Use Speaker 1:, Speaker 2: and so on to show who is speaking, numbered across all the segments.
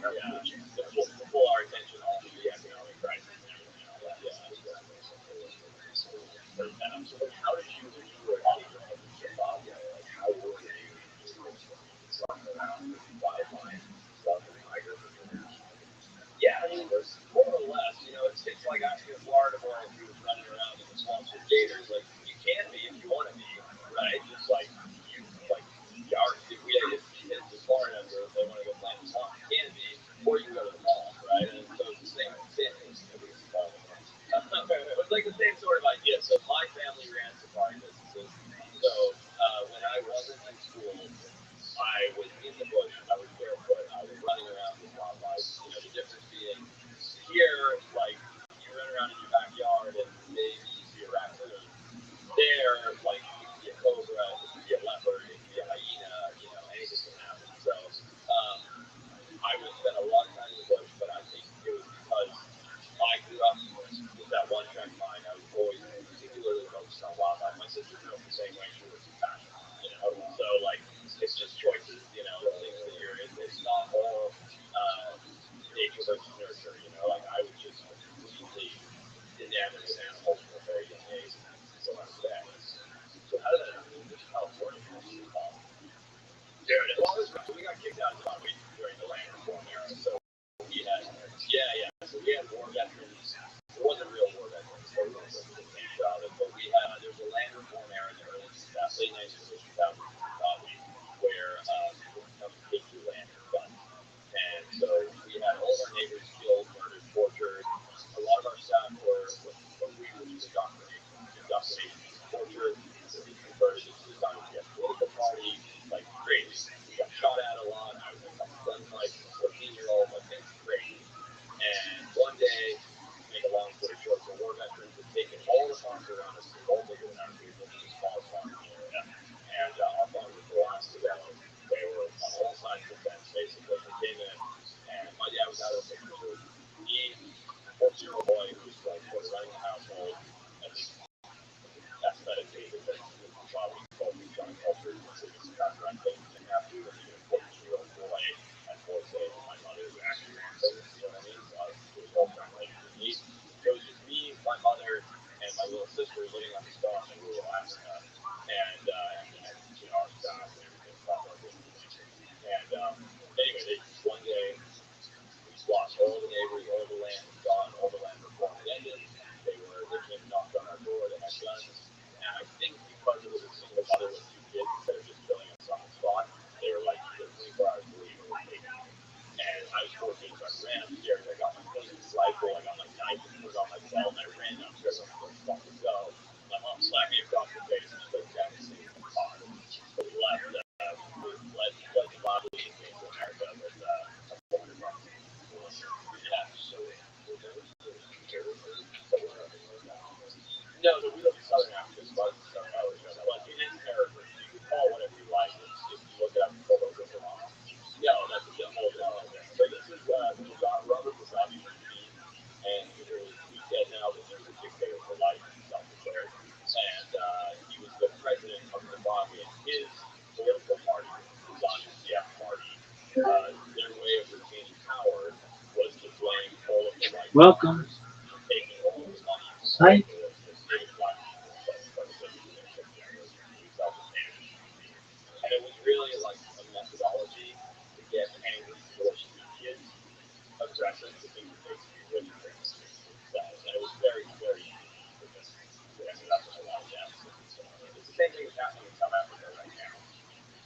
Speaker 1: To pull our attention off of the economic crisis and everything else. So how did you, when you were a teenager, Zimbabwe, like how were you running around with wildlife and stuff and tigers? Yeah, I mean, more or less, it's like asking a Florida boy if he was running around in the swamps with gators. Like, you can be if you want to be, right? Just like you, like, if we had kids in Florida where they want to go play in the swamp, you can be, or you can go to the mall, right? And so it's the same thing. It's like the same sort of idea. So my family ran safari businesses. So when I wasn't in school, I was in the bush. I was barefoot. I was running around with wildlife. The difference being here, like you run around in your backyard and maybe you see a raccoon. There, like it could be a cobra, it could be a leopard, it could be a hyena. Anything can happen. So I would spend a lot of time in the bush, but I think it was because I grew up with that one track mind. I was always particularly focused on wildlife. My sister grew up the same way. She was compassionate, So like, it's just choices, the things that you're in. It's not all nature versus nurture, Like I was just completely enamored with animals from a very young age. So I was there. So how did that happen? Just California. Dude, well, so we got kicked out of Zimbabwe during the land reform era. So we had, So we had war veterans. It wasn't real war veterans. They were but we had, there was a land reform era in the early 2000s, late 1990s, 2000s in Zimbabwe, where people would come and take your land and guns. And so we had all of our neighbors killed, murdered, tortured. A lot of our staff were what we would use indoctrination, tortured, to be converted to the Zimbabwean political party, like crazy. We got shot at a lot. I was a gun like 14-year-old, like it's crazy. And one day, to make a long story short, the war veterans had taken all the farms around us, all bigger than ours. We were the smallest farm in the area. And our farms were the last to go. They were on all sides of the fence, basically. They came in, and my dad was out of the picture. So me, 14-year-old boy who's like sort of running the household, at least aesthetically, because while we focused on culture, it's not right thing to have to, when you're a 14-year-old boy at Force A, my mother who actually ran things, you know what I mean? So it was all translated to me. So it was just me, my mother, and my little sister living on this farm in rural Africa, and our staff and everything, stuff like this. And anyway, one day, we just lost all the neighbors, all the land was gone, all the land reform had ended. They came and knocked on our door, they had guns. And I think because it was a single mother with two kids, instead of just killing us on the spot, they were like, you have 24 hours to leave or we're taking you. And I was 14, so I ran upstairs. I got my rifle, I got my knife, and put it on my belt, and I ran downstairs. I was like, fucking go. My mom slapped me across the face and just like devastated in the car. So we left, fled Zimbabwe and came to America with a 400 bucks. Yeah, so no, we live in Southern Africa, so but it is terrible. You can call it whatever you like. If you look it up, pull over for long. No, that's the whole thing. So this is Robert Mugabe was beat, and he's dead now, but he was a dictator for life, self-declared. And he was the president of Zimbabwe, and his political party, the ZANU-PF party, their way of retaining power was to blame all of the white
Speaker 2: Welcome.
Speaker 1: for taking all of the money from
Speaker 2: Hi.
Speaker 1: the state of black people, and it was really like a methodology to get angry, forceful kids aggressive to think that they couldn't bring themselves. And it was very, very easy for them to end up with a lot of deaths. It's the same thing that's happening in South Africa right now.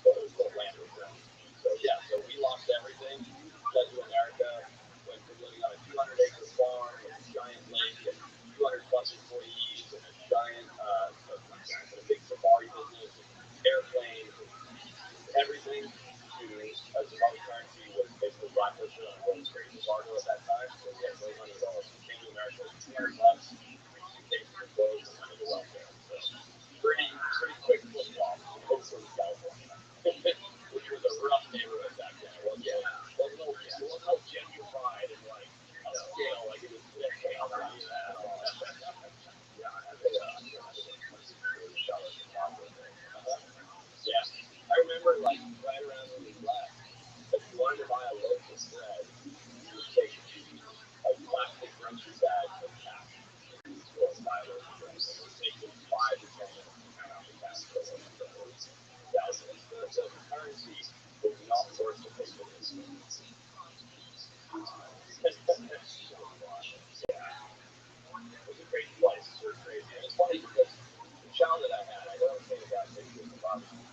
Speaker 1: So it was called land reform. So yeah, so we lost everything, fled to America, went from living on a 200-acre farm with a giant lake and 200 plus employees and a giant, a big safari business, airplanes, everything to Zimbabwe currency was basically blacklisted on World Trade embargo at that time. So we had no money at all. So we came to America with 200 bucks, three suitcases of clothes, and went into welfare. So pretty quick flip flop over to California, which was a rough neighborhood back then. It wasn't all gentrified and like upscale like it is today. I'll tell you that. Yeah, I remember like right around when we left, if you wanted to buy a loaf of bread,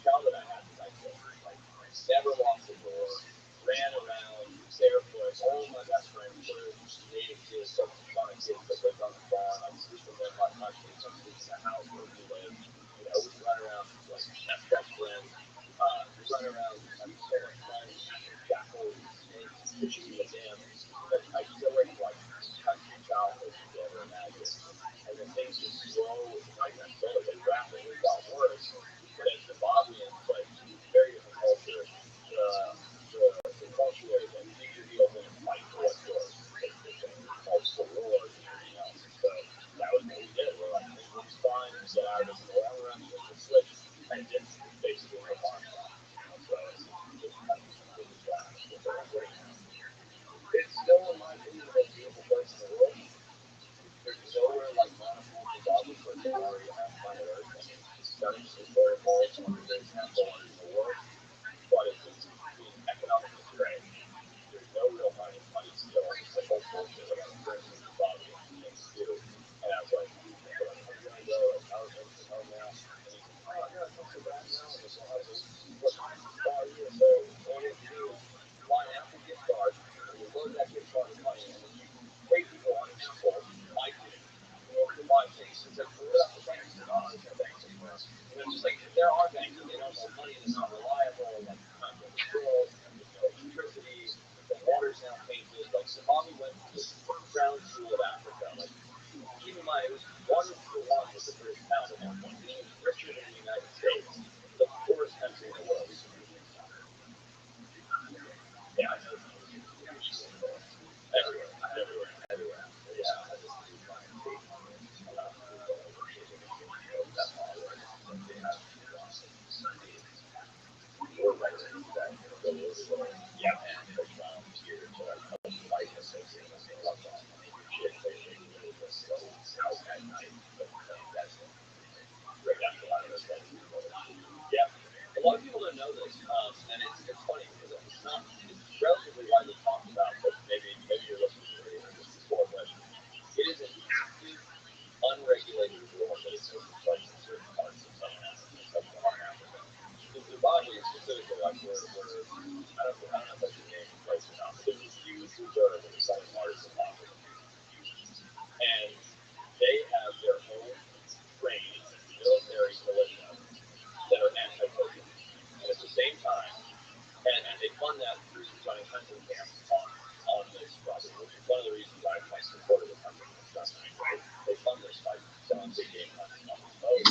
Speaker 1: child that I had was like never locked the door, ran around barefoot. All my best friends were native kids, so ton of kids that lived on the farm. I was sleeping with my kids, I'm sleeping in the house where we lived. We run around like best friends. We run around having so much fun, jackals, snakes, fishing in the dam. But I feel like country childhood you could ever imagine. And then things just slow, like I feel like they rapidly got worse. But as the Bosnians, like very different culture, the culture there is like things are the open and fight for what's yours. Multiple wars and everything else. So that was what we did. We're like, this one's fine, get out of this, go all around the switch, and it's basically no farm shop. So it's just kind of great. It's still, in my opinion, the most beautiful place in the world. There's nowhere like Monaco, Zimbabwe, for the glory on planet Earth. I mean, it's stunning, historical, some of the greatest natural wonders in the world. But it's just economically great. There's no real money. Money's still it's the whole bullshit. Like I'm friends with Bobby and things too. And I was like, I'm gonna go. Like, how are things home now? And he's like, oh yeah, it's not so bad now. And it's like, what car are you? So all you have to do is buy an Apple gift card, and you load that gift card with money, and then you pay people on Apple, like to buy things. It's like, well, what about the banks? They're not the banks anymore. And it's just like, there are banks, but they don't hold money, they're not reliable, like, not good control, there's no electricity, the water's now tainted. Like, Zimbabwe went to the ground school of Africa. Like, keep in mind, it was 1-for-1 with the British pound at one point. It was richer than the United States, the poorest country in the world. Yeah, I know. Everywhere. Yeah, I just do my take on it. That's all right. They have more rights to that. Yeah, man, the ground here, so I come to life and say, I love that. Shit, so out at night, that's right after a lot of those. Yeah, a lot of people don't know this, and it's funny because it's not it's relatively widely talked about, but maybe you're listening to it just before, but it is an active, unregulated war that exists like in certain parts of Southern Africa, Sub-Saharan Africa. In Zimbabwe specifically, like I don't know if I should name the place or not, but there's a huge reserve in the southern part of Zimbabwe, and they have their own trained military militia that are anti-poaching, and at the same time. And they fund that through running hunting camps on this property, which is one of the reasons I supported the hunting stuff. They fund this by selling big game hunting. Oh,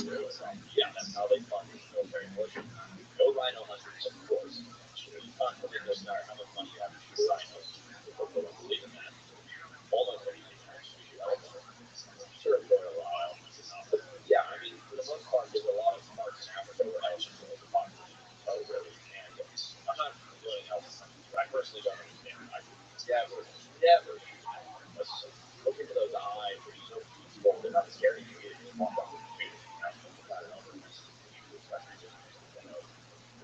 Speaker 1: really? Yeah, that's how they fund this military militia. No rhino hunters, of course. It doesn't matter how much money you have to shoot a rhino, because they don't believe in that. Almost anything else to shoot elephants. Sure, they're a while. Yeah, I mean, for the most part, there's a lot of parts in Africa where elephants are overpopulated. So really, and I'm not doing elephants. I personally don't understand. I would never shoot an elephant. Look into those eyes. They're so peaceful. They're not scaring you. You just walk up and shoot it. I don't know.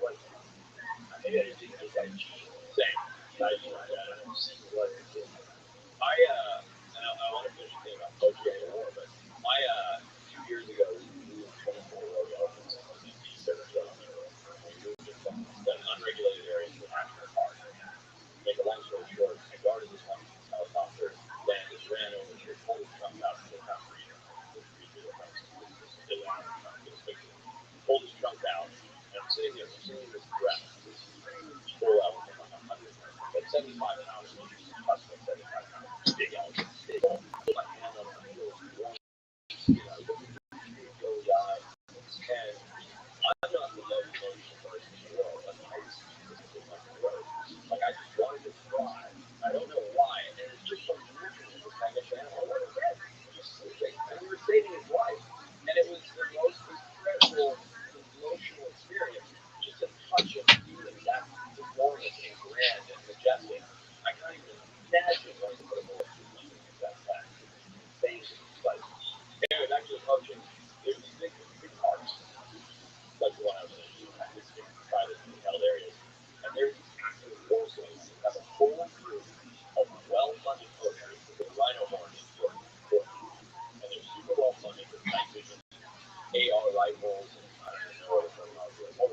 Speaker 1: What? Maybe I just didn't get that gene. Same. I just like that. I want to finish the thing about poaching a little more, but 2 years ago, we moved 24 rogue elephants into the desert zone. We moved them from an unregulated area to a national park. Make a long story short, I guarded this one helicopter, then just ran over here, pulled his trunk out to the top breeder. Pulled his trunk out, and I'm sitting there feeling this breath, this full elephant, like 100, like 75 pounds, touch like 75 pounds, big elephant, big old. Put my hand on it, it was warm, really eye, and I'm not the most emotional person in the world. Like, I just like like I just wanted to cry. I don't know why, and it's just so weird to me. Like a animal, what is that? Just sleeping, and we were saving his life, and it was the most incredible emotional experience just to touch and feel it that enormous and grand and majestic. I can't even imagine what emotions that insane. But anyway, back to the coaching. There's these big parks, like the one I was in, these big private held areas, and there's these active force wings that have a whole group of well-funded poachers with rhino horns and they're super well funded with night vision AR rifles, and I don't even know what it's called,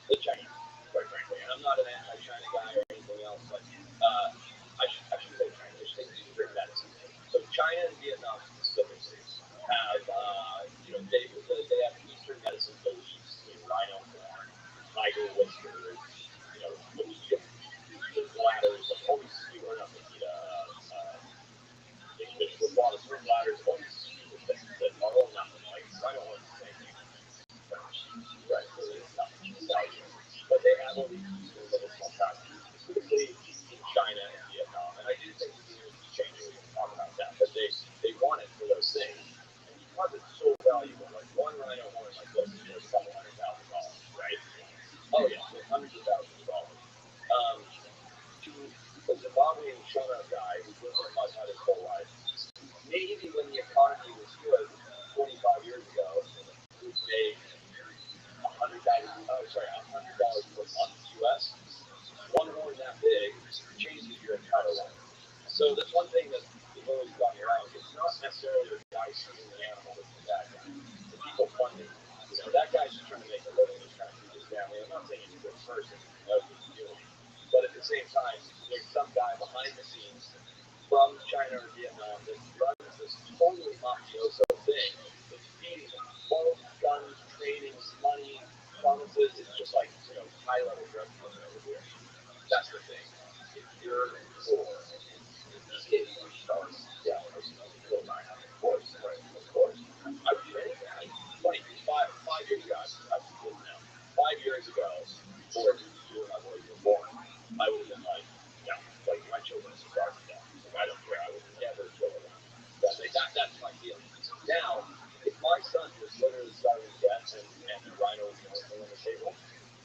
Speaker 1: The Chinese, quite frankly. And I'm not an anti-China guy or anything else, but I should say China. I should say Eastern medicine. So China and Vietnam specifically have, they have Eastern medicine beliefs in rhino horn, tiger whiskers, mosquito bladders, like always, or not mosquito, the sword bladders, all these stupid things that are all nothing. Like rhino horn is the same thing. Right, so it's nothing. But they have all these Eastern medicinal practices, specifically in China and Vietnam. And I do think the game is changing. We can talk about that. But they want it for those things. And because it's so valuable, like one rhino horn like this is worth a couple $100,000, right? Oh yeah, hundreds of thousands of dollars. To the Zimbabwean Shona guy who's lived in Mud Hut his whole life, maybe when the economy was good 25 years ago, would make $100 per month US. One horn that big changes your entire life. So that's one thing that has always got me around. It's not necessarily the guy shooting the animal that's the bad guy. The people funding, that guy's just trying to make a living. He's trying to feed his family. I'm not saying he's a good person. He knows what he's doing. But at the same time, there's some guy behind the scenes from China or Vietnam that runs this totally mafioso thing that's feeding them clothes, guns, trainings, money, promises. It's just like, high-level drug dealing over here. That's the thing. If you're poor, these kids are stars. Yeah, of course, right? Of course. I would do anything. Funny, five years ago, I'm kidding now. 5 years ago, before you and my boys were born, I would have been like, like my children are starving to death. Like, I don't care. I would never kill them. That's my deal. Now, if my son was literally starving to death and the rhino was the only thing on the table,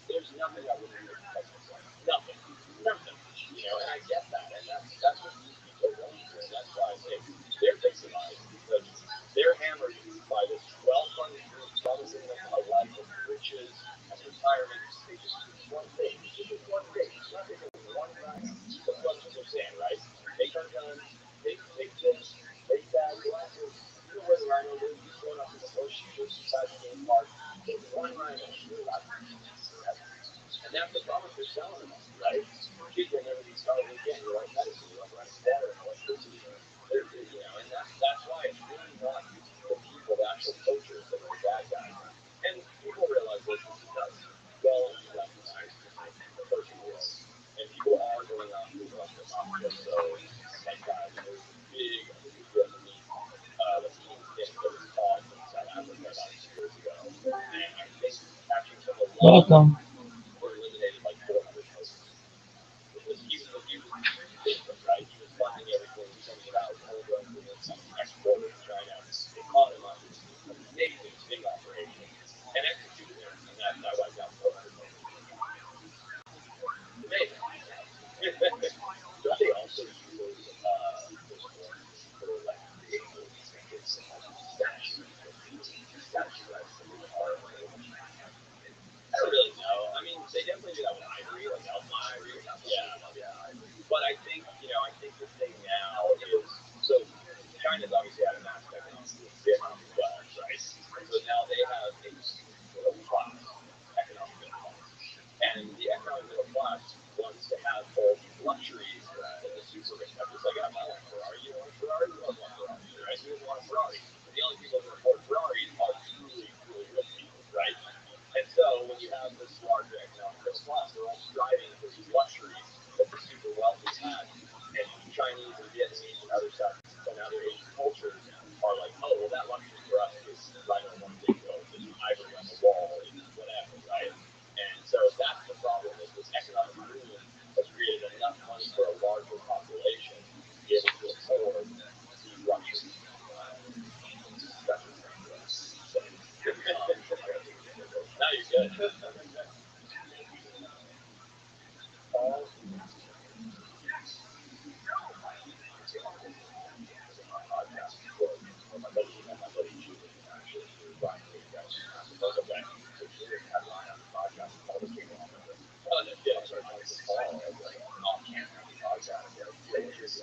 Speaker 1: there's nothing I wouldn't do to protect myself. Nothing. Nothing. And I get that. And that's what these people are going through. And that's why I say they're victimized because they're hammered by this well-funded group promising them a life of riches and retirement. They just do one thing. It's just one thing. It's nothing but one rhino. That's what they're saying, right? Make our guns, make this, make that. You know where the rhino lives? He's going up in the bush. He lives beside the game park. There's one rhino. And that's the promise they're selling them, right? Kids will never be starving again. You like medicine, you like running water and electricity. And that's why it's really not the people, the actual poachers that are the bad guys. And people realize this because, well, you recognize the poaching world. And people are going after the mafia. So, like there's a big Vietnamese, the King's Game that was caught in South Africa about 2 years ago. And I think actually from the law,
Speaker 2: Welcome.
Speaker 1: were eliminated like 400 posts. Because he was business, right? He was funding everything, sending it out, homegrown units, exported to China. They caught him on this amazing sting operation and executed him, and that wiped out 400 posts. Amazing. Don't they also use those horns for like vehicles and statues? Statue rights in the car. I don't really know. I mean, they definitely do that with ivory, like elf ivory. Yeah. But I think, I think the thing now is, so China's obviously had a massive economic boom, Vietnam as well, right? So now they have a middle class economic middle class. And the economic middle class wants to have all these luxuries that the super rich have. Just like, I want a Ferrari, you want a Ferrari, you want a Ferrari, right? You want a Ferrari. And the only people who can afford Ferraris are truly, truly rich people, right? And so when you have this larger economic middle class, they're all striving for these luxuries that the super wealthy had. And Chinese and Vietnamese and other Asian cultures are like, oh, well, that luxury for us is rhino horn dingo, is ivory on the wall, is whatever, right? And so that's the problem is this economic boom has created enough money for a larger population to be able to afford these luxuries. That's what's happening. Now you're good. Paul, my podcast was my buddy Julie, actually, who was Ryan Lee, guys. Okay. So Julie had Ryan on the podcast, and Paul just came along with it. Oh, no kidding. So I talked to Paul. I was like, oh, I can't have the podcast. Like, he's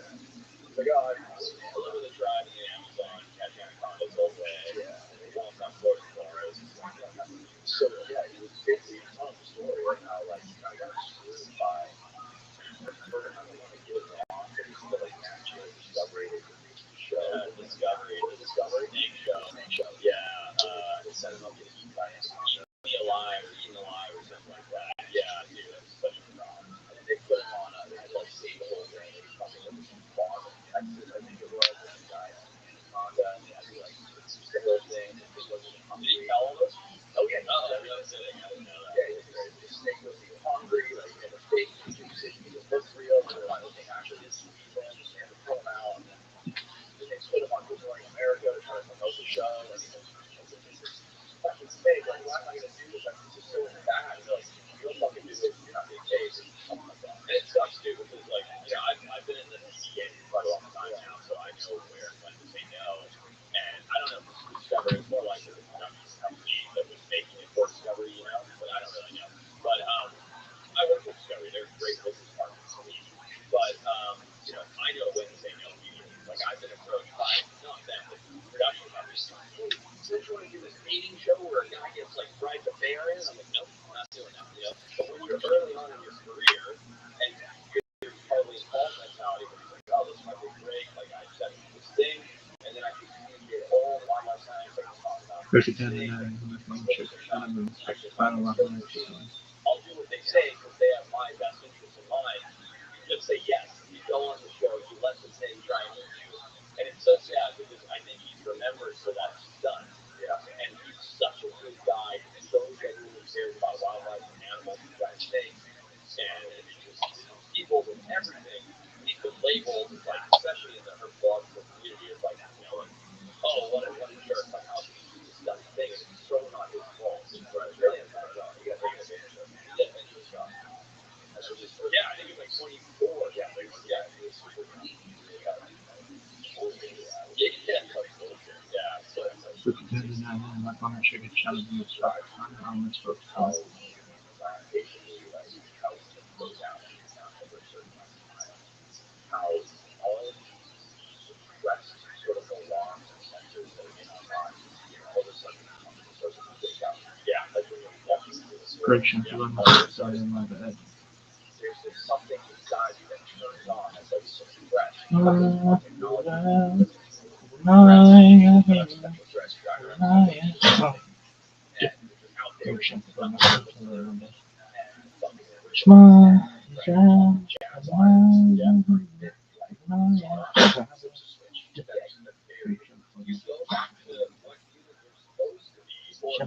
Speaker 1: like, oh, I live in the tribe in the Amazon, catch anacondas all day. Yeah. They won't stop floating for us. So, yeah, was basically telling the story right now, like I got screwed by. I don't want to get it wrong, but it's still like National Discovery show. Discovery show. Yeah, they set him up to eat by Eat Me Alive or Eaten Alive or something like that. Yeah, dude, that was such a problem. And they put him on they had like staples and he was fucking with this farm in Texas, I think it was, and the guy had Honda and they had to like similar thing. Did he tell all this? Okay, no, that was it. I didn't know that. Yeah, the snake was being hungry, like he had a fake decision to look real, so they're like, okay, actually this is evil, and they had to pull him out, and then they put him on Good Morning America to try to promote the show, and it's this fucking snake, like, why am I gonna do this? Like, this is so bad. And they're like, you'll fucking do it, you're not getting paid, or something like that. And it sucks, too, because, like, I've been in the TV game for quite a long time now, so I know where and when to say no. And I don't know if it's Discovery, it's more like the production company that was making it for Discovery, but I don't really know. But I work for Discovery, they're great business partners to me. But I know when to say no immediately. Like I've been approached by not them, but production companies. Hey, since you want to do this dating show where a guy gets like rides a bear in, I'm like, nope, I'm not doing that. But when you're early on in your career and you're probably in false mentality, where you're like, oh, this might be great. Like I said this thing, and then I can communicate all my life science. I can talk about this thing. I'll do what they say because they have my best interest in mind. You just say yes. You go on the show. You let the thing try and hit you. And it's so sad because I think he's remembered for that stunt. Yeah. And he's such a good guy. He's so genuinely cares about wildlife and animals and giant snakes. And it's just people with everything. He's been labeled, like, especially in the herpetological community, it's like, oh, what a jerk. Like, how can he do this stuff thing? And it's so not his fault. It's really not his fault. You got to take advantage of it. Yeah, I think it was like 24. Yeah, it was super young. How all requests sort of alarms and sensors that are in our body, all of a sudden starts to kick out. Yeah, like when you're walking through the store. There's just something inside you that turns on. It's like suppressed. Technology. Special threats driver. And it's just out there. You go back to what humans are supposed to be. Whether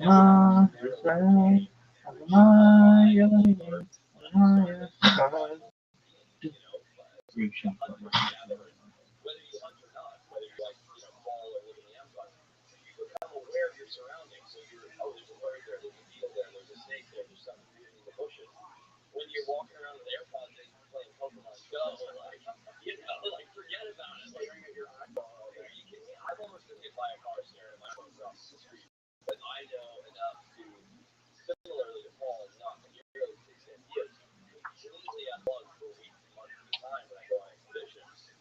Speaker 1: you hunt or not, whether you like, fall or live in the empire, you become aware of your surroundings. So there's a bird there, there's a beetle there, there's a snake there, there's something moving in the bushes. When you're walking around with AirPods and playing Pokemon Go, like forget about it. Like your eyeball, are you kidding me? I've almost been hit by a car staring at my phone across the street, but I know enough to similarly to Paul and not nearly to the extent he is. Usually I'm bugged for weeks and months at a time when I go on expeditions.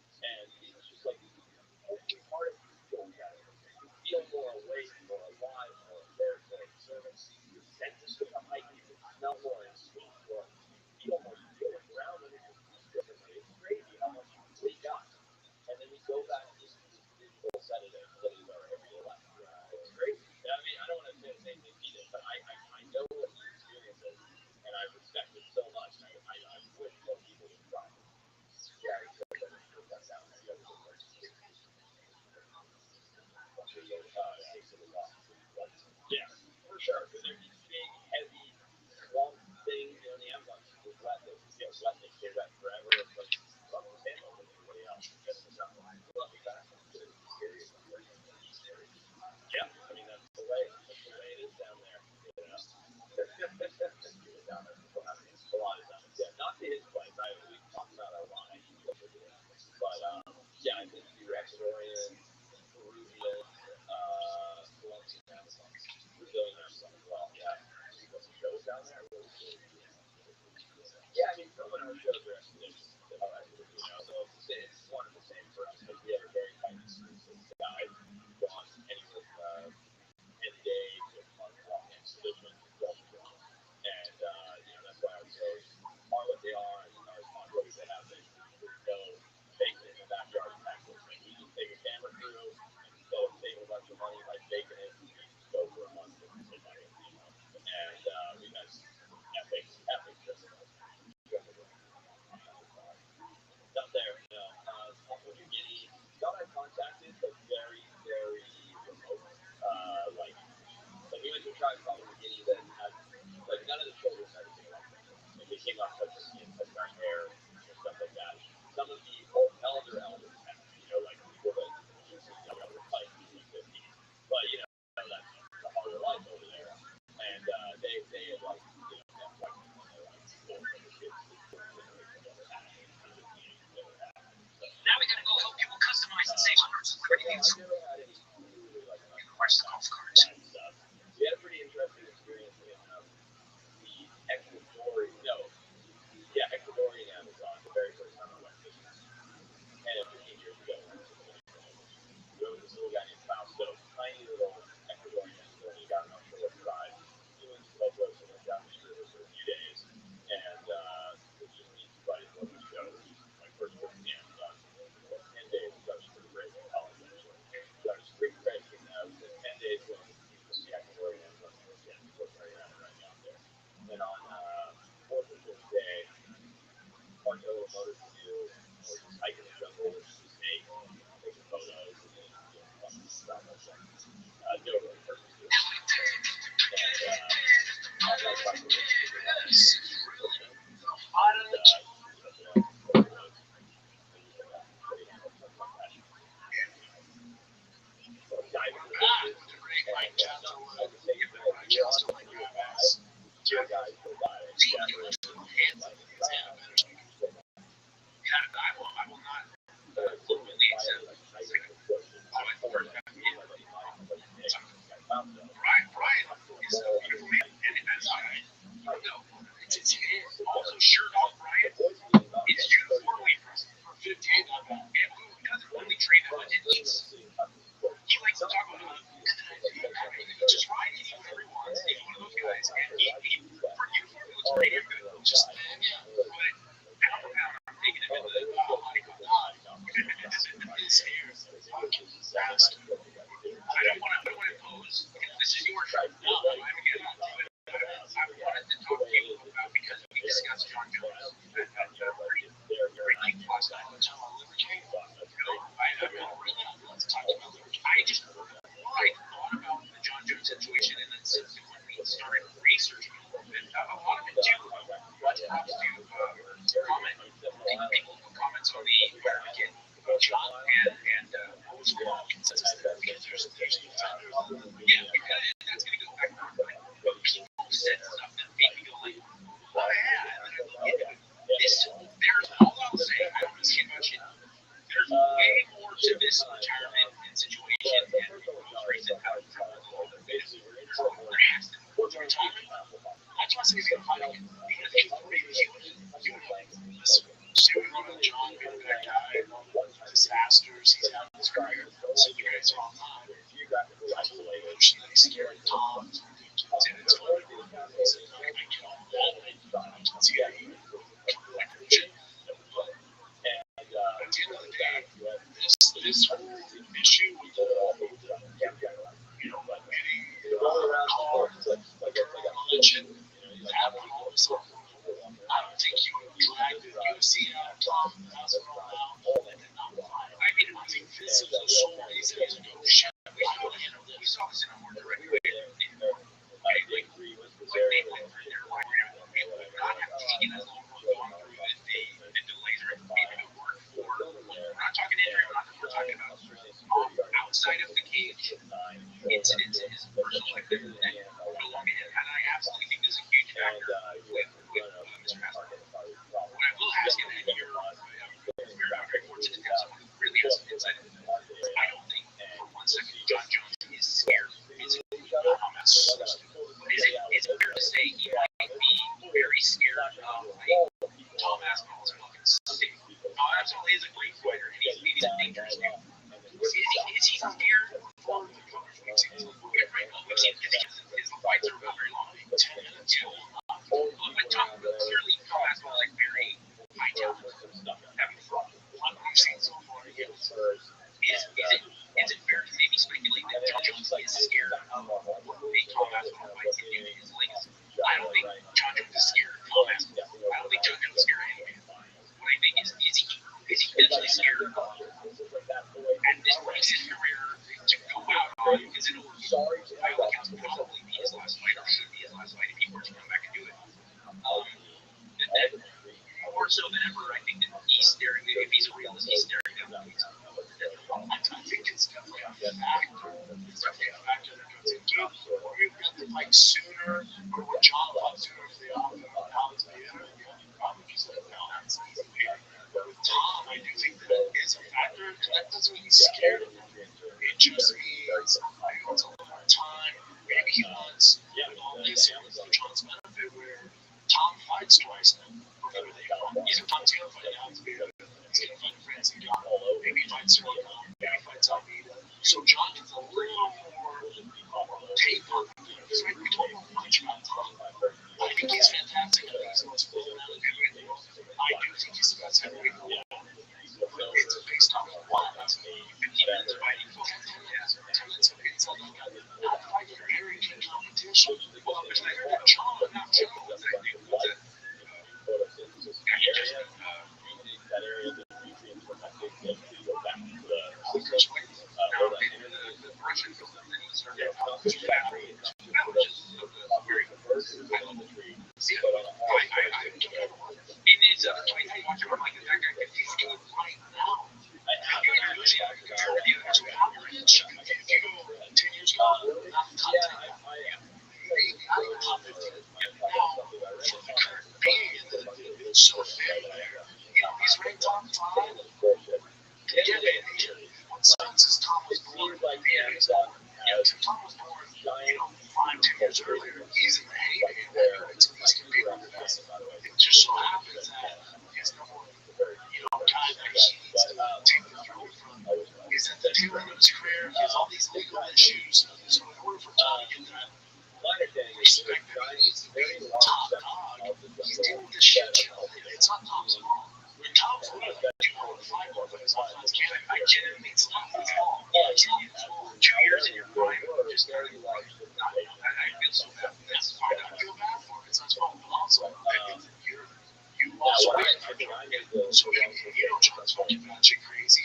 Speaker 1: So I think I made the that's fucking magic crazy.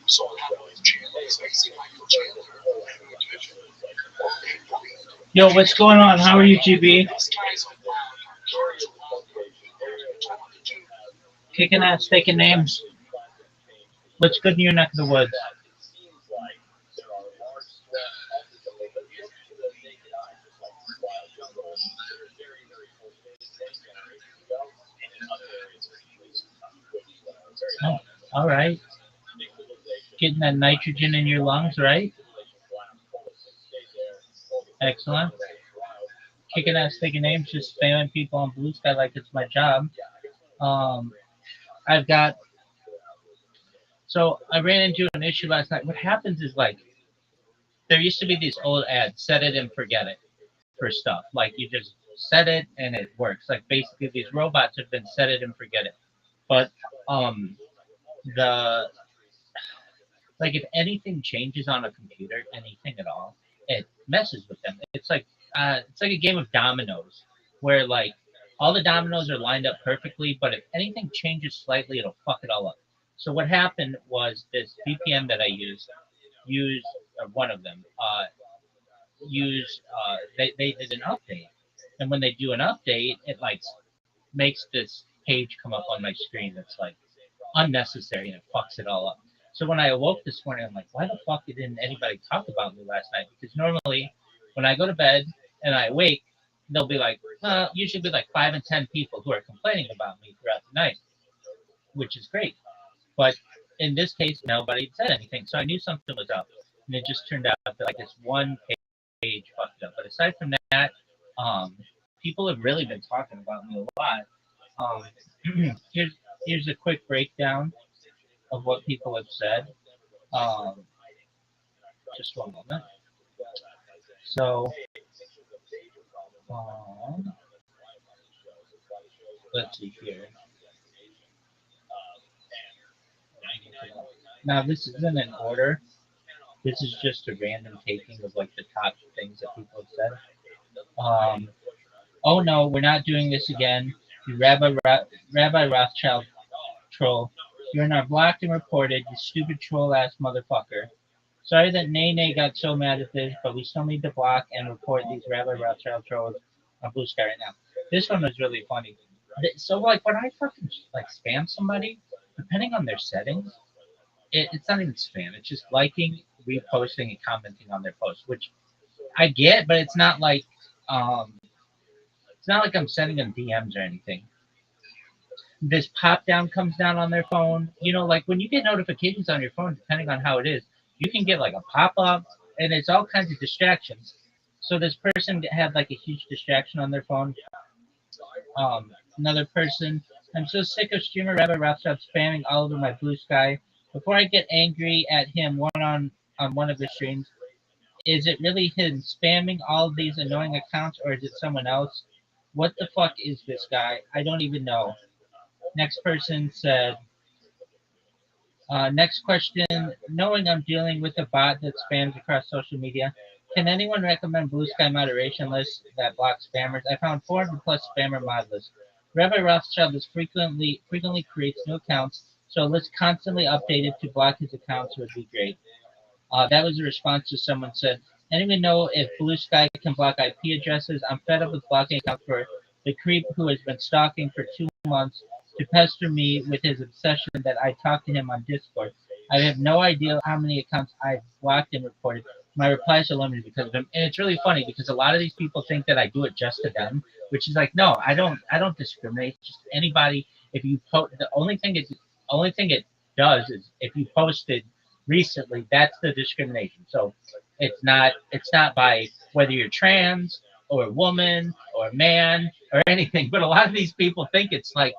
Speaker 1: So channels, I see Michael channel.
Speaker 2: Yo, what's going on? How are you, GB? Kicking ass, taking names. What's good in your neck of the woods? Oh, all right. Getting that nitrogen in your lungs, right? Excellent. Kicking ass, taking names, just spamming people on Blue Sky like it's my job. Um, I've got. So I ran into an issue last night. What happens is like there used to be these old ads, set it and forget it for stuff. Like you just set it and it works. Like basically these robots have been set it and forget it. But um the like if anything changes on a computer, anything at all, it messes with them. It's like a game of dominoes where like all the dominoes are lined up perfectly, but if anything changes slightly, it'll fuck it all up. So what happened was this VPN that I used one of them they did an update, and when they do an update, it like makes this page come up on my screen that's like unnecessary and it fucks it all up. So when I awoke this morning, I'm like, why the fuck didn't anybody talk about me last night? Because normally when I go to bed and I wake, there'll be like usually be like 5 and 10 people who are complaining about me throughout the night, which is great. But in this case, nobody said anything, so I knew something was up, and it just turned out that like this one page fucked up. But aside from that, um, people have really been talking about me a lot. Here's a quick breakdown of what people have said. Um, just one moment. So, um, let's see here. Now, this isn't in order. This is just a random taking of like the top things that people have said. Oh no, we're not doing this again. You Rabbi Rothschild troll. You're not blocked and reported, you stupid troll ass motherfucker. Sorry that Nene got so mad at this, but we still need to block and report these Rabbi Rothschild trolls on Blue Sky right now. This one was really funny. So like when I fucking like spam somebody, depending on their settings, it's not even spam. It's just liking, reposting, and commenting on their post, which I get, but um, it's not like I'm sending them DMs or anything. This pop down comes down on their phone. You know, like when you get notifications on your phone, depending on how it is, you can get like a pop up, and it's all kinds of distractions. So this person had like a huge distraction on their phone. Another person, I'm so sick of streamer Rabbi Rothschild spamming all over my Blue Sky. Before I get angry at him on one of his streams, is it really him spamming all of these annoying accounts, or is it someone else? What the fuck is this guy? I don't even know. Next person said, next question. Knowing I'm dealing with a bot that spams across social media, can anyone recommend Blue Sky moderation lists that block spammers? I found 400 plus spammer mod lists. Rabbi Rothschild is frequently creates new accounts, so a list constantly updated to block his accounts would be great. That was a response to someone said, anyone know if Blue Sky can block IP addresses? I'm fed up with blocking accounts for the creep who has been stalking for 2 months to pester me with his obsession that I talk to him on Discord. I have no idea how many accounts I've blocked and reported. My replies are limited because of him. And it's really funny because a lot of these people think that I do it just to them, which is like, no, I don't discriminate. Just anybody. If you post, only thing it does is if you posted recently, that's the discrimination. So it's not by whether you're trans or a woman or a man or anything. But a lot of these people think it's like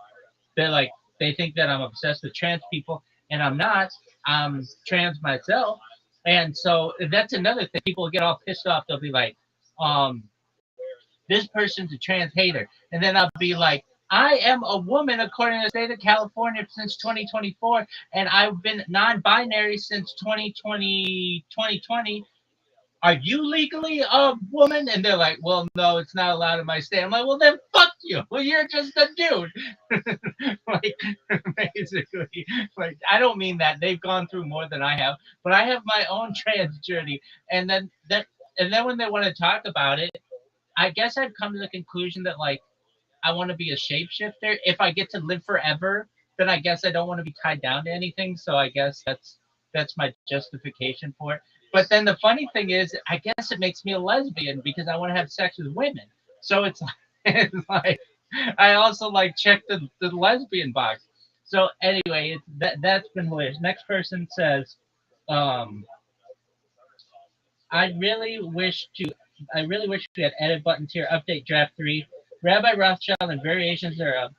Speaker 2: they're like they think that I'm obsessed with trans people, and I'm not. I'm trans myself, and so that's another thing. People get all pissed off. They'll be like, um, "This person's a trans hater," and then I'll be like, "I am a woman according to the state of California since 2024, and I've been non-binary since 2020. are you legally a woman? And they're like, well, no, it's not allowed in my state. I'm like, well, then fuck you. Well, you're just a dude. Like, basically, like, I don't mean that. They've gone through more than I have, but I have my own trans journey. And then when they want to talk about it, I guess I've come to the conclusion that, like, I want to be a shapeshifter. If I get to live forever, then I guess I don't want to be tied down to anything. So I guess that's my justification for it. But then the funny thing is, I guess it makes me a lesbian because I want to have sex with women. So it's like, it's like I also like check the lesbian box. So anyway, that's been hilarious. Next person says, um, I really wish to I really wish we had edit buttons here. Update draft 3. Rabbi Rothschild and variations thereof.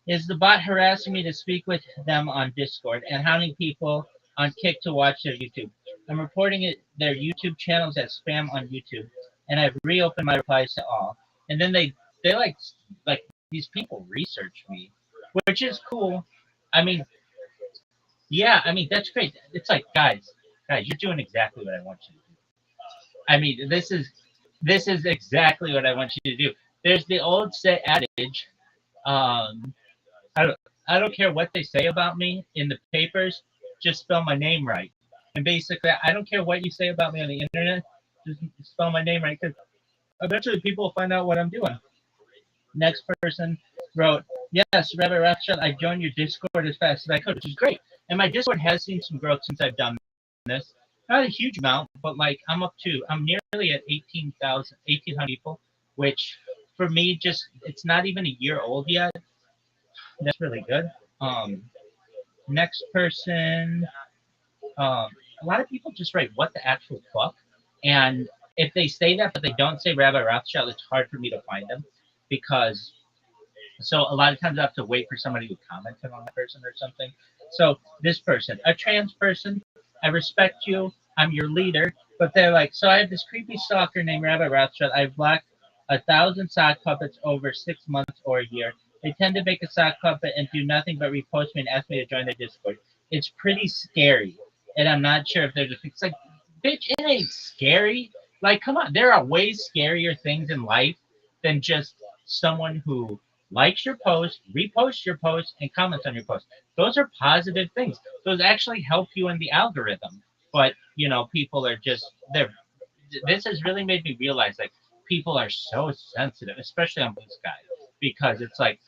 Speaker 2: Is the bot harassing me to speak with them on Discord and hounding people on Kick to watch their YouTube? I'm reporting their YouTube channels as spam on YouTube, and I've reopened my replies to all. And then they like these people research me, which is cool. I mean, yeah, I mean that's great. It's like guys, you're doing exactly what I want you to do. I mean, this is exactly what I want you to do. There's the old say adage, um, I don't, I don't care what they say about me in the papers, just spell my name right. And basically, I don't care what you say about me on the internet, just spell my name right because eventually people will find out what I'm doing. Next person wrote, yes, Rabbi Rothschild, I joined your Discord as fast as I could, which is great. And my Discord has seen some growth since I've done this. Not a huge amount, but like I'm nearly at 18,000, 1,800 people, which for me, it's not even a year old yet. That's really good. Um, Next person, um, a lot of people just write what the actual fuck, and if they say that but they don't say Rabbi Rothschild, it's hard for me to find them because so a lot of times I have to wait for somebody who commented on the person or something. So this person, a trans person, I respect you. I'm your leader, but they're like, so I have this creepy stalker named Rabbi Rothschild. I've blocked 1,000 sock puppets over 6 months or a year. They tend to make a sock puppet and do nothing but repost me and ask me to join their Discord. It's pretty scary, and I'm not sure if they're just it's like, bitch, it ain't scary. Like, come on, there are way scarier things in life than just someone who likes your post, reposts your post, and comments on your post. Those are positive things. Those actually help you in the algorithm. But people are just they're. This has really made me realize like people are so sensitive, especially on Blue Sky, because it's like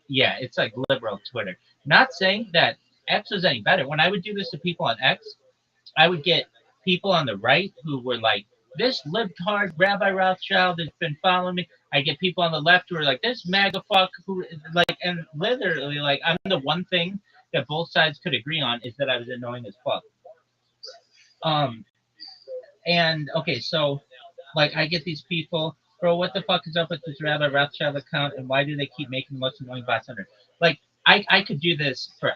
Speaker 2: it's like liberal Twitter. Not saying that X was any better. When I would do this to people on X, I would get people on the right who were like, this libtard Rabbi Rothschild has been following me. I get people on the left who are like, this MAGA fuck who like, and literally like, I'm the one thing that both sides could agree on is that I was annoying as fuck. Um, and okay, so like I get these people, bro, what the fuck is up with this Rabbi Rothschild account and why do they keep making the most annoying bots under? Like I could do this for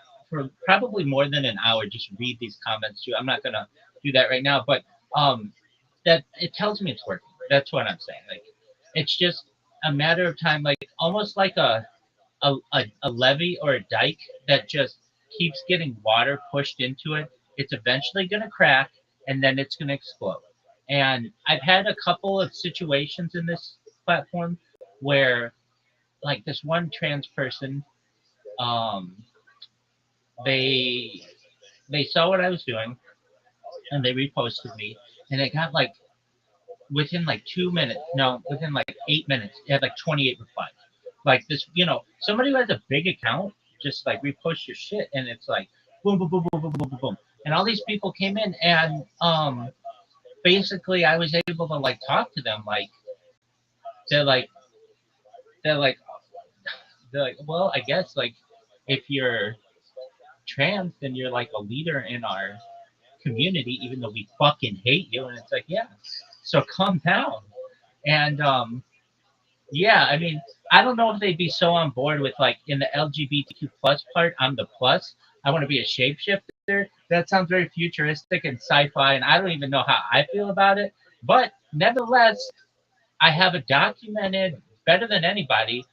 Speaker 2: probably more than an hour, just read these comments too. I'm not gonna do that right now, but um that it tells me it's working. That's what I'm saying. Like it's just a matter of time, like almost like a levee or a dike that just keeps getting water pushed into it. It's eventually going to crack and then it's going to explode. And I've had a couple of situations in this platform where, like, this one trans person, um, they they saw what I was doing and they reposted me, and it got like within like 2 minutes, no, within like 8 minutes, it had like 28 replies. Like this, somebody who has a big account just like repost your shit, and it's like boom, boom, boom, boom, boom, boom, boom, boom, and all these people came in, and basically I was able to like talk to them, like they're like they're like they're like, well, I guess like if you're trans, then you're like a leader in our community, even though we fucking hate you, and it's like, yeah, so calm down, and yeah, I mean, I don't know if they'd be so on board with like in the LGBTQ plus part. I'm the plus. I want to be a shapeshifter. That sounds very futuristic and sci-fi, and I don't even know how I feel about it. But nevertheless, I have a documented, better than anybody,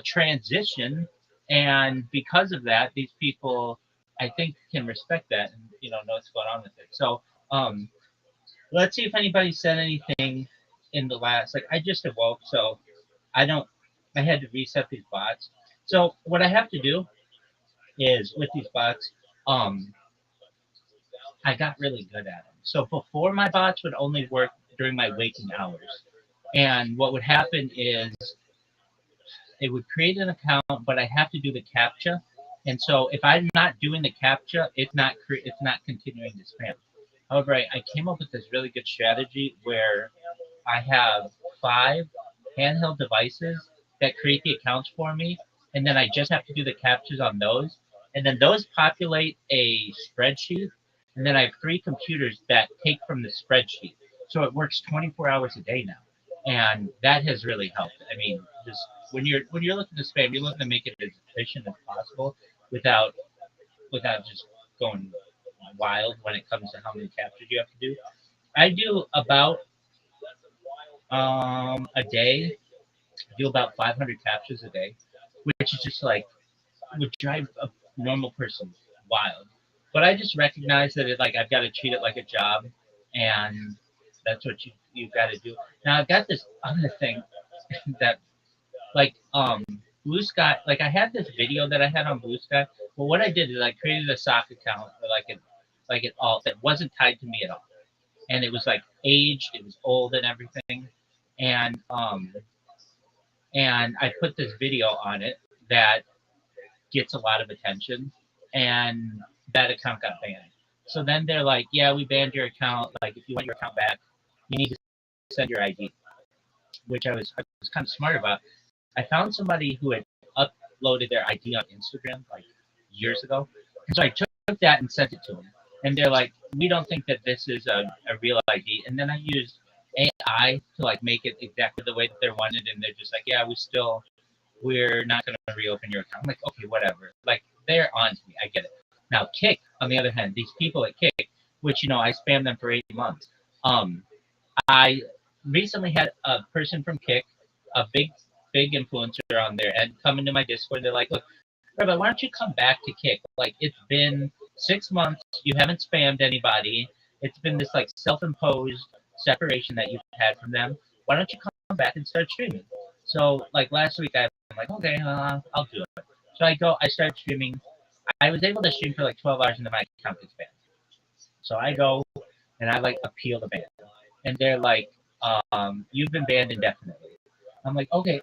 Speaker 2: transition, and because of that, these people, I think, can respect that and know what's going on with it. So, um, Let's see if anybody said anything in the last. Like I just awoke, so I don't. I had to reset these bots. So what I have to do is with these bots, um, I got really good at them. So before my bots would only work during my waking hours, and what would happen is it would create an account, but I have to do the captcha. And so if I'm not doing the captcha, it's not continuing to spam. However, I came up with this really good strategy where I have 5 handheld devices that create the accounts for me, and then I just have to do the captchas on those, and then those populate a spreadsheet, and then I have 3 computers that take from the spreadsheet. So it works 24 hours a day now, and that has really helped. I mean, just when you're looking to spam, you're looking to make it as efficient as possible without just going wild when it comes to how many captures you have to do. I do about a day, do about 500 captures a day, which is just like would drive a normal person wild. But I just recognize that I've got to treat it like a job, and that's what you've got to do. Now I've got this other thing that Blue Sky. Like I had this video that I had on Blue Sky, but what I did is I created a sock account or like an alt that wasn't tied to me at all, and it was like aged, it was old and everything, and I put this video on it that gets a lot of attention, and that account got banned. So then they're like, "Yeah, we banned your account. Like, if you want your account back, you need to send your ID," which I was kind of smart about. I found somebody who had uploaded their ID on Instagram like years ago, and so I took that and sent it to them. And they're like, "We don't think that this is a real ID." And then I used AI to like make it exactly the way that they wanted, and they're just like, "Yeah, we're not going to reopen your account." I'm like, okay, whatever. Like, they're on to me. I get it. Now, Kick, on the other hand, these people at Kick, which, I spammed them for 8 months. I recently had a person from Kick, a big influencer on there, and come into my Discord. They're like, look, Rabbi, why don't you come back to Kick? Like, it's been 6 months. You haven't spammed anybody. It's been this, like, self-imposed separation that you've had from them. Why don't you come back and start streaming? So, like, last week, I'm like, okay, I'll do it. So I start streaming. I was able to stream for like 12 hours and then my account gets banned. So I go and I like appeal the ban. And they're like, you've been banned indefinitely. I'm like, okay,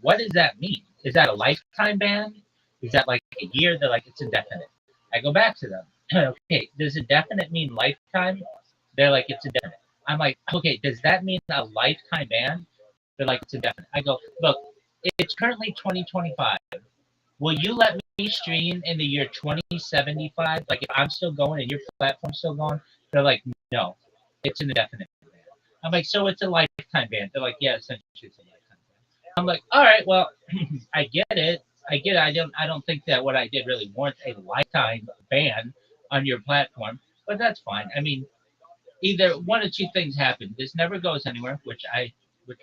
Speaker 2: what does that mean? Is that a lifetime ban? Is that like a year? They're like, it's indefinite. I go back to them. Okay, does indefinite mean lifetime? They're like, it's indefinite. I'm like, okay, does that mean a lifetime ban? They're like, it's indefinite. I go, look, it's currently 2025. Will you let me stream in the year 2075? Like, if I'm still going and your platform's still going? They're like, no, it's an indefinite ban. I'm like, so it's a lifetime ban? They're like, yeah, essentially it's a lifetime ban. I'm like, all right, well, I get it. I get it. I don't think that what I did really warrants a lifetime ban on your platform, but that's fine. I mean, either one of two things happen. This never goes anywhere, which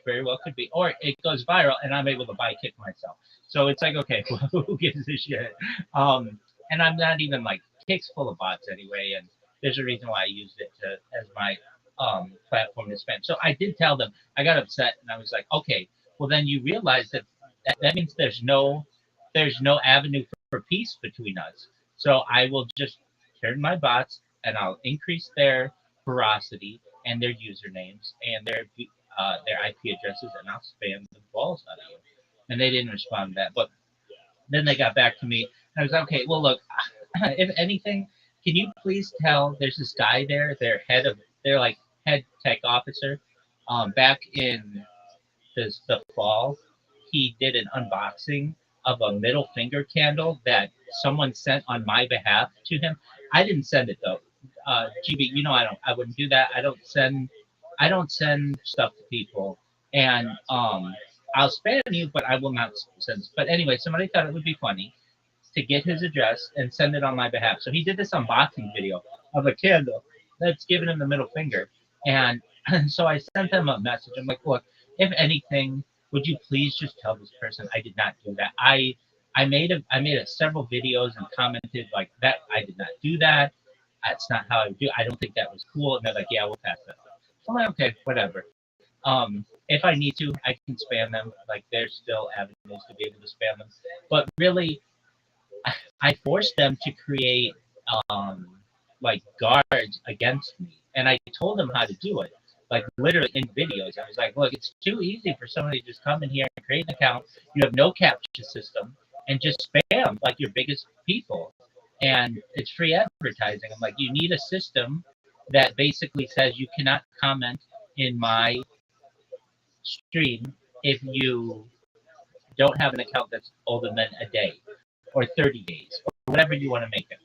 Speaker 2: very well could be, or it goes viral and I'm able to buy Kick myself. So it's like, okay, well, who gives a shit? And I'm not even like Kick's full of bots anyway, and there's a reason why I used it as my platform to spam. So I did tell them. I got upset and I was like, okay, well then you realize that means there's no avenue for peace between us. So I will just turn my bots and I'll increase their ferocity and their usernames and their IP addresses, and I'll spam the balls out of you. And they didn't respond to that. But then they got back to me, and I was like, okay, well, look, if anything, can you please tell there's this guy there, their like head tech officer, back in the fall, he did an unboxing of a middle finger candle that someone sent on my behalf to him. I didn't send it though. GB, I wouldn't do that. I don't send stuff to people, and I'll spam you, but I will not send. But anyway, somebody thought it would be funny to get his address and send it on my behalf. So he did this unboxing video of a candle that's giving him the middle finger. And so I sent him a message. I'm like, look, if anything, would you please just tell this person I did not do that? I made several videos and commented like that I did not do that. That's not how I do. I don't think that was cool. And they're like, yeah, we'll pass that. I'm like, okay, whatever. If I need to, I can spam them. Like there's still avenues to be able to spam them. But really, I forced them to create like guards against me, and I told them how to do it. Like literally in videos, I was like, "Look, it's too easy for somebody to just come in here and create an account. You have no captcha system, and just spam like your biggest people, and it's free advertising." I'm like, "You need a system that basically says you cannot comment in my stream if you don't have an account that's older than a day or 30 days or whatever you want to make it."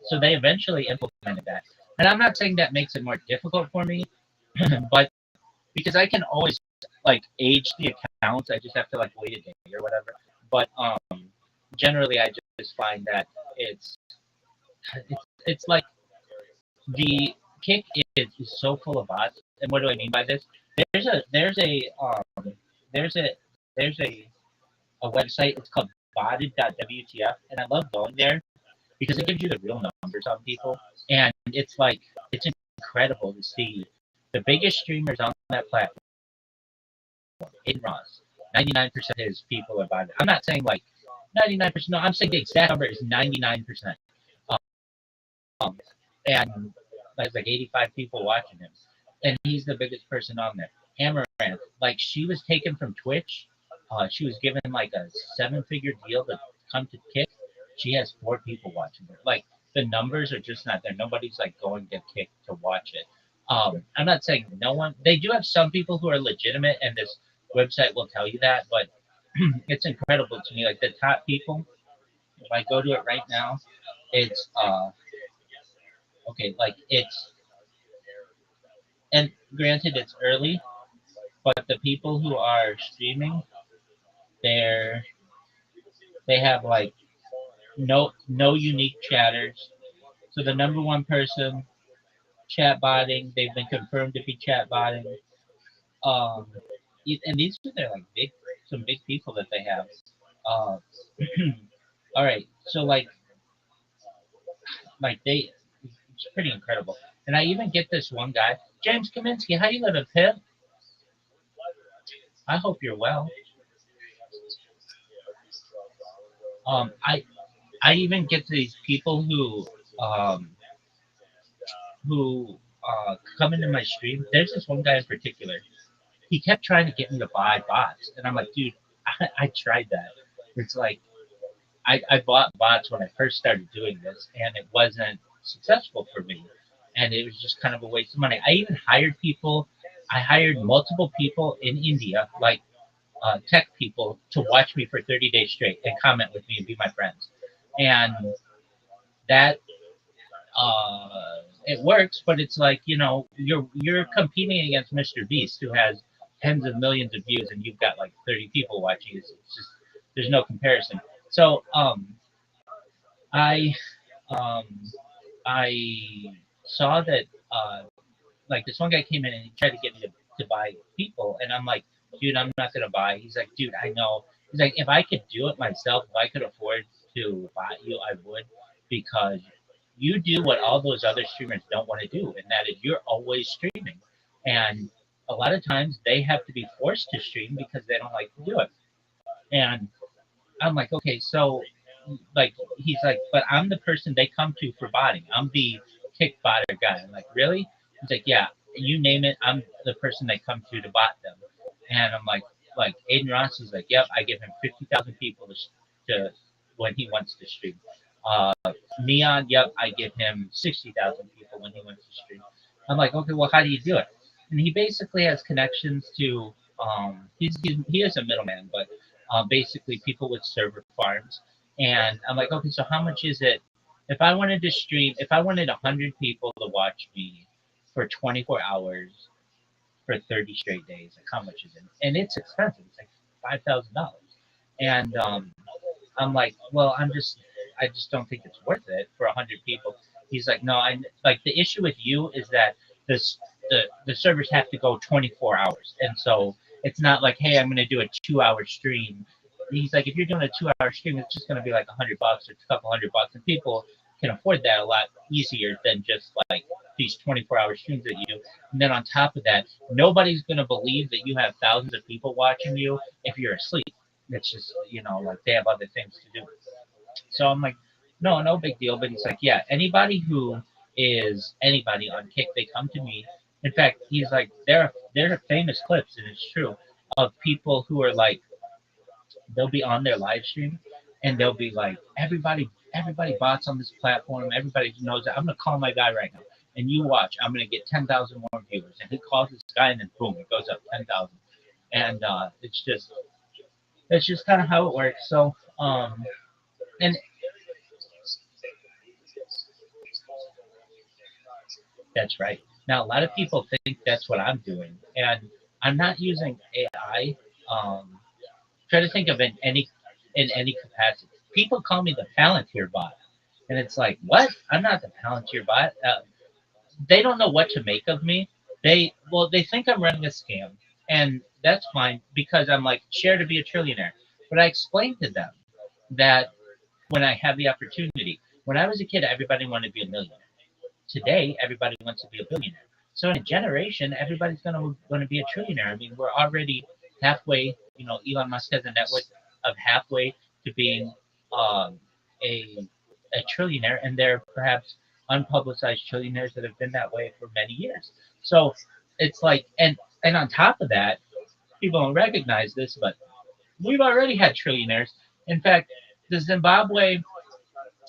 Speaker 2: So they eventually implemented that. And I'm not saying that makes it more difficult for me, but because I can always like age the accounts, I just have to like wait a day or whatever. But generally, I just find that it's like the kick is so full of bots. And what do I mean by this? There's a there's a website. It's called botted.wtf, and I love going there because it gives you the real numbers on people, and it's incredible to see the biggest streamers on that platform. In Ross, 99% of his people are botted. I'm not saying like 99%. No, I'm saying the exact number is 99%. Um, and there's like 85 people watching him, and he's the biggest person on there. Amaranth, like she was taken from Twitch. She was given like a 7-figure deal to come to Kick. She has 4 people watching her. Like the numbers are just not there. Nobody's like going to Kick to watch it. I'm not saying no one. They do have some people who are legitimate, and this website will tell you that. But it's incredible to me. Like the top people. If I go to it right now, it's okay. Like it's and granted it's early, but the people who are streaming, they're they have like no unique chatters. So the number one person chat botting, they've been confirmed to be chat botting. Um, and these are their like some big people that they have. Uh, all right, so like it's pretty incredible. And I even get this one guy, James Kaminsky. How you living, Pip? I hope you're well. I even get these people um who come into my stream. There's this one guy in particular. He kept trying to get me to buy bots, and I'm like, dude, I tried that. It's like I bought bots when I first started doing this, and it wasn't successful for me, and it was just kind of a waste of money. I even hired people. I hired multiple people in India, like tech people, to watch me for 30 days straight and comment with me and be my friends, and that it works, but it's like you're competing against Mr. Beast, who has tens of millions of views, and you've got like 30 people watching. It's just there's no comparison. So I um, I saw that like this one guy came in and he tried to get me to buy people, and I'm like, dude, I'm not gonna buy. He's like, dude, I know. He's like, if I could do it myself, if I could afford to buy you, I would, because you do what all those other streamers don't want to do, and that is you're always streaming, and a lot of times they have to be forced to stream because they don't like to do it. And I'm like, okay, so like he's like, but I'm the person they come to for botting. I'm the kick botter guy. I'm like, really? He's like, yeah, you name it, I'm the person they come to bot them. And I'm like Aiden Ross is like, yep, I give him 50,000 people to when he wants to stream. Uh, Neon, yep, I give him 60,000 people when he wants to stream. I'm like, okay, well, how do you do it? And he basically has connections to he is a middleman, but basically people with server farms. And I'm like, okay, so how much is it if I wanted to stream? If I wanted 100 people to watch me for 24 hours for 30 straight days, like how much is it? And it's expensive. It's like $5,000. And I'm like, well, I just don't think it's worth it for 100 people. He's like, no, I like the issue with you is that this the servers have to go 24 hours, and so it's not like, hey, I'm going to do a 2-hour stream. He's like, if you're doing a 2-hour stream, it's just going to be like $100 or a couple $100, and people can afford that a lot easier than just like these 24-hour streams at you. And then on top of that, nobody's going to believe that you have thousands of people watching you if you're asleep. It's just, like they have other things to do. So I'm like, no, no big deal. But he's like, yeah, anybody who is anybody on Kick, they come to me. In fact, he's like, there are famous clips, and it's true, of people who are like, they'll be on their live stream, and they'll be like, everybody bots on this platform. Everybody knows that. I'm gonna call my guy right now, and you watch. I'm gonna get 10,000 more viewers, and he calls this guy, and then boom, it goes up 10,000, and it's just kind of how it works. So and that's right. Now, a lot of people think that's what I'm doing, and I'm not using AI. Try to think of in any capacity. People call me the Palantir bot, and it's like, what? I'm not the Palantir bot. They don't know what to make of me. They think I'm running a scam, and that's fine because I'm like share to be a trillionaire. But I explained to them that when I have the opportunity, when I was a kid, everybody wanted to be a millionaire. Today, everybody wants to be a billionaire. So in a generation, everybody's gonna be a trillionaire. I mean, we're already halfway. Elon Musk has a net worth of halfway to being um, a a trillionaire, and there are perhaps unpublicized trillionaires that have been that way for many years. So it's like, and on top of that, people don't recognize this, but we've already had trillionaires. In fact, the Zimbabwe,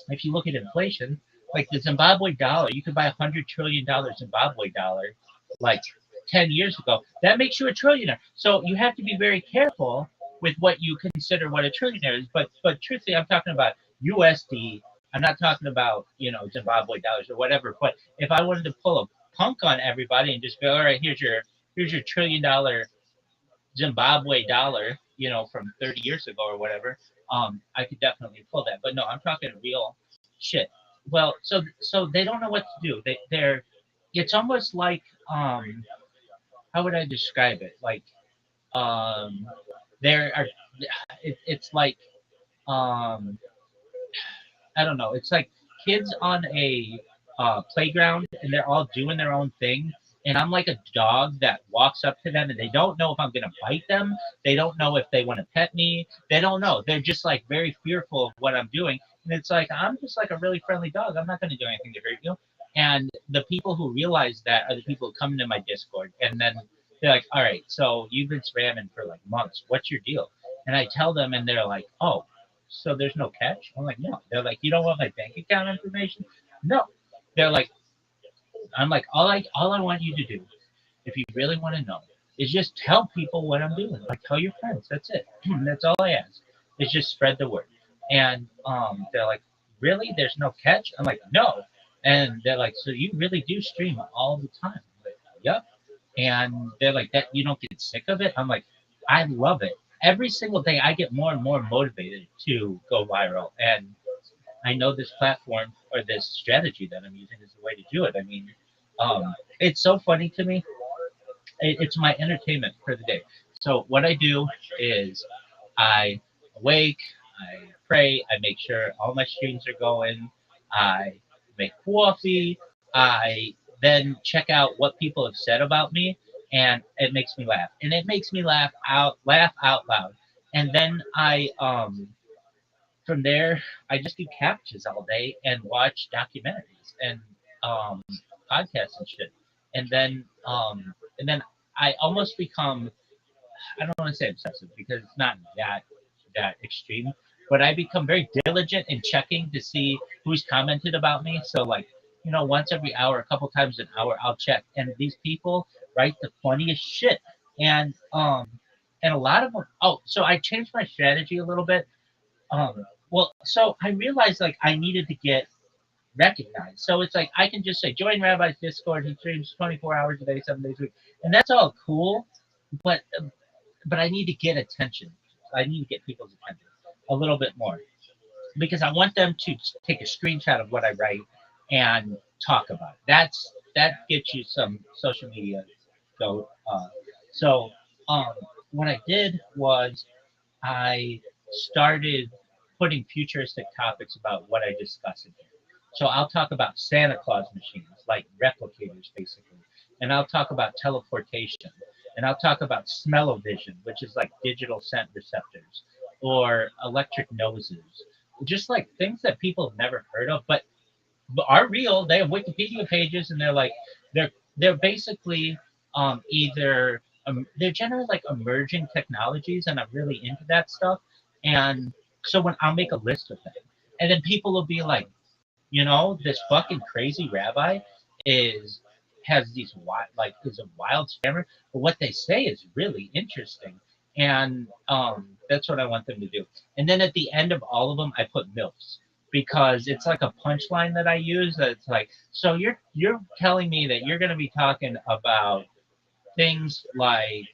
Speaker 2: if you look at inflation, like the Zimbabwe dollar, you could buy $100 trillion Zimbabwe dollar like 10 years ago. That makes you a trillionaire. So you have to be very careful with what you consider what a trillionaire is. But truthfully, I'm talking about USD. I'm not talking about Zimbabwe dollars or whatever. But if I wanted to pull a punk on everybody and just go, all right, here's your $1 trillion Zimbabwe dollar, from 30 years ago or whatever, I could definitely pull that. But no, I'm talking real shit. Well, so they don't know what to do. It's almost like, how would I describe it? Like, um, there are, it's like, um, I don't know. It's like kids on a playground and they're all doing their own thing. And I'm like a dog that walks up to them and they don't know if I'm going to bite them. They don't know if they want to pet me. They don't know. They're just like very fearful of what I'm doing. And it's like, I'm just like a really friendly dog. I'm not going to do anything to hurt you. And the people who realize that are the people who come into my Discord. And then they're like, all right, so you've been spamming for like months. What's your deal? And I tell them, and they're like, oh, so there's no catch? I'm like, no. They're like, you don't want my bank account information? No. They're like, I'm like, all I want you to do, if you really want to know, is just tell people what I'm doing. Like, tell your friends. That's it. That's all I ask. Is just spread the word. And they're like, really? There's no catch? I'm like, no. And they're like, so you really do stream all the time? I'm like, yep. And they're like, that you don't get sick of it? I'm like, I love it. Every single day, I get more and more motivated to go viral. And I know this platform or this strategy that I'm using is the way to do it. I mean, it's so funny to me. It's my entertainment for the day. So what I do is I awake, I pray, I make sure all my streams are going, I make coffee, I then check out what people have said about me, and it makes me laugh. And it makes me laugh out loud. And then from there, I just do captures all day and watch documentaries and um, podcasts and shit. And then I almost become, I don't want to say obsessive because it's not that extreme, but I become very diligent in checking to see who's commented about me. So like, once every hour, a couple times an hour, I'll check. And these people write the funniest shit. And a lot of them. Oh, so I changed my strategy a little bit. Well, so I realized like I needed to get recognized. So it's like I can just say join Rabbi's Discord. He streams 24 hours a day, 7 days a week, and that's all cool. But I need to get attention. I need to get people's attention a little bit more because I want them to take a screenshot of what I write and talk about it. That gets you some social media. So so um, what I did was I started putting futuristic topics about what I discuss in here. So I'll talk about Santa Claus machines, like replicators, basically. And I'll talk about teleportation. And I'll talk about smell-o-vision, which is like digital scent receptors, or electric noses. Just like things that people have never heard of, but are real. They have Wikipedia pages, and they're they're basically either they're generally like emerging technologies, and I'm really into that stuff. And so when I'll make a list of them, and then people will be like, this fucking crazy rabbi is has these wild is a wild scammer, but what they say is really interesting, and that's what I want them to do. And then at the end of all of them, I put milfs because it's like a punchline that I use. That's like, so you're telling me that you're going to be talking about things like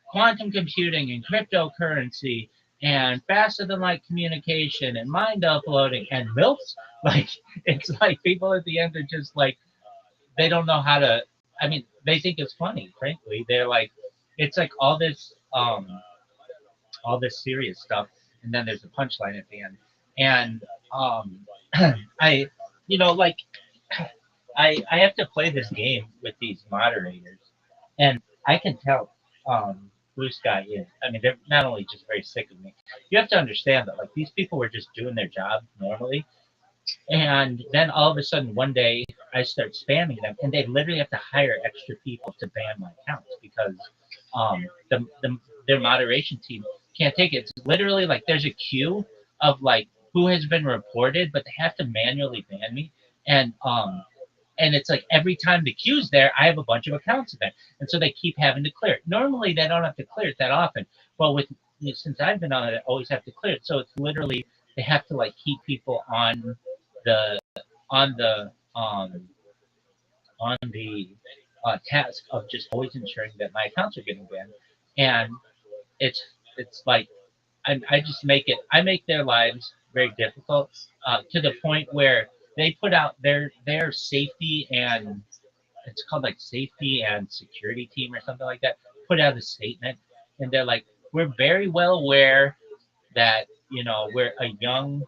Speaker 2: quantum computing and cryptocurrency and faster than light communication and mind uploading and milfs. Like, it's like people at the end are just like, they don't know how to. I mean, they think it's funny. Frankly, they're like, it's like all this serious stuff, and then there's a punchline at the end. And um, I, like I have to play this game with these moderators, and I can tell Blue Sky is. I mean, they're not only just very sick of me. You have to understand that like these people were just doing their job normally, and then all of a sudden one day I start spamming them, and they literally have to hire extra people to ban my accounts because their moderation team can't take it. It's literally like there's a queue of like who has been reported, but they have to manually ban me, and it's like every time the queue's there, I have a bunch of accounts in there, and so they keep having to clear it. Normally, they don't have to clear it that often, but since I've been on it, I always have to clear it. So it's literally they have to like keep people the on the task of just always ensuring that my accounts are getting banned, and it's like I just I make their lives very difficult to the point where they put out their safety, and it's called like safety and security team or something like that, put out a statement, and they're like, we're very well aware that we're a young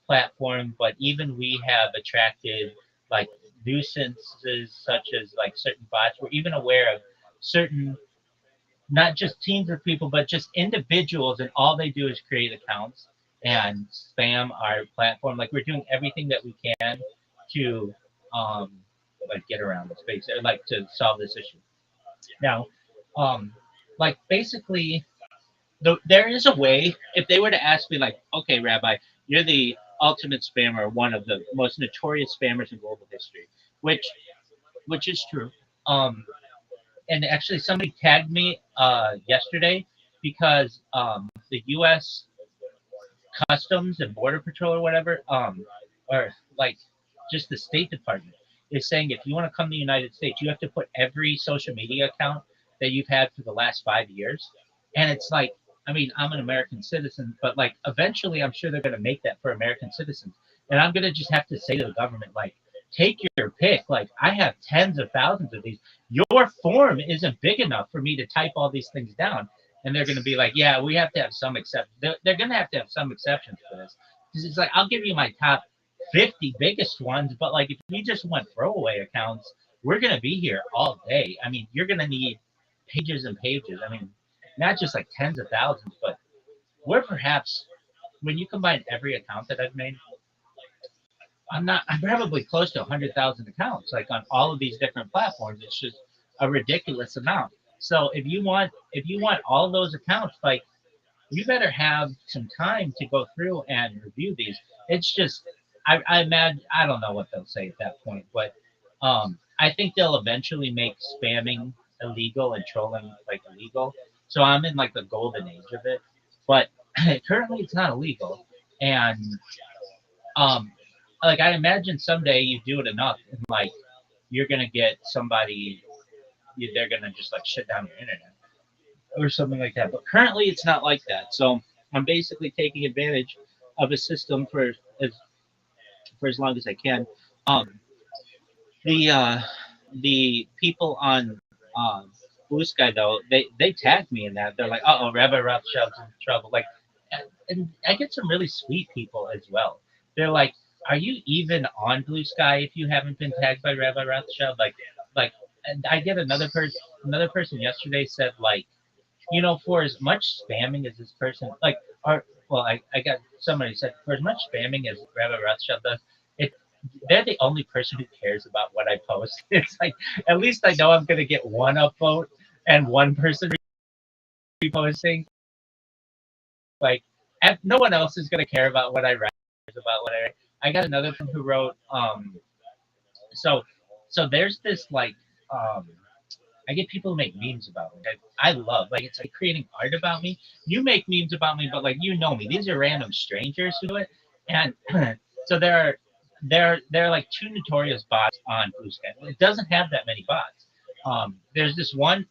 Speaker 2: platform, but even we have attracted like nuisances such as like certain bots. We're even aware of certain, not just teams of people, but just individuals, and all they do is create accounts and spam our platform. Like, we're doing everything that we can to um like get around this space, or like to solve this issue. Now, like basically, there is a way. If they were to ask me, like, okay, Rabbi, you're the ultimate spammer, one of the most notorious spammers in global history, which is true. Um, and actually, somebody tagged me yesterday because the U.S. Customs and Border Patrol or whatever, or like just the State Department is saying if you want to come to the United States, you have to put every social media account that you've had for the last 5 years. And it's like, I mean, I'm an American citizen, but like eventually I'm sure they're going to make that for American citizens. And I'm going to just have to say to the government, like, take your pick. Like, I have tens of thousands of these. Your form isn't big enough for me to type all these things down, and they're going to be like, yeah, we have to have some exceptions. They're going to have some exceptions for this. Because it's like, I'll give you my top 50 biggest ones, but like if you just want throwaway accounts, we're going to be here all day. I mean, you're going to need pages and pages. I mean, not just like tens of thousands, but we're perhaps, when you combine every account that I've made, I'm probably close to 100,000 accounts, like on all of these different platforms. It's just a ridiculous amount. So if you want all those accounts, like, you better have some time to go through and review these. It's just, I imagine, I don't know what they'll say at that point, but I think they'll eventually make spamming illegal and trolling like illegal. So I'm in like the golden age of it, but currently it's not illegal, and um, like I imagine someday you do it enough, and like you're gonna get somebody, they're gonna just like shut down your internet or something like that. But currently, it's not like that. So I'm basically taking advantage of a system for as long as I can. Um, the people on um, Blue Sky, though, they tagged me in that. They're like, "Uh oh, Rabbi Rothschild's in trouble." Like, and I get some really sweet people as well. They're like, are you even on Blue Sky if you haven't been tagged by Rabbi Rothschild? Like, and I get another person yesterday said like, for as much spamming as this person like, or well, I got somebody said for as much spamming as Rabbi Rothschild does, it they're the only person who cares about what I post. It's like at least I know I'm gonna get one upvote and one person reposting. Like, no one else is gonna care about what I write. About what I write. I got another person who wrote so there's this like um I get people who make memes about me. I love like it's like creating art about me. You make memes about me, but like me. These are random strangers who do it, and so there are like two notorious bots on Blue Sky. It doesn't have that many bots. There's this one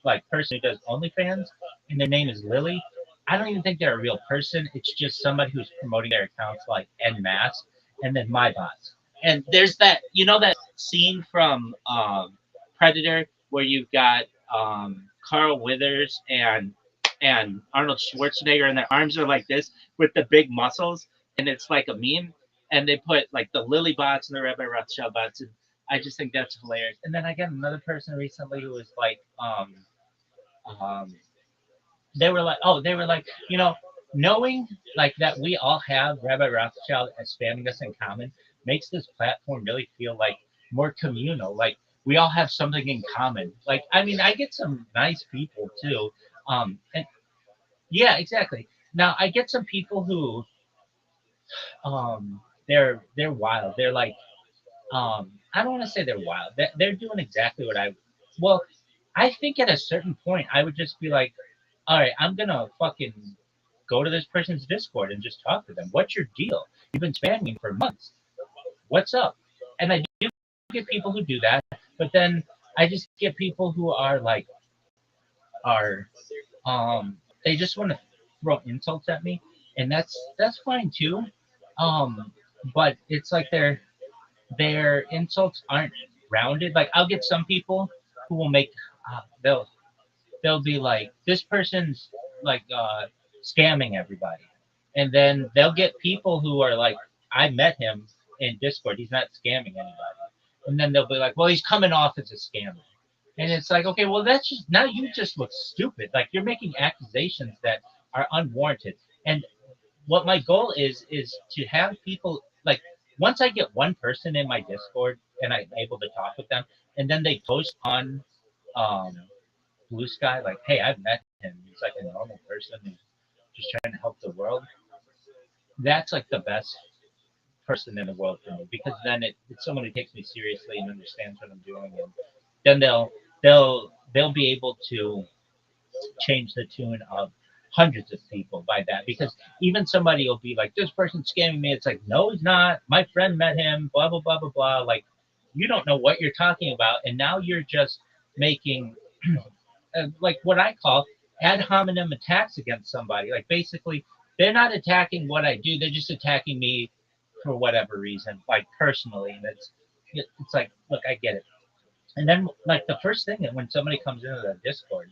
Speaker 2: like person who does OnlyFans, and their name is Lily. I don't even think they're a real person. It's just somebody who's promoting their accounts like en masse, and then my bots. And there's that that scene from Predator where you've got Carl Withers and Arnold Schwarzenegger, and their arms are like this with the big muscles, and it's like a meme. And they put like the Lily bots and the Rabbi Rothschild bots, and I just think that's hilarious. And then I got another person recently who was like, um, they were like, knowing like that we all have Rabbi Rothschild as spamming us in common makes this platform really feel like more communal. Like we all have something in common. Like I mean, I get some nice people too. And yeah, exactly. Now I get some people who they're wild. They're like I don't want to say they're wild. They're doing exactly what well, I think at a certain point I would just be like, all right, I'm gonna fucking go to this person's Discord and just talk to them. What's your deal? You've been spamming for months. What's up? And I do get people who do that, but then I just get people who are like are they just want to throw insults at me, and that's fine too. Um, but it's like their insults aren't rounded. Like I'll get some people who will make they'll be like this person's like scamming everybody, and then they'll get people who are like I met him in Discord, he's not scamming anybody, and then they'll be like, well, he's coming off as a scammer, and it's like, okay, well, that's just now you just look stupid. Like you're making accusations that are unwarranted, and what my goal is to have people like once I get one person in my Discord and I'm able to talk with them, and then they post on um, Blue Sky, like, hey, I've met him. He's like a normal person who's just trying to help the world. That's like the best person in the world for me because then it's someone who takes me seriously and understands what I'm doing, and then they'll be able to change the tune of hundreds of people by that because even somebody will be like, this person's scamming me. It's like, no, he's not. My friend met him, blah, blah, blah, blah, blah. Like, you don't know what you're talking about. And now you're just making like what I call ad hominem attacks against somebody. Like basically, they're not attacking what I do; they're just attacking me for whatever reason, like personally. And it's like, look, I get it. And then like the first thing that when somebody comes into the Discord,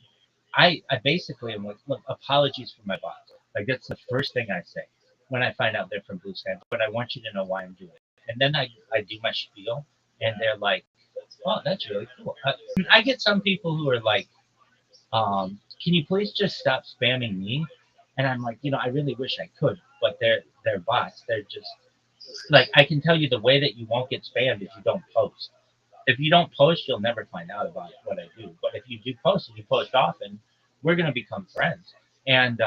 Speaker 2: I basically am like, look, apologies for my bots. Like that's the first thing I say when I find out they're from Blue Sky. But I want you to know why I'm doing it. And then I do my spiel, and they're like, oh, that's really cool. I get some people who are like can you please just stop spamming me? And I'm like, I really wish I could, but they're bots. They're just like I can tell you the way that you won't get spammed if you don't post. If you don't post, you'll never find out about what I do. But if you do post and you post often, we're gonna become friends. And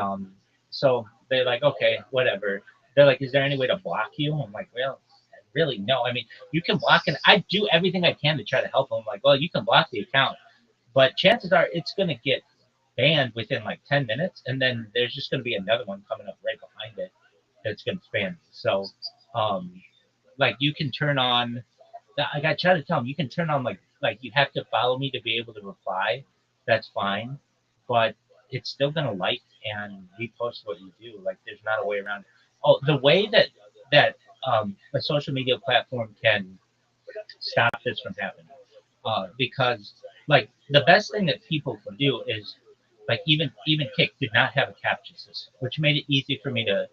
Speaker 2: so they're like, okay, whatever. They're like, is there any way to block you? I'm like, well, really, no. I mean, you can block, and I do everything I can to try to help them. I'm like, well, you can block the account, but chances are it's going to get banned within like 10 minutes, and then there's just going to be another one coming up right behind it that's going to spam. So, um, like you can turn on. I got to try to tell them you can turn on like you have to follow me to be able to reply. That's fine, but it's still going to like and repost what you do. Like there's not a way around it. Oh, the way that a social media platform can stop this from happening because like the best thing that people can do is like even Kick did not have a capture system, which made it easy for me to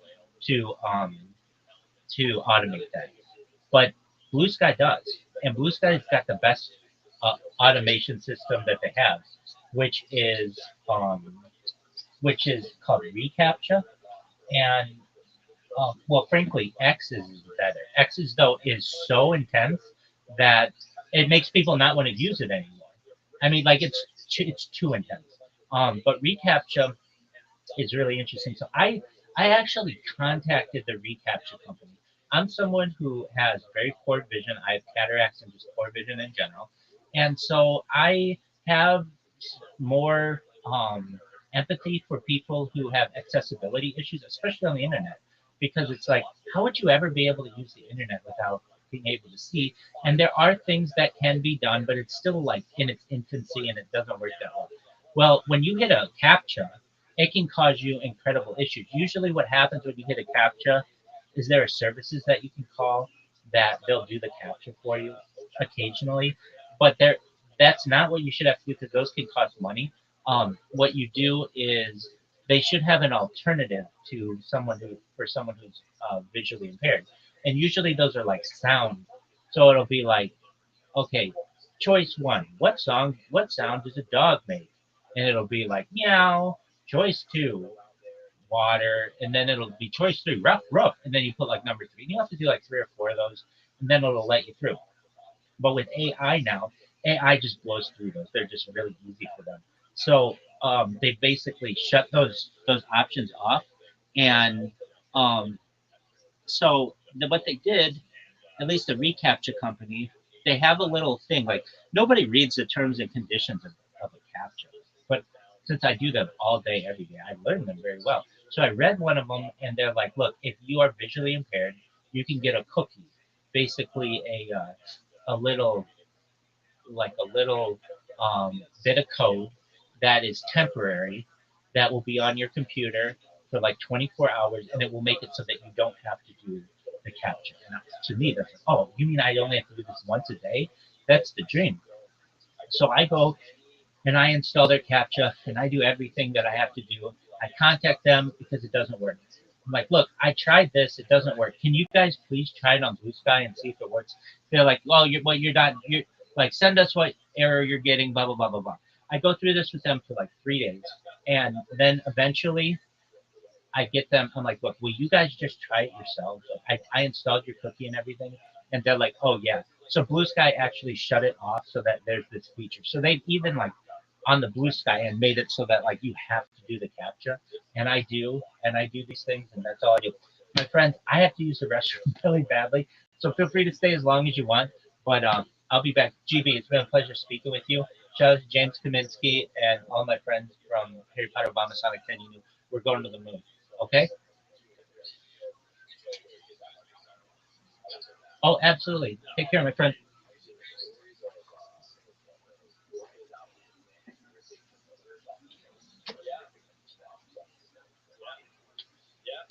Speaker 2: to automate that. But Blue Sky does, and Blue Sky's got the best automation system that they have, which is um, which is called reCAPTCHA. And well, frankly, X's is better. X's though is so intense that it makes people not want to use it anymore. I mean, like it's too intense. But reCAPTCHA is really interesting. So I actually contacted the reCAPTCHA company. I'm someone who has very poor vision. I have cataracts and just poor vision in general, and so I have more empathy for people who have accessibility issues, especially on the internet, because it's like, how would you ever be able to use the internet without being able to see? And there are things that can be done, but it's still like in its infancy and it doesn't work that well. Well, when you hit a captcha, it can cause you incredible issues. Usually, what happens when you hit a captcha is there are services that you can call that they'll do the captcha for you occasionally, but that's not what you should have to do because those can cost money. What you do is they should have an alternative to someone who's visually impaired, and usually those are like sound. So it'll be like, okay, choice one, what sound does a dog make? And it'll be like meow. Choice two, water, and then it'll be choice three, rough, rough, and then you put like number three. And you have to do like three or four of those, and then it'll let you through. But with AI now, AI just blows through those. They're just really easy for them. So they basically shut those options off, and um, what they did, at least the reCAPTCHA company, they have a little thing like nobody reads the terms and conditions of a captcha, but since I do them all day, every day, I learn them very well. So I read one of them, and they're like, "Look, if you are visually impaired, you can get a cookie, basically a little bit of code that is temporary that will be on your computer for like 24 hours, and it will make it so that you don't have to do the capture." And to me, that's like, oh, you mean I only have to do this once a day? That's the dream. So I go and I install their CAPTCHA and I do everything that I have to do. I contact them because it doesn't work. I'm like, look, I tried this, it doesn't work. Can you guys please try it on Blue Sky and see if it works? They're like, you're not, you're like, send us what error you're getting, blah blah blah blah blah. I go through this with them for like 3 days, and then eventually I get them. I'm like, look, will you guys just try it yourselves? Like, I installed your cookie and everything, and they're like, oh yeah. So Blue Sky actually shut it off so that there's this feature. So they've even like on the Blue Sky and made it so that like you have to do the capture, and I do these things, and that's all I do. My friends, I have to use the restroom really badly, so feel free to stay as long as you want. But I'll be back. GB, it's been a pleasure speaking with you. Shout out to James Kaminsky and all my friends from Harry Potter Obama Sonic 10. You knew we're going to the moon. Okay? Oh, absolutely. Take care, my friend.
Speaker 1: Yeah.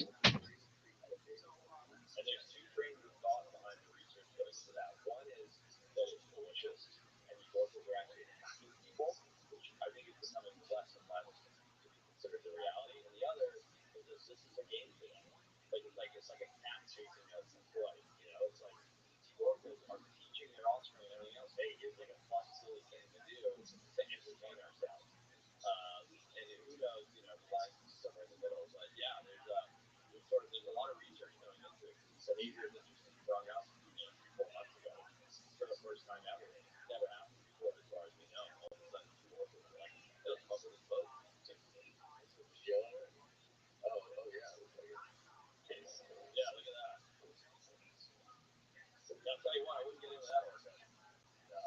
Speaker 1: And there's two trains of thought behind the research going into that. One is that it's malicious, and you both are actually attacking people, which I think is becoming less and less to be considered the reality. And the other is this is a game for them. It's like a cat chasing a toy. You know, it's like these oracles are teaching their offspring and everything else. Hey, here's like a fun, silly thing to do to entertain ourselves. And who knows, the line somewhere in the middle. But yeah, there's a lot of research going into it. Behavior that used to be brung up, 3 4 months ago, for the first time ever. It's never happened before, as far as we know. All of a sudden, two orphans are like, let's come up with this boat. Yeah. Oh yeah. Yeah, look at that. I'll tell you what, I wouldn't get into that orphan. No.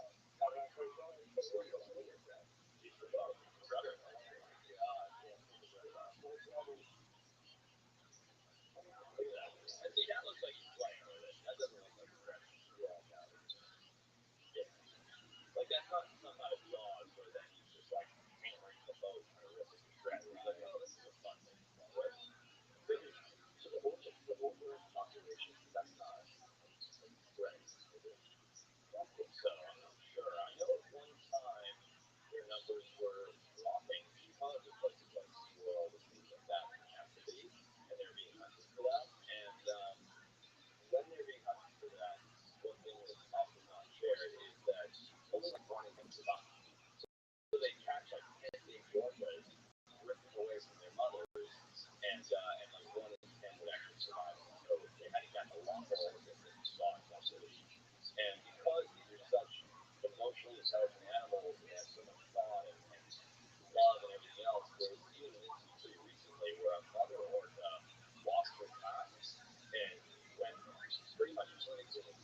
Speaker 1: He's your brother. See, that looks like he's playing with it. That doesn't look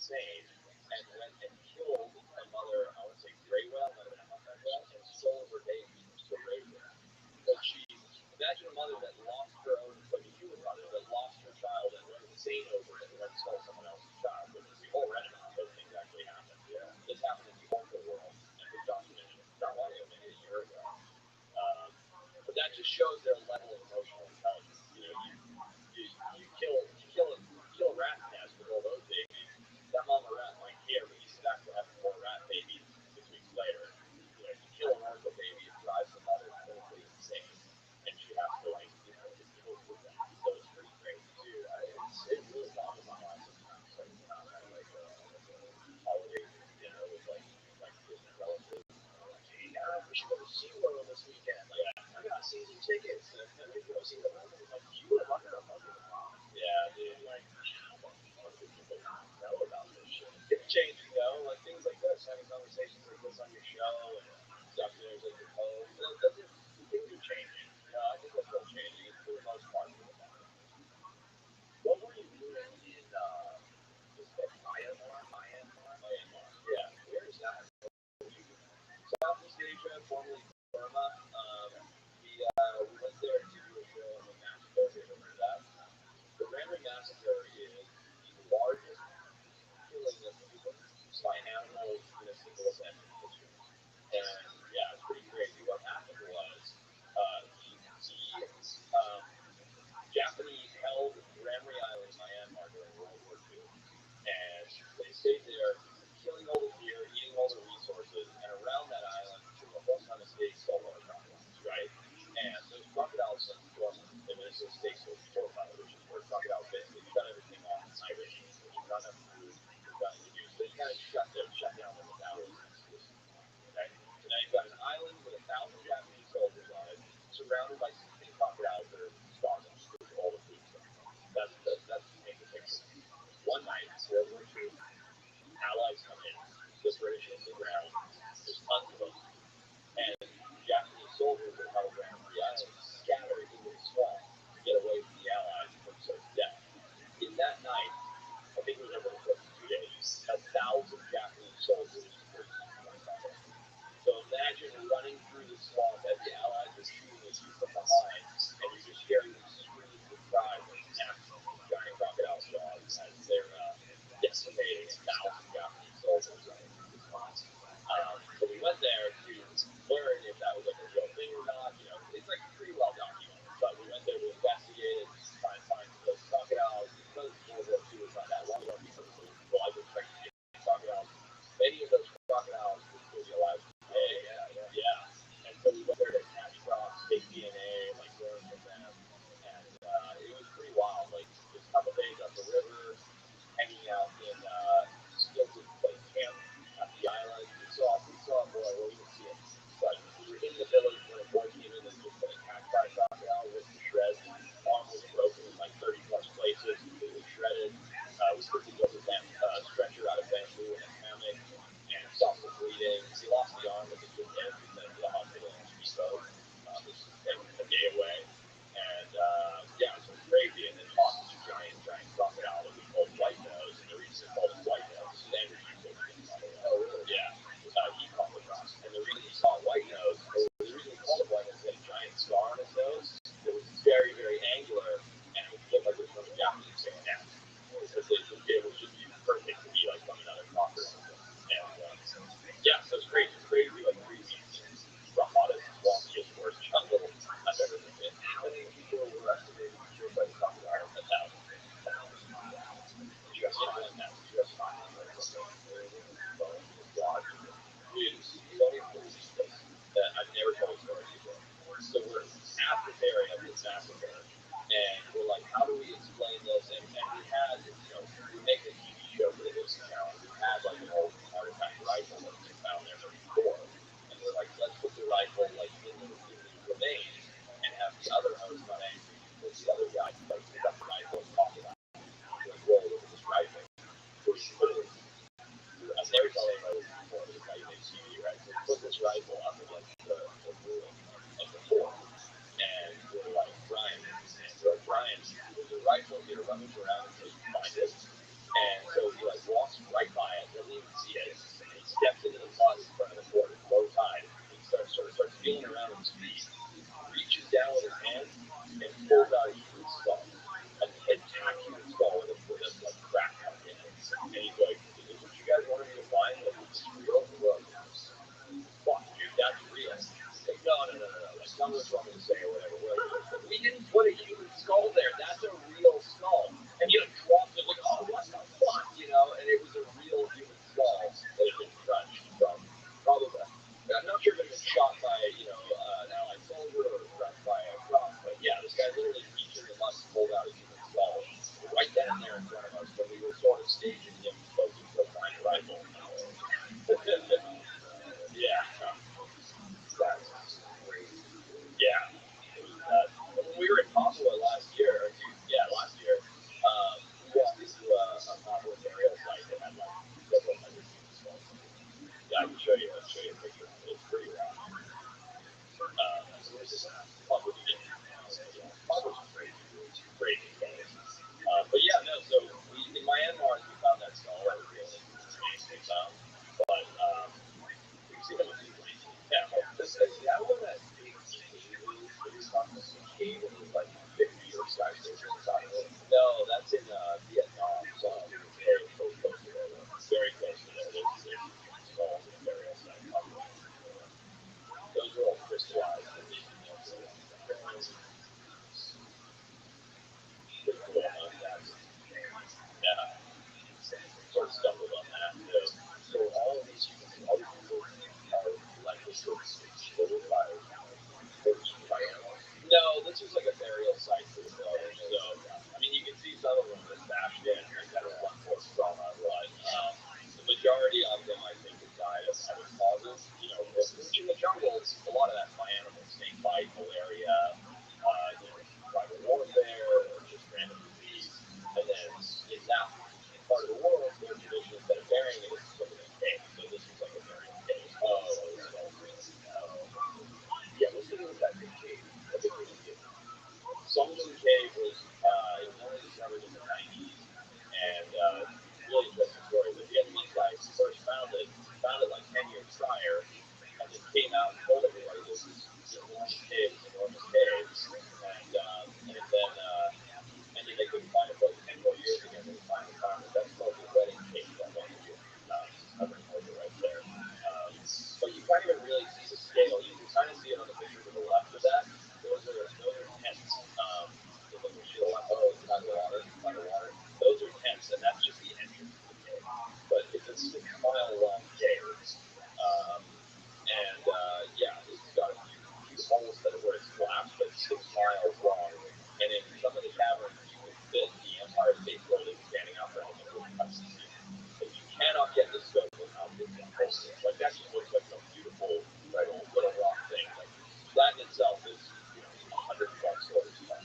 Speaker 1: insane, and went and killed a mother, I would say gray whale, might have been a humpback whale, and stole her baby to raise her. But she, imagine a mother that lost her own, like a human mother that lost her child and went insane over it and then stole someone else's child. Which we all read about those things actually happen. Yeah. This happened in the orca world and was documented not long ago, maybe a year ago. But that just shows their level of emotional intelligence. You kill a rat nest with all those babies. That mama rat might care, but you stack to have more rat babies 6 weeks later. You kill an orca baby, it drives the mother clinically insane, and she has to cope with that. So it's pretty crazy too. It really boggles my mind sometimes. Like not having a holiday dinner with like Disney relatives. Hey guys, we should go to SeaWorld this weekend. Like I got season tickets. And we go see the movie. Like you would have loved it. Yeah, dude. Like how much do people know about this shit? It's changing though. Like things like this, having conversations like this on your show and documentaries like your post. Things are changing. I think they're still changing for the most part. What were you doing in Myanmar? Yeah. Where is that? Southeast Asia, formerly Burma. We went there to do a show on the massacre. Have you ever heard of that? The Random Massacre is the largest killing of humans by animals in a single event in history. And yeah, it's pretty crazy. What happened was the Japanese held Ramri Island, Myanmar, during World War II. And they stayed there, killing all the deer, eating all the resources, and around that island, there were a whole ton of big saltwater crocodiles, right? And those crocodiles went dormant. They went into a state called torpor, which is where crocodiles basically shut everything off at night. There's not enough food, there's nothing to do. So they kind of shut down the metabolism. Okay? So now you've got an island with 1,000 Japanese soldiers on it, surrounded by 16 crocodiles that are starving for all the food stuff. That's the main picture. One night, World War II, Allies come in, the British hit the ground, there's tons of them, and Japanese soldiers are held around the island, scattered into the swamp to get away from the Allies from certain death. In that night, I think it was over the course of 2 days, 1,000 Japanese soldiers were eaten by crocodiles. So imagine running through the swamp as the Allies are shooting at you from behind, and you're just hearing them scream and cry and snap giant crocodile jaws as they're decimating 1,000 Japanese soldiers. So we went there to learn if that was like a real thing or not. It's like pretty well documented. But we went there to investigate it, try and find those crocodiles. Because World War II was not that long ago, because of the life expectancy of crocodiles, many of those crocodiles were still be alive today. Yeah. And so we went there to catch crocs, take DNA, like learn from them, and it was pretty wild. Like just a couple days up the river, hanging out in stilted like camp at the island. We saw a boy. Well, we didn't see him, but we were in the village when a boy came in and just been attacked by a crocodile, ripped to shreds. Arm was broken in like 30 plus places, completely shredded. We quickly built a stretcher out of bamboo and a hammock and stopped the bleeding. He lost the arm with a good hit. We sent him to the hospital in Chico, which is like a day away. And yeah, it was crazy. And then lost this giant crocodile that we called White Nose. And the reason we called it White Nose, this is Andrew Hugo's thing, by the way. Oh, really? Yeah. He called it croc. And the reason we saw White Nose, or the reason we called it White Nose, he had a giant scar on his nose that was very, very angular, and it looked like it was from a Japanese bayonet. Because the kid was what you want me to say or whatever. We're like, we didn't put a human skull there. That's a real skull. And he like dropped it like, oh, what the fuck, you know? And it was a real human skull that had been crunched from probably. I'm not sure if it was shot by, you know, an allied soldier or crushed by a prop, but yeah, this guy literally featured a must pulled out a human skull right then and there in front of us when we were sort of staging him supposed to kill behind a rifle. Yeah. That's crazy. Yeah. When we were in Papua last year, we walked into a Papua burial site that had like several hundred human skulls. Yeah, I can show you. I'll show you a picture. It's pretty wild. Papua's crazy. Crazy skulls. But yeah, no. So in Myanmar, we found that skull. That was really interesting. But we've seen them a few places. Yeah, that one that big cave is talking about some cave and it was like 50 or skyscraper inside of it. No, that's in Vietnam. So very close to there. Very close to there. There's skulls and burial sites. Those are all crystallized. Yeah. Sort of stumbled on that. So all of these people are likely to have exploded by or eaten by animals. No, this is like a burial site for the building. So, I mean, you can see some of them just bashed in. Like that was one force trauma, but the majority of them, I think, have died of other causes. You know, in the jungle, a lot of that's by animals, snake bite, malaria, tribal warfare, or just random disease. And then in that part of the world, their tradition instead of burying it is to put it in a cave. So this was like a burial cave. Yeah, what's the deal with that big cave? That big cave. Sullivan Cave was only discovered in the 90s, and really interesting story. The Vietnamese guys first found it like 10 years prior, and then came out and told everybody this is enormous cave, and then they couldn't find it for like 10 more years again. They finally found it. That's called the wedding cave. That one here, covering over right there. But you can't even really see the scale. You can kind of see it on the picture to the left of that. Those are tents. The one you see the left, by the water. Those are tents, and that's just the entrance to the cave. But it's a 6-mile-long cave. Yeah, it's got a few holes that are where it's collapsed, but 6 miles long. And in some of the caverns, you can fit the Empire State Building standing out there almost with cuts. But you cannot get the scope of how big that hole is. Like that just looks like some beautiful little rock thing. Like that in itself is 100 plus stories tall.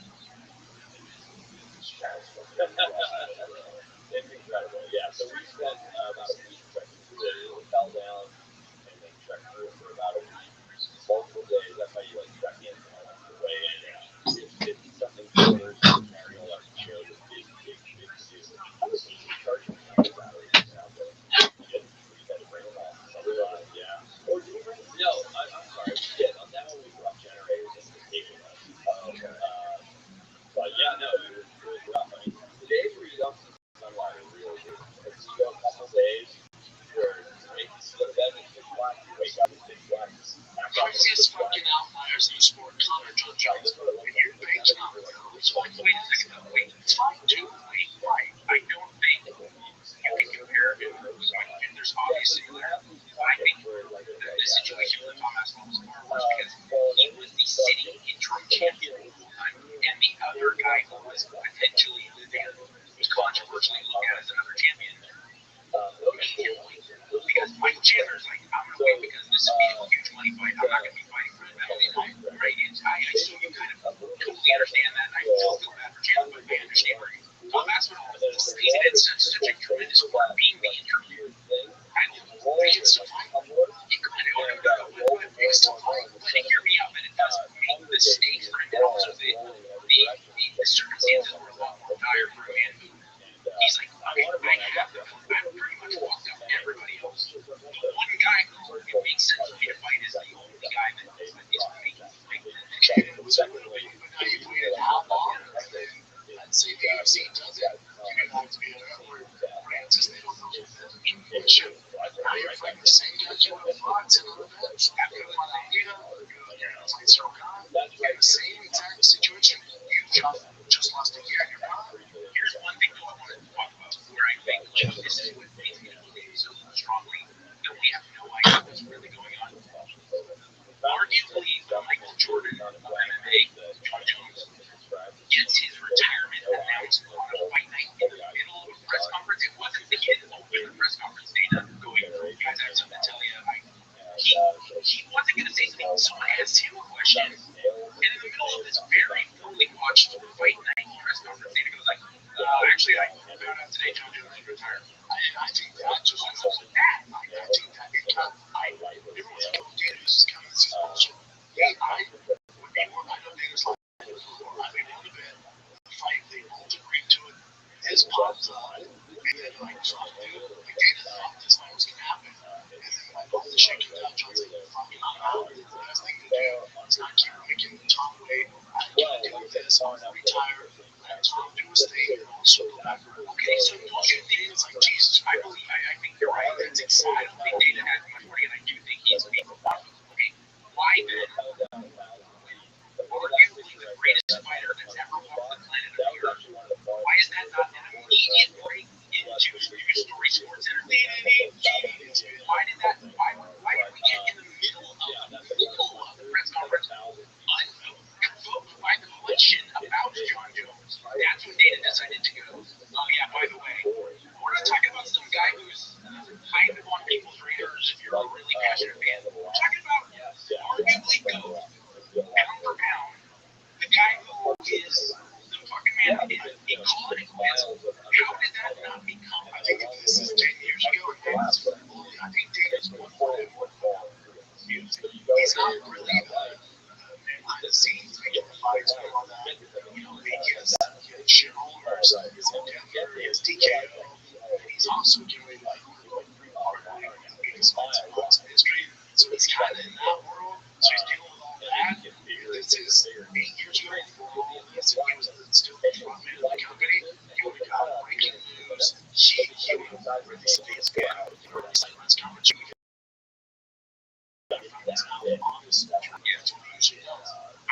Speaker 1: It's incredible. Yeah. So we spent about a week trekking through it. It fell down and then trekked through it for about a week, multiple days. That's how you trek in along the way. And it's 50 something kilometers of aerial like share this big view. How does he charge your batteries out there? You got to bring them all. Otherwise, yeah. Or do you bring? No, I'm sorry. We did. On that one, we brought generators and the cable. Okay. But yeah, no, it was rough. I mean, the days where you don't see sunlight are really good. Like you go a couple days where you go to bed and it's pitch black, you wake up and it's pitch black.
Speaker 3: Craziest fucking outliers in the sport, Connor John Jones. When you're banking on it, it's like, wait a second, no, wait, it's fine too. Wait, I don't think you can compare it. And there's obviously there. I think the situation with Tom Aspinall was far worse because he was the city interim champion the whole time, and the other guy who was potentially there was controversially looked at as another champion. Because Michael Chandler's like, I'm going to wait because this would be a huge money fight. I'm not going to be fighting for the medal, right? I still kind of totally understand that. I still feel bad for Chandler, but I understand where Tom Aspinall did such a tremendous work being the interim. I can still fight. You can still fight, but hear me out, but it does make the stakes for him, and also the circumstances were a lot more dire for a man who he's like, I pretty much walked up to everybody else. The one guy who it makes sense for me to fight is the only guy that is making secondly, how you put it, how long? I'd say the UFC does it. You have to be an athlete. Francis, they don't know what should. Now you're fighting the same guys you want to fight to the bench. After the Margarita, fight Sir Khan. the same exact situation. You just lost a year in your prime. Here's one thing though I wanted to talk about where I think this is what makes me believe so strongly that we have no idea what's really going on. Arguably, Michael Jordan of MMA, John Jones, gets his retirement announced on a fight night in the middle of a press conference. It wasn't the kid opening the press conference, Dana, going, guys, I have something to tell you. He wasn't going to say something, so I asked him a question. And in the middle of this very poorly watched fight night press conference, Dana goes like, actually, I found out today John Jones is retired. I think that just was that. I think that it got, everyone's like, oh, Dana, this is kind of, this is bullshit. I would be more, I know Dana's like, I've been on the bed, the fight, they both agreed to it. His pops and then like, fuck, dude, like Dana thought this fight was gonna happen. And then like all the shit came down, John's like, fuck, I'm out. The best thing to do is not keep making Tom wait. I can't do this, I'm gonna retire. Let Tom do his thing and I'll circle back. Okay, so don't you think it's like, Jesus, I think you're right. That's exciting. I don't think Dana has much money, and I do think he's being okay. Why then? Arguably the greatest fighter that's ever walked the planet of the earth. Why is that not an immediate break into news story sports entertainment? Why did we get in the middle of the press conference unprovoked by the question about John Jones? That's when Dana decided to go, oh yeah, by the way, we're not talking about some guy who's kind of on people's radars if you're a really passionate fan. We're talking about arguably GOAT, pound for pound, the guy who is the fucking man. He called it quits. How did that not become? I think if this is 10 years ago, I think Dana's one for him. He's not really the man behind the scenes making the fights and all that. You know, he has shareholders, his Denver, his DKO, and he's also doing like biggest fights in boxing history. So he's kind of in that world. So he's dealing with all that. This is 8 years ago before all this, and he was still the front man of the company. He would have got breaking news. He would have released his band for this like press conference.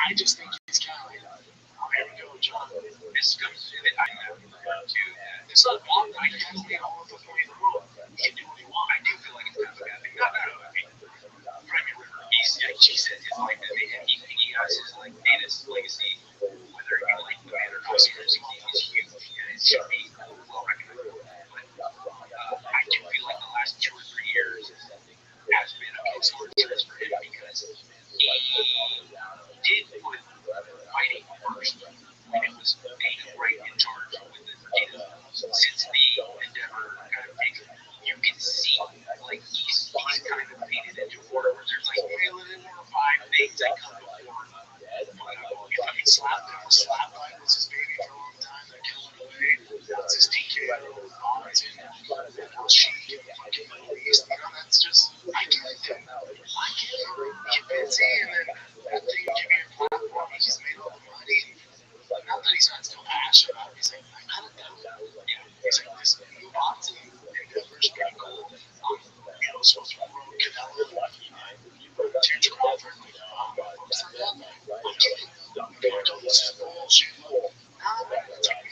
Speaker 3: I just think he's kind of like, oh, here we go, John. This comes in it. I know too. It's not wrong. I can totally all the way in the world. He can do what he wants. I do feel like it's kind of a bad thing. No. I mean, Premier River, he said his like that. He has his like Dana's legacy, whether you like the man or not. Seriously, he's huge. And it should be well recognized. But I do feel like the last 2 or 3 years has been a case for insurance for him because he did put fighting first, and it was being right in charge with the since the Endeavor kind of takes, you can see like he's kind of painted into a corner where there's like 5 things that come before. If I can slap him, slap fight was his baby for a long time. That killed him away. That's his TKO. That she fucking Middle East. You know, that's just I can't get busy and then that thing give me a platform. He's made all the money. Not that he's not still passionate about it. He's like, I gotta do it. Yeah. He's like, this new boxing endeavor is pretty cool. You know, supposed to promote Canelo, Terrence Crawford, folks like that. I'm kidding. This is bullshit. Nah, to me,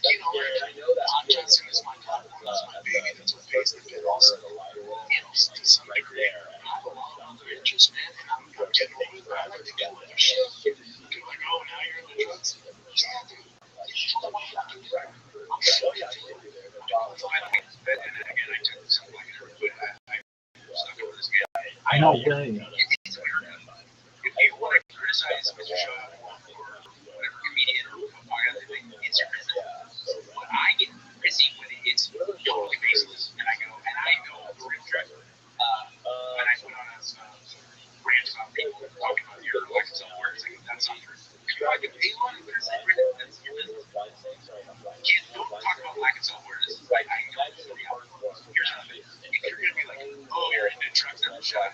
Speaker 3: you know, podcasting is my platform, that's my baby, that's what pays the bills. You know, to some degree, I have a lot of other interests, man, and I'm getting over it. I like to do other shit. People are like, oh, now you're in the drugs. Yeah, dude. You know what I have to do? I'm so young. And then again, I took some like I stuck over this guy.
Speaker 4: I know. Yeah.
Speaker 3: It's weird. If you want to criticize Mr. Shaw or whatever comedian or podcast, it's your business. When I get busy with it, it's totally baseless. And I go the real track. And I put on a rant about people talking about your Rothschild'S words. Like, that's not true. If you like a Elon, that's your business. Kids don't talk about lack of self-awareness. I know this is the outcome. Here's the thing. If you're going to be like, oh, you're into trucks and shot,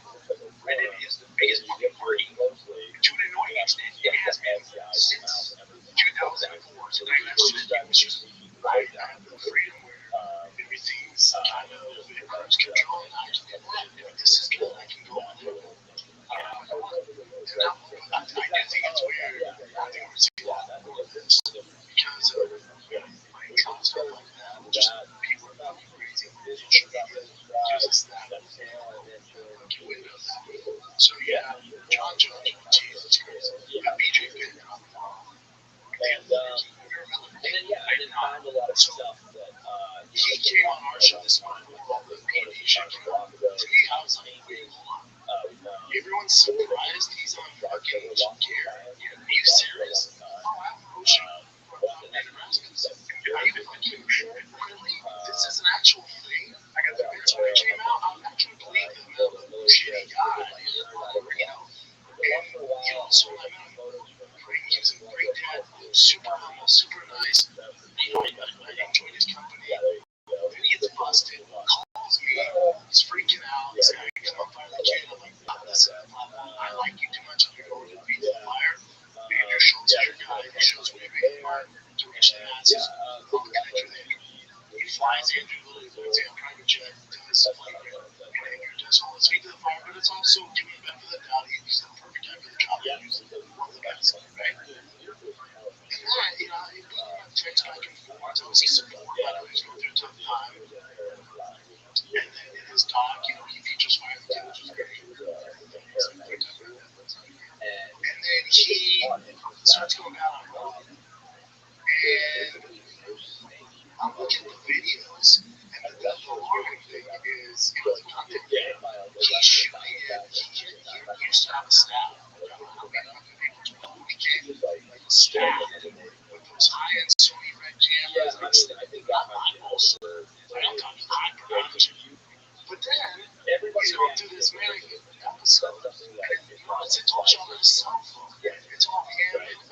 Speaker 3: Reddit is the biggest fucking party. To an annoying extent, it has been since 2004. So that's just right now. The freedom where everything's kind of in cruise control. And I just get that. This is good. I can go on there. I do think it's weird. So yeah, John Jones, BJ Pitt,
Speaker 1: And then yeah, I didn't find a lot of stuff that
Speaker 3: he came on our show this morning with all the aviation. To me, I was like, wait, hold on. Everyone's surprised he's on fucking gear. Are you serious? Oh, I'm Ocean. Are you fucking sure? Really? This is an actual thing? I got the bits when it came out. I'm not trying to believe him. Shitty guy. So I met him. He was a great dad. Super humble, super nice. I enjoyed his company. Then he gets busted. Calls me. He's freaking out. He's like, come on, fire the kid. I'm like, listen, I like you too much. I'm going to beat the fire. Andrew Schultz is your guy. He shows way more direction answers. I'll connect with Andrew. He flies Andrew. He's a private jet. Does flight. Andrew does all his feet to the fire, but it's also giving him back to the doubt. He's the perfect guy for the job. He's one of the best, right? And we text back and forth. I was support. I know he's going through a tough time. And then in his talk, he features Fire the Kid, which is great. And then he starts going down on road. And I'm looking at the videos, and the alarming thing is, the content he's shooting it. He used to have a staff. He became staff with those high-end Sony red cameras. I think got my eyeballs. I'm talking high production. But then, he's going through this many episodes. It's all shot on his cell phone. It's all him and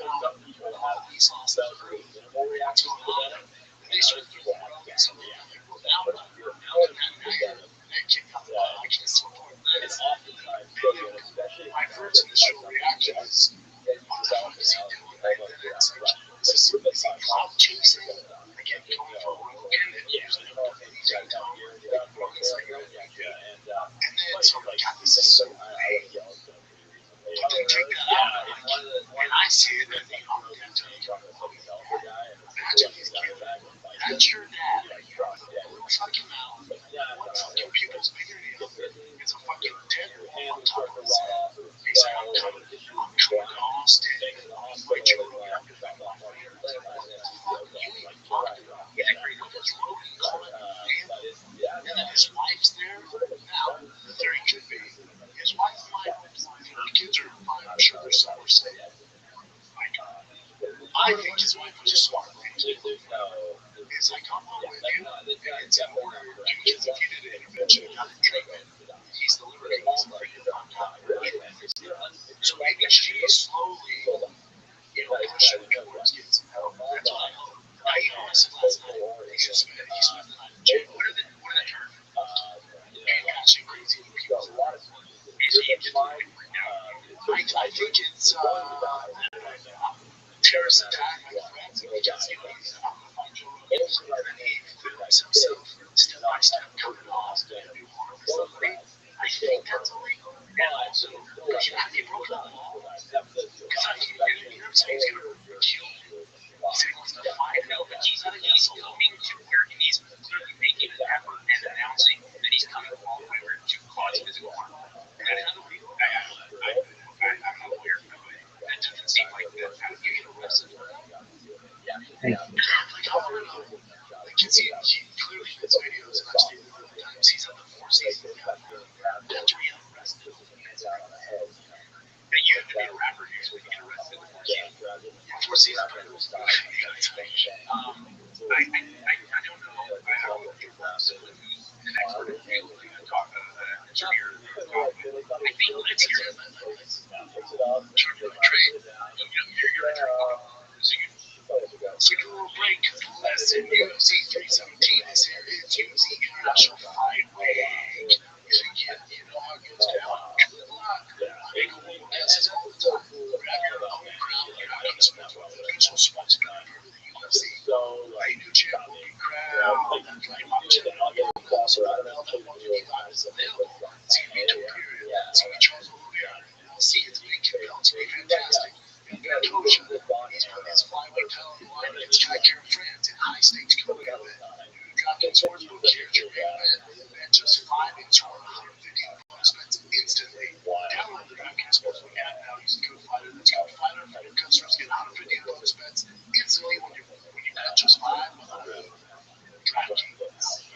Speaker 3: all these lost stuff. What's going on? And they start throwing out and some of them like, well, now we're I can support this. My first initial reaction is, what the fuck is he doing? Is he cloud chasing? Again, going for Rogan and using him to please him. Rogan's like, and then so I'm like, God, this is so lame. But then take that out, and I see it, and I'm looking at imagine these kids. That's your dad. Blue fucking mouth. One fucking pupil's bigger than the other. It's a fucking dead wall on top of his head. He's like, I'm coming to Austin. Wait, you're going up to that one. Fuck you, fuck. He's like, what is Rogan calling family? And then his wife's there. Now, the theory could be, his wife's fine. The kids are fine. I'm sure they're somewhere safe. I think his wife was a smart thing to do. He's like, I'm not with you. And it's important. Because if he did an intervention and got in treatment, he's the liberty. He's the freaking so maybe she slowly, pushing towards getting some help. That's what I hope. I said last night, he's spent the night in jail. What are the terms? And catching crazy people. I think it's terrorist attack my friends because he's out of control and then he films himself step by step coming off and do harmlessly. I think that's illegal. And also, because he broke the law. Because he's going to kill you. He said he wants to fight. No, but he's filming to where he's clearly making an effort and announcing that he's coming all the way to cause physical harm. And that's illegal. I'm not a lawyer, but that doesn't seem like that's how you get arrested.
Speaker 2: Thank you.
Speaker 3: Like, I want to know. Because he clearly fits videos, and I've seen it a million times. He's at the Four Seasons. That's where he got arrested. And you have to be a rapper here so we can get arrested in the Four Seasons. I don't know. I don't know if you're an expert in field. Talk about engineer. I think let's hear it. Turn to the trade. You're a trade. So take a little break. Lesson UFC 317 is here. It's UFC International Fight Week. You know how it goes down. 2 o'clock. Big old guesses all the time. Grab your own crowd. You're not going to spend the official sponsor for the UFC. I do champ will be crowd. That's right. Watch it. Also, I don't know if $155 is available. TV to period. TV Charles Oliveira. LC. It's big. It's going to be fantastic. He's put his flyweight title on the line against Tricare France in high stakes co-event. got the sportsbook character that just 5 inch or 150 bonus bets instantly. Download the DraftKings Sportsbook app now. Use the code FIGHTER. That's code FIGHTER. Customers get 150 bonus bets instantly when you bet just $5. DraftKings.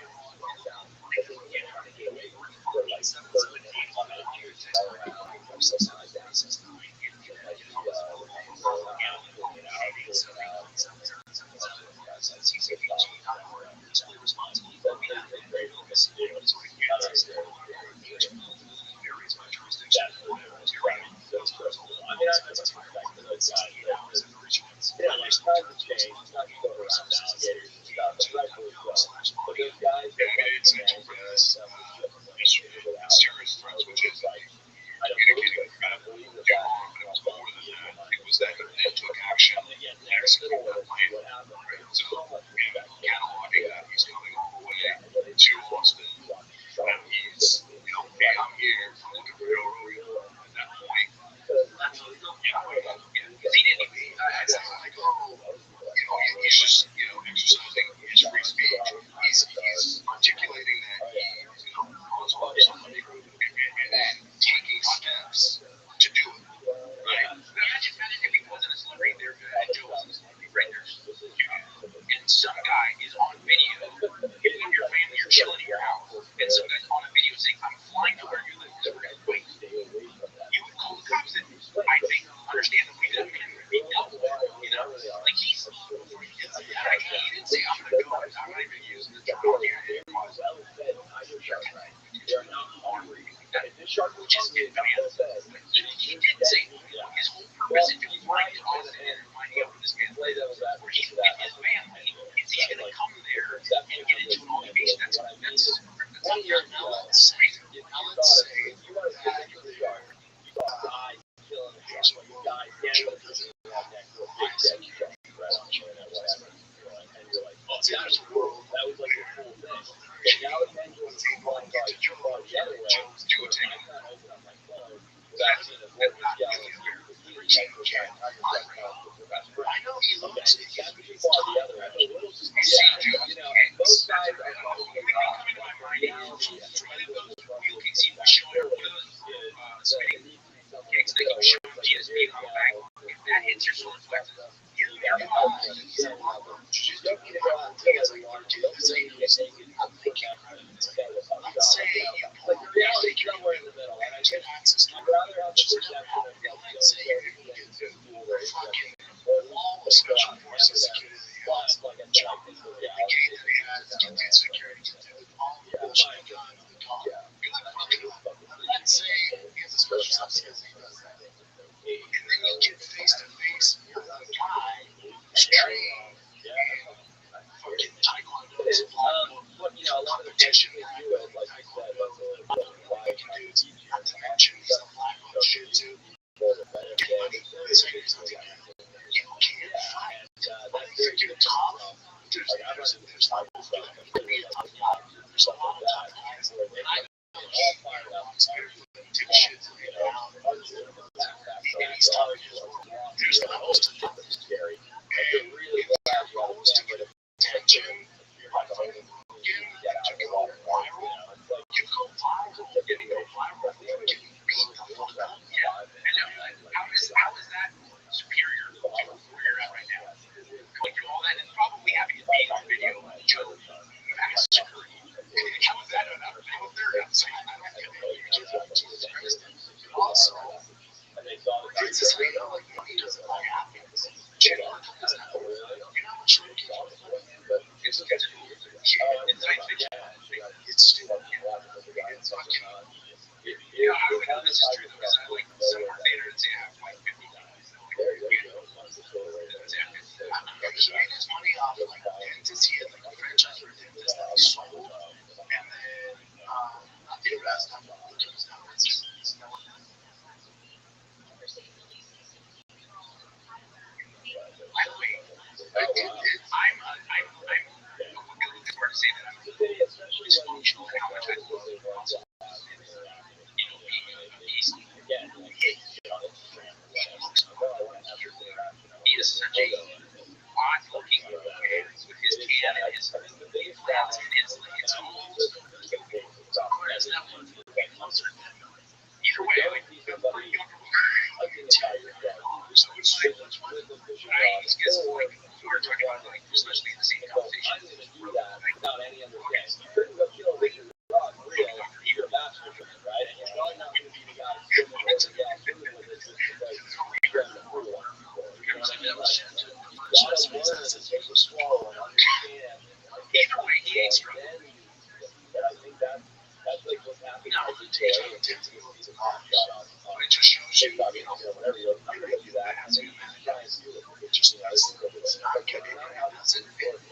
Speaker 3: take on intensity of these cars. But it just shows you, whatever you're going to do that has to be managed. It just it's not good. It doesn't fit. We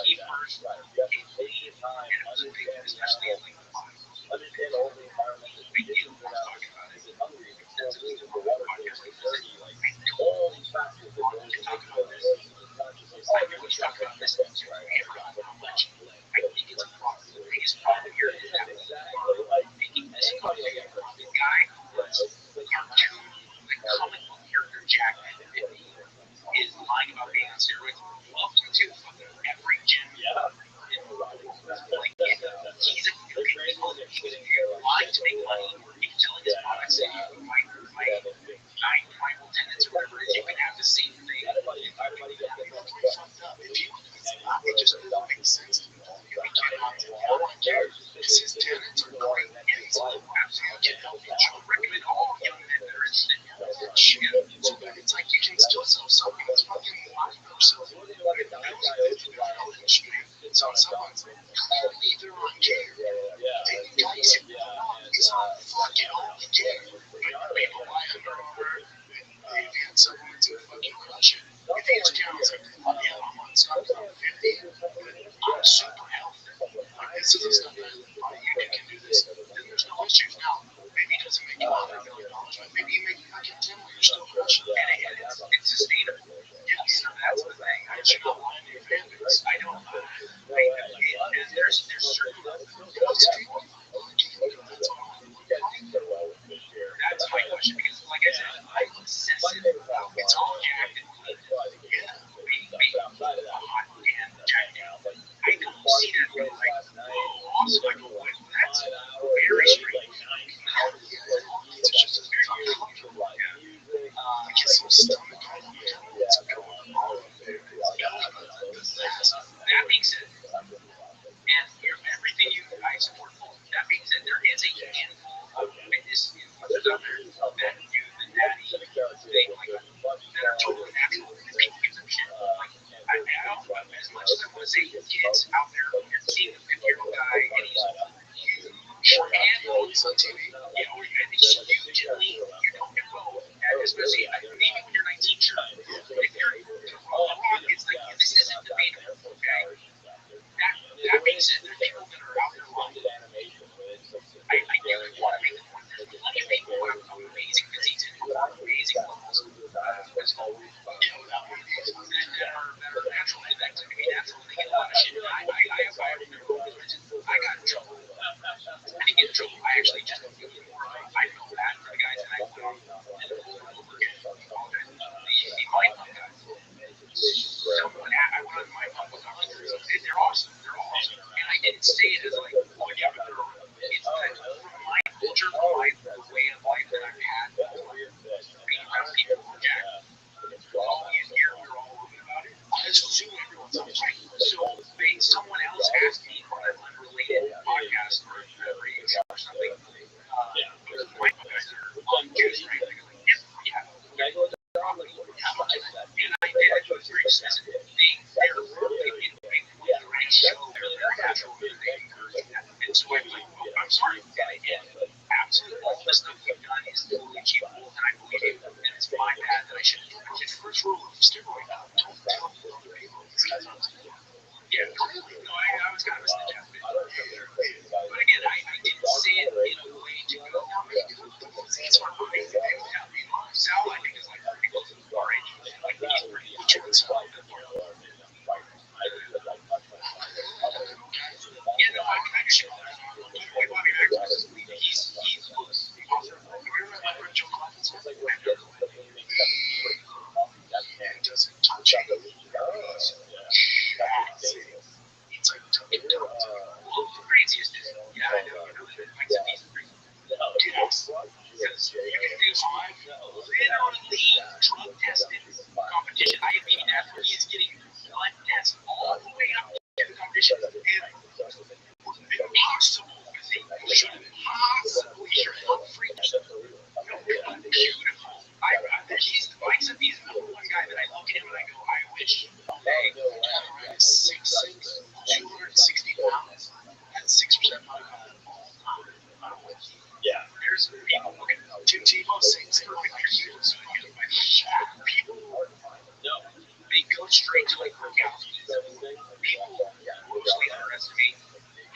Speaker 3: keep first, keep lead, and it was a big, especially in like the bottom. Big deal. I was talking about it. Extensively in the podcast. I know we can talk about this. I really talk about this. I forgot how much. I think it's a problem. The biggest problem here is that making this guy cartoon, the comic book character Jack is lying about being on steroids. Welcome to fucking every gym in the world. Like, he's lying to make money. He's selling his products saying my tenants or whatever it is, you can have the same thing. If you, it just doesn't make sense to me. We cannot, I don't want to care. Because his tenants are great. And he's absolutely can help you. Recommend all young men that are interested in shit. It's like you can still sell something that's fucking alive or something. So someone's either on care. And you guys is on fucking only care. People buy $100 they've had someone to fucking crush it. If each account is like, yeah, I'm on something on 50, I'm super healthy. Like, this is the stuff that you can do this. Then there's no issues. Now, maybe it doesn't make you $100 million, but maybe you make fucking 10 when you're still crushing it. And it's sustainable. Yes, that's the thing. I should not lie to your fan base. I don't. There's certain people. That's all. That's my question because, like I said, I'm obsessive. It's all jacked and clean. Yeah, being hot and jacked out. I don't see that being like, oh, awesome. I go, that's very strange. It's just a very uncomfortable. I get some stomach. What's going on? That being said, and everything you guys support, that being said, there is a handful of fitness influencers out there that do the natty thing, like that are totally natural and people give them shit. Like, I don't, as much as I want to say kids out there, you're seeing a 50-year-old guy and he's huge and always on TV. You know, I think he's huge and lean. You don't know, especially maybe when you're 19, sure. But if you're it's like, this isn't debatable, okay? That being said, there are people that are out there lying. I really want to make the point there's plenty of people who have amazing physiques and amazing levels of physical, that are natural. And that to me, natural, they get a lot of shit. I got in trouble. I didn't get in trouble. I actually just didn't feel more. I felt bad for the guys and I went on and over and over again. The mind pump guys. Someone I went on my pump with them. They're awesome. They're all awesome. And I didn't say it as like, oh yeah, but it's that from my culture, from my way of life that I've had, being around people who are jacked. All these years, we were all open about it. I just assume everyone's on right. So someone else asked me on an unrelated podcast or a radio show or something. My guys are on juice, right? Yeah. And I did it was very specific. They're really they show their natural ability. And so I'm like, well, I'm sorry. And I did. Absolutely all the stuff you've done is totally achievable, and I believe you. And it's my bad that I should do it. First rule of steroid, don't tell other people. Yeah, clearly. No, I was kind of a snitch out. But again, I didn't say it in a way to go, it's my body. Sal, I think, is like people who are age, like he's pretty mature and stuff. Yeah, no, I actually, Bobby Max, he's awesome. Remember my friend Joe Collins? He doesn't touch it. It's like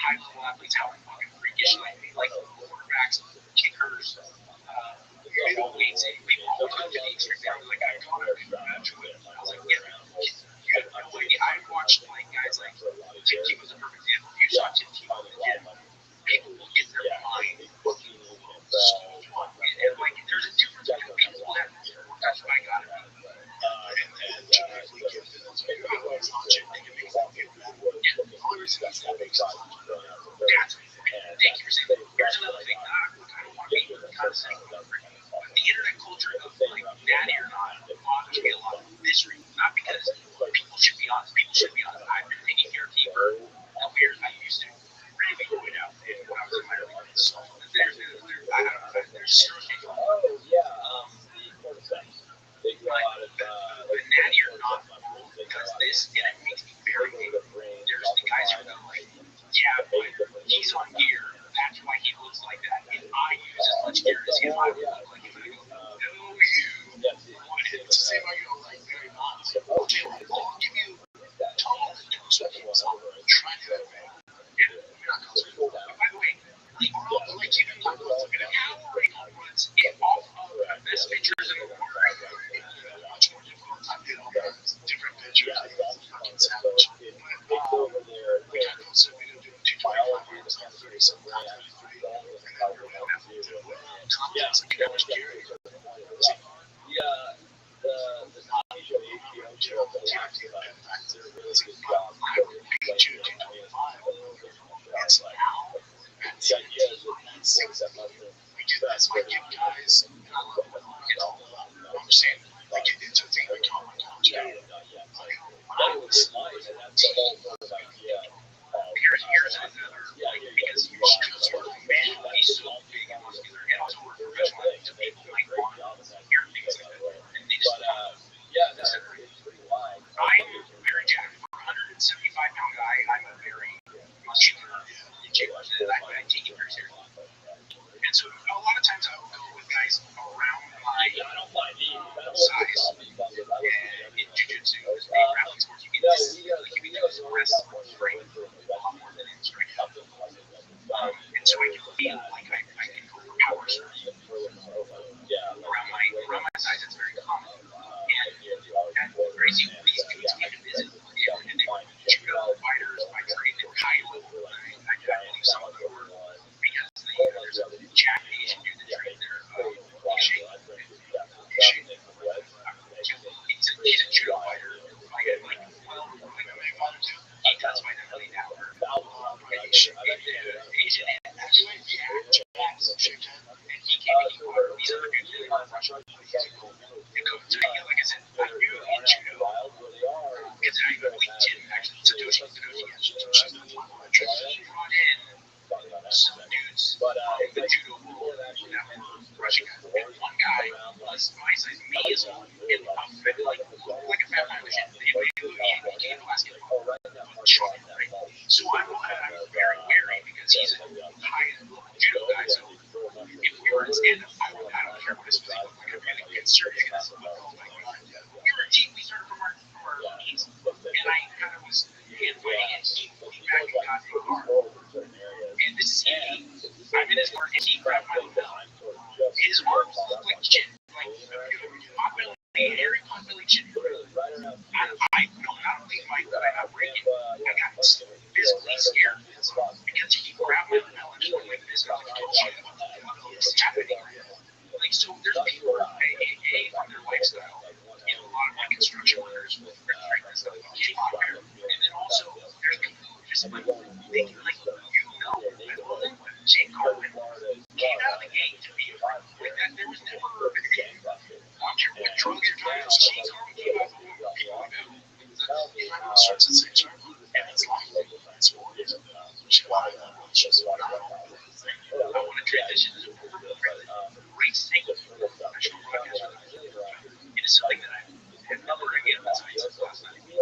Speaker 3: high-level athletes, how fucking freakish, like quarterbacks, kickers, middleweights, people all come to the extreme down. Like, I caught him in Madrid. I was like, yeah, you have no idea. I watched like guys like Tim Tebow was a perfect example. If you saw Tim Tebow in the gym, people will get their mind looking so fun. And like, there's a difference between people that that's what I got to be. And genetically gifted. It's not genetic, it makes them feel better. Yeah, the only reason he's that big is that's thank you for saying that. Here's another thing. I don't want to be condescending. The internet culture of like natty or not bothers me a lot of misery. Not because people should be honest. People should be honest. I've been taking care of tea for help years. I used to really be going out when I was in my early 20s. So there's zero shame.
Speaker 1: Oh, yeah, the cordyceps. They grow out of,
Speaker 3: the natty or not does this, and it makes me very angry. There's the guys who are like, yeah, but he's on gear. That's why he looks like that. If I use as much gear as him, I would look like him. And I go, no, you wanted to say, I go, like, very honest. Okay, I'll give you total endorse with him. So I'm trying to obey. Yeah, we're not going to. By the way, like you can talk about looking at how Ray runs it off of the best pictures in the world. Much more difficult time to different pictures. Fucking savage. But
Speaker 1: over there,
Speaker 3: we got to so we do 225 minutes, 37 rounds, 33, and then we're going to have to do confidence and damage carry.
Speaker 1: The Tommy Show HBO show, the
Speaker 3: Tactic,
Speaker 1: last
Speaker 3: in fact, they're really good. I would beat you 225. It's now.
Speaker 1: the idea is that
Speaker 3: It's 6 7. We do that. That's why I give guys, and I love it. I understand. They get into a thing like, oh my God,
Speaker 1: that was nice, and that's the whole sort of idea.
Speaker 3: Here's another, like, because you're a man, he's so big and muscular, and also we're professional, so people might want to hear things like that. And they just,
Speaker 1: Yeah, no, it's pretty wide.
Speaker 3: I'm very jacked. For a 175-pound guy, I'm a very muscular individual, and I take it very seriously. And so a lot of times I will go with guys around my size. And in jiu-jitsu, grappling sports, you get this, like, you get this rest frame a lot more than in strength. And so I can feel like I can go for power surge. Around my size, it's very common. And crazy, these dudes came to visit with me, and they judo fighters, I trained in Kaido. I believe some of them were because there's a Jack Asian dude that trained there. He's a judo fighter. He does fight every now and then. Asian actually, and he came and he fought these other dudes really hard Russian. Like I said, I knew in judo because I believe Jim actually Satoshi brought in some dudes from the judo world that were Russian guys. And one guy was my size, me as well, and like a fat man. He came to basketball, right? So I'm very wary because he's a high judo guy. So if we were in stand-up, I don't care what his physique looked like. I'm going to get serious. Oh my God. We were a team. We started from our knees, and I kind of was hand-fighting, and he pulled me back and got me hard. And this is easy. I'm in his guard, and he grabbed my arm. His arms look like chin. Like, hairy potbelly chin. I not only am I breaking, I got physically scared because he grabbed my lapel and went like this. I was like, oh, what's happening? Like, so there's people who pay on their lifestyle. You know, a lot of my construction workers with strength and stuff. And then also, there's people who just like, they can, like, Shane Carwin came out of the gate to be a friend. Like that, there was never watch your drugs, your tires. Shane Carwin came out of the gate. Starts at 6, right? And it's like, it's 4 years ago. Which is why it's just what I want to transition to race thing with professional broadcast. It is something that I have never again as I said last night. And we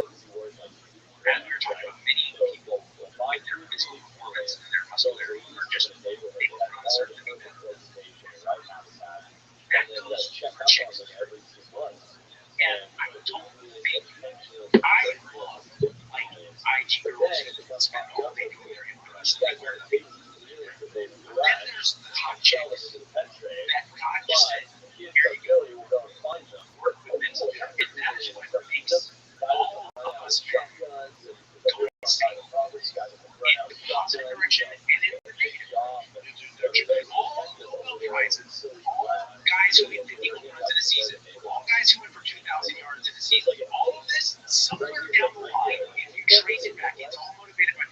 Speaker 3: were talking about many people with their physical performance and their muscularity are just able to run a certain movement. That goes for chicks every 2 months. And I don't think I love like IG girls who spend all day doing their influence. Like positive direction and in the negative. All Nobel Prizes, all guys who hit 50 home runs in a season, all guys who went for 2,000 yards in a season, all of this, somewhere down the line, if you trace it back, it's all motivated by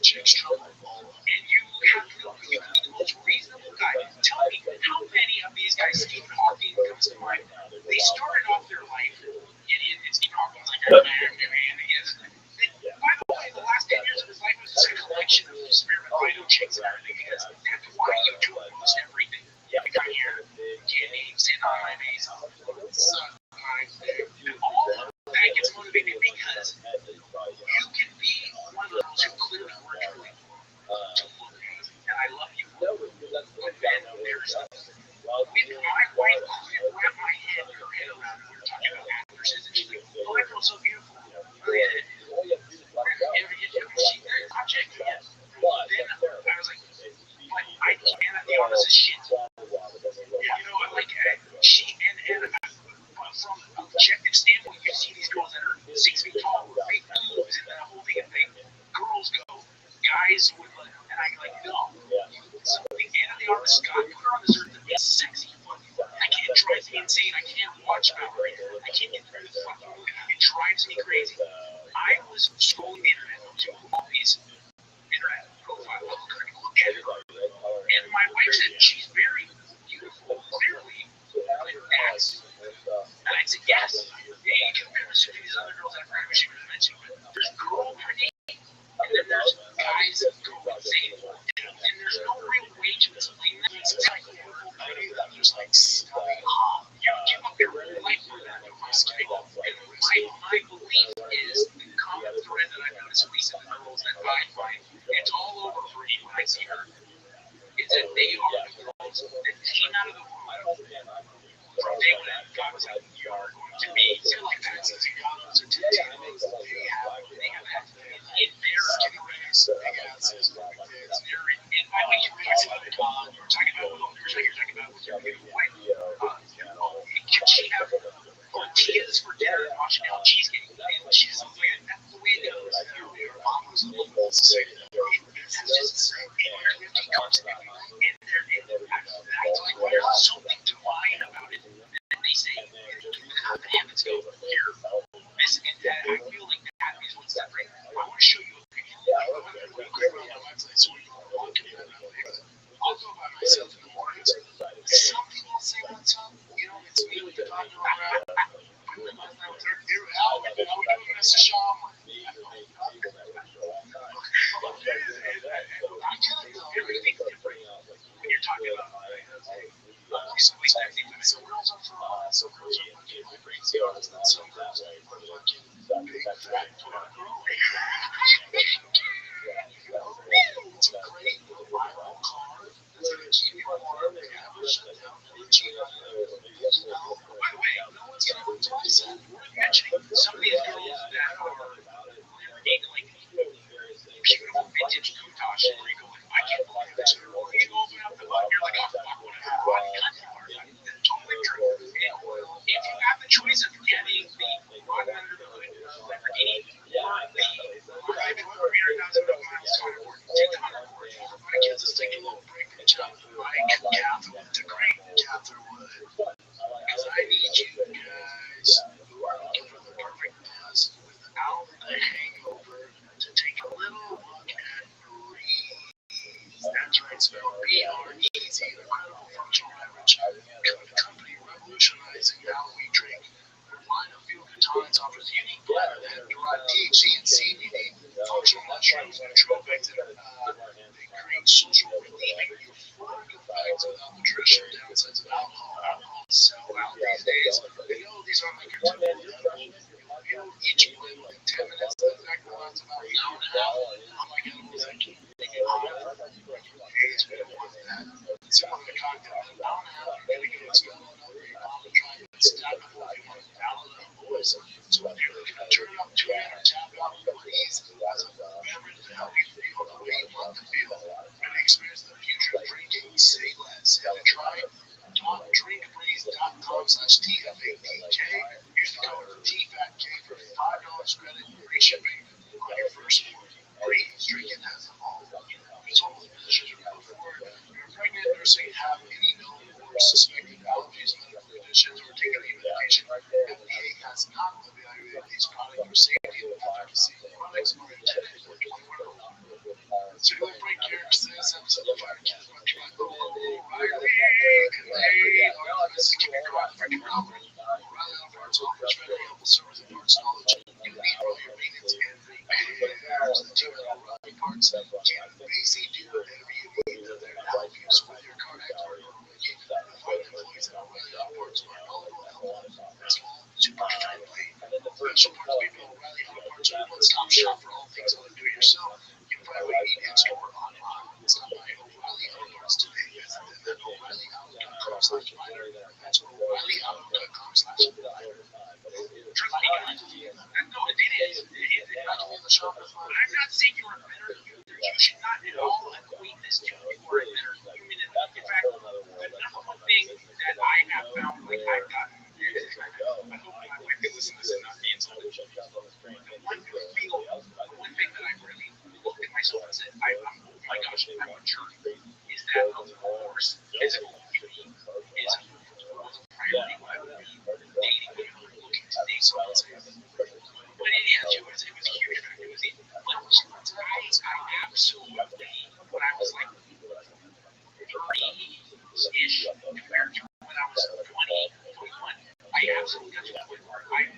Speaker 3: chicks trouble. And you have no, you can be the most reasonable guy. Tell me, how many of these guys, Stephen Hawking comes to mind, they started off their life, and Stephen Hawking was like, by the way, the last 10 years of his life was just a collection of experimental chicks and everything, because that's why you do almost everything. You got your kidneys and IVs, all of that gets motivated because you can be one of those who clearly work really to look amazing. And I love you. But then there's my wife couldn't wrap my head around it. We were talking about actresses, and she's like, oh, that girl's so beautiful. Object, yes. But then I was like, but I can't at the honest as shit. You know, like, she, and from an objective standpoint, you see these girls that are 6 feet tall with big boobs and the whole thing, girls go, guys would, and I like, no. So the Anna de Armas, God put her on this earth to be sexy. It drives me insane. I can't watch Valerie. I can't get through the fucking movie. It drives me crazy. I was scrolling the internet to all these internet profiles. Look at her. And my wife said she's very beautiful, clearly, with ass. And I said, yes. Yeah, you compare her to these other girls. I forgot who she was mentioning, but there's girl pretty, and then there's guys that go insane. And there's no real way to explain that. It's like pretty, that there's like stunning. You give up your whole life for that. And my belief is the common thread that I've noticed recently in the girls that I find, it's all over for me when I see her, is that they are the girls that came out of the womb from day one. God was like, you are going to be like that. So you got those Latinos, they have that in their generations. Big asses, big kids. And by the way, you were talking about with your beautiful wife. Can she have tortillas for dinner and marshmallow cheesecake? And she's like, that's the way it goes. Your mom was a little bit sick. That's just the same. And I like, there's something divine about it. And they say, how the heavens go here. This and that. I feel like that is what's separating. I want to show you a picture. I'll go by myself in the morning. Some people say what's up. You know, it's me with the talking around. You're out. How we doing, Mr. Shaw? Everything's different when you're talking about respecting women. Some girls are from some girls are fucking crazy artists, and some girls are fucking big fat it's a great viral car that's gonna keep you warm and have a shutdown energy on you. By the way, no one's gonna go twice. We're mentioning some of these girls that are in like beautiful vintage Countach, where you go like, I can't believe this girl. You open up the button, you're like, oh fuck, what a hot cunt you are. That's totally true. If you have the choice of getting the run under the hood Lamborghini or the private $400,000 miles take the $100,000. My kids is taking a little break and jump. Mike, Catherine to great. Catherine would. Because I need you guys who are looking for the perfect buzz without the hangover to take a little look at Breeze. That's right, spelled B-R-E-Z, an incredible functional beverage. Company revolutionizing how we drink. Their line of feel-good tonics offers a unique blend of hemp-derived THC and CBD, functional mushrooms, nootropics, and they create social redeeming euphoric effects without the traditional downsides of alcohol. Alcohol is so out these days. They know these aren't like your typical edible. You'll each blend like 10 minutes. The effect lasts about an hour and a half. Unlike edibles that can make it hot, it's been more than that. It's one of the cocktails. An hour and a half, you're going to get it swallowed up. Your mom will try it. It's not before you want to ballad of boys. So if you're looking to turn up to it or tap out your Breeze as a beverage to help you feel the way you want to feel and experience the future of drinking, say less. And to try drinkbreeze.com/TFAPK. Use the code TFATK for $5 credit and free shipping on your first order. Breeze, drinking has evolved. suspected allergies and other conditions or taken any medication. FDA has not evaluated these products for safety and efficacy. Products are intended for 21-year-olds. So really break characters this episode of Fire Kids by O'Reilly. This is Jimmy Roth, Freddie Brown. O'Reilly Auto Parts offers readily available service and parts knowledge. You need all your maintenance and repairs. The team at O'Reilly Parts can basically do whatever you need to their help you with your car accident or working. Find employees at O'Reilly Auto Parts who are knowledgeable, helpful, super friendly. Special parts people at O'Reilly Auto Parts are a one-stop shop for all things auto do-it-yourself. You can find what you need in-store or online. Stop by O'Reilly Auto Parts today. Visit them at O'ReillyAuto.com/finder. That's O'ReillyAuto.com/finder. Trust me, guys. No, it is. I'm not saying you're a better human. You should not at all equate this to you are a better human. In fact, the number one thing that I have found, like I've gotten, I hope my wife can listen to this and not be insulted. One thing that I really looked at myself and said, oh my gosh, I'm mature, is that of course physical beauty is a priority when I would be dating women looking to date someone. But yeah, it was a huge factor. It was I absolutely, when I was like 30-ish compared to when I was 20, 21, I absolutely got to the point where I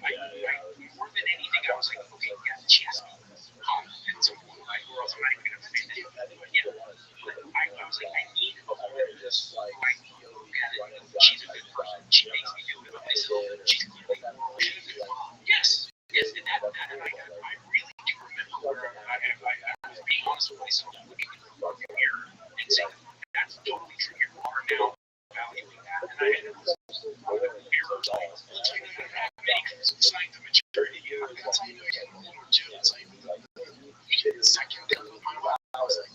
Speaker 3: more than anything, I was like, okay, yeah, she has to be hot and so like, or else I'm not even going to fit it. But yeah, I was like, I need a woman just like, she's a good person. She makes me feel good about myself. She's clearly yes, and that I really do remember where I was being honest with myself, looking in the mirror and saying, that's totally true. You are now evaluating that, and I had a mirror signs. Signs of maturity. That's how you know you're getting older too. It's like the second day of my life, I was like,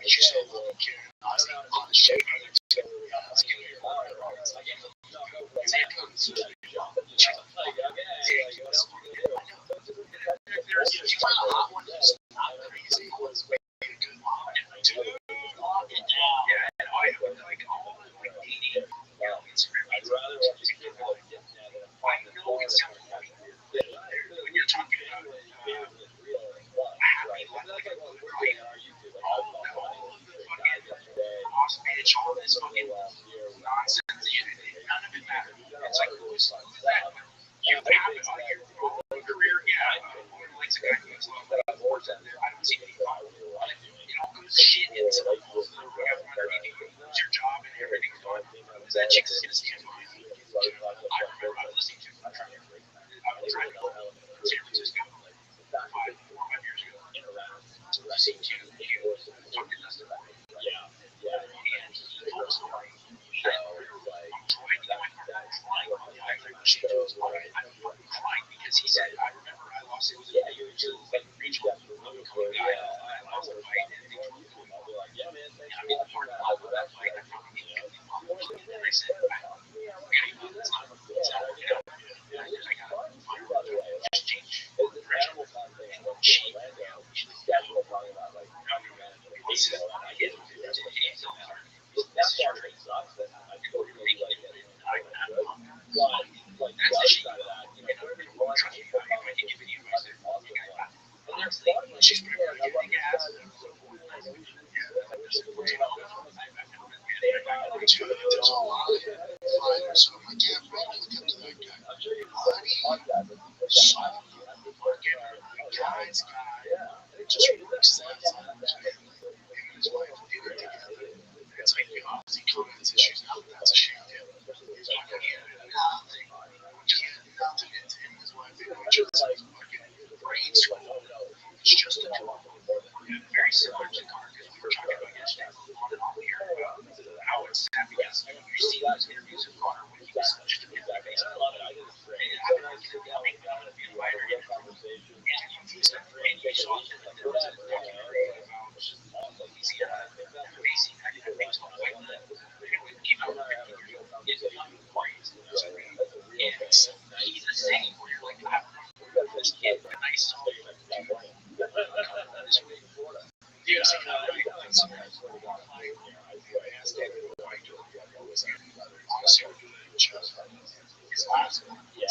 Speaker 3: she's so looking care. I was like, on the shape of it. Let's get your water. It's like, there's a hot one that's not crazy. It's way good. Yeah, and I like all the like dating, Instagram. I know it sounds funny when you're talking about happy, like a good life, all of the fucking boss bitch, all this fucking nonsense. None of it matters. It's like who's that? You have it on your career, yeah. Woman likes a guy who makes a lot of money. I don't see any problem. Good shit into the whole thing. Lose your job and everything's gone. That chick's gonna stand by you. I remember I was listening to I was driving to San Francisco 4 or 5 years ago. Listening to you talk to Dustin. And he told a story. I'm crying because he said, I remember I lost it. It was like regional guy. I lost the fight and they told me, I'm in the part of that fight. I found me and I said, that's not I got just change direction. And she he said, I get it. This is your dream. You're making it. That's the shit. Trust me, if I can give any advice, and there's things she's prepared to give gas. There's a lot of flyers, so I'm like, yeah, I'm ready to look up to that guy. Honey, son, guy's guy, just works that time. Him and his wife did it together. It's like, obviously, comments issues out. That's a shame, too. He's not going to get nothing. Just nothing. It's him and his wife. They know each other's like fucking grade school. It's just a joke. Very similar to Connor, because we were talking about yesterday on and off here about how it's sad because you see those interviews of Connor when he was just a bit of a base. I love it. I think it's great. And I don't think that would be a wider conversation. And you saw that there was a documentary about Louisiana amazing. I think it was called White Land. It came out 50 years ago. It's young boys. And he's the same where you're like, I remember this kid, a nice song. Dude, I asked David why super good. Just his last one. Yeah.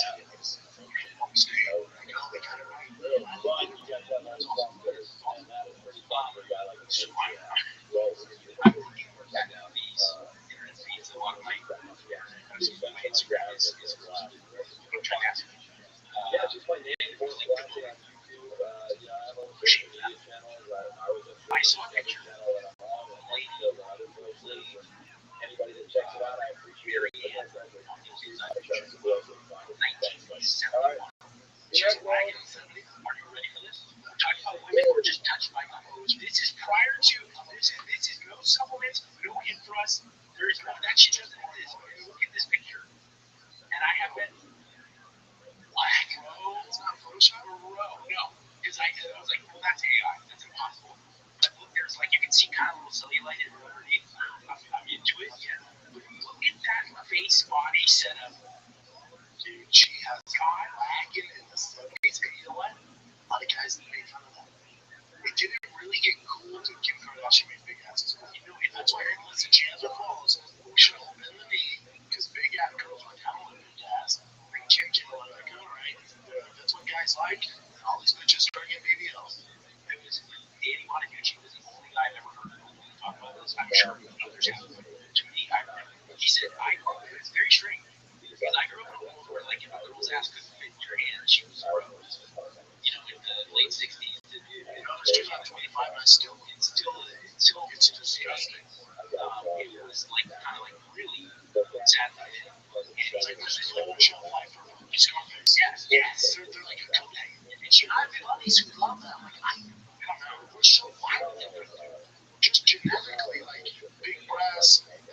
Speaker 3: Always stay. Like, oh, they got it right.
Speaker 1: But you got that last one, and that is pretty fun for a guy like
Speaker 3: So
Speaker 1: me.
Speaker 3: I'm looking at these internet feeds. A lot of my Instagram is I'm trying to ask you.
Speaker 1: Yeah, just my name, Boris Lashley on YouTube. I have a social media channel. I
Speaker 3: saw a picture
Speaker 1: channel that I'm on, and lady of other places, and anybody that checks it out, I appreciate it. I try to go out and find it. All right.
Speaker 3: She's a wagon. Are you ready for this? We're talking about women who are just touched by clothes. This is prior to this is no supplements, no infras. There is no that shit doesn't exist. Look at this picture. And I have been black. Oh, it's not Photoshop or no. Because I was like, well, that's AI. That's impossible. But look, there's like you can see kind of a little cellulite underneath. I'm into it. Yeah. But look at that face body setup. Dude, she has God lacking in the 70s. And you know what? A lot of guys made fun of that. It didn't really get cool to Kim Kardashian made big asses. You know, if that's why unless the jams are falls, we should all bend the knee because big ass girls are down with big ass. Big chick, and we're like, all right, that's what guys like. And all these bitches start getting BBLs. It was Danny Bonaducci was the only guy I've ever heard talk about this. I'm sure others have. To me, he said, it's very strange. Because I grew up in a world where, like, if a girl's ass couldn't fit in your hand, she was gross. You know, in the late 60s, I was 25, and it's disgusting. It was, like, kind of, like, really sad. And he's like, there's this whole shelf life for these girlfriends. Yes. They're like a cokehead. And I have buddies who love that. I'm like, I don't know. We're so wild. Just genetically, like, big breasts and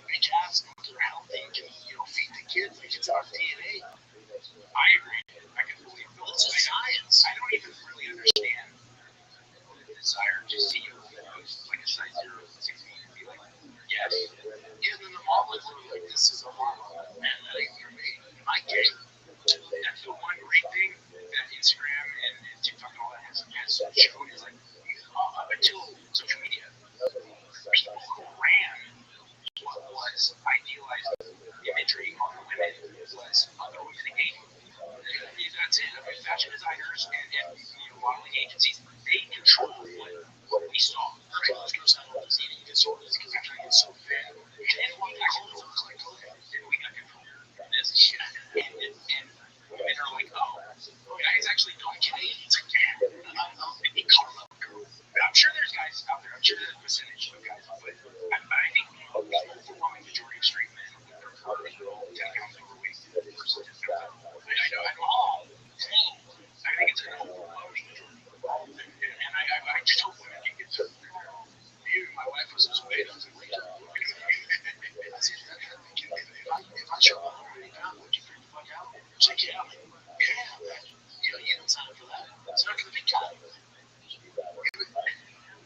Speaker 3: big ass, they're healthy and can, feed the kids. Like, it's our DNA. I agree. I can believe it. It's science. I don't even really understand the desire to see you like a size 0 to 16 and be like, yes. Yeah, and then the mom was literally like, this is a model. Man, that ain't for me. I get it. That's the one great thing that Instagram and TikTok and all that has shown is like, up until social media, people who ran what was idealized imagery on the women was other women engaging. That's it. I mean, fashion designers and modeling agencies, they control what we saw. Right? Let's go sign all these eating disorders because they're trying to get so fat. And what I call it looks like then we got control of this shit. And women are like, oh, guys actually don't get it. It's like, yeah, I'll maybe call up a girl. But I'm sure there's guys out there. I'm sure there's a percentage of guys. But I think the overwhelming majority of straight men prefer a girl taking off overweight versus just fat. I know. I think it's an overwhelming majority. And I just hope women can get to dude, my wife was this weight. I was like, I said, if I show up and down, would you freak the fuck out? She's like, yeah. I'm like, yeah. You don't sign up for that. It's not going to be good.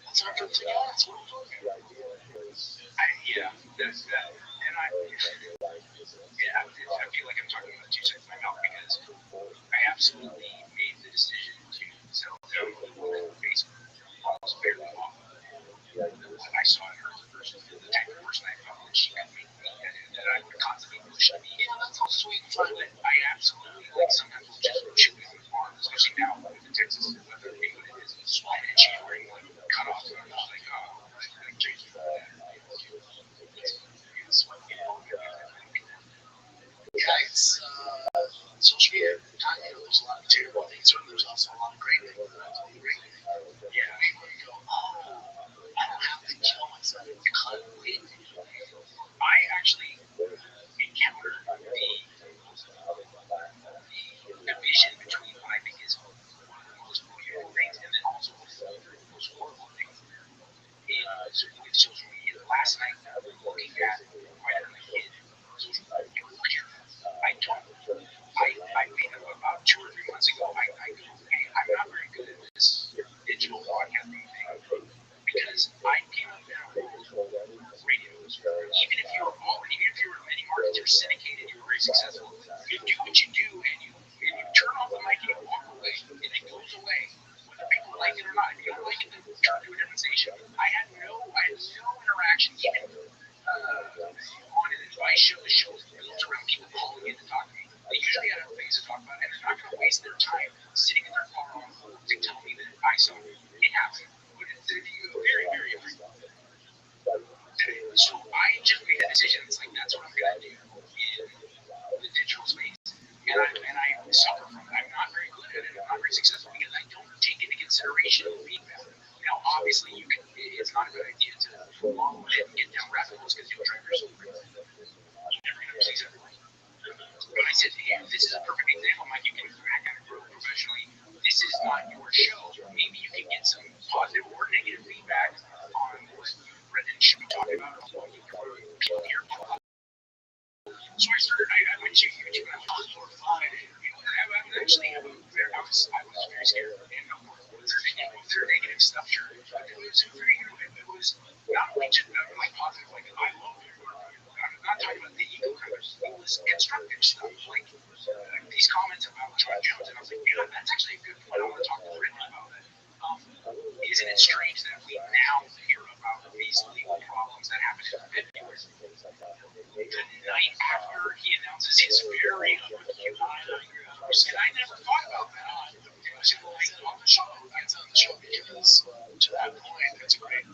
Speaker 3: That's not going to be good. That's what I'm talking about. That's that. And I feel like I'm talking about two sides of my mouth because I absolutely made the decision to settle down with a woman on Facebook. Almost barely off what I saw in her versus the type of person I felt that she could make me and that I would constantly push me. Yeah, that's all sweet and fun, but I absolutely, like, sometimes will just chew me on the farm, especially now with the Texas weather being what it is. And sweat and she's wearing, like, cutoffs, and I'm just like, oh, like, change for that. Yeah, it's social media. There's a lot of terrible things, but there's also a lot of great things. Yeah, people go, oh, I don't have to kill myself. Cut weight. I actually encountered the division between what I think is one of the most beautiful things and then also one of the most horrible things with social media. Last night, looking at right on the kid, social media, look at that. I made about 2 or 3 months ago, I go, hey, I'm not very good at this digital broadcasting thing because I came up in a world of radio. Even if you're in many markets, you're syndicated, you're very successful. You do what you do, and you turn off the mic and you walk away, and it goes away, whether people like it or not. If you don't like it, then turn to a different station. I had no interaction, even on an advice show. The show was decisions. Like that's what I'm gonna do in the digital space, and I suffer from it. I'm not very good at it. I'm not very successful because I don't take into consideration feedback. Now, obviously, you can. It's not a good idea to follow it and get down rabbit holes because you'll drive yourself crazy. You're never gonna please everyone. But I said, hey, this is a perfect example, Mike. You can crack out and grow professionally. This is not your show. Maybe you can get some positive or negative feedback on what you read and should be talking about or what you people here. So I started. I went to YouTube and I was horrified. I was actually I was very scared. And no more. Their negative stuff, sure. But it was very, it was not only just like positive, like I love it. I'm not talking about the ego kind of stuff. It was constructive stuff, like these comments about John Jones, and I was like, yeah, that's actually a good point. I want to talk to Brittany about that. Isn't it strange that we now hear about these legal problems that happened in February? The night after he announces his very unacute and I never thought about that. It was like on the show. That's on the show because to that point, that's a great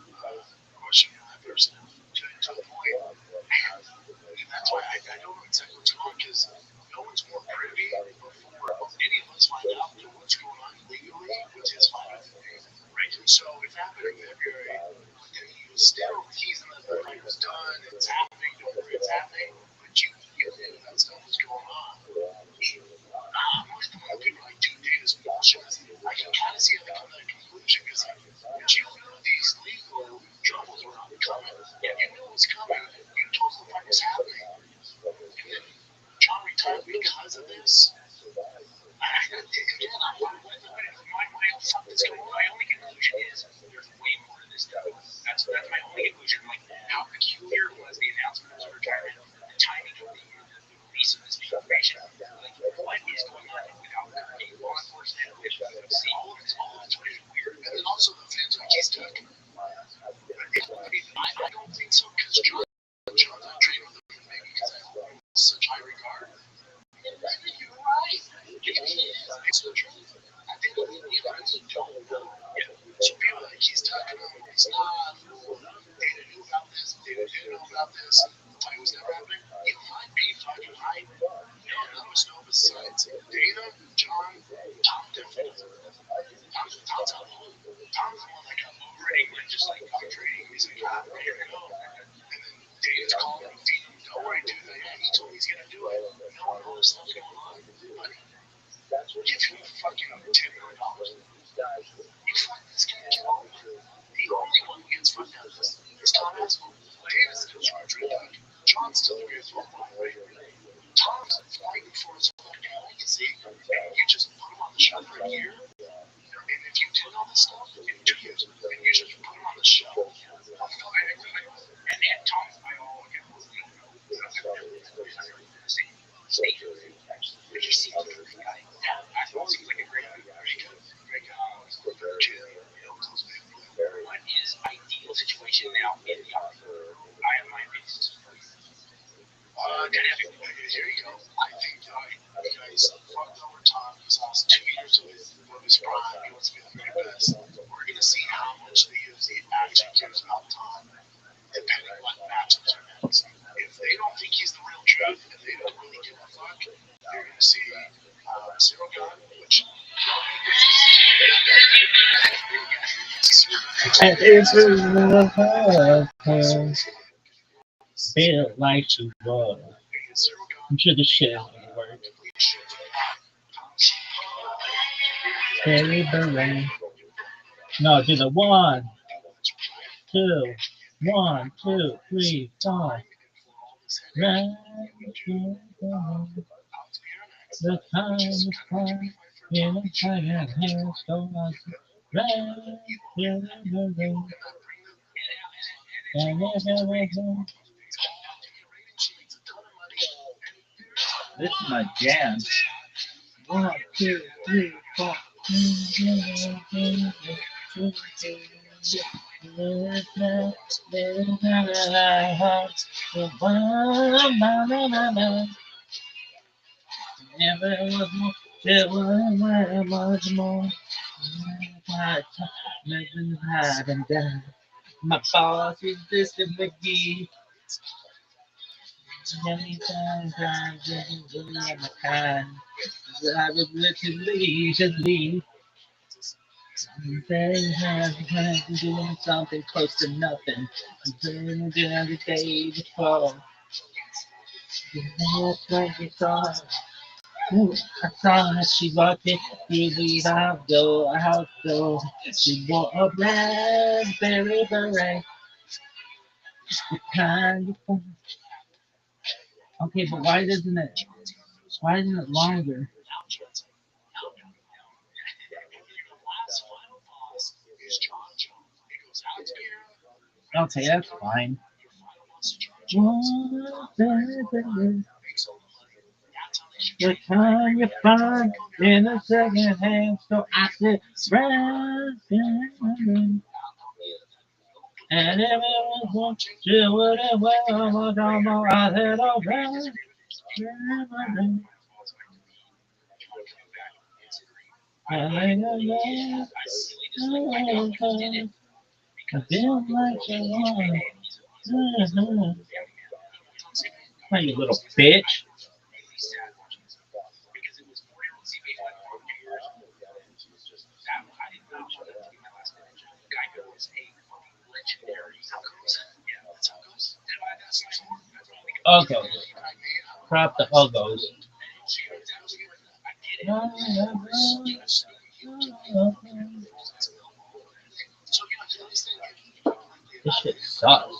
Speaker 3: question for that person. To the point, and that's why I don't know exactly what's going on because no one's more privy before any of us find out what's going on legally with his file. Right? So it happened in February. He was still, he's in the right was done, it's happening, don't worry, it's happening. But you knew that stuff was going on. Most of the people like, dude, data's bullshit. I can kind of see how they come to that conclusion because you knew these legal troubles were not coming. Yeah, you knew it was coming. You told the fuck was happening. And then John retired because of this. My only conclusion is there's way more to this stuff. That's my only conclusion. Like how peculiar was the announcement of his retirement, the timing of the release of this information. Like what is going on without law enforcement, with UFC, all of it's really weird. And then also the fans like he's took. I don't think so because John's not trained with him maybe because I hold him in such high regard. You're right. It's the truth. I think we don't know. So people like he's talking about he's not. Data knew about this. Data didn't know about this. The fight was never happening. He might be fucking right. None of us know besides Dana, John, Tom definitely. Tom's out. Tom's the one that got over in England just like contracting. He's like, ah, here we go. And then Dana's calling him, don't worry, dude. He told me he's gonna do it. No one knows what's going on. But give him fucking $10 million. You fuck this guy, get over it. The only one who gets fucked out of this is Tom Asshole. Dana's still charged with John's still the greatest one, by the way. Tom's fighting for his fucking legacy, and you just put him on the show for a year. And if you did all this stuff in 2 years, and you just put him on the show, and Tom's by all accounts, state. But you see, guy, Asshole seems like a great guy. What is ideal situation now in the army? I have my opinions. Here you go. I think you guys fucked over Tom. He's lost 2 years of his prime. He wants to be the very best. We're going to see how much the UFC actually cares about Tom, depending on what matches are next. If they don't think he's the real truth, if they don't really give a fuck, you're going to see Zero Gun, which.
Speaker 2: And it's feel like you were. I'm sure the shit out of the word. No, do the 1, 2, 1, 2, 3, 4. Right. The time is fine. In a giant hailstorm. Right. This is my jam. 1, 2, 3, 4. Never was more. There was more. Never had and done. My boss is this and McGee. Anytime I'm in my kind, I would literally just leave. They have been doing something close to nothing. Been doing the day before. That's what you saw. Ooh, I saw her, she walked in through the outdoor. She wore a raspberry beret. The kind of, okay, but why isn't it longer? Okay, that's fine. The kind you find in a second hand store. I said, raspberry. And everyone wants to do whatever I said, oh, raspberry. I feel like I want. Hey, you little bitch. Uggos. Crop the Uggos. This shit sucks.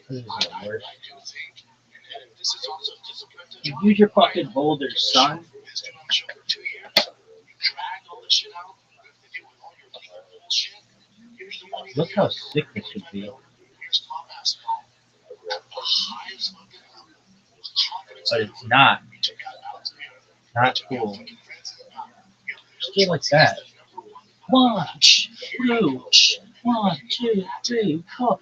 Speaker 2: This is the worst. Use your fucking boulders, son. Look how sick this would be. But it's not. Not cool. Just like that. One, two, one, two, three, four.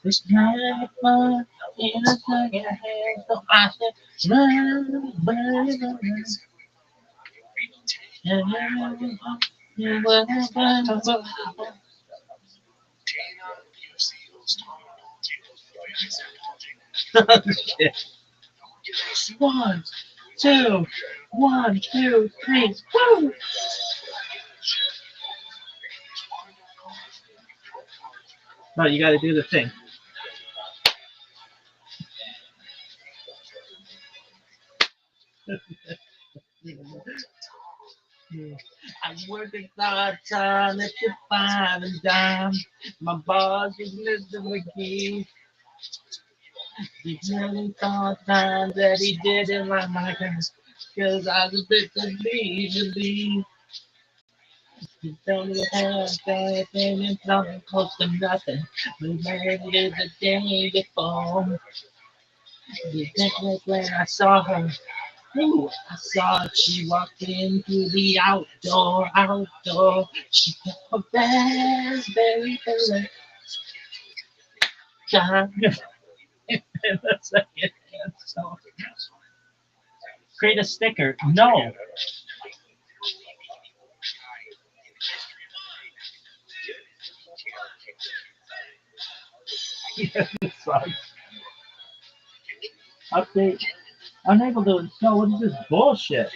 Speaker 2: It's kind of fun in a second hand, so I said, run, run, run, One, two, one, two, three, woo! No, you gotta do the thing. I'm working hard, time at your five and dime. My boss is Mr. McGee. He's nearly four times that he didn't like my guns. Cause I was a bit to believe. He told me to have that thing and something close to nothing. We made it the day before. You think like when I saw her. Ooh, I saw her, she walked in through the outdoor. She got a raspberry beret. John, in a second. So, create a sticker. No. Yes, it sucks. Update. Unable to install. What is this bullshit?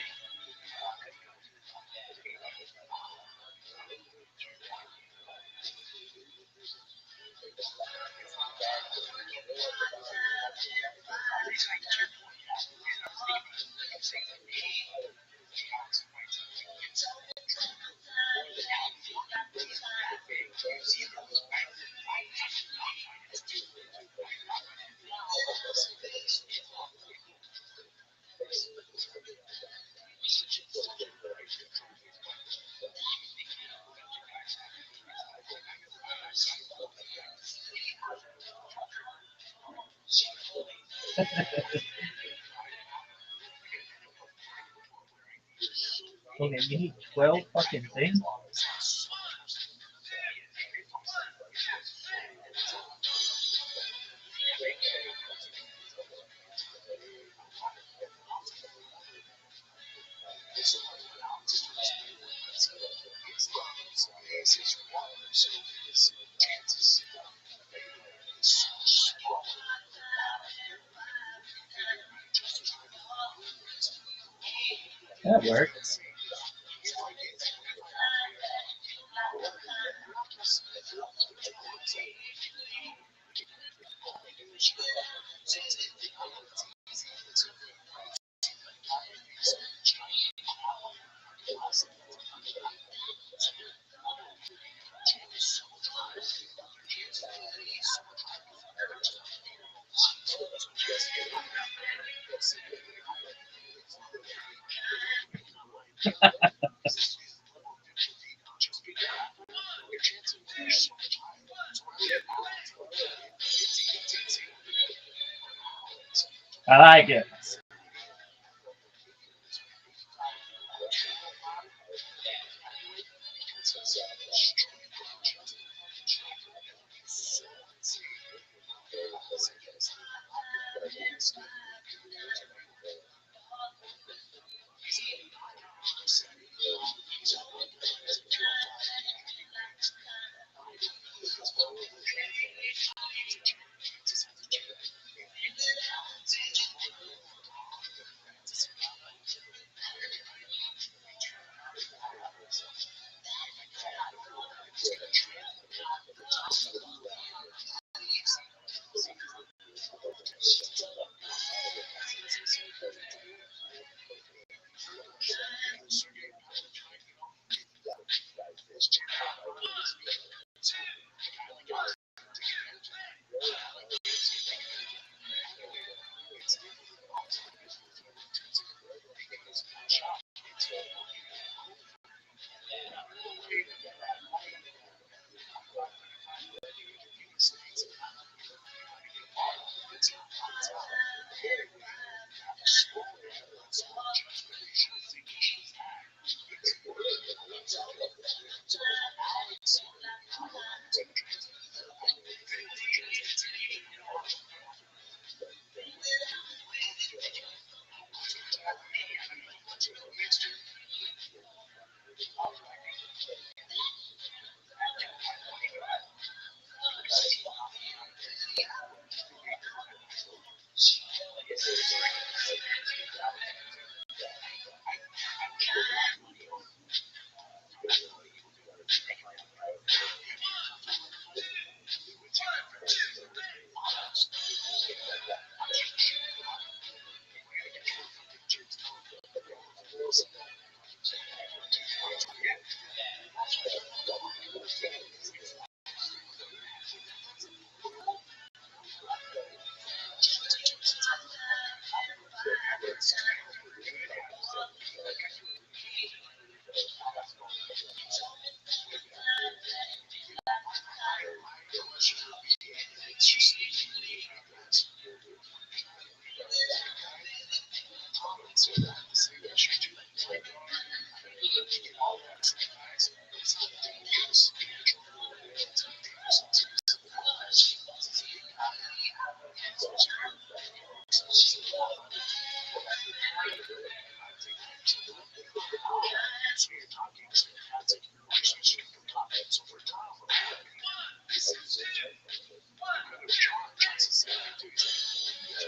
Speaker 2: Okay, you need 12 fucking things? That works. I like it.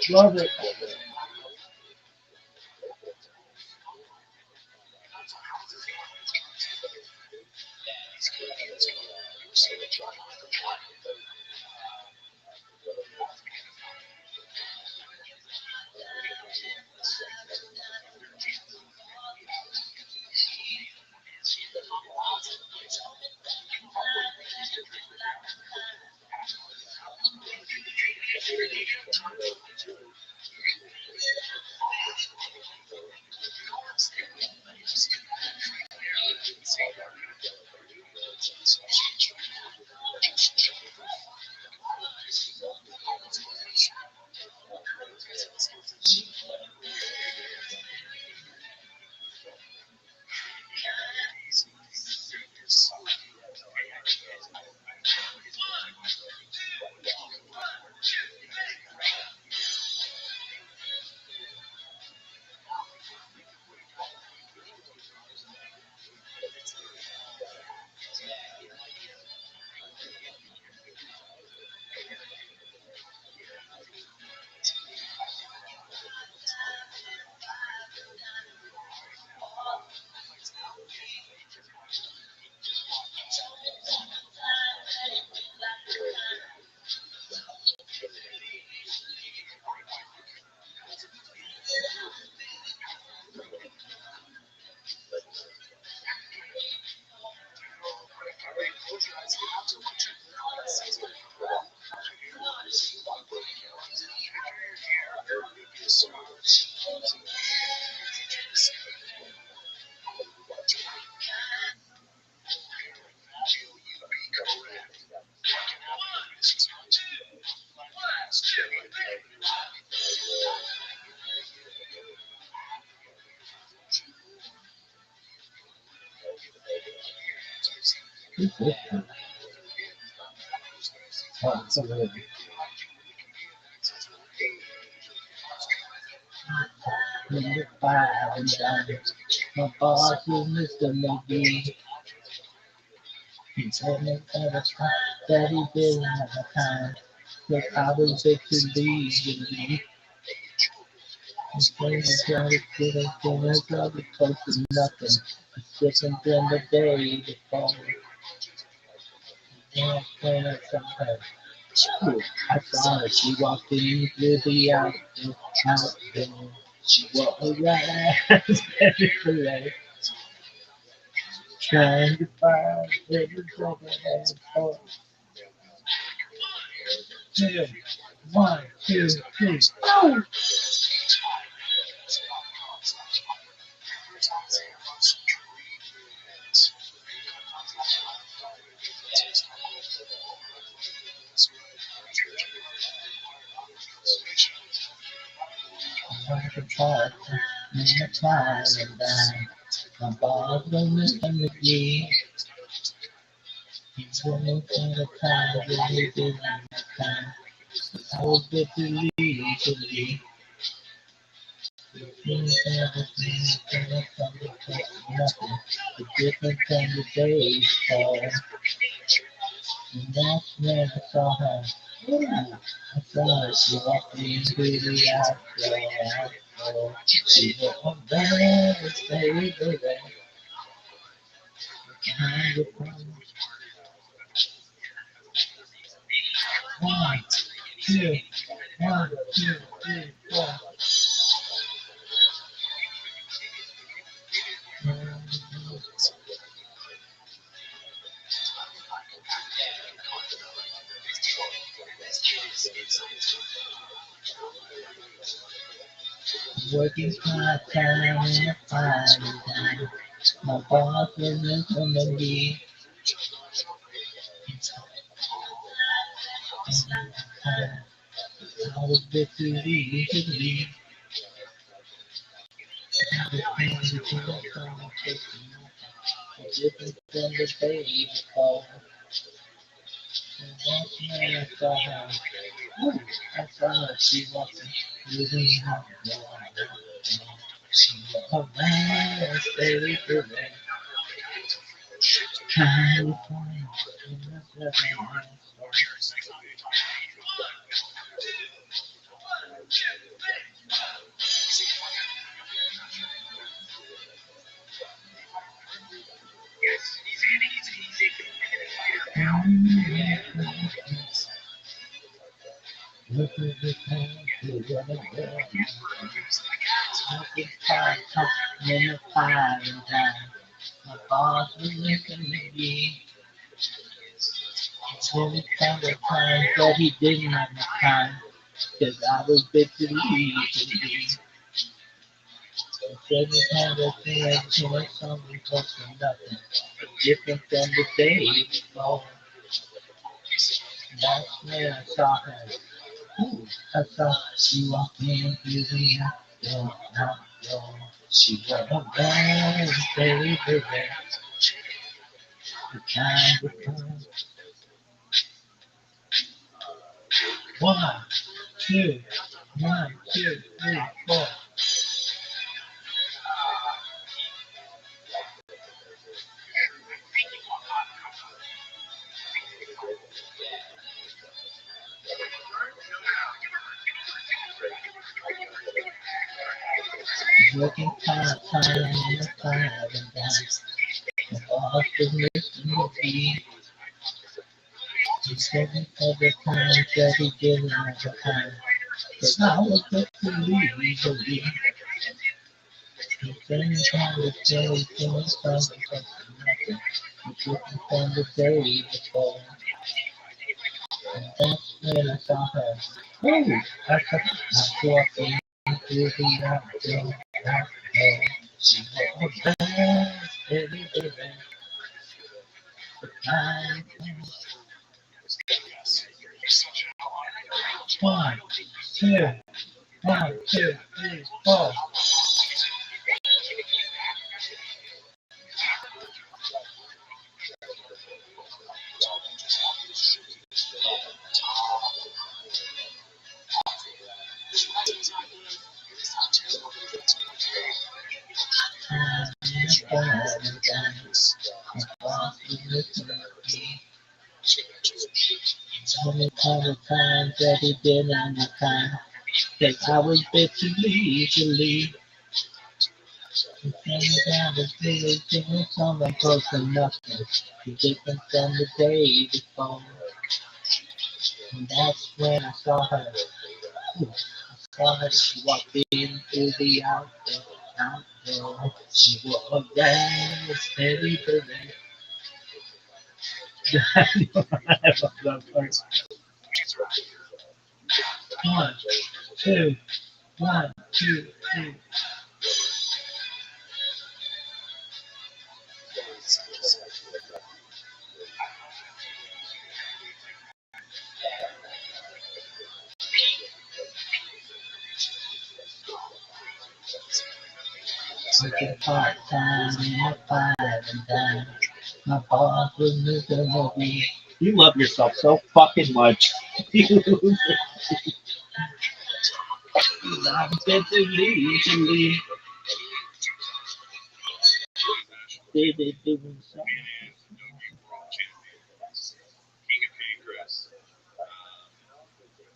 Speaker 2: Love it. Oh, it's so good. Number 5 and done. My boss is Mr. McGee. He told me that the time that he didn't have the time. Look, I was big to leave with me. He's playing the ground, it's probably close to nothing. It's different than the day before. Yeah, playing at some time. I saw her, she walked in through the out there. She walked right every day. Trying to find every job I had for. Two, 1, 2, 3. Oh! I could try in the time and dime. My boss was Mr. McGee. He's running for the time that he didn't have time. I was good to leave to leave. The things everything that from the place nothing. The different than the day before. And that's when I saw her. Ooh, I saw her. She walked into the outdoor. She was a bad baby. Kind of fun. 1, 2, 1, 2, 3, 4. Working part time in a fine time. My boss was Mr. McGee. I was good to leave to leave. The things that you don't come and take different than the day before. And that's when I saw her. Ooh, I saw her. She walked using her. She was a nice baby. Kind of fine. Look at the time to run away. Talking fire, talking in the fire and time. My boss was looking at me. Every kind of time that he didn't have the time. Cause I was big to leave to be. Every time that thing I doing something close to nothing. Different than the day before. That's when I saw her. Ooh, I saw she walked in through the outdoor. She was a bad baby. The kind of fun. 1, 2, 1, 2, 3, 4. Working part time in the fire and dance. The boss was Mr. McGee. He said for the time that he didn't have the time. Cause I was just to leave to leave. He said he had to stay doing something close to nothing. He different than the day before. And that's when I saw her. Ooh, I saw her walking through the outdoor. She was a bad baby. I 1, 2, 1, 2, 3, 4. All the times that he did on the time. That I was bitching easily. The things I was really doing something close to nothing. The different from the day before. And that's when I saw her. Ooh, I saw her. She walked in through the outdoor. She wore a red steady beret. I love that part. One, two, one, two, three. Working part time at 5 and dime. My boss was Mr. Movie. You love yourself so fucking much. I'm easily. They doing something.
Speaker 3: King of Pancras.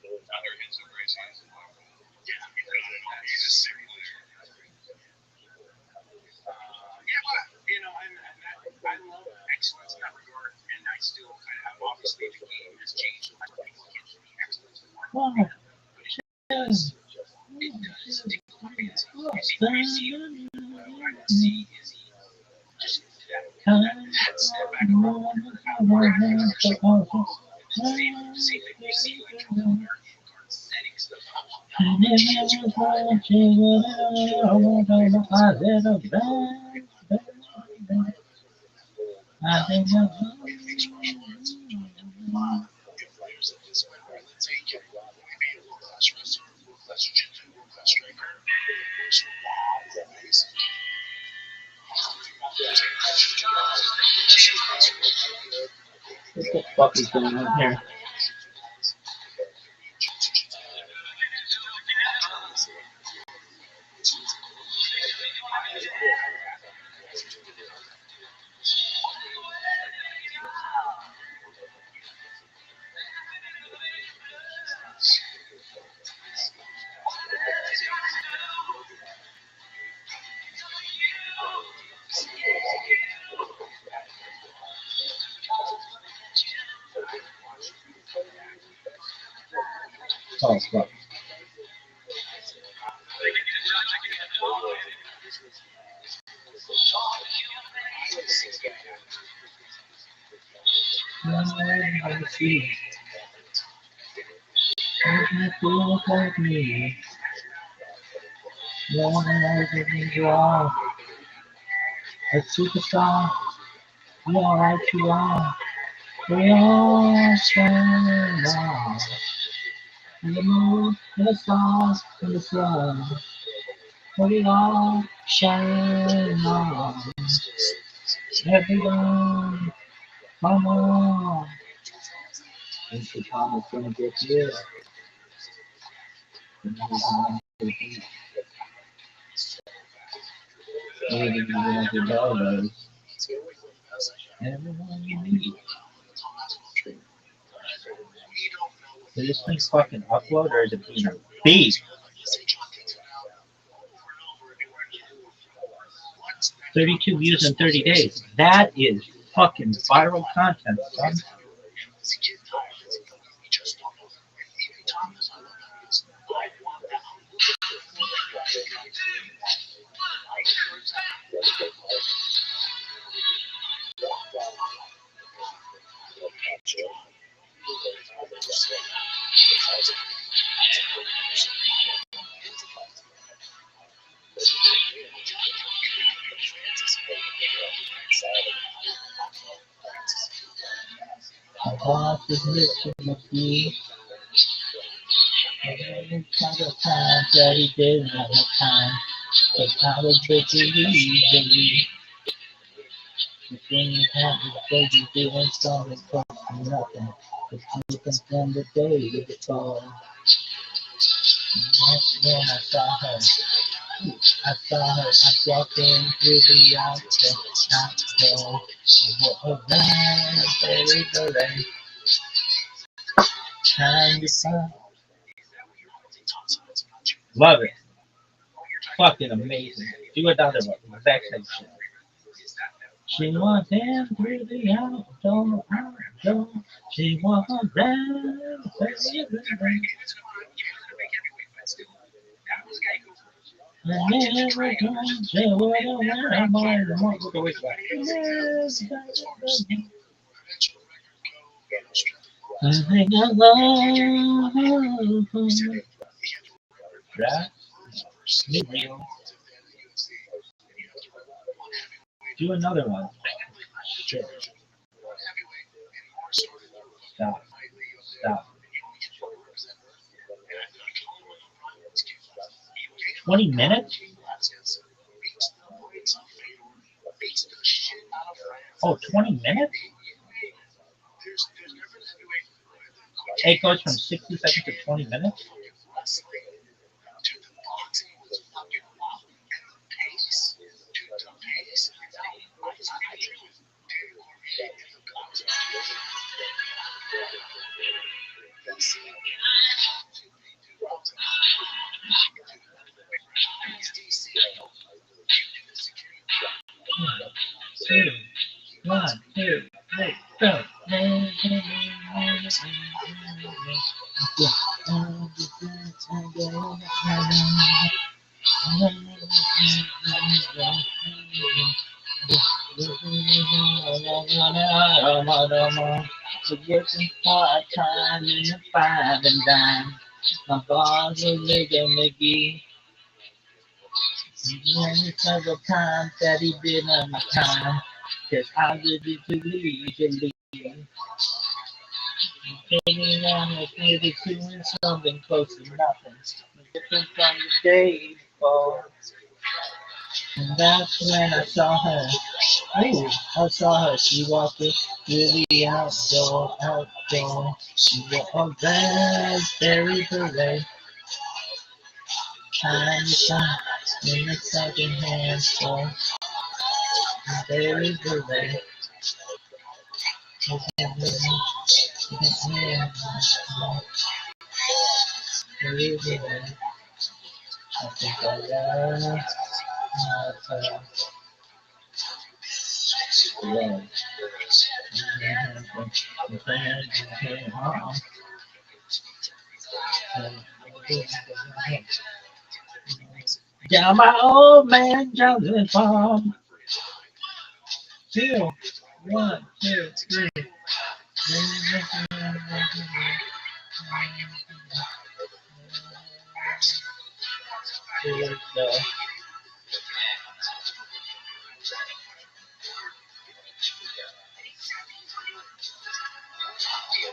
Speaker 3: Tyler hits some great scenes. Yeah, he's a sick player. Yeah, but I love excellence in that regard, and I still kind of have obviously the game has changed, so I think people can't be excellence in one.
Speaker 2: Why?
Speaker 3: But it does take confidence. You see what I see is he just that step back and roll. Same thing you see like guard setting stuff up.
Speaker 2: I think
Speaker 3: Players at this point are let's take it. Maybe a world class wrestler, world class jiu-jitsu, world class striker, works with wow, face.
Speaker 2: what the fuck is going on here? Oh, fuck. I see. People look like me. No one knows what you are. A superstar. You are right, you are. We all stand on. The moon, the stars, and the sun. We all shine on. Everyone, come on. Think the time is gonna get here. Even if you know those. Everyone you meet. Did this thing fucking upload or is it being a beast? 32 views in 30 days. That is fucking viral content, son. My boss is Mr. McGee. Every kind of time that he didn't have no time. But I was busy easily. The thing that was busy doing something close to nothing. The things from the day before. That's when I saw her. I saw her. I walked in through the outdoor. She wore a red beret. Time to find. Love it. Fucking amazing. Do another one. Exact same shit. She walked in through the outdoor. She walked around. And never comes to where I'm on the mark. Go with that. I think I love right? Be real. Do another one. Shit. Stop. Stop. 20 minutes? Oh, 20 minutes? It goes from 60 seconds to 20 minutes? Two, one, two, three, go. Working part time in the five and dime. My boss was living McGee. Several times that he did on my time. Cause I did it too leisurely. Taking on was maybe doing something close to nothing. Different from the day before. And that's when I saw her. Ooh, I saw her. She walked through the outdoor. She wore a raspberry beret. Time to shine in the second hand store. Berry beret. Berry beret. I think I love myself. Love. Down my old man Johnson farm. Two, one, two, three.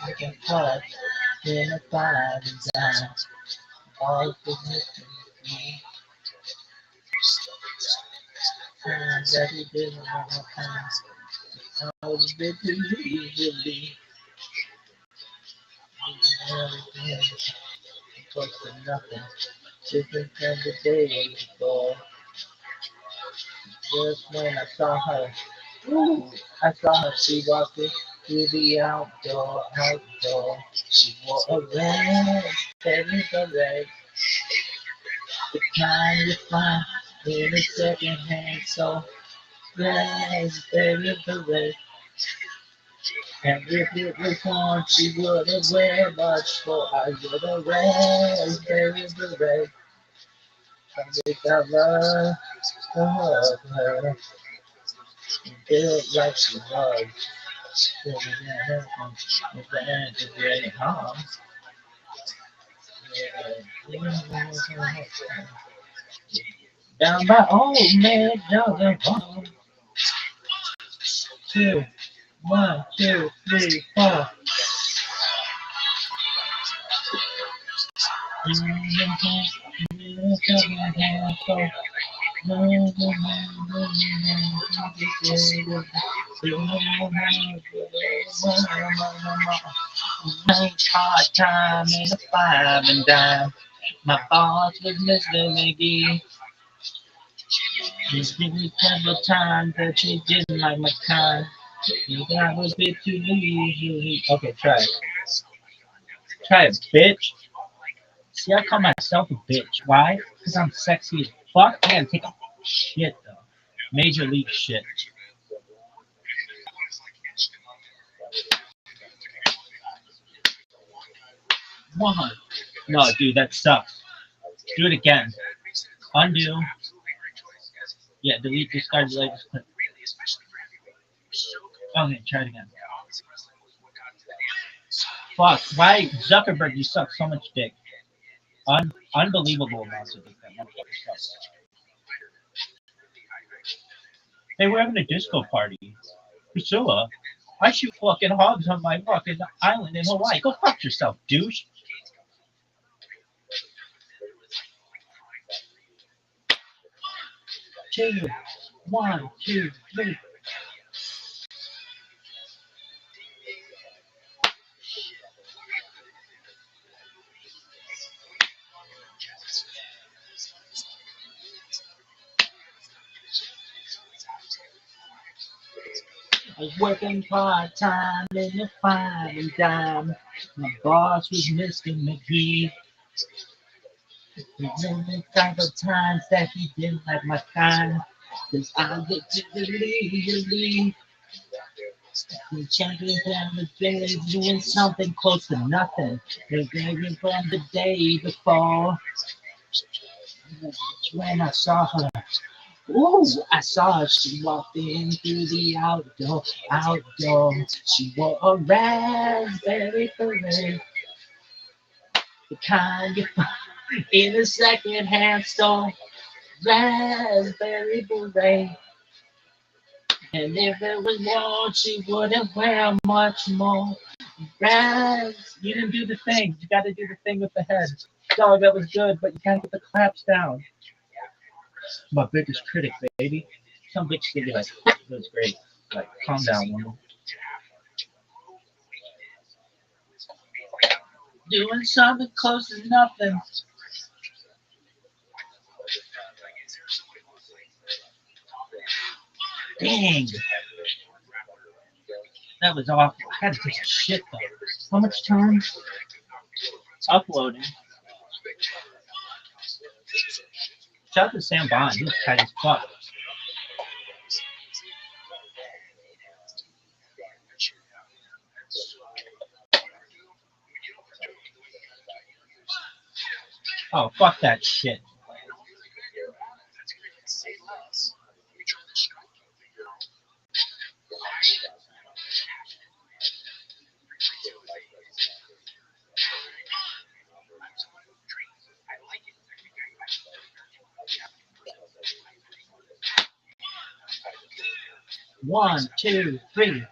Speaker 2: I can touch in a five and dime. All the me. Times that he did on my time. I was a bit too easily. Close to nothing. Different than the day before. Just when I saw her. Ooh, I saw her. She walked through the outdoor. She wore a red penny beret. The kind you find in a second-hand store. Raspberry beret. And if it was on, she wouldn't wear much for I would have raspberry beret. I think I love her. Built like she was. Down by old man Johnson farm. Two, one, two, three, four. Hard time in the five and dime. My boss was Mr. McGee. He's been me several times that she didn't like my kind. You got a bit too leisurely. Okay, try it. Try it, bitch. See, I call myself a bitch. Why? Because I'm sexy as fuck. I gotta take a shit, though. Major league shit. One. No, dude, that sucks. Do it again. Undo. Yeah, delete, discard, delete, discard. Okay, try it again. Fuck. Why? Zuckerberg, you suck so much dick. Unbelievable amounts of dick. That motherfucker sucks. Hey, we're having a disco party. Priscilla, I shoot fucking hogs on my fucking island in Hawaii. Go fuck yourself, douche. Two, one, two, three. I was working part-time in a fine dime. My boss was Mr. McGee. There's many type of times that he didn't like my kind. Cause I get to the league. We're champion down the day, doing something close to nothing. They're begging from the day before. That's when I saw her. Ooh, I saw her. She walked in through the outdoor. She wore a raspberry beret, the kind you find in a second-hand store. Raspberry beret. And if it was warm, she wouldn't wear much more. You didn't do the thing. You got to do the thing with the head. Dog, that was good, but you can't get the claps down. My biggest critic, baby. Some bitch can be like, that was great. Like, calm down, woman. Doing something close to nothing. Dang. That was awful. I gotta take a shit though. How much time? It's uploading. Shout out to Sam Bond. He was tight as fuck. Oh, fuck that shit. One, two, three.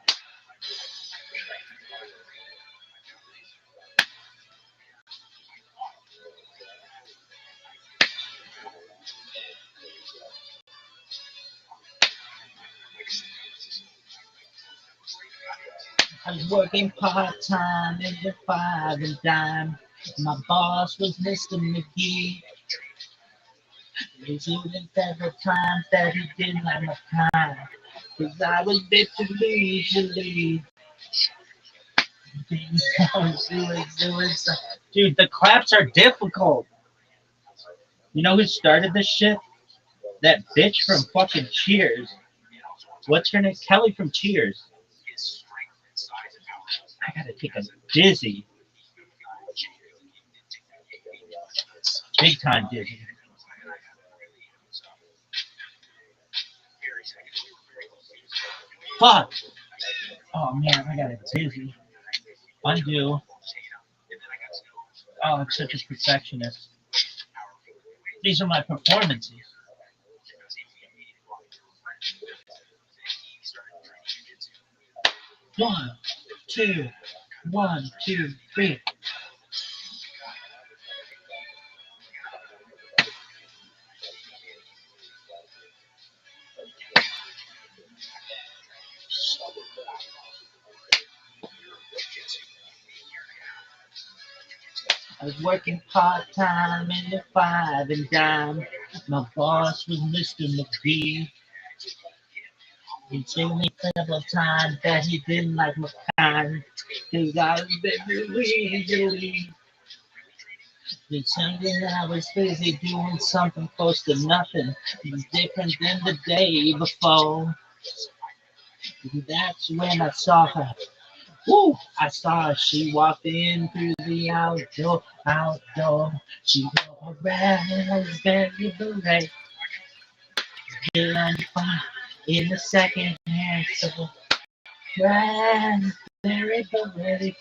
Speaker 2: I was working part-time in the five and dime. My boss was Mr. McGee. He did several times that he didn't like my kind. Cause I was bitching leisurely. Dude, the claps are difficult. You know who started this shit? That bitch from fucking Cheers. What's her name? Kelly from Cheers. I gotta take a dizzy. Big time dizzy. Fuck! Oh man, I got a dizzy. Undo. Oh, I'm such a perfectionist. These are my performances. One, two, one, two, three. I was working part-time in the five and dime. My boss was Mr. McGee. He told me several times that he didn't like my kind. Cause I was busy. He told me I was busy doing something close to nothing. It was different than the day before. That's when I saw her. Woo! I saw her. She walked in through the outdoor. She wore a raspberry beret. In the second hand store. Raspberry beret.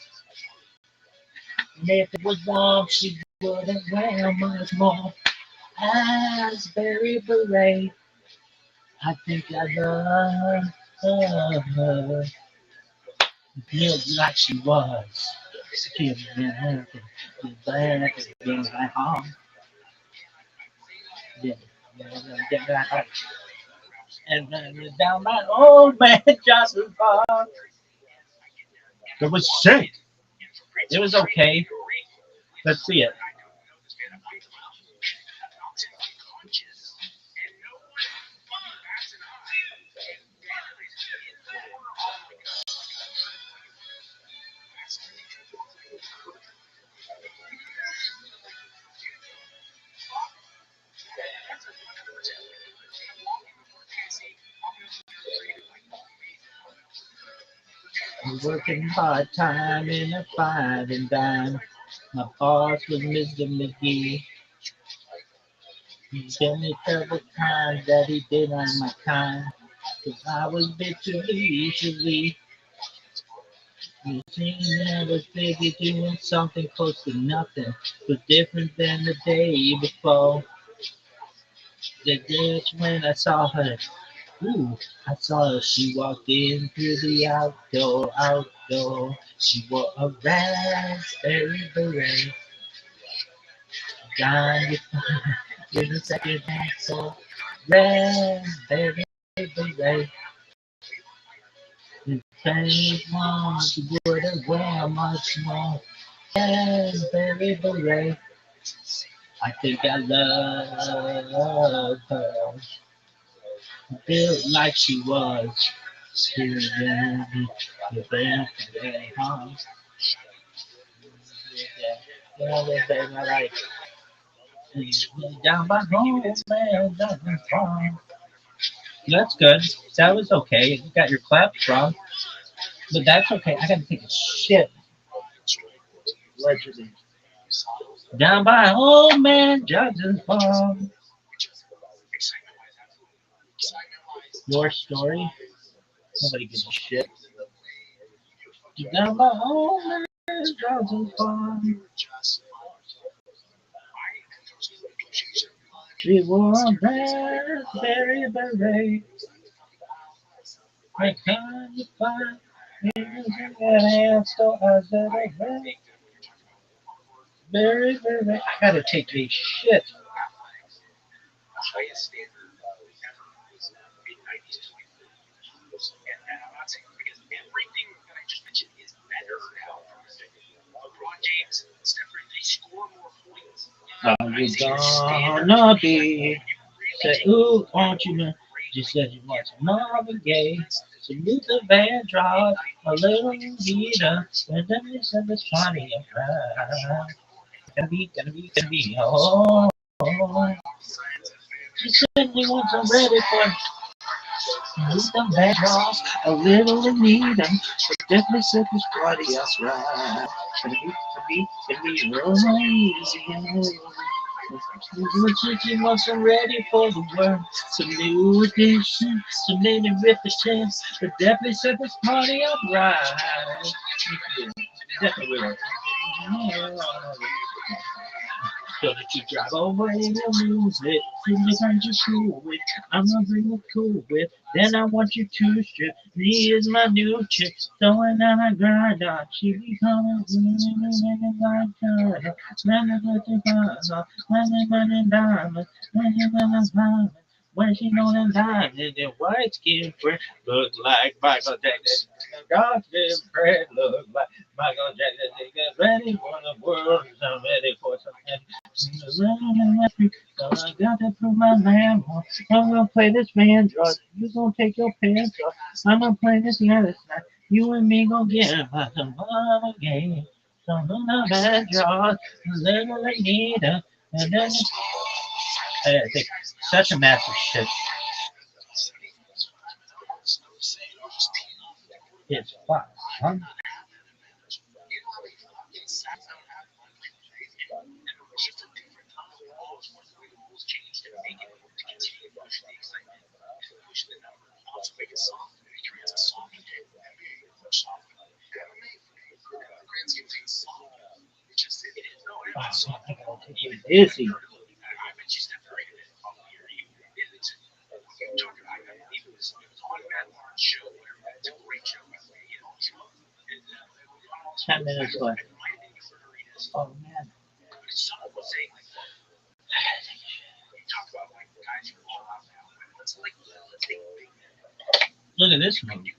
Speaker 2: And if it was warm, she wouldn't wear much more. Raspberry beret. I think I love her. Feels like she was. Scared and glad to be my home. Yeah, yeah. And then down my old man Johnson Farm. It was sick. It was okay. Let's see it. Working part time in a five and dime. My boss was Mr. McGee. He told me several times that he did on my kind. Cause I was bit too easily. You see, I was busy doing something close to nothing, but different than the day before. That's when I saw her. Ooh, I saw her. She walked in through the outdoor. She wore a raspberry beret. Down with a second hand so raspberry beret. The same one she wouldn't wear much more. Raspberry beret. I think I love her. Built like she was. Here again, the band, home. My life. Down by home, man, down farm. That's good. That was okay. You got your claps wrong, but that's okay. I gotta take a shit. Allegedly. Down by home, man, Johnson's farm. Your story. Nobody gives a shit. Down by home, man, Johnson's farm. She wore a raspberry beret. I can't find anything else, so I said, hey, very, very. I gotta take a shit. Are you gonna be? Say, ooh, won't you know? Just said you want to Marvin Gaye. Salute the band, drop a little Vita. And then you said this funny and right. Gonna be, oh. You said you want some ready for salute the band, drop a little Anita. But definitely said this party, that's right. Gonna be, oh, you want some ready for the world. Some new edition, some lady with the chance. But definitely set this party up right. Definitely will. So that you drive away your music, to the kind you cool with. I'm gonna bring the cool with. Then I want you to strip me as my new chick. Throwing down a grind on. She be coming like her. Smelling with the buzz off. Money, diamonds. Money. When she know them diamonds and white skin friend look like Michael Jackson. God give bread look like Michael Jackson. Ready for the world. I'm ready for some. So I got to put my lamb on. I'm gonna play this band drug. You gonna take your pants off. I'm gonna play this night. You and me gonna get about some mama game. Something about drugs. Little Anita. And then I think such a massive shit. It's fun, huh? Oh, easy. Ten minutes left. Oh man. Look at this movie.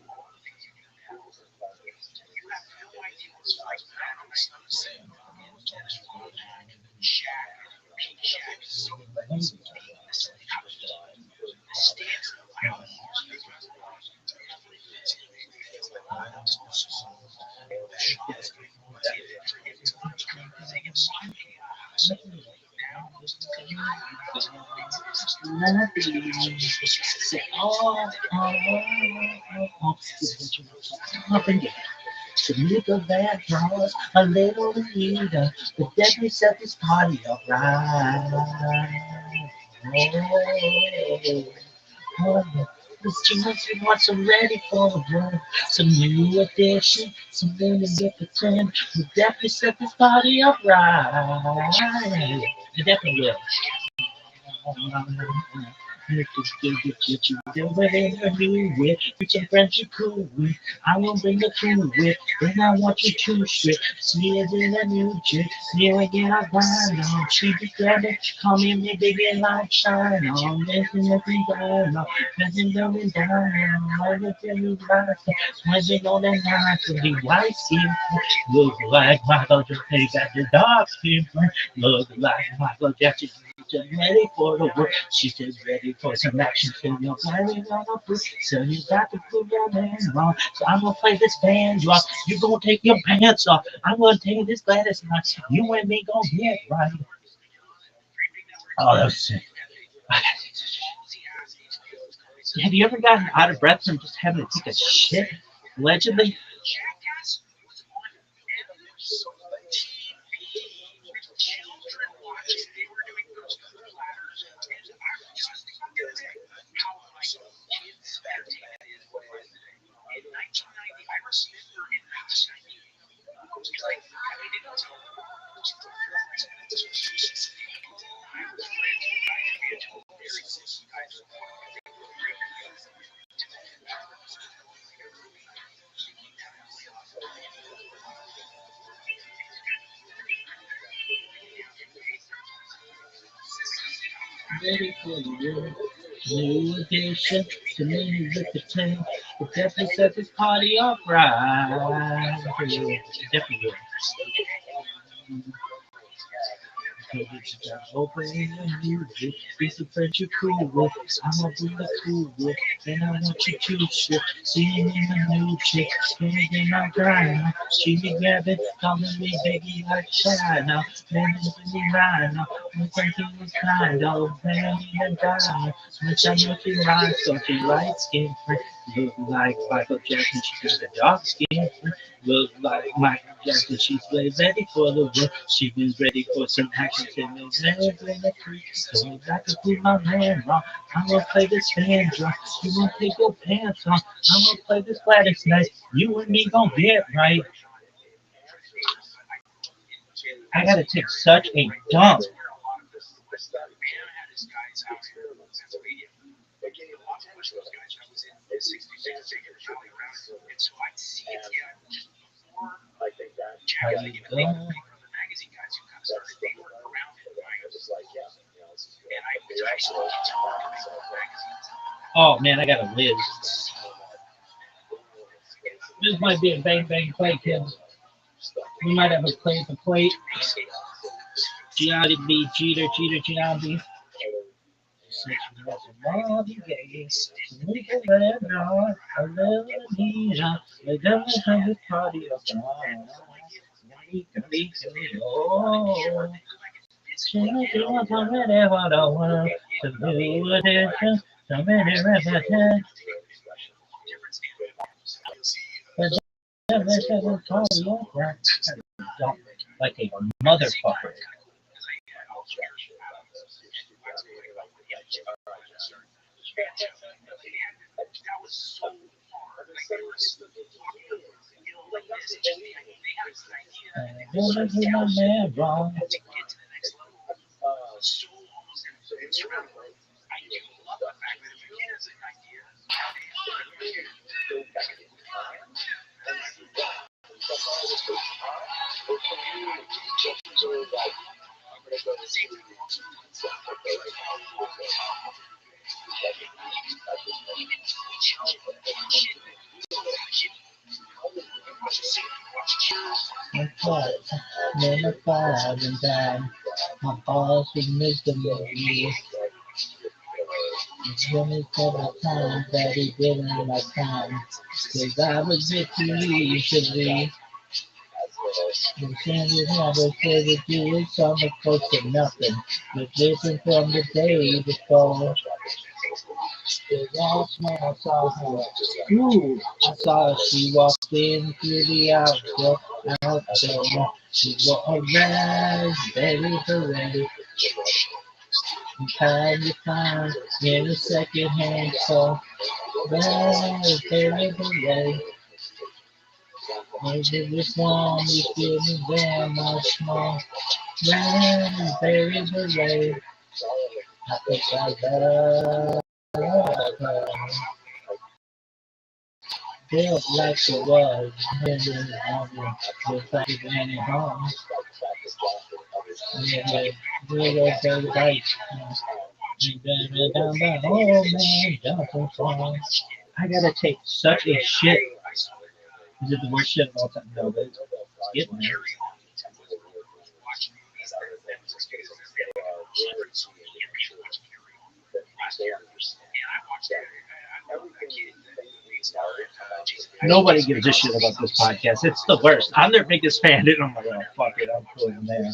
Speaker 2: To look of that draws a little leader, the deadly set this party up right. Oh, this Jesus, we want some ready for the world, some new edition, some limited pretend. We definitely set this party up right. You definitely will. You do it in a new way. With some friends you cool with. I will bring the cool with. Then I want you to strip. See it in a new chick. See it again, I grind on. She be grabbing. Call me me baby light shine on. Making nothing down on. Nothing going down. All the things right. Swinging on the night. So the white skin. Look like Michael Jackson. Got the dark skin. Look like Michael Jackson. Just ready for the work. She's just ready for some action. Feel your body on the foot. So you got to put your hands on. So I'm gonna play this band drop. You gonna take your pants off. I'm gonna take this Gladys Knight. You and me gonna get right. Oh, that was sick. Have you ever gotten out of breath from just having to take a shit? Allegedly. Ready for the world. New edition to me with the tank. We definitely set this party up right. Definitely will. Open and use it. It's the friend you cool with. I'm gonna bring the cool with. And I want you to shit. Seeing in the new chick. Spinning in my grind. She be grabbing, calling me baby like shy now. Man, it's me right now. I'm thinking it's kind of man and die. Which I know she likes, so she light skin. Look like Michael Jackson, she got a dark skin. Look like Michael Jackson, she's ready for the work. She was ready for some action. She was ready for the freak. So I can put my man on. I'm gonna play this band drum. You gonna take your pants off. I'm gonna play this Gladys Knight. You and me gonna get right. I gotta take such a dump. How you doing? Oh man, I got a Liz. This might be a bang bang play, kids. We might have a play for plate. Gianni B, Jeter, Gianni. all the gays. Make a red dog, a little Anita. They don't have this party of mine. Oh, she wants already what I want to do with it. So many repetitions. But never said a party of mine. Don't like a motherfucker. Never do my man wrong. Never five and dime. My boss was Mr. McGee. It's really for the time that he didn't like time. Cause I was with you usually. The changes never said that you was on the close to nothing. But different from the day before. The last man I saw her. Ooh, I saw she walked in through the outdoor. She wore a red, baby, hooray. You had your time in a second hand, so red, baby, hooray. Maybe this one you feel me very much more. Red, baby, hooray. I think I love her. Built like it was, never longer, just like it ran at home. Yeah, little baby bites. Down by old man Johnson song. I gotta take such a shit. Is it the worst shit of all time? No, but it's getting there. Nobody gives a shit about this podcast. It's the worst. I'm their biggest fan, and I'm like, oh, fuck it, I'm putting there.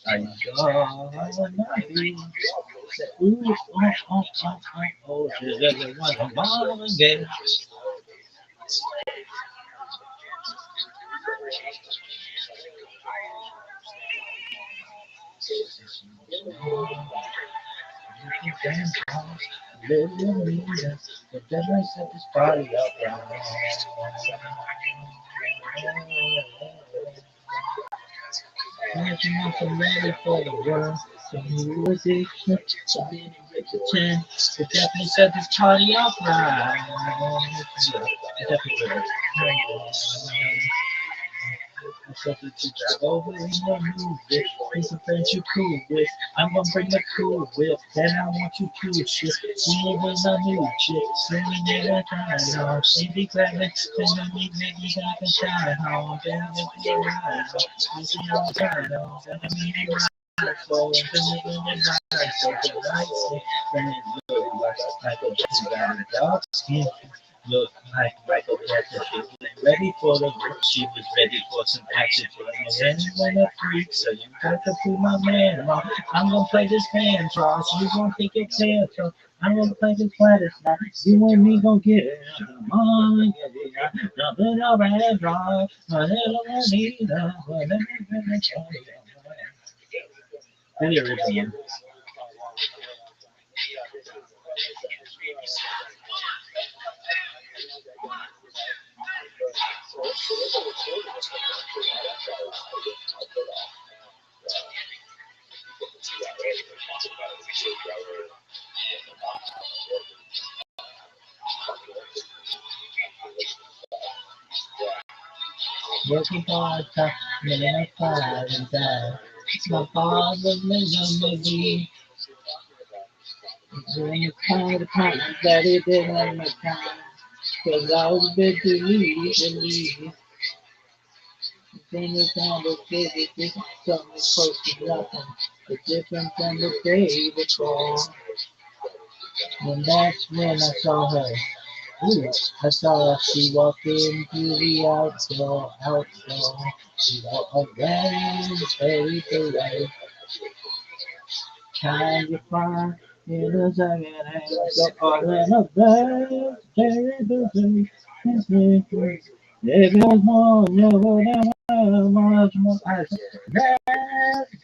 Speaker 2: I gonna be. Ooh, oh, she's everyone a mom again. Little Anita, the devil set this party up right. Imagine I'm ready for the world. So new addiction, so many repetition. The devil set this party up right. The devil will. I'm something to drive over in your move it. Be some friends you cool with. I'm gonna bring the cool whip. Then I want you cool shit. See me with my new chick. Swimming in a time on. She be glad that me niggas I can shine home. Then if you're right. You see all the time. Then I mean it right. So if it's in the night. So the night. Then it look like a just got a dark skin. Look like Michael Jackson. She was ready for the work. She was ready for some action. She when a freak, so you got to prove my man wrong. I'm gonna play this man, Charles. You gonna think it's fair, so I'm gonna play this planet now. You and me gonna get it. Come on, yeah. Nothing already wrong. A little Anita, whatever you try. Really original. Working hard, tough, minute five and die. My father was on me. When you kind of time that it didn't have my time. Cause I was busy leaving me. Finish on the physics, something close to nothing. It's different than the day before. And that's when I saw her. Ooh, I saw her, she walked in through the outdoor. She walked around, very beret. Kind of fun, in a second hand. So all in a bed, very busy. If it was more, you would have much more. I said,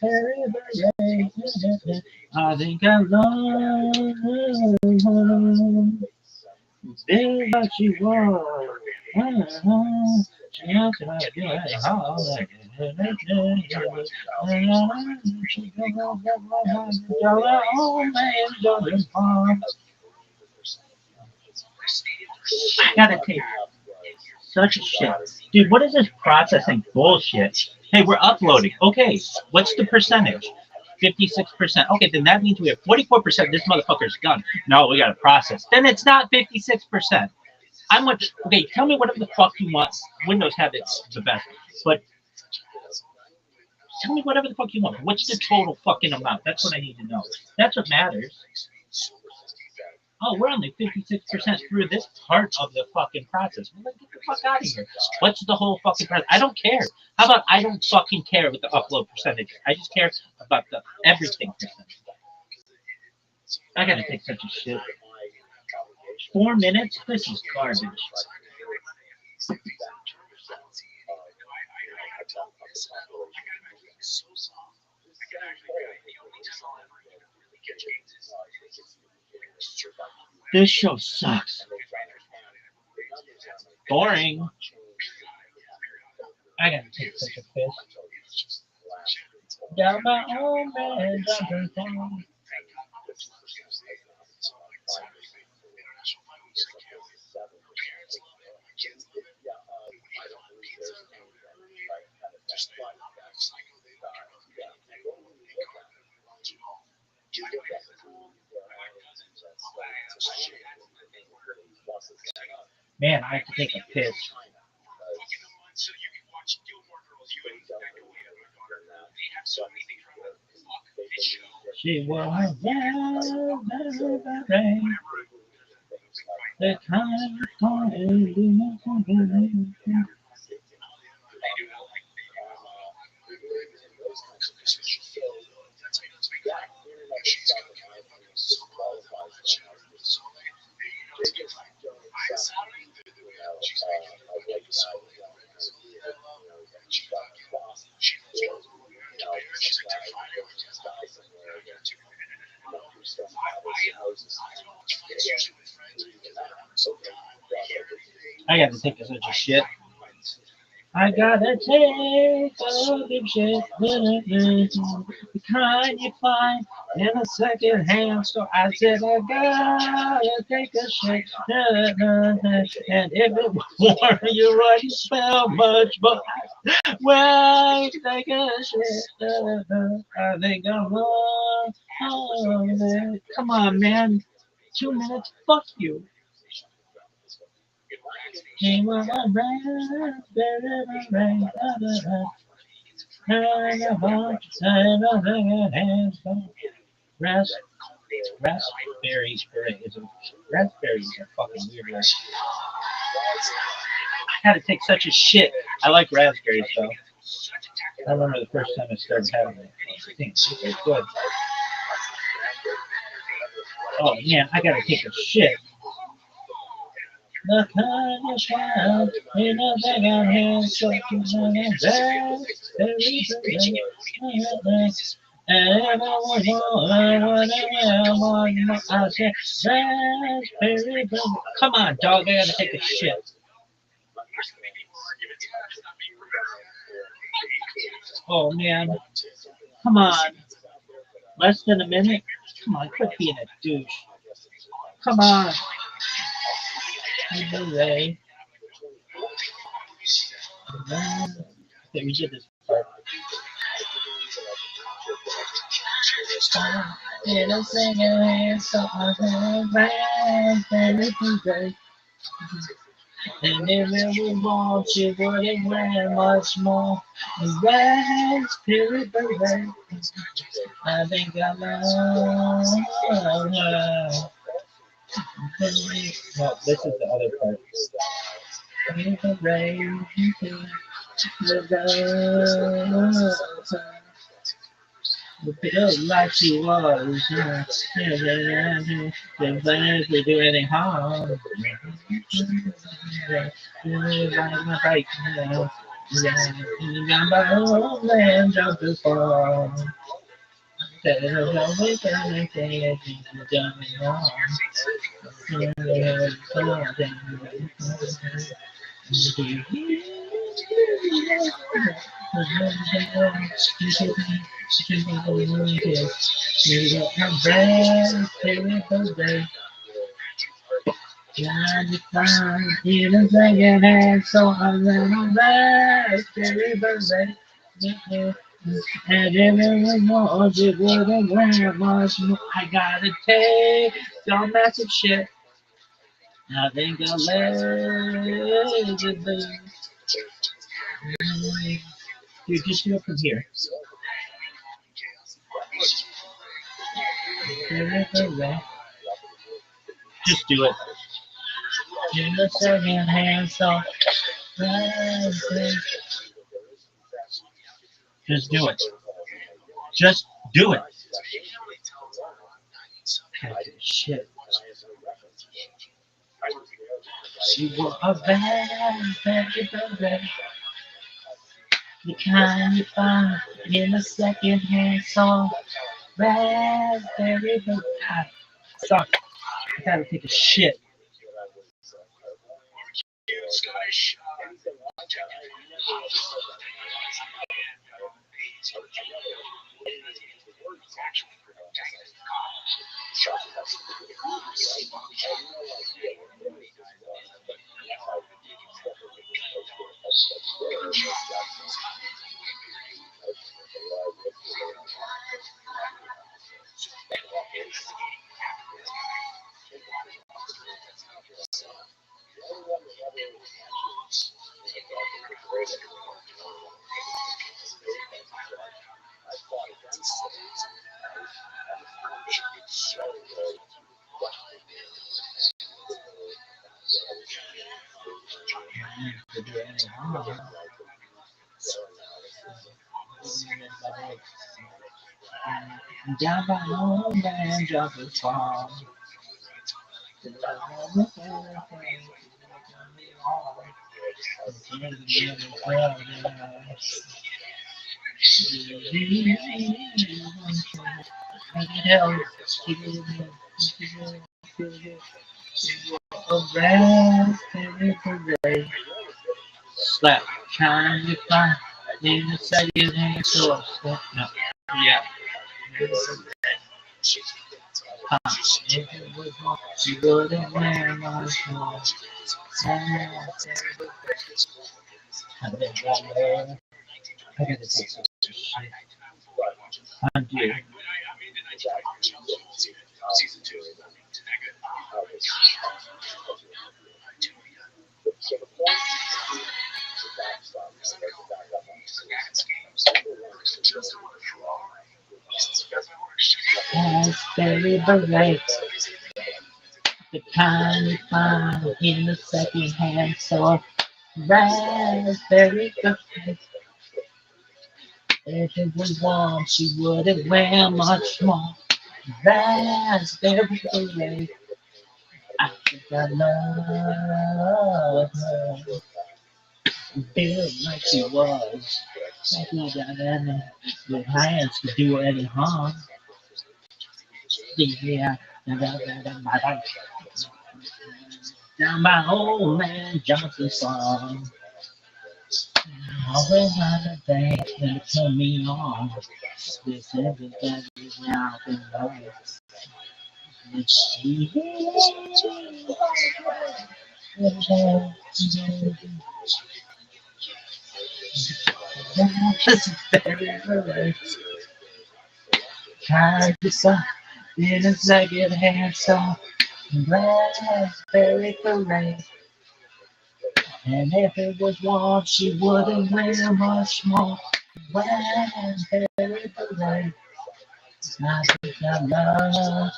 Speaker 2: very beret. I think I love her. This what she was. She asked me to do it. I gotta take such a shit. Dude, what is this processing bullshit? Hey, we're uploading. Okay, what's the percentage? 56%. Okay, then that means we have 44%. This motherfucker's done. No, we gotta process. Then it's not 56%. I'm much. Okay, tell me whatever the fuck you want. Windows have it the best, but tell me whatever the fuck you want. What's the total fucking amount? That's what I need to know. That's what matters. Oh, we're only 56% through this part of the fucking process. Well, then get the fuck out of here. What's the whole fucking process? I don't care. How about I don't fucking care with the upload percentage? I just care about the everything percentage. I gotta take such a shit. 4 minutes? This is garbage. This show sucks. Boring. I gotta take such a piss. Got my own man jumping phone. Man, I have to take a piss. She was the kind of time. I gotta take such a shit. I gotta take a big shit. The kind you find in a second hand store. I said I gotta take a shit. And if it were you wouldn't smell much, but well, take a shit. I think I'm wrong. Come on, man. 2 minutes. Fuck you. Raspberries are fucking weird. I gotta take such a shit. I like raspberries though. I remember the first time I started having it. I think it's good. Oh man, I gotta take a shit. The kind of child in a bag of hands, so you know that and everyone I said, raspberry. Come on, dog, I gotta take a shit. Oh man, come on. Less than a minute? Come on, quit being a douche. Come on. Hooray. Okay, we did this part. And if it was more, she wouldn't wear much more. Red spirit, baby. I think I love her. No, this is the other part. In the rain, the rose. Feel like she was, yeah. Didn't plan to do any harm. Like my bike, yeah. Got my old man jumped the fall. There's always anything that you done wrong. In a second hand, so I'm gonna raspberry birthday. And if it was more, it wouldn't wear much more. I gotta take your massive shit. I think I'll let it be. You just do it from here. Just do it. In the second hand, so just do it. Just do it. Shit. She wore a very bad, the kind you find in a second hand song. Raspberry blues. God, suck. I gotta take a shit.
Speaker 3: Scottish.
Speaker 2: Down by home and drop a song. Slap, trying to find in the second hand store. No, yeah. If it was more, she wouldn't wear much more. I gotta take some shit. Undo.
Speaker 3: Season 2.
Speaker 2: Raspberry beret, the kind you find in the second hand store. Raspberry beret. If it was warm, she wouldn't wear much more. Raspberry beret. I think I love her. Feel like she was. Like no banana. Your hands could do any harm. Yeah, down my old man Johnson song. Always had a thing that turned me on. This everything is now been done. But she that's very kind to suck in a second hand song. Raspberry parade. And if it was warm, she wouldn't wear much more. When buried away, I think I love her.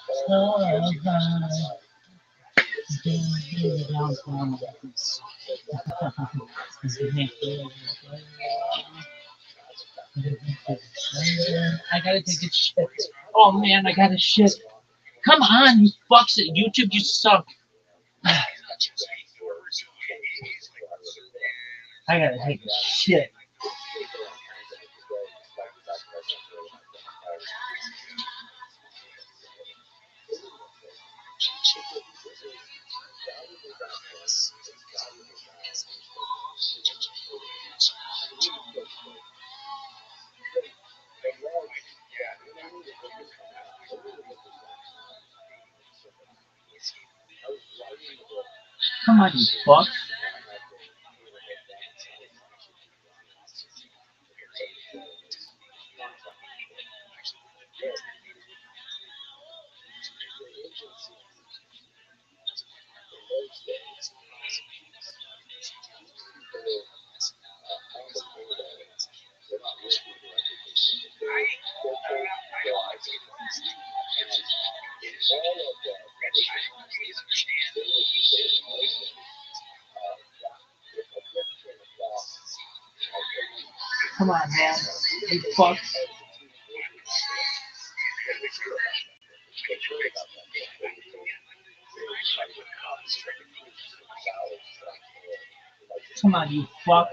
Speaker 2: I gotta take a shit. Oh man, I gotta shit. Come on, you fucks at YouTube, you suck. I gotta take a shit. Come on, you fuck. Come on, man. You fuck. Come on, you fuck.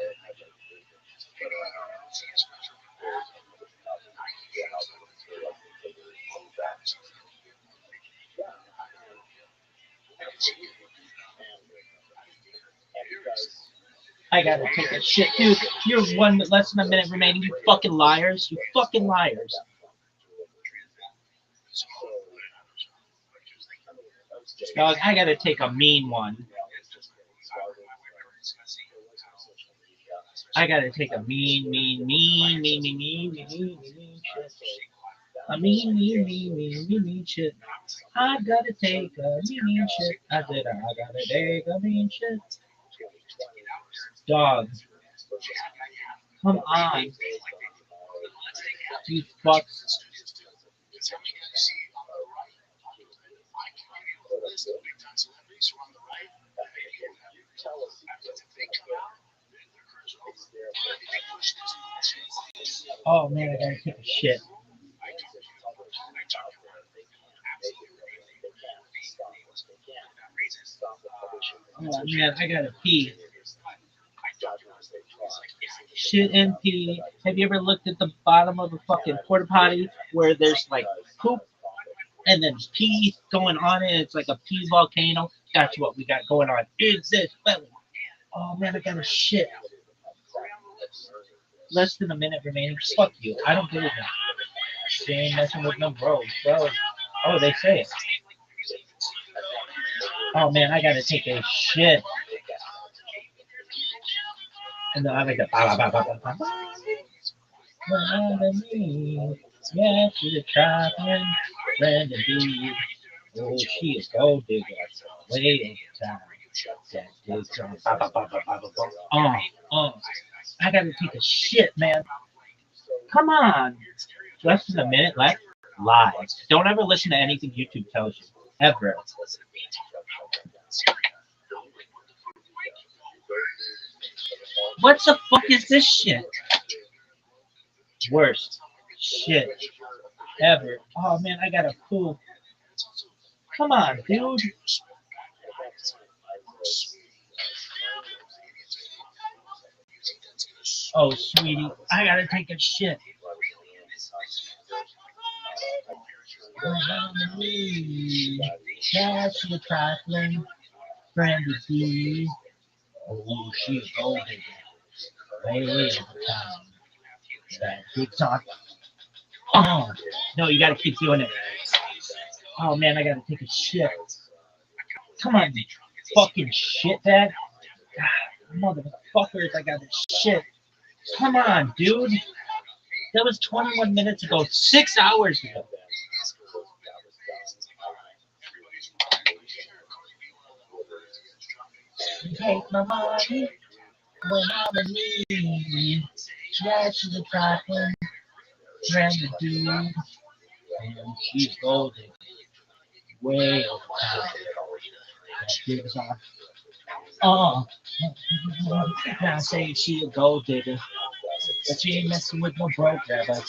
Speaker 2: I gotta take a shit, dude. You're less than a minute remaining. You fucking liars. You fucking liars. Dog, I gotta take a mean one. I gotta take a mean shit. A mean shit. I gotta take a mean shit. I said I gotta take a mean shit. Dog, come on. You fucks. Oh man, I gotta take a shit. Oh man, I gotta pee. Shit and pee. Have you ever looked at the bottom of a fucking porta potty where there's like poop and then pee going on it? It's like a pee volcano. That's what we got going on. Is this belly? Oh man, I gotta shit. Less than a minute remaining. Fuck you. I don't believe that. She ain't messing with no bros, bro. Oh, they say it. Oh man, I gotta take a shit. And then I like the ba ba ba ba ba ba. Yeah, she's a traveling friend indeed. Oh, she is gold digger. Way over time. That digs on ba ba ba ba ba ba ba. I gotta take a shit, man. Come on. Less than a minute left. Lies. Don't ever listen to anything YouTube tells you. Ever. What the fuck is this shit? Worst shit ever. Oh man, I gotta poop. Come on, dude. Oh, sweetie, I gotta take a shit. That's the trifling friend to be. Oh, she's golden. Way over time. That big talk. Oh, no, you gotta keep doing it. Oh man, I gotta take a shit. Come on, you fucking shit bag. Motherfuckers, I gotta shit. Come on, dude. That was 21 minutes ago, 6 hours ago. You take my money, when I'm in need. Trash to the cotton, ran the dude, and she's golden. Way over top. That gives off. Oh, now saying she a gold digger, but she ain't messing with no broke rapper.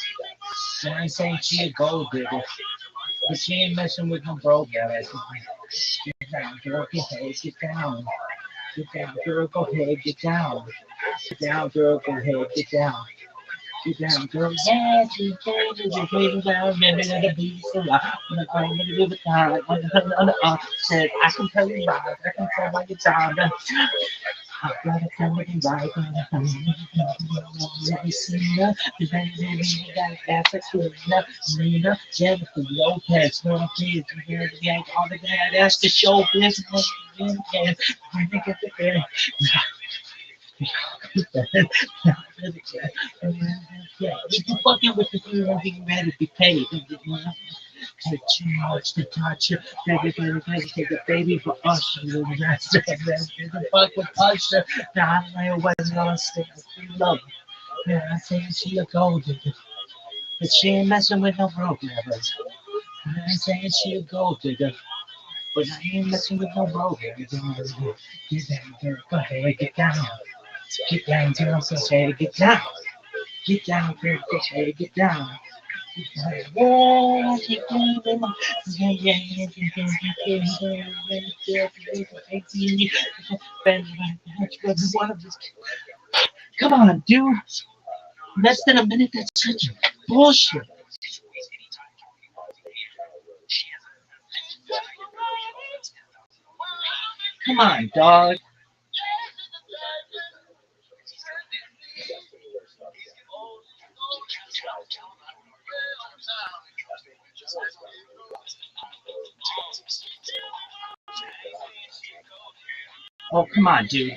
Speaker 2: I ain't saying she a gold digger, but she ain't messing with no broke rapper. Get down, girl, get ahead, get down. Get down, girl, go ahead, get down. Get down, girl, go ahead, get down. Get down, girl. Yeah, she came to the way down, and then the beast a lot. When I came to live with time, said, I can tell you right, I can tell by your time. I gotta tell you right, let me see her. The baby, we got after Nina, Jennifer Lopez, no kids, and here the gang, all the dad, that's the show business. And I think it's the yeah, if you fucking with the girl, you better be paid. Take too much to touch you. Everybody take a baby for us. The fuck with Usher. Now I wasn't gonna stay free love. Yeah, I think she a gold digger. But she ain't messing with no broke rappers. I ain't saying she a gold digger. But I ain't messing with no broke rappers. Get down, girl. Go ahead, get down. Get down, girl. Go ahead, get down. Get down, girl. Go ahead, get down. Yeah, she came in. Come on, dude. Less than a minute. That's such bullshit. Come on, dog. Oh, come on, dude.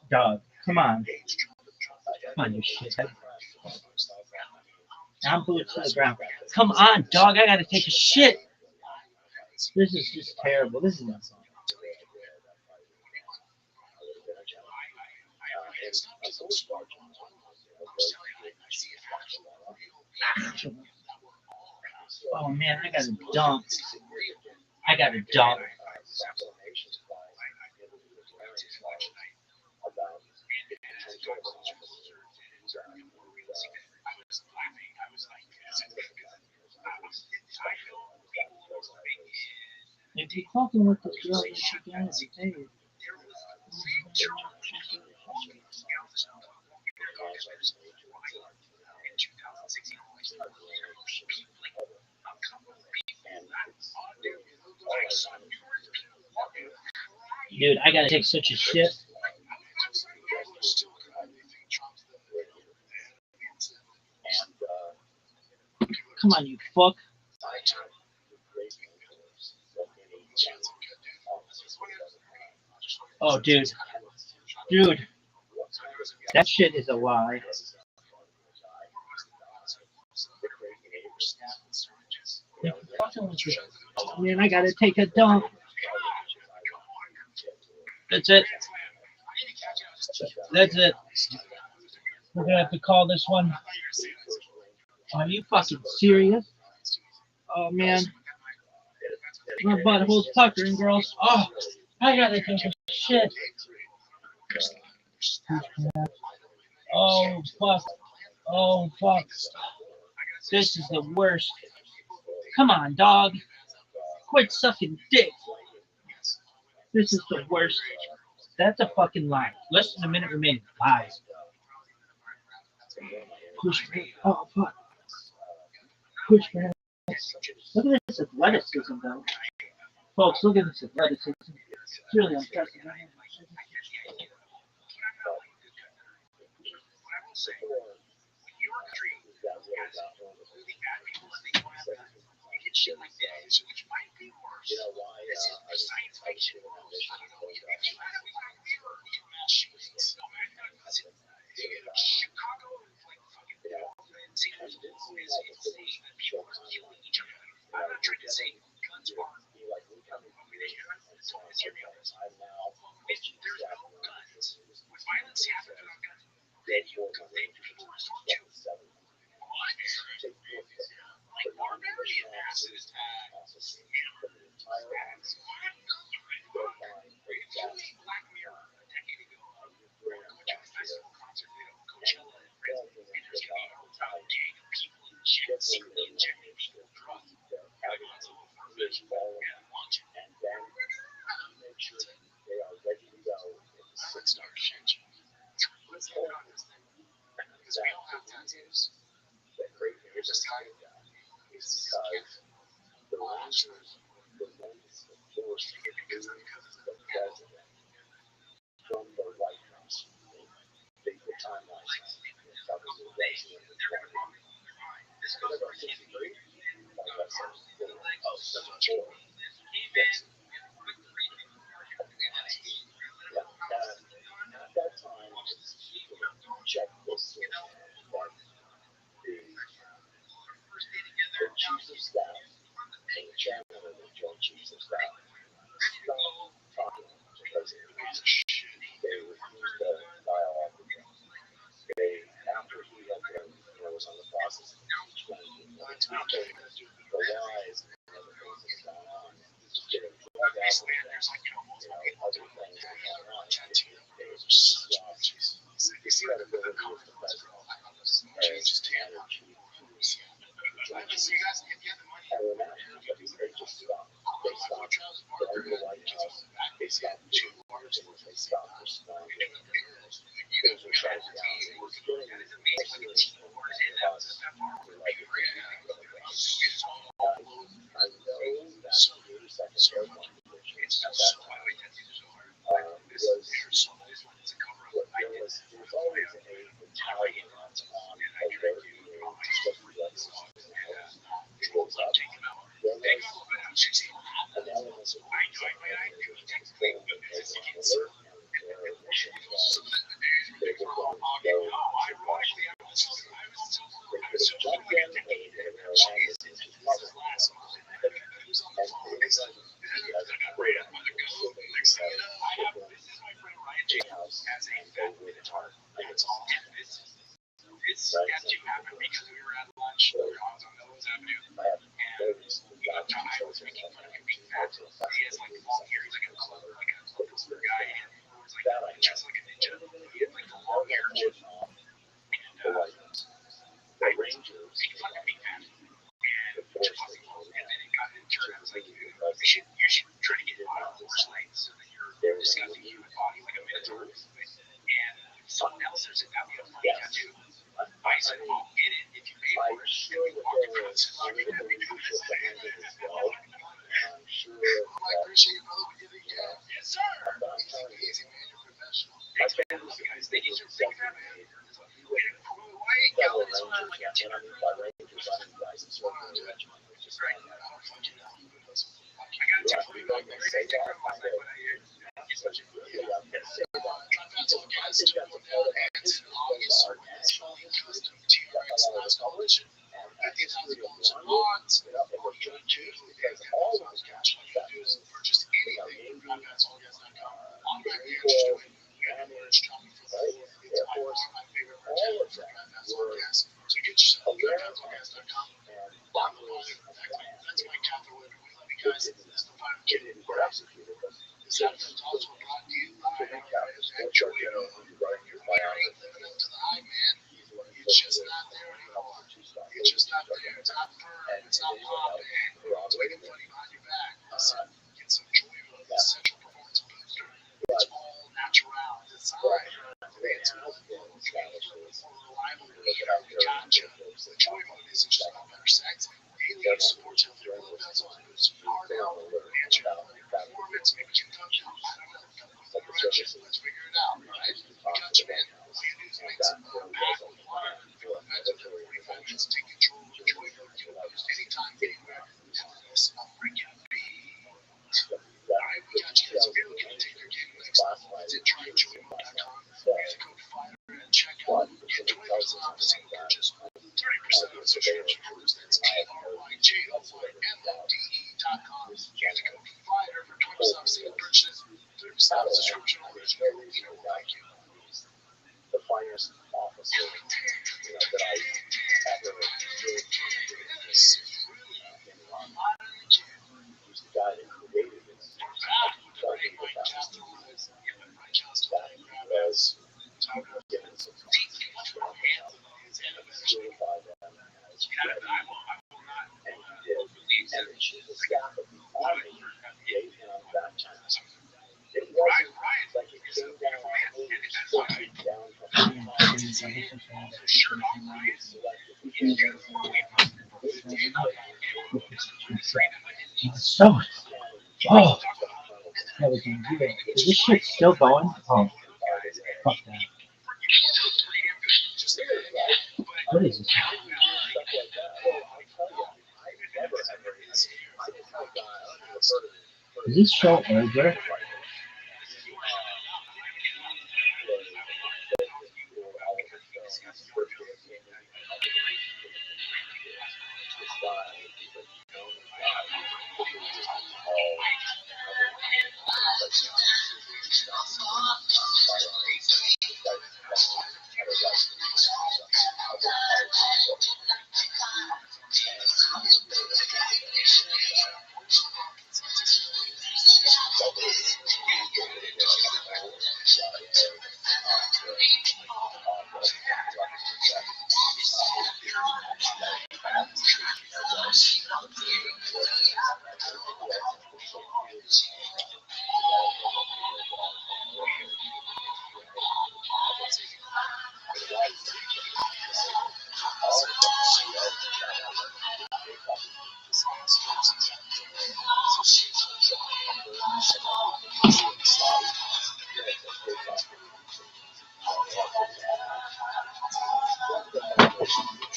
Speaker 2: Dog. Come on. Come on, you shithead. I'm boots to the ground. Come on, dog. I gotta take a shit. This is just terrible. This is not Oh man, I gotta dump. I gotta dump. If you're talking with this girl, then she can say it. Dude, I gotta take such a shit. Come on, you fuck. Oh, dude. Dude. That shit is a lie. Man, I gotta take a dump. That's it. That's it. We're gonna have to call this one. Are you fucking serious? Oh man. My butthole's puckering, girls. Oh, I gotta take a shit. Oh fuck. Oh fuck. This is the worst. Come on, dog. Quit sucking dick. This is the worst. That's a fucking lie. Less than a minute remaining. Lies. Push me. Oh fuck. Push me. Look at this athleticism, though. Folks, look at this athleticism. It's really impressive.
Speaker 1: processing for the entire act. Go find a fast
Speaker 3: Black Mirror a decade ago.
Speaker 1: bring a
Speaker 3: Festival concert, Coachella, and there's
Speaker 1: and
Speaker 3: gonna be a whole gang of people secretly injecting people with drugs. Everyone's a little far-fetched, and launch it.
Speaker 1: and then make sure they are ready to go in 6
Speaker 3: Start shit. Let's get on this thing. Because we all have tattoos.
Speaker 1: The great news
Speaker 3: You're just tired.
Speaker 1: is because the Rangers were forced to remove the president from the White House. The timeline covers the president in 20.
Speaker 3: This goes for
Speaker 1: 63. Like I said,
Speaker 3: oh, so much.
Speaker 1: At that time, check this that the chiefs of staff and the chairman of the joint chiefs of staff stopped talking to President Bush. They refused to dialogue with him. After he had was on the process of impeachment, the lies and other things that have gone on, getting drug out of other things that have gone on, it was just the credibility of the president as commander in chief. And when that happened, they just stopped. They stopped going to the White House. They stopped doing interviews. They stopped responding. Things were shut down. It was during this process. I know that the 82nd Airborne Division at that time there was always a battalion on alert being just drugs. There was an element of they were going to go to Washington. They could have jumped in, they could have allowed it to cover.
Speaker 3: This got to happen because we were at lunch. I was on Melrose Avenue, and I was making fun of him being fat. He has like long hair. He's like a clever guy. And he was like just like a ninja. He had like the long hair. And I was making fun of him being fat. And then it got into it. I was like, you should try to get out of horse legs so that you're discussing human body like a minotaur. And something else, there's a funny tattoo. I said, well, get it if you pay for it.
Speaker 1: Sure that there was a little bit of leadership behind it as well. I'm sure that,
Speaker 3: yes, sir.
Speaker 1: but I'm telling you,
Speaker 3: Easy, man. You're professional.
Speaker 1: my family
Speaker 3: Guys, they get your
Speaker 1: definitely fellow Rangers, and I mean by Rangers, I mean guys in service regiment, which is right. Yeah, we don't say that, I know. Especially, I'm going to say that. I think that's a part of our national interest in TRS college. And it's really odds and we're doing too, because all of those guys do is purchase anything from PropGuys.com. On Rabbi, just doing Air Force, my favorite all of them were so get yourself PropGuys.com and that's my capital. We love you guys. That's the final kid in the executed. Is that also brought to you by It's just not there anymore. It's just not there. It's not firm. It's not popping. It's waiting funny behind your back. Get some joy from the Essential Performance Booster. It's all natural. Designed. It's reliable. Gotcha. The joy mode isn't just about better sex. Daily supports healthy blood vessels, boosts heart health, natural performance, maybe you touch it. I don't know. Let's figure it out, right? Gotcha, man. All you do is mix it pack with water, fill it back up in 45 minutes, take control, enjoy your use anytime, anywhere. This will bring you Alright, we got you guys. If you're looking to take your game next level, visit tryjoymo.com. Use the code FIRE at checkout. Get 20% off the single purchase, 30% off subscription orders. That's TRYJOYMODE.com. Use the code FIRE for 20% off single purchase, 30% off subscription orders. Thank you. The finest officer that I ever did in
Speaker 2: So, oh, that was good. Is this shit still going? Oh, fuck that. What is this? Is this show over?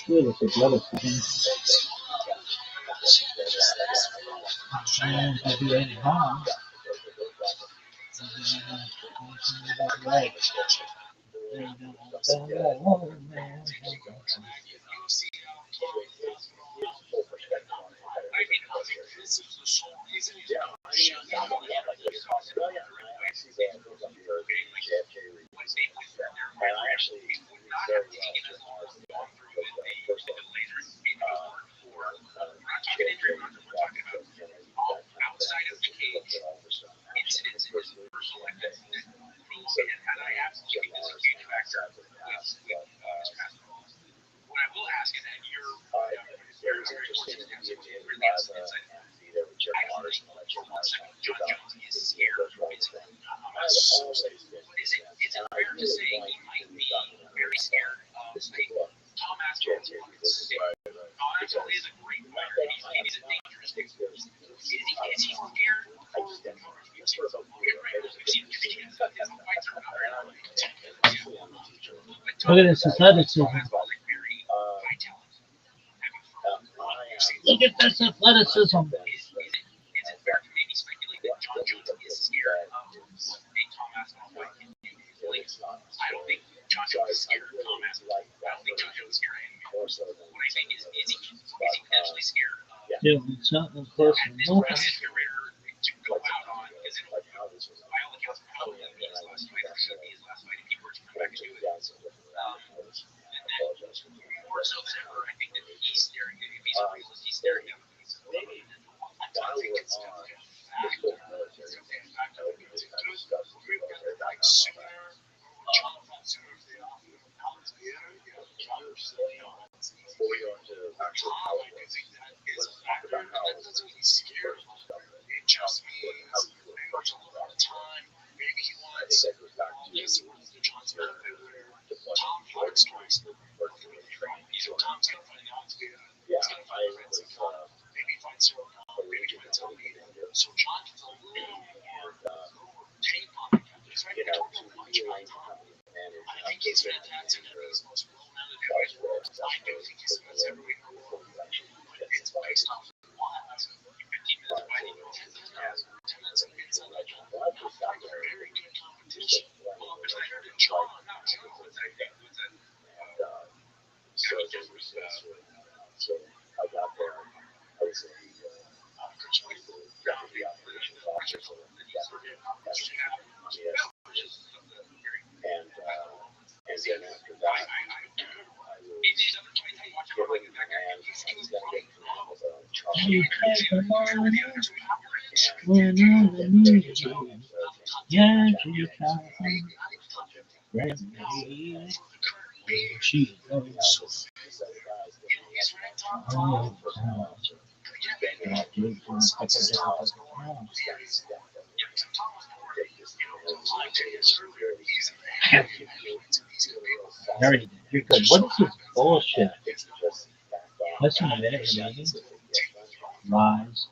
Speaker 2: Good with the other thing. I'll be right home. Right.
Speaker 3: Outside of the cage, incidents in his personal life that and I asked you because a huge factor what I will ask is that you're very, very fortunate to have some really awesome insight. I don't think John Jones is scared from basically. Is it fair to say he might be very scared of Tom Astor? Tom Astor is a great player and he's a dangerous figure. Is he scared?
Speaker 2: Look at this athleticism. Look at this athleticism.
Speaker 3: Is it fair to maybe speculate that John Jones is scared of what Tom Astor might can do? I don't think John Jones is scared of Tom Astor. I don't think John Jones is scared of him. What I think is he potentially scared of
Speaker 2: Doing something close to nothing.
Speaker 3: to go out on is it by all accounts probably going to be his last fight or should be his last fight if he were to come back to it. And then more so than ever, I think that he's staring at if he's a realist, he's staring at maybe
Speaker 2: You take the morning when I need you. Yeah, you come grab me. She goes. Oh, Very, you're good. What is this bullshit? Listen a minute, maybe. Lies.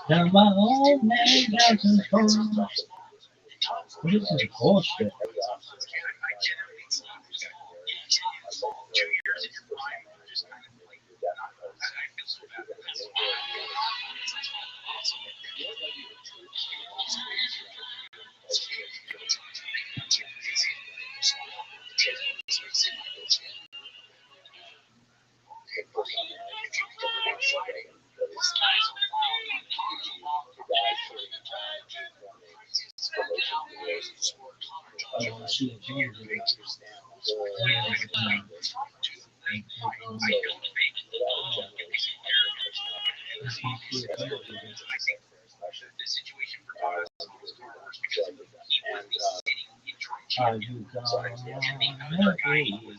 Speaker 2: Now my old man doesn't hold. What is this bullshit? Are you gonna agree?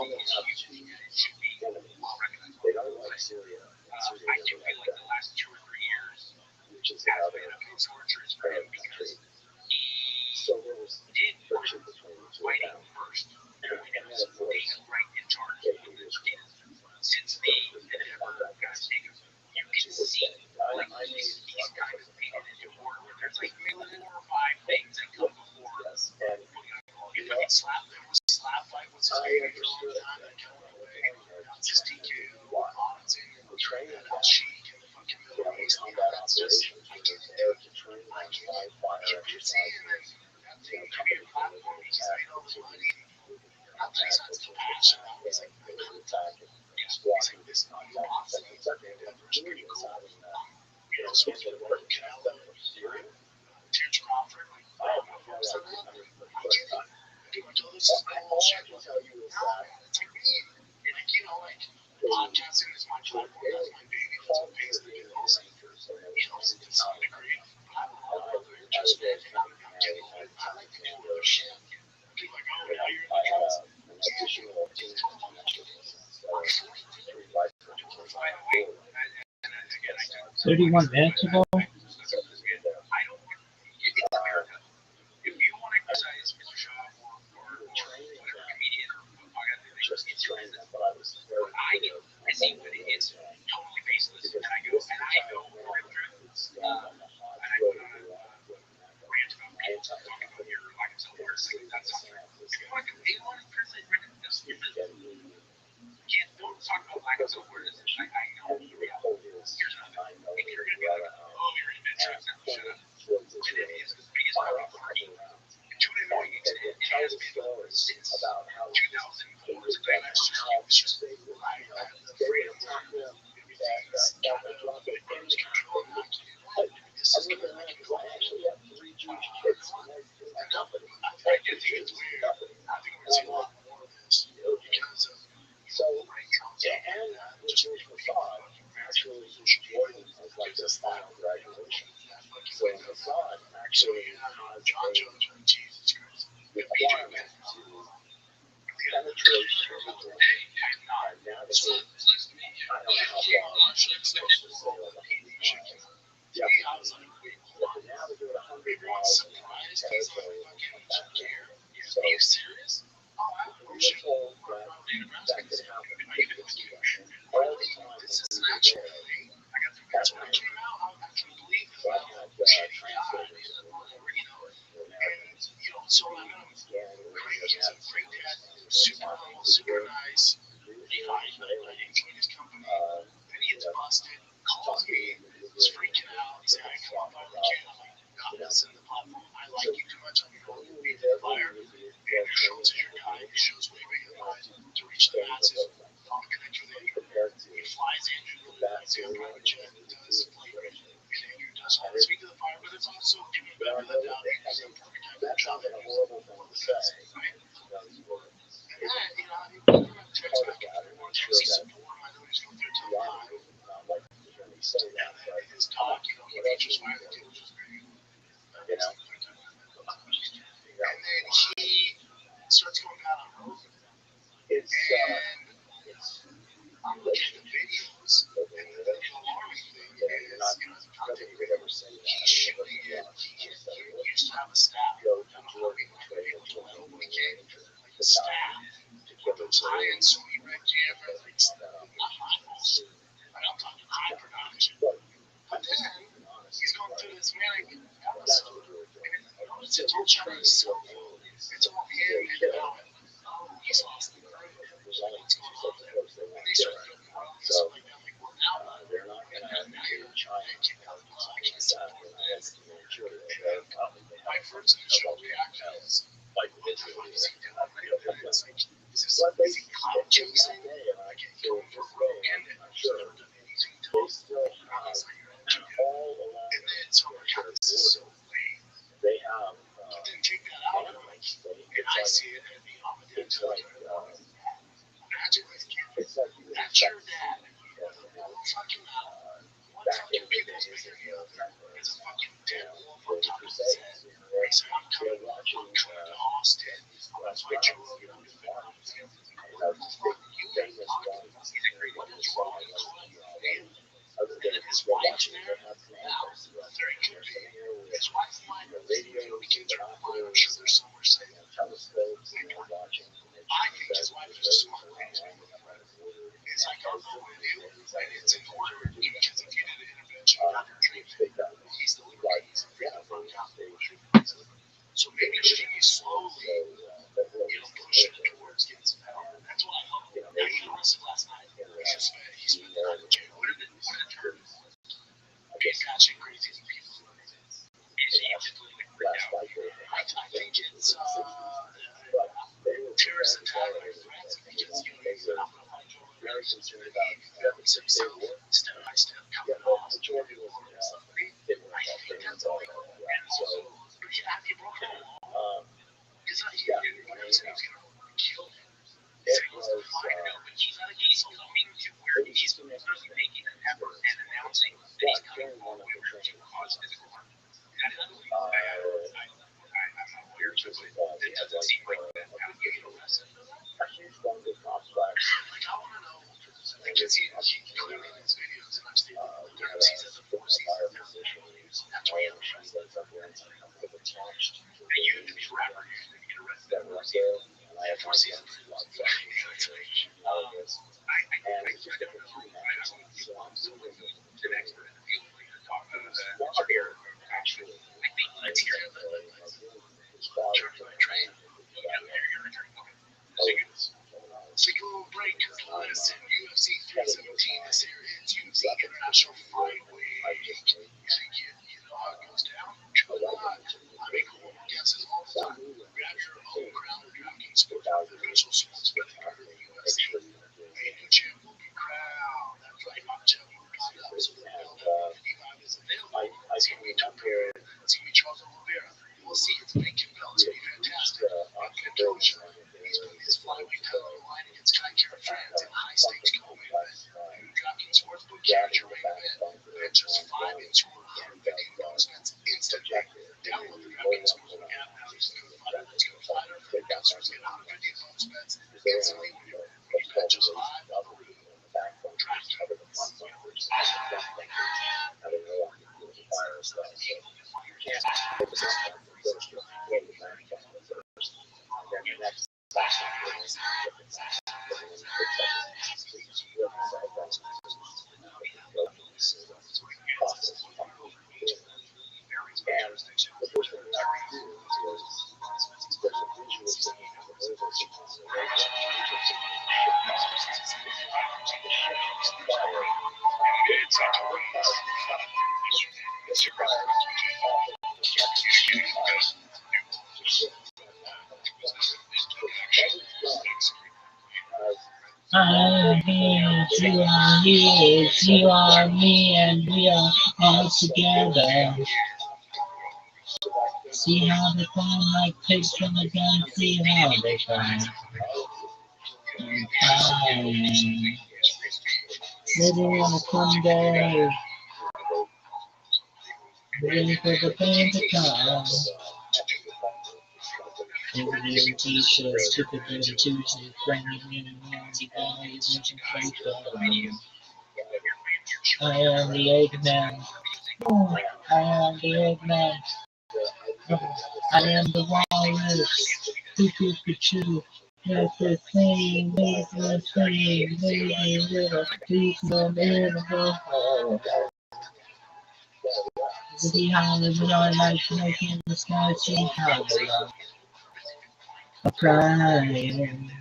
Speaker 1: only have two enemies. They don't like Syria.
Speaker 3: I do feel like the last 2 or 3 years
Speaker 1: which is
Speaker 3: has
Speaker 1: another
Speaker 3: been a bit torturous for him because
Speaker 1: so there was
Speaker 3: he did
Speaker 1: friction between the two of
Speaker 3: fighting
Speaker 1: them.
Speaker 3: first.
Speaker 1: And then of
Speaker 3: Being
Speaker 1: course,
Speaker 3: right in charge
Speaker 1: they
Speaker 3: of
Speaker 1: do
Speaker 3: the
Speaker 1: this
Speaker 3: team. Since the Endeavor got taken, you can see like he's kind of painted into a corner where there's like maybe 4 or 5 things that come before
Speaker 1: yes, and
Speaker 3: if I can slap them with slap fight was his favorite for a long time, that kind of way. That's his DQ,
Speaker 1: the training
Speaker 3: that Sheik and the fucking Middle East.
Speaker 1: combat operations was there to train on live fire exercises, company platform, he's made all the money.
Speaker 3: Not that he's not still passionate, he's like,
Speaker 1: squatting this contact, etc.
Speaker 3: Endeavor's pretty cool. You know, so it's working Canelo, Terrence Crawford, like, this is bullshit.
Speaker 1: I can tell you is
Speaker 3: No, man, it's like me. And like, you know, like, podcasting is my platform, that's my baby, that's what pays the bills. You know, to some degree. I have other interests, man. I like to do other shit. People are like, oh, now you're in the drugs.
Speaker 1: additional
Speaker 2: 31 minutes ago.
Speaker 3: I don't. It's America. If you want to criticize Mr. Shaw or whatever comedian or podcast, it's your business. I see when it's totally baseless, and I go right through, and I go on a rant about people talking about your lack of self-worth. Like, that's not true. If you want to criticize that's your business. Don't talk about lack of self-worth. I know the reality. Here's another. If you're going to be like, oh, you're an adventure, shut up. And it is the biggest fucking party. And to an annoying extent, it has been since 2004. It's a great match. It's just, I'm afraid of talking about things that are dropping damage control. This is going to make it go. I actually have 3 Jewish kids. I do think it's weird. I think we're going to see a lot more of this because of
Speaker 1: and the Jewish Mossad actually joined as like this final graduation. So Mossad actually
Speaker 3: John Jones, Jesus Christ.
Speaker 1: requirement to penetrate and now this is, I don't know how long it's supposed to say like 100 miles. Yeah, but now they do it 100 miles and territory and come back here. So
Speaker 3: are you serious?
Speaker 1: we were told that could happen. All the time.
Speaker 3: This is an actual thing. That's when it came out. I couldn't believe it.
Speaker 1: So I had translators
Speaker 3: And, you know, so I'm he's a great dad, super humble, super nice. I enjoyed his company. Then he gets busted, calls me, he's freaking out. He's like, come on, I can't. I'm like, God, listen to the platform. I like you too much. I'm going to be the fire. And your shows is your guy. Your show's way bigger than mine to reach the masses. I'll connect with Andrew. He flies Andrew really nice. He's got private jet. He does flavor. And Andrew does all this. Speak to the fire, but it's also giving me better let down. He's a perfect guy for the job.
Speaker 1: a horrible thing to say.
Speaker 3: Right? And then, you know, I'm text back and forth. He's support. I know he's going through a tough time.
Speaker 1: Like to hear me say that,
Speaker 3: And then in his talk, you know, he features my other kid, which is great.
Speaker 1: you know.
Speaker 3: And then he starts going down a road.
Speaker 1: It's
Speaker 3: I'm looking at the videos, and the alarming thing is, you know, as a content creator, he's shooting it. He used to have a staff. Go to Jordan, weekend, like the staff, with the tie-in Sony Red Camera, like not high bullshit. Like I'm talking high production. But then he's going through this manic episode, and notice it's all shot on his cell phone. It's all him and Ellen. Oh, he's lost the thread. What's going on there? And they start filming around and stuff like that. Like, we're now
Speaker 1: they're not going to try and
Speaker 3: I can't support this. My first initial reaction is, like, what the fuck is he doing? It's like, is he cloud chasing? Like, going for broke and he's never done anything to us. And then, so I'm like, God, this is so lame.
Speaker 1: They have.
Speaker 3: But then take that out, and I'm like, and I see it, and I'm a dad. Imagine this kid.
Speaker 1: It's like
Speaker 3: That's your dad. Fucking what
Speaker 1: back in the days of
Speaker 3: It's a fucking dead wolf on
Speaker 1: the
Speaker 3: top of his
Speaker 1: Crusades,
Speaker 3: head.
Speaker 1: right?
Speaker 3: So I'm
Speaker 1: They're
Speaker 3: coming
Speaker 1: watching
Speaker 3: to Austin. That's why Joe Rogan was famous
Speaker 1: this big famous one.
Speaker 3: He's a great one.
Speaker 1: You saw it, other
Speaker 3: And
Speaker 1: than
Speaker 3: his
Speaker 1: they're
Speaker 3: wife's
Speaker 1: watching
Speaker 3: there.
Speaker 1: their
Speaker 3: Now, very good. His wife's flying
Speaker 1: the
Speaker 3: over
Speaker 1: radio,
Speaker 3: the weekends are flying. I'm
Speaker 1: binoculars,
Speaker 3: sure they're somewhere safe.
Speaker 1: telescopes, and they're watching.
Speaker 3: I think his wife is a smart lady. It's like I'm with you, and it's important because if you did an intervention on your treatment, he's the lead. So maybe she slowly, pushing towards getting some help. That's what I hope. Now, he arrested last night. He spent the night in jail. What are the terms? He's catching crazy people. Is he completely freaked out? I think it's terrorist attack or threats. I think it's he's not going to find Joe. Very concerned about himself, step by step, coming off. I think that's all. And so, have you broke the law? Because he was going to kill him. So he's fine now, but he's coming to where he's supposedly making an effort and announcing that he's coming forward to cause physical harm. That is unbelievable. I'm not aware of it. It doesn't seem like that. How do you get arrested? Like, I want to know, because he clearly in his videos, and I've seen the seasons of 4 seasons now. That's why I'm arrested. And you, to be rapper, you're going to get arrested. I have 4 seasons. I don't know. I'm still with an expert in the field. We're going to talk about engineer. Actually, I think let's hear it. Let's train. You're a train. Okay. So take a little break because listen, UFC 317 this year is UFC International Flyweight. You know how it goes down? Come on. I make cool guesses all the time. Grab your own crown or DraftKings Sports with official sports betting partner of the UFC. A new champ will be crowned. That's right, my champ will be crowned. So the belt at 55 is available. It's going to be Tom Perry. It's going to be Charles Oliveira. We'll see. It's vacant belt. It's going to be fantastic. He's putting his flyweight title on the line against Kai Kara France in a high-stakes co-main event. DraftKings Sportsbook carries your main event at just 5 into 150 bonus bets instantly. Download the DraftKings Sportsbook app now. Use the code FIGHTER. Let's go FIGHTER. Bouncers get 150 bonus bets instantly when you bet just 5 on the road. DraftKings.
Speaker 2: I'm here, you are here, you are me, and we are all together. See how they climb like pigs from the gun, see how they climb. Living on a Sunday, waiting for the pain to come. Every t-shirt, stupid dirty Tuesday, bringing in the guys and some I am the Eggman. I am the Eggman. I am the walrus. Pikachu. Everything, little people in the see how they would all like making the sky, see how they love a crying.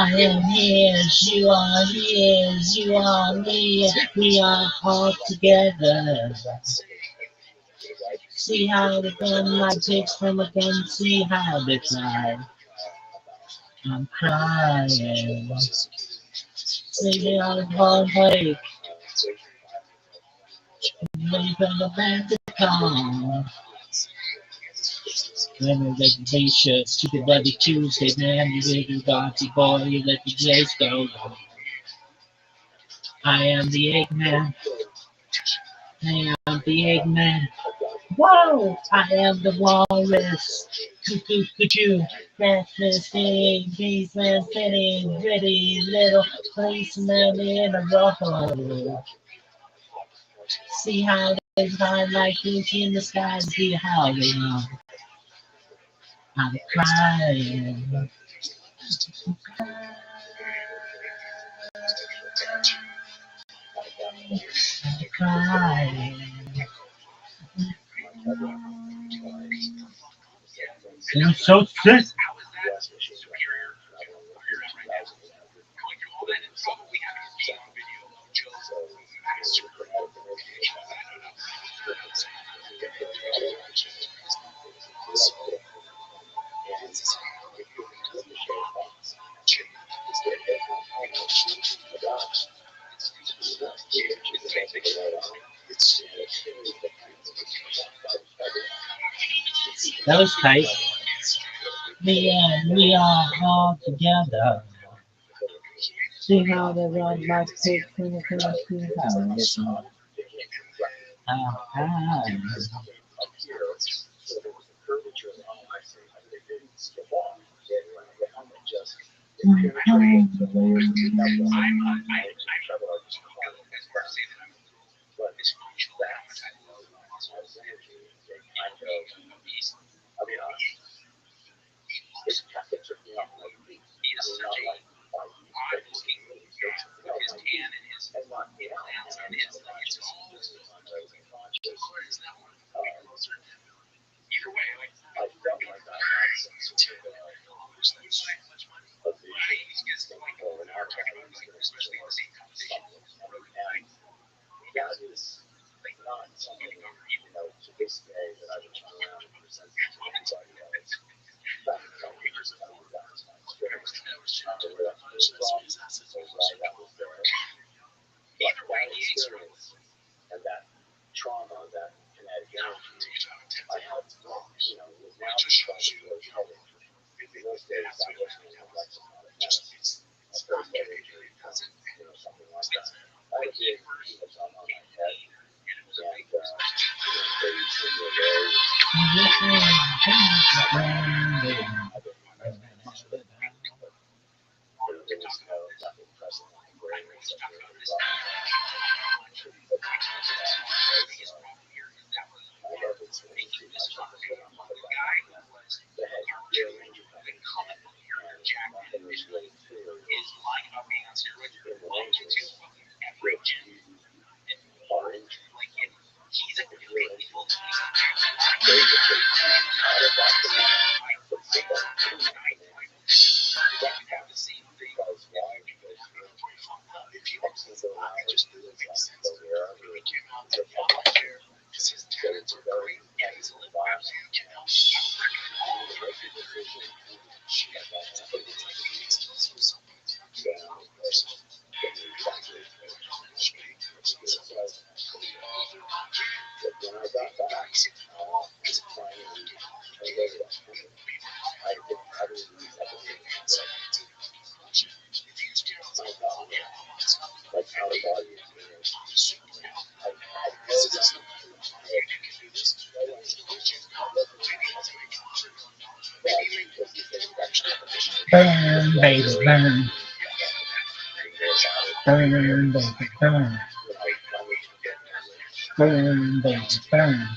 Speaker 2: I am his, you are his, you are me, we are all together. See how the gunlight takes from a gun, see how they fly. I'm crying. Maybe I'm heartache. Maybe from the back to come. Remember that they should stupid bloody Tuesday, man. You little dotty boy, you let the days go. I am the Eggman. I am the Eggman. Whoa! I am the walrus. Cuckoo, cuckoo. Breakfast sitting, basement sitting, pretty little policeman in a ruffle. See how they shine like Gucci in the sky. See how they are. I'm crying. I'm crying. I'm so sick. That was tight. We are all together. See how they run my stick in the see how it's on. Burn, baby, burn. Burn, baby, burn. Burn, baby, burn.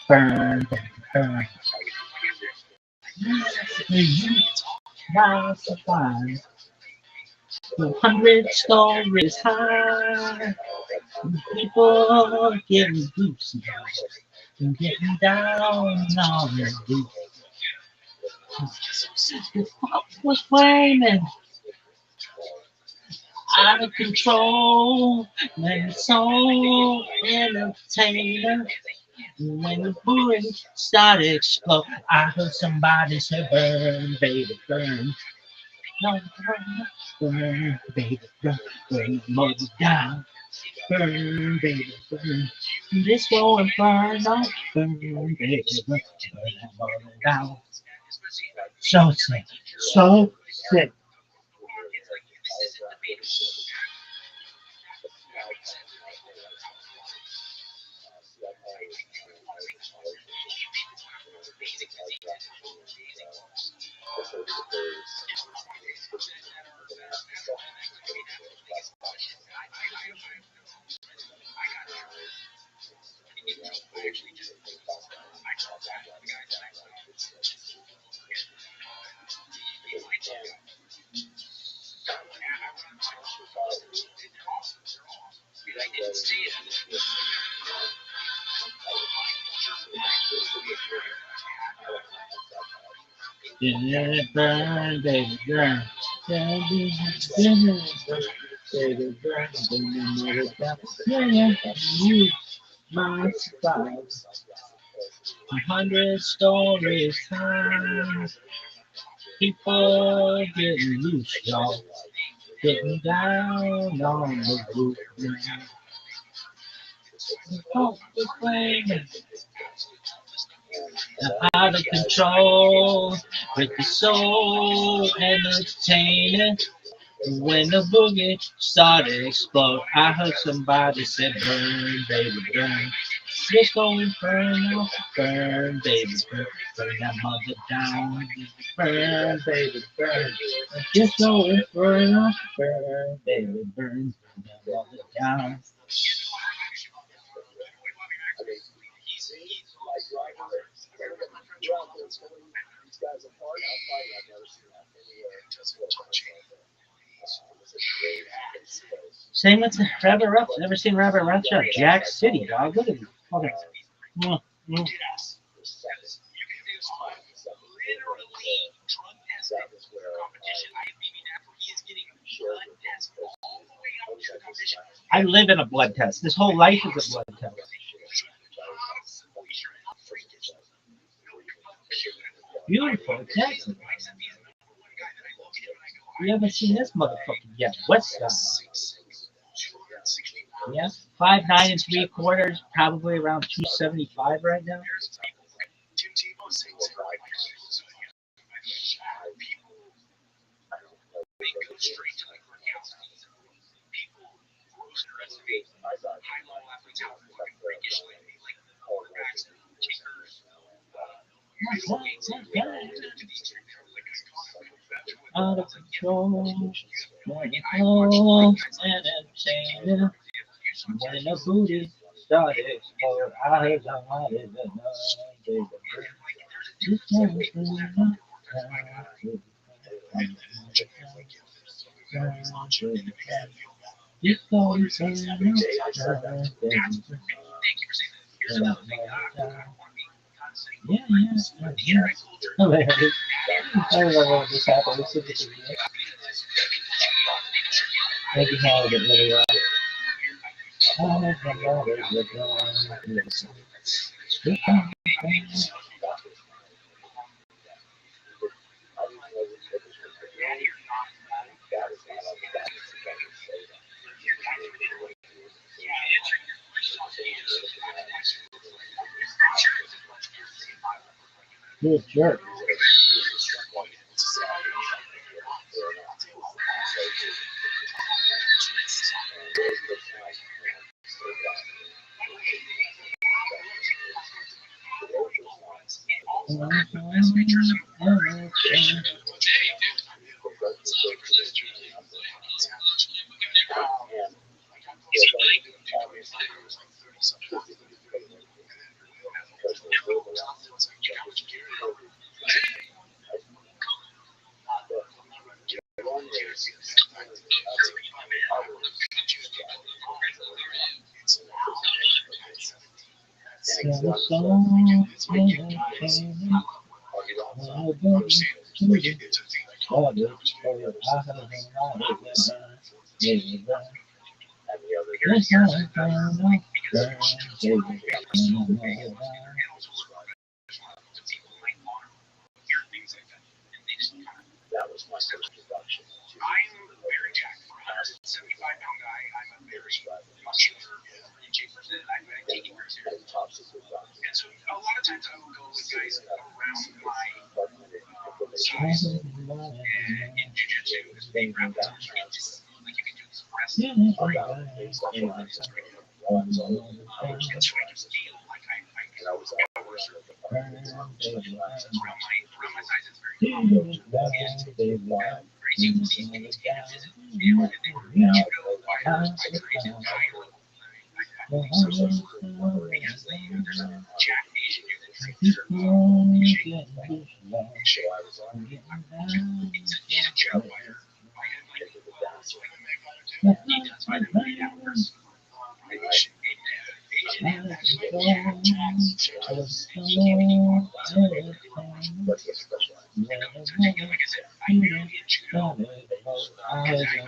Speaker 2: Burn, baby, burn. My supply. 100 stories high. People getting goosey and getting down on the roof. The fuck was flaming out of control. And so entertainer. When the bullets started to explode, I heard somebody say, "Burn, baby, burn." No, burn, baby, burn, burn the mother down. Burn, baby, burn. This going inferno. Burn, baby, burn, burn that mother down. So sick, so sick. Yeah, burn, baby, burn. Baby, burn, baby, burn, burn the mother down. Yeah, yeah, you, my surprise. 100 stories high. People getting loose, y'all. Getting down on the roof. Oh, the flame out of control with the soul entertainer. When the boogie started to explode, I heard somebody say, "Burn, baby, burn." Just go inferno, burn, baby, burn, burn that mother down. Burn, baby, burn. Just go inferno, burn, baby, burn, burn that mother down. Same with Rabbi Rothschild. Never seen Rabbi Rothschild. Jack City, dog. Look at him. Okay. Mm, mm. I live in a blood test. This whole life is a blood test. Beautiful, Jackson. You haven't seen this motherfucker yet. West Side. Yeah, 5'9 3/4, probably around 275 right now. Out of control, oh, entertainer. When the booty started to explode, I heard somebody said, "No, baby, just don't burn just don't yeah, yeah, yeah. Hilarious. I don't know what just happened. Let's see if it's maybe handled it really well. Good jerk.
Speaker 3: It's a thing I call it.
Speaker 1: And the other
Speaker 3: Here's because there's so and also and also the people might want to hear things like that, and they just kind of.
Speaker 1: that was my first introduction to
Speaker 3: I'm very jacked for a 175-pound guy. I'm a very muscular achiever that I take it very seriously. And so a lot of times I will go with guys around my size and in jiu-jitsu, they wrap it up. Like you can do this press. And so I just feel like I can power serve the around my size. It's very crazy to see things get a visit. And they were judo fighters. I trained at higher level. Because there's a Jack Asian dude that trains he's a judo fighter. He does fight everybody outwards. Asian and that's like he can't be but he specialized. Like I said, I knew in judo because I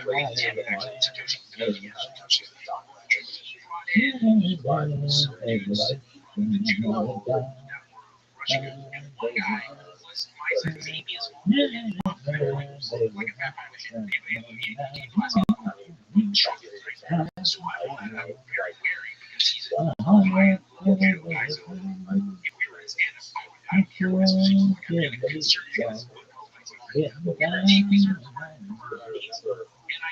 Speaker 3: played Satoshi. So the judo rushing and one guy was my size, maybe as well. Like a fat pilot, so I'm very wary because he's a high judo guy. So if we were in stand-up, I don't care what his physique is like. I'm really concerned because we're going to take these sorts of things, and I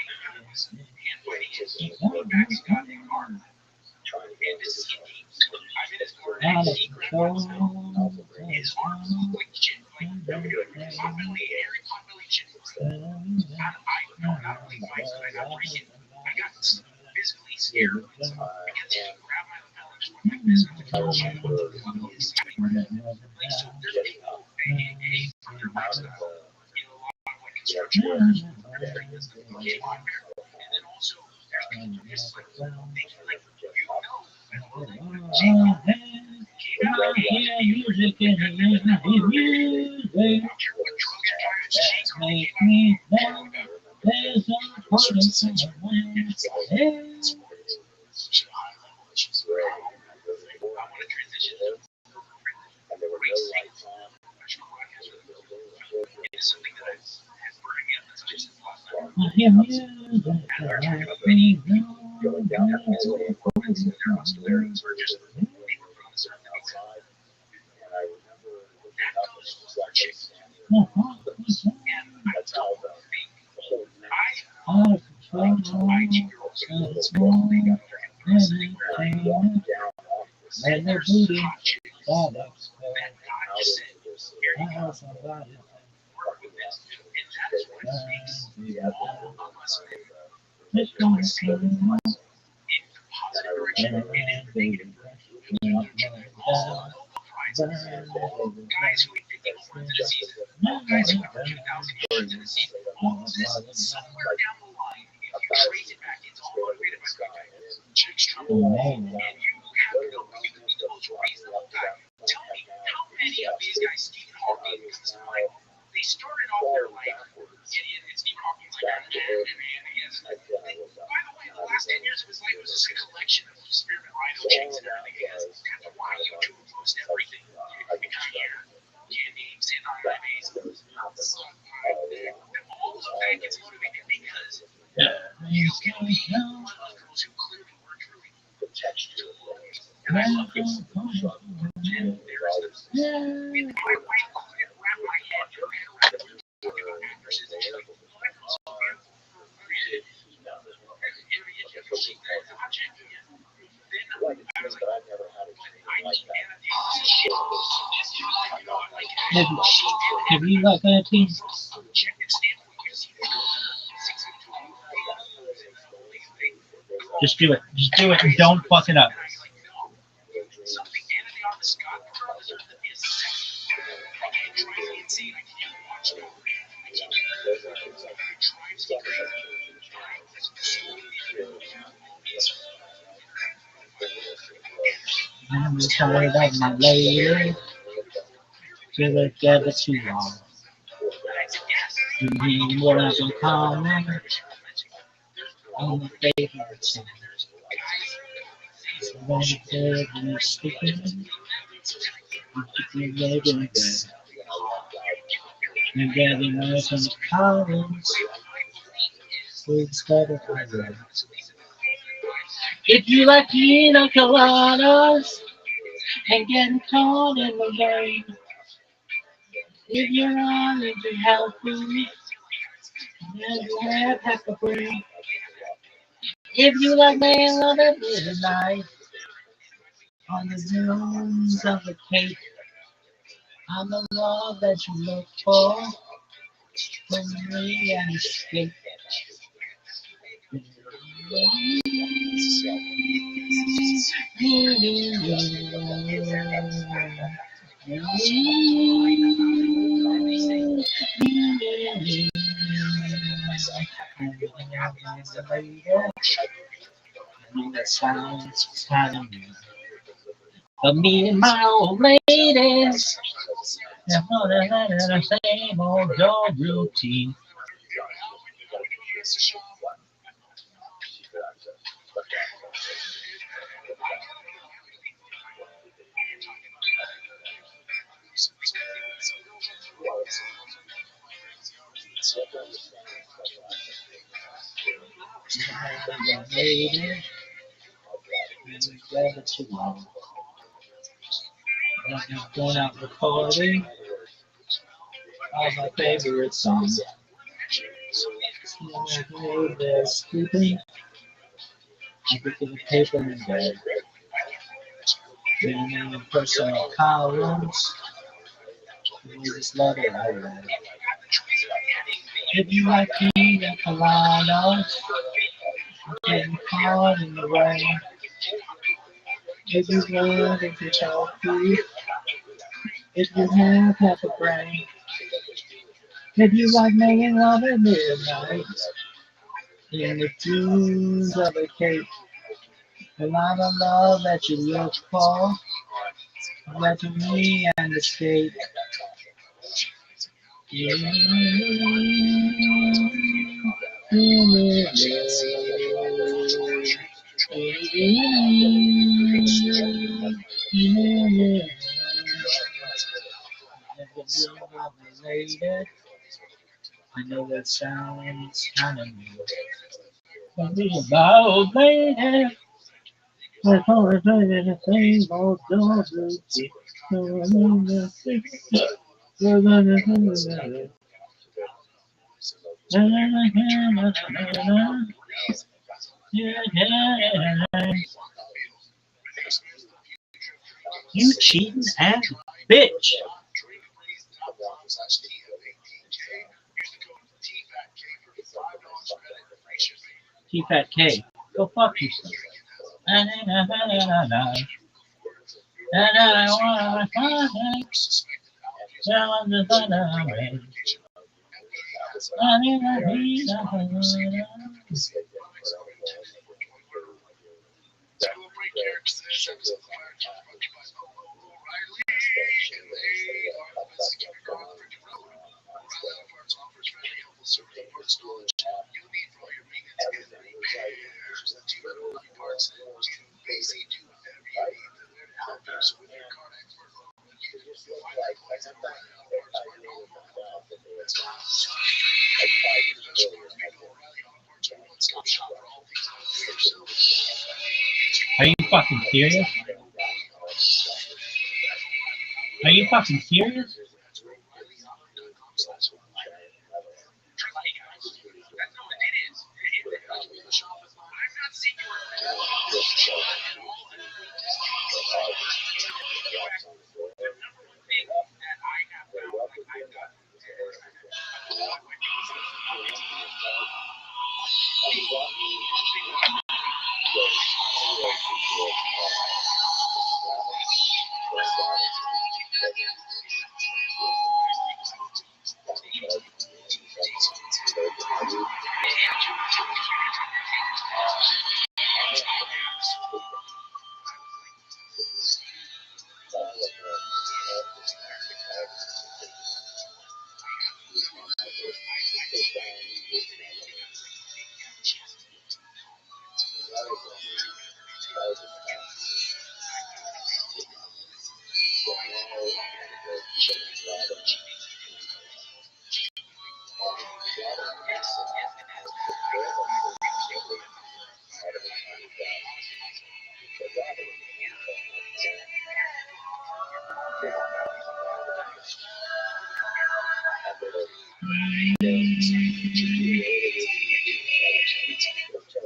Speaker 3: was hand-fighting his back his goddamn arm. And this is in games. I'm in his corner and he grabs my his arms look like shit, like potbelly, hairy potbelly shit. And I not only fights, but I got freaking, I got physically scared because he grabbed my lapel and just went like this. And I was like, what the fuck is happening? Like, so there's people, under my style, in a lot of like construction workers, and then also there's people who just like, they can like,
Speaker 2: Music in the make me know there's a place somewhere.
Speaker 3: I want to transition
Speaker 1: and there were no lights on.
Speaker 3: into something that has burned me up as I said last night.
Speaker 2: I hear music that makes me know
Speaker 1: Going down that hallway and comments and their hostilities were just outside. And I remember looking up and it was like a standing. That's how the whole night. My 2-year-old girls they got their anniversary where I walked down off this
Speaker 2: and their
Speaker 3: there's
Speaker 2: booty
Speaker 3: hot chicks
Speaker 2: that
Speaker 3: that God just said, here you go. Work with this. And that's what makes all of us men go in the positive direction and in the negative direction. Also, Nobel Prizes. All guys who eat 50 home runs in a season. All guys who cover 2,000 yards in a season. All of this, somewhere down the line, if you trace it back, it's all motivated by good guys. Chicks trouble. And you have to know you can be the most reasonable guy. Tell me, how many of these guys, Stephen Hawking comes to mind, they started off their life, and Stephen Hawking's like, I'm dead, and he has, by the way, the last 10 years of his life was just a collection of experiment rhino chicks and everything. That's why YouTube posts everything. You can hear Candy sitting on my base. All of that gets motivated because you can be one of those girls who clearly work really the texture of things. And I love it. And there's this. My wife couldn't wrap my head around actresses and she's like, well, I'm so beautiful.
Speaker 2: Have you got that team? Just do it. Just do it and don't fuck it up. I'm just tired of my lady. together too long. You need what I've been calling on the favorite song. When you're speaking, you keep living there. You get the noise from the columns, it's better for you. If you like pina coladas and getting caught in the rain, if you're on into healthy and you have half a brain, if you like laying on at midnight on the dunes of the Cape, I'm the love that you look for when you and escape. That sounds kind of new. But me and my old ladies, they're running the same old dog routine. Lady, together too long. I've been going out recording all my favorite songs. They're sleeping, I get to the paper in bed. Then in personal columns, you just let it I read. If you like pina coladas, getting caught in the rain. If you want to get healthy, if you have half a brain. If you like making love at midnight in the dunes of a cape, a lot of love that you look for, let me and escape. I know that sounds kind of new. But it's about lady. We're always playing the same old dog routine. You cheating ass bitch. T-Fat K. Go fuck yourself. And I wanna find down the way. Are you fucking serious? Are you fucking serious?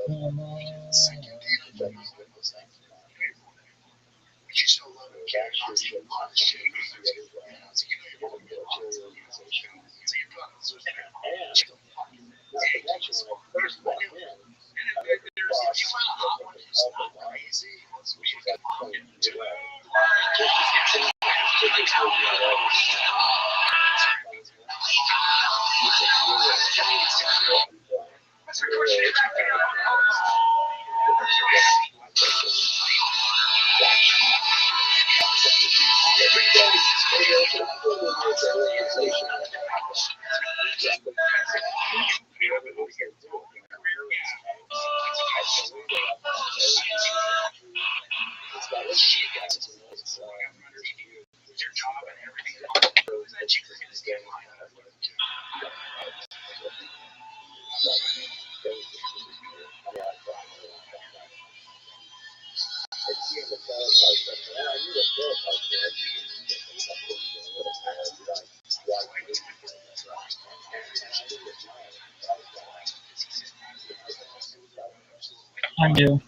Speaker 3: You still love it. Cats, you love shit. So you know you're going to get lots of organization. So you've got those first one in. And if you find a hot one, it's not crazy. It's we got to do What's your question? Your job and everything that you can get
Speaker 2: I do.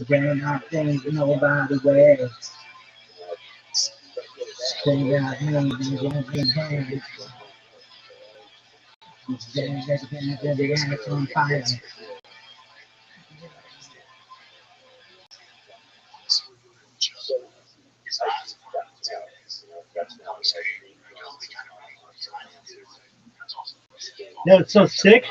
Speaker 2: Again, I think nobody wears. Stay out me, the on fire. Yo, it's so sick.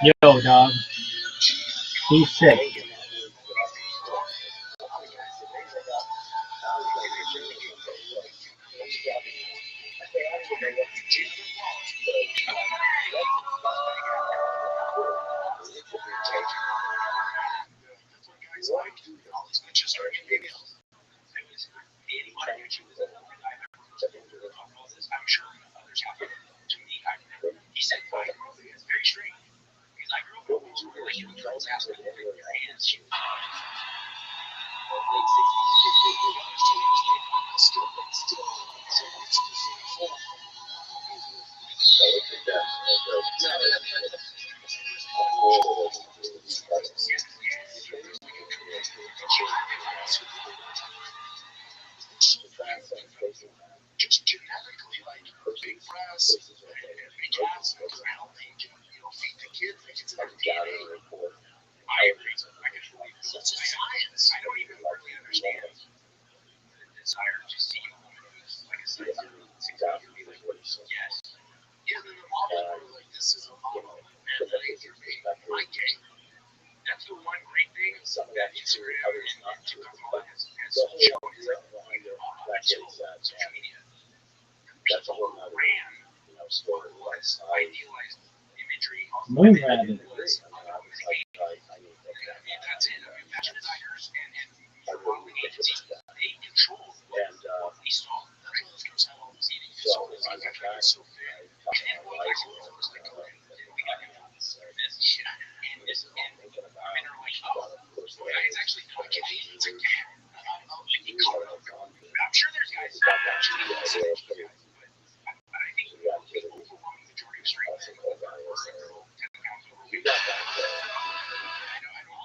Speaker 2: Yo, dog. He's sick.
Speaker 3: He said, it's very strange. Because I grew up with human girls asking for your hands. Just genetically, like big breasts and big ass, because I don't think feed the kids. They can start DNA. I agree. It's a science. I don't even
Speaker 1: others not to. But the whole idea behind it, that is that that's a whole other story. Idealized imagery.
Speaker 2: Moon rabbit.
Speaker 1: That's it. Fashion designers and modeling agencies, they control what we saw. Virtual comes out all this eating. So it's so big. And what I was like, we got this shit. And this, and women are like, oh, it's actually not gay. It's like, I'm sure there's guys that actually say it, but I think the overwhelming majority of straight men are 10 pounds over. We got that. I know.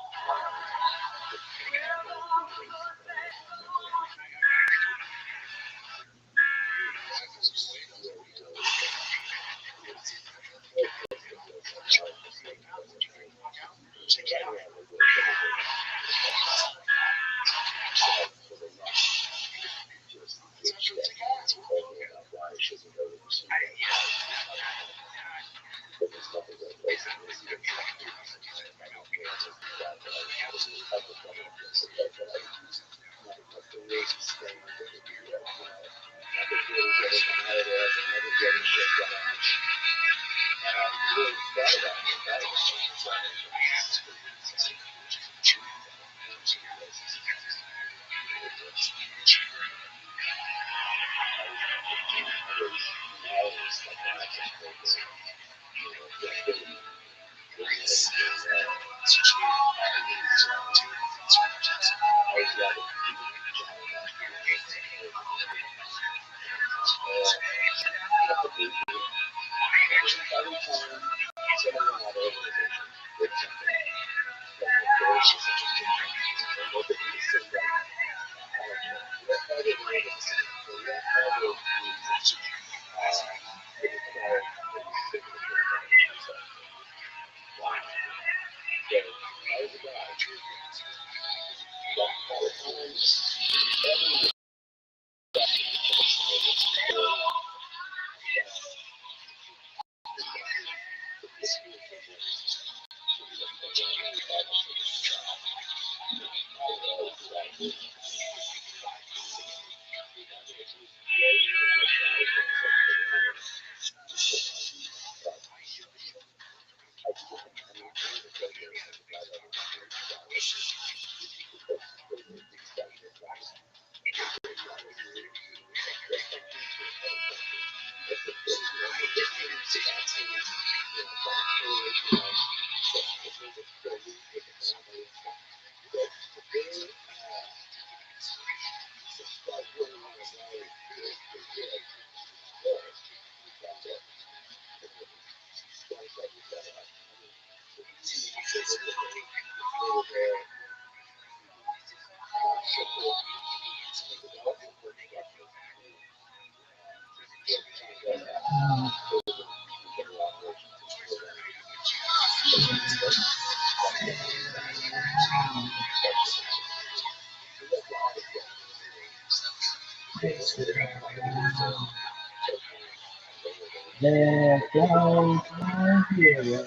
Speaker 2: There goes my hero.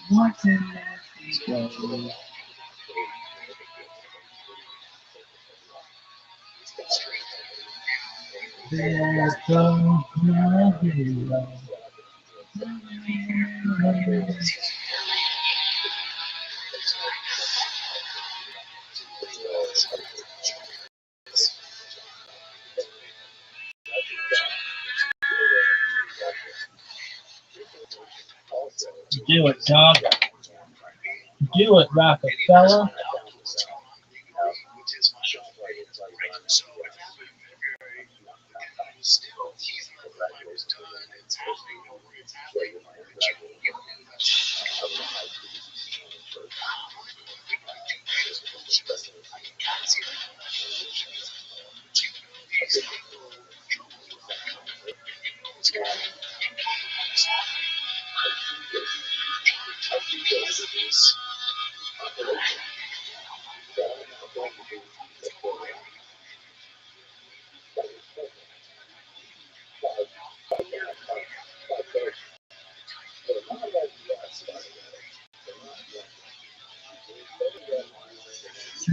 Speaker 2: What in the go? There goes my hero. Do it, dog. Do it, Rockefeller.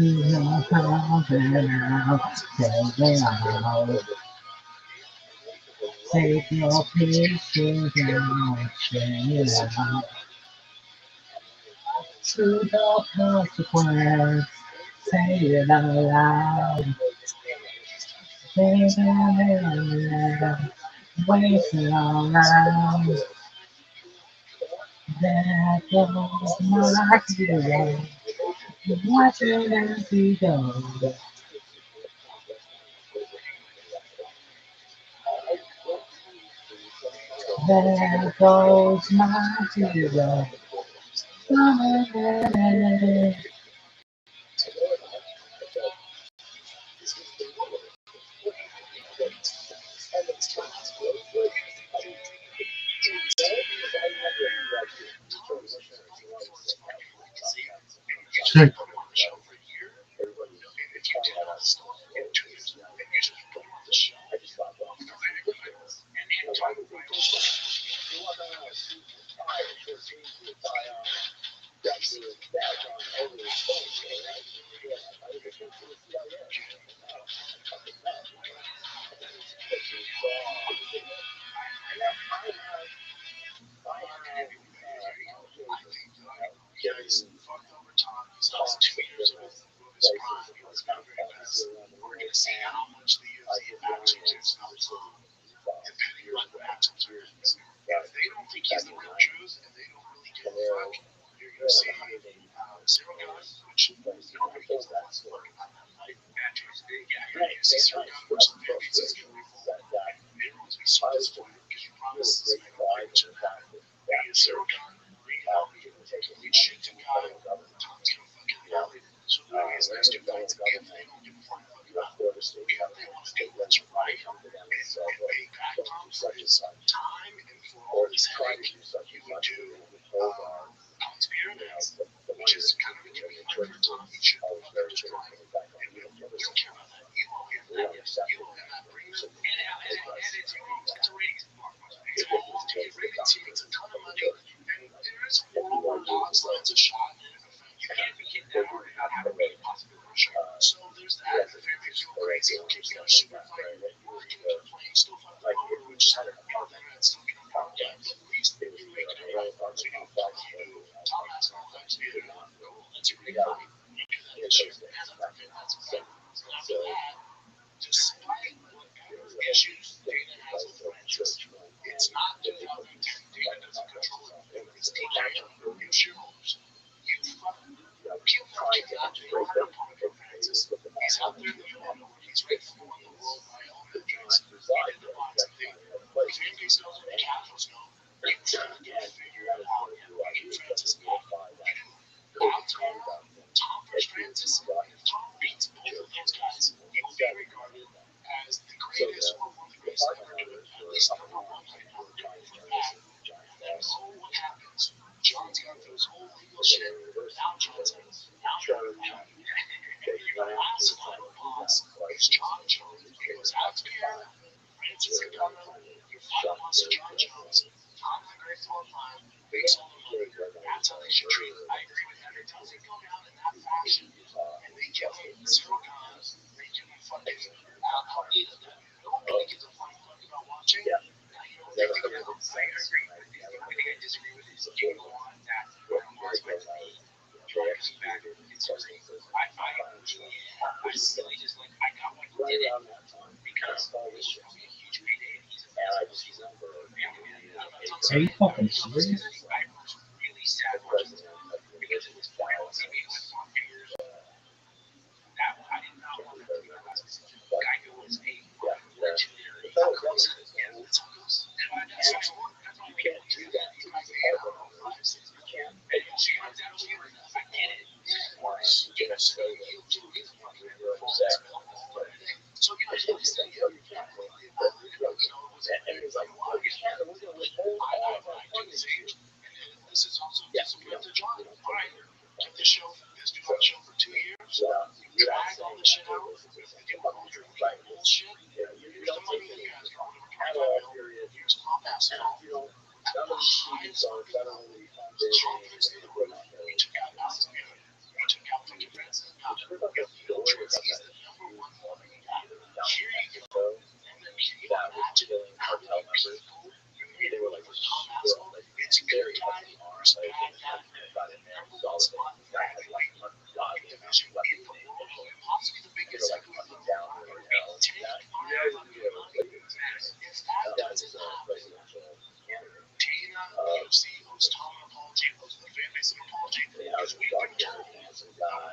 Speaker 2: Take your pieces and share it out. To the consequence, say it out loud. Baby, waiting around. There goes my hero, watching as he goes. There goes my hero.
Speaker 3: Shit. Put him on the show for a year. And if you did all this stuff in 2 years, and usually you put him on the show, and talking about guys fucked over time. He's lost 2 years of his prime. He was not very best. We're going to see how much the UFC matchups is now, depending on the matchups are. If they don't think he's the real truth and they don't really give a fuck, you're going to see zero guys, which you don't think he's the one fucking matches. Yeah, you're going to see zero guys versus Patriots. It's going to be full. Everyone's going to be so disappointed because you promised this man a picture. Being a zero guy, bringing out complete shit to guy. Tom's going to fucking nail it. So his next 2 fights, if they don't give a fuck about it, if they want to do what's right and pay back Tom for his time and for all this headache, you would do Tom's Pyramids, which is kind of a gimmick for Tom. He should fucking destroy him. And we don't care about that. You owe him that. You owe him that premium. And it's a ratings blockbuster. It's a multi ratings. It's a ton of money. And there is a world where Dogs lands a shot and you can't be kicked that hard and not have a rating possibility. So there's that. The family feel crazy. Okay, we got a super fight. We're playing still fucking over, which is better than still getting power down. But at least you make it right. So Tom has no legs either. That's a great fight. You do that this year. And that's okay. So after that, despite whatever issues Dana has with Francis, it's not 2010. Dana doesn't control it. It's taking your new shareholders. You fucking people cannot do your opponent for Francis. He's out there. You all know where he's right for in the world by all metrics. He did the boxing thing. The fan base knows it. The Capitals know. You gotta figure it out and get Francis back. You do. Tom versus Francis. If Tom beats both of those guys, he will be regarded as the greatest or one of the greatest to ever do it. At least number one right now. They're doing it for that. And then what happens? John's got those whole legal shit. Now John's like, now you're the last final boss is John Jones. He goes out to Pierre. Francis Ngannou. Your final boss is John Jones. Tom's the greatest of all time. Makes all the money. That's how they should treat it. I agree with that. It doesn't go down in that fashion. And they give him zero guns. They give him fucking Almeida that nobody gives a fucking fuck about watching. Now, you don't think they're going to say, I agree. The only thing I disagree with is you don't want that Mars with me. Coming back in Thursday. I really just like, I got what he did it because it was probably a huge payday and he's a
Speaker 2: Are you fucking serious?
Speaker 3: I was really sad watching it because it was wild. I mean, with four fingers, that I did not want that to be my last decision. Geico was a legendary. That's how it goes. That's why we can't do that. He's my favorite. 5, 6, you can't. And you see, I get it. So, so you know, he's saying, you can't really, and it was like, wow, you can't. I do this age. And this is also discipline to John. All right, keep this show, this dude on the show for 2 years. You drag all this shit out. You do all your legal bullshit. Here's the money you guys got. Here's Tom Bassett. At the highest market level, John Prince in the room. We took out Alex Miller. We took out fucking Francis.
Speaker 1: story about that that was killing cartel members. They were like very heavy arms. Like got in there, saw that the guy had like ungodly amounts of weapons. They were like hunting down that was a presidential candidate. They have a doctor, handsome guy.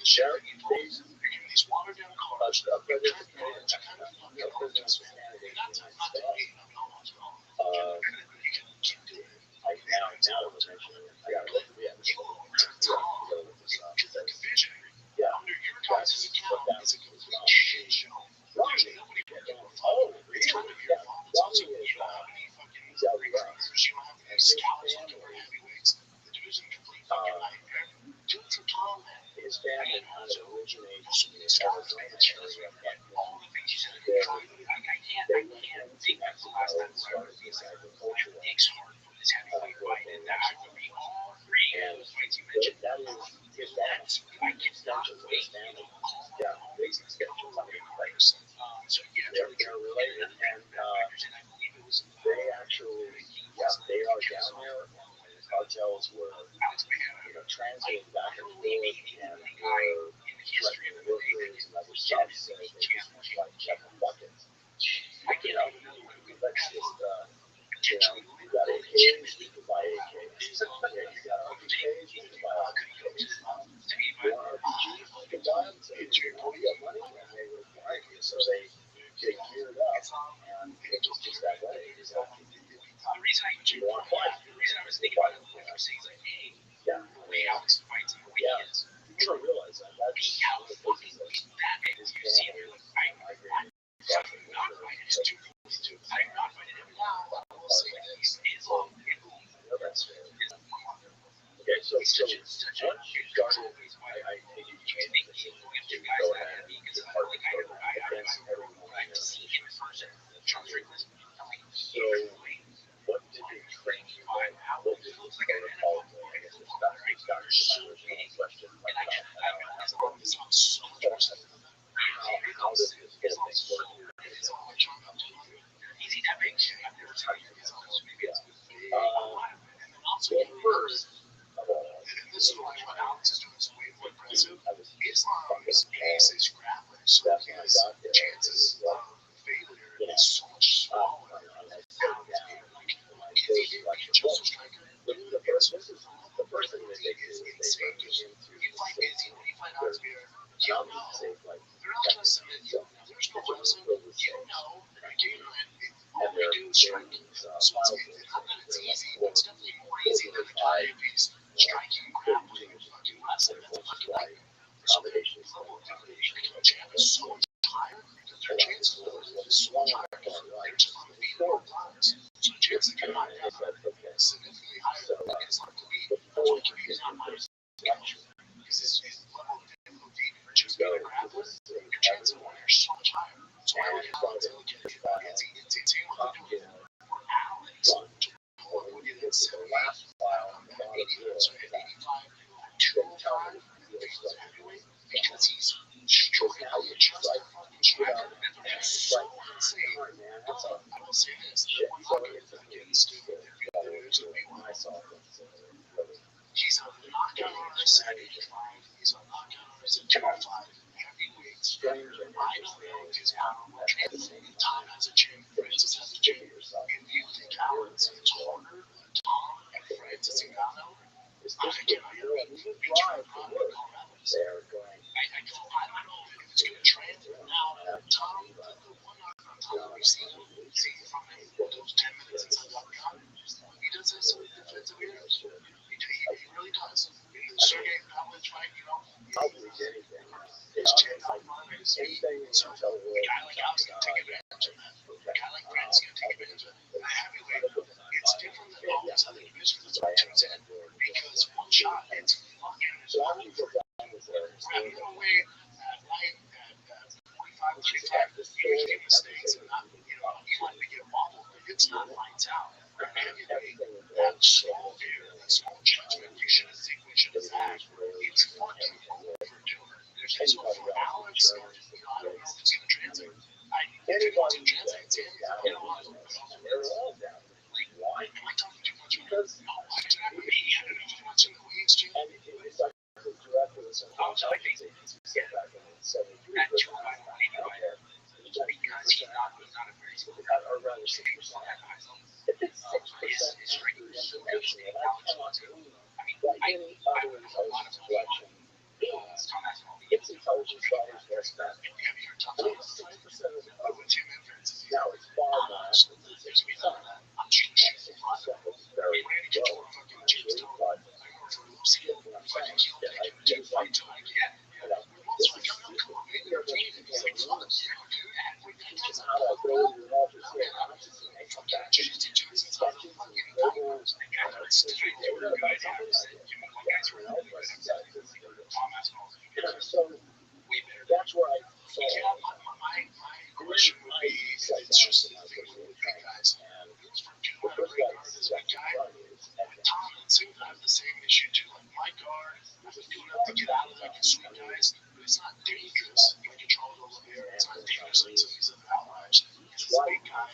Speaker 1: Sheriff, his family kind of originates in the Arizona area. They went into Mexico and started this agricultural and that is his dad extension of his family. Yeah, these extensions of his family. They're related, and they actually, they are down there. The cartels were, transiting back and forth, and were threatening workers and other stuff. So they just like checking buckets. Let's just, you got AKs, we can buy AKs. You got RPKs, we can buy RPKs. You want RPGs, we can buy them. So we got money, and they were buying it. So they geared up, and it was just that way. The reason I was thinking about it was like, hey, Alex fights on the weekends. You don't realize that. That's how fucking that is. You see, they're like, I not fight it. It's too close to. I'm not fighting him now. I will say this is long. Okay, so once you started, I think you go ahead because I've seen him first. So, what did they train you on? What did you protocol? I guess it's better. I started question. How does this whole thing work? Easy tapping. I've never tried it. Well, first of all, this is why Alex is doing this way more aggressive. Islam is a grappling, so his chances of failure is so much smaller. The first thing they do is they bring you into the safety. They're not going to submit you. There's no reason and they're striking. So it's easy, but it's definitely more easy than the guy who's striking, grappling, fucking wrestling. That's a fucking like combination. The jab is so much higher because their chances of so much higher because they're just on the feet or blocks. So the chances of getting knocked out are significantly higher than it's like to be. That's why Khabib is not higher structure. Because his level of difficulty for just being a grappler, your chances of winning are so much higher. So I like how it's able to get it's able to do it for Alex to hold it at 78, at 85, 205, because he's stroking out your chest like fucking striker. That's so insane. I will say this, the one getting stupid, there's a big one I saw. He's a knockout artist at 85. He's a knockout artist at 205. Heavyweights. I don't know his power. Tom has a gym. Francis has a gym. If you think Alex is harder than Tom and Francis Ngannou, I don't know if it's going to translate. Now, Tom, the one on Tom we've seen from those 10 minutes inside the octagon, he does have some defensive errors. He really does. Sergey Pavlovich fight, his chin out front is so a guy like Alex is going to take advantage of that. A guy like Brent's going to take advantage of that. The heavyweight, it's different than all these other divisions. That's what tunes in. Because one shot, it's fucking running away at light at 45, 35, you're making mistakes and not, you want to get wobbled, but it's not lights out.
Speaker 3: that small view, that small judgment, you should have think, we should have that. It's fucking overdue. There's so for Alex, I don't know if it's going to translate. If it wants to translate, it's in. You know what? Like, why am I talking too much about it? No, I don't know. I don't know if I'm watching the Queen's too. I think, yeah, that Joe Biden because he's not a very smart guy, or rather, 6% is regular. So basically, Alex wants to. I mean, I would have a lot of collection. Tom has all the intelligence drivers there. Have you heard Tom? 6% of with Tim and Francis. Now it's far less. There's me on that. I'm shooting shit for very ready to go. Fucking James Todd. I work for Lucy. Fucking kill it. Dude, fight till I get. Once we come on, maybe you're taking it. He's like, fuck, yeah, dude. That's how I go to the office. Jiu-jitsu Johnson saw the fucking guys. The guys are straight. They were the guys out. You know, one guy's really good. Tom has all the good. So, way better. That's where I. Yeah, my question would be, it's just a thing with the guys. From two guard is my guy. Tom and Sue have the same issue too. Like my guard, I was doing enough to get out of it. I can swing guys, but it's not dangerous. You can control it over there. It's not dangerous like some of these other outliers. He's a big guy,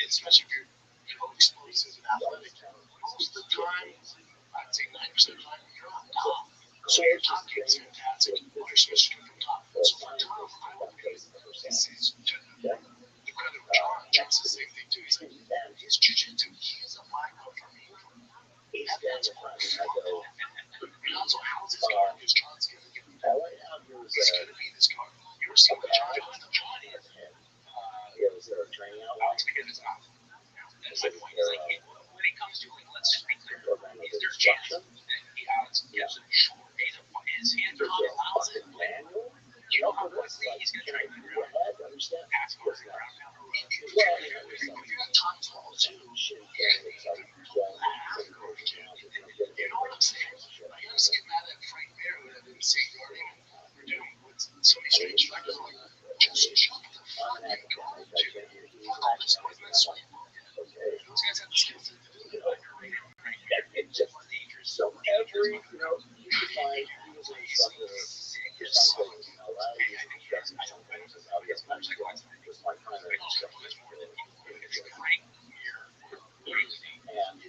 Speaker 3: especially if you're explosive and athletic. Most of the time, I'd say 90% of the time, you're on top. So your top game's fantastic. You're supposed to come from top. So for Tom, I would be this is to the credit of John. John's the same thing too. He's like, his jiu-jitsu, he is a micro for me. That's why I go. And also, how's his guard? Because John's going to get he's going to be this guard. You ever see what John is? Training out loud because it's not. That's my point. It's like, when it comes to, like, let's just be clear. Is there a chance that Alex gives him short days of his hand allows it? You know how quickly he's going to try to figure out pass over the ground down the road. If you have time to fall too, you know what I'm saying? I used to get mad at Frank Mir who didn't say guarding and we're doing with so many strange factors like just shut the fuck up, guard, dude. Fuck all this movement, so those guys have the skill set to do it. Underrated, right? It's just dangerous. So every, you know, you can find he was an instructor. I think that's I don't know how he gets motorcycle accident. It was my primary instructor. Frank Mir, and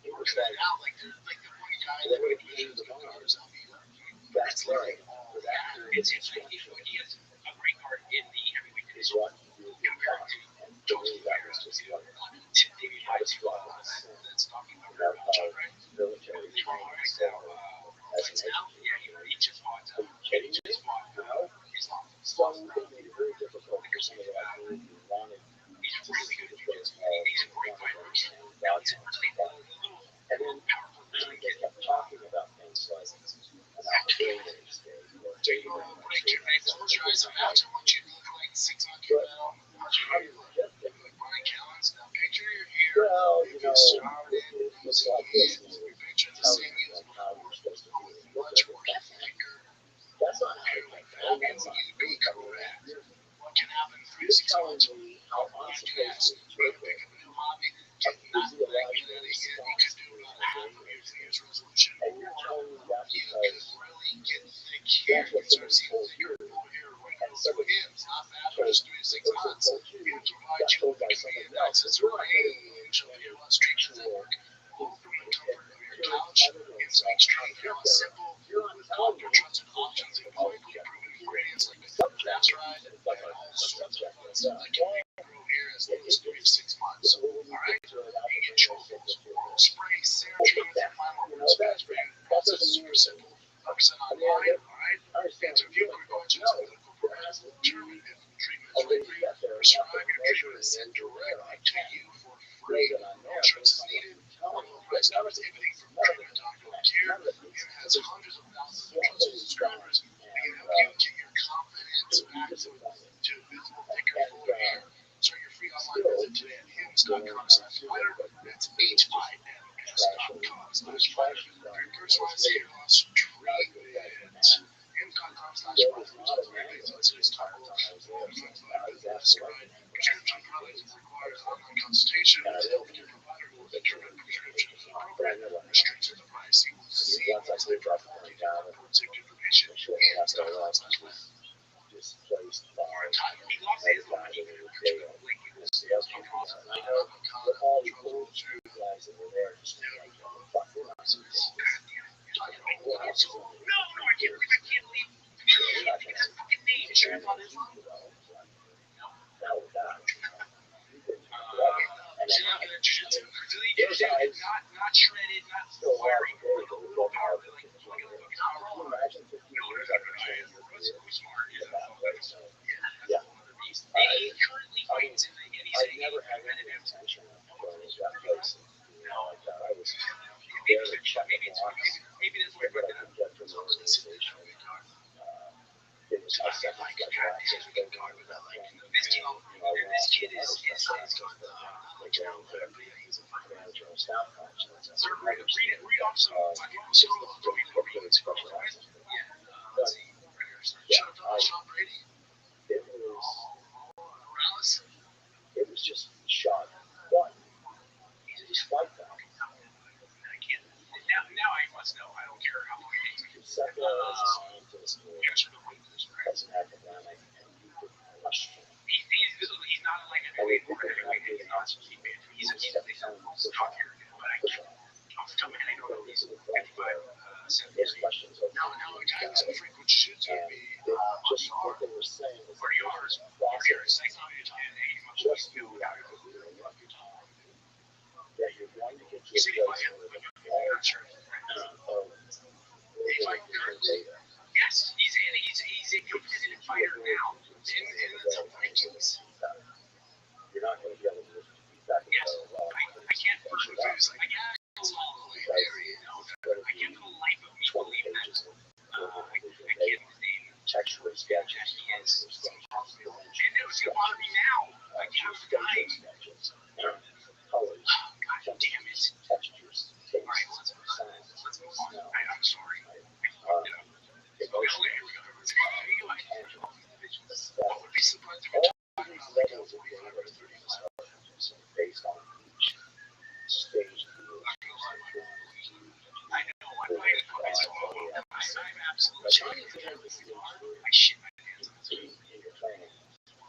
Speaker 3: he was that out like the one guy that would be the cars. That's right. It's interesting. He has a great card in the heavyweight division compared to Johnson Fires. David Hyde's that's talking about Rothschild, right? Military. Fights now? Yeah, he just fought. Islam. So it made it very difficult for some of the guys who wanted. He's really good. He's a great fighter. And then they kept talking about things like dating. Close your eyes. Imagine what you look like 6 months from now. How do you look? Like Brian Callen's. Now picture your hair. Well, you know, it's like this. You picture the same as much more thicker. That's not how you like that. That's not you be correct. What can happen in 3 to 6 months? How much you ask? Pick up a new hobby. Not good at it yet. You could do half of your 2 years resolution. Or you could really get thick hair. You start seeing thicker hair right now. So again, it's not bad for just 3 to 6 months. You can provide you with a nice range of hair loss treatments that work. All from the comfort of your couch. It's extreme hair loss simple. Without your trusted options and clinically proven ingredients like finasteride and all sorts of ones that can grow hair as low as 3 to 6 months. Alright? You get trophies, spray, Ceratrin, and final spray. Process is super simple. 100% online. Alright? Answer a few quick questions and clinical programs will determine if treatment is right for you. Prescribe your treatment is sent directly to you for free. No insurance is needed. Low price covers everything from treatment to ongoing care. It has hundreds of thousands of trusted subscribers. We can help you get your confidence back to visible, thicker, fuller hair. Start your free online visit today at hims.com/fighter. That's HIMS.com/fighter. For your personalized hair loss treatment. hims.com/fighter. It's topical. Prescription products requires online consultation with healthcare providers. that you're not prescription appropriate restricts the price. You will see once I clear drop the down and protect information. It's not
Speaker 1: displaced by
Speaker 3: time. He lost his money.
Speaker 1: I know with all the old school guys that were there, just like, fuck, we're not so
Speaker 3: No, I can't believe it's a fucking name. Sharon on his own.
Speaker 1: Now we're done.
Speaker 3: Not shredded, not fiery, little power.
Speaker 1: Imagine 15 years after training.
Speaker 3: Smart.
Speaker 1: Yeah.
Speaker 3: He currently fights in the
Speaker 1: I never had any intention of going to that place. I was there to check the box.
Speaker 3: Maybe that's
Speaker 1: What I could get from the organization. It was a second like that.
Speaker 3: This kid is
Speaker 1: like manager or staff function.
Speaker 3: read off some
Speaker 1: It was just shot. What? Despite that.
Speaker 3: Now I must know. I don't care how long it takes.
Speaker 1: Secular as a scientist or as an academic, and you could question.
Speaker 3: He's not like an he's not here. But I'm telling you, I know he's 55,
Speaker 1: His questions are
Speaker 3: now a guy who's a frequent shit
Speaker 1: just what they were saying was
Speaker 3: where you are,
Speaker 1: just you that you're going to get to a place where the
Speaker 3: yes, he's a competitive fighter now. In the top rankings.
Speaker 1: You're not going to be able to beat that.
Speaker 3: Yes, I can't further lose. I can't for the life of me believe that. I can't
Speaker 1: Textual sketches.
Speaker 3: And it was going to bother me now. Like, I was dying.
Speaker 1: Colors.
Speaker 3: God damn it.
Speaker 1: Textures.
Speaker 3: All right, let's move on. I'm sorry.
Speaker 1: Emotion.
Speaker 3: I would be surprised if
Speaker 1: All these levels of data based on each stage.
Speaker 3: I know. I'm absolutely sure. I shit my pants on this.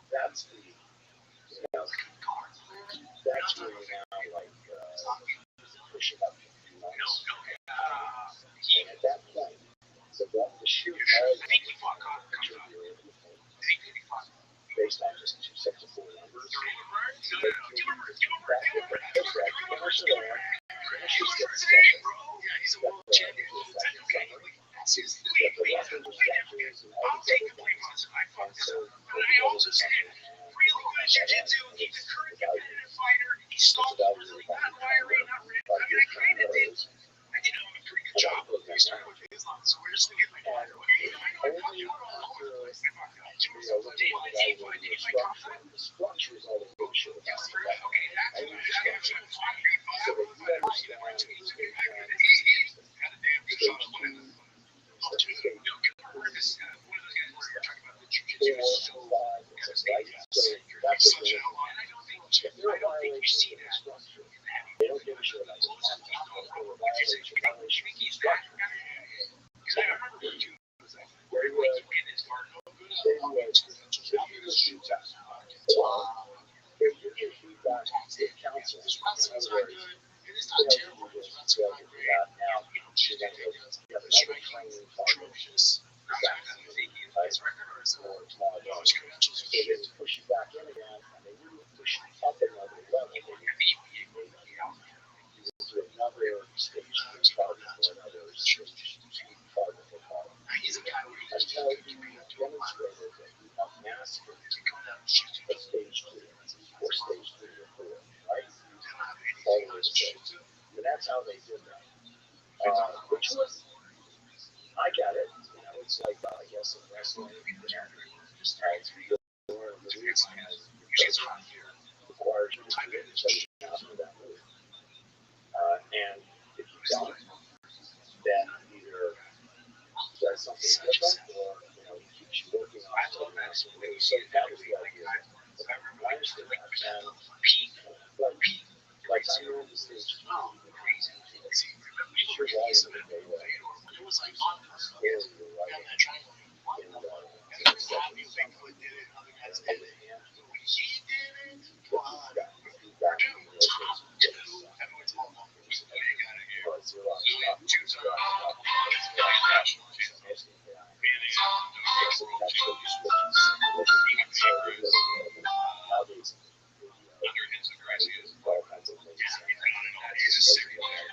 Speaker 1: That's the, that's where you're now like pushing up. And at that point, the sheer
Speaker 3: I think he fought
Speaker 1: based on just 2 sets of 4 numbers.
Speaker 3: He's a world champion. I'll take the blame on I fucked this up. But I also said, really good at jiu-jitsu. He's a current competitive fighter. He stopped really not wiry, not red. I mean, I kind of did. I did a pretty good job of this time with Islam, so we're just going to get my mind away. I know I fucked you up all over the place. I fucked you up. Day by day by day, my confidence.
Speaker 1: The structure is all the bullshit.
Speaker 3: Okay, that's actually fine.
Speaker 1: So that you understand
Speaker 3: Had a damn good shot of winning. I don't think you see that.
Speaker 1: They don't give a shit about push you back in again, and they wouldn't push you up another level. They would do another stage part or another stage part of the ball. Until you demonstrated that you have mastered a stage 2 or stage 3 or 4, right? All the way to stage. And that's how they did that. Which was, I got it. You know, it's like, I guess, in wrestling, just as you go more and the reason requires you to do it so you master that move. And if you don't, then either does something different or, you know, keeps you working on something else. So that was the idea. I understood that. And like by the time you're in the stage,
Speaker 3: crazy. You look at these of it, it was like on that triangle. And that's how Bigfoot did it, other guys did it. He did it. Wow. Everyone's all over. You got it here. Choose under his aggressive. He's a serial killer.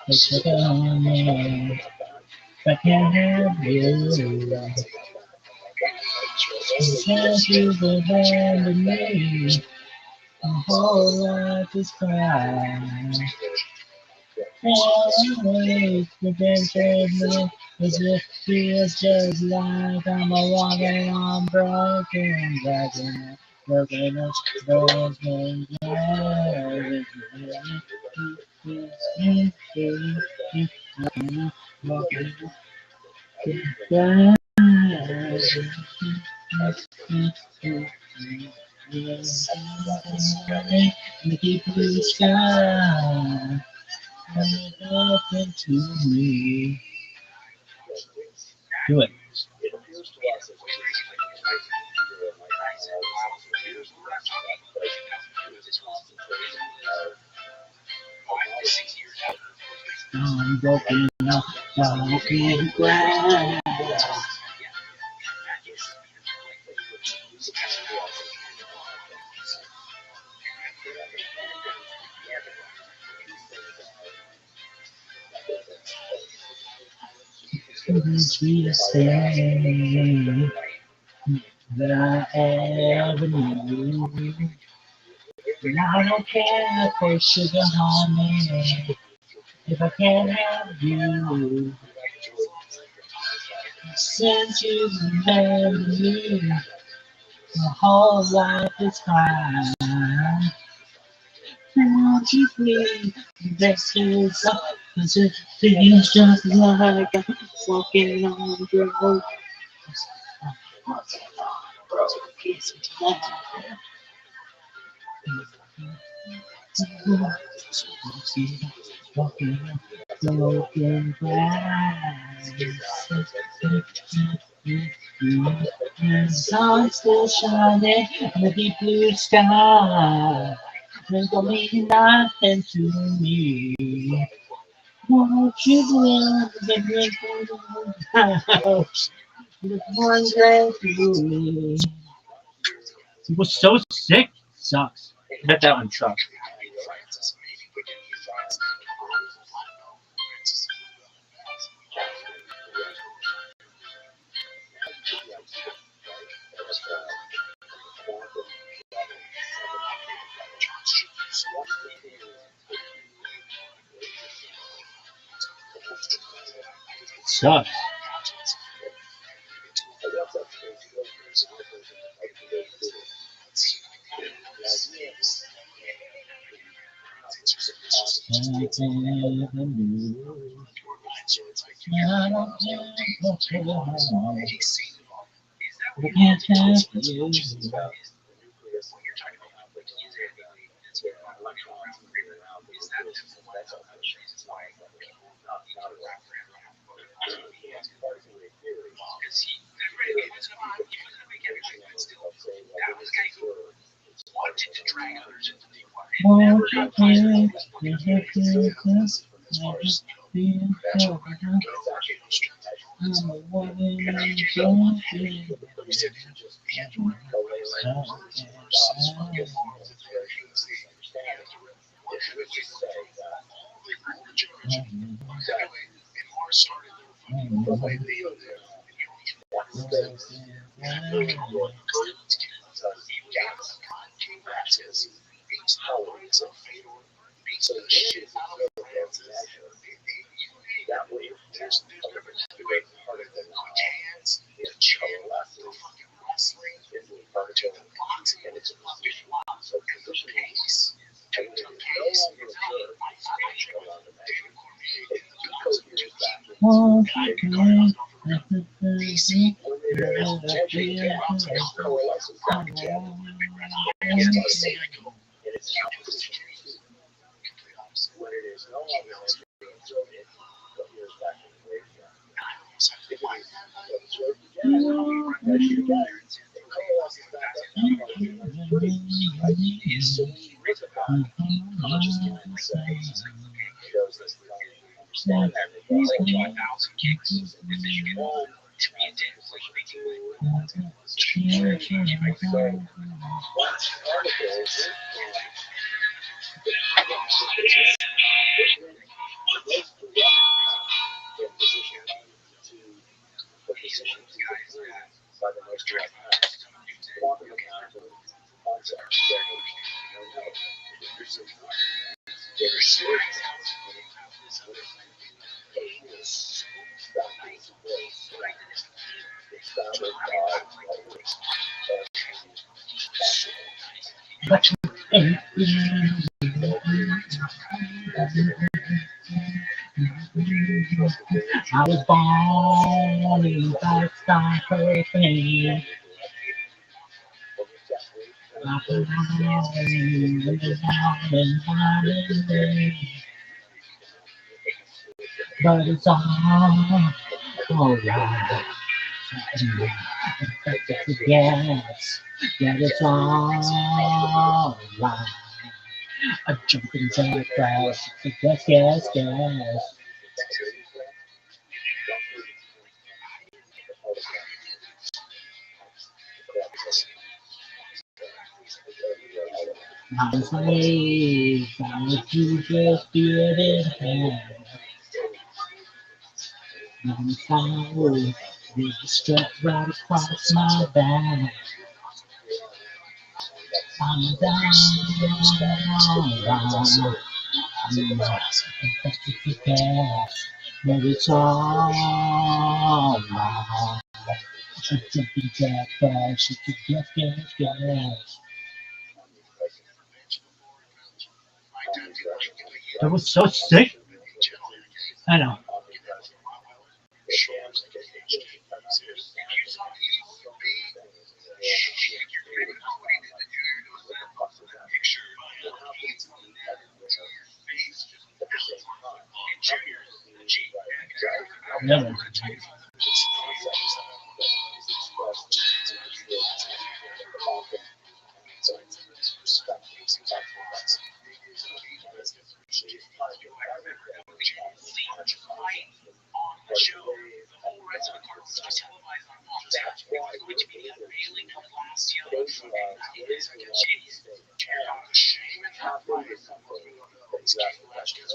Speaker 2: If I can't have you, since you've abandoned me, my whole life is crime. Always redemption, as if feels just like I'm a walking on broken glass and broken up broken glass. The deep blue sky, up into me. Do it. I'm broken up, broken glass. The sweetest thing that I ever knew. And I don't care for sugar, honey, if I can't have you. Since you've abandoned me, my whole life is fine. Won't you please, this is up, 'cause it feels just like I'm walking on broken. Kiss me tonight. Walking on broken glass. The sun's still shining in the deep blue sky. It don't mean nothing to me. Won't you believe the house? The one's right to me. It was so sick. Sucks. I bet that one sucks. Sucks.
Speaker 1: So shit out of the that way, there's a great part of the hands, the chant, the fucking wrestling, the boxing, and it's a position. So position pace, take the pace, it's how you around the measure. PC, when it is no longer absorbed, but here's back in the way.
Speaker 2: I was born in the sky hurricane. But it's all alright. Yes, yeah, it's all right. A jumping jack flash. Yes, yes, yes. My slave, I you just did it. I'm sorry, with the strap right across my back. I'm down, I'm but it's all right. A jumping jack flash, yes, yes, yes. That was so sick. I know. Never.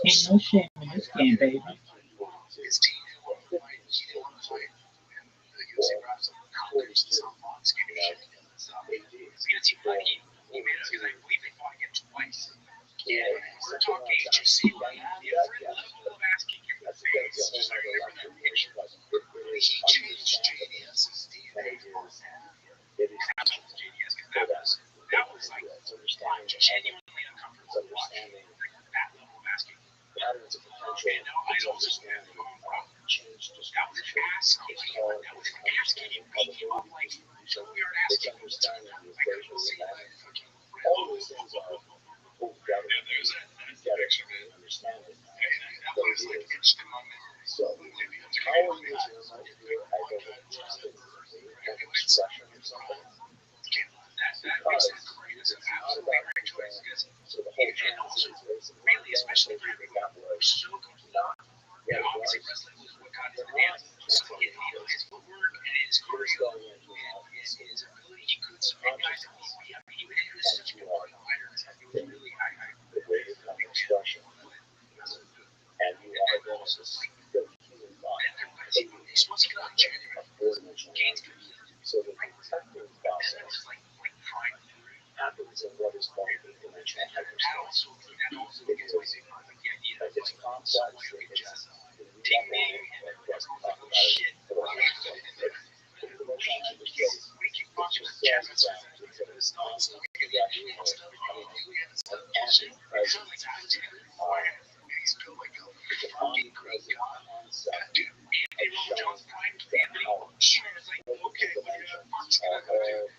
Speaker 2: Ain't no shame in this game, baby.
Speaker 3: also that also gets me thinking about the idea of like someone who can just take me and talk about shit. We can watch the chats this nonsense. We can do all stuff. We have stuff bullshit. It's not like I did it before. He's built like a fucking great god. Dude, Anthony John's prime family. Sure, it's like, okay, what the fuck's gonna go do?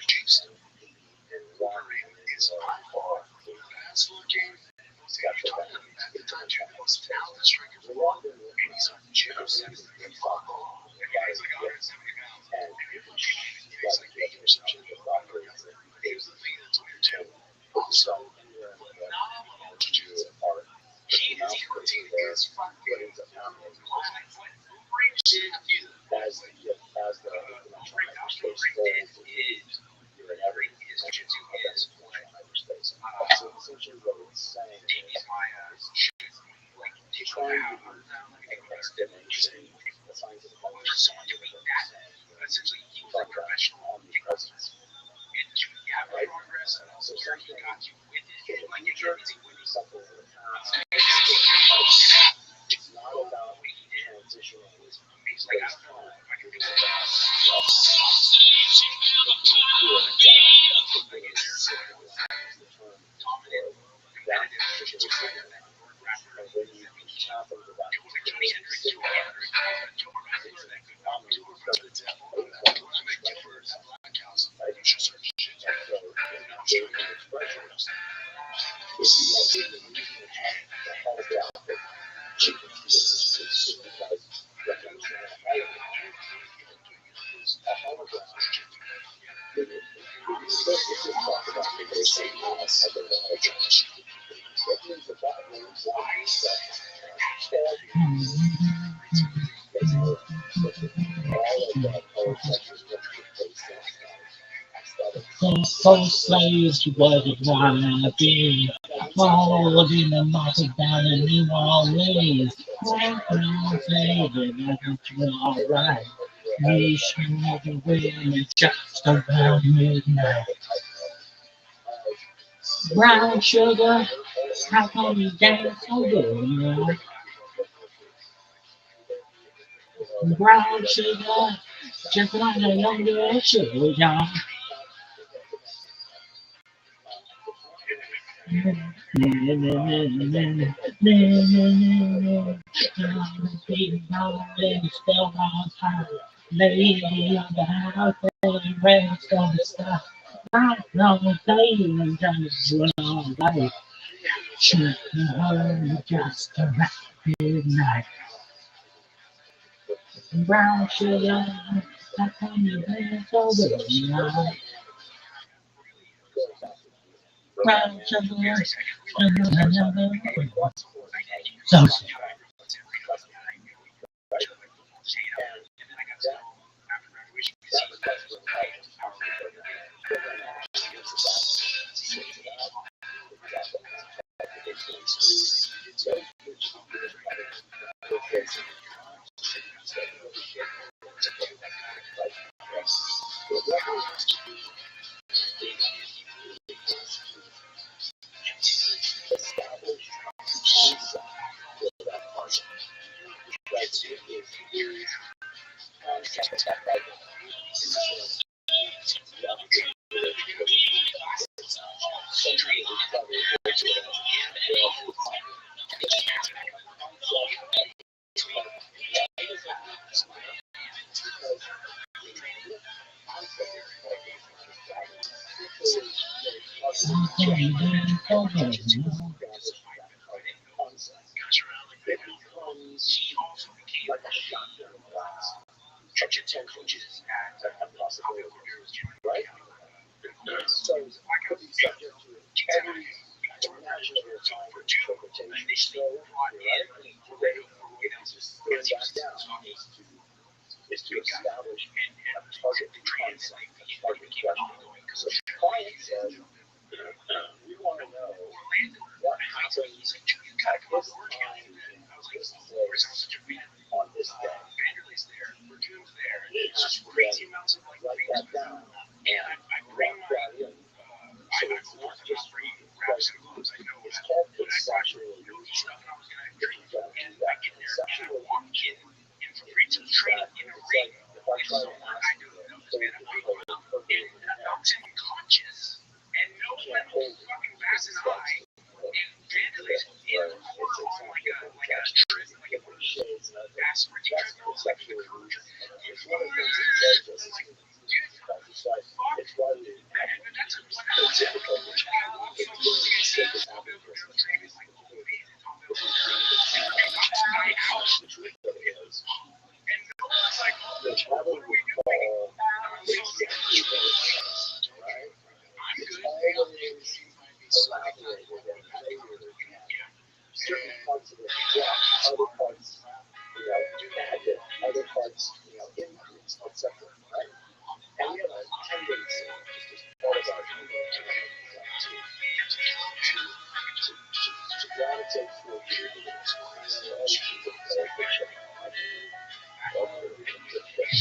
Speaker 3: Jason is by far the best looking. He's got the at the time, most talented striker for one, and he's on the gym. The guy's like 170 pounds, and he's like 80 or something. He was the lead in 22. Also, phenomenal jiu-jitsu. He is the routine against fucking great shit. As the great national great is great is jiu-jitsu is what Davey's my like teach me how just someone doing that. Essentially, he was a professional kickboxer. And you have progress, and also here he got you with it. Like if you're busy winning something, it's not about what he did. He's like, I don't know if I can do something
Speaker 2: Those slaves was wanna be followed in the market down in New Orleans. Brown slave and I think you're alright. We should never win just around midnight. Brown sugar, how come you dance so good, man? Brown sugar, just like a younger sugar. Lady on the house, rest on the stuff. Not long day and just run all life. Shoot her just around midnight. Brown sugar, how come you dance so good? Brown sugar, so
Speaker 3: coaches at possibility, right? So I could be subject to every imaginable time for initially brought in is to establish and target the translate the keep it ongoing because the client says we want to know what happens. He's like, dude, you gotta come up working on it. I was like, where's such a fan on this day? Vanderley's there, Virginia's there. It's just crazy amounts of like write that down. And I bring my I just reps when I graduated, you know, stuff and I was gonna drink, and I get there and I walk in for retail training in a ring. It's so I do know this man, and knocks him unconscious, and no one fucking bats an eye, and Vandalay in the corner on like a trip, like one of those aspirin treadmills, like the curve. Like, dude, fuck. That's a 1 hour tip. I love so much. Talk over their dreaming like talk over my house. And no one's like, what are we doing? I'm so I'm good.
Speaker 1: Certain parts of it drop, other parts, negative, other parts, increase, etc. Right? And we have a tendency, just as part of our to gravitate toward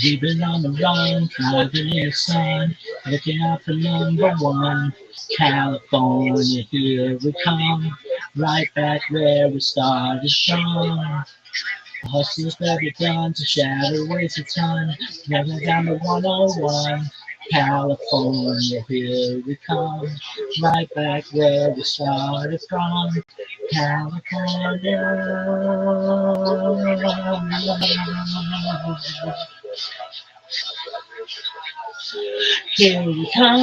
Speaker 2: We've been on the run, driving in the sun, looking out for number one. California, here we come, right back where we started from. Hustle's better done to shatter waste of time, never down to 101. California, here we come, right back where we started from. California. Here we come.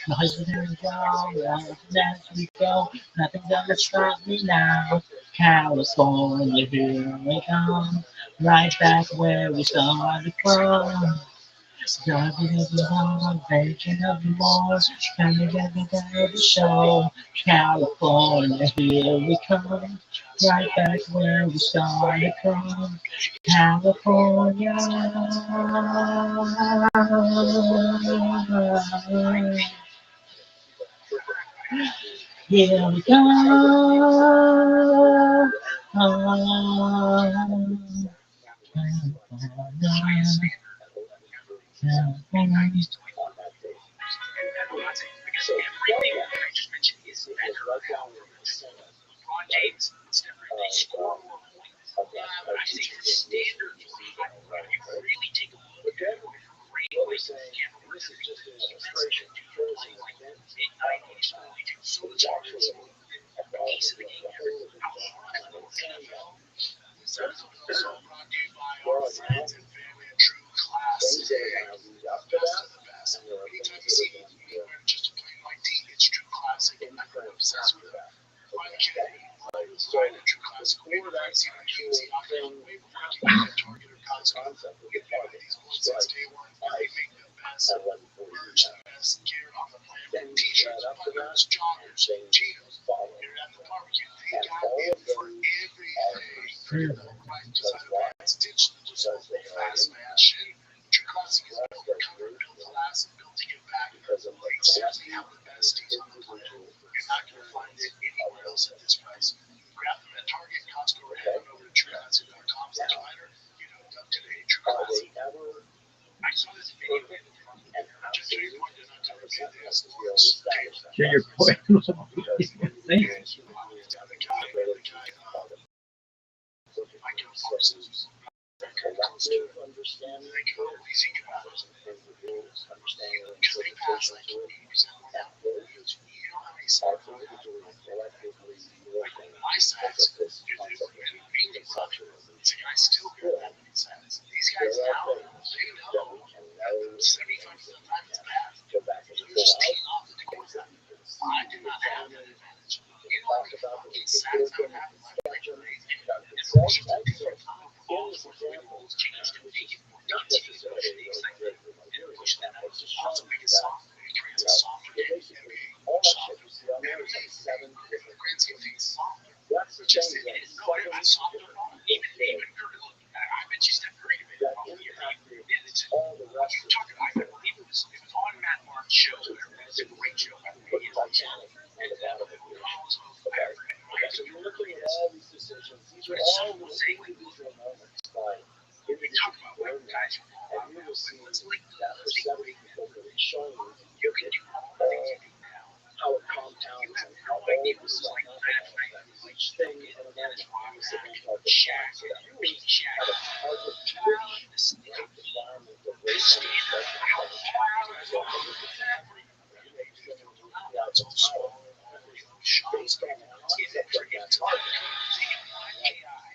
Speaker 2: My husband is all right, as we go. Nothing's gonna stop me now. California, here we come. Right back where we started from. Driving of the home, thinking of the more. Coming every day to show. California, here we come. Right back where we started from. California. Here we go.
Speaker 3: Because everything that I just mentioned is better. LeBron James, it's different. They score more points. But I say the standards were high. If you really take a look at it, great places. This is just an illustration. Like midnight, so much offense. At the pace of the game, how hard it was. So brought to you by our friends and family at True Class. Best of the best. Anytime you see me wearing just a plain white tee, it's True Classic, and I'm obsessed with that. Find Kennedy, find a True Classic. Way before I see my QC offering, way before I can get Target or Costco. We've been with these boys since day one. They make the best merch, the best gear on the planet. T-shirts, buttons, joggers, Cheetos. You're at the barbecue. They got in for everything. Right design of brands, ditch the just fast fashion. True Classic is built to cover, built to last, and built to give back. They seriously have the best tees on the planet. You're not going to find it anywhere else at this price. Grab them at Target, Costco, or head on over to TrueClassic.com/fighter. You know, done today, True Classic. I saw this video and just to your point, they're not going to repeat this.
Speaker 2: To your point,
Speaker 3: Michael Parsons. Understand easy because they pass like 80% more because you know how many sacks I have. Like my sacks, being the culture, I still hear that many sacks. These guys now, they know that 75% of the time it's bad. They're just teeing off the decors. I do not have that advantage. You know how many fucking sacks I have in my life? And for sure, balls changed to make it more dainty, excitement, and push that out. Also make it soft. It creates a softer game. More softer. Everything. Grand scheme of things, softer. Just it is not softer at all. Even look, I bet you Steph Curry made it all year. It's all the rest. You're talking. I believe it was on Matt Mark's show. It's a great show. It's Titanic. And so you're looking at all these decisions. These are all individual moments. We talk about where guys are. And you will see that perception because of the show It's all small. Shots. If it forgets AI.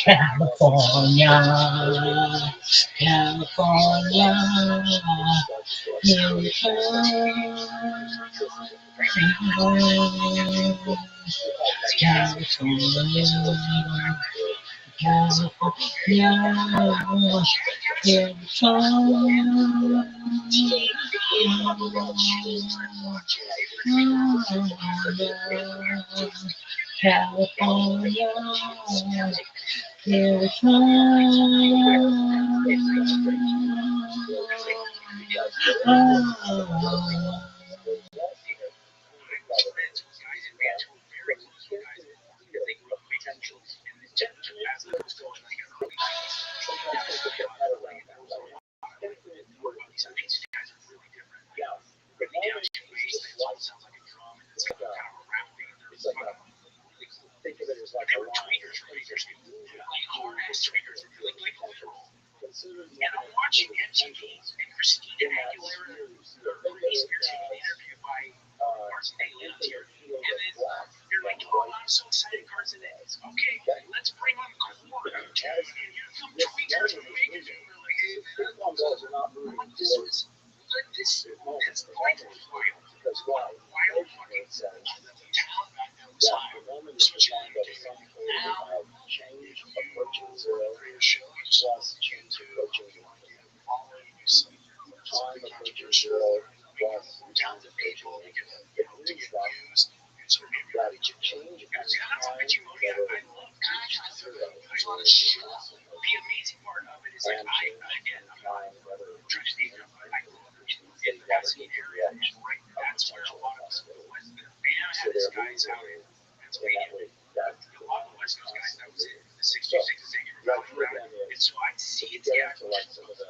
Speaker 2: California, California, here we come. California, California, here we come. California, here we
Speaker 1: Think of it as like a tweakers, like hard-ass tweakers that do like control. And I'm watching MTV, and Christina Aguilera, Britney Spears getting interviewed by Carson Daly here, and then they're like, "Oh, I'm so excited, Carson Daly. Okay, let's bring on Core, and here's some tweakers from Vegas." And we're like, "Hey, man, I'm like, this was this that's like wild, wild fucking talent back then was high, especially now." Change approaching zero shows into already do some time approaching zero plus talented people that can use and sort of really change. And that's how much you motivate. I love there's a lot of shit. The amazing part of it is like I'm not trying to speak up, but I in the magazine area and right that's where a lot of the band had this guys out in Pennsylvania. A lot of the West Coast guys that was in the 60s, 60s, 80s, and so I'd see it down to like some of the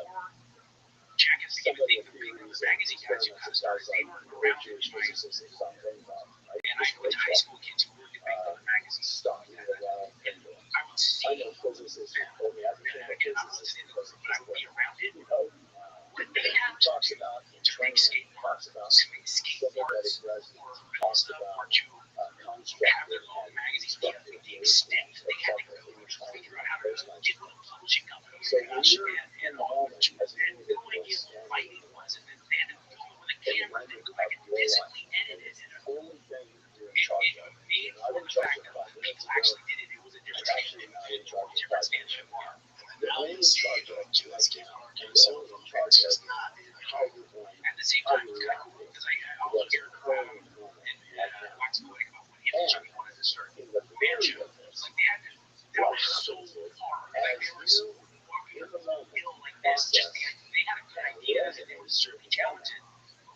Speaker 1: jackets that you think the big magazine guys who had stars, they weren't around here, and I went to high school kids who worked at big magazine stuff, and I would see them, and again, I'm listening to them, but I would be around it. What they have talks about to make skateboards, skateboards or to have their own magazines, but to the extent they had to figure out how to get with a publishing company. And all the and no idea what lighting was, and then they had to film it with a camera and then go back and physically edit it. And it made for the fact that when people actually did it, it was a different standard. Now it's to us and so it's just not at the same time it's kind of cool because I always hear around and watch the like about when Jimmy wanted to start the band show. It's like they were so hard. Like they were so walking like this. Just they had a good idea and they were certainly talented.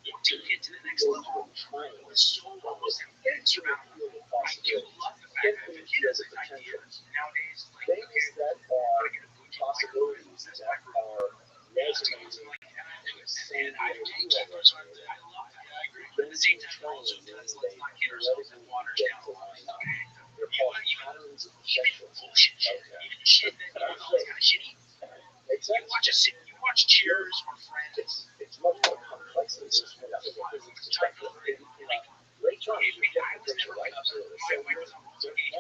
Speaker 1: To get to the next level, it was so almost insurmountable. I do love the fact that if he does an idea nowadays, like, okay, I get a good possibilities that are resumes like and I take keepers on I love that. I agree. But at the same time, also let's not get ourselves in waters down the line. Even bullshit shit, even shit that you know is kind of shitty. You watch Cheers or Friends. It's much more complex than this. Like, I was never like my wife was almost engaged.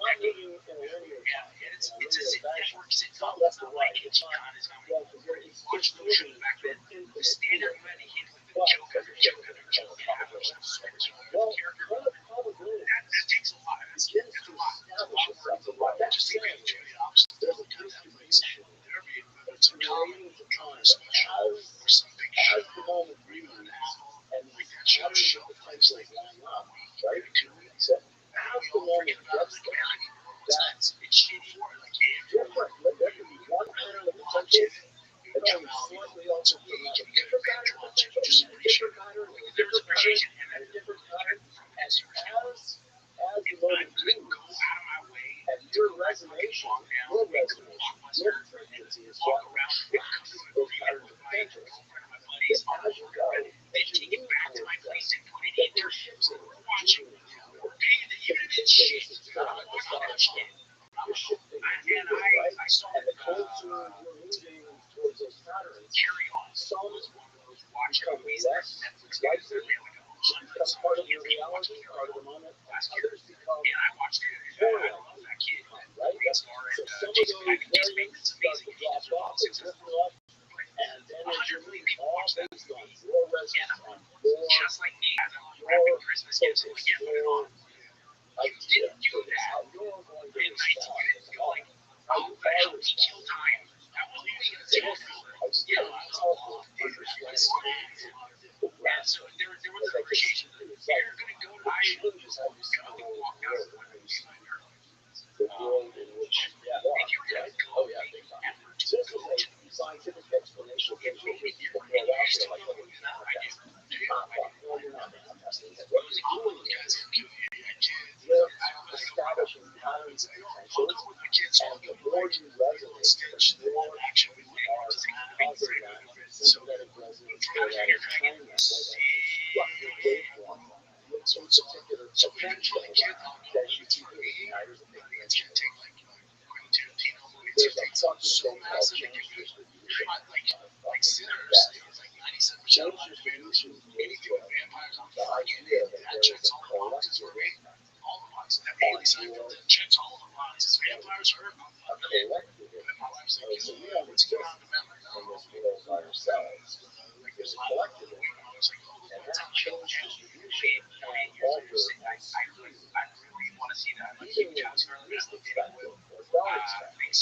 Speaker 1: not living in a linear time.
Speaker 3: It's a network sitcom.
Speaker 1: Left
Speaker 3: It's
Speaker 1: to
Speaker 3: not
Speaker 1: right.
Speaker 3: like it's Con is not
Speaker 1: Well, it's
Speaker 3: watch those shows back then. The standard way to hit with the joke after joke after joke and have those character. That takes a lot. That's a lot. That's a lot of work. It's a lot. Just think of the opposite. There'll be whether it's a comedy, a drama special, or some big show, or even an album, like that show plays like 1 week, right? 2 weeks. Now we all forget about it. Like, man, it's shitty. Like,
Speaker 1: Different. There can be one pattern of attention.
Speaker 3: you come out, once a week, and you get a binge watch, and you just appreciate it. There's appreciation, and then
Speaker 1: different pattern.
Speaker 3: as you
Speaker 1: As the
Speaker 3: I
Speaker 1: moment
Speaker 3: couldn't go out of my way
Speaker 1: and your reservation, your frequency is
Speaker 3: walk
Speaker 1: what
Speaker 3: around
Speaker 1: those patterns of attention.
Speaker 3: my buddies,
Speaker 1: As you go,
Speaker 3: they take it back to my place and put it in their ships and we're watching. We're paying the even if it's shit. I'm not that shit.
Speaker 1: you're shifting.
Speaker 3: And I saw
Speaker 1: And the closer you're moving towards those patterns,
Speaker 3: Carry On.
Speaker 1: some
Speaker 3: was one of those watch
Speaker 1: become
Speaker 3: movies
Speaker 1: less
Speaker 3: Netflix
Speaker 1: likely,
Speaker 3: hundreds
Speaker 1: become part of your reality, part of the moment. Others become
Speaker 3: and I watched it.
Speaker 1: more
Speaker 3: I
Speaker 1: likely.
Speaker 3: love that kid.
Speaker 1: Right?
Speaker 3: So
Speaker 1: So some of those variants start to drop off and drift off, and then as you're moving all based on your resonance, on your
Speaker 3: just like me, as I'm wrapping Christmas gifts,
Speaker 1: focus,
Speaker 3: we get
Speaker 1: your idea,
Speaker 3: do that.
Speaker 1: how you're going to
Speaker 3: In 19
Speaker 1: respond.
Speaker 3: years ago, like, oh, that helped me kill time. That was leaving in the table. Yeah, I was all and so there was an appreciation. If you're going to go to I should just walk out of the
Speaker 1: The world in which you are.
Speaker 3: If you're going to go effort to
Speaker 1: This
Speaker 3: go
Speaker 1: is a scientific explanation of things that people throw out there, like, oh, it's not that. No, you're not manifesting it. What you're doing is you're establishing patterns of attention, and the more you resonate, the more you are causing that sympathetic resonance or that entrainment or that destructive waveform with some particular potential that you keep ignited and making it take. There's a fucking thing called change distribution.
Speaker 3: like Sinners, it's like 97%
Speaker 1: Change distribution is the idea that there is a collective
Speaker 3: all the ones that Bailey cycle that checks all the ones. Vampires are
Speaker 1: a collective. So we don't exist in this world by ourselves. There's a collective, and that change distribution can alter
Speaker 3: I really want to see that.
Speaker 1: even in realistic spectrum or dark spectrum. It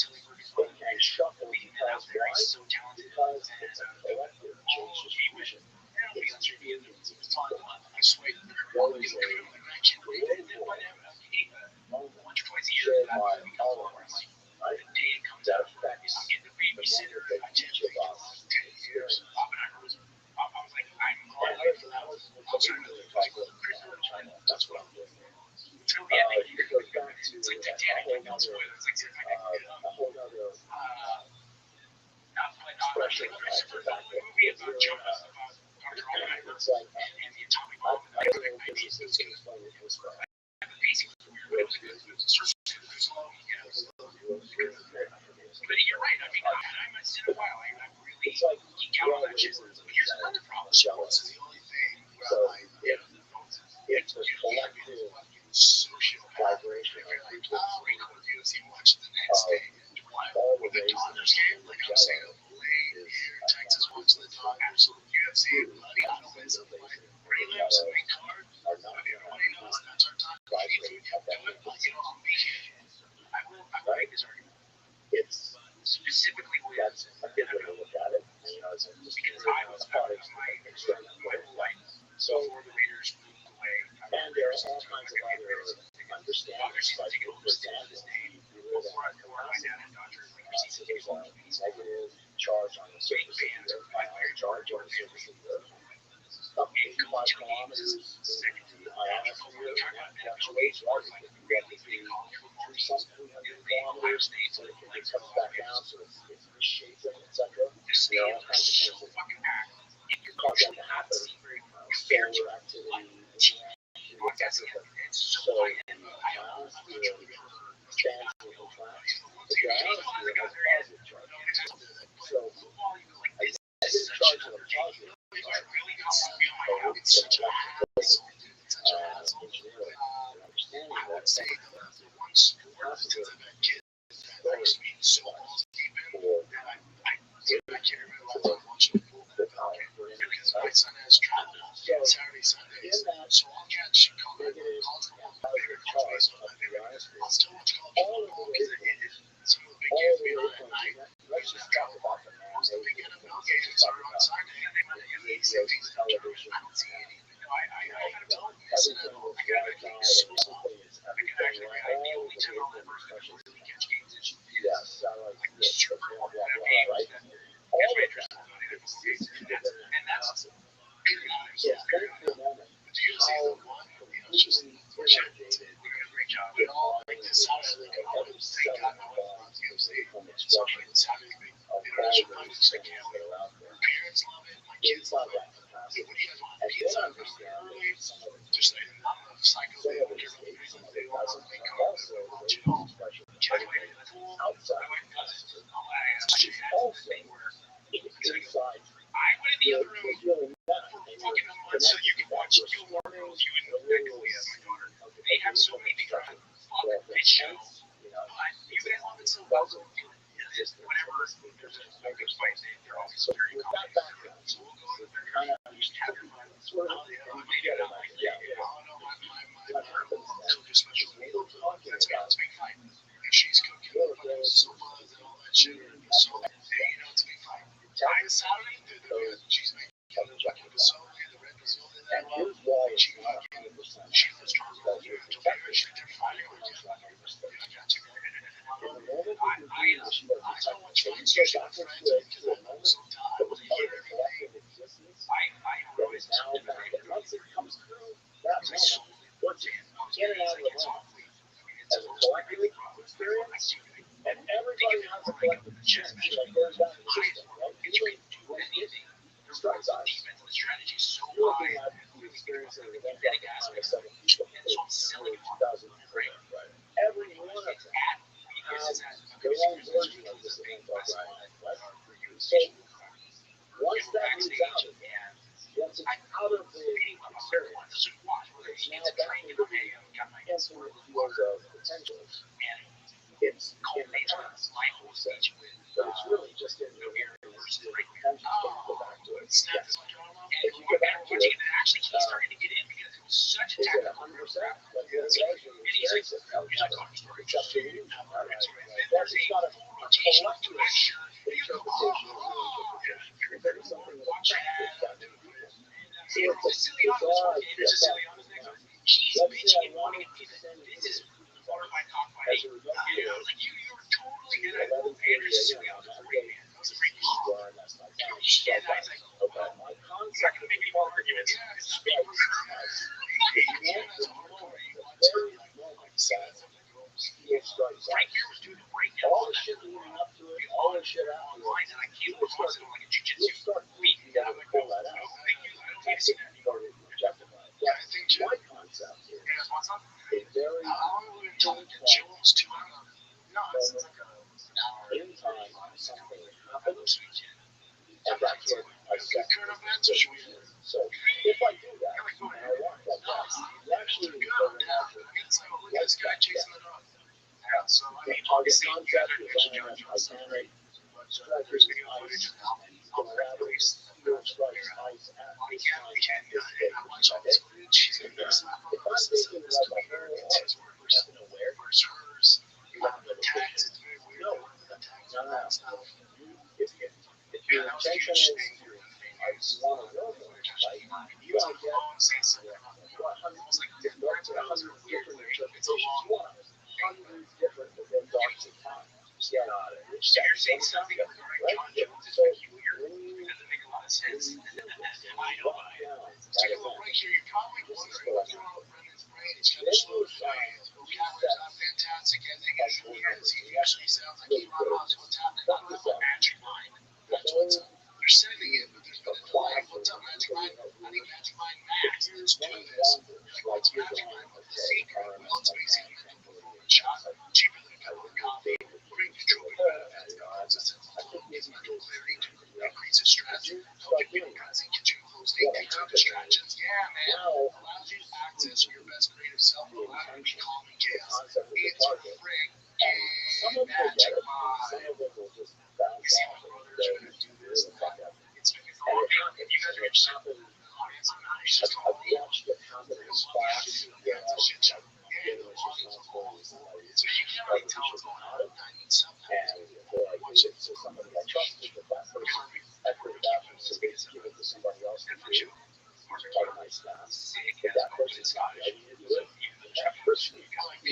Speaker 1: can shuffle because why? Because it's a collective change distribution. It's trillions of times. There is a global moment shared by all of us, right? That affects the manner that each of us experience. And I was particularly talking about China. That's what I'm doing. It goes back to a whole other expression of the fact that it's like I don't know if this is explain it this way.
Speaker 3: But you're right. I mean, I might sit a while. I really
Speaker 1: It's like
Speaker 3: geek out on that shit. But here's another problem.
Speaker 1: Jealous is the only thing. So if the collective social vibration or frequency all the ways that there's game, like I'm saying, is Texas watching the Dodgers, UFC, money, I don't miss it. Prelims and main card, everybody knows that's our time. Vibrate at that I will make this argument. It's specifically that's a good way to look at it. You know, because I was part of my life. So the Raiders moved away. And there are all kinds of other understandings. Like, for example, there's a negative charge on the surface of the earth, ionic charge on the surface of the earth. Up to 5 kilometers in the ionosphere, and that fluctuates, right? It can get to be 300 kilometers, so it comes back down, so it's reshaping, etc. There are all kinds of things that cause that to happen. Solar activity, etc. So the ionosphere expands and contracts. The ionosphere has positive charge. So a negative charge and a positive charge, it's such a engineering and understanding that
Speaker 3: so balls deep in that I can't remember watching the pool because my son has travel Saturday, Sundays, so I'll catch college football, my favorite college baseball, my favorite. I'll still watch college football because some of the big games being on at night. Usually have travel ball. So the big NFL games are on Sunday, and they might have these television. I don't see any. I had a dog missing it. I got so soft. I can actually, the only time I'll ever really catch games is like the Super Bowl games that catch my interest and that's periodic. But you see the one, it's just fortunate. We're doing a great job. But all like this Saturday, thank God no one wants to see. So Saturday, international finals, I can't wait. Parents love it. My kids love it. What do you guys want? Pizza early? Just like I'm a psycho. They want something cold. They want you know. Can I wait in the pool? I went I actually had something where I went in the other room for fucking a month so you can watch Gilmore Girls. You and Magnolia, my daughter. They have so many different fucking bitch shows. But you guys love it so well. Whenever there's a good fight, they're always very confident. So we'll go in there and just have your fun. My partner will cook a special meal. That's a big fight. If she's cooking sopas and all that shit, so it's a big fight. Saturday, she's making the pozole, the red pozole that I love. She loves charcoal. She's fighting over it. I got you. I don't watch fights usually with friends because I know sometimes I was here every day. I always listen to the radio because I so worked in it's awfully. It's a collective experience. And everybody has a collective challenge. It's great to do anything. The defense and the strategy is so high. Experiencing the getting aspects of it. And so I'm selling it. Right? Every one of them has their own version of this event. So once that moves out, once it's out of the experience, it's now back into the infinite field of potentials. It's in the past, but it's really just in the area where potentials go back to it. Yes. If you go back to it, actually he's starting to get in because it was such a
Speaker 2: is it 100%? Like it's not a collective interpretation of the there's something
Speaker 3: He's bitching and wanting to this is borderline cockfighting. I was like, you were totally in it. Andrew Siciliano was a great man. That was a great call. And I was like, okay, my concept can make any more arguments. Right here was doing a breakdown.
Speaker 2: All the shit leading up to it, all the shit after it.
Speaker 3: And I came across it like a jiu-jitsu.
Speaker 2: You'll start beating down and pull that out. I think you go to objectify it. Yeah, I think my concept is a very
Speaker 3: almost 2 hours. No, it's like
Speaker 2: in time something happens, and that's when I set
Speaker 3: current events or should we?
Speaker 2: So if I do that, and I want that, you actually go to
Speaker 3: this guy chasing the dog. Yeah, so I mean,
Speaker 2: obviously, concept is
Speaker 3: John
Speaker 2: Titanic,
Speaker 3: there's video footage of how that race
Speaker 2: strikes ice at this time.
Speaker 3: And I watch all this footage. She's going to snap on
Speaker 2: If I'm thinking about the whole
Speaker 3: it's his work versus hers. You have the tags, it's very weird. The tags and that stuff.
Speaker 2: If your intention is I just want to know them, right? You want to get almost like different interpretations. You want 100 different within darks of time. Yeah,
Speaker 3: so you're saying something regarding John Jones is peculiar. It doesn't make a lot of sense. I know. So you look right here, you're probably wondering what's wrong with Brendan's brain. It's kind of slow down. His vocabulary's not fantastic. I think as he is, he actually sounds like he brought on what's happening. Not with a magic mind. That's what's up. They're sending it, but there's no flag. What's up, Magic Mind? I think Magic Mind Max. Let's do this. You're like, what's Magic Mind? What's the secret? Well, it's basically a performance shot. Cheaper than a cup of coffee. Great control. Gives mental clarity to increase stress. Help you feel present. Get you close to distractions. Yeah, man. Allows you to access your best creative self. Allows you to be calm and chaos. It's your frick game.
Speaker 1: some of them will get it, some of them will just bounce off and go do this and fuck up. And it happens. I've watched it happen in class where I've given this responsibility to somebody who should not have, and they're like, it's to somebody I trusted, but that person echoed that, so they just give it to somebody else to do. Part of my staff, but that person's not ready to do it. And that person, because I'm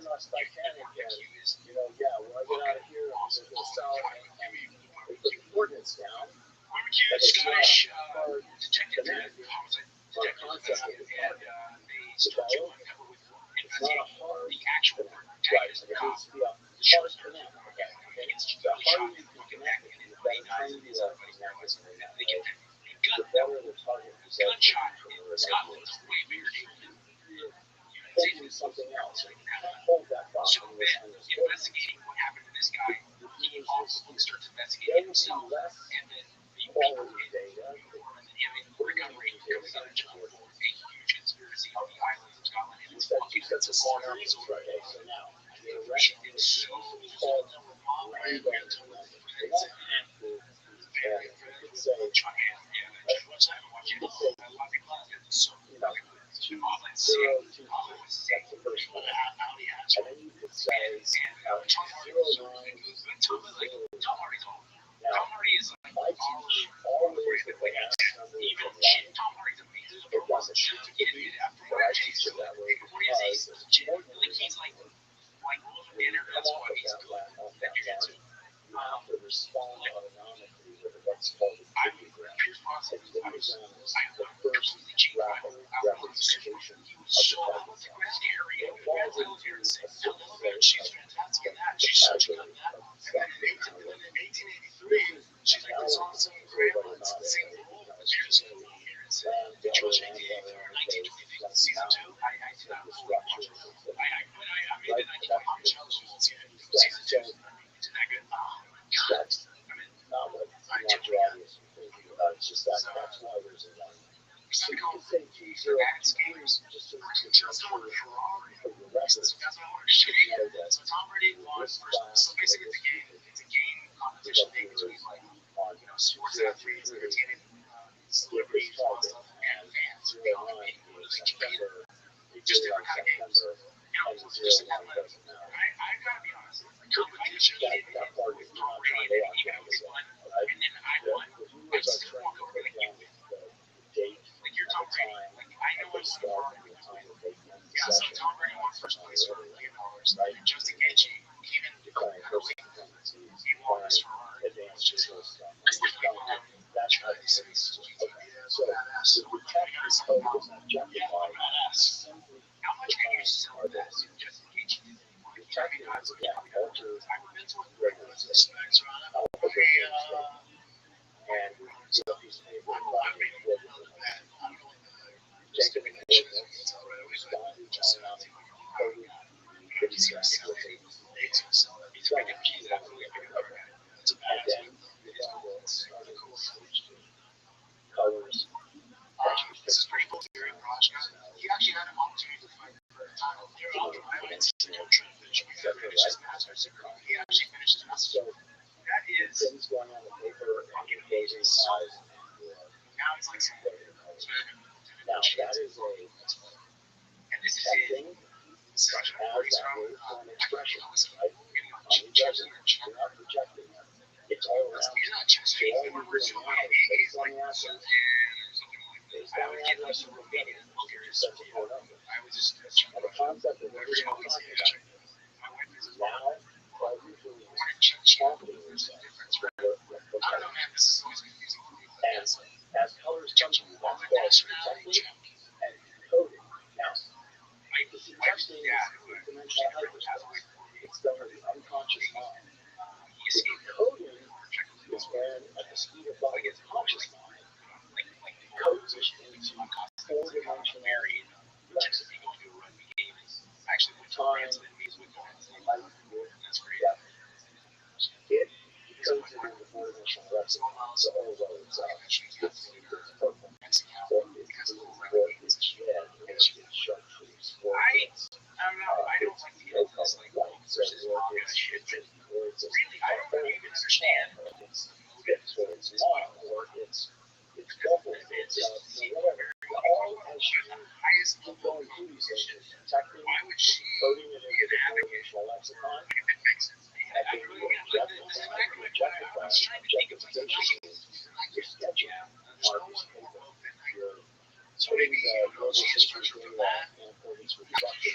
Speaker 1: not Titanic, and when I get out of here, I'm going to go south, and they put the coordinates down, but it's not hard to connect. Our concept is hard to follow. It's not a hard connect. Right, so it needs to be a hard connect. Okay, the harder you can connect, the better time you are connecting in that way. The better the target results holding something else. You can't hold that thought on this investigating what happened to this guy. He also starts investigating himself, and then the quality data, recovery comes out of a huge conspiracy on the islands of Scotland. And it's that's a small area. Okay, so now she did so called random. They don't have to very say zero to that's the first one. And then you could say 0, 9 to 0. Now, I teach always the last number of one. It doesn't have to be, but I teach it that way because it's important when you come off of that line, you have to respond autonomically with what's called a videogram. A videogram is the first rapid representation of the target. It falls into a certain way of the category of stuff. She's like, it's awesome, great, it's the same role. Here's the season 2. I did not watch it. I made it. I watched season 2. That's not what your audience is thinking about. It's just that's why there's a line. So you can say T0 just to transfer for the rest of it. So Tom Brady was so basically it's a game competition thing between sports athletes, entertaining celebrities, and fans. They all compete for just different kind of games. Just a couple of I gotta be honest. Competition that part is not trying to even we won, and then I won. I still walk over the date. Like you're Tom Brady. Like I know I'm smart. Yeah, so Tom Brady won first place for $1 million, right? And Justin Gaethje came in early. He won this Ferrari. That's how they say it's so the technical code is justified simply how much can you sell that to Justin Gaethje? Your technical is culture, regulation, alpha brands, and these people Jacob and responded just enough code that he's got to he's trying to keep it up it's a bad thing. Colors. This is pretty cool. He actually had an opportunity to fight for a title. He actually finished his master's. So that is things going on the paper on your amazing size. Now it's like now that is a and this is a discussion as that word for an expression, right? I'm judging, you're not projecting it. It's all around. So all you're doing now is based on the answer. Based on the address of Romania, such a phone number. Now the concept of everything I'm talking about is now quite usually marketing yourself. And as colors come to you, that's called protecting and coding. Now, the protecting is dimensional hyperspace. It's done with the unconscious mind. The coding is when, at the speed of light, its conscious mind codes it into four-dimensional lexicon. Actually, with time, light, that's great. It codes it into four-dimensional lexicon. So, although it's purple, or it's red, or it's chartreuse, or it's I don't know. I don't like the light. So, or
Speaker 3: really, I don't really even understand.
Speaker 1: It's long or it's double. It's all as you
Speaker 3: highest
Speaker 1: keep
Speaker 3: level
Speaker 1: going
Speaker 3: of
Speaker 1: through these
Speaker 3: musician.
Speaker 1: things, protecting,
Speaker 3: Why would she
Speaker 1: coding it
Speaker 3: be
Speaker 1: into
Speaker 3: an
Speaker 1: the
Speaker 3: advocate?
Speaker 1: motivational lexicon,
Speaker 3: If it makes sense.
Speaker 1: and being objective,
Speaker 3: This is exactly what I was trying to think of.
Speaker 1: your schedule,
Speaker 3: There's no one more woke than I.
Speaker 1: your
Speaker 3: So
Speaker 1: putting
Speaker 3: maybe
Speaker 1: the global
Speaker 3: she is
Speaker 1: system
Speaker 3: structured from
Speaker 1: data
Speaker 3: that.
Speaker 1: in accordance with the structure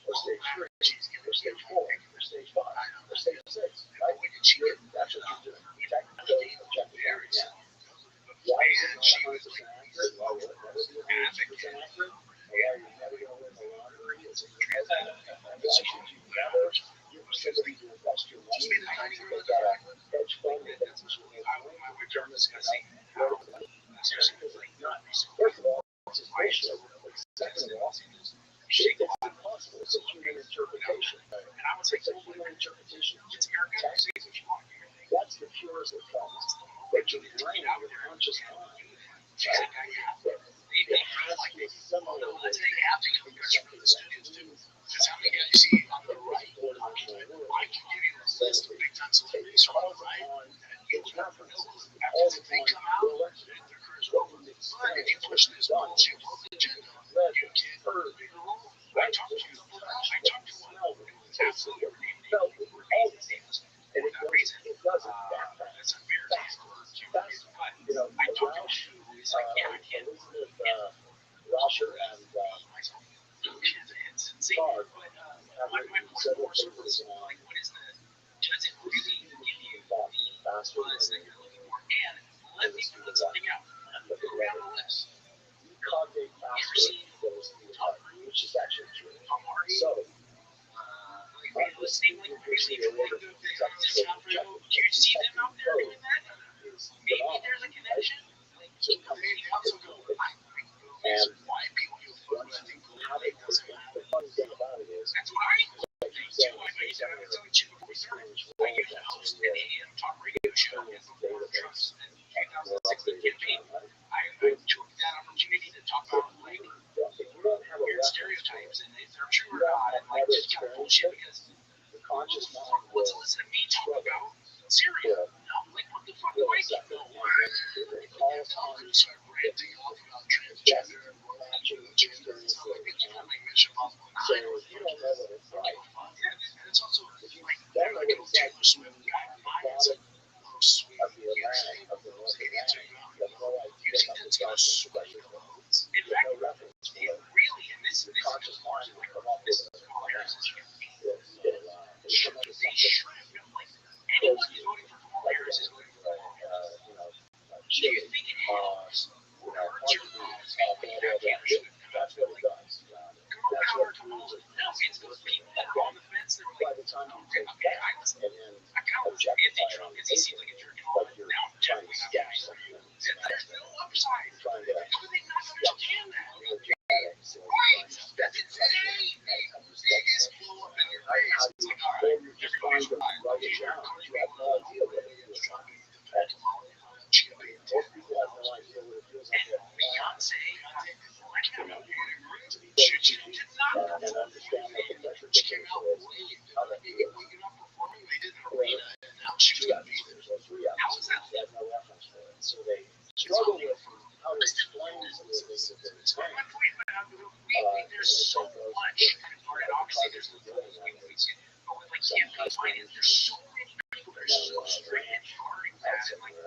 Speaker 1: or stage 3, or stage 4, or stage 5, or stage 6, right? That's what you're doing. Protect those objective areas. Why is it not 100% accurate? Why will it never be 100% accurate? Why are you never going to win the lottery? It's a transaction. Why should you never give somebody to invest your money in the times that they've got a hedge fund that thinks you should return this money? First of all, it's just bullshit. Second of all, it's impossible. It's a human interpretation.
Speaker 3: And I would say
Speaker 1: It's a human interpretation.
Speaker 3: it's your guys' if you want.
Speaker 1: That's the purest of forms. But your brain, your conscious mind,
Speaker 3: They feel like they let's say they have to get pressure from the studios too. That's how many guys you see on the right. I can give you a list of big time celebrities on the right. You'll never know. After they come out, their career's over. But if you push this bullshit agenda, you get hurt. I talked to one who was absolutely redeemed all the things for that reason. That's a fair taste for you. But I talked to him. He's like, yeah, I can't.
Speaker 1: Rothschild and
Speaker 3: It's insane. But my point more surface, like, what is the, does it really give you the buzz that you're looking for? And let me put something out. Put it on the list.
Speaker 1: cognate faster than the heart, which is actually true. So,
Speaker 3: listening, like, really good DiCaprio, do you see them out there doing that? Maybe there's a connection. Like, maybe also go, and why people do things, I think,
Speaker 1: how they the funny thing about it is,
Speaker 3: that's what I think too. I know you said I was telling you before we started. I used to host an AM talk radio show before Trump's 2016 campaign. I took that opportunity to talk about, like, weird stereotypes and if they're true or not, and like just kind of bullshit because
Speaker 1: the conscious mind
Speaker 3: what's to listen to me talk about Syria? No, like what the fuck do I get? No, start ranting off about transgender and matching the gender and stuff like it's becoming Mission Impossible 9 or you don't know what it's like. And it's also like they're like a Taylor Swift guy finds it sweet. You think that's gonna sway your votes? In fact, it really, and this is conscious like a lot of this scholars as you can see, they should have known, like, anyone who's voting for Kamala Harris is voting for Kamala Harris. Do you think it helps or hurts your cause when you have Taylor Swift come out and like, girl power Kamala? No, it's those people that are on the fence that are like, okay, I listen. I kind of listen to anti-Trump because he seems like a jerk and all that. Now I'm trying to establish something. There's no upside. How do they not understand that? Right, that's insane. They just blow up in your face. It's like, all right, everybody's right. These are country people who are really struggling to defend Kamala and GOP. And Beyonce, like, I don't know, she did not perform. She came out late. Waking up performing, they did an arena, and now she's going to be there. How is that?
Speaker 1: So they struggle with how to explain some of the things that they're saying.
Speaker 3: My point, there's so much, and obviously there's the rules we always get, but with like campaign finance, there's so many people that are so strict and guarding that, and like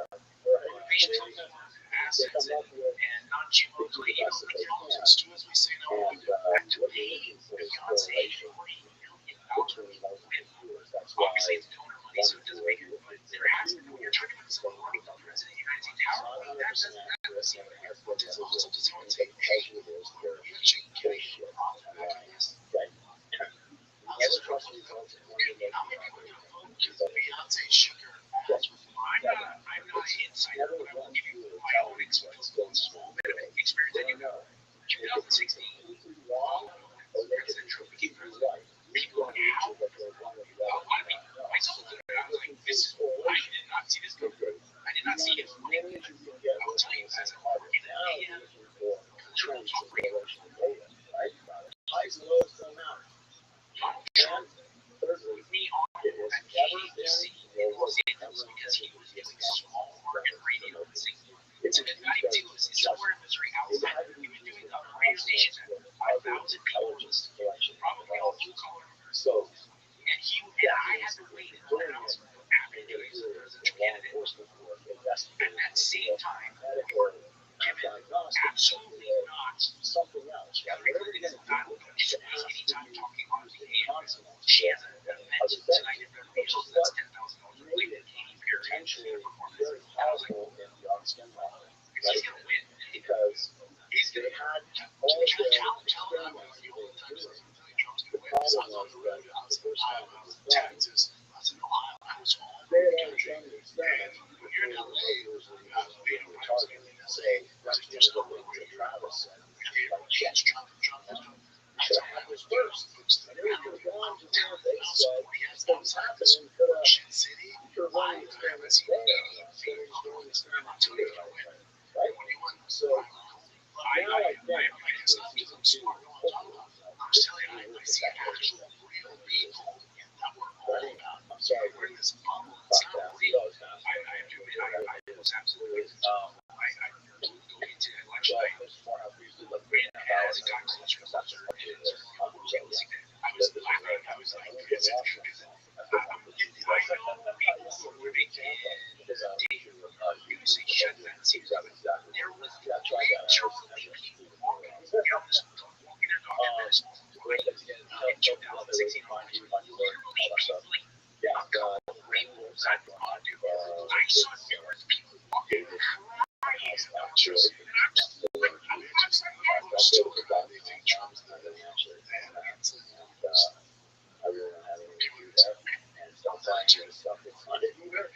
Speaker 3: motivation assets and non-GMO play, you know, like politics too, as we say now, to pay Beyonce $40 million with, obviously it's donor money, so it doesn't make it, but there has been, when you're talking about someone running for president of the United States, how are we, that doesn't also does anyone take pay? You actually get a profit out of this. How many people are going to vote because Beyonce shook her ass with them? I'm not an insider, but I will give you my own experience, small bit of experience. I do know 2016, President Trump became president. People are how? I mean, myself included, I was like, this is, I did not see this coming. I did not see it. I will tell you, as a working in AM, control talk radio,
Speaker 1: Highs and lows don't matter.
Speaker 3: Donald Trump with me on it at Texas. I was in Ohio. I was all over the country. And when you're in LA, say, there's no way to Travis. Yes, Trump. So I was first. There was one to tell they said what's happening in Ocean City. Why is there a right? So now I think it's not because I'm smart. I'm just telling you, I see actual real people that we're all about. I'm sorry, we're in this bubble. It's not real. I was absolutely. I go into election. I was as it got closer and closer. I was laughing. I was like, because I know people who were making using shit that seems like there was literally people walking, walking their dog in this in 2016 literally rainbows at the pond. I saw numerous people walking crying about just, and I'm just like, I'm still they think Trump's not an answer. I really don't have any to do that. And sometimes you stuff is unaware.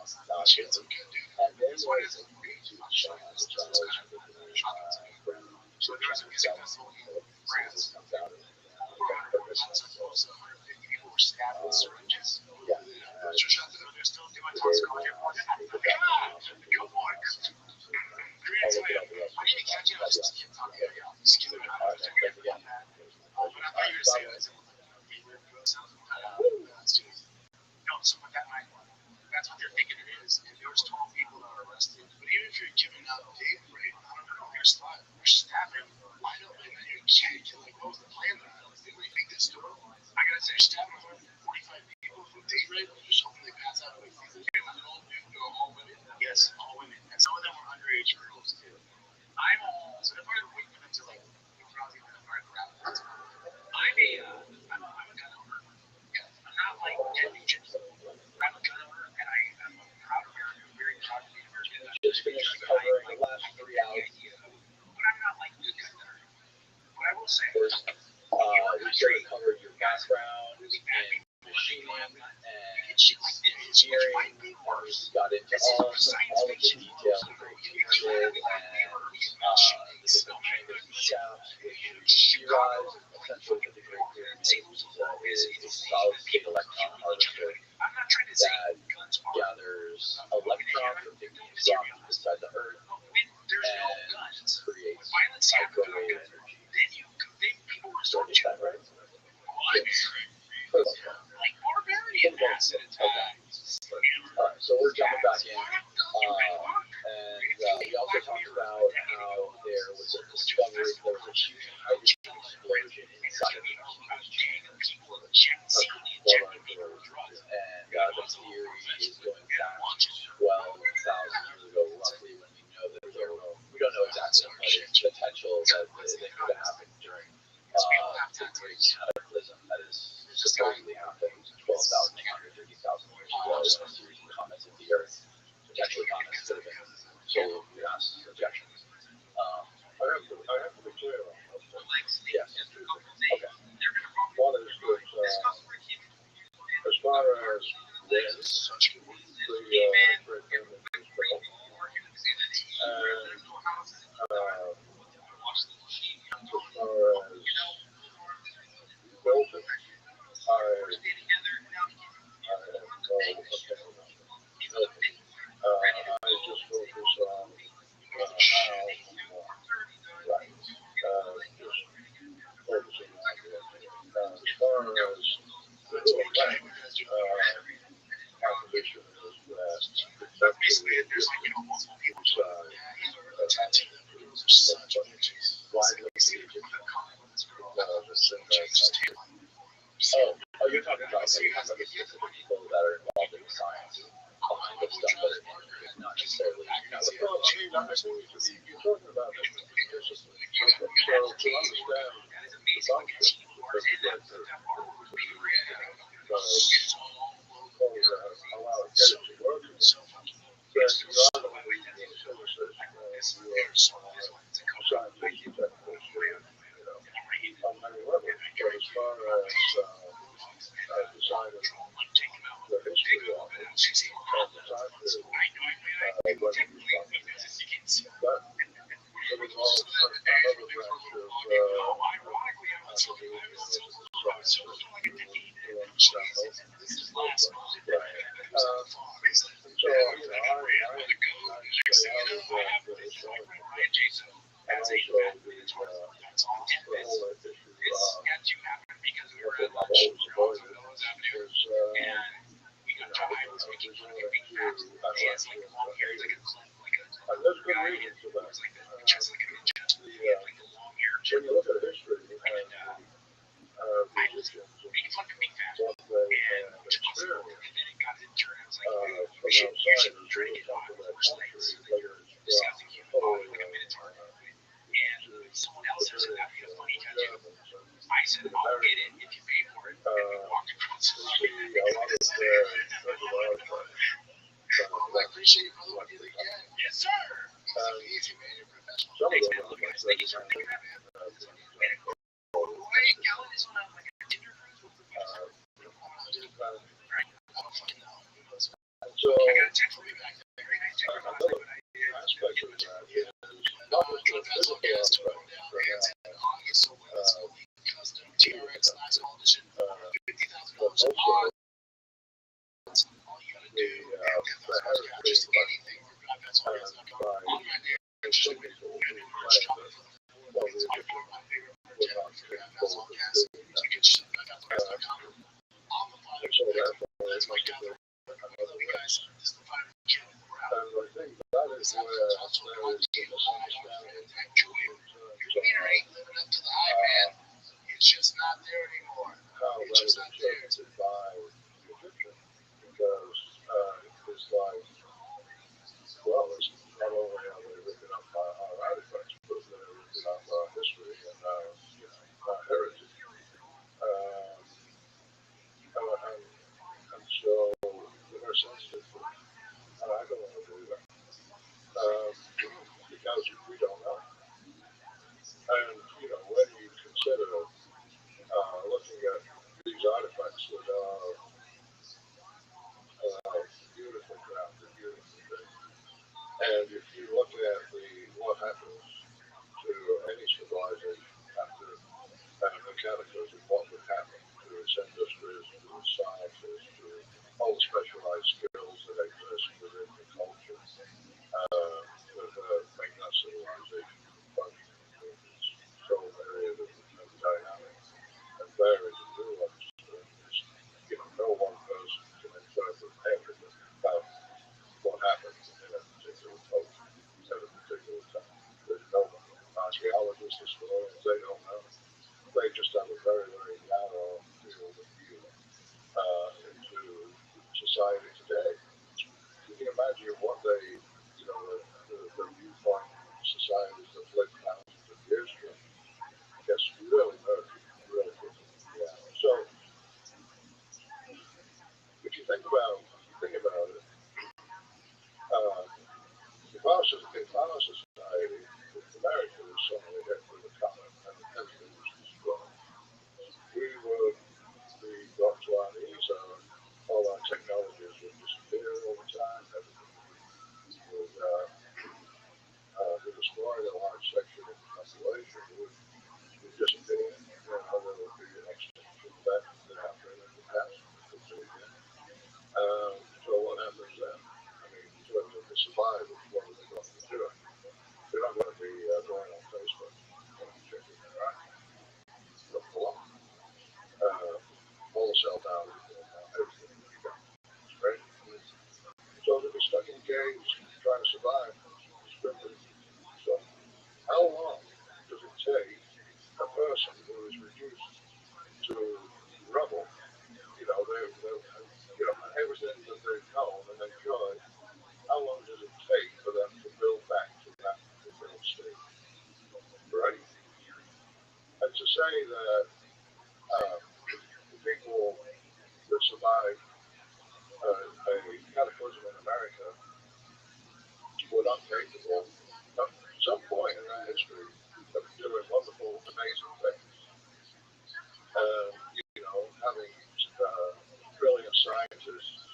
Speaker 3: It's okay, dude. And there's always a YouTube channel, which I always so there's a music festival in France. Comes out of also 150 people were stabbed with syringes. Yeah. They're still doing toxicology reports. Come on. I need to catch you. I was just keep talking. Just keep it out. But I thought you were saying this. No, so what that's what they're thinking it is. And there was 12 people that were arrested. But even if you're giving out date rate, I don't know, you're stabbing. I don't know. Like, what was the plan there? Did we think this through? I gotta say, stabbing 145 people for date rate, I'm just hoping they pass out like season 2. All women? Yes, all women. And some of them were underage girls too. So they're part of the week into like, probably part of the rap. I'm a gun owner. I'm not like dead agent. I'm a gun owner, and I'm a proud American. I'm very proud to be American. Just finished covering the last 3 hours. But I'm not like good gun owner. What I will say is, we sort of covered your background in machining and engineering. We got into all of the details of what you did and the design of the shafts, theorized essentially that the Great Pyramid is a solid-state electron particle that gathers electrons from big drops inside the Earth and creates microwave energy. So is that right? Like barbarian acid attacks. Alright, so we're jumping back in. And we also talked about how there was a discovery, there was a huge hydrogen explosion inside of the and the theory is going back 12,000 years ago, roughly, when we know that we don't know exactly, but it's potential that it could have happened during the great cataclysm that is supposedly happened 12,000, 130,000 years ago, a series of comets of the Earth, potentially comets that have been solar mass ejections. I have to be clear on this. Yes. Okay. One is that as far as this, such a great Oh, you're talking about the people that are involved in the science behind the stuff that are not necessarily. You're talking about so to understand the
Speaker 1: When you look at history and the musicians and what they have experienced from outside is really something that country, whether it's totally
Speaker 3: Someone else has that funny tattoo.
Speaker 1: Germans
Speaker 3: I said, I'll get it if you pay for it. And we walked across the street.
Speaker 1: a lot of I appreciate you for looking again.
Speaker 3: Yes, sir.
Speaker 1: Easy, man. You're professional. Some of them are like
Speaker 3: Thank you, sir. Wait, Galen is on like a Tinder cruise with the
Speaker 1: so,
Speaker 3: I got a text from me back there. Very nice text.
Speaker 1: another aspect of that is not just the physical aspect, but
Speaker 3: Custom TRX 9 edition, $50,000
Speaker 1: also
Speaker 3: all you gotta do
Speaker 1: just
Speaker 3: anything for GodPatsAudience.com. On right there,
Speaker 1: some people who well, the Egyptian would not fit full of this. And so that's like another race. And I think that is where there is the misunderstanding.
Speaker 3: It's just not there anymore.
Speaker 1: How that is interpreted by the Egyptian, because it's like, well, it's not only are they written up by our artifacts, but they're written up by our history and our heritage. And so they're sensitive to it. And I don't want to do that. Because we don't know. And, when you consider looking at these artifacts that are beautifully crafted, beautifully made, and if you look at what happens to any civilization after a cataclysm, what would happen to its industries, to its sciences, to all the specialized skills that exist within the culture that make that civilization function. It's so varied and dynamic and varied and nuanced. No one person can interpret everything about what happens in a particular culture at a particular time. There's no archaeologists, historians, they don't know. They just have a very, very narrow field of view into society today. You can imagine what they, the viewpoint of societies that lived thousands of years ago gets really murky, really quickly. Yeah. So if you think about it, if our society, if America was suddenly hit with a comet and everything was destroyed, we would be brought to our knees. All our technologies would disappear all the time. Everything would be destroyed. A large section of the population would disappear. There would be an extinction that happened in the past. So what happens then? I mean, in terms of the survival, what are they going to do? They're not going to be going on Facebook and checking their eyes. They'll pull up. All the cell towers, everything. Right? So they'll be stuck in caves trying to survive. So how long does it take a person who is reduced to rubble, everything that they've known and enjoyed, how long does it take for them to build back to that particular state? Right? And to say that the people that survived a cataclysm in America were not capable, at some point in their history, of doing wonderful, amazing things. Having brilliant scientists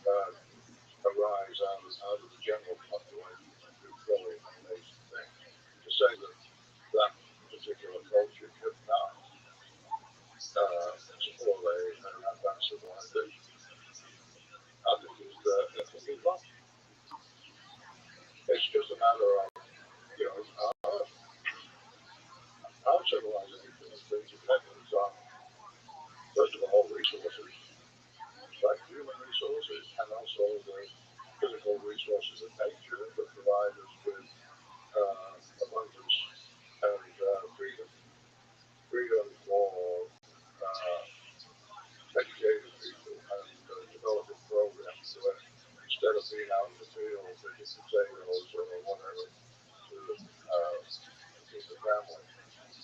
Speaker 1: arise out of the general population and do brilliant, amazing things. To say that particular culture could not support an advanced civilization, I think is resources and also the physical resources of nature that provide us with abundance and freedom. Freedom for educated people and developing programs where instead of being out in the field picking potatoes or whatever to keep the family,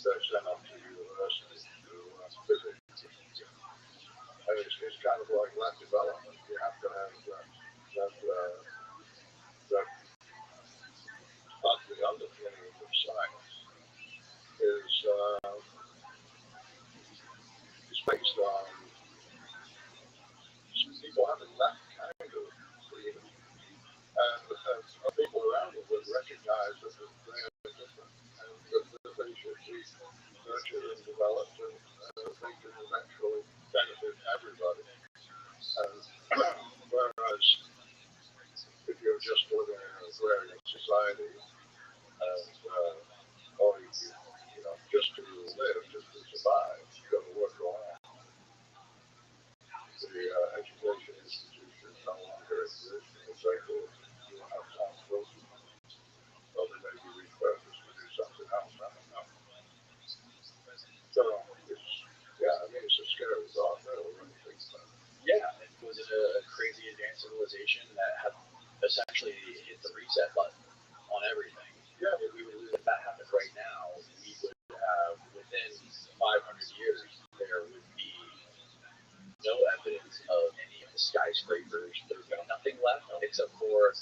Speaker 1: they're sent up to university to visit. And it's kind of like land development. You have to have that part of the underpinning of science is based on people having that kind of freedom. And people around them would recognize that they are different and that they should be nurtured and developed and they can eventually benefit everybody. And whereas if you're just living in an agrarian society and just to live, just to survive, you've got to work around. The education institutions no longer exist in the same way you don't have time to go to. Well, they may be repurposed to do something else. I don't know. So it's a scary thought, really, when you think about it.
Speaker 3: Yeah, it was a crazy advanced civilization that had essentially hit the reset button on everything.
Speaker 1: Yeah.
Speaker 3: If that happened right now, we would have, within 500 years, there would be no evidence of any of the skyscrapers. There would be nothing left except for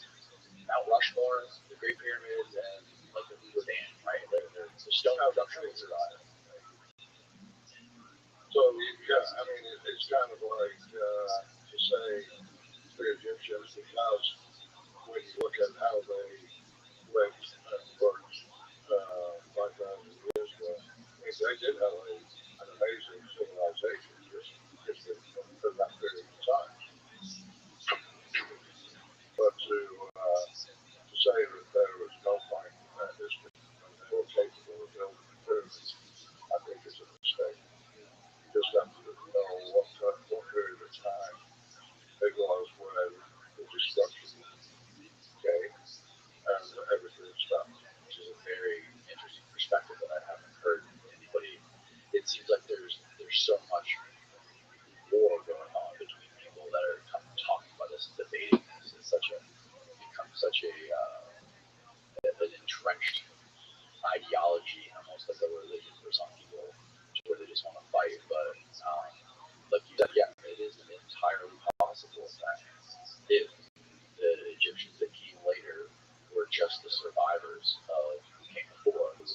Speaker 3: Mount Rushmore, the Great Pyramids, and like the Hoover Dam, right? The stone structures survive.
Speaker 1: So, it's kind of like to say the Egyptians, because when you look at how they lived and worked 5,000 years ago, they did have an amazing civilization just in that period of time. But to say that there was no point in that history when they were capable of building pyramids, I think is a mistake. You just have to know what period of time it was where the destruction came and everything stopped.
Speaker 3: Which is a very interesting perspective that I haven't heard anybody. It seems like there's so much war going on between people that are talking about this and debating this. It's become such an entrenched ideology, almost like a religion for some people, where they just want to fight. But like you said, yeah, it is entirely possible that if the Egyptians that came later were just the survivors of who came before, who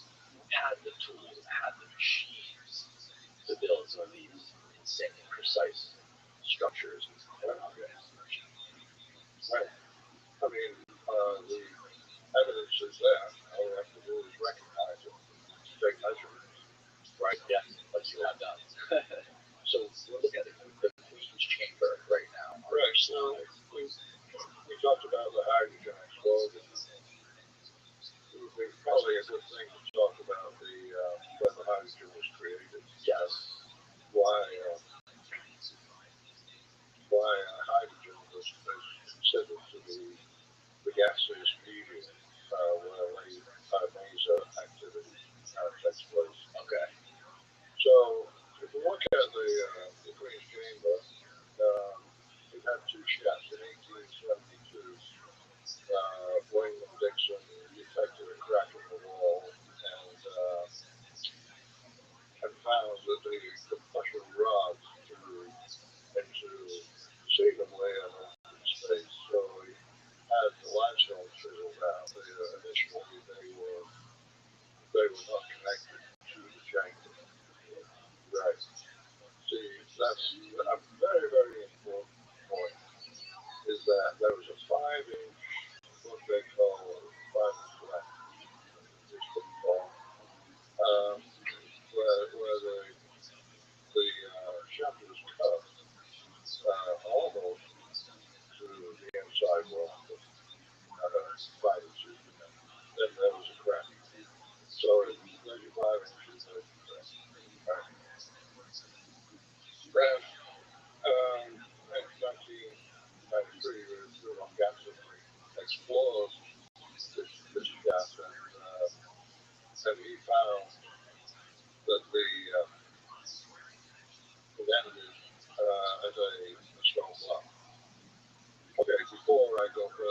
Speaker 3: had the tools, had the machines to build some of these insanely precise structures.
Speaker 1: Right. The evidence is there. All we have to do is recognize it, take measurements.
Speaker 3: Right, yeah, like you have done. So we're looking at the Queen's Chamber right now.
Speaker 1: Right, so we talked about the hydrogen explosion. It would be probably a good thing to talk about when the hydrogen was created.
Speaker 3: Yes.
Speaker 1: Why hydrogen was considered to be the gaseous medium where laser activity takes place.
Speaker 3: Okay.
Speaker 1: So if you look at the Queen's Chamber, it had two chefs in 1872. William Dixon detected a crack in the wall and found that they could push a rod through into the second layer of open space. So he had the limestone chiseled out. Initially, they were not connected to the chamber. Right. See, that's a very, very important point. Is that there was a 5-inch, what they call a 5-inch length, it's pretty long, where the shaft was cut almost to the inside wall, 5 inches, then there was a crack. So it was 35 inches, 30 crack. Right. Then, 19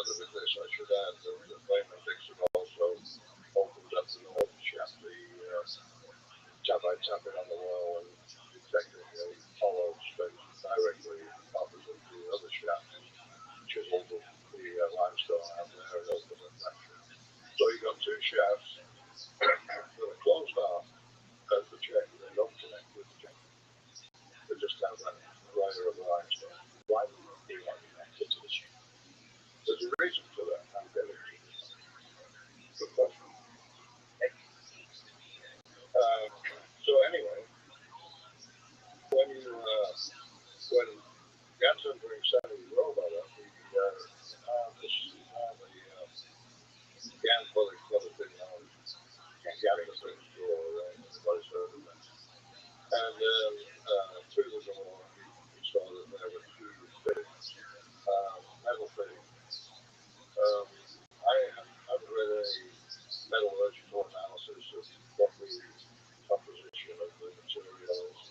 Speaker 1: further with this, I should add that the Raymond Dixon also opened up the north shaft, the tap on the wall, and technically hollow space directly opposite the other shaft, chiseled the limestone out there and opened it that shaft. So you got two shafts that are closed off at the check. They don't connect with the check. They just have that layer of limestone.
Speaker 3: Why would they want to connect it to the check?
Speaker 1: There's a reason for that. I'm getting to this. Good question. So anyway, when Ganson brings Sandy Robot up, this is how the Gans Brothers Club has been known. Gavin Brings door, right? Everybody's heard of that. And then through the door, he saw that there were two fittings, metal fittings. I haven't read any metallurgical analysis of what the composition of the material is.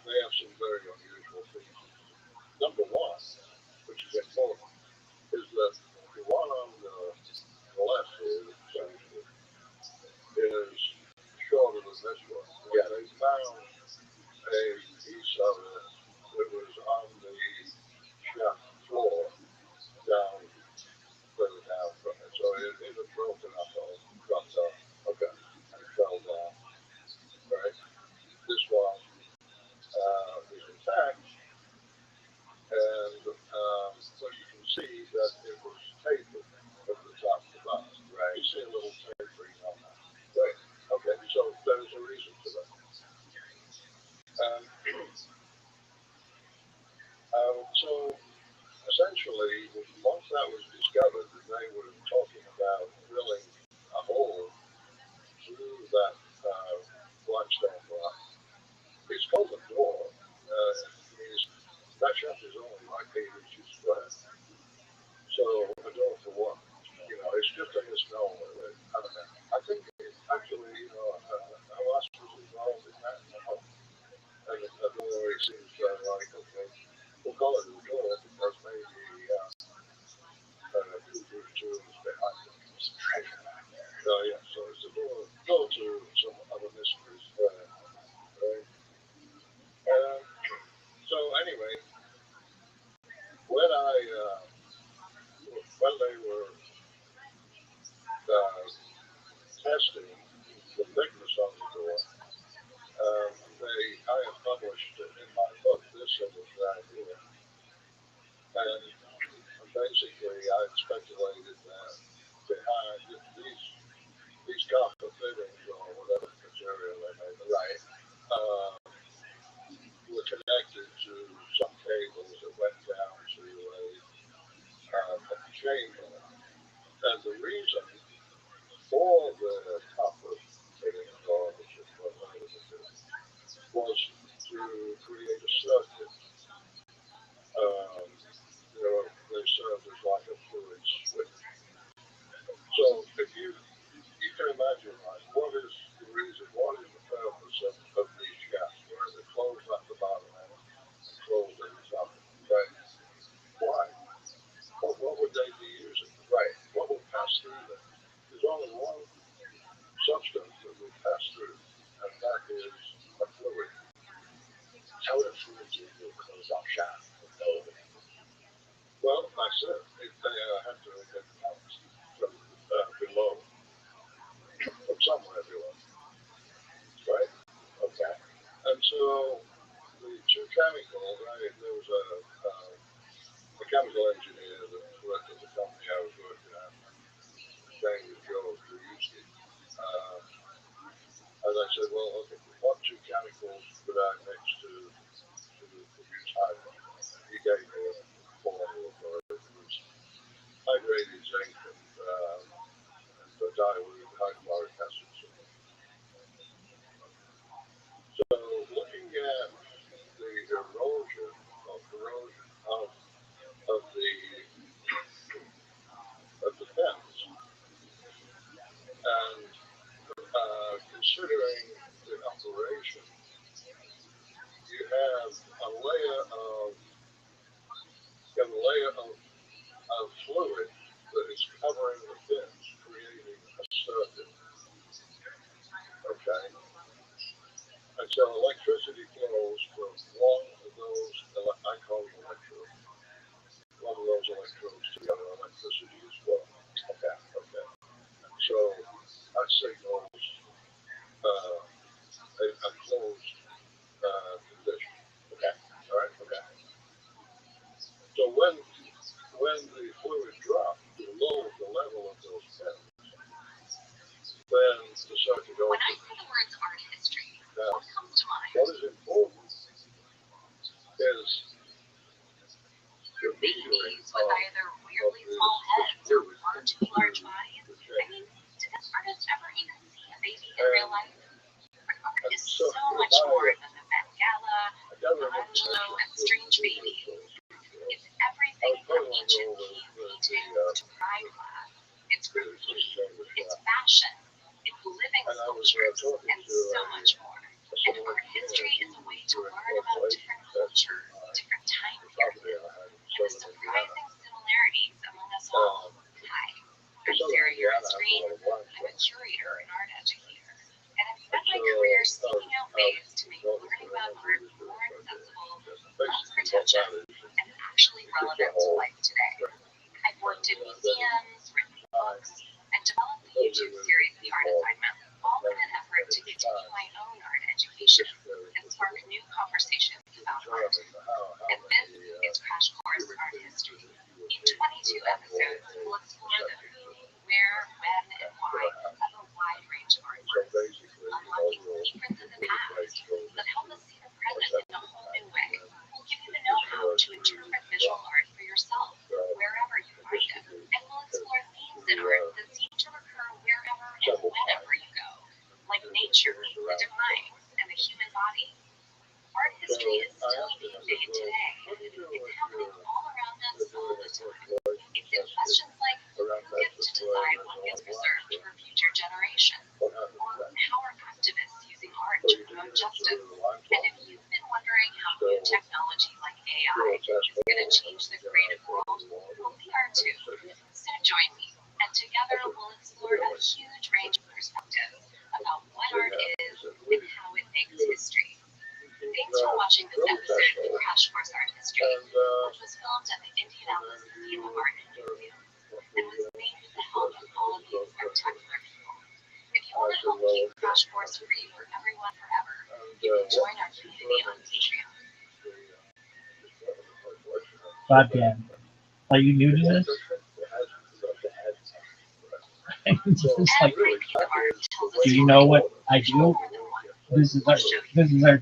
Speaker 1: They have some very unusual features. Number one, which is important, is that the one on the left here, is shorter than this one. Yeah, they found a piece of it that was on the shaft floor down further down from it. So it had broken up or dropped off. Okay. And it fell down. Right? This one is intact. And but you can see that it was tapered from the top to the bottom. Right. You see a little tapering on that. Right. Okay. So there's a reason for that. So essentially, once that was discovered, they were talking about drilling a hole through that limestone block. It's called a door. That shaft is only like 8 inches square. So a door for what? It's just a misnomer. I think actually, Hamas was involved in that. And the door, it seems like, okay, we'll call it a door because maybe Kudu is behind it.
Speaker 3: Some treasure back there.
Speaker 1: Oh, yeah, so it's a door to some other mysteries there, right? So anyway, when they were testing the thickness on the door, I have published in my book this image right here, and basically I speculated that behind these copper fittings or whatever material they made, right, were connected to some cables that went down to a chamber. And the reason for the copper fittings or whatever it is was to create a circuit. They served as like a fluid switch. So if you can imagine, like, what is the reason, what is the purpose of these shafts where they're closed at the bottom end and closed at the top? Right. Why? What would they be using? Right. What would pass through them? There's only one substance that would pass through, and that is a fluid.
Speaker 3: How would a fluid do to a closed off shaft with no opening?
Speaker 1: Well, I said they had to get pumps from below, from somewhere below. Right?
Speaker 3: Okay.
Speaker 1: And so the two chemicals, there was a chemical engineer that worked at the company I was working at. His name was Joe Krujewski. And I said, well, okay, what two chemicals could I mix to produce hydrogen? And he gave me a formula for it. It was hydrated zinc and dilute hydrochloric acid. So looking at the erosion or corrosion of the fence, and considering the operation, you have a layer of fluid that is covering the fins, creating a circuit. Okay? And so electricity flows from one of those, I call them electrodes, one of those electrodes to the other, electricity is flow. Okay. So that signals a closed condition. Okay. All right. Okay. So when the fluid drops below the level of those fins, then the circuit opens.
Speaker 3: When I say the words art history, what comes to mind?
Speaker 1: What is important is the
Speaker 3: Babies with either weirdly small heads or far too large bodies. I mean, did this artist ever even see a baby in real life? Art is so much more than the Met Gala, Michelangelo, and strange babies. It's everything from ancient cave paintings to pride glass. It's graffiti, it's fashion, it's living sculptures, and so much more. And art history is a way to learn about different cultures, different time periods, and the surprising similarities among us all. Hi, I'm Sarah here on screen. I'm a curator and art educator, and I've spent my career seeking out ways to make learning about art more accessible, less pretentious, and actually relevant to life today. I've worked in museums, written books, and developed the YouTube series The Art Assignment, all in an effort to continue my own art education and spark new conversations about art. And this is Crash Course Art History. In 22 episodes, we'll explore the who, where, when, and why of a wide range of art works, unlocking secrets of the past that help us see the present in a whole new way. We'll give you the know-how to interpret visual art for yourself, wherever you find it. And we'll explore themes in art that seem to recur wherever and whenever you go, like nature, the divine, and the human body. Art history is still being made today. It's happening all around us all the time. It's in questions like who gets to decide what gets preserved for future generations, or how are activists using art to promote justice. And if you've been wondering how new technology like AI is going to change the creative world, well, we are too. So join me, and together we'll explore a huge range of perspectives about what art is and how it makes history. Thanks for watching this episode of Crash Course Art History, which was filmed at the Indianapolis Museum of Art and Museum, and was made with the help of all of you spectacular people. If you want to help keep Crash Course free for everyone forever, you can join our community on Patreon.
Speaker 2: Bobcat, are you new to this? It's just like,
Speaker 3: Every piece of art tells a
Speaker 2: do you
Speaker 3: story.
Speaker 2: know what I do?
Speaker 3: More than one.
Speaker 2: This is our dance.
Speaker 3: This is a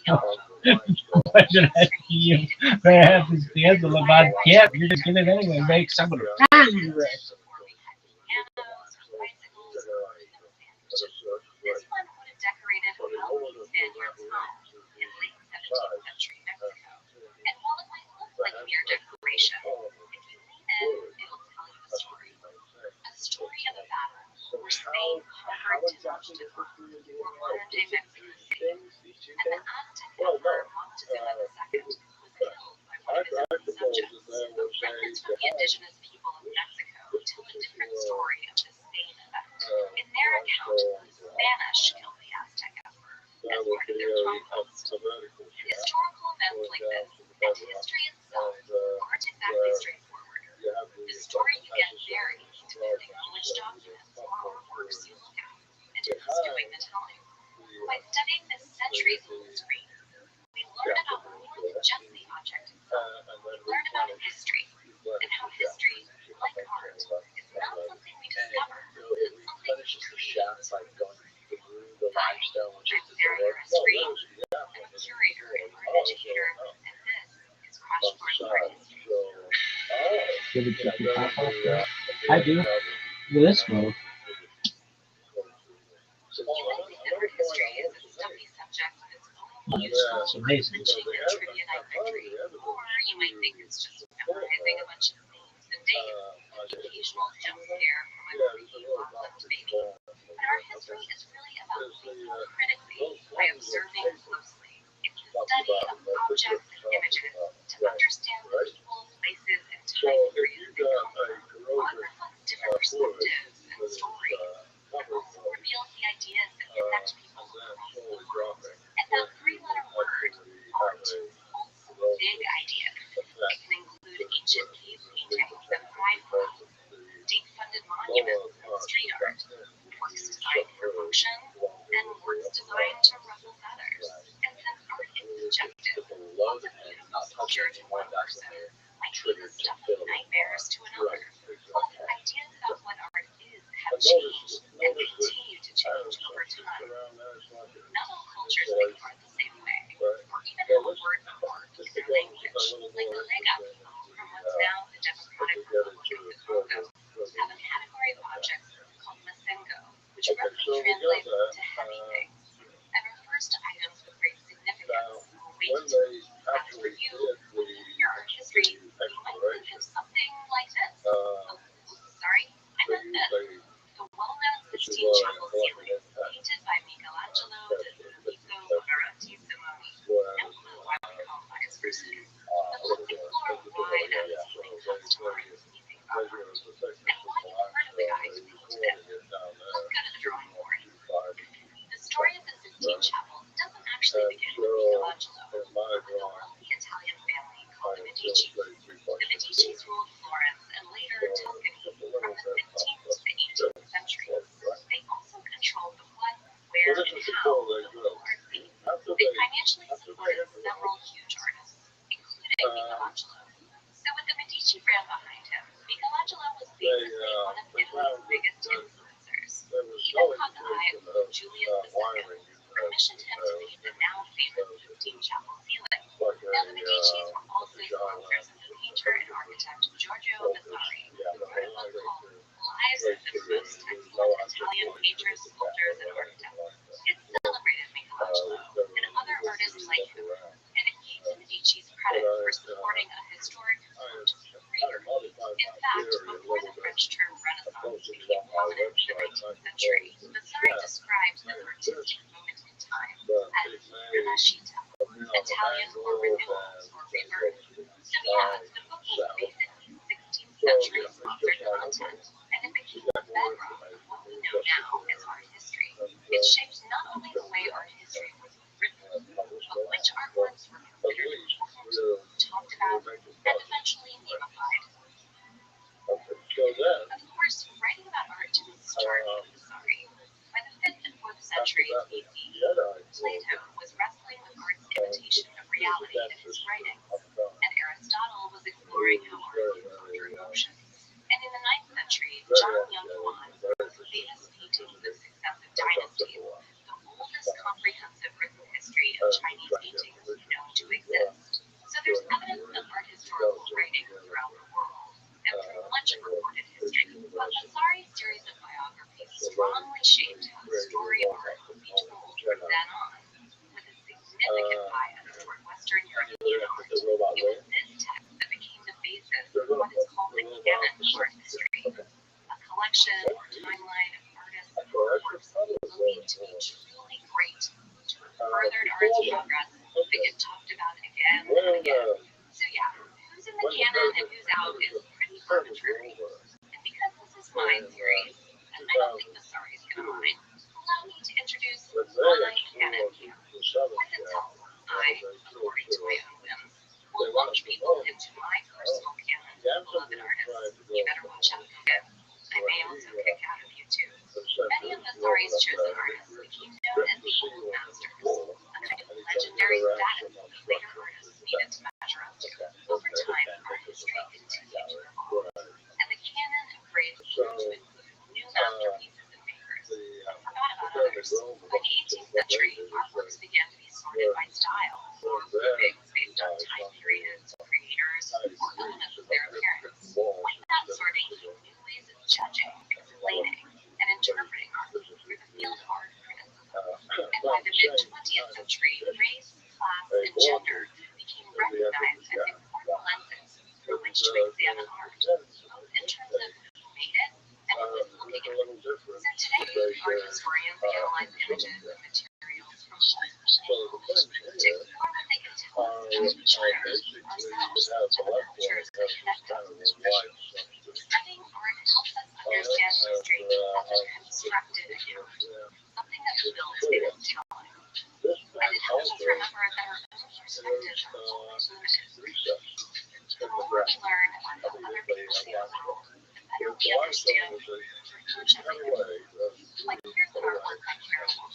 Speaker 3: theology.
Speaker 2: I'm gonna ask you, gonna have this dance with a Bobcat. You're just gonna anyway. Make someone.
Speaker 3: This one would have decorated a wealthy Spaniard's home in late 17th century Mexico. And while it might look like mere decoration, if you lean in, it'll tell you a story. A story of a battle where Spain conquered Tenochtitlan, or modern-day Mexico City, and the Aztec emperor Moctezuma II was killed by one of his own subjects. Records from the indigenous people of Mexico tell a different story of the Spain effect. In their account, Spanish killed the Aztec emperor as part of their conquest. Historical events like this, and history itself, aren't exactly straightforward. The story you get varies depending on which documents or artworks you look at, and who's doing the telling. By studying this centuries-old screen, we learn about more than just the object itself. We learn about history, and how history, like art, is not something we discover, it's something we create. I'm Sarah Screen. I'm a curator and art educator, and this is Crash Course Art History.
Speaker 2: Give it to the I do. This one.
Speaker 3: You might think that art history is a stuffy subject with its own useful, lynching and trivia night victory, or you might think it's just memorizing a bunch of names and dates, and the occasional jump scare from a creepy lock-lipped baby. But art history is really about thinking critically by observing closely. It's the study of objects and images to understand the people, places, and holds some big ideas. It can include ancient cave paintings and high state-funded monuments and street art, works designed for motion, and works designed to ruffle feathers. And since art is subjective, lots of beautiful sculpture to one person might be the stuff of nightmares to another. Plus, ideas about what art is have changed and continue to change over time. Not all cultures think art the same way, or even have a word for art in their language, like the Lega people from what's now the Democratic Republic of the Congo have a category of objects called masengo, which roughly translates to heavy things, and refers to items with great significance or weight. As for you, your art history, you might think of something like this. Oh, sorry, I meant this. The well-known Sistine Chapel ceiling, painted by Michelangelo de Ludovico Buonarroti Simoni. No clue why we call him by his first name. But let's explore why that ceiling comes to mind when you think about art, and why you've heard of the guy who painted it. Let's go to the drawing board. The story of the Sistine Chapel doesn't actually begin with Michelangelo, but with a wealthy Italian family called the Medici. The Medicis ruled Florence and later Tuscany from the 15th to the 18th centuries. They also controlled the what, where, and how of the whole art scene. They financially supported several huge artists, including Michelangelo. So with the Medici brand behind him, Michelangelo was famously one of Italy's biggest influencers. He even caught the eye of Pope Julius II, who commissioned him to paint the now famous Sistine Chapel ceiling. Now the Medicis were also sponsors of the painter and architect Giorgio Vasari, who wrote a book called Lives of the Most Excellent Italian Painters, Sculptors, and Architects. It celebrated Michelangelo and other artists like him, and it gave the Medicis credit for supporting a historic, quote, career. In fact, before the French term Renaissance became prominent in the 19th century, Vasari described this artistic moment in time as rinascita, Italian for renewal or rebirth. So yeah, the book was basically 16th century sponsored content, and it became the bedrock of what we know now as art history. It shaped not only the way art history was written, but which artworks were considered important, talked about, and eventually namified. Of course, writing about art didn't start with Vasari. By the 5th and 4th centuries BC, Plato was wrestling with art's imitation of reality in his writings, and Aristotle was exploring how art can conjure emotions. And in the 9th century, John Young-Yuan wrote the famous paintings of successive dynasties, the oldest comprehensive written history of Chinese paintings known to exist. So there's evidence of art historical writing throughout the world, and through much of recorded history. But Vasari's series of biographies strongly shaped how the story of art would be told from then on, with a significant bias toward Western European art. It was this text that became the basis of what is called the canon of art history, a collection or timeline of artists and works believed to be truly great, to have furthered art's progress, that get talked about again and again. So yeah, who's in the canon and who's out is pretty arbitrary. And because this is my series, and I don't think Vasari's gonna mind, allow me to introduce my canon here. As itself, I, according to my own whims, will launch people into my personal canon of beloved artists. You better watch out, kids. I may also kick out of you too. Many of Vasari's chosen artists became known as the Old Masters, a kind of legendary status that later artists needed to measure up to. Over time, art history continued to evolve, and the canon of grades grew to include new masterpieces and makers, but forgot about others. By the 18th century, artworks began to be sorted by style, or groupings based on time periods, creators, or elements of their appearance. Like that sorting came new ways of judging, explaining, and interpreting art through the field of art criticism. And by the mid-20th century, race, class, and gender became recognized as important lenses through which to examine art, both in terms of who made it and who was looking at it. So today, art historians analyze images and materials from multiple angles to explore what they can tell us about each other, ourselves, and the cultures that connect us. Studying art helps us understand history as a constructed account, something that builds in its telling. And it helps us remember that our own perspective on human is. The more we learn about how other people see the world, the better we understand pretty much everything. Like here's an artwork on Carolina,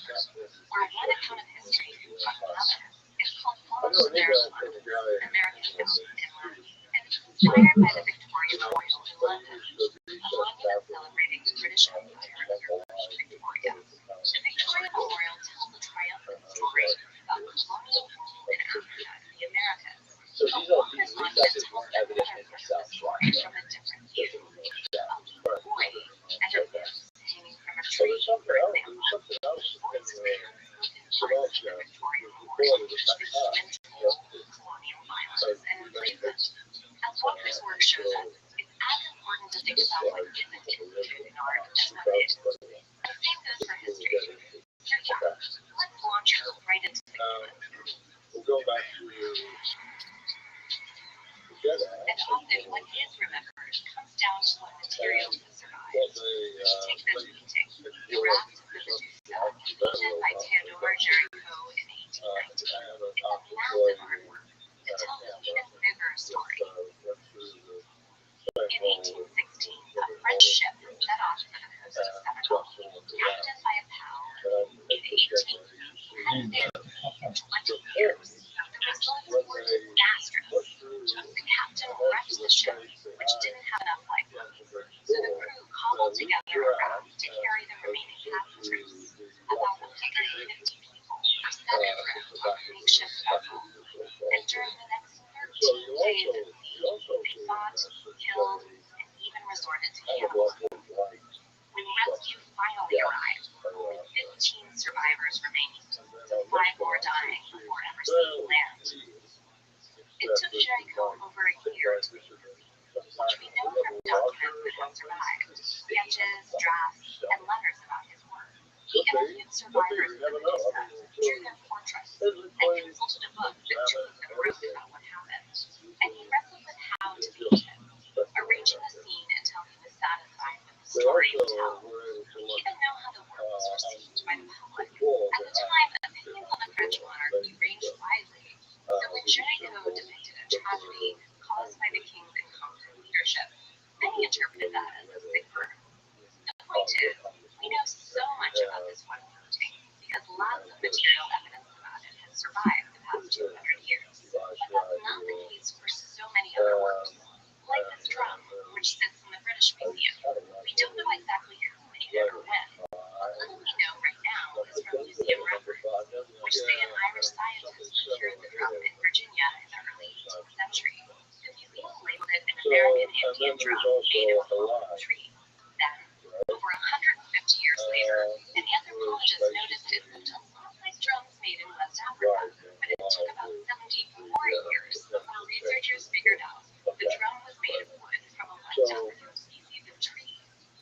Speaker 3: where one account of history on another is called Lost Maryland, American Mountain Inland, and it's inspired by the Victoria Memorial in London, a monument celebrating the British Empire under Queen Victoria. The Victoria Memorial tells a triumphant story about colonial rule in Africa and the Americas.
Speaker 1: So
Speaker 3: But
Speaker 1: these are
Speaker 3: Walker's
Speaker 1: these
Speaker 3: monument
Speaker 1: is more
Speaker 3: tells
Speaker 1: evidence
Speaker 3: another
Speaker 1: in
Speaker 3: part of
Speaker 1: yourself.
Speaker 3: the story from a different view. A boy and a moose hanging from a
Speaker 1: So
Speaker 3: tree,
Speaker 1: there's something
Speaker 3: for
Speaker 1: else.
Speaker 3: example.
Speaker 1: There's something else.
Speaker 3: Boys' parents lived in
Speaker 1: So
Speaker 3: parts of
Speaker 1: that's
Speaker 3: the Victoria Memorial which document colonial violence and enslavement. As Walker's work shows us, it's as important to think about what isn't included in art as what is. And the same goes for history. So yeah, let's launch right into the game.
Speaker 1: We'll go back to
Speaker 3: And often what is remembered comes down to what materials have survived. Take this painting, The Raft of the Medusa, painted by Theodore Jericho in 1890. It's a massive artwork that tells an even bigger story. In 1816, a French ship set off for the coast of Senegal, captained by a POW. In 18th, hadn't been in 20 years. The results were disastrous. The captain wrecked the ship, which didn't have enough lifeboats, so the crew cobbled together a raft to carry the remaining passengers. About 150 people were set adrift on the makeshift vessel, and during the next 13 days at sea, they fought, killed, and even resorted to cannibalism. When rescue finally arrived, only 15 survivors remained, so 5 more dying before ever seeing land. It took Jericho over a year to make this, which we know from documents that have survived, sketches, drafts, and letters about his work. He interviewed survivors of the Medusa, drew their portraits, and consulted a book that two of them wrote about what happened. And he wrestled with how to paint it, arranging the scene until he was satisfied with the story to tell. We even know how the work was received by the public. At the time, opinions on the French monarchy ranged widely. So when Jericho depicted a tragedy caused by the king's incompetent leadership, many interpreted that as a sick burn. The point is, we know so much about this one painting because lots of material evidence about it has survived the past 200 years. But that's not the case for so many other works, like this drum, which sits in the British Museum. We don't know exactly who made it or when. What little we know right now is from museum records, which say an Irish scientist procured the drum in Virginia in the early 18th century. The museum labeled it an American Indian drum made of a fallen tree. Then, over 150 years later, an anthropologist noticed it looked a lot like drums made in West Africa, but it took about 74 years before researchers figured out the drum was made of wood from a West African species of tree.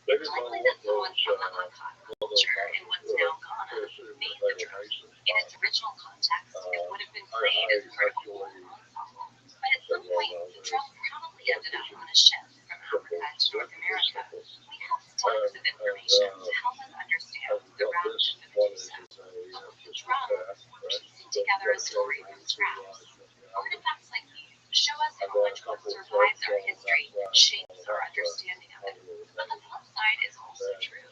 Speaker 3: It's likely that someone from the Akkad culture in what's now Ghana made the drum. In its original context, it would have been played as part of a whole ensemble, but at some point, the drum probably ended up on a ship from Africa to North America. We have stacks of information to help us understand the Raft of the Medusa. But with the drum, we're piecing together a story from scratch. Artifacts like these show us how much what survives our history shapes our understanding of it. But the flip side is also true.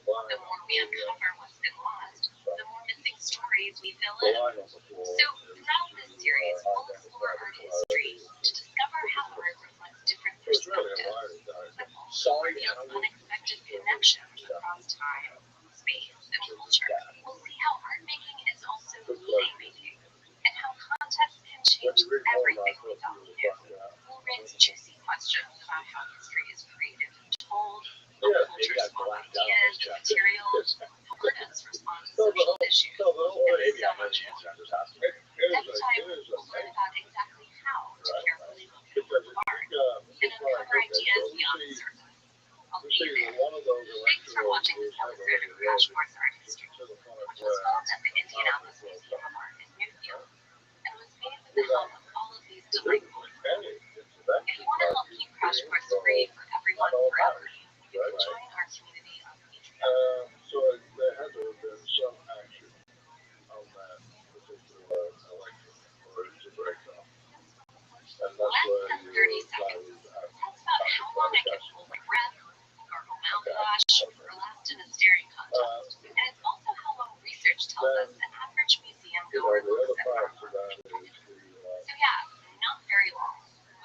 Speaker 3: The more we uncover what's been lost, the more missing stories we fill in. So, throughout this series, we'll explore art history to discover how art reflects different perspectives, but also reveals unexpected connections across time, space, and culture. We'll see how art making is also meaning making, and how context can change everything we thought we knew. We'll raise juicy questions about how history is created and told, how cultures form ideas and materials, how artists respond to social issues, and so much more. Next time, we'll learn about exactly how to carefully look at a work of art and uncover ideas beyond the surface. I'll see you there. Thanks for watching this episode of Crash Course Art History, which was filmed at the Indianapolis Museum of Art in Newfield, and was made with the help of all of these delightful people. If you want to help keep Crash Course free for everyone forever, you can join our community on Patreon.
Speaker 1: So there has been some action on that particular election, or is it
Speaker 3: seconds. That's about how long I can hold my breath, gargle mouthwash, or last in a staring contest. And it's also how long research tells us the average museum goer looks at artwork. So yeah, not very long.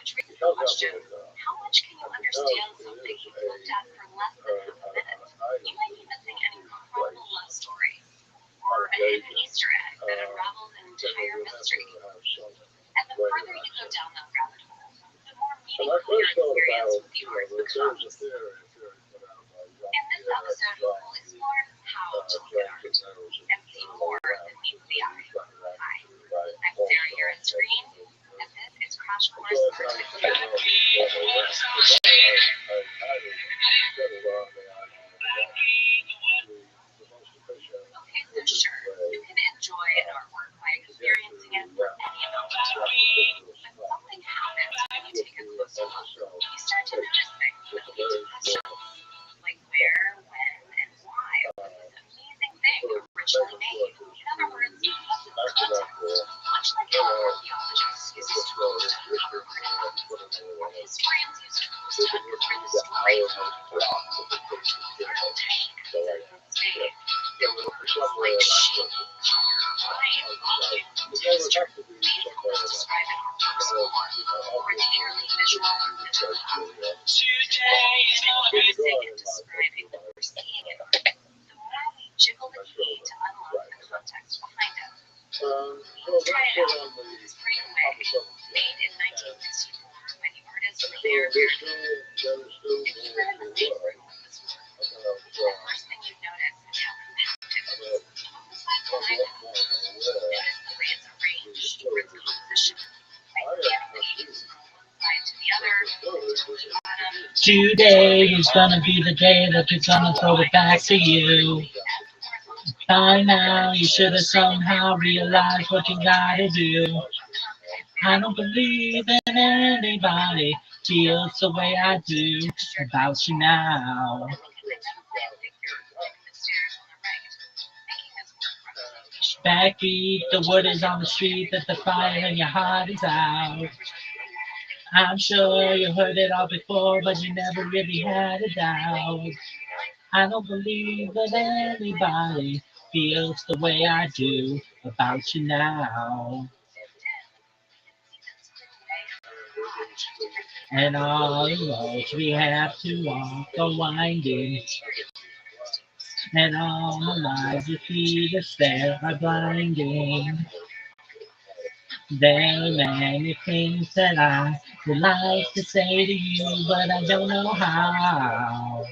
Speaker 3: Which raises the question, how much can you understand something you've looked at for less than half a minute? You might be missing an incredible love story, or a hidden Easter egg that unravels an entire mystery. And the further you go down that rabbit hole, the more meaningful your experience with the art becomes. In this episode, we'll explore how to look at art and see more than meets the eye. Hi, I'm Sarah here on screen, and this is Crash Course Art Experience. Okay, so sure, you can enjoy an artwork by experiencing it for any amount of time. But something happens when you take a closer look. You start to notice things that lead to questions, like where, when, and why was this amazing thing originally made? In other words, what's its context? Much like how archaeologists use tools to uncover artifacts, or historians use tools to uncover the story of the world. There are techniques and spades. There are words like shape, color, line, volume, texture. These help describe an artwork's form, or its purely visual phenomenon. Focusing and describing what we're seeing in art, the more we jiggle the key to unlock the context behind it. Let's try it out. Spring Away, made in 1964 by the artist Claire Meredith. If you were in the same room with this work, the first thing you'd notice is how compact it is. Almost like a line. Notice the way it's arranged or its composition. By scanning the piece from one side to the other, top to bottom.
Speaker 2: Today is gonna be the day that it's gonna throw it back to you. By now, you should have somehow realized what you gotta do. I don't believe that anybody feels the way I do about you now. Backbeat, the word is on the street that the fire in your heart is out. I'm sure you heard it all before, but you never really had a doubt. I don't believe that anybody feels the way I do about you now. And all the roads we have to walk are winding, and all the lies you feed us there are blinding. There are many things that I would like to say to you, but I don't know how.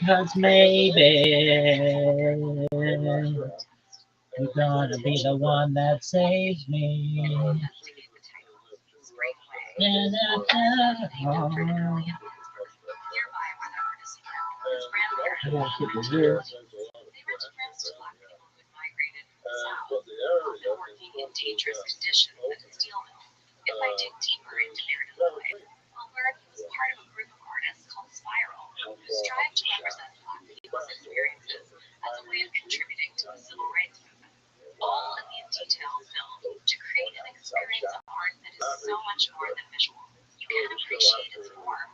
Speaker 2: Cause maybe you're gonna be the one that saves me. And I won't keep it real.
Speaker 3: They were to France to black people who had migrated from the south, often working in dangerous conditions at a steel mill. It might dig deeper into Meredith's life. We'll learn he was part of a group of artists called Spiral, who strive to represent black people's experiences as a way of contributing to the civil rights movement. All of these details build to create an experience of art that is so much more than visual. You can appreciate its form,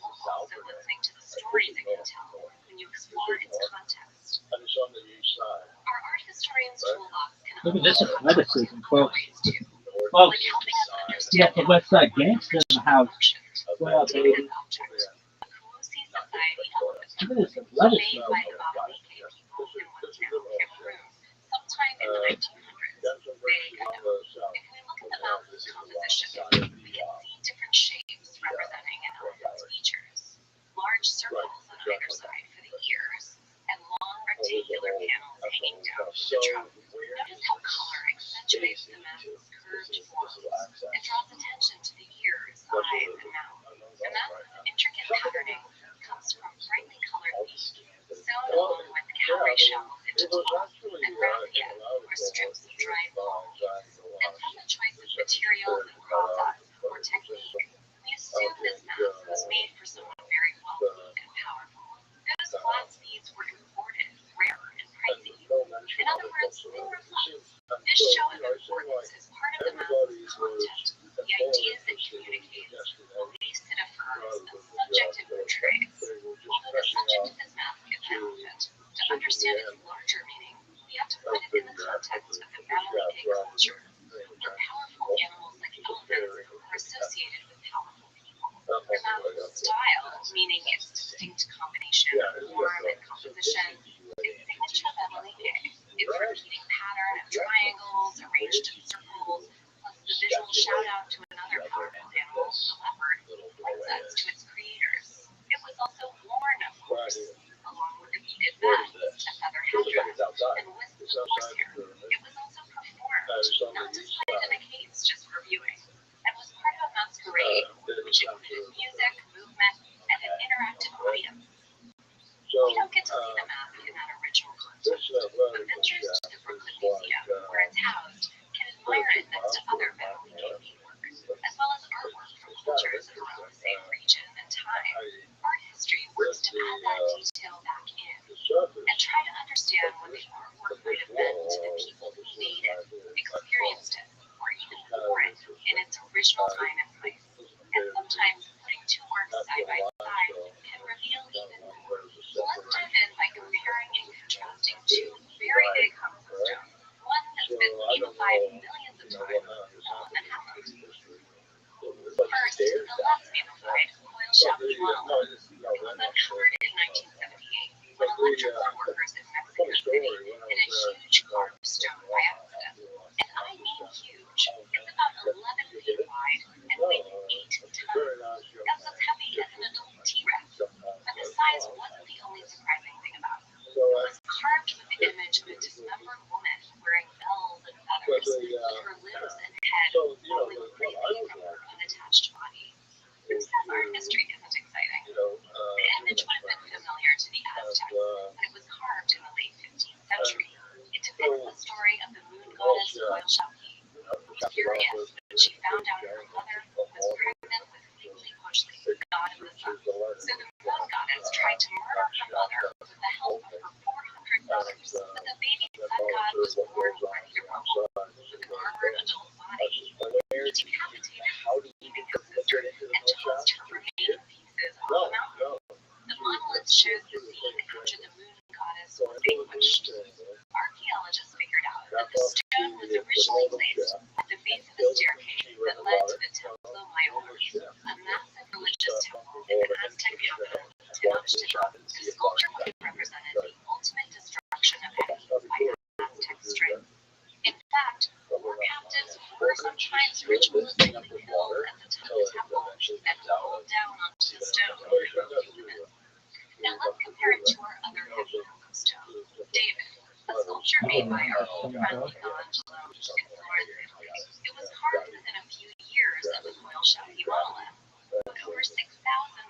Speaker 3: while also listening to the stories it can tell when you explore its context. Our art historian's toolbox can
Speaker 2: Look at
Speaker 3: unlock
Speaker 2: this athleticism,
Speaker 3: other
Speaker 2: folks.
Speaker 3: ways too,
Speaker 2: Folks,
Speaker 3: like helping us
Speaker 2: you got
Speaker 3: understand
Speaker 2: the Westside Gangster in the house.
Speaker 3: emotions.
Speaker 2: Well,
Speaker 3: Take
Speaker 2: baby.
Speaker 3: this object, a Kuosi Society elephant,
Speaker 2: Look at this
Speaker 3: made
Speaker 2: athleticism.
Speaker 3: by the Babanike people in what's now Cameroon, sometime in the 1900s. They got no. If we look at the mouth's composition, we can see different shapes representing an elephant's features. Large circles on either side for the ears, and long rectangular panels hanging down from the trunk. Notice how color accentuates the mouth's curved forms and draws attention to the ears, eyes, and mouth. The mouth's intricate patterning comes from brightly colored meat, sewn along with cowrie shells into cloth, and raffia, or strips of dried palm leaves. And from the choice of materials and process, or technique, we assume this mouth was made for someone very wealthy and powerful. Those glass beads were imported, rare, and pricey. In other words, they were flex. This show of importance is part of the mouth's content, the ideas it communicates, beliefs it affirms, and subject it portrays. Although the subject of his math gets elephant, to understand its larger meaning, we have to put it in the context of the Maori culture, where powerful animals like elephants are associated with powerful people. Their math style, meaning its distinct combination of form and composition, its signature Maori, its repeating pattern of triangles arranged in circles, plus the visual shout-out to another powerful animal, the leopard, points us to its creators. It was also worn, of course, along with the beaded vest, a feather headdress, and wisps of horsehair. It was also performed, not displayed in a case just for viewing, and was part of a masquerade, which included music, movement, and an interactive audience. We don't get to see the mask in that original context, but visitors to the Brooklyn Museum, where it's housed, can admire it next to other Maori paintwork, as well as artwork from cultures around the same region and time. Art history works to add that detail back in, and try to understand what the artwork might have been to the people who made it, experienced it, or even wore it in its original time and place. And sometimes putting two works side by side can reveal even more. So let's dive in by comparing and contrasting two very big hunks of stone. One that's been beatified millions of times, and one that hasn't. First, the less beatified coil shaft monolith. It was uncovered in 1978 when electrical workers in Mexico City hit a huge carved stone by accident. And I mean huge. It's about 11 feet wide and weighs 8 tons. That's as heavy as an adult T-Rex. But the size wasn't the only surprising thing about it. It was carved with the image of a dismembered woman wearing bells and feathers, with her limbs and head rolling freely from her unattached body. Who says art history isn't exciting? The image would have been familiar to the Aztecs when it was carved in the late 15th century. It depicts the story of the moon goddess Rothschild'S, who was furious when she found out her mother was pregnant with Huitzilopochtli, the god of the sun. So the moon goddess tried to murder her mother with the help of her 400 brothers. But the baby sun god was born ready to rumble, with an armored adult body. He decapitated his leaving his sister and tossed her remaining pieces off the mountain. The monolith shows the scene after the moon goddess was vanquished. Archaeologists figured out that the stone was originally placed at the base of a staircase that led to the Templo Mayor, a massive religious temple in the Aztec capital, Tenochtitlan. The sculpture would have represented the ultimate destruction of enemies by Aztec strength. In fact, war captives were sometimes ritualistically killed at the temple and rolled down onto the stone for humans. Now let's compare it to our other heavy hunk of stone, David, a sculpture made by our old friend Michelangelo in Florence, Italy. It was carved within a few years of the coil shaft monolith, over 6,000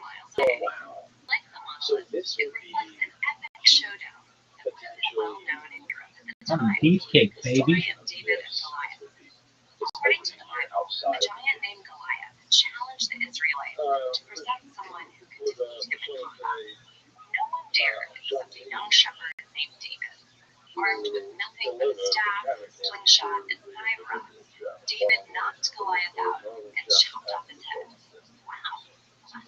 Speaker 3: miles away. Like the monolith, it reflects an epic showdown that would have been well known in Europe at the time.
Speaker 2: Beefcake,
Speaker 3: The
Speaker 2: baby.
Speaker 3: story of David and Goliath. According to the Bible, a giant named Goliath challenged the Israelites to present someone who could defeat him in combat. No one dared except a young shepherd named David. Armed with nothing but a staff, slingshot, and 5 rods, David knocked Goliath out and chopped off his head. Wow,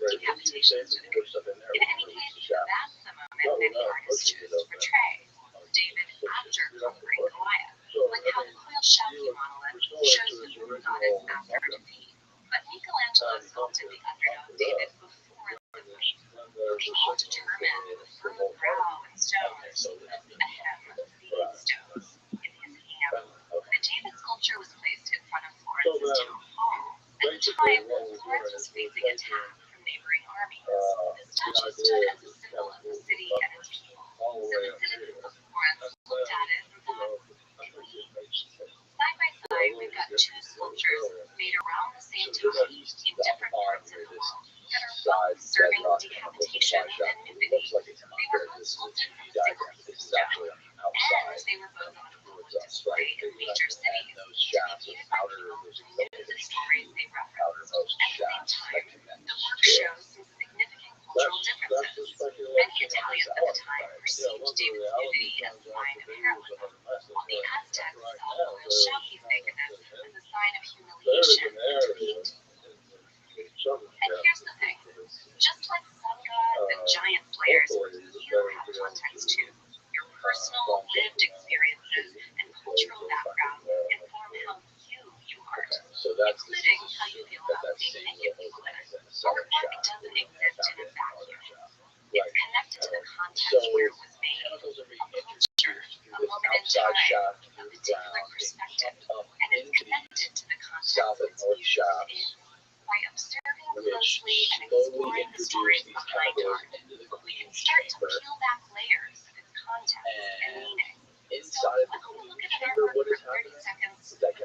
Speaker 3: decapitations to the good. In any case, that's the moment many artists choose to portray David after conquering Goliath, like how the coil shaft monolith shows the moon goddess after her defeat. But Michelangelo sculpted the underdog David before the fight, looking all determined with a firm brow and stones, these stones, in his hand. The David sculpture was placed in front of Florence's town hall. At the time, Florence was facing attack from neighboring armies. The statue stood as a symbol of the city and its people. So the citizens of Florence looked at it and thought, side by side, we've got 2 sculptures made around the same time in different parts of the world that are both serving decapitation and nudity. They were both sculpted from a single piece of stone, and they were both on a public display in major cities to be viewed by people who knew the stories they referenced. At the same time, the work shows some significant cultural differences. Many Italians at the time perceived David's nudity as a sign of heroism, while the Aztecs saw coil shaft nakedness as a sign of humiliation including how you feel about seeing naked people in it. Artwork doesn't exist in a vacuum. It's connected to the context where it was made, a culture, a moment in time, a particular perspective, and it's connected to the context it's used in. By observing closely and exploring the stories behind art, we can start to peel back layers of its context and meaning. So when we look at an artwork for 30 seconds, 30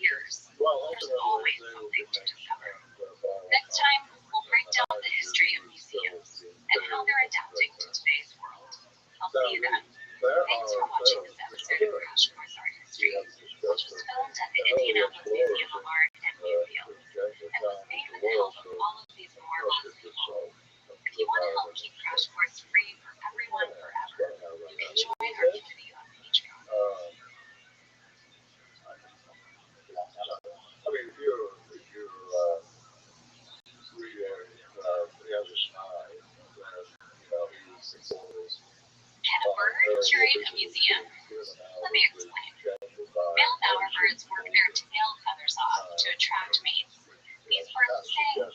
Speaker 3: years, there's always something to discover. Next time, we'll break down the history of museums and how they're adapting to today's world. I'll see you then. Thanks for watching this episode of Crash Course Art History, which was filmed at the Indianapolis Museum of Art and Newfield, and was made with the help of all of these marvelous people. If you want to help keep Crash Course free for everyone forever, you can join our community on Patreon.
Speaker 1: I mean, if you're reading the other side, then,
Speaker 3: Can a bird curate a museum? Let me explain. Male bowerbirds work their tail feathers off to attract mates. These birds sing.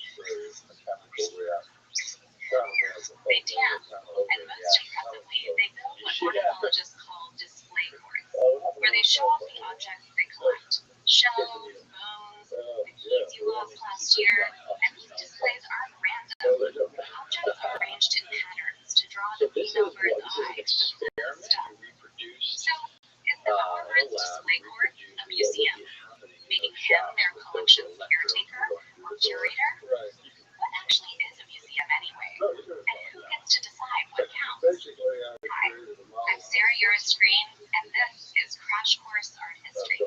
Speaker 3: They dance, and most impressively, they build what ornithologists call display courts, where they show off the objects they collect. Shells, bones, the keys you lost last year, and these displays aren't random. The objects are arranged in patterns to draw the female bird's eye to the cool stuff. So, is the bowerbird display court a museum, making him their collection's caretaker or curator? What actually is a museum anyway? And who gets to decide what counts? Hi, I'm Sarah Euroscreen, and this is Crash Course Art History.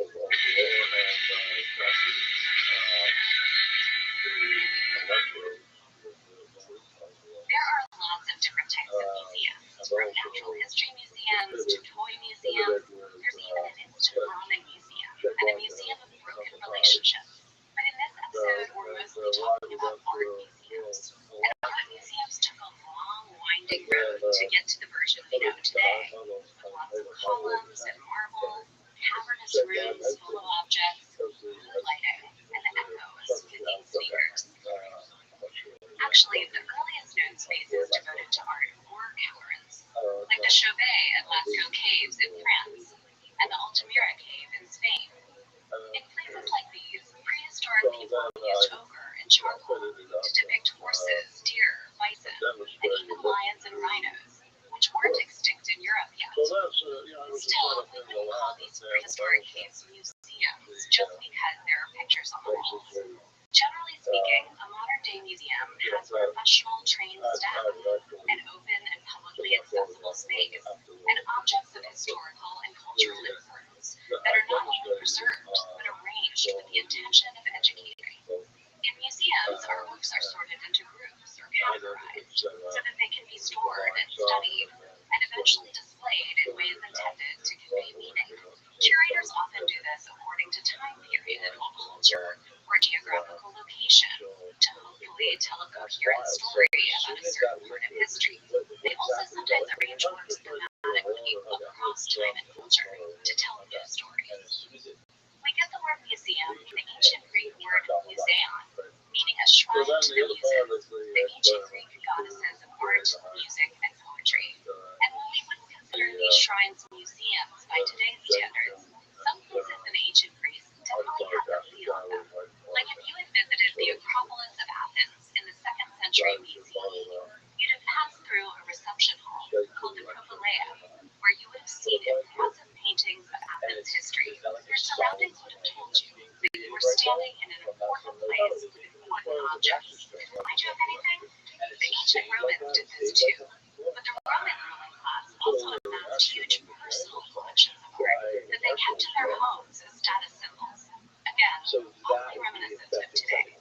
Speaker 3: There are lots of different types of museums, from natural history museums to toy museums. There's even an instant ramen museum and a museum of broken relationships. But in this episode, we're mostly talking about art museums. And art museums took a long, winding road to get to the version we know today, with lots of columns and marble, cavernous rooms full of objects, blue lighting, and the echo of squeaking sneakers. Actually, the earliest known spaces devoted to art were caverns, like the Chauvet at Lascaux Caves in France, and the Altamira Cave in Spain. In places like these, prehistoric people used ochre and charcoal to depict horses, deer, bison, and even lions and rhinos, which weren't extinct in Europe yet. Still, we wouldn't call these prehistoric caves museums just because there are pictures on the walls. Generally speaking, a modern-day museum has professional, trained staff, an open and publicly accessible space, and objects of historical and cultural importance that are not only preserved, but arranged with the intention of educating. In museums, artworks are sorted into groups or categorized so that they can be stored and studied, and eventually displayed in ways intended to convey meaning. Curators often do this according to time period or culture or geographical location to hopefully tell a coherent story about a certain part of history. They also sometimes arrange works thematically across time and culture to tell new stories. We get the word museum from the ancient Greek word museon, meaning a shrine to the muses, the ancient Greek goddesses of art, music, and poetry. And while we wouldn't consider these shrines museums by today's standards, some places in ancient Greece definitely had the feel of them. Like if you had visited the Acropolis of Athens in the 2nd century BCE, you'd have passed through a reception hall called the Propylaea, where you would have seen impressive paintings of Athens history. Your surroundings would have told you that you were standing in an important place with important objects. Remind you of anything? The ancient Romans did this too, but the Roman ruling class also amassed huge personal collections of art that they kept in their homes as status symbols. Again, mostly reminiscent of today.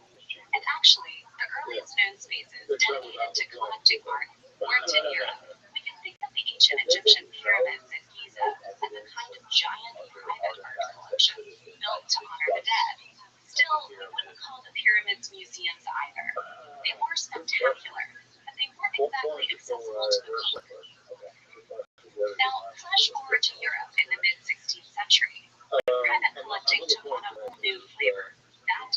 Speaker 3: And actually, the earliest known spaces dedicated to collecting art weren't in Europe. We can think of the ancient Egyptian pyramids at Giza as a kind of giant private art collection built to honor the dead. Still, we wouldn't call the pyramids museums either. They were spectacular, but they weren't exactly accessible to the public. Now, flash forward to Europe in the mid-16th century, when private collecting took on a whole new flavor. That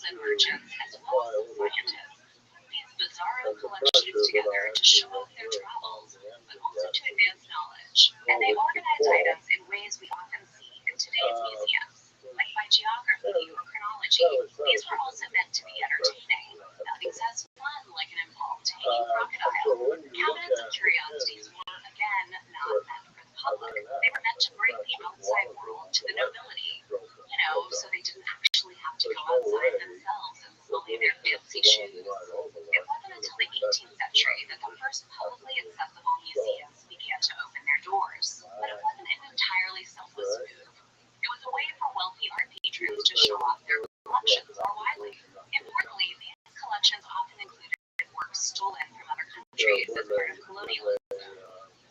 Speaker 3: and merchants, as well as some scientists, put these bizarro collections together to show off their travels, but also to advance knowledge. And they organize items in ways we often see in today's museums, like by geography or chronology. These were also meant to be entertaining. Nothing says fun like an involved hanging crocodile. Cabinets of curiosities were, again, not meant for the public. They were meant to bring the outside world to the nobility, so they didn't actually have to go outside themselves and sully their fancy shoes. It wasn't until the 18th century that the first publicly accessible museums began to open their doors. But it wasn't an entirely selfless move. It was a way for wealthy art patrons to show off their collections more widely. Importantly, these collections often included works stolen from other countries as part of colonialism,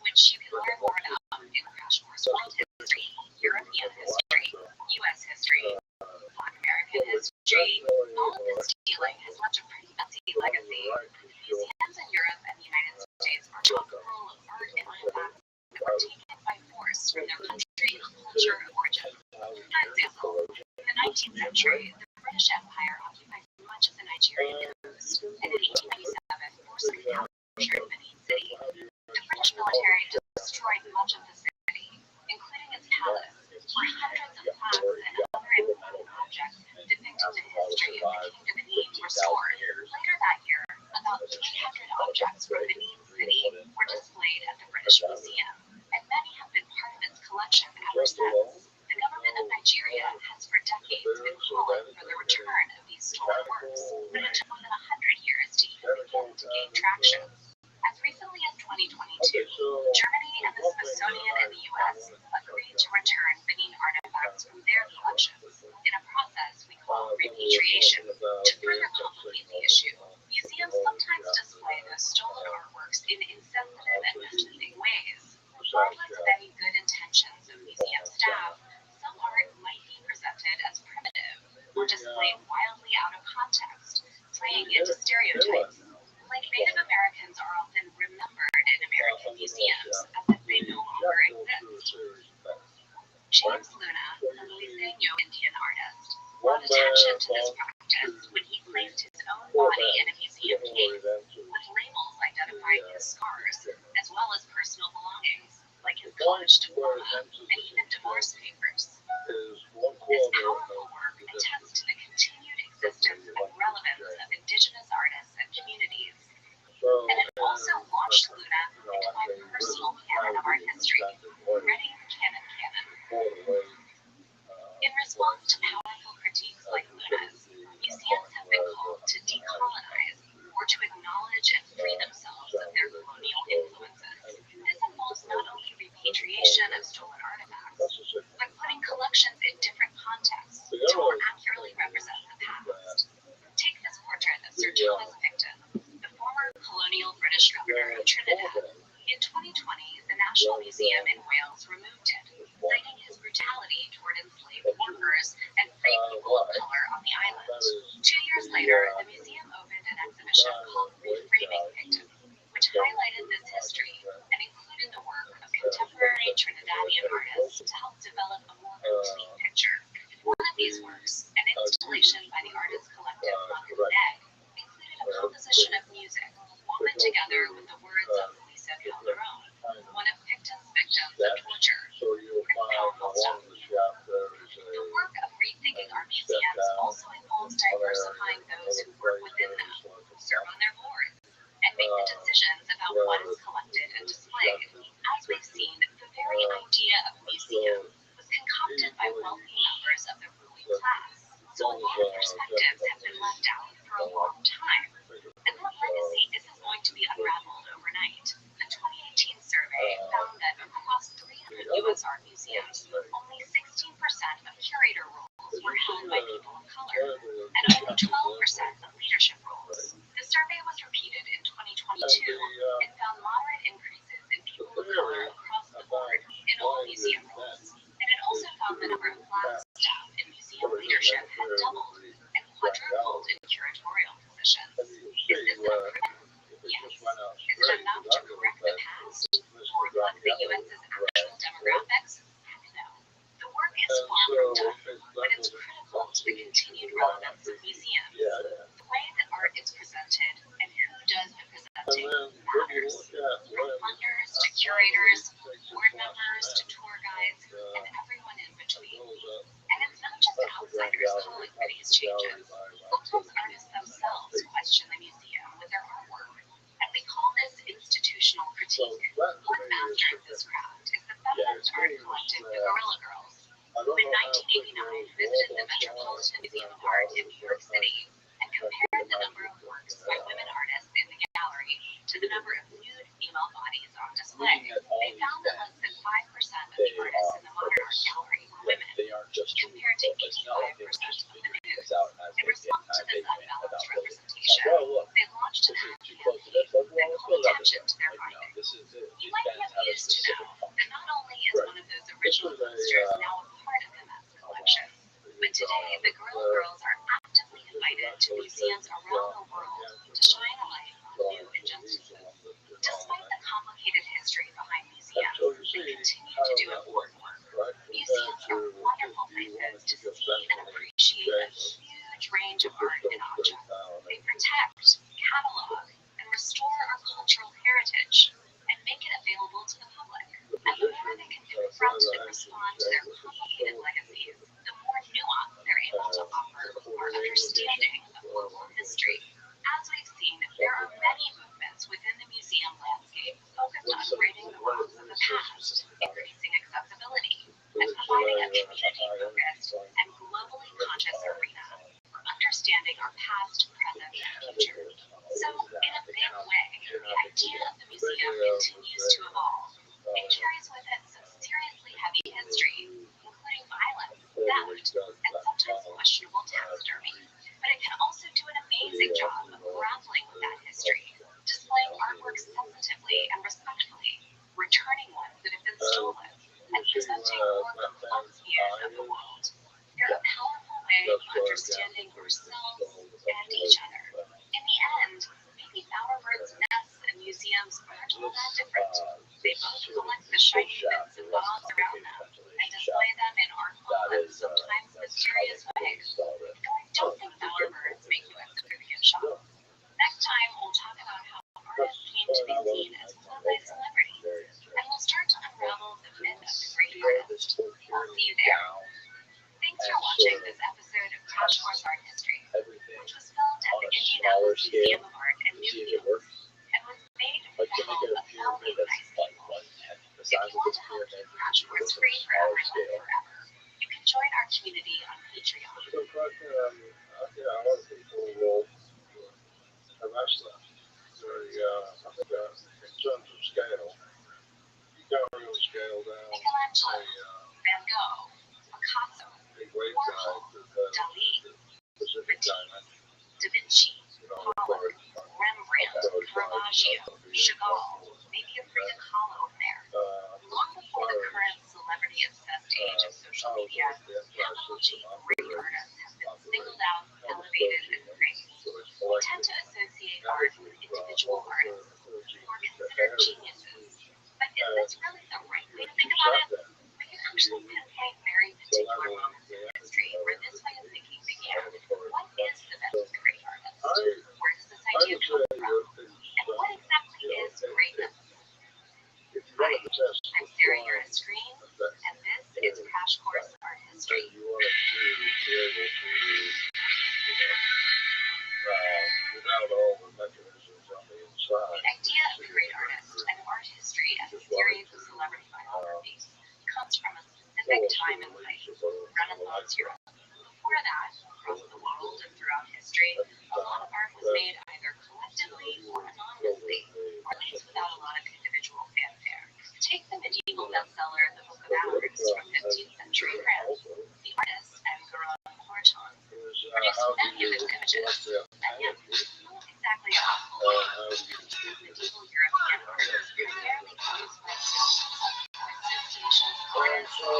Speaker 3: which you can learn more about in Crash Course World History, European History, U.S. History, Black American History. All of this stealing has left a pretty messy legacy. Museums in Europe and the United States are chock full of art and artifacts that were taken by force from their country and culture of origin. For example, in the 19th century, the British Empire occupied much of the Nigerian coast, and in 1897 forcibly captured Benin City. The British military destroyed much of the city, including its palace, where hundreds of plaques and other important objects depicting the history of the Kingdom of Benin were stored. Later that year, about 300 objects from Benin City were displayed at the British Museum, and many have been part of its collection ever since. The government of Nigeria has for decades been calling for the return of these stolen works, but it took more than 100 years to even begin to gain traction. As recently as 2022, Germany and the Smithsonian in the U.S. agreed to return Benin artifacts from their collections in a process we call repatriation. To further complicate the issue, museums sometimes display those stolen artworks in insensitive and misleading ways. Regardless of any good intentions of museum staff, some art might be presented as primitive or displayed wildly out of context, playing into stereotypes. Like Native Americans are often remembered in American museums as if they no longer exist. James Luna, a Luiseño Indian artist, brought attention to this practice when he placed his own body in a museum case with labels identifying his scars, as well as personal belongings, like his college diploma and even divorce papers. This powerful work attests to the continued existence and relevance of indigenous artists and communities. And it also launched Luna into my personal canon of art history. Ready? Canon. In response to powerful critiques like Luna's, museums have been called to decolonize or to acknowledge and free themselves of their colonial influences. This involves not only repatriation of stolen artifacts, but putting collections in different contexts to more accurately represent the past. Take this portrait of Sir Thomas Picton, the former colonial British governor of Trinidad. In 2020, the National Museum in Wales removed it, citing his brutality toward enslaved workers and free people of color on the island. 2 years later, the museum opened an exhibition called Reframing Picton, which highlighted this history and included the work of contemporary Trinidadian artists to help develop a more complete picture. One of these works, an installation by the artist collective Maculeg, included a composition of music woven together with the words of Luisa Calderon, one of Picton's victims of torture. Pretty powerful stuff. The work of rethinking our museums also involves diversifying those who work within them, serve on their boards, and make the decisions about what is collected and displayed. As we've seen, the very idea of museum was concocted by wealthy members of the ruling class, so a lot of perspectives have been left out for a long time. And that legacy isn't going to be unraveled overnight. A 2018 survey found that across 300 U.S. art museums, only 16% of curator roles were held by people of color, and only 12% of leadership roles. The survey was repeated in 2022 and found moderate increases in people of color across the board in all museum roles. And it also found the number of Black staff in museum leadership had doubled and quadrupled in curatorial positions. Is this an improvement? Yes. Is it enough to correct the past or reflect the U.S.'s actual demographics? Heck no. The work is far from done, but it's critical to the continued relevance of museums. activities changes. Sometimes artists themselves question the museum with their artwork, and we call this institutional critique. One master of this craft is the feminist art collective the Guerrilla Girls, who in 1989 visited the Metropolitan Museum of Art in New York City and compared the number of works by women artists in the gallery to the number of nude female bodies on display. They found that less than 5% of the artists in the modern art gallery were women, compared to 85% of the nude. In response to this unbalanced representation, they launched an ad campaign that called attention to their findings. You might be amused to know that not only is one of those original posters now a part of the Met's collection, but today the Guerrilla Girls are actively invited to museums around the world to shine a light on new injustices. Despite the complicated history behind museums, they continue to do important work. Museums are wonderful places to see and appreciate a huge range of art and objects. They protect, catalog, and restore our cultural heritage and make it available to the public. And the more they can confront and respond to their complicated legacies, the more nuance they're able to offer our understanding of global history. As we've seen, there are many movements within the museum landscape focused on righting the wrongs of the past, increasing accessibility, and providing a community-focused and globally conscious arena for understanding our past, present, and future. So, in a big way, the idea of the museum continues to evolve. It carries with it some seriously heavy history, including violence, theft, and sometimes questionable taxidermy. But it can also do an amazing job of grappling with that history, displaying artwork sensitively and respectfully, returning ones that have been stolen, and presenting more complex views of the world. They're a powerful way of understanding ourselves and each other. In the end, maybe bowerbirds' nests and museums aren't all that different. They both collect the shiny bits and bobs around them and display them in artful and sometimes mysterious ways. Don't think bowerbirds make you a significant shop. Next time, we'll talk about how artists came to be seen as quasi celebrities, and we'll start to unravel the myth of the great artist. I'll see you there. Thanks for watching this episode of Crash Course Art History, which was filmed at the Indianapolis Museum of Art in Newfield, and was made with the help of thousands of nice people. If you want to help keep Crash Course free forever and forever, you can join our community on Patreon.
Speaker 1: A lot of people will have asked that. I think in terms of scale, you can't really scale down
Speaker 3: Michelangelo, Van Gogh, Picasso, Warhol, Dali, Da Vinci, Pollock, Rembrandt, Caravaggio, Chagall, maybe a Frida Kahlo in there. Long before the current celebrity-obsessed age of social media, technology, great artists have been singled out, elevated, and praised. We tend to associate art with individual artists who are considered geniuses. But is this really the right way to think about it? We can actually pinpoint very particular moments in history where this way of thinking began. What is the best of the great artist? Where does this idea come from? And what exactly is greatness? Hi, I'm Sarah Yura Screen, and this is Crash Course Art History.
Speaker 1: Without all the mechanisms on the inside.
Speaker 3: The idea of the great artist and art history as a series of celebrity biographies comes from a specific time and place, Renaissance Europe. Before that, across the world and throughout history, a lot of art was made either collectively or anonymously, or at least without a lot of individual fanfare. Take the medieval bestseller The Book of Hours from 15th century France. The artist, Edgar Horton, produced many of its images, and yet not exactly a medieval European artists primarily produced by associations of artists and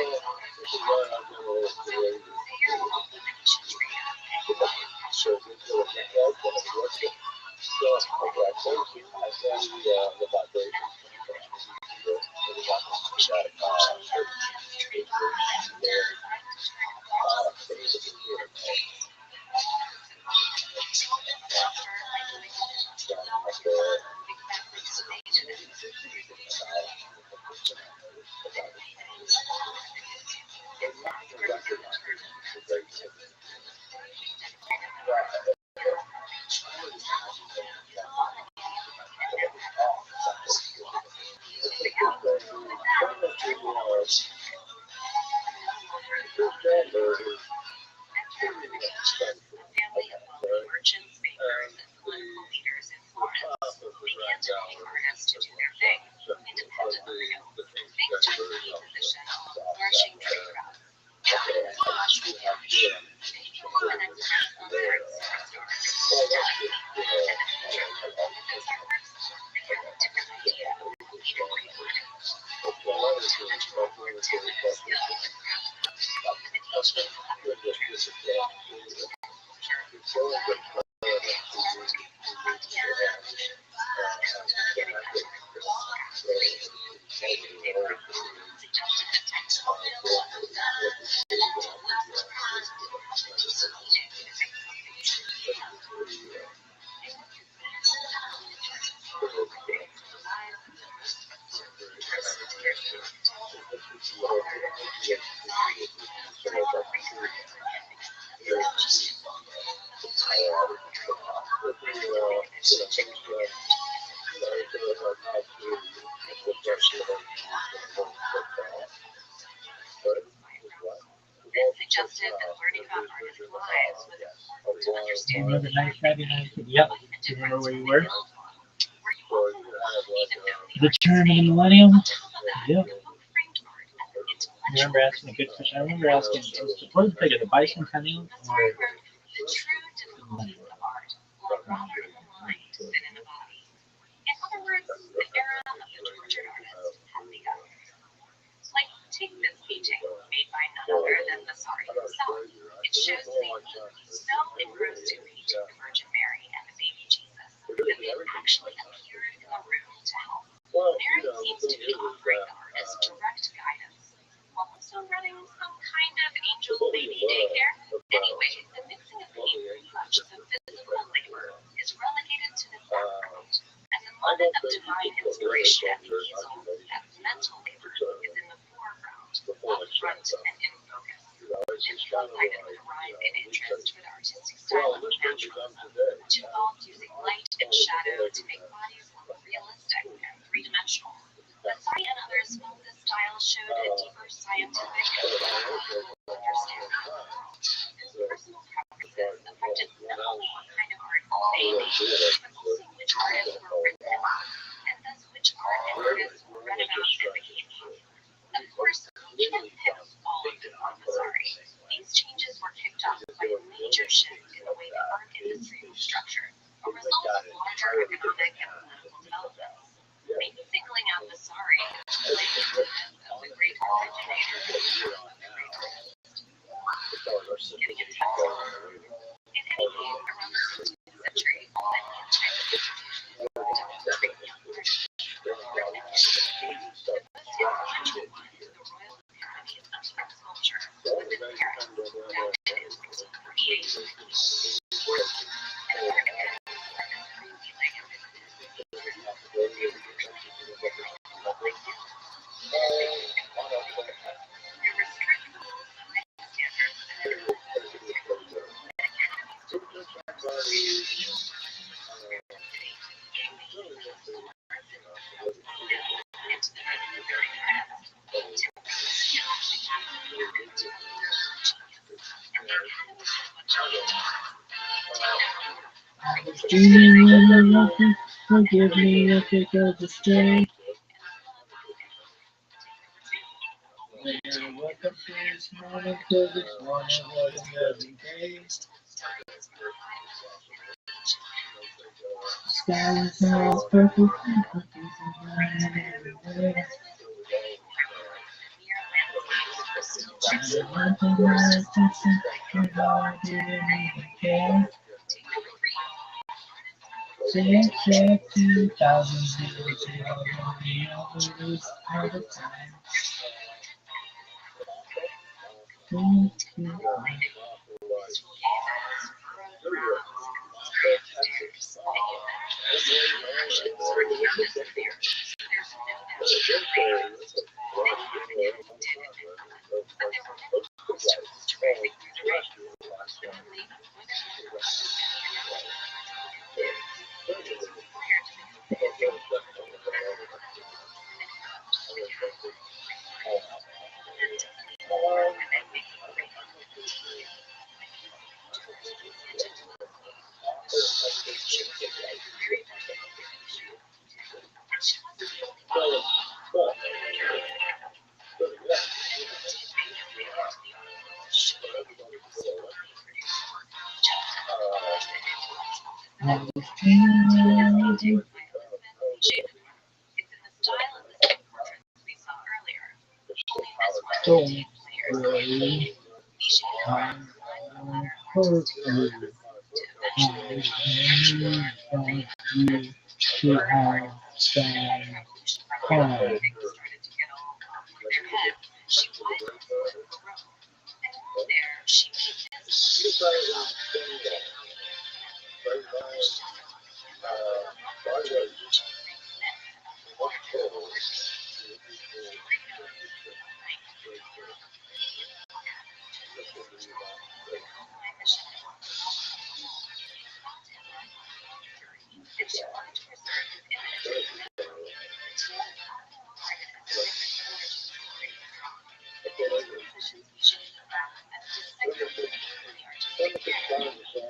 Speaker 3: family of wealthy merchants, bakers, and political leaders in Florence began to pay artists to do their thing independently, thanks to a key position on a flourishing trade route. This flush with campaign, people and express superstars, and the future of those artworks, they have a different idea of what people great artists. Too much more skill and limitation of the features, suggested that learning about artists' lives was important to understand
Speaker 2: Another nice Friday night. Yep. Do you remember where you were? The turn of the millennium? Yep. You remember asking a good question? I remember asking, what is bigger, the bicentennial or
Speaker 3: the true difficulties of art lie rather in the mind than in the body. In other words, the era of the tortured artist had begun. Like, take this painting, made by none other than Vasari himself. It shows St. Luke so engrossed in painting the Virgin Mary and the baby Jesus that they actually appeared in the room to help. Mary seems to be offering the artist direct guidance, while also running some kind of angel baby daycare. Anyway, the mixing of paint and such as a physical labor is relegated to the background, and the moment of divine inspiration at the easel, that mental labor, is in the foreground, up front and in focus. This one-sided variety in interest for the artistic style of naturalism, which involved using light and shadow to make bodies look realistic and three-dimensional. Vasari and others felt this style showed a deeper scientific and philosophical understanding of the world. Personal preferences affected not only what kind of art they made, but also which artists were written about, and thus which art and artists were read about and became popular. Of course, we didn't pick all of them on Vasari. These changes were kicked off by a major shift in the way the art industry was structured, a result of larger economic and political developments. Maybe singling out Vasari is related to the myth of the great originator of the great artist. Getting a taste of it. In any case, around the 16th century, many types of institutions were developing young artists. The most influential the royal pyramid of art sculpture within Paris, founded in 1448. An American artist revealing a there were strict rules of making standards and
Speaker 2: forgive me, I think I'll just stay. When I woke up this morning, 'cause this morning wasn't every day. The sky is always perfect, but this is not every day. I want to my attention, but I didn't even care. Check 2000 the overdose all the time.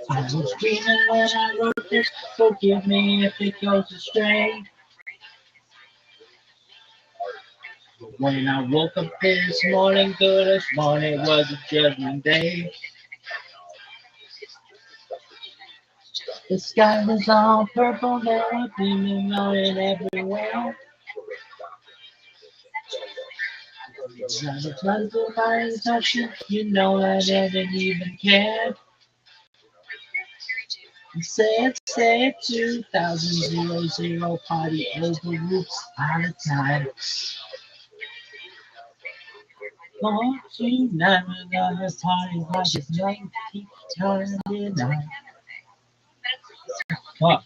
Speaker 2: I was dreaming when I wrote this. Forgive me if it goes astray. When I woke up this morning, good as morning was a judgment day. The sky was all purple, there were beaming mountain everywhere. Now the floods of my touching, you know I didn't even care. Say 2000 party over roofs all the time. Going tonight, we're gonna party like it's 1999. Fuck.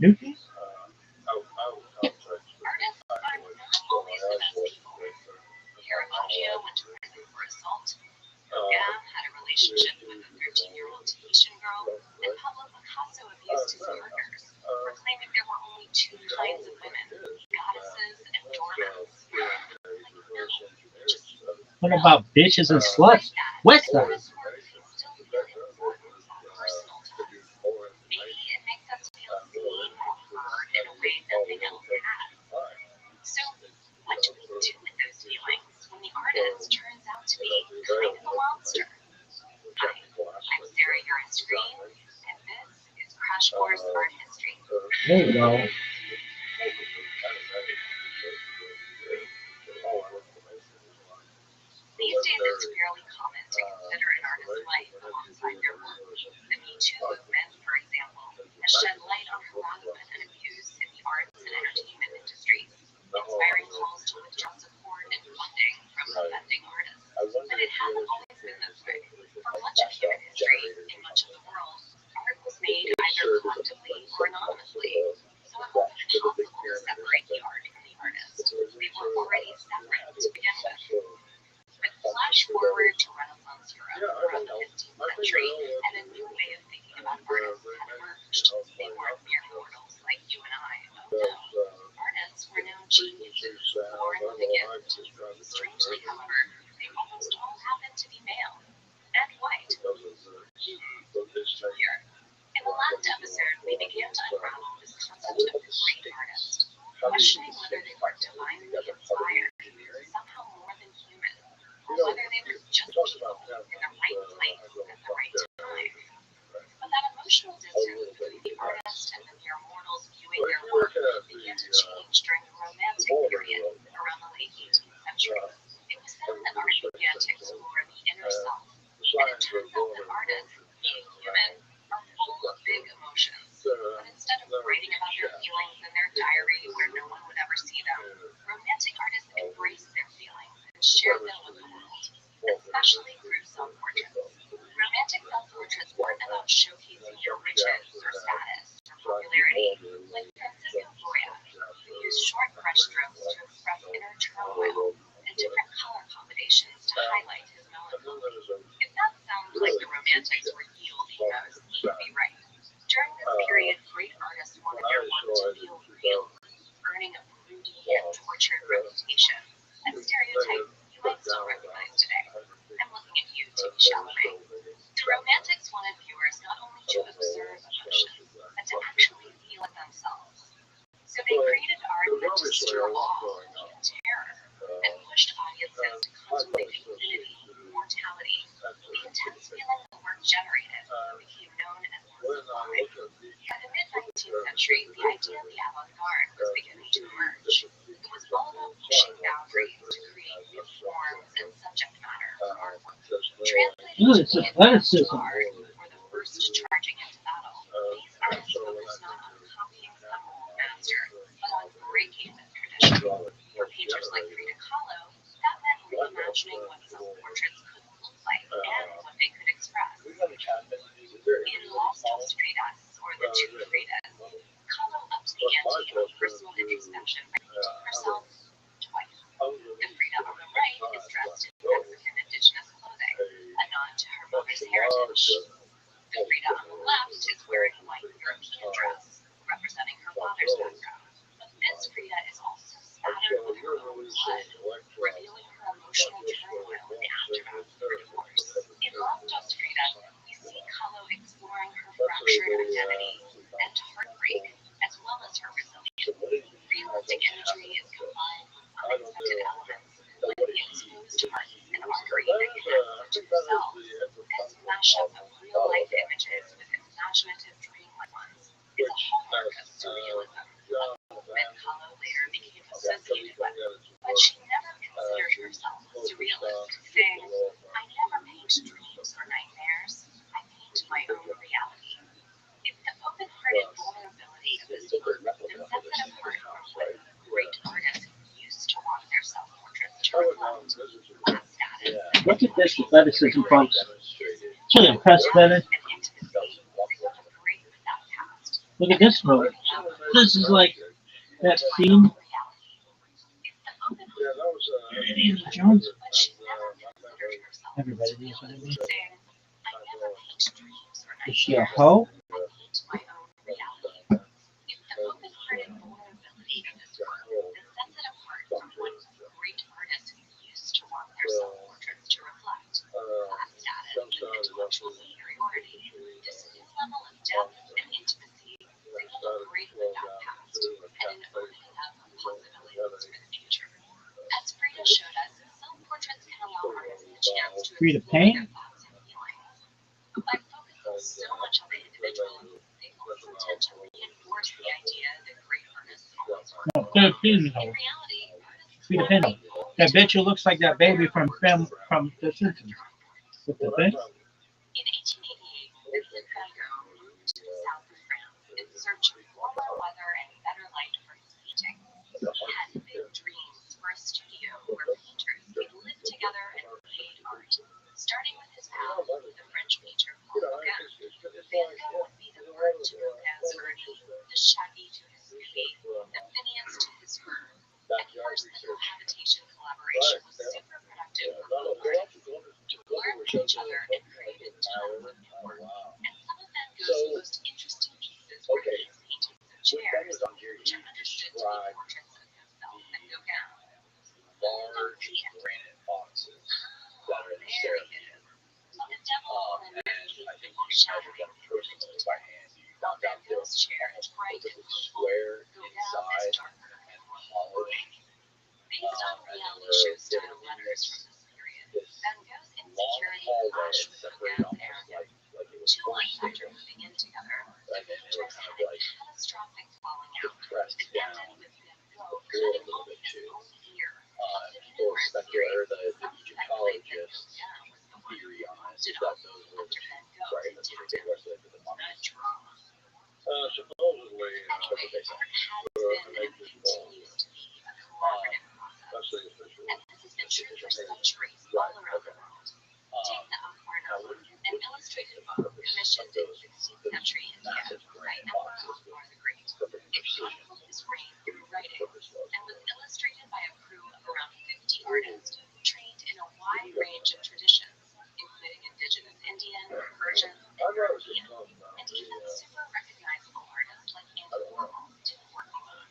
Speaker 2: Nuki? What about bitches and sluts? What's that? There you go.
Speaker 3: separate to begin with. But flash forward to Renaissance Europe around the 15th century, and a new way of thinking about artists had emerged. They weren't mere mortals like you and I. Oh no. Artists were now geniuses, born with a gift. Strangely, however, they almost all happened to be male and white. Here, in the last episode, we began to unravel this concept of great artist, questioning whether they were divinely inspired, somehow more than human, or whether they were just people in the right place at the right time. But that emotional distance between the artist and the mere mortals viewing their work began to change during the Romantic period around the late 18th century. It was then that art began to explore the inner self, and it turns out that artists, being human, are full of big emotions. But instead of writing about their feelings in their diary where no one would ever see them, Romantic artists embraced their feelings and shared them with the world, especially through self-portraits. Romantic self-portraits weren't about showcasing your riches or status or popularity, like Franciscan Goya, who used short brushstrokes to express inner turmoil and different color combinations to highlight his melancholy. If that sounds like the Romantics were evil heroes, you'd be right. During this period, great artists wanted their work to feel real, earning a broody and tortured reputation, a stereotype you might still recognize today. I'm looking at you, Timmy Chalamet. The Romantics wanted viewers not only to observe emotions, but to actually feel it themselves. So they created art that to stir awe, even terror, and pushed audiences to contemplate infinity, mortality. The intense feeling the work generated became known as the sublime. By the mid-19th century, the idea of the avant-garde was beginning to emerge. It was all about pushing boundaries to create new forms and subject matter for artwork. Translating to
Speaker 2: Athleticism.
Speaker 3: art, or the first charging into battle, these artists focused not on copying some old master, but on breaking with tradition. For painters like Frida Kahlo, that meant reimagining what self-portraits could look like and what they could express. In Lost Dos Fridas, or the Two Fridas, Kahlo upped the ante of personal introspection by painting herself twice. The Frida on the right is dressed in Mexican indigenous clothing, a nod to her mother's heritage. The Frida on the left is wearing a white European dress, representing her father's background. But this Frida is also spattered with her own blood, revealing her emotional turmoil in the aftermath of her divorce. In Lost Dos Fridas, we see Kahlo exploring her fractured identity and heartbreak, as well as her resilience. Realistic imagery is combined with unexpected elements, like the exposed heart and artery that connects to herself. This mashup of real-life images with imaginative dreamlike ones is a hallmark of surrealism, a movement Kahlo later became associated with. But she never considered herself a surrealist, saying, "I never paint dreams or nightmares, I paint my own reality." It's the open-hearted vulnerability of this book that sets it apart from what great artists used to want their self-portraits to reflect. Class status.
Speaker 2: Look at this athleticism, folks. To the unprecedented.
Speaker 3: And intimacy. They want to break with that past.
Speaker 2: Look at this movie. This is like that scene. Indiana Jones.
Speaker 3: But she never considered herself
Speaker 2: Everybody knows what I mean.
Speaker 3: saying, "I never paint dreams or
Speaker 2: Is she a
Speaker 3: nightmares,
Speaker 2: hoe?
Speaker 3: I paint my own reality." It's the open-hearted vulnerability of this work that sets it apart from what great artists used to want their self-portraits to reflect. Class status and intellectual superiority. This new level of depth and intimacy signaled a break with that past and an opening up of possibilities for the future. As Frida showed us, self-portraits can allow artists the chance to
Speaker 2: Frida
Speaker 3: explore
Speaker 2: paint?
Speaker 3: their thoughts and feelings. But by focusing so much on the individual, they also tend to reinforce the idea that great artists always work
Speaker 2: No,
Speaker 3: alone.
Speaker 2: Filipino.
Speaker 3: In reality, artists
Speaker 2: Frida
Speaker 3: can
Speaker 2: Pinto. That bitch who looks like that baby from The Simpsons. With the thing.
Speaker 3: In 1888, Vincent van Gogh moved to the south of France in search of warmer weather and better light for his paintings. He had big dreams for a studio where painters could live together and create art, starting with his pal, the French painter Paul Gauguin. Van Gogh would be the bird to Gauguin's Ernie, the shaggy to his Peggy, the Phineas to his Fern, and first the cohabitation
Speaker 1: granite boxes that are in the staircase. And I think you measure them personally by hand. You knock out this chair, look at the square inside and hollow. And then there are this long hallway separated almost like it was forced into. And then they were kind of like depressed down the floor a little bit too. The speculator, the Egyptologist theory on it is that those were right at the rest of the mummies. Supposedly, that's what they say. Especially official. And this has been true for centuries all around the world. Take the Akbarna, an illustrated book commissioned in 16th century India by Emperor Akbar the Great. It chronicled his reign through writing and was illustrated by a crew of around 50 artists trained in a wide range of traditions, including indigenous Indian, Persian, and European, and even super recognizable artists like Andy Warhol did work alone.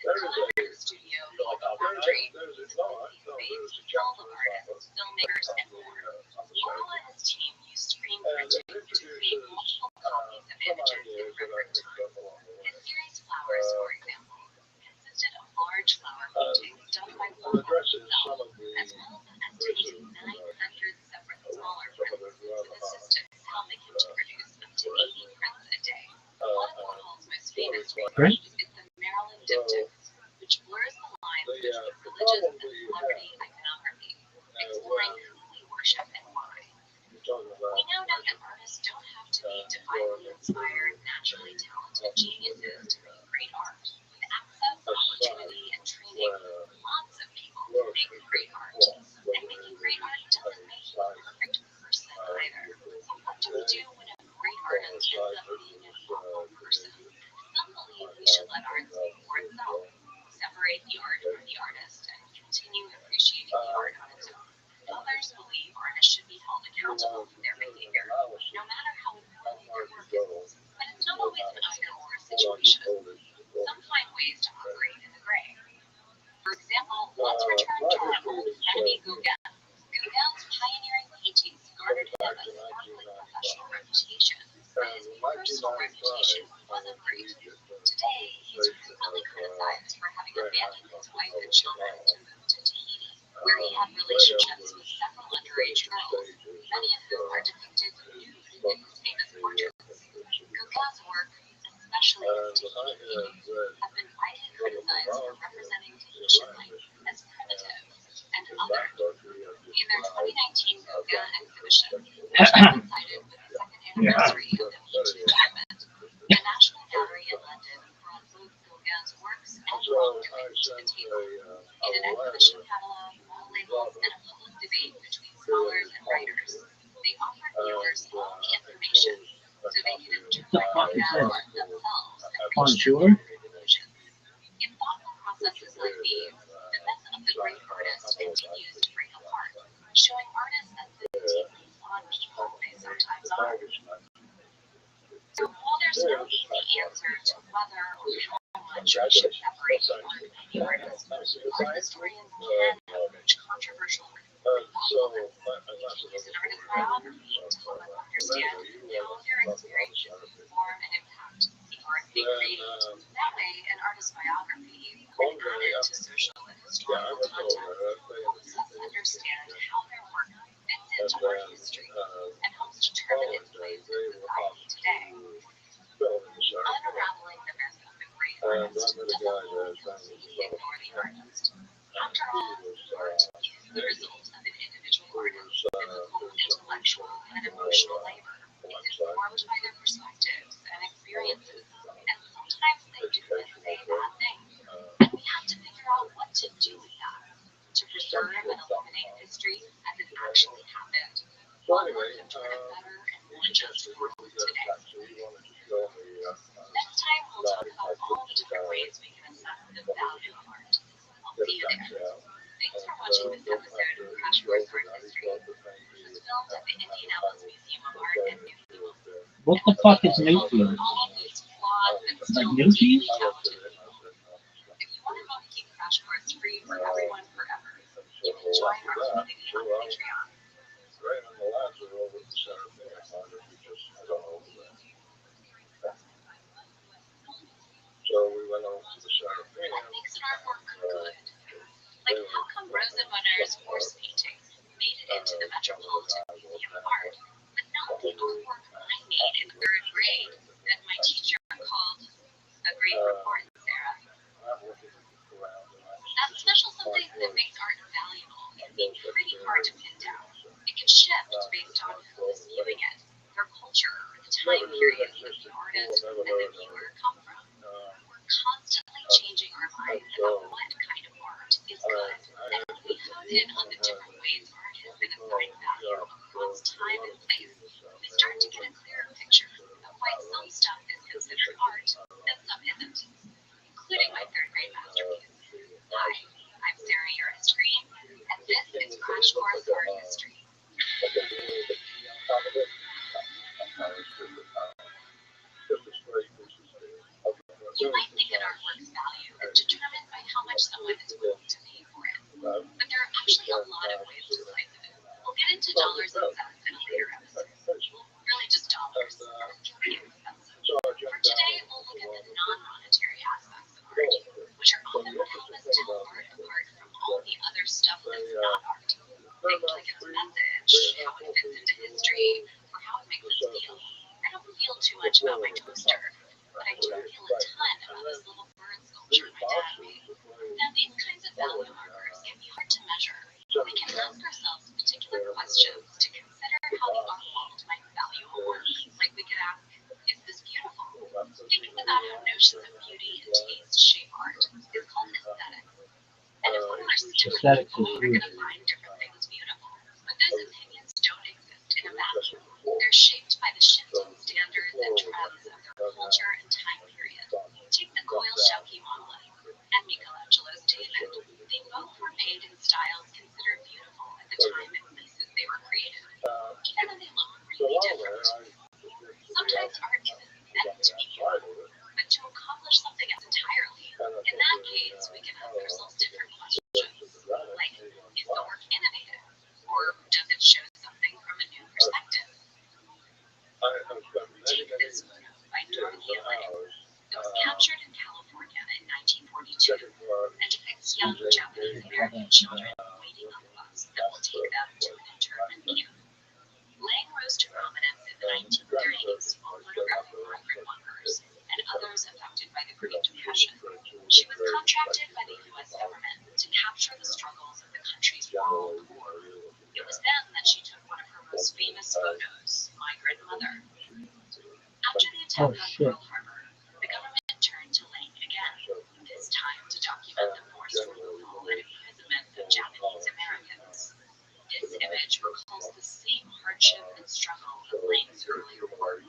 Speaker 1: His collaborative studio, Factory, is full of artists, filmmakers, and more. Warhol and his team used screen printing to create multiple copies of images in record time. His series Flowers, for example, consisted of large flower paintings done by Warhol himself, as well as an estimated 900 separate smaller prints, with assistants helping him to produce up to 80 prints a day. One of Warhol's most famous research is the Maryland diptychs, which blurs the lines between religious and celebrity iconography, exploring who we worship and why. We now know that artists don't have to be divinely inspired, naturally talented geniuses to make great art. With access, opportunity, and training, lots of people can make great art. And making great art doesn't make you a perfect person either. So what do we do when a great artist ends up being an awful person? Some believe we should let art speak for itself, separate the art from the artist, and continue appreciating the art on its own. Others believe artists should be held accountable for their behavior, no matter how worthy their work is. But it's not always an either-or situation. Some find ways to operate in the gray. For example, let's return to our old enemy Gauguin. Gauguin's pioneering paintings garnered him a sparkling professional reputation, but his personal reputation wasn't great. Today, he's frequently criticized for having abandoned his wife and children to move to Tahiti, where he had relationships with several underage girls, many of whom are depicted nude in his famous portraits. Gauguin's work, especially his Tahiti paintings, have been widely criticized for representing Tahitian life as primitive and other. In their 2019 Gauguin exhibition, which coincided with the second anniversary of the Me Too movement, the National Gallery in London brought both Gauguin's works and world images to the table. In an exhibition catalog, wall labels, and a public debate between scholars and writers, they offered viewers all the information so they could interpret Gauguin's art themselves and reach their own conclusions. In thoughtful processes like these, the myth of the great artist continues to break apart, showing artists as the deeply flawed people they sometimes are. So while there's no easy answer to whether or how much we should separate the art from the artist, art historians can approach controversial thoughtfulness. Use an artist's biography to help us understand how their experiences form and impact the art they create. That way, an artist's biography, when added to social and historical context, helps us understand how their work fits into art history and helps determine its place in society today. Unraveling the myth of the great artist doesn't mean completely ignore the artist. After all, art is the result of an individual artist's physical, intellectual, and emotional labor. It's informed by their perspectives and experiences, and sometimes they do and say bad things. And we have to figure out what to do with that, to preserve and illuminate history as it actually happened. What would have done it better and more just world today? Next time, we'll talk about all the different ways we can assess the value of art. I'll see you there. Thanks for watching this episode of Crash Course Art History. This was filmed at the Indianapolis Museum of Art in Newfield.
Speaker 2: What the fuck is Newfield?
Speaker 1: All of these flawed but still
Speaker 2: Like new cheese?
Speaker 1: talented people. If you want to help keep Crash Course free for everyone forever, you can join
Speaker 3: why our community on Patreon.
Speaker 1: Right on the left, we're over the center thing. I wonder if we just go over there. So we went over to the center thing.
Speaker 3: What makes an artwork good? Like, how come Rosa Bonheur's horse painting made it into the Metropolitan Museum of Art, but not the artwork I made in third grade that my teacher called a great report, Sarah? That special something that makes art valuable can be pretty hard to pin down. It can shift based on who is viewing it, their culture, or the time period that the artist and the viewer come from. We're constantly changing our minds about what kind of art is good, and when we hone in on the different ways art has been assigned value across time and place, we start to get a clearer picture of why some stuff is considered art and some isn't, including my third grade masterpiece. Hi, I'm Sarah Uristreen, and this is Crash Course Art History. You might think an artwork's value is determined by how much someone is willing to pay for it, but there are actually a lot of ways to slice it. We'll get into dollars and cents in a later episode. Really just dollars, and it can be expensive. For today, we'll look at the non-monetary aspects of art, which are often what help us tell art apart from all the other stuff that's not art. Things like its message, how it fits into history, or how it makes us feel. I don't feel too much about my toaster, but I do feel a ton about this little bird sculpture my dad made. Now, these kinds of value markers can be hard to measure, but we can ask ourselves particular questions to consider how the art world might value a work. Like we could ask, is this beautiful? Thinking about how notions of beauty and taste shape art is called aesthetics. And of course, different people are going to find different things beautiful, but those opinions don't exist in a vacuum. They're shaped by the shifting standards and trends of their culture and time period. Take the Goyle Shauki monolith and Michelangelo's David. They both were made in styles considered beautiful at the time and places they were created, even though they look really different. Sometimes art isn't meant to be beautiful, but to accomplish something else entirely. In that case, we can ask ourselves different questions, like, is the work innovative, or does it show something from a new perspective? Take this photo by Dorothea Lange. It was captured in California in 1942 and depicts young Japanese American children waiting on the bus that will take them to an internment camp. Lange rose to prominence in the 1930s while photographing migrant workers and others affected by the Great Depression. She was contracted by the U.S. government to capture the struggles of the country's rural poor. It was then that she took one of her most famous photos, Migrant Mother. After the attack on Pearl Harbor, the government turned to Lange again, this time to document the forced removal and imprisonment of Japanese Americans. This image recalls the same hardship and struggle of Lange's earlier work.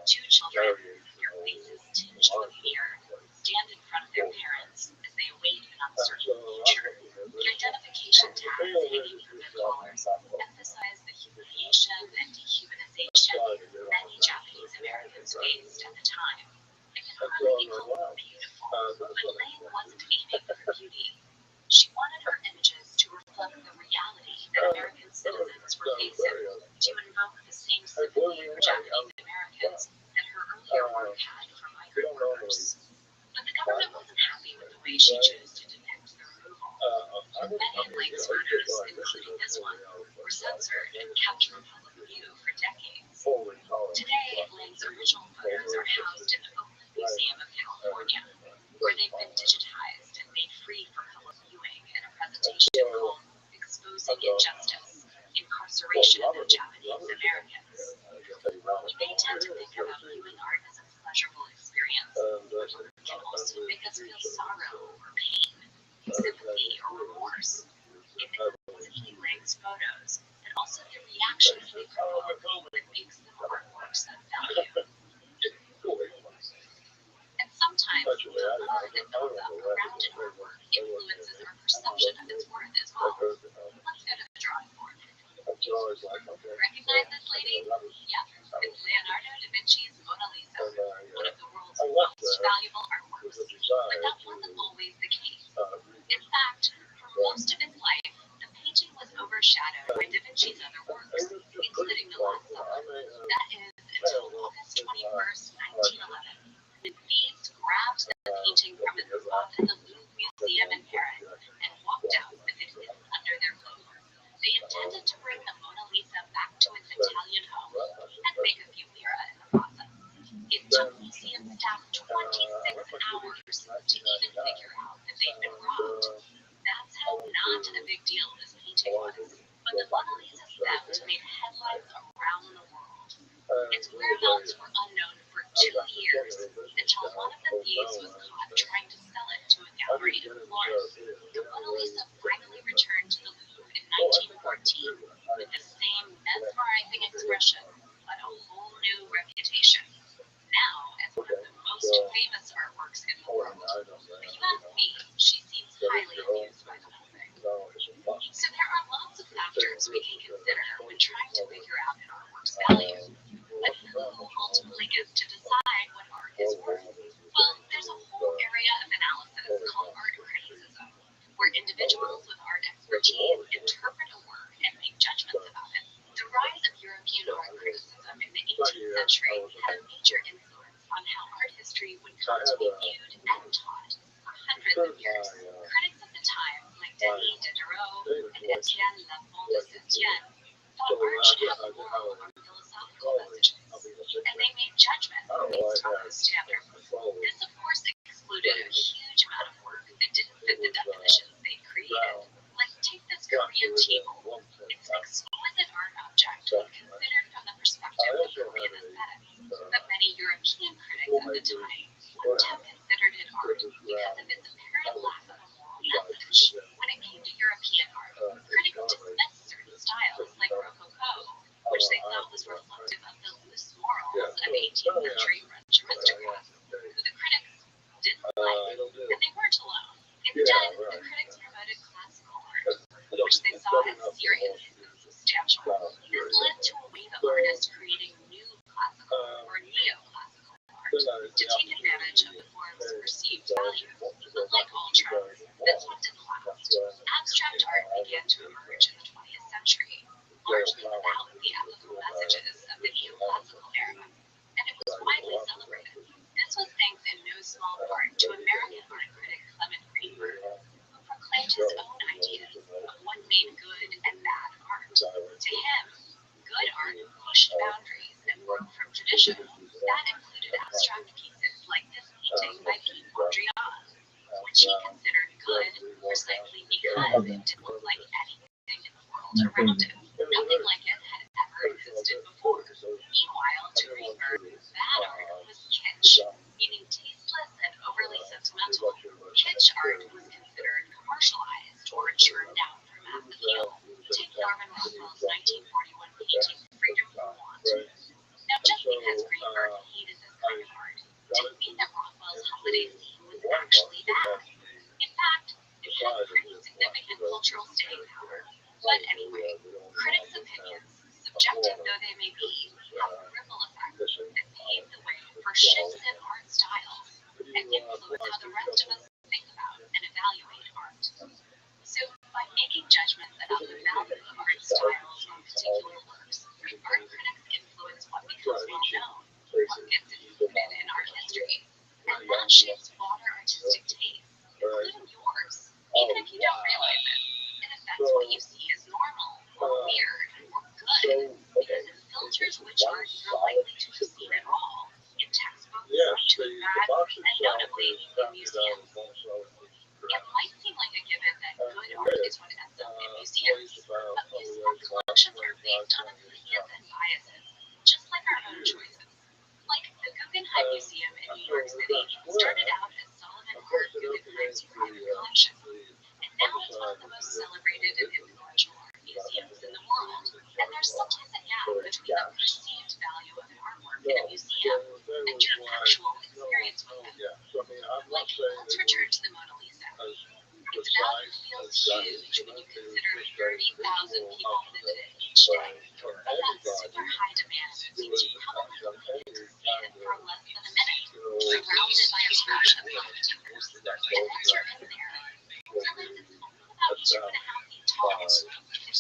Speaker 3: Two children, their faces tinged with fear, stand in front of their parents as they await an uncertain future. The identification tags hanging from their collars emphasize the humiliation and dehumanization many Japanese Americans faced at the time. It can hardly be called beautiful, but Lange wasn't aiming for beauty. She wanted her images to reflect the reality that American citizens were facing, to invoke the same sympathy for Japanese Americans that her earlier work had for migrant workers. But the government wasn't happy with the way she chose to depict the removal. Many of Lange's photos, including this one, were censored and kept from public view for decades. Today, Lange's original photos are housed in the Oakland Museum of California, where they've been digitized and made free for public viewing in a presentation called Exposing Injustice, Incarceration of Japanese Americans. We may tend to think about viewing art as a pleasurable experience, but art can also make us feel sorrow or pain, sympathy or remorse. In the specifically Lange's photos, and also the reactions they provoke that makes them artworks of value. And sometimes the lore that builds up around an artwork influences our perception of its worth as well. Let's go to the drawing board. Recognize this lady? Yeah, it's Leonardo da Vinci's Mona Lisa, one of the world's most valuable artworks. But that wasn't always the case. In fact, for most of its life, the painting overshadowed by Da Vinci's other works, including The Last Supper. That is, until August 21st, 1911, when thieves grabbed the painting from its spot at the Louvre Museum in Paris and walked out with it hidden under their clothes. They intended to bring the Mona Lisa back to its Italian home and make a few lira in the process. It took museum staff 26 hours to even figure out that they'd been robbed. That's how not a big deal this painting was. But the Mona Lisa's theft made headlines around the world. Its whereabouts were unknown for 2 years until one of the thieves was caught trying to sell it to a gallery in Florence. The Mona Lisa finally returned to the Louvre in 1914 with the same mesmerizing expression, but a whole new reputation. Now as one of the most famous artworks in the world. If you ask me, she seems highly amused by the whole thing. So there are lots of factors we can consider when trying to figure out an artwork's value. But who ultimately gets to decide what art is worth? Well, there's a whole area of analysis called art criticism, where individuals with art expertise interpret a work and make judgments about it. The rise of European art criticism in the 18th century had a major influence on how art history would come to be viewed and taught for hundreds of years. Critics at the time, like Denis Diderot and Etienne Lafont de Saint-Étienne, thought art should have moral or philosophical messages, and they made judgments based on those standards. This, of course, excluded a huge amount of work that didn't fit the definitions they created. Like, take this Korean table. It's an exquisite art object when considered from the perspective of Korean aesthetics, but many European critics at the time wouldn't have considered it art because of its apparent lack of a moral message. When it came to European art, critics dismissed certain styles like Rococo, which they thought was reflective of the loose morals of 18th century French aristocrats, who the critics didn't like, and they weren't alone. Instead, the critics promoted classical art, which they saw as serious and substantial. This led to a wave of artists creating new classical or neoclassical art to take advantage of the form's perceived value. But like all trends, this one didn't last. Abstract art began to emerge in the 20th century, largely without the ethical messages of the neoclassical era, and it was widely celebrated. This was thanks in no small part to American art critic Clement Greenberg, who proclaimed his own ideas of what made good and bad art. To him, good art pushed boundaries and broke from tradition. That included abstract pieces like this painting by Guy Mondrian, which he considered good precisely because it didn't look like anything in the world around it. Nothing like it had ever existed before. Meanwhile, to Greenberg, bad art was kitsch, meaning tasteless and overly sentimental. Kitsch art was considered commercialized or churned out for mass appeal. Take Norman Rockwell's 1941 painting Freedom from Want. Now, just because Greenberg hated this kind of art didn't mean that Rockwell's holiday scene was actually bad. In fact, it had pretty significant cultural staying power. But anyway, critics' opinions, subjective though they may be, have ripple effects that pave the way for shifts in art styles and influence how the rest of us think about and evaluate art. So, by making judgments about the value of art styles on particular works, art critics influence what becomes well known, what gets included in art history, and that shapes broader artistic tastes, including yours, even if you don't realize it. It affects what you see as normal, or weird, or good, because it filters which art you're likely to have seen at all, in textbooks, to bad, and notably in museums. It might seem like a given that good art is what ends up in museums, but museum collections are based on opinions and biases, just like our own choices. Like the Guggenheim Museum in New York City started out as Solomon Hart Guggenheim's private collection, and now it's one of the most celebrated and influential art museums in the world. And there's sometimes a gap between the perceived value of an artwork in a museum and your actual experience with it. Like, let's return to the Mona Lisa. Its value feels huge when you consider 30,000 people visit it each day. But that super high demand means you probably only get to see it for less than a minute, surrounded by a crowd of spectators. And once you're in there, you realize it's only about 2.5 feet tall, and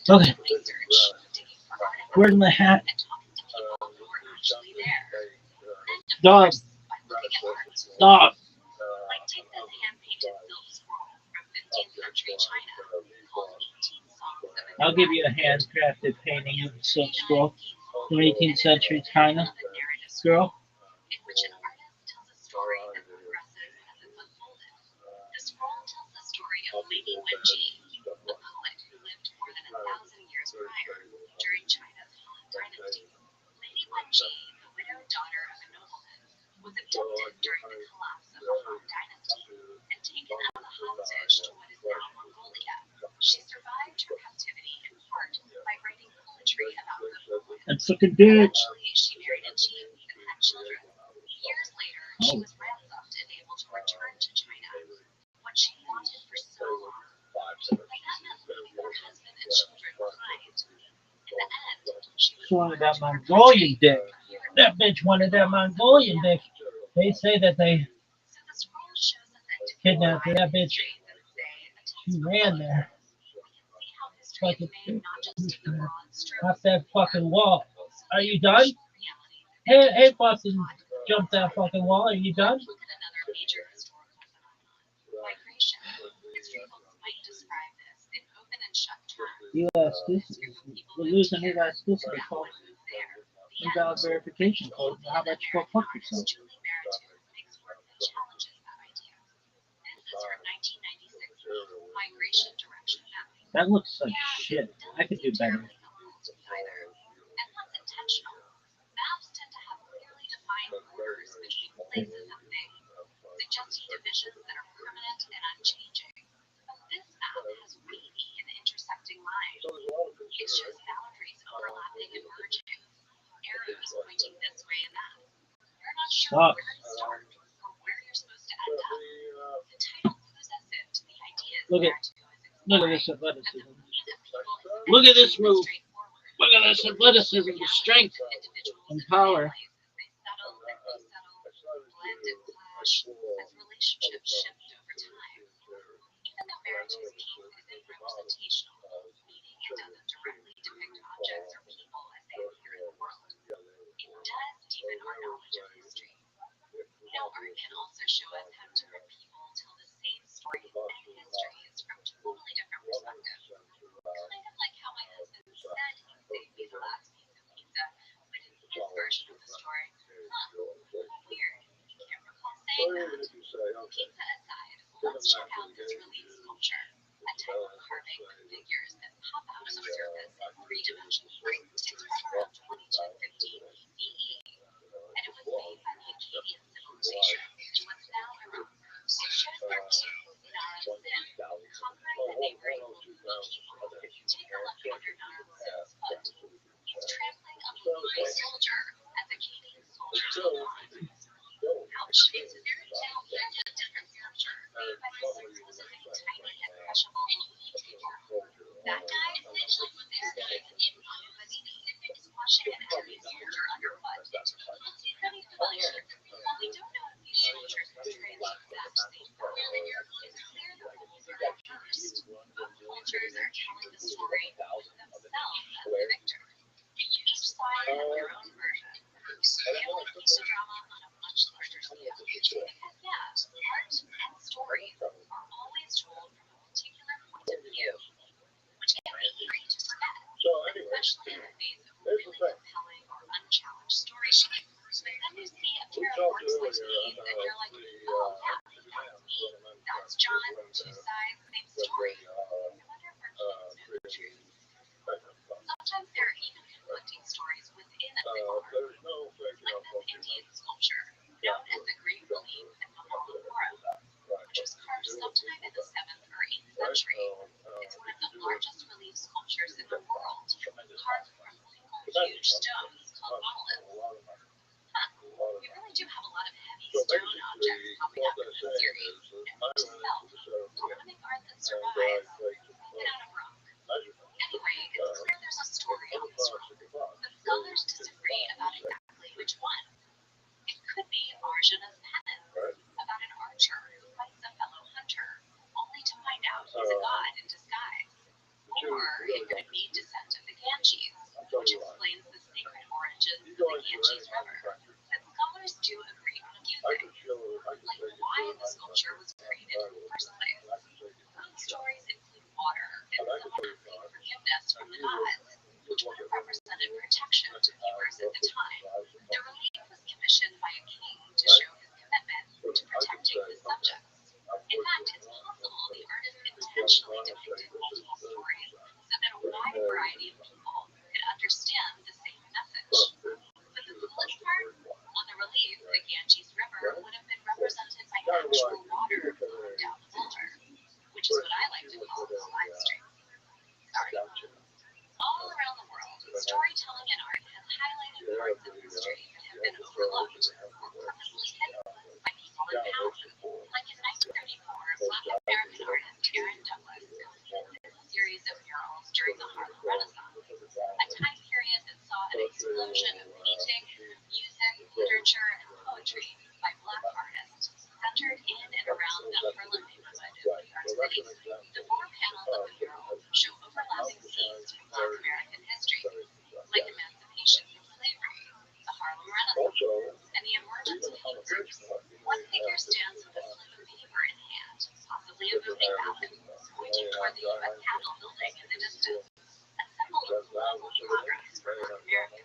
Speaker 2: Okay. Where's my hat? Dog. Dog. I'll give you a handcrafted painting of a silk scroll from 18th century China. Girl. That's fucking bitch. Oh. She wanted that Mongolian dick. That bitch wanted that Mongolian dick. They say that they kidnapped that bitch. She ran there. Fucking off that fucking wall. Are you done? Hey, fucking jump that fucking wall. Are you done? Elasticity. We're losing elasticity, folks. Invalid verification code. How about you go fuck yourself? That looks like shit. I could do better.
Speaker 3: visions that are permanent and unchanging. But this map has wavy and intersecting lines. It shows boundaries overlapping and merging, arrows pointing this way and that. You're not sure where to start or where you're supposed to end up. The title clues us into the ideas
Speaker 2: Look at this athleticism. Look at this move. Look at this athleticism, the strength and power.
Speaker 3: As relationships shift over time. Even though Marriage's piece isn't representational, meaning it doesn't directly depict objects or people as they appear in the world, it does deepen our knowledge of history. Art can also show us how different people tell the same stories and histories from totally different perspectives. Kind of like how my husband said he'd save me the last piece of pizza, but in his version of the story, weird. Can't recall saying that. Pizza aside, let's check out this relief sculpture, a type of carving with figures that pop out of the surface in three-dimensional light. It's from around 2250 BCE, and it was made by the Akkadian civilization, what's now Iraq. It shows their teeth, Naram Sin, conquering the neighboring Lulu people. Take a look under Naram Sin's foot. He's trampling a Lulu soldier as Akkadian soldiers align. Ouch, it's a very down-handed different sculpture made by this supposedly tiny and crushable Lulu figure. That guy essentially was there in Badini, is watching an enemy soldier underfoot. Looks pretty familiar. While we don't know if these sculptures portray the exact same problem, it's clear the roles are reversed. Both cultures are telling the story with themselves as the victor. Each side has their own version. Scaling pizza drama on a much larger scale. Because, art and stories are always told from a particular point of view, which can be easy to forget, especially in the face of really compelling or unchallenged stories. But then you see a pair of works like these, and you're like, oh yeah, that's me, that's John, two sides, same story. I wonder if our kids know the truth. Sometimes there are even conflicting stories within a single art group, like this Indian sculpture, known as the Great Relief in Mahabalipuram, which was carved sometime in the 7th or 8th century. It's one of the largest relief sculptures in the world, carved from single huge stones called monoliths. We really do have a lot of heavy stone objects popping up in this series, and note to self, don't want to make art that survives, make it out of rock. Anyway, it's clear there's a story on this rock, but scholars disagree about exactly which one. It could be Arjuna's penance, about an archer who fights a fellow hunter, only to find out he's a god in disguise. Or it could be Descent of the Ganges, which explains the sacred origins of the Ganges River. And scholars do agree on a few things, like why the sculpture was created in the first place. Both stories include water and someone asking forgiveness from the gods, which would have represented protection to viewers at the time. The relief was commissioned by a king to show his commitment to protecting his subjects. In fact, it's possible the artist intentionally depicted multiple stories so that a wide variety of people could understand the same message. But the coolest part? On the relief, the Ganges River would have been represented by actual water flowing down the boulder, which is what I like to call the slide stream. Sorry. All around the world, storytelling and art has highlighted parts of history that have been overlooked or purposely hidden by people in power. Like in 1934, Black American artist Aaron Douglas completed a series of murals during the Harlem Renaissance, a time period that saw an explosion of painting, music, literature, and poetry by Black artists centered in and around the Harlem neighborhood of New York City. The 4 panels of the mural show overlapping scenes from Black American history, like emancipation from slavery, the Harlem Renaissance, and the emergence of hate groups. One figure stands with a slip of paper in hand, possibly a voting ballot, pointing toward the U.S. Capitol building in the distance, a symbol of global progress for Black America.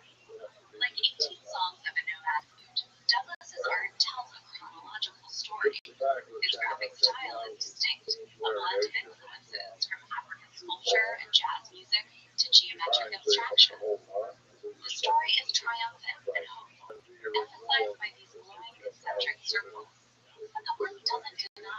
Speaker 3: Like 18 Songs of a Nomad Flute, Douglas's art tells a chronological story. His graphic style is distinct, a blend of influences from African sculpture and jazz music to geometric abstraction. The story is triumphant and hopeful, emphasized by these glowing concentric circles. But the work doesn't deny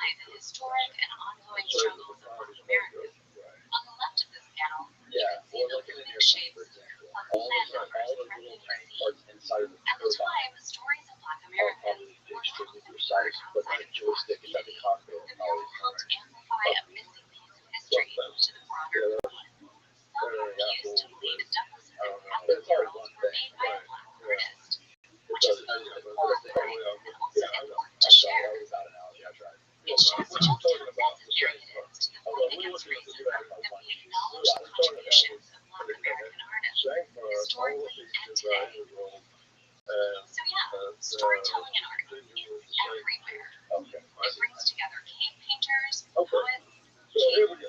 Speaker 3: shows just how necessary it is to the fight against racism that we acknowledge the contributions of Black American artists, historically and today. So yeah, storytelling in art is everywhere. It brings together cave painters, poets, kings,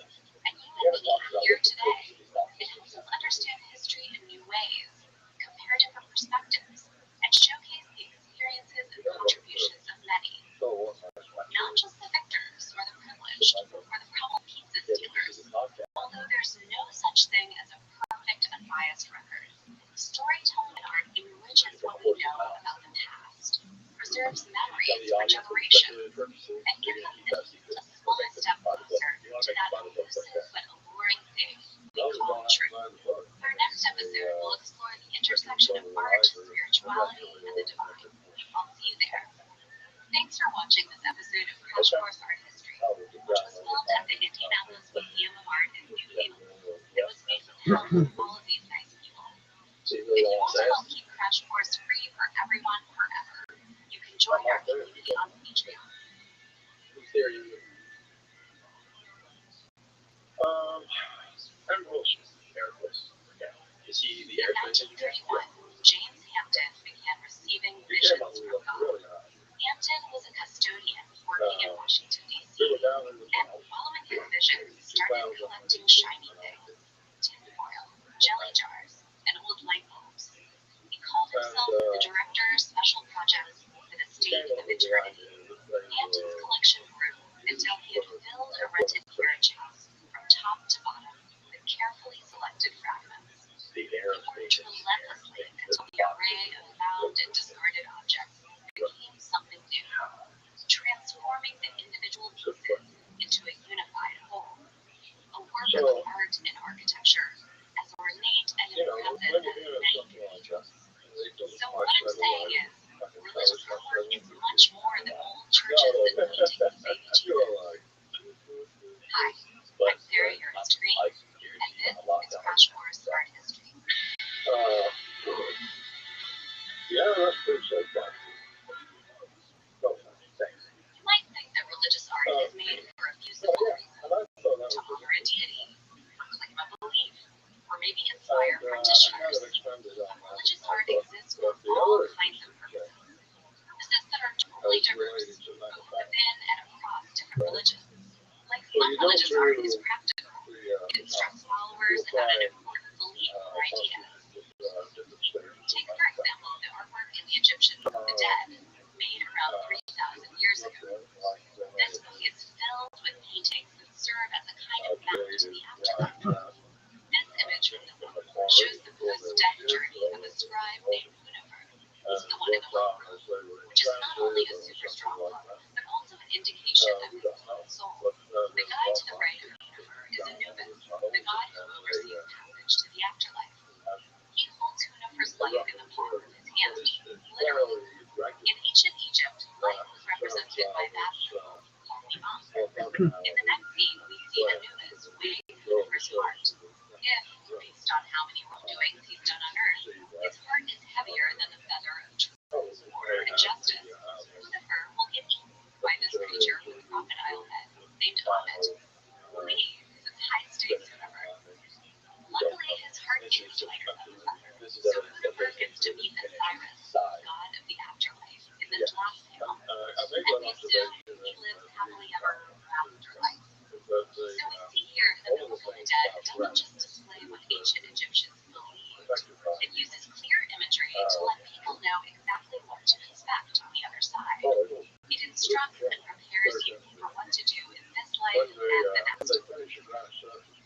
Speaker 3: and you and me here today. It helps us understand history in new ways, compare different perspectives, and showcase the experiences and contributions of many. Not just the victors or the privileged or the problem pizza stealers. Although there's no such thing as a perfect unbiased record, storytelling in art enriches what we know about the past, preserves memories for generations, and gives us a small step closer to that elusive but alluring thing we call truth. Our next episode will explore the intersection of art, spirituality, and the divine. I'll see you there. Thanks for watching this episode of Crash Course Art History, which was filmed at the Indianapolis Museum of Art in New Haven. It was made with the help of all of these nice people. If you want to help keep Crash Course free for everyone forever, you can join our community on Patreon. In 1931, James Hampton began receiving visions from God. Hampton was a custodian working in Washington, D.C., and following his visions, started collecting shiny things, tinfoil, jelly jars, and old light bulbs. He called himself the Director of Special Projects for the State of Eternity. Hampton's collection grew until he had filled a rented carriage house from top to bottom with carefully selected fragments. He worked relentlessly until the array of found and discarded objects became something new, transforming the individual pieces into a unified whole, a work of art and architecture as ornate and impressive as many cathedrals. So what I'm saying is, religious art is much more than old churches and paintings say to you. Hi, I'm Sarah, your history, and this is Crash Course Art History.
Speaker 1: Yeah, that's pretty so far.
Speaker 3: You might think that religious art is made for a few simple reasons: to honor a deity, proclaim a belief, or maybe inspire practitioners. But religious art exists for all kinds of purposes. Purposes that are totally diverse, both within and across different religions. Like some religious art is practical. It instructs followers about an important belief or idea. Take, for example, the artwork in the Egyptian Book of the Dead, made around 3,000 years ago. This book is filled with paintings that serve as a kind of map to the afterlife. This image from the book shows the post-death journey of a scribe named Hunefer. He's the one in the lower room, which is not only a super strong look, but also an indication of his own soul. The guy to the right of Hunefer is Anubis, the god who oversees passage to the afterlife. He holds Hunefer's life in the palm of his hand, literally. In ancient Egypt, life was represented by baptism, called imam. In the next scene, we see Anubis weighing Hunefer's heart. If, based on how many wrongdoings he's done on earth, his heart is heavier than the feather of truth, order, and justice, Hunefer will get eaten by this creature with a crocodile head named Ahmed. Please, this is high-stakes Hunefer. Luckily, his heart is lighter than the feather, so Hunefer gets to meet Osiris, god of the afterlife, in the glass panel. And we assume he lives happily ever after life. So we see here that the Book of the Dead doesn't just display what ancient Egyptians believed. It uses clear imagery to let people know exactly what to expect on the other side. It instructs and prepares you for what to do in this life and the next.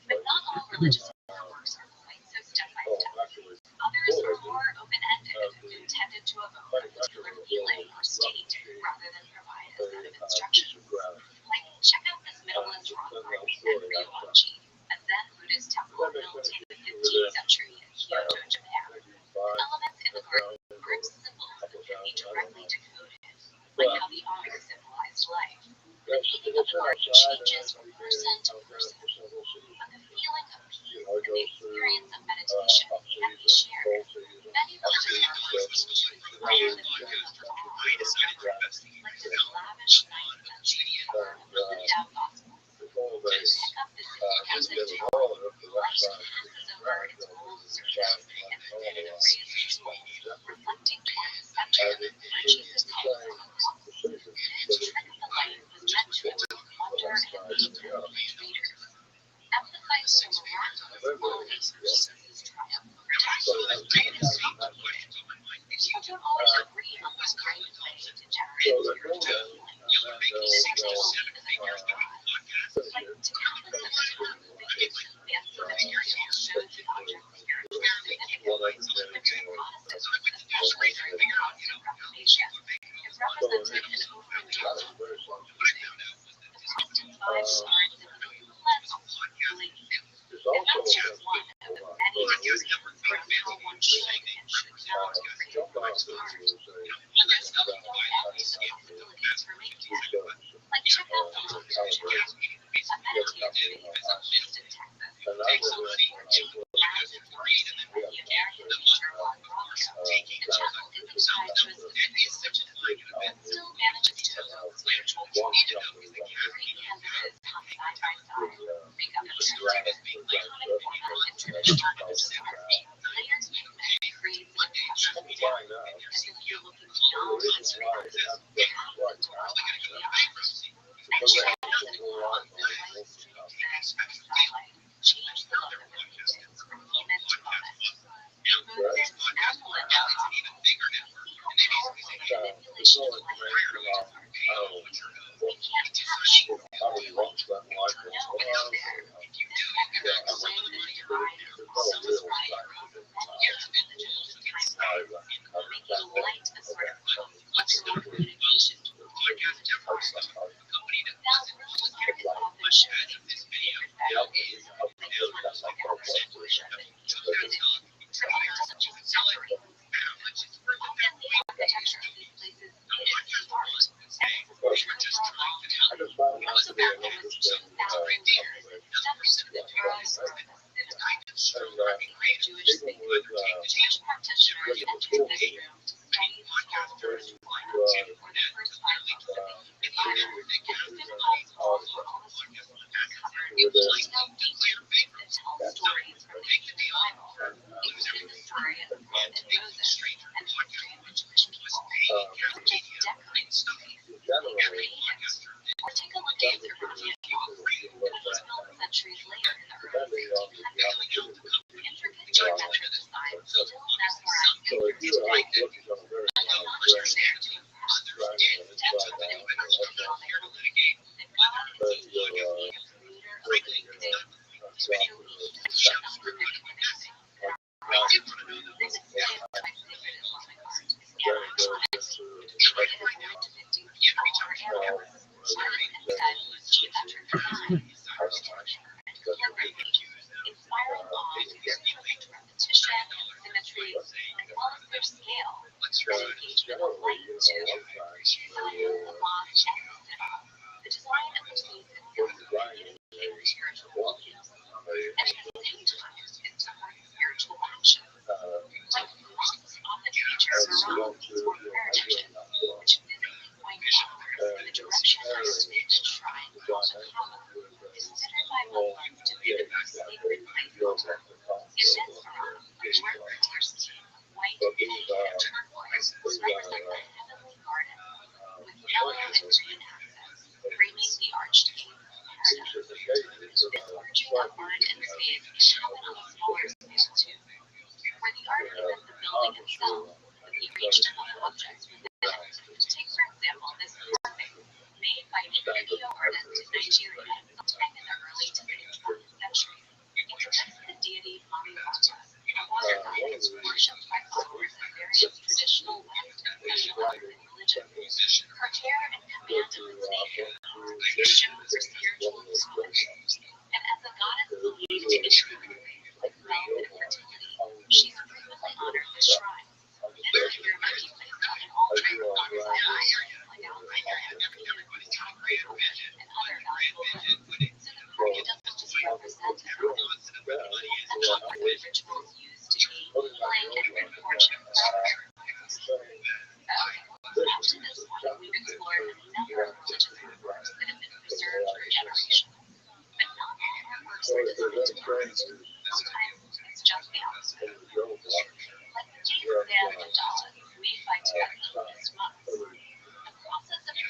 Speaker 3: But not all religious artworks are quite so step-by-step. Others are more open-ended, intended to evoke a particular feeling or state rather than provide a set of instructions. Like, check out this minimalist rock art at Ryoanji, a Zen Buddhist temple built in the 15th century in Kyoto, Japan. The elements in the garden are symbols that can be directly decoded, like how the Om symbolized life. The meaning of the art changes from person to person, but the feeling of peace and the experience of meditation can be shared. Many religious artworks aim to inspire the feeling of awe, like this lavish 9th century cover of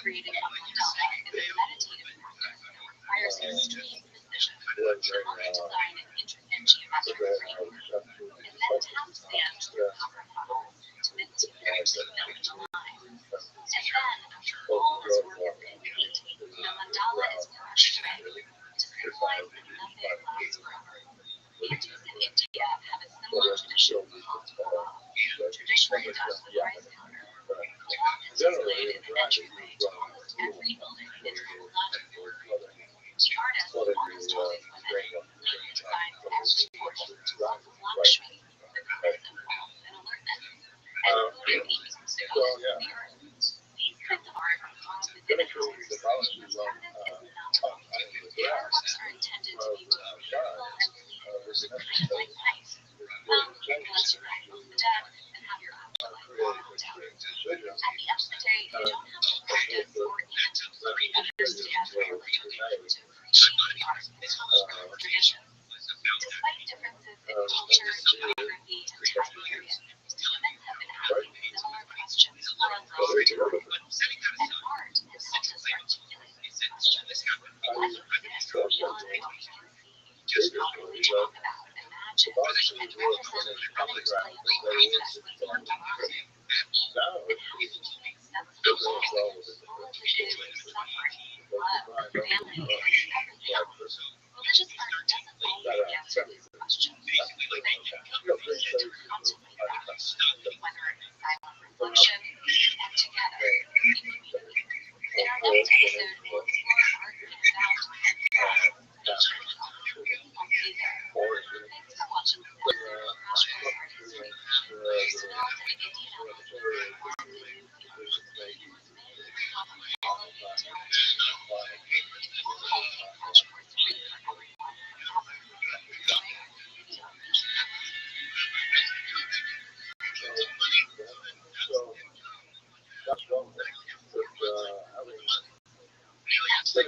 Speaker 3: Creating a mandala is a meditative practice that requires a design an intricate geometric framework, and then tap sand through copper funnels to manipulate the line. And then, after all this work is complete, the mandala is crushed away to symbolize that nothing lasts forever. The Hindus in India have a similar tradition called Pulao, traditionally done with rice powder. Pulao is displayed in the entryway to almost every building in Tamil Nadu. The artist, almost always women, designs every portion to love Lakshmi, the goddess of wealth and alertness, and including the ecosystem of the earth. These kinds of art are formed within a house. The artist is not tall. The artworks are intended to be both beautiful and pleasing, kind of like mice. Unless you write off the dead and have your afterlife mapped out. At the end of the day, you don't have to practice or even completely understand your religion to appreciate the art's cultural traditions. Despite differences in culture, geography, and time period, humans have been asking similar questions for a long time, and art has helped us articulate these questions. What exists beyond what we can see? How can we talk about, imagine, and represent the unexplainable aspects of human life? And how do we make sense of the world full of disease, suffering, love, family, and everything else? Religious art doesn't always answer these questions, but it can help us to contemplate them, whether it's silent reflection and together in community. In our next episode, we'll explore art and sound and nature itself. I'll see you there. Thanks for watching this episode of Crash Course Art History. Roosevelt and Indianapolis were formed in New York. It was made on top of all of the talented people. Equally a crash course free for everyone. Enjoy our video. Kevin G. Teresa Mejia Silve, a Filipino archaeologist, was flying over the Aztec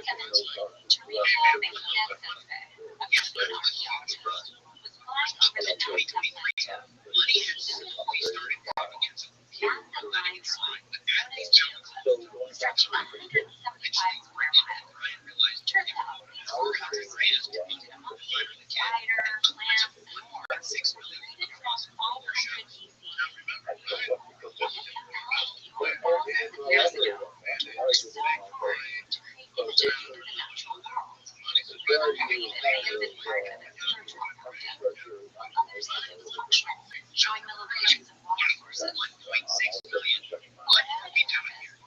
Speaker 3: plateau when he noticed massive line drawings on his geoclip, stretching 175 square miles. Turns out, these photographs depicted a monkey, spider, plants, and more, created around 500 BC. Years ago, we were so far to create images of the natural world. Some believe it may have been part of a spiritual purpose, while others think it was functional, showing the locations of water sources. Whatever the purpose,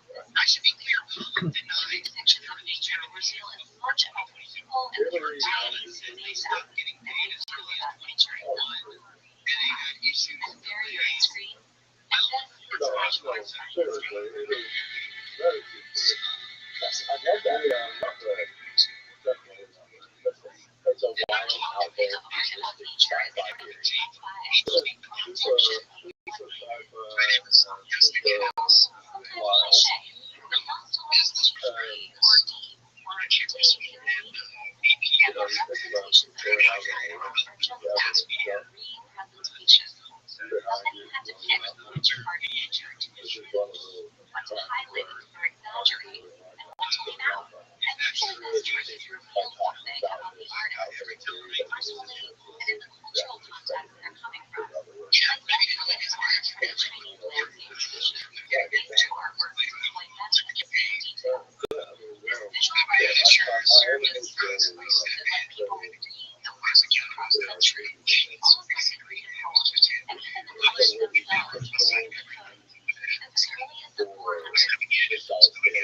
Speaker 3: these depictions of nature reveal as much about the people and the realities we made up as they do about nature itself. And there you're on screen, and this is Crash Course Art History.
Speaker 1: I love that. It's a wild out there.
Speaker 3: Of art about nature is heavily shaped by intention. Sometimes cliche, but not so much degree or deep or artistic conceit. And the representations of nature are just that, representations. Somebody had to pick which part of nature to visualize, what to highlight or exaggerate, and what to leave out. And usually those choices reveal something about the artist, personally, and in the cultural context they're coming from. Like Mexican art from the Chinese landscape tradition. These two artworks display metaphysical details. This visual architecture served as source that let people read the works across centuries, almost like a creative poem, and even the colors themselves reflect the code. As early as the 400s BC, soft and green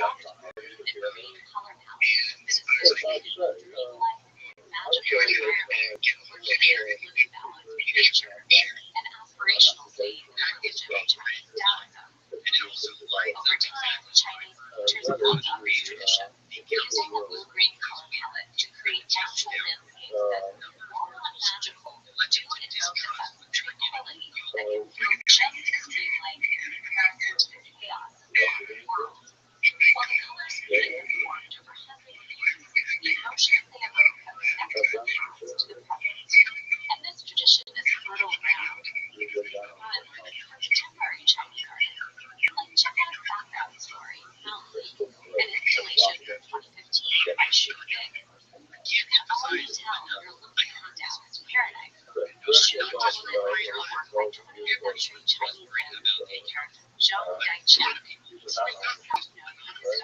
Speaker 3: color palettes have been associated with dreamlike, magical environment where nature is living balance with nature, an aspirational state in religion of Chinese Taoism. Over time, Chinese painters built up this tradition, using the blue-green color palette to create natural landscapes that, while not magical, do invoke a sense of tranquility that can feel just as dreamlike as the chaos of the modern world. While the colors have been formed over hundreds of years, the emotions they evoke have connected the past to the present. And this tradition is fertile ground for contemporary Chinese artists. Like, check out a background story, Mountain Lake, an installation from 2015 by Shu Bing. always tell you're looking at Taoist paradigm. She was a Chinese man figure, Zhang Daichen, who is known as Stone's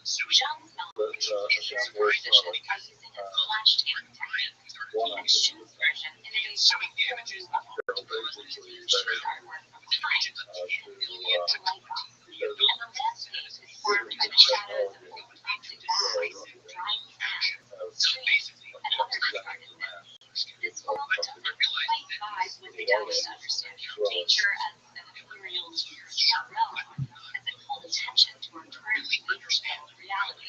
Speaker 3: Silver. Zhang's melancholy in his composition by using a flash tank technique. In Shu's version, innovates on a whole new level. Shu's artwork from time is convenient to light up, and the landscape is formed by the shadows of toxic bags, dried sand, streams, and other discarded bits. This world doesn't quite vibe with the Taoist understanding of nature as an ethereal, spiritual realm, as it called attention to our current understanding reality.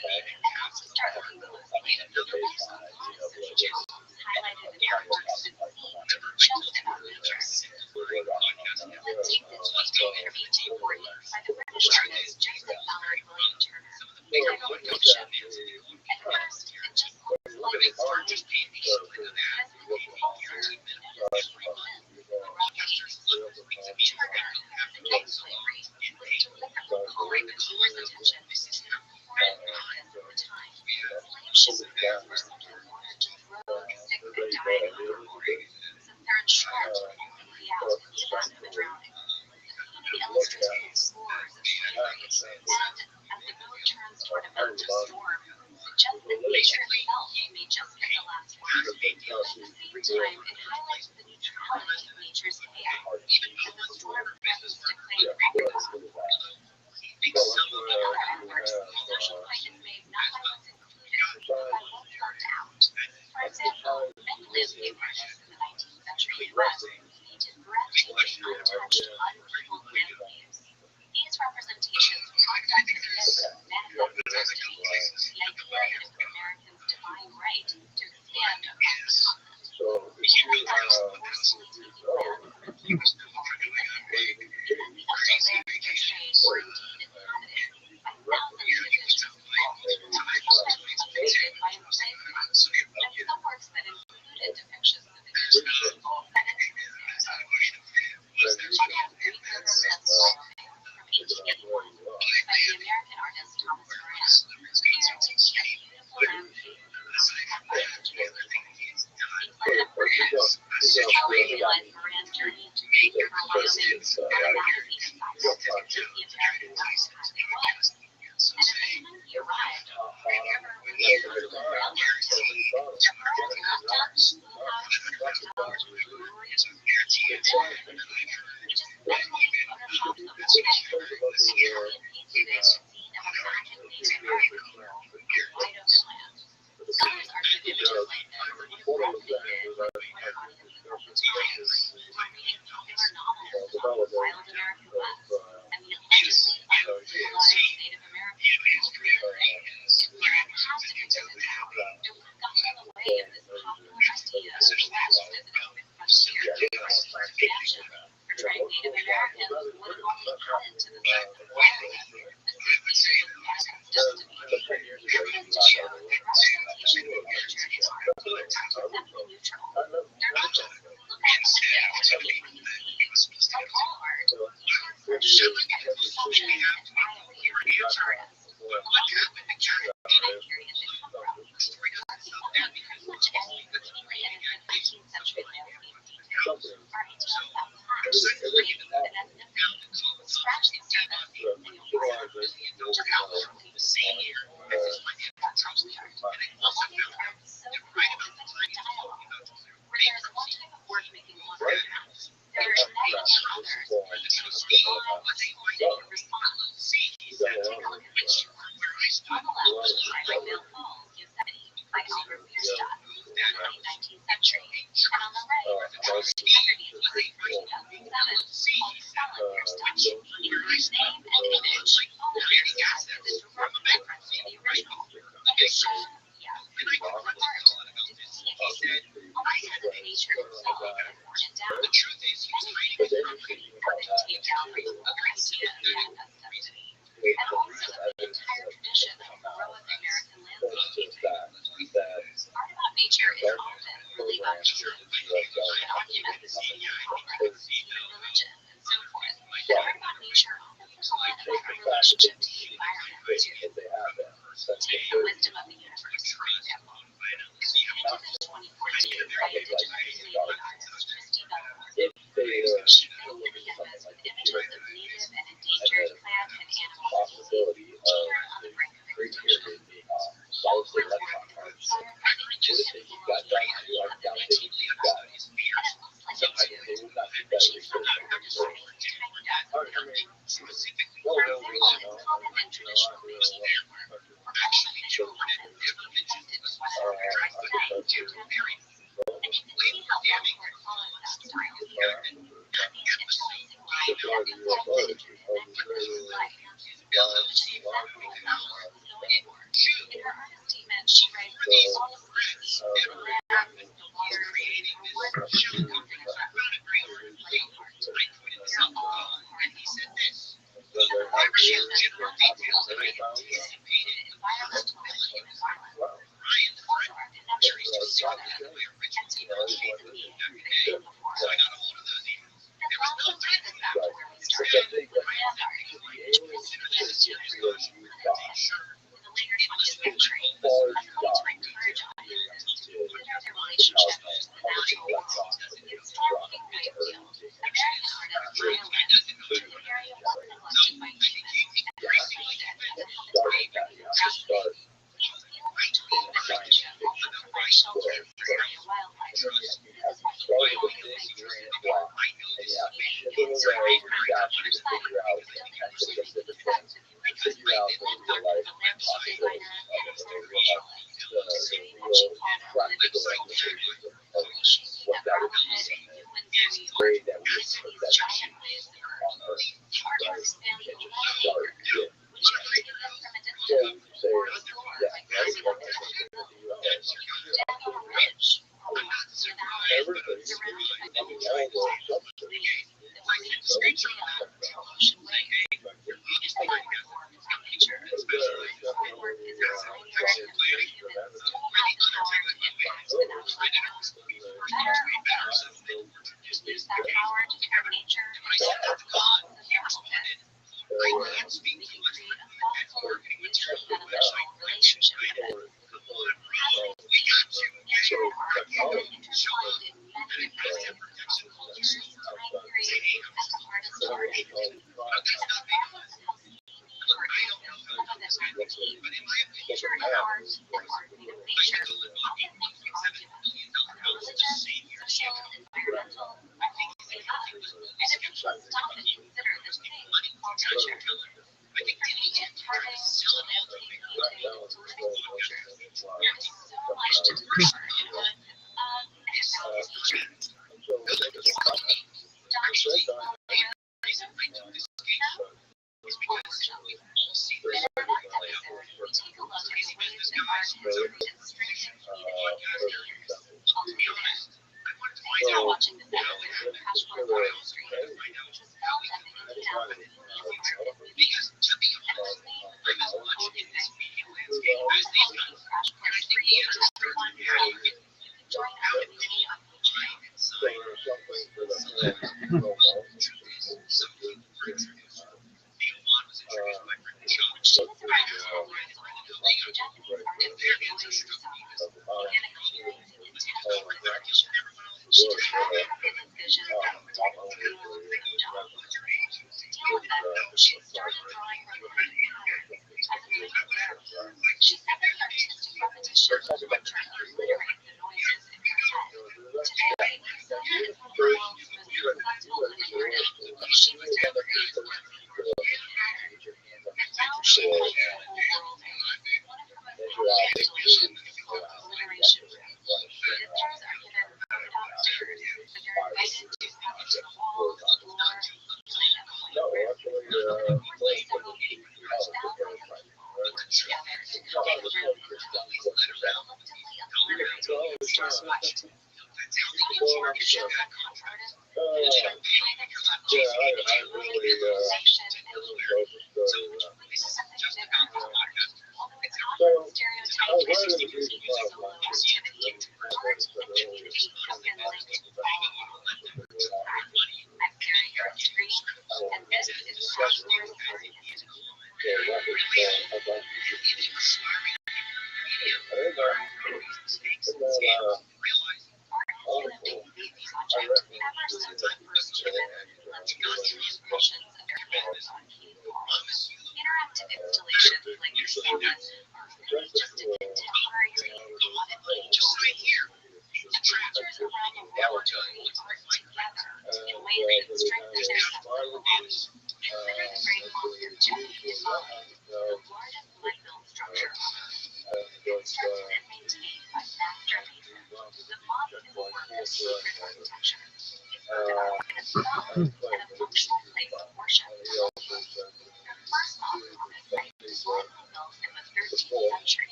Speaker 3: Once you start looking closely, you'll notice a lot of social truths highlighted in artworks that seem to be just about nature. Let's take this painting from 1840 by the British artist Joseph Mallory William Turner. Titled Picture. At first, it just looks like a gorgeous painting. As the painting here, you notice three limbs, the rockets. Turner, the gay slavery, was deliberately calling the color's attention to the foreign practice of the time. Slave ships were sometimes ordered to throw sick and dying overboard, since they're insured to only be out in the event of a drowning. The painting illustrates the scores of slavery, and as the boat turns toward a mountain storm, suggests that nature itself may just get the last word. At the same time, it highlights the neutrality of nature's chaos, and the storm threatens to claim Africa. In other artworks, the social point is made not by what's included, but by what's left out. For example, many landscape artists in the 19th century US painted breathtaking, untouched, unpeopled landscapes. These representations contact the myth manifest destiny, the idea that it was Americans' divine right to expand across the continent. Human artists forcefully taking land from the peoples who already lived there, and the upper lands of their trade were indeed inhabited by thousands of indigenous people, sometimes updated by enslavement, and some works that included depictions of indigenous people that check out Great River Bends, Wyoming, from 1881, by the American artist Thomas Moran. Here, you see a beautiful landscape by indigenous people. How we realize Moran's journey to Great River, Wyoming, had a magazine assignment to visit the American West as it was. And at the time he arrived, Great River was a constant railroad town. To Moran's left up schoolhouse, courthouse, breweries, and then he just mentally photoshopped the whole thing. He painted it as a scene of American Native American people on wide open land. Others argued images like this would have resonated with the audiences of the time, who were reading popular novels about the wild American West and the allegedly uncivilized Native Americans. If Moran had to visit the town, it would have gotten in the way of this popular idea of the West as an open frontier for expansion. Portraying Native Americans would have only added to the sense of loneliness associated with America's destiny. This is to show that representation of nature in art is simply neutral. They're not just look at the objectively what you see. From all art, you can shaped by your perception and triumph your artists. What happened to time period they come from? Like pretty much any seemingly innocent 19th century landscape detail, our ideas about time, place, and ethnicity will scratch the surface and you'll find just how literally the same year as this might be about Trump's art. What makes art so cool is the key dialogue, where there is one type of work making one argument, there are many others where you take one, explain, and respond. Take a look at this one. On the left, I Bill Falls, Yosemite, by Albert Bierstadt, in the late 19th century, and on the right, Robert Kennedy, 2007, called Salad Bierstadt. His name and image all appear to have the direct reference to the original. So, yeah, art to see it almost as if nature itself had worn it down. The truth is, he's trying to take down the idea of manifest destiny, and also the entire tradition of heroic American landscape painting. Art about nature is often really about truth, and arguments in politics, religion, and so forth. But art about nature often has a lot about our relationship to the environment, too. Take the wisdom of the universe, for example.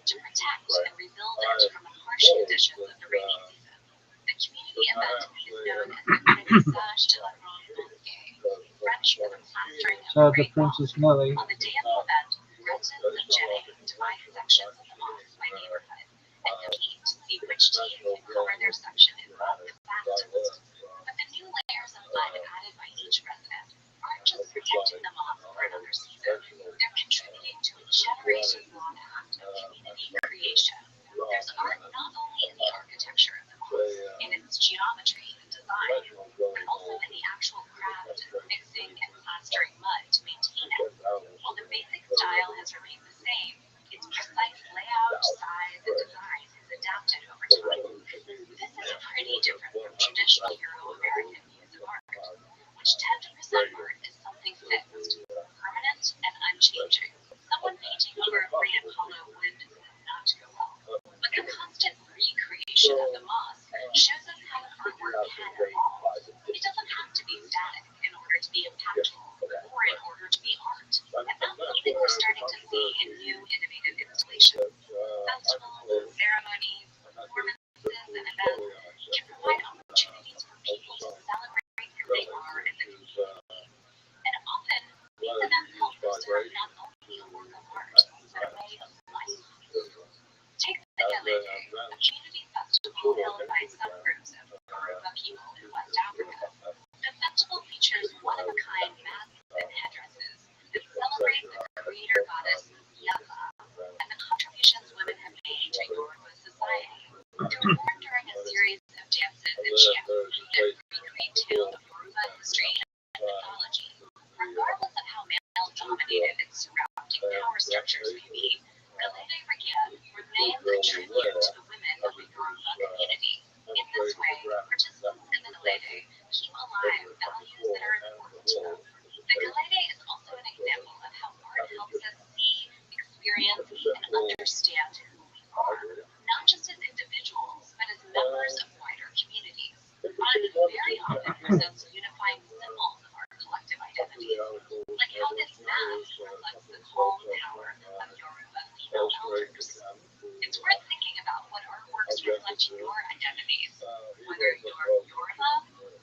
Speaker 3: to protect and rebuild it from the harsh conditions of the rainy season. The community event is known as the Vernissage de la Grande Mosquée, French for the plastering of
Speaker 2: So
Speaker 3: the
Speaker 2: the
Speaker 3: Great Mosque.
Speaker 2: Princess Millie.
Speaker 3: On the day of the event, residents of Jenne divide sections of the mosque by neighborhood and compete to see which team can cover their section in mud the fastest. But the new layers of mud added by each resident aren't just protecting the mosque for another season, they're contributing to a generations-long act of community creation. There's art not only in the architecture of the mosque, in its geometry and design, but also in the actual craft of mixing and plastering mud to maintain it. While the basic style has remained the same, its precise layout, size, and design has adapted over time. This is pretty different from traditional Euro-American views of art, which tend to present art as something fixed, permanent, and unchanging. Someone painting over a great Apollo would not go well. But the constant recreation of the mosque shows us how the artwork can evolve. It doesn't have to be static in order to be impactful or in order to be art. And that's something we're starting to see in new innovative installations. Festivals, ceremonies, performances, and events can provide opportunities for people to celebrate who they are as a community. And often, these events help preserve not only a work of art, but a way of life. Take the Galede, a community festival held by subgroups of Yoruba people in West Africa. The festival features one-of-a-kind masks and headdresses that celebrate the creator goddess Yafa and the contributions women have made to Yoruba society. They're born during a series of dances and chants that recreate tales of Yoruba history and mythology. Regardless of how male-dominated its surrounding power structures may be, Galede Regia remains a tribute to the women of the Yoruba community. In this way, participants in the Galede keep alive values that are important to them. The Galede is also an example of how art helps us see, experience, and understand who we are, not just as individuals, but as members of wider communities. Art very often presents unifying symbols of our collective identities, like how this mask reflects the calm power of Yoruba female elders. It's worth thinking about what artworks reflect your identities, whether you're Yoruba,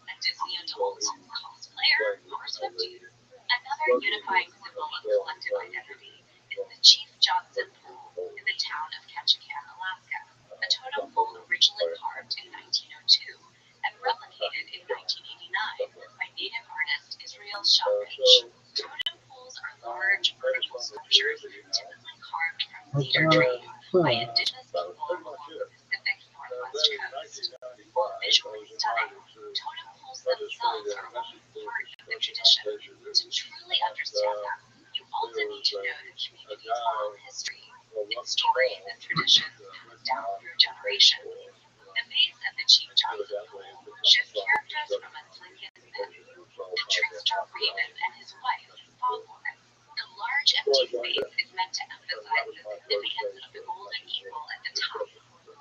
Speaker 3: a Disney adult, cosplayer, or Swiftie. Another unifying symbol of collective identity is the Chief Johnson Pool in the town of Ketchikan, Alaska, a totem pole originally carved in 1902 and replicated in 1989 by native artist Israel Shamrich. Totem poles are large vertical sculptures typically carved from cedar trees by indigenous people along the Pacific Northwest coast. While visually stunning, totem poles themselves are only part of the tradition. To truly understand them, you also need to know the community's long history, its stories and traditions passed down through generations. The base of the Chief Johnson Pool shows characters from a Lincoln myth, the trickster Raven and his wife, Foghorn. The large empty space is meant to emphasize the significance of the golden eagle at the top,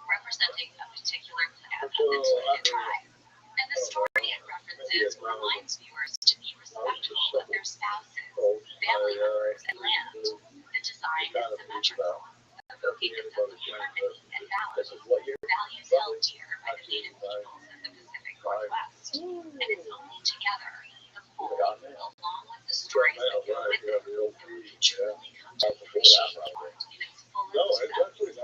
Speaker 3: representing a particular clan of the Tunica tribe. And the story it references reminds viewers to be respectful of their spouses, family members, and land. The design is symmetrical, evoking a sense of harmony and balance, values held dear by the native peoples of the Pacific Northwest. And it's only together, the whole, along with the stories that go with it, that we can truly come to appreciate art in its fullest sense. Now, identity is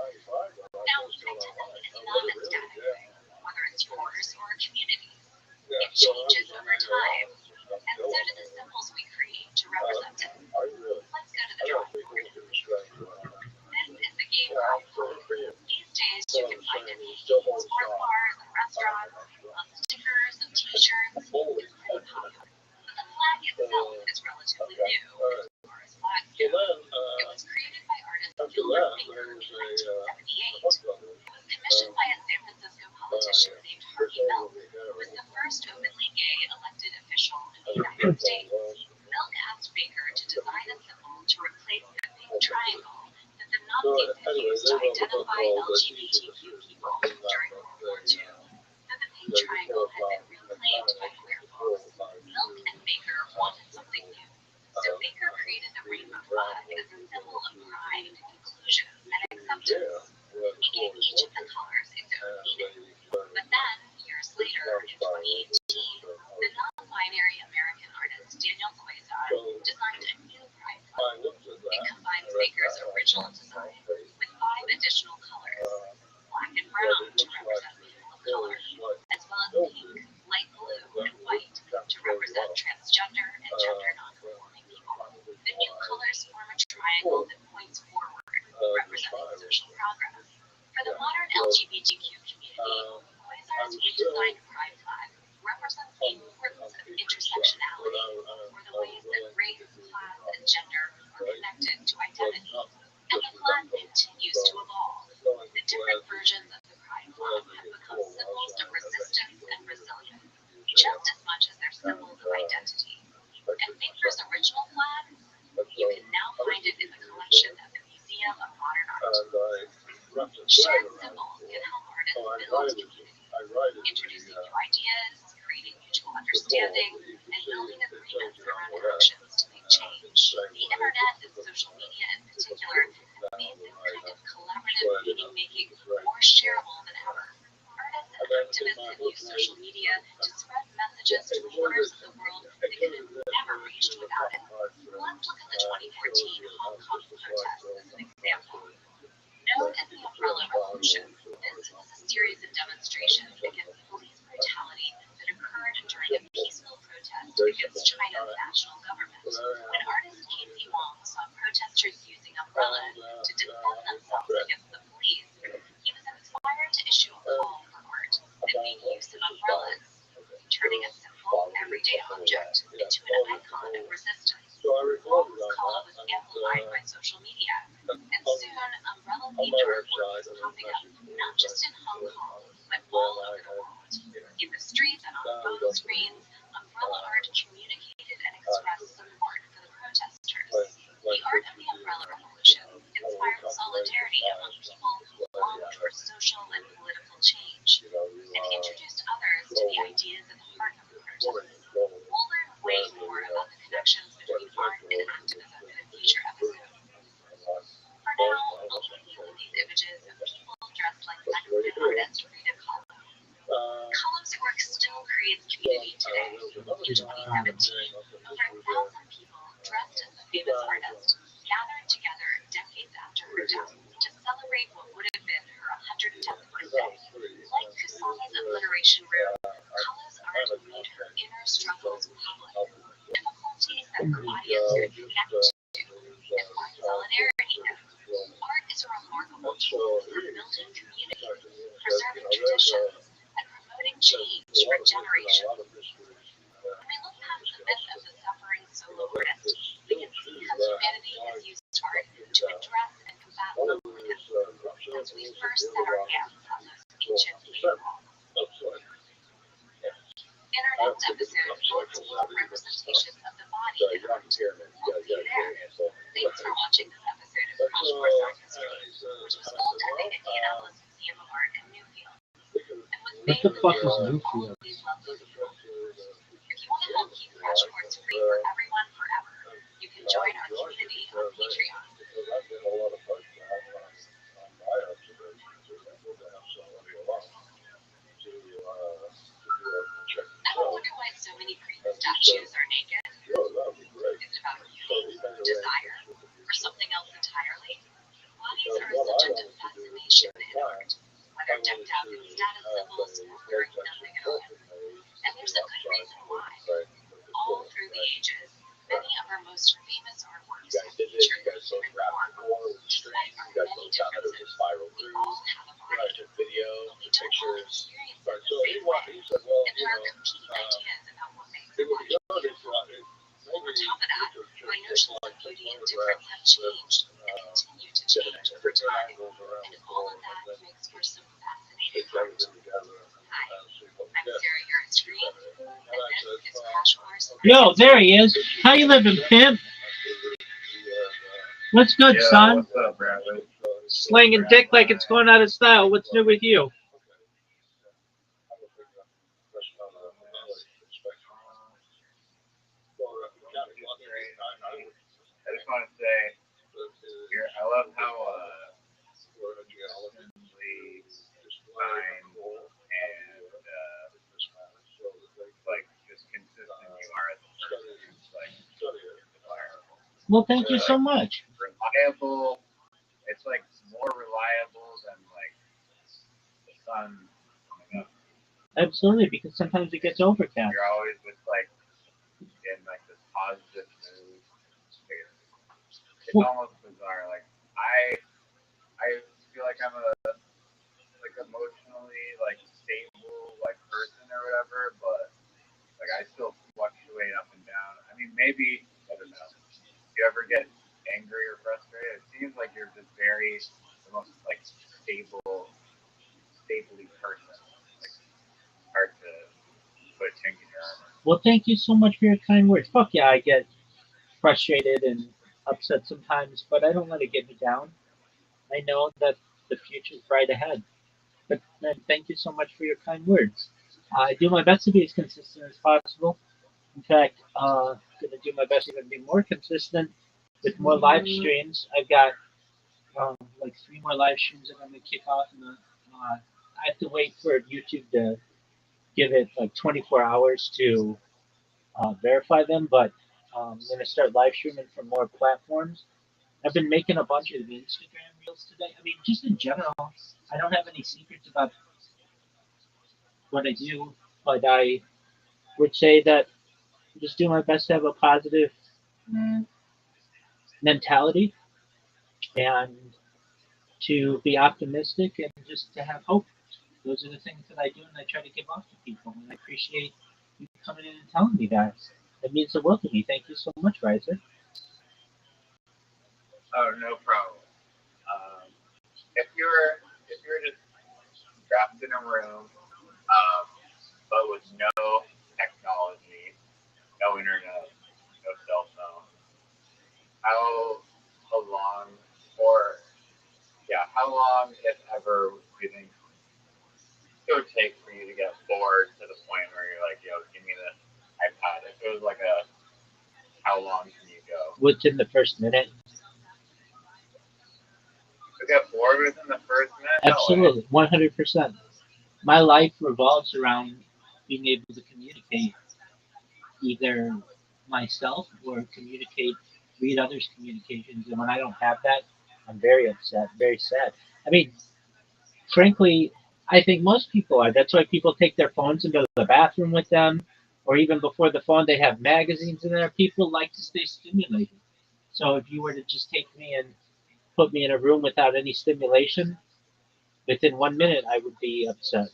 Speaker 3: not a static thing, whether it's yours or a community's. It changes over time, and so do the symbols we create to represent it. Let's go to the drawing board. This is the game called Flag. These days, you can find it in sports bars and restaurants, on stickers and t-shirts. It's pretty popular. But the flag itself is relatively new, as far as flags go. It was created by artist Gilbert Baker in 1978. It was commissioned by a San Francisco politician named Harvey Milk, who was the first openly gay elected official in the United States. Milk asked Baker to design a symbol to replace the big triangle that the Nazis had used to identify LGBTQ people during World War II. Though the big triangle had been reclaimed by queer folks, Milk and Baker wanted something new. So Baker created the rainbow flag as a symbol of pride, inclusion, and acceptance. gave each of the colors its own meaning. But then, years later, in 2018, the non-binary American artist Daniel Quasar designed a new pride flag. It combines Baker's original design with 5 additional colors: black and brown to represent people of color, as well as pink, light blue, and white to represent transgender and gender non-conforming people. The new colors form a triangle that points forward, representing social progress. For the modern LGBTQ community, Quasar's redesigned pride flag represents the importance of intersectionality, or the ways that race, class, and gender are connected to identity. And the flag continues to evolve. The different versions of the pride flag have become symbols of resistance and resilience, just as much as they're symbols of identity. And Baker's original flag, you can now find it in the collection of the Museum of Modern Art. Shared symbols can help artists build community, introducing new ideas, creating mutual understanding, and building agreements around actions to make change. The internet and social media in particular have made this kind of collaborative meaning-making more shareable than ever. Artists and activists have used social media to spread messages to corners of the world they could have never reached without it. Let's look at the 2014 Hong Kong protests as an example. Known as the Umbrella Revolution, this was a series of demonstrations against police brutality that occurred during a peaceful protest against China's national government. When artist Casey Wong saw protesters using umbrellas to defend themselves against the police, he was inspired to issue a call for art that made use of umbrellas, turning a simple, everyday object into an icon of resistance. Wong's call was amplified by social media, and soon umbrella-themed artwork was popping up not just in Hong Kong, but all over the world. In the streets and on phone screens, umbrella art communicated and expressed support for the protesters. The art of the Umbrella Revolution inspired solidarity among people who longed for social and political change, and introduced others to the ideas at the heart of the protests. We'll learn way more about the connections between art and activism in a future episode. For now, I'll leave you with these images of people dressed like Mexican artist Frida Kahlo. Kahlo's work still creates community today. In 2017, over 1,000 people dressed as the famous artist gathered together decades after her death to celebrate what would have been her 110th birthday. Like Kusama's Obliteration Room, Kahlo's art made her inner struggles public, difficulties that her audience could connect to, and find solidarity in. Art is a remarkable tool for building community, preserving traditions, and promoting change for generations. When we look past the myth of the suffering solo artist, we can see how humanity has used art to address and combat loneliness, as we first set our hands on those ancient cave walls. In our next episode, we'll explore representations of the body in art. We'll see you there. Thanks for watching this episode of Crash Course Art History, which was filmed at the Indianapolis Museum of Art in Newfield, and was made with the help of all of these lovely people. If you want to help keep Crash Course free for everyone forever, you can join our community on Patreon. Ever wonder why so many creepy statues are naked? Is it about beauty, desire, or something else entirely? Bodies are a subject of fascination in art, whether decked out in status symbols or wearing nothing at all. And there's a good reason why. All through the ages, many of our most famous artworks have featured the human form. Despite our many differences, we all have a body. We don't all experience it the same way, and there are competing ideas about what makes a body beautiful. On top of that, our notions of beauty and difference have changed and continue to change over time, and all of that makes for some fascinating art. Hi, I'm Sarah here on screen, and this is Crash Course.
Speaker 2: Yo, there he is. How you living, pimp? What's good, son?
Speaker 4: What's up, Rabbi?
Speaker 2: Slinging dick like it's going out of style. What's new with you?
Speaker 4: I just want to say, I love how
Speaker 2: Well, thank you so much.
Speaker 3: Reliable. It's like more reliable than like the sun coming up.
Speaker 2: Absolutely, because sometimes it gets overcast.
Speaker 3: You're always just like in like this positive mood. It's almost bizarre. Like I feel like I'm a like emotionally like stable like person or whatever, but like I still fluctuate up and down. I mean, maybe I don't know. You ever get angry or frustrated? It seems like you're just very the most like stably person. Like hard to put a chink in your armor.
Speaker 2: Well, thank you so much for your kind words. Fuck yeah, I get frustrated and upset sometimes, but I don't let it get me down. I know that the future's bright ahead. But thank you so much for your kind words. I do my best to be as consistent as possible. In fact, going to do my best to even be more consistent with more live streams. I've got like 3 more live streams that I'm going to kick off. I have to wait for YouTube to give it like 24 hours to verify them, but I'm going to start live streaming from more platforms. I've been making a bunch of Instagram reels today. I mean, just in general, I don't have any secrets about what I do, but I would say that I just do my best to have a positive mentality and to be optimistic and just to have hope. Those are the things that I do and I try to give off to people. And I appreciate you coming in and telling me that. It means the world to me. Thank you so much, Riser.
Speaker 3: Oh, no problem. If you're just trapped in a room, but with no technology, no internet, no cell phone, how long, or yeah, how long, if ever, do you think it would take for you to get bored to the point where you're like, yo, give me the iPad? If it was like a, how long can you go?
Speaker 2: Within the first minute.
Speaker 3: To get bored within the first minute? No way.
Speaker 2: Absolutely. 100%. My life revolves around being able to communicate either myself or communicate, read others' communications. And when I don't have that, I'm very upset, very sad. I mean, frankly, I think most people are. That's why people take their phones and go to the bathroom with them, or even before the phone, they have magazines in there. People like to stay stimulated. So if you were to just take me and put me in a room without any stimulation, within 1 minute, I would be upset.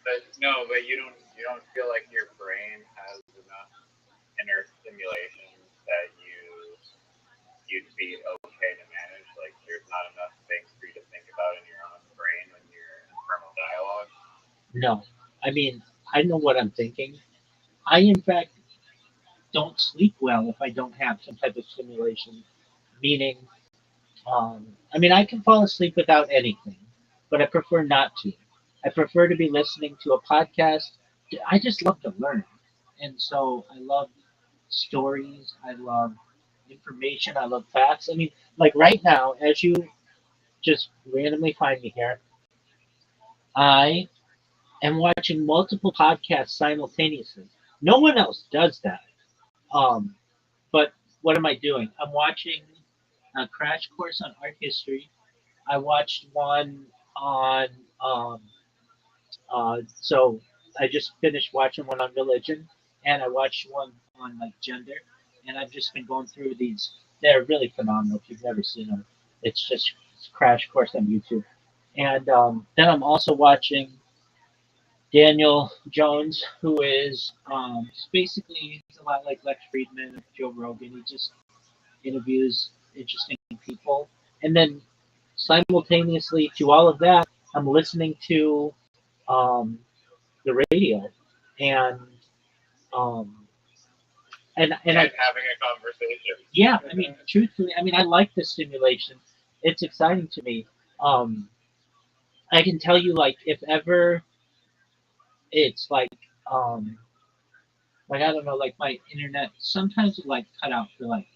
Speaker 3: But no, but you don't feel like your brain has enough inner stimulation that you'd be okay to manage. Like there's not enough things for you to think about in your own brain when you're in internal dialogue.
Speaker 2: No. I mean, I know what I'm thinking. I, in fact, don't sleep well if I don't have some type of stimulation. Meaning, I mean, I can fall asleep without anything, but I prefer not to. I prefer to be listening to a podcast. I just love to learn. And so I love stories. I love information. I love facts. I mean, like right now, as you just randomly find me here, I am watching multiple podcasts simultaneously. No one else does that. Um, but what am I doing? I'm watching a crash course on art history. I watched one on so I just finished watching one on religion, and I watched one on like gender, and I've just been going through these. They're really phenomenal. If you've never seen them, it's just crash course on YouTube. And then I'm also watching Daniel Jones, who is basically he's a lot like Lex Friedman of Joe Rogan. He just interviews interesting people, and then simultaneously to all of that, I'm listening to um, the radio, and um, and I
Speaker 3: Having a conversation.
Speaker 2: yeah, I mean truthfully, I mean I like the stimulation. It's exciting to me. Um, I can tell you like if ever it's um, like I don't know like my internet sometimes it like cut out for like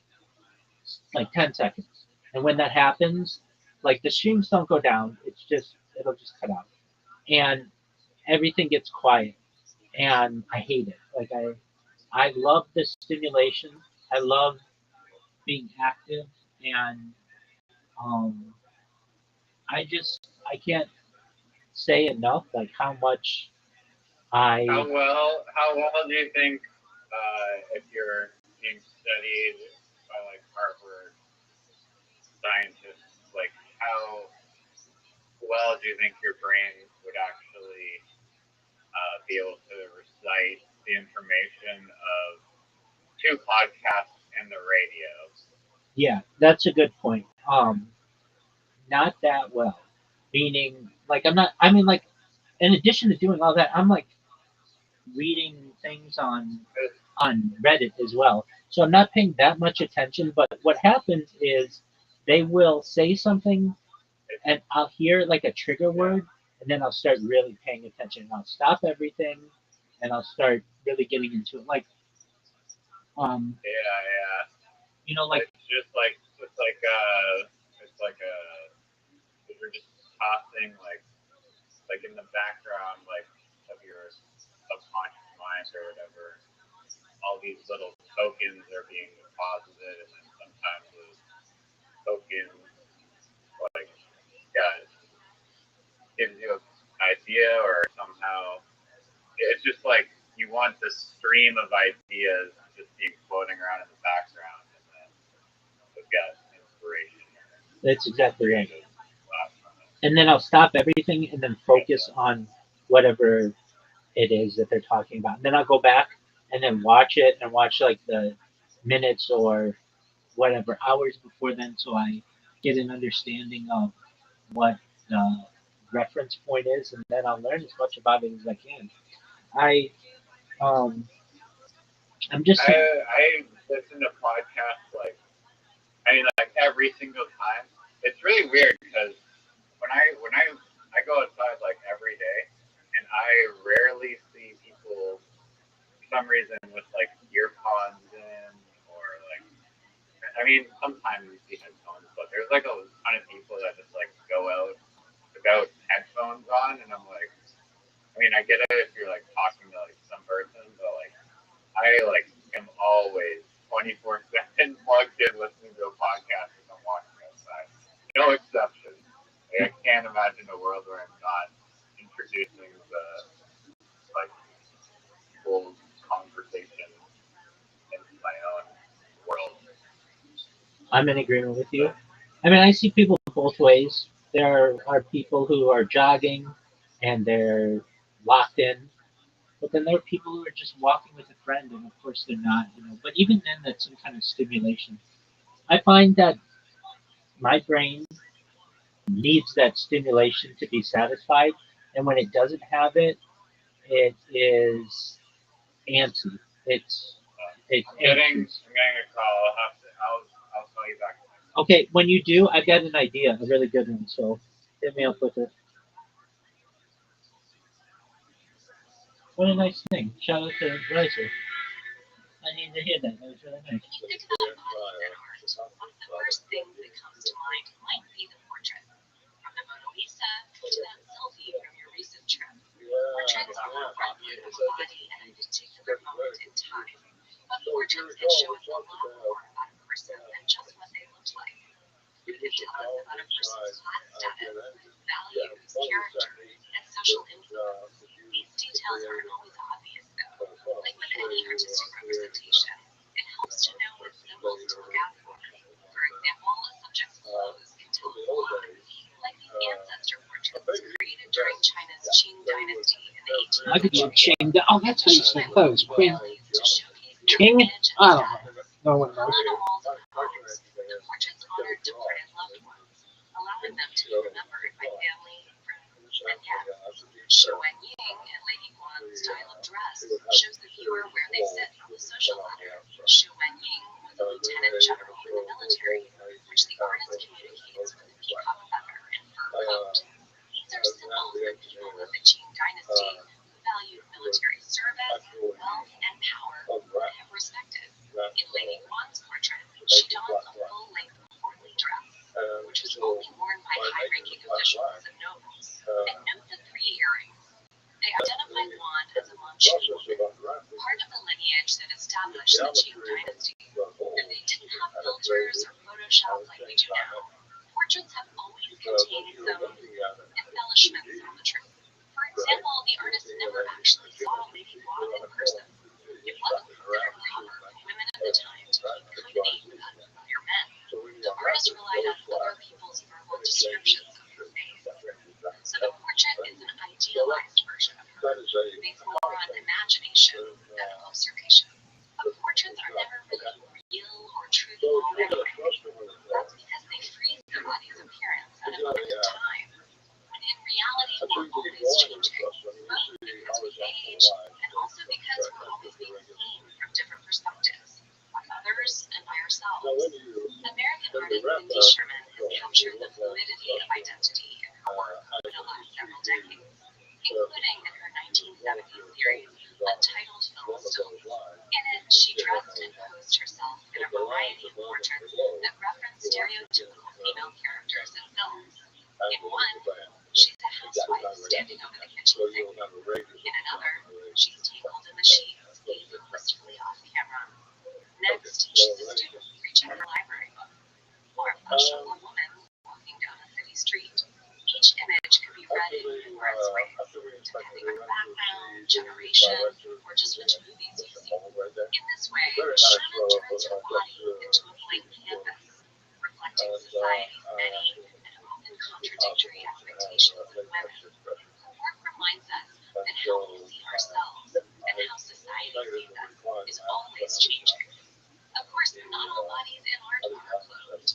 Speaker 2: 10 seconds, and when that happens, like the streams don't go down. It's just it'll just cut out, and everything gets quiet, and I hate it. Like I love the stimulation. I love being active, and um, I can't say enough like how much I
Speaker 4: How well do you think if you're being studied by like Harvard scientists, like how well do you think your brain would actually be able to recite the information of two podcasts and the radio?
Speaker 2: yeah, that's a good point. Not that well, meaning like I'm not. I mean, like in addition to doing all that, I'm like reading things on Reddit as well. So I'm not paying that much attention. But what happens is they will say something, and I'll hear like a trigger word, and then I'll start really paying attention. I'll stop everything, and I'll start really getting into it. Like,
Speaker 4: Yeah.
Speaker 2: like
Speaker 4: It's like you're just tossing like in the background like of your subconscious mind or whatever. All these little tokens are being deposited, and then sometimes those tokens like yeah gives you an idea or somehow it's just like you want the stream of ideas just being floating around in the background, and then you'll get inspiration.
Speaker 2: that's exactly right. And then I'll stop everything and then focus on whatever it is that they're talking about. And then I'll go back and then watch it and watch like the minutes or whatever hours before then, so I get an understanding of what the reference point is, and then I'll learn as much about it as I can. I um I'm just
Speaker 4: I listen to podcasts like every single time. It's really weird because when I go outside like every day, and I rarely see people for some reason with like ear pods in or like I mean sometimes you see headphones, but there's like a ton of people that just like go out without headphones on, and I'm like, I mean I get it if you're like talking to like some person, but like I like am always 24/7 plugged in listening to a podcast as I'm walking outside. No exception. Like, I can't imagine a world where I'm not introducing the like full conversation into my own world.
Speaker 2: I'm in agreement with you. I mean, I see people both ways. There are people who are jogging and they're locked in, but then there are people who are just walking with a friend, and of course they're not. But even then, that's some kind of stimulation. I find that my brain needs that stimulation to be satisfied, and when it doesn't have it, it is antsy. It's anxious.
Speaker 4: I'm getting a call. I'll call you back.
Speaker 2: Okay, when you do, I've got an idea, a really good one. So hit me up with it. What a nice thing. Shout out to Riser. I need to hear that. That was really nice.
Speaker 3: Think about bodies and art. One of the first things that comes to mind might be the portrait. From the Mona Lisa to that selfie from your recent trip. Portraits are a replica of a body at a particular moment in time. But portraits can show us a lot more about a person than just what they looked like. They can tell us about a person's class status, values, character, and social influence. These details aren't always obvious, though. Like with any artistic representation, it helps to know what symbols to look out for. For example, a subject's clothes can tell us a lot, like these ancestor portraits created during China's Qing dynasty in the
Speaker 2: I could
Speaker 3: 1800s.
Speaker 2: be Qing. Oh, that's how you say clothes. Queen.
Speaker 3: To showcase their
Speaker 2: King?
Speaker 3: lineage and
Speaker 2: I don't
Speaker 3: status.
Speaker 2: know. No one knows.
Speaker 3: On the walls of homes, the portraits honored departed loved ones, allowing them to be remembered by family, friends, and guests. Shi Wenying and Lady Guan's style of dress shows the viewer where they sit on the social ladder. Shi Wenying was a lieutenant general in the military, which the artist communicates with a peacock feather and fur coat. These are symbols of people of the Qing dynasty who valued military service, wealth, and power, and have respected. In Lady Guan's portrait, she dons a full-length courtly dress, which was only worn by high-ranking officials and nobles. And note the 3 earrings. They identify Guan as a Manchu woman, part of the lineage that is established the Qing dynasty, and they didn't have filters or Photoshop like we do now. Portraits have always contained some embellishments on the truth. For example, the artist never actually saw Lady Guan in person. It wasn't considered proper for women at the time to keep company with unfamiliar men. The artist relied on other people's verbal descriptions of her face. So the portrait is an idealized version of her, based more on imagination than observation. But portraits are never really real or truthful anyway. That's because they freeze the body's appearance at a moment in time, when in reality we're always changing, both because we age and also because we're always being seen from different perspectives, by others and by ourselves. American artist Cindy Sherman has captured the fluidity of identity in her work over the last several decades, including in her 1970s series, Untitled Film Stills. In it, she dressed and posed herself in a variety of portraits that reference stereotypical female characters in films. In one, she's a housewife standing over the kitchen sink. In another, she's tangled in the sheets, gazing wistfully off camera. Next, she's a student reaching her library book, or a fashionable woman walking down a city street. Each image could be read in numerous ways, depending on background, generation, or just which movies you've seen. In this way, Sherman turns her body into a blank canvas, reflecting society's many and often contradictory expectations of women. Her work reminds us that how we see ourselves and how society sees us is always changing. Of course, not all bodies in art are clothed.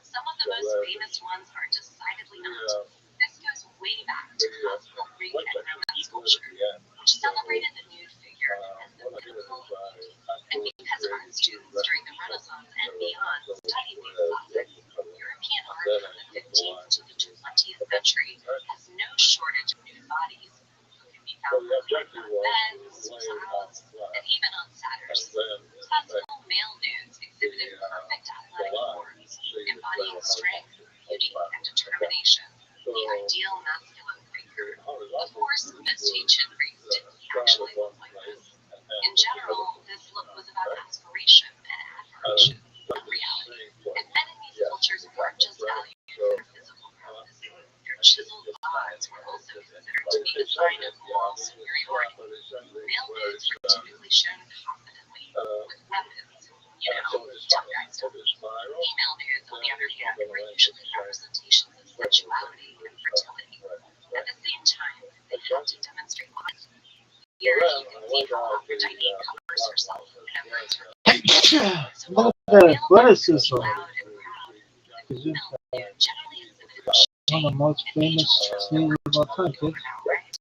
Speaker 3: Some of the most famous ones are decidedly not. This goes way back to classical Greek and Roman sculpture, which celebrated the nude figure as the pinnacle of beauty. And because art students during the Renaissance and beyond studied these classics, European art from the 15th to the 20th century has no shortage of nude bodies, who can be found lying on beds, clouds, and even on satyrs. Classical male nudes exhibited perfect athletic forms, embodying strength, beauty, and determination, the ideal masculine figure. Of course, most ancient Greeks didn't actually look like this. In general, this look was about aspiration and admiration, not reality. And men in these cultures weren't just valued for their physical prowess. Their chiseled bodies were also considered to be a sign of moral superiority. Male nudes were typically shown confidently, with weapons, tough guy stuff. Female nudes, on the other hand, were usually representations of sexuality and fertility. At the same time, they had to demonstrate life. Here you can see how Aphrodite covers herself and averts her face. So while male nudes can be loud and proud, the female nude generally exhibited shame
Speaker 2: One of the most
Speaker 3: and
Speaker 2: famous
Speaker 3: age
Speaker 2: series of all time,
Speaker 3: were
Speaker 2: kids.
Speaker 3: outright.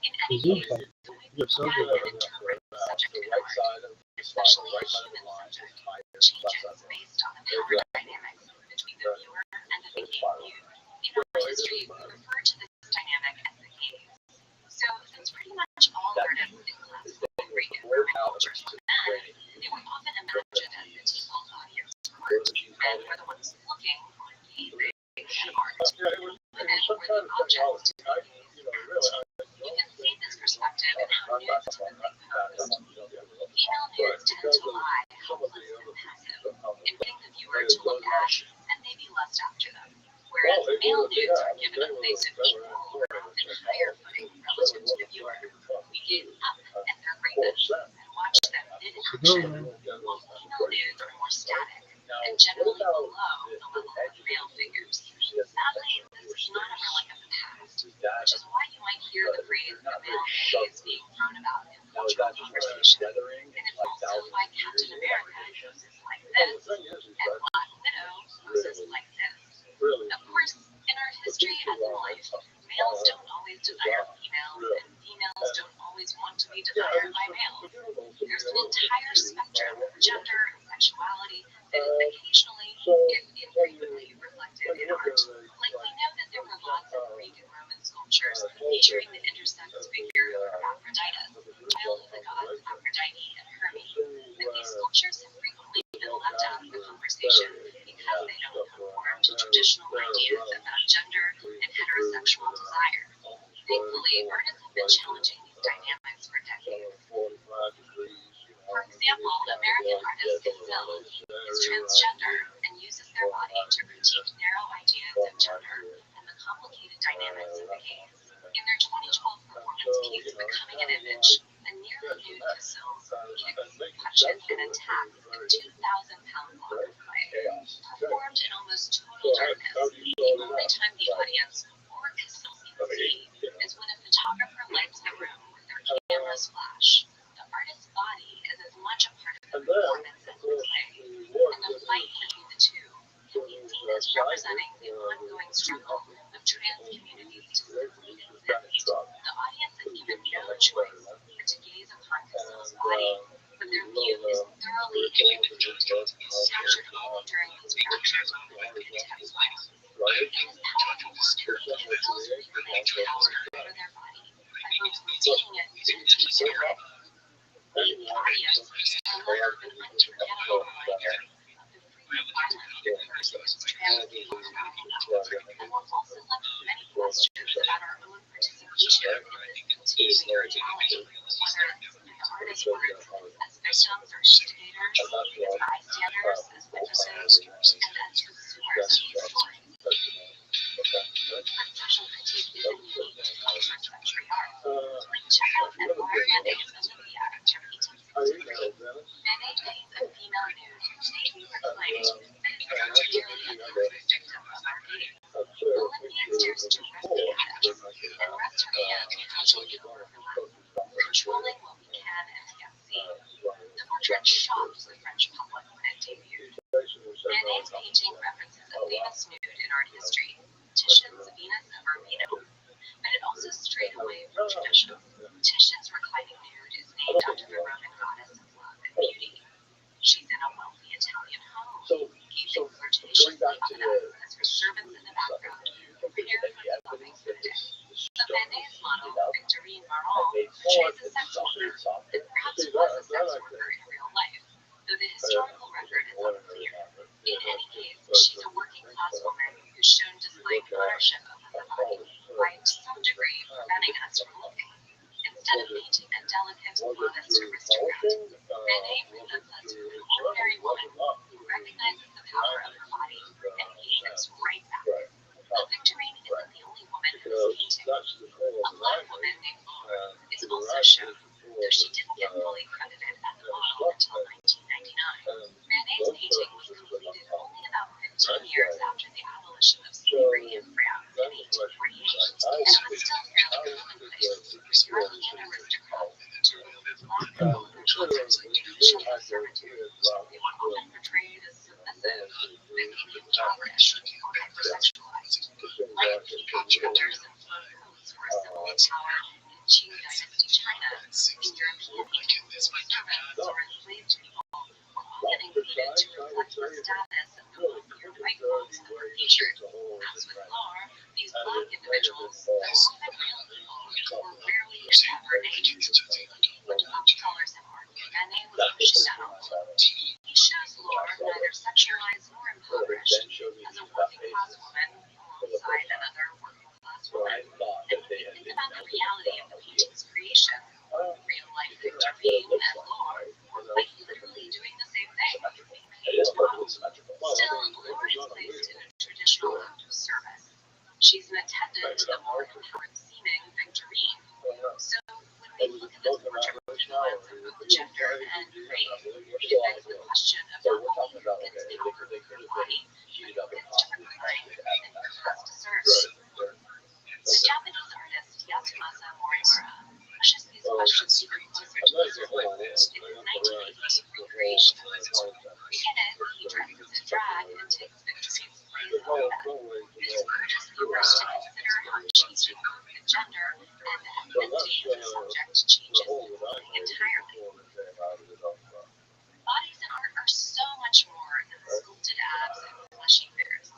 Speaker 3: In any case, the way we look at and interpret the subject in art, especially a human subject, changes based on the power dynamics between the viewer and the being viewed. In art history, we refer to this dynamic as the gaze. So, since pretty much all artists in classical Greek and Roman cultures were men, they were often imagined as the default audience for art. Men were the ones looking, gazing, at art. Women were the objects to be gazed at. You can see this perspective in how nudes typically posed. Female nudes tend to lie, helpless and passive, inviting the viewer to look at and maybe lust after them. Whereas male nudes are given a place of equal or often higher footing relative to the viewer. We gaze up at their greatness and watch them mid-action, while female nudes are more static and generally below the level of male figures. Sadly, this is not a relic of the past, which is why you might hear the phrase "the male gaze" being thrown about in cultural conversation. And it's also why Captain America poses like this, and Black Widow poses like this. Of course, in art history as in life, males don't always desire females, and females don't always want to be desired by males. There's an entire spectrum of gender and sexuality that is occasionally, if infrequently, reflected in art. Like we know that there were lots of Greek and Roman sculptures featuring the intersex figure of Aphrodite, child of the gods Aphrodite and Hermes. But these sculptures have frequently been left out of the conversation because they don't conform to traditional ideas about gender and heterosexual desire. Thankfully, artists have been challenging these dynamics for decades. For example, American transgender and uses their body to critique narrow ideas of gender and the complicated dynamics of the gaze. In their 2012 performance piece, Becoming an Image, a nearly nude Casil kicks, punches, and attacks a 2,000-pound block of clay. Performed in almost total darkness, the only time the audience or Casil can see is when a photographer lights the room with their camera's flash. The artist's body is as much a part of the performance as the clay, and the fight between the two can be seen as representing the ongoing struggle of trans communities to simply exist. The audience is given no choice but to gaze upon Casil's body, but their view is thoroughly captured only during these fractured moments of intense violence. It is powerful work. Casil's reclaimed power over their body by both retaining it and keeping it alive. The audience are left with an unforgettable reminder of the freedom violence that occurs against trans people around the world, and we're also left with many questions about our own participation in this continuing brutality, whether it's in the artist's words as victims or instigators, as bystanders, as witnesses, and as consumers of these stories. But social critique isn't unique to 21st century art. Check out Edouard Manet's Olivia from 1863. Manet paints a female nude, naively proclaimed that it's merely a perfect victim of our gaze. Olivia stares directly at us and rests her hand casually over her lap, controlling what we can and can't see. The portrait shocked the French public when it debuted. Manet's painting references a famous nude in art history, Titian's Venus of Urbino, but it also strayed away from tradition. Titian's reclining nude is named after the Roman goddess of love and beauty. She's in a wealthy Italian home, gazing flirtatiously up at us as her servants in the background prepare for the loving fitting. But Manet's model, Victorine Marron, portrays a sex worker, and perhaps was a sex worker in real life, though the historical record is unclear. In any case, she's a working-class woman who's shown displaying ownership of her body by, to some degree, preventing us from looking. Instead of painting a delicate, modest aristocrat, Manet presents us with an ordinary woman who recognizes the power of her body and gazes right back. But Victorine isn't the only woman in this painting. A black woman named Laura is also shown, though she didn't get fully credited as a model until 1999. Manet's painting was completed only about 15 years after the abolition of slavery in France in 1848, and it was still fairly commonplace for European aristocrats to remove black people from context with traditional servitude. They were often portrayed as submissive, maybe impoverished, or hypersexualized. Like peacock feathers and fur coats were a symbol of power in Qing Dynasty China. In European England, servants or enslaved people were often included to reflect the status of the wealthier white folks that were featured. As with Laura, these black individuals, though often real people, were rarely if ever named. With off-colors in art, Manet was pushing that envelope. He shows Laura neither sexualized nor impoverished, as a working-class woman alongside another working-class woman. And when you think about the reality of the painting's creation, real-life Victorine and Laura were quite literally doing the same thing, being paid models. Still, Laura is placed in a traditional act of service. She's an attendant to the more empowered-seeming Victorine. So, when we look at this portrait through the lens of both gender and race, it begs the question of not only who gets power over her body, but who gets to reclaim and who has to serve. The Japanese artist Yasumasa Morimura pushes these questions even closer to his work. In his 1988 recreation of his work, in it, he dresses in drag and takes Victorine's place on bed. This urges viewers to consider how changing both the gender and the ethnicity of the subject changes the painting entirely. Bodies in art are so much more than sculpted abs and fleshy figures.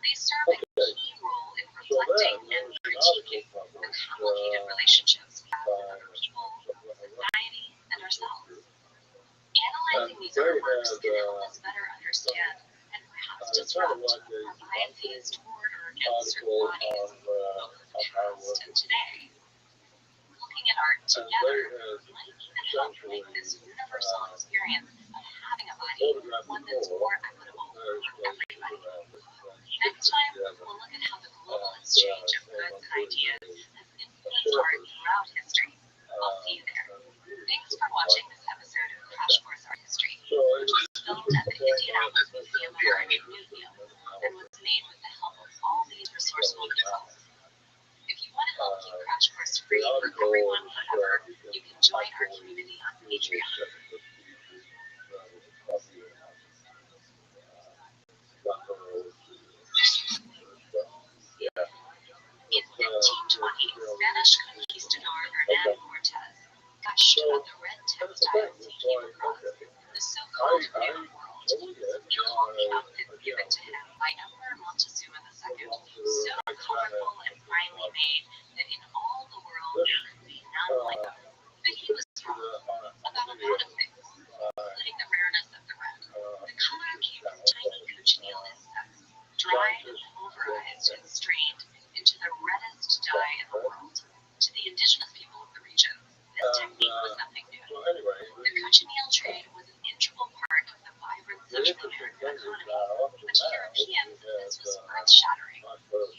Speaker 3: They serve a key role in reflecting and critiquing the complicated relationships we have with other people, society, and ourselves. Analyzing these artworks can help us better understand and perhaps disrupt our biases toward or against certain bodies, both in the past and today. Looking at art together might even help make this universal experience of having a a body, one that's more equitable for everybody. Next time, we'll look at how the global exchange of goods and ideas has influenced art throughout history. I'll see you there. Thanks for watching this episode of Crash Course Art History, which was filmed at the Indianapolis Museum of Art in Newfield and was made with the help of all these resourceful consultants. If you want to help keep Crash Course free for everyone forever, you can join our community on Patreon. In 1520, Spanish conquistador Hernán Cortés gushed about the red textiles he came across, the so-called New World. He called the outfit given to him by Emperor Montezuma II so colorful and finely made that in all the world there could be none like them. But he was wrong about a lot of things, including the rareness of the red. The color came from tiny cochineal insects, dried, pulverized, and strained into the reddest dye in the world. To the indigenous people of the region, this technique was nothing new. The cochineal trade was an integral part of the vibrant Central American economy, but to Europeans, this was earth-shattering.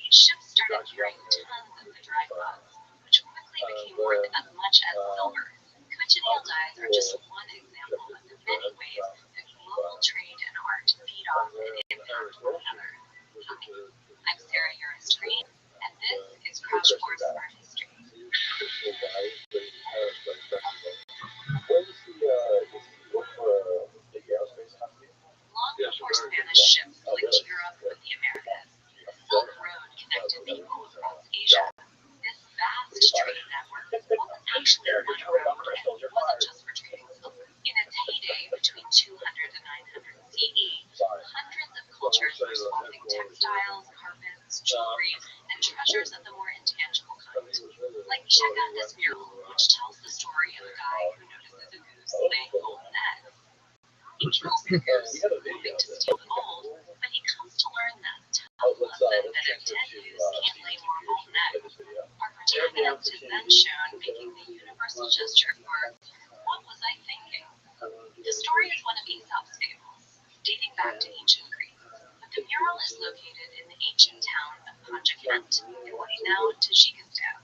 Speaker 3: Ships started carrying tons of the dry cloths, which quickly became worth as much as silver. Cochineal dyes are just one example of the many ways that global trade and art feed off and impact one another. Hi, I'm Sarah Harris-Green, and this is Crash Course Art History. Long before Spanish ships linked Europe with the Americas, the Silk Road connected people across Asia. This vast trade network wasn't actually one road and wasn't just for trading silk. In its heyday between 200 and 900 CE, hundreds of cultures were swapping textiles, carpets, jewelry, and treasures of the more intangible kind. Like, check out this mural, which tells the story of a guy who notices a goose laying golden eggs. He kills the goose, hoping to steal the gold, but he comes to learn that tough lesson that a dead goose can't lay more golden eggs. Our protagonist is then shown making the universal gesture for, "What was I thinking?" The story is one of Aesop's fables, dating back to ancient Greece, but the mural is located in the ancient town of Panjikent in what's now Tajikistan,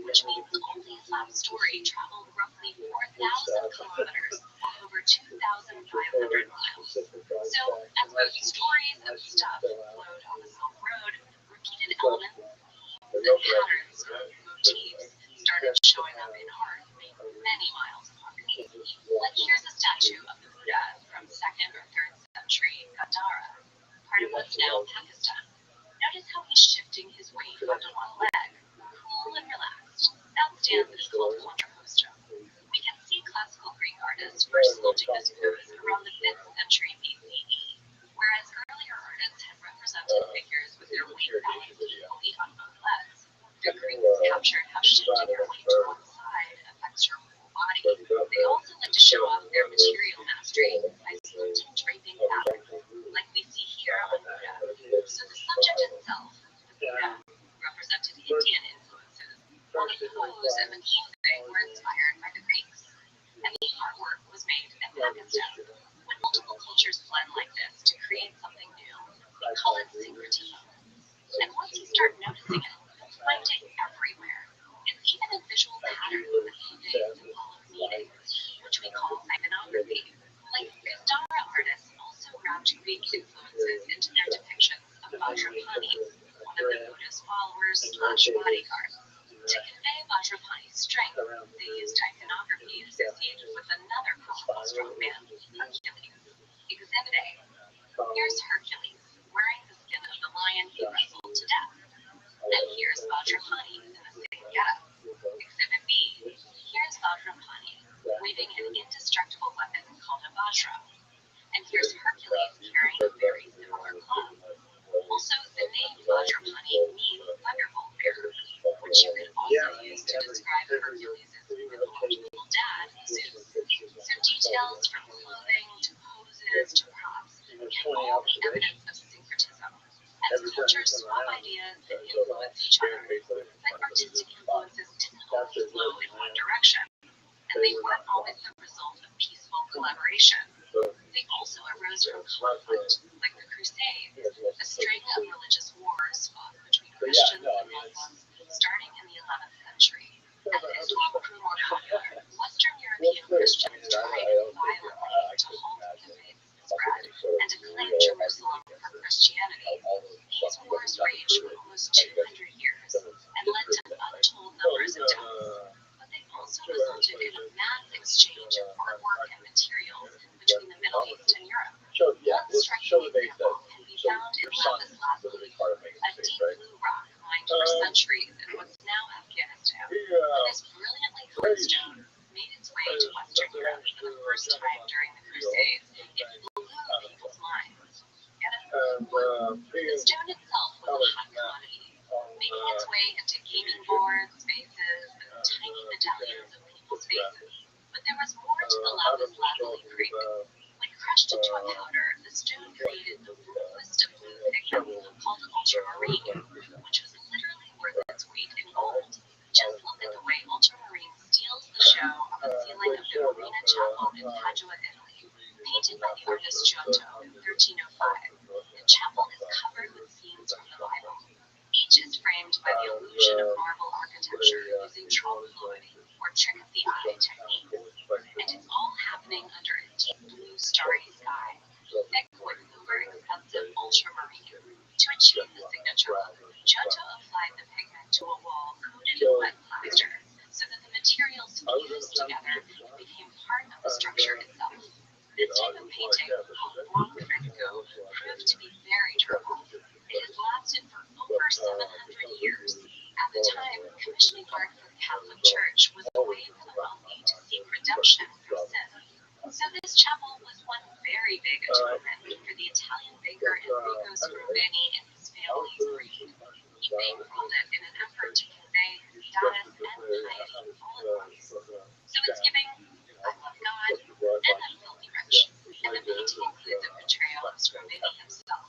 Speaker 3: which means old Aesop's story traveled roughly 4,000 kilometers, or over 2,500 miles. So, as both stories and stuff flowed on the Silk Road, repeated elements, themes, and patterns of motifs started showing up in art made many miles apart. Like, here's a statue of the Buddha from 2nd or 3rd century Gandhara, part of what's now Pakistan. Notice how he's shifting his weight onto one leg, cool and relaxed. That stance is called contrapposto. We can see classical Greek artists first sculpting this pose around the 5th century BCE, whereas earlier artists had represented figures with their weight balanced equally on both legs. The Greeks captured how shifting your weight to one side affects your whole body. They also like to show off their material mastery by sculpting draping patterns, like we see here on Buddha. So the subject itself, the Buddha, represented Indian influences, while the pose and the clothing were inspired by the Greeks. And the artwork was made in Pakistan. When multiple cultures blend like this to create something new, we call it syncretism. And once you start noticing it, you'll find it everywhere. It's even in visual patterns that convey symbolic meaning, which we call iconography. Like, Gandhara artists also wrapped Greek influences into their depictions of Vajrapani, one of the Buddha's followers/bodyguard. To convey Vajrapani's strength, they used iconography associated with another powerful strongman, Hercules. Exhibit A. Here's Hercules, wearing the skin of the lion he wrestled to death. And here's Vajrapani in the same getup. Exhibit B. Here's Vajrapani, waving an indestructible weapon called a Vajra. And here's Hercules carrying a very similar club. Also, the name Vajrapani means thunderbolt bearer, which you could also use to describe Hercules' mythological dad, Zeus. So details from clothing to poses to props can all be evidence of syncretism, as cultures swap ideas and influence each other. But artistic influences didn't always flow in one direction, and they weren't always the result of peaceful collaboration. They also arose from conflict, like the Crusades, a string of religious wars fought between Christians and Muslims starting in the 11th century. As Islam grew more popular, Western European Christians tried violently to halt the faith's spread and to claim Jerusalem for Christianity. These wars raged for almost 200 years and led to untold numbers of deaths. But they also resulted in a mass exchange of artwork and materials between the Middle East and Europe. One striking example can be found in lapis lazuli, a deep blue rock mined for centuries in what's now Afghanistan. When this brilliantly colored stone made its way to Western Europe for the first time during the Crusades, it blew people's minds. Get it? The stone itself was a hot commodity, making its way into gaming boards, vases, and tiny medallions of people's faces. But there was more to the lapis lazuli creek. When crushed into a powder, the stone created the bluest of blue pigment called ultramarine, which was literally worth its weight in gold. Just look at the way ultramarine steals the show on the ceiling of the Marina Chapel in Padua, Italy. Painted by the artist Giotto in 1305, the chapel is covered with scenes from the Bible. Each is framed by the illusion of marble architecture using trompe-l'oeil, or trick-of-the-eye techniques. And it's all happening under a deep blue starry sky, thick with uber expensive ultramarine. To achieve the signature look, Giotto applied the pigment to a wall coated in wet plaster, so that the materials fused together and became part of the structure itself. This type of painting, called blanc fresco, proved to be very durable. It has lasted for over 700 years. At the time, commissioning art for the Catholic Church was a way for the wealthy to seek redemption from sin. So this chapel was one very big atonement for the Italian banker Enrico Scroveni and his family's greed. He bankrolled it in an effort to convey his status and piety all at once. So it's giving, I love God, and I'm filthy rich. And the painting includes a portrayal of Scroveni himself.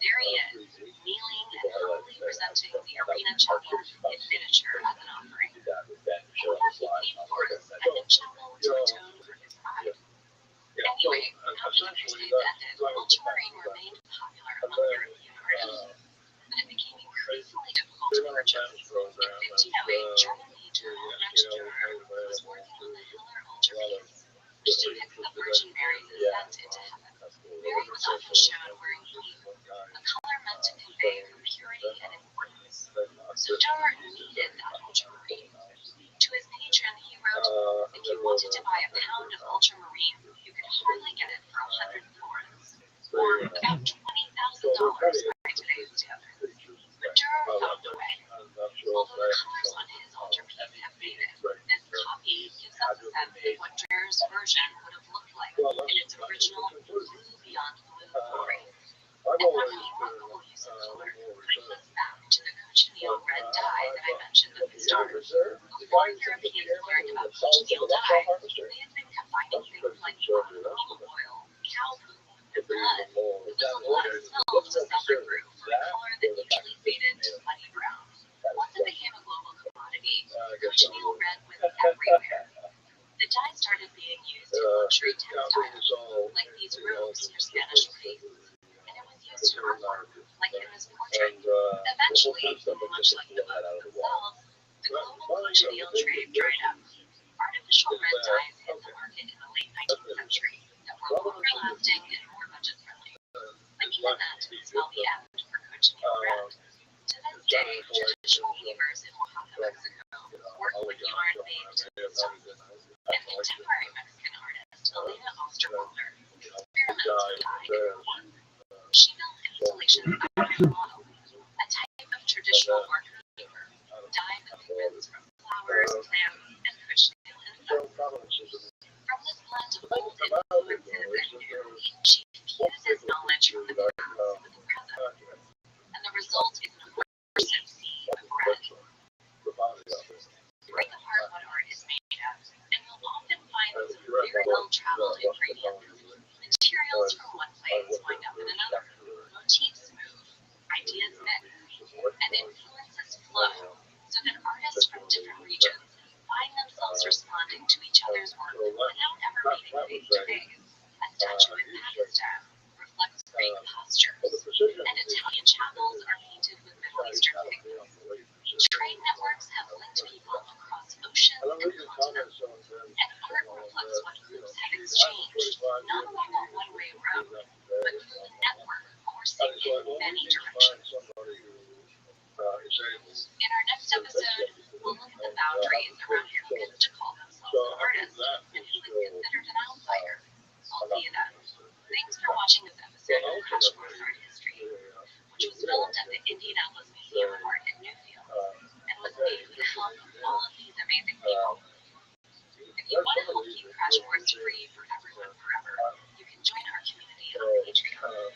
Speaker 3: There he is, kneeling and humbly presenting the arena chapel in miniature as an offering. Or he paid for a second chapel to atone for his pride. Anyway, after the Crusades ended, ultramarine remained popular among European artists, but it became increasingly difficult to purchase. In 1508, German painter Rothschild'S was working on the Hiller altar piece, which depicts the Virgin Mary's ascent into heaven. Mary was often shown wearing blue, a color meant to convey her purity and importance. So Durer needed that ultramarine. To his patron, he wrote, if you wanted to buy a pound of ultramarine, you could hardly get it for 100 florins, or about $20,000 by today's standards. But Durer found a way. Although the colors on his altarpiece have faded, this copy gives us a sense of what Durer's version would have looked like in its original blue beyond blue glory. And that remarkable use of color brings us back to the cochineal red dye that I mentioned at the start. Before Europeans learned about cochineal dye, they had been combining things like blood, olive oil, cow poo, and blood. It was a lot of smells to suffer through for a color that usually faded to muddy brown. Once it became a global commodity, cochineal red was everywhere. The dye started being used in luxury textiles, like these robes for Spanish priests, and it was used in artwork, like in this portrait. Eventually, much like the books themselves, the global cochineal trade dried up. Artificial red dyes hit the market in the late 19th century that were longer lasting and more budget friendly. But even that didn't spell the end for cochineal red. To this day, traditional weavers in Oaxaca, Mexico, work with yarn made to this stuff. And contemporary Mexican artist Elena Osterwalder experimented with dye in her work. She built installations out of her model, a type of traditional bark paper, dyed with pigments from flowers, plants, and cochineal insects. From this blend of old influences and new, she fuses knowledge from the past with the present. And the result is an immersive sea of red. Break apart what art is made of, and you'll often find some very well-traveled ingredients. Materials from one place wind up in another. Motifs move, ideas mix, and influences Eastern Figure. Trade networks have linked people across oceans and continents, and art reflects what groups have exchanged, not along a one-way road, but through a network coursing in many directions. In our next episode, we'll look at the boundaries around who gets to call themselves an artist and who is considered an outsider. I'll see you then. Thanks for watching this episode of Crash Course Art History, which was filmed at the Indianapolis Museum of Art in Newfield, and was made with the help of all of these amazing people. If you want to help keep Crash Course free for everyone forever, you can join our community on Patreon.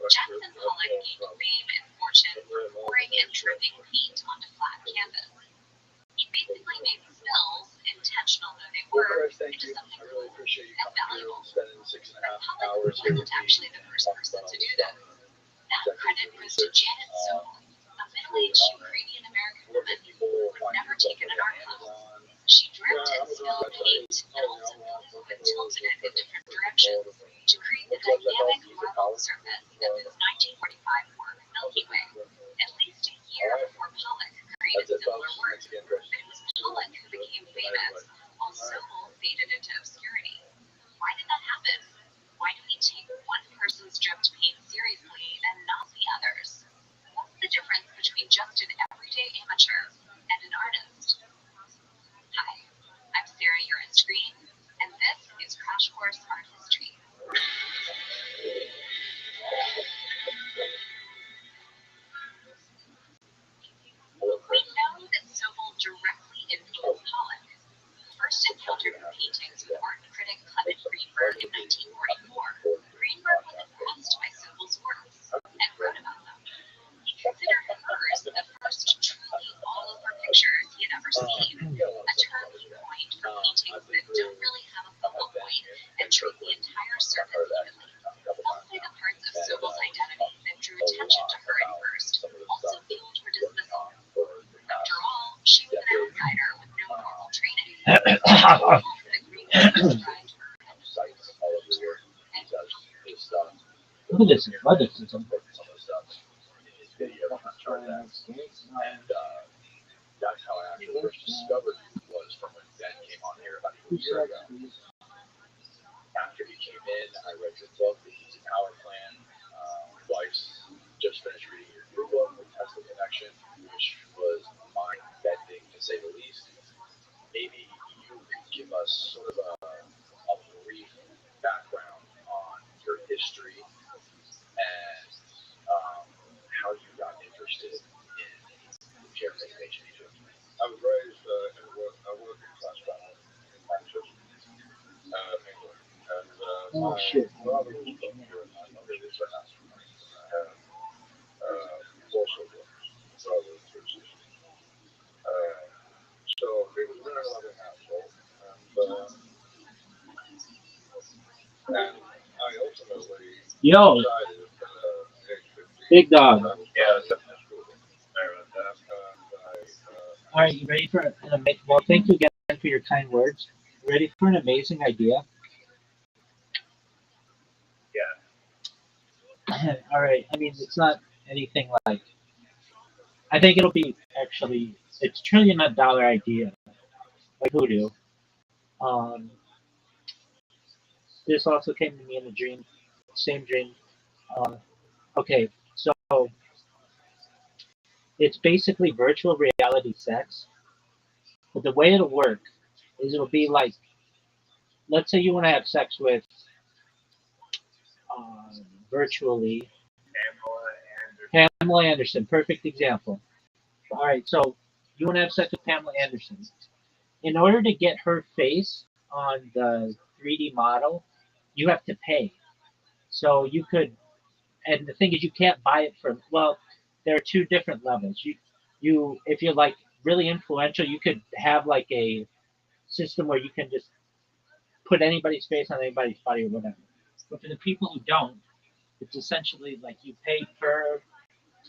Speaker 3: Jackson Pollock gained fame and fortune for pouring and dripping paint onto flat canvas. He basically made spills, intentional though they were, into something cool and valuable. But Pollock wasn't actually the first person to do this. That credit goes to Janet Sobel, a middle-aged Ukrainian-American woman who'd never taken an art class. She dripped and spilled paint and also moved and tilted it in different directions to create the dynamic marble surface that this 1945 work, Milky Way, at least a year before Pollock created similar work. But it was Pollock who became famous, while Sobel faded into obscurity. Why did that happen? Why do we take one person's dripped paint seriously and not the others? What's the difference between just an everyday amateur and an artist? Hi, I'm Sarah Urans Green, and this is Crash Course Art History. We know that Sobel directly influenced Pollock. First encountered her paintings with art critic Clement Greenberg in 1944. Greenberg was impressed by Sobel's works and wrote about them. He considered hers the first truly all-over pictures he had ever seen, a term he coined for paintings that don't really have a focal point and treat the entire surface evenly. Some say the parts of Sobel's identity that drew attention to her at first also fueled her dismissal. After all, she was an outsider with no formal training.
Speaker 2: Look at this athleticism.
Speaker 1: That's how I actually first discovered who he was from when Ben came on here about a year ago. After he came in, I read your book, The Easy Power Plan, twice. Just finished reading your new book, The Tesla Connection, which was mind-bending to say the least. Maybe you could give us sort of a brief background on your history and how you got interested in German animation. I was raised in a working class family in Manchester, England, and my father was a doctor and my mother was an astronaut. I have also got brother and two sisters. So it was a very loving household, and I ultimately decided at age 15
Speaker 2: Big dog.
Speaker 1: Yeah, that's cool.
Speaker 2: All right, you ready for an amazing? Well, thank you again for your kind words. Ready for an amazing idea?
Speaker 4: Yeah.
Speaker 2: All right. I mean, it's not anything like. I think it'll be actually. It's $1 trillion idea, like hoodoo. This also came to me in a dream. Same dream. Okay, so it's basically virtual reality sex. But the way it'll work is it'll be like, let's say you want to have sex with virtually Pamela Anderson. Perfect example. All right, so you want to have sex with Pamela Anderson. In order to get her face on the 3D model, you have to pay. So you could, and the thing is, you can't buy it from. Well, there are two different levels. You, if you're like really influential, you could have like a system where you can just put anybody's face on anybody's body or whatever. But for the people who don't, it's essentially like you pay per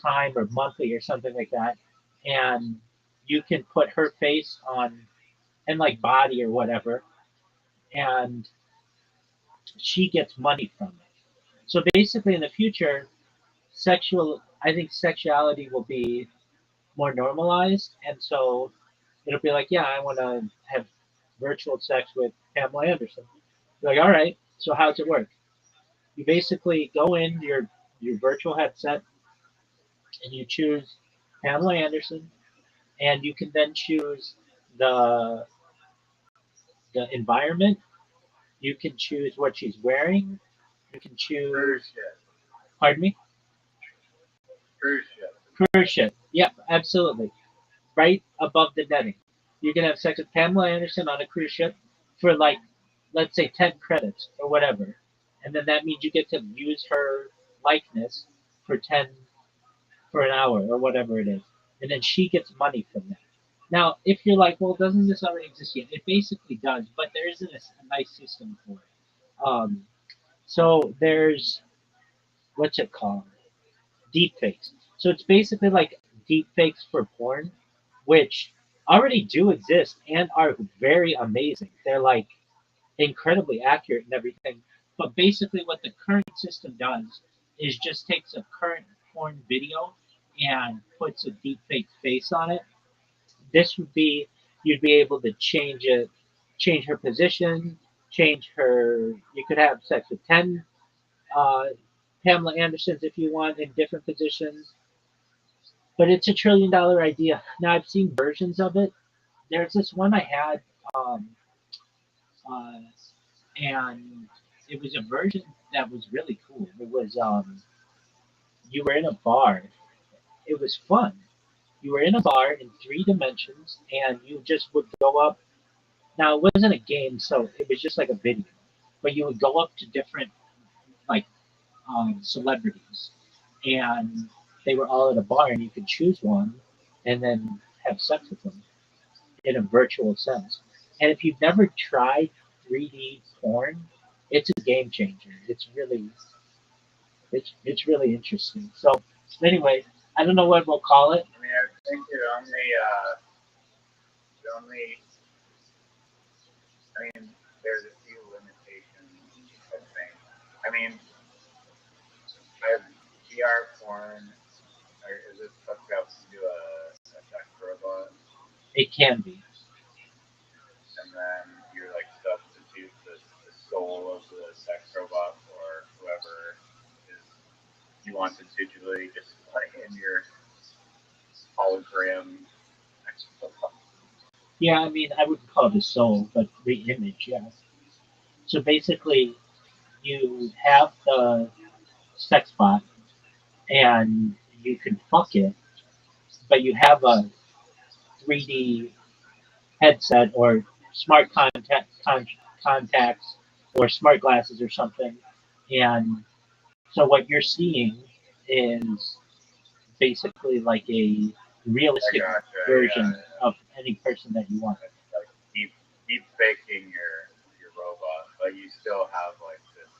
Speaker 2: time or monthly or something like that, and you can put her face on and like body or whatever, and she gets money from it. So basically, in the future, I think sexuality will be more normalized, and so it'll be like, yeah, I want to have virtual sex with Pamela Anderson. You're like, all right, so how does it work? You basically go in your virtual headset and you choose Pamela Anderson, and you can then choose the the environment. You can choose what she's wearing. You can
Speaker 4: Cruise
Speaker 2: choose.
Speaker 4: ship.
Speaker 2: Pardon me.
Speaker 4: Cruise ship.
Speaker 2: Cruise ship. Yep, absolutely. Right above the netting. You can have sex with Pamela Anderson on a cruise ship for like, let's say 10 credits or whatever. And then that means you get to use her likeness for 10, for an hour or whatever it is. And then she gets money from that. Now, if you're like, well, doesn't this already exist yet? It basically does, but there isn't a nice system for it. So there's, what's it called? Deep fakes. So it's basically like deep fakes for porn, which already do exist and are very amazing. They're like incredibly accurate and everything. But basically, what the current system does is just takes a current porn video and puts a deep fake face on it. This would be, you'd be able to change it, change her position, change her. You could have sex with 10 uh, Pamela Andersons if you want in different positions. But it's $1 trillion idea. Now I've seen versions of it. There's this one I had, um, uh, and it was a version that was really cool. It was you were in a bar. It was fun. You were in a bar in 3 dimensions, and you just would go up. Now it wasn't a game, so it was just like a video, but you would go up to different like celebrities, and they were all at a bar, and you could choose one, and then have sex with them in a virtual sense. And if you've never tried 3D porn, it's a game changer. It's really interesting. So anyway, I don't know what we'll call it.
Speaker 4: I mean, I think I mean, there's a few limitations, I think. I mean, I have VR porn, or is it hooked up to a sex robot,
Speaker 2: It can be.
Speaker 4: and then you like substitute the soul of the sex robot for whoever is you want to digitally just like in your hologram sex robot.
Speaker 2: Yeah, I mean, I wouldn't call it a soul, but the image, yeah. So basically, you have the sex bot, and you can fuck it, but you have a 3D headset or smart contacts or smart glasses or something. And so what you're seeing is basically like a
Speaker 4: I
Speaker 2: realistic
Speaker 4: gotcha.
Speaker 2: version
Speaker 4: Yeah.
Speaker 2: of any person that you want.
Speaker 4: It's like deep faking your robot, but you still have like this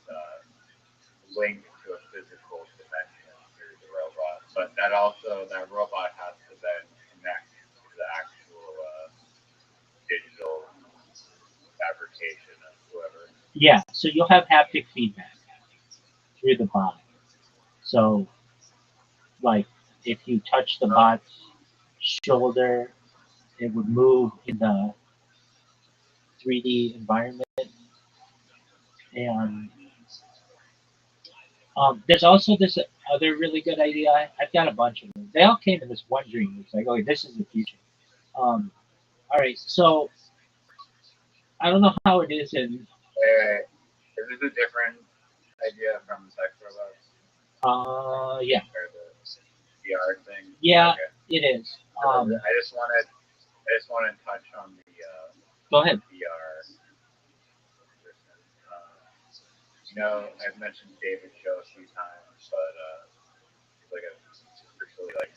Speaker 4: link to a physical dimension through the robot. But that robot has to then connect to the actual digital fabrication of whoever.
Speaker 2: Yeah, so you'll have haptic feedback through the bot. So like if you touch the bot's shoulder, it would move in the 3D environment. And there's also this other really good idea. I've got a bunch of them. They all came in this one dream. It's like, okay, this is the future. All right, so I don't know how it is in.
Speaker 4: Is this a different idea from sex robots
Speaker 2: Yeah,
Speaker 4: or the VR thing?
Speaker 2: yeah,
Speaker 4: Okay.
Speaker 2: it is.
Speaker 4: I just wanted to touch on the
Speaker 2: Go ahead.
Speaker 4: VR. I've mentioned David Show a few times, but he's like a virtually like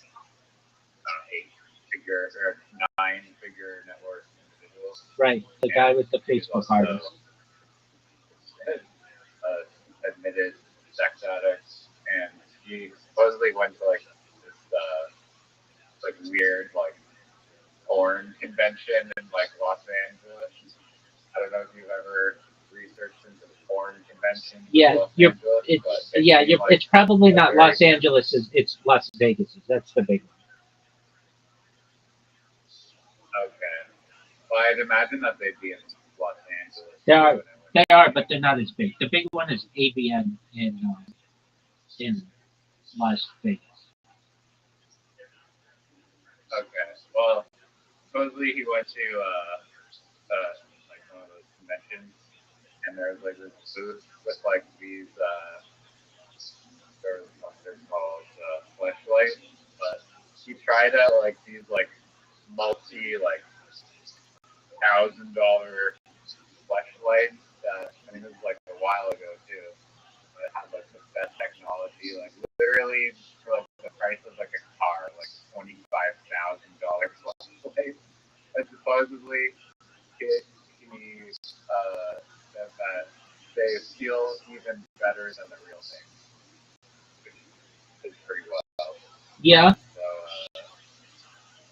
Speaker 4: 8-figure or 9-figure net worth individual.
Speaker 2: Right, the guy with the Facebook artist.
Speaker 4: Admitted sex addict, and he supposedly went to like this like weird like porn convention in like Los Angeles. I don't know if you've ever researched into the porn for conventions.
Speaker 2: Yeah,
Speaker 4: Los
Speaker 2: you're.
Speaker 4: Angeles,
Speaker 2: It's
Speaker 4: but they
Speaker 2: yeah.
Speaker 4: seem
Speaker 2: You're.
Speaker 4: like
Speaker 2: It's probably
Speaker 4: a
Speaker 2: not
Speaker 4: very-
Speaker 2: Los Angeles. It's Las Vegas. That's the big one.
Speaker 4: Okay. Well, I'd imagine that they'd be in Los Angeles.
Speaker 2: They are.
Speaker 4: too, and it would-
Speaker 2: They are, but they're not as big. The big one is AVN in Las Vegas.
Speaker 4: Okay. Well, supposedly he went to like one of those conventions, and there was like this booth with like these they're called flashlights, but he tried out like these like multi like $1,000 flashlights that I mean this was like a while ago too. But it had like the best technology, like literally for like the price of like a car, like $25,000 flashlight. And supposedly he that they feel even better than the real thing, which is pretty well.
Speaker 2: Yeah.
Speaker 4: So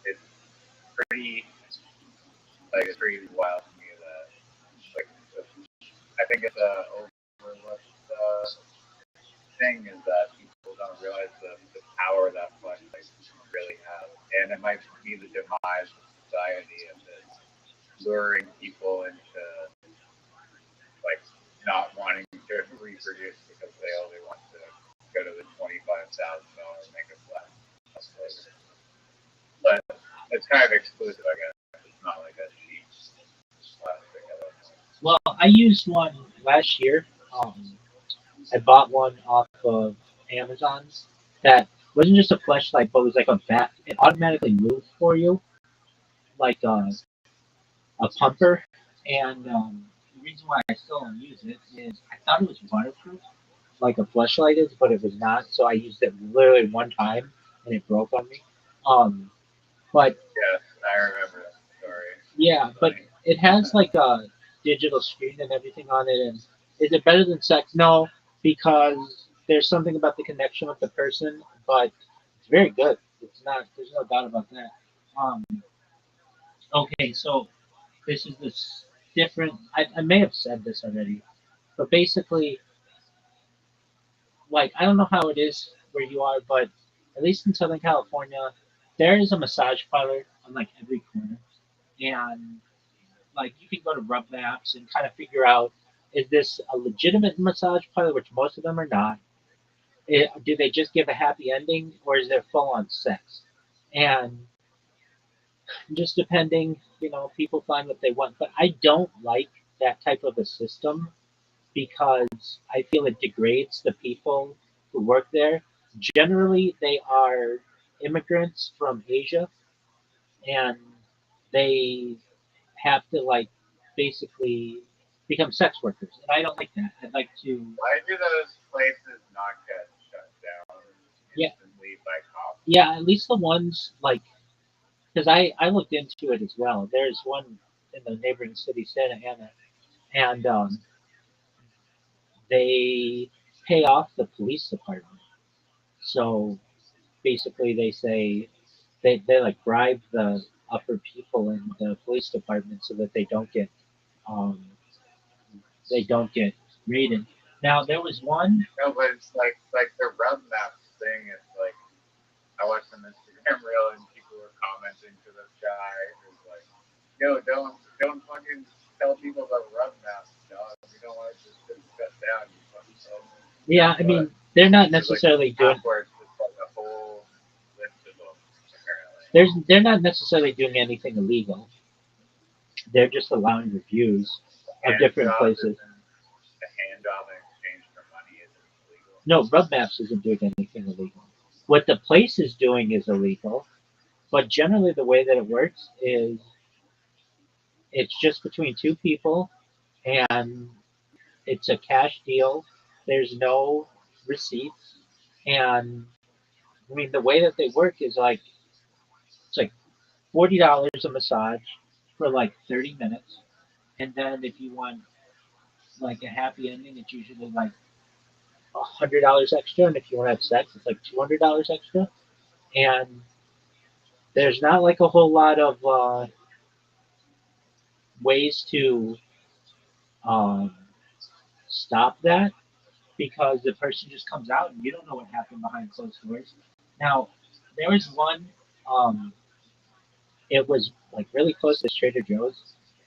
Speaker 4: it's pretty it's pretty wild to me that like I think it's a overlooked thing is that people don't realize the power that flashlights really have, and it might be the demise of society of this luring people into like not wanting to reproduce because they only want to go to the $25,000 makeup flashlight. But it's kind of exclusive, I guess. It's not like a cheap plastic. I don't know.
Speaker 2: Well, I used one last year. I bought one off of Amazon that wasn't just a flashlight, but it was like a bat. It automatically moved for you, like a pumper. And the reason why I still don't use it is I thought it was waterproof, like a flashlight is, but it was not. So I used it literally one time, and it broke on me. But
Speaker 4: Yes, I remember that story.
Speaker 2: yeah, but it has like a digital screen and everything on it. And is it better than sex? No, because there's something about the connection with the person, but it's very good. It's not. There's no doubt about that. Um, okay, so this is this different. I may have said this already, but basically, like I don't know how it is where you are, but at least in Southern California, there is a massage parlor on like every corner, and like you can go to rub maps and kind of figure out is this a legitimate massage parlor, which most of them are not. Do they just give a happy ending, or is there full on sex? And just depending, people find what they want. But I don't like that type of a system because I feel it degrades the people who work there. Generally, they are immigrants from Asia, and they have to like basically become sex workers, and I don't like that. I'd like to,
Speaker 4: Why do those places not get shut down
Speaker 2: yeah,
Speaker 4: instantly by cops?
Speaker 2: yeah. At least the ones like because I looked into it as well. There's one in the neighboring city, Santa Ana, and they pay off the police department. So basically, they say they like bribe the upper people in the police department so that um, they don't get raided. Now there was one.
Speaker 4: No, but it's like the rub maps thing. It's like I watched an Instagram reel and people were commenting to this guy who's like, "Yo, don't fucking tell people about rub maps, dog. We don't want it to just shut down." You fucking tell them.
Speaker 2: Yeah, I mean they're not necessarily doing.
Speaker 4: Backwards, it's like a whole list of them apparently.
Speaker 2: They're not necessarily doing anything illegal. They're just allowing reviews of different places.
Speaker 4: The hand job in exchange for money isn't illegal.
Speaker 2: No, Rub Maps isn't doing anything illegal. What the place is doing is illegal, but generally the way that it works is it's just between two people and it's a cash deal. There's no receipts, and I mean the way that they work is like it's like $40 a massage for like 30 minutes, and then if you want like a happy ending, it's usually like $100 extra, and if you want to have sex, it's like $200 extra. And there's not like a whole lot of ways to um, stop that because the person just comes out and you don't know what happened behind closed doors. Now, there was one, um, it was like really close to Trader Joe's.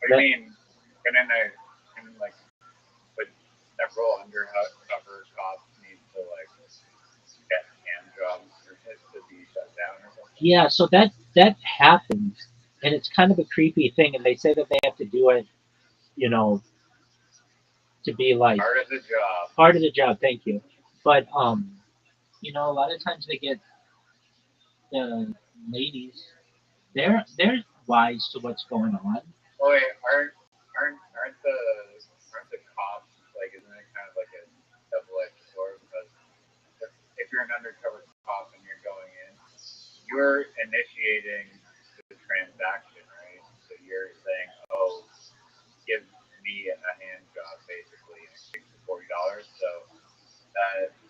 Speaker 4: What do you mean? And like, but several undercover cops need to like get hand jobs to be shut down or something?
Speaker 2: Yeah, so that happens, and it's kind of a creepy thing, and they say that they have to do it, you know, to be like
Speaker 4: Part of the job.
Speaker 2: part of the job. Thank you, but a lot of times they get the ladies. They're wise to what's going on.
Speaker 4: Oh wait, aren't the cops like? Isn't it kind of like a double-edged sword? Because if you're an undercover cop and you're going in, you're initiating the transaction, right? So you're saying, "Oh, give me a hand job, basically, in exchange for $40." So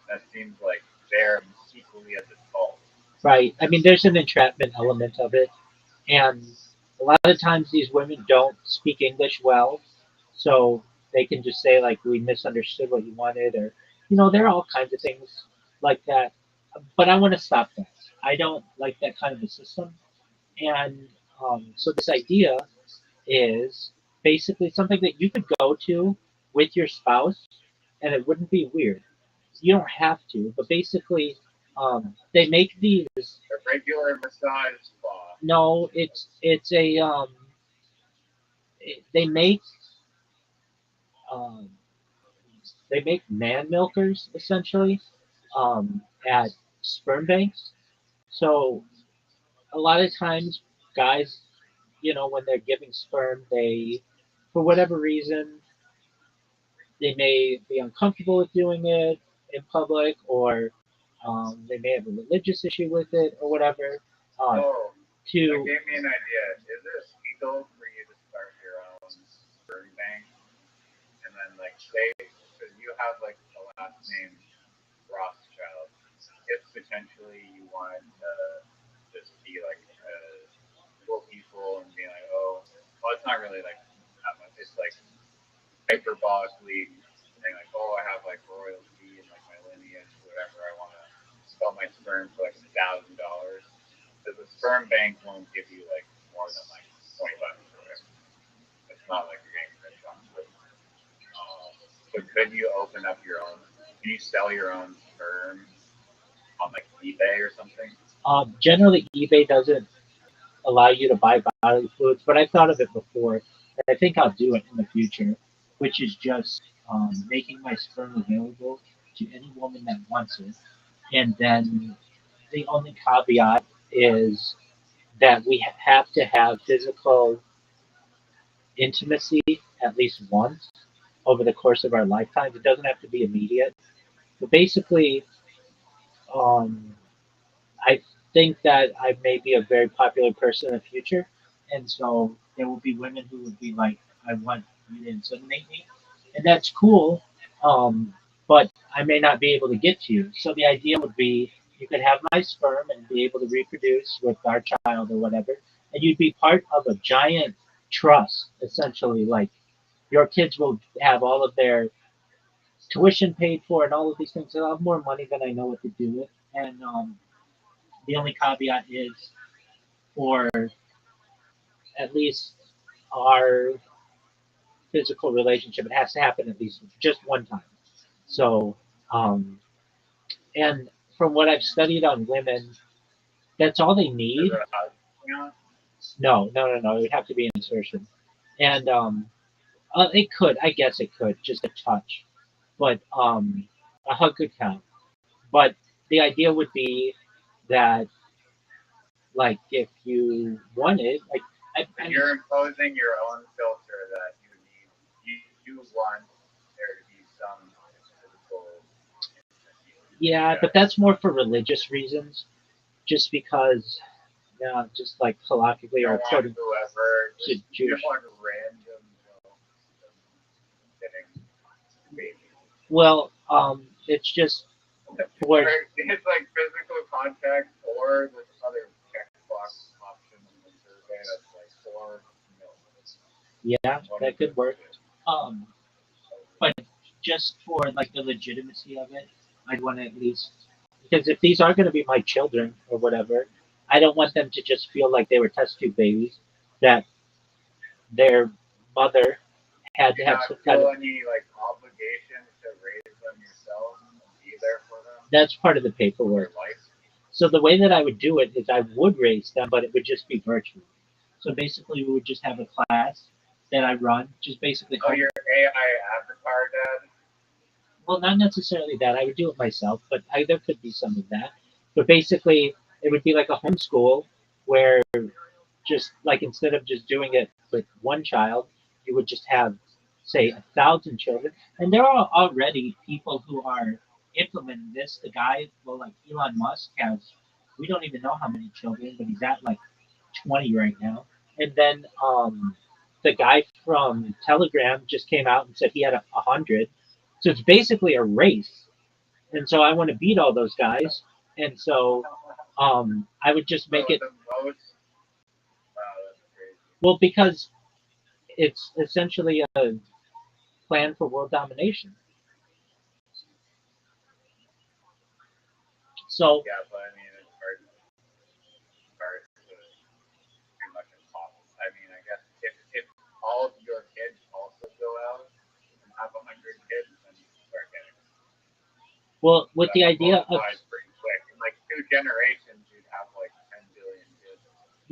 Speaker 4: that seems like they're equally as at fault.
Speaker 2: Right. I mean, there's an entrapment element of it, and a lot of times these women don't speak English well, so they can just say like we misunderstood what you wanted, or there are all kinds of things like that. But I want to stop that. I don't like that kind of a system, and so this idea is basically something that you could go to with your spouse, and it wouldn't be weird. You don't have to, but basically, they make these.
Speaker 4: A regular massage spa.
Speaker 2: No, it's a they make um, they make man milkers essentially at sperm banks. So a lot of times, guys, when they're giving sperm, they, for whatever reason, they may be uncomfortable with doing it in public, or they may have a religious issue with it, or whatever. Uh,
Speaker 4: Oh, that
Speaker 2: to
Speaker 4: gave me an idea. Is it legal for you to start your own sperm bank? And then, like, say, because you have, like, the last name Rothschild, if potentially you wanted to just be, like, cool people and be like, oh, well, it's not really, like, that much. It's, like, hyperbolically saying, like, oh, I have, like, royalty and, like, my lineage, whatever. I want to sell my sperm for, like, $1,000. Because the sperm bank won't give you, like, more than, like, $20 or whatever. It's not like you're getting rich on it. So could you open up your own? Can you sell your own sperm on like eBay or something?
Speaker 2: Generally, eBay doesn't allow you to buy bodily fluids, but I've thought of it before, and I think I'll do it in the future, which is just making my sperm available to any woman that wants it. And then the only caveat is that we have to have physical intimacy at least once over the course of our lifetime. It doesn't have to be immediate. But basically, um, I think that I may be a very popular person in the future, and so there will be women who would be like, "I want you to inseminate me," and that's cool. But I may not be able to get to you. So the idea would be you could have my sperm and be able to reproduce with our child or whatever, and you'd be part of a giant trust, essentially. Like your kids will have all of their tuition paid for and all of these things. They'll have more money than I know what to do with, and the only caveat is for at least our physical relationship, it has to happen at least just one time. So, um, and from what I've studied on women, that's all they
Speaker 4: Is
Speaker 2: need.
Speaker 4: it a
Speaker 2: No. It would have to be an insertion, and it could, I guess, it could just a touch, but a hug could count. But the idea would be that, like, if you wanted, like,
Speaker 4: And you're imposing your own filter that you need. You want there to be some physical intimacy.
Speaker 2: yeah, but that's more for religious reasons, just because, yeah, just like
Speaker 4: You
Speaker 2: colloquially or
Speaker 4: don't want
Speaker 2: according
Speaker 4: whoever.
Speaker 2: to
Speaker 4: You
Speaker 2: Jewish.
Speaker 4: don't want random getting baby.
Speaker 2: Well, it's just for
Speaker 4: It's like physical contact or this other checkbox option in the survey that's like or no.
Speaker 2: yeah, that could work. But just for like the legitimacy of it, I'd want to at least because if these are going to be my children or whatever, I don't want them to just feel like they were test tube babies that their mother had to
Speaker 4: You
Speaker 2: have
Speaker 4: not
Speaker 2: some kind
Speaker 4: feel
Speaker 2: of.
Speaker 4: any like obligation to raise them yourself and be there for them
Speaker 2: That's part of the
Speaker 4: for
Speaker 2: paperwork.
Speaker 4: their life.
Speaker 2: So the way that I would do it is I would raise them, but it would just be virtual. So basically, we would just have a class that I run, just basically.
Speaker 4: Oh, your AI avatar dad.
Speaker 2: Well, not necessarily that. I would do it myself, but there could be some of that. But basically, it would be like a homeschool where just like instead of just doing it with one child, you would just have, say, 1,000 children. And there are already people who are implementing this. The guy, well, like Elon Musk has, we don't even know how many children, but he's at like 20 right now. And then the guy from Telegram just came out and said he had 100. So it's basically a race. And so I want to beat all those guys. And so I would just make
Speaker 4: So
Speaker 2: it,
Speaker 4: the most. Wow, that's crazy.
Speaker 2: well, because it's essentially a plan for world domination. So,
Speaker 4: Yeah, but I mean, it's hard to pretty much impossible. I mean, I guess if all of your kids also go out and have 100 kids, then you start getting
Speaker 2: well, with
Speaker 4: that
Speaker 2: the idea of,
Speaker 4: multiplies pretty quick. In like 2 generations, you'd have like 10 billion kids.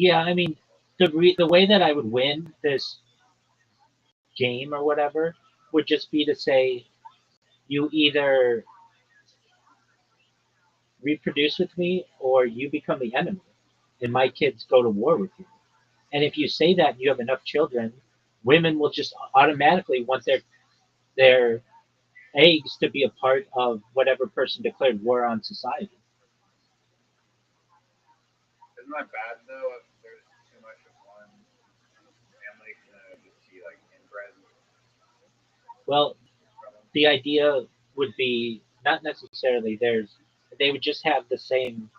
Speaker 2: yeah, I mean, the way that I would win this game or whatever would just be to say, you either reproduce with me or you become the enemy and my kids go to war with you. And if you say that and you have enough children, women will just automatically want their eggs to be a part of whatever person declared war on society.
Speaker 4: Isn't that bad though? If there's too much of one family, can just be like inbred
Speaker 2: Well,
Speaker 4: from them?
Speaker 2: the idea would be not necessarily they would just have the same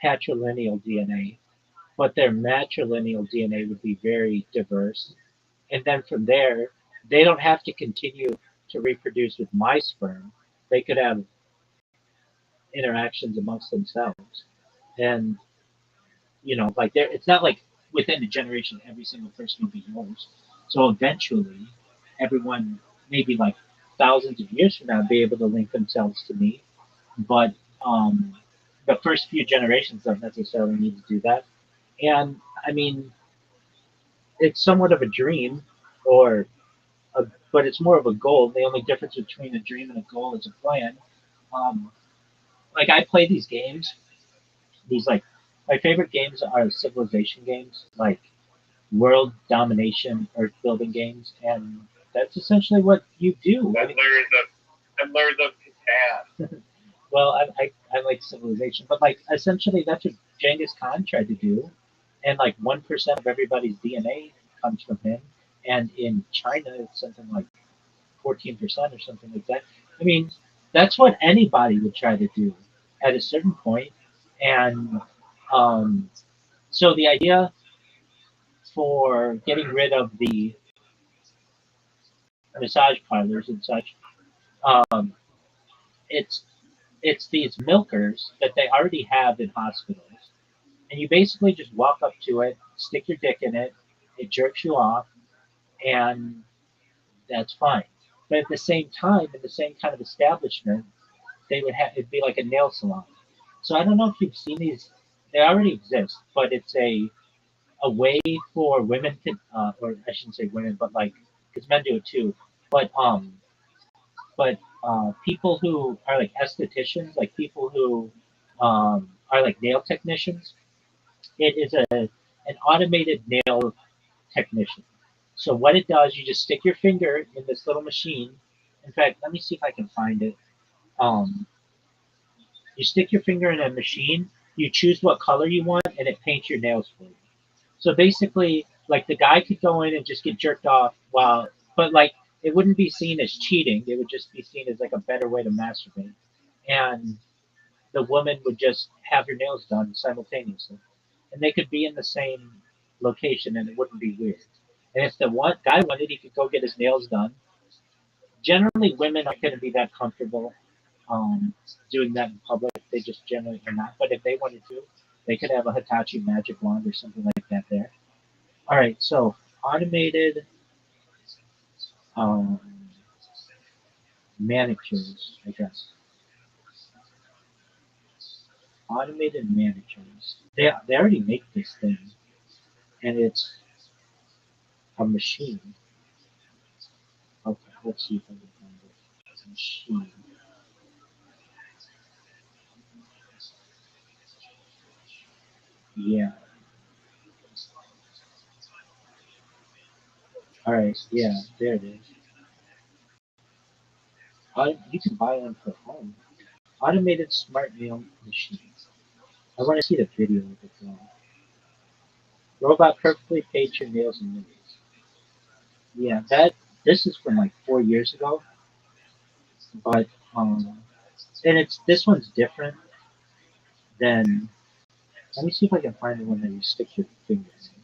Speaker 2: patrilineal DNA, but their matrilineal DNA would be very diverse. And then from there, they don't have to continue to reproduce with my sperm. They could have interactions amongst themselves. And, like it's not like within a generation, every single person will be yours. So eventually, everyone, maybe like thousands of years from now, be able to link themselves to me. But the first few generations don't necessarily need to do that. And I mean, it's somewhat of a dream, or but it's more of a goal. The only difference between a dream and a goal is a plan. Um, like I play these games, these like my favorite games are civilization games, like world domination, earth building games, and that's essentially what you do. I mean,
Speaker 4: Settlers of Catan.
Speaker 2: well, I like civilization, but like essentially that's what Genghis Khan tried to do, and like 1% of everybody's DNA comes from him, and in China it's something like 14% or something like that. I mean, that's what anybody would try to do at a certain point, and um, so the idea for getting rid of the massage parlors and such, um, it's it's these milkers that they already have in hospitals, and you basically just walk up to it, stick your dick in it, it jerks you off, and that's fine. But at the same time, in the same kind of establishment, they would have it'd be like a nail salon. So I don't know if you've seen these. They already exist, but it's a way for women to, or I shouldn't say women, but like because men do it too. But people who are like estheticians, like people who are like nail technicians, it is an automated nail technician. So what it does, you just stick your finger in this little machine. In fact, let me see if I can find it. Um, you stick your finger in a machine, you choose what color you want, and it paints your nails for you. So basically, like the guy could go in and just get jerked off but like it wouldn't be seen as cheating. It would just be seen as like a better way to masturbate. And the woman would just have her nails done simultaneously. And they could be in the same location and it wouldn't be weird. And if the one guy wanted, he could go get his nails done Generally, women aren't going to be that comfortable doing that in public. They just generally are not. But if they wanted to, they could have a Hitachi magic wand or something like that there. All right, so automated um, manicures, I guess. Automated manicures. They already make this thing, and it's a machine. Okay, let's see if I can find it. Machine. Yeah. All right. Yeah, there it is. You can buy one for home. Automated smart nail machines. I want to see the video of it though. Robot perfectly paints your nails and nails. Yeah, that this is from like 4 years ago, but and it's this one's different than. Let me see if I can find the one that you stick your finger in.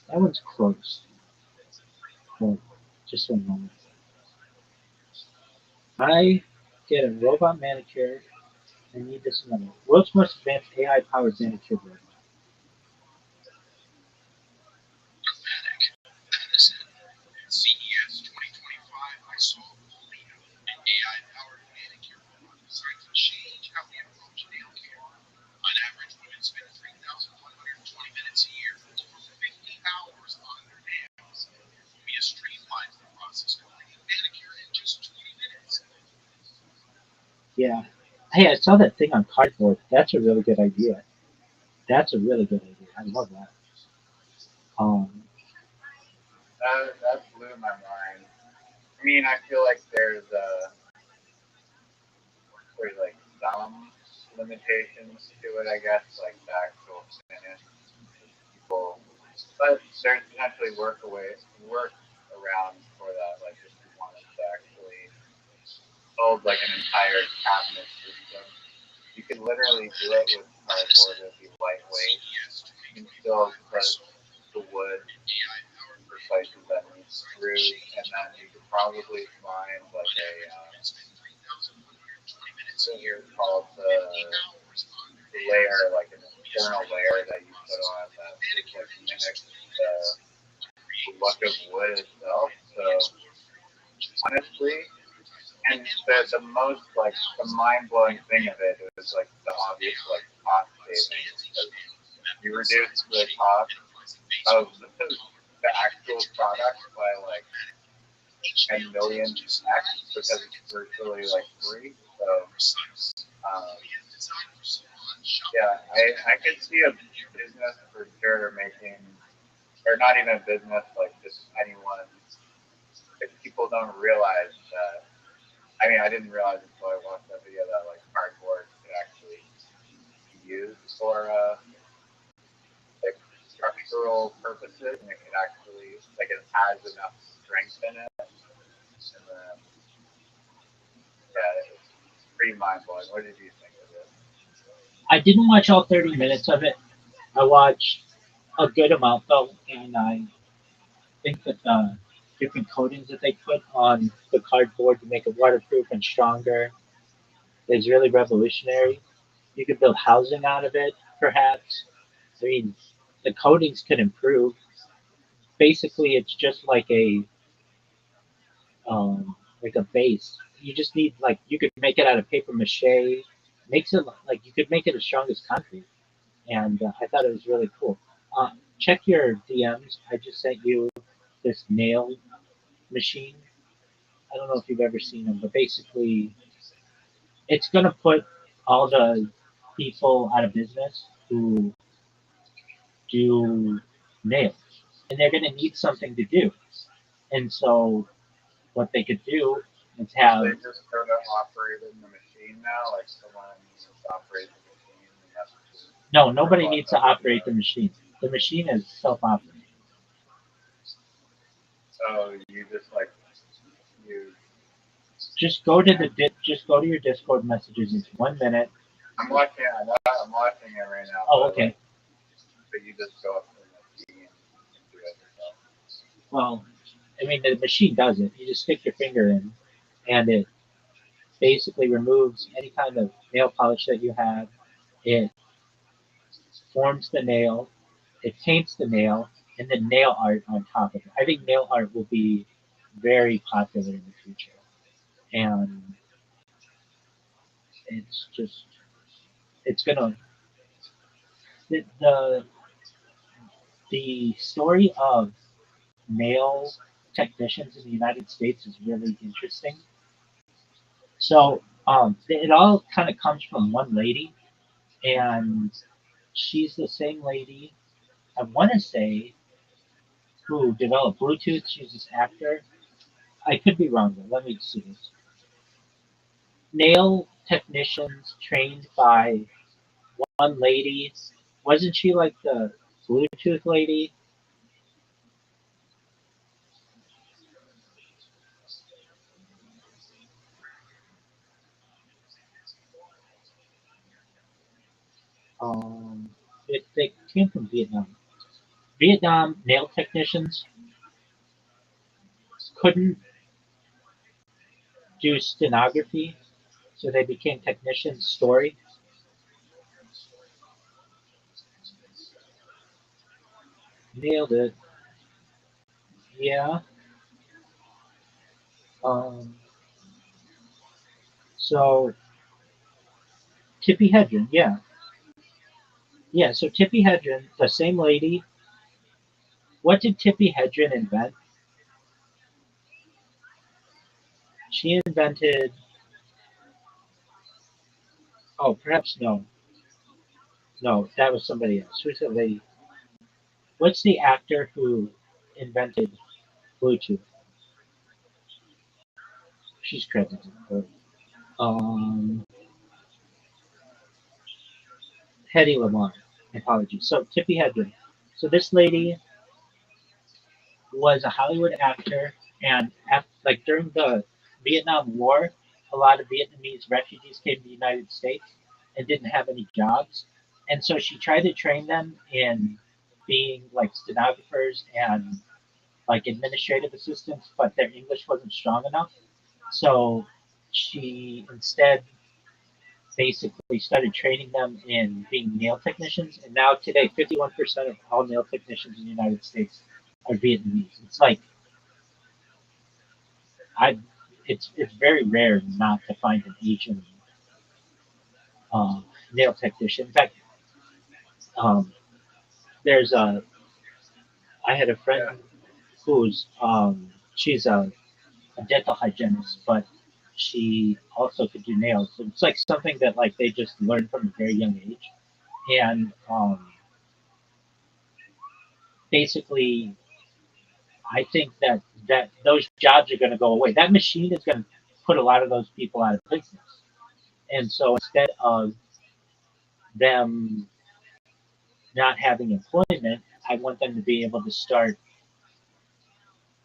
Speaker 2: That one's close. Hold on, just one moment. I get a robot manicure. I need this one. World's most advanced AI-powered manicure robot.
Speaker 3: CES 2025, I saw Olio, an AI-powered manicure robot designed to change how we approach nail care. On average, women spend 3,120 minutes a year, over 50 hours on their nails. Lumia streamlines the process, completing manicure in just 20 minutes.
Speaker 2: Yeah. Hey, I saw that thing on cardboard. That's a really good idea. That's a really good idea. I love that. Um,
Speaker 4: That blew my mind. I mean, I feel like there's like some limitations to it, I guess, like the actual finish. People, but there's potentially work around for that. Like if you wanted to actually build like an entire cabinet system, you could literally do it with cardboard. It'd be lightweight. You can still put the wood for places that need screws, and then you could probably find like a here called the layer, like an external layer that you put on that like mimics the look of wood itself. So honestly, and the most like the mind blowing thing of it is like the obvious like cost savings. You reduce the cost of the actual product by like 10 million X because it's virtually like free. So yeah, I could see a business for sure making, or not even a business, like just anyone. If people don't realize that, I mean, I didn't realize until I watched that video that like cardboard could actually be used for like structural purposes, and it could actually like it has enough strength in it, and then yeah, it's pretty mind blowing. What did you think of it?
Speaker 2: I didn't watch all 30 minutes of it. I watched a good amount though, and I think that the different coatings that they put on the cardboard to make it waterproof and stronger is really revolutionary. You could build housing out of it, perhaps. I mean, the coatings could improve. Basically, it's just like a base. You just need like you could make it out of paper mache. Makes it like you could make it as strong as concrete. And I thought it was really cool. Check your DMs. I just sent you this nail machine. I don't know if you've ever seen them, but basically, it's gonna put all the people out of business who do nails, and they're gonna need something to do. And so, what they could do is have
Speaker 4: They just go to operating the machine now, like someone needs to operate the machine, and that's
Speaker 2: no, nobody needs to operate the machine. The machine is self-operating.
Speaker 4: so you just like you.
Speaker 2: Just go to your Discord messages. It's 1 minute.
Speaker 4: I'm watching. I'm watching it right now.
Speaker 2: Oh,
Speaker 4: But,
Speaker 2: okay.
Speaker 4: like, but you just go up to the machine and do it yourself.
Speaker 2: Well, I mean, the machine does it. You just stick your finger in, and it basically removes any kind of nail polish that you have. It forms the nail, it paints the nail, and then nail art on top of it. I think nail art will be very popular in the future, and it's just it's gonna the the story of nail technicians in the United States is really interesting. So it all kind of comes from one lady, and she's the same lady I want to say who developed Bluetooth. She's this actor. I could be wrong though. Let me see this. Nail technicians trained by one lady. Wasn't she like the Bluetooth lady? They came from Vietnam. Vietnam nail technicians couldn't do stenography, so they became technicians. Story. Nailed it. Yeah. Um, so Tippi Hedren, yeah, yeah. So Tippi Hedren, the same lady. What did Tippi Hedren invent? She invented. Oh, perhaps no, no. That was somebody else. Who's the lady? What's the actor who invented Bluetooth? She's credited. But, Hedy Lamarr. Apologies. So Tippi Hedren. So this lady was a Hollywood actor, and like during the Vietnam War, a lot of Vietnamese refugees came to the United States and didn't have any jobs, and so she tried to train them in being like stenographers and like administrative assistants, but their English wasn't strong enough. So she instead basically started training them in being nail technicians, and now today, 51% of all nail technicians in the United States are Vietnamese. It's like I it's very rare not to find an Asian uh, nail technician. In fact, um, there's a I had a friend who's she's a dental hygienist, but she also could do nails. So it's like something that like they just learn from a very young age, and basically, I think that those jobs are going to go away. That machine is going to put a lot of those people out of business, and so instead of them not having employment, I want them to be able to start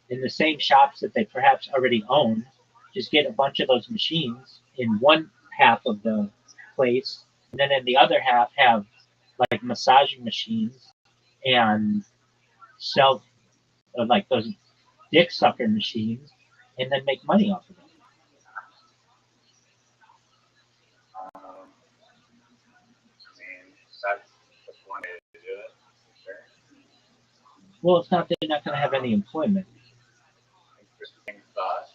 Speaker 2: in the same shops that they perhaps already own. Just get a bunch of those machines in one half of the place, and then in the other half have like massaging machines and self like those dick sucker machines, and then make money off of it.
Speaker 4: mean, that's one way to do it, for sure.
Speaker 2: Well, it's not they're not going to have any employment.
Speaker 4: Interesting thought.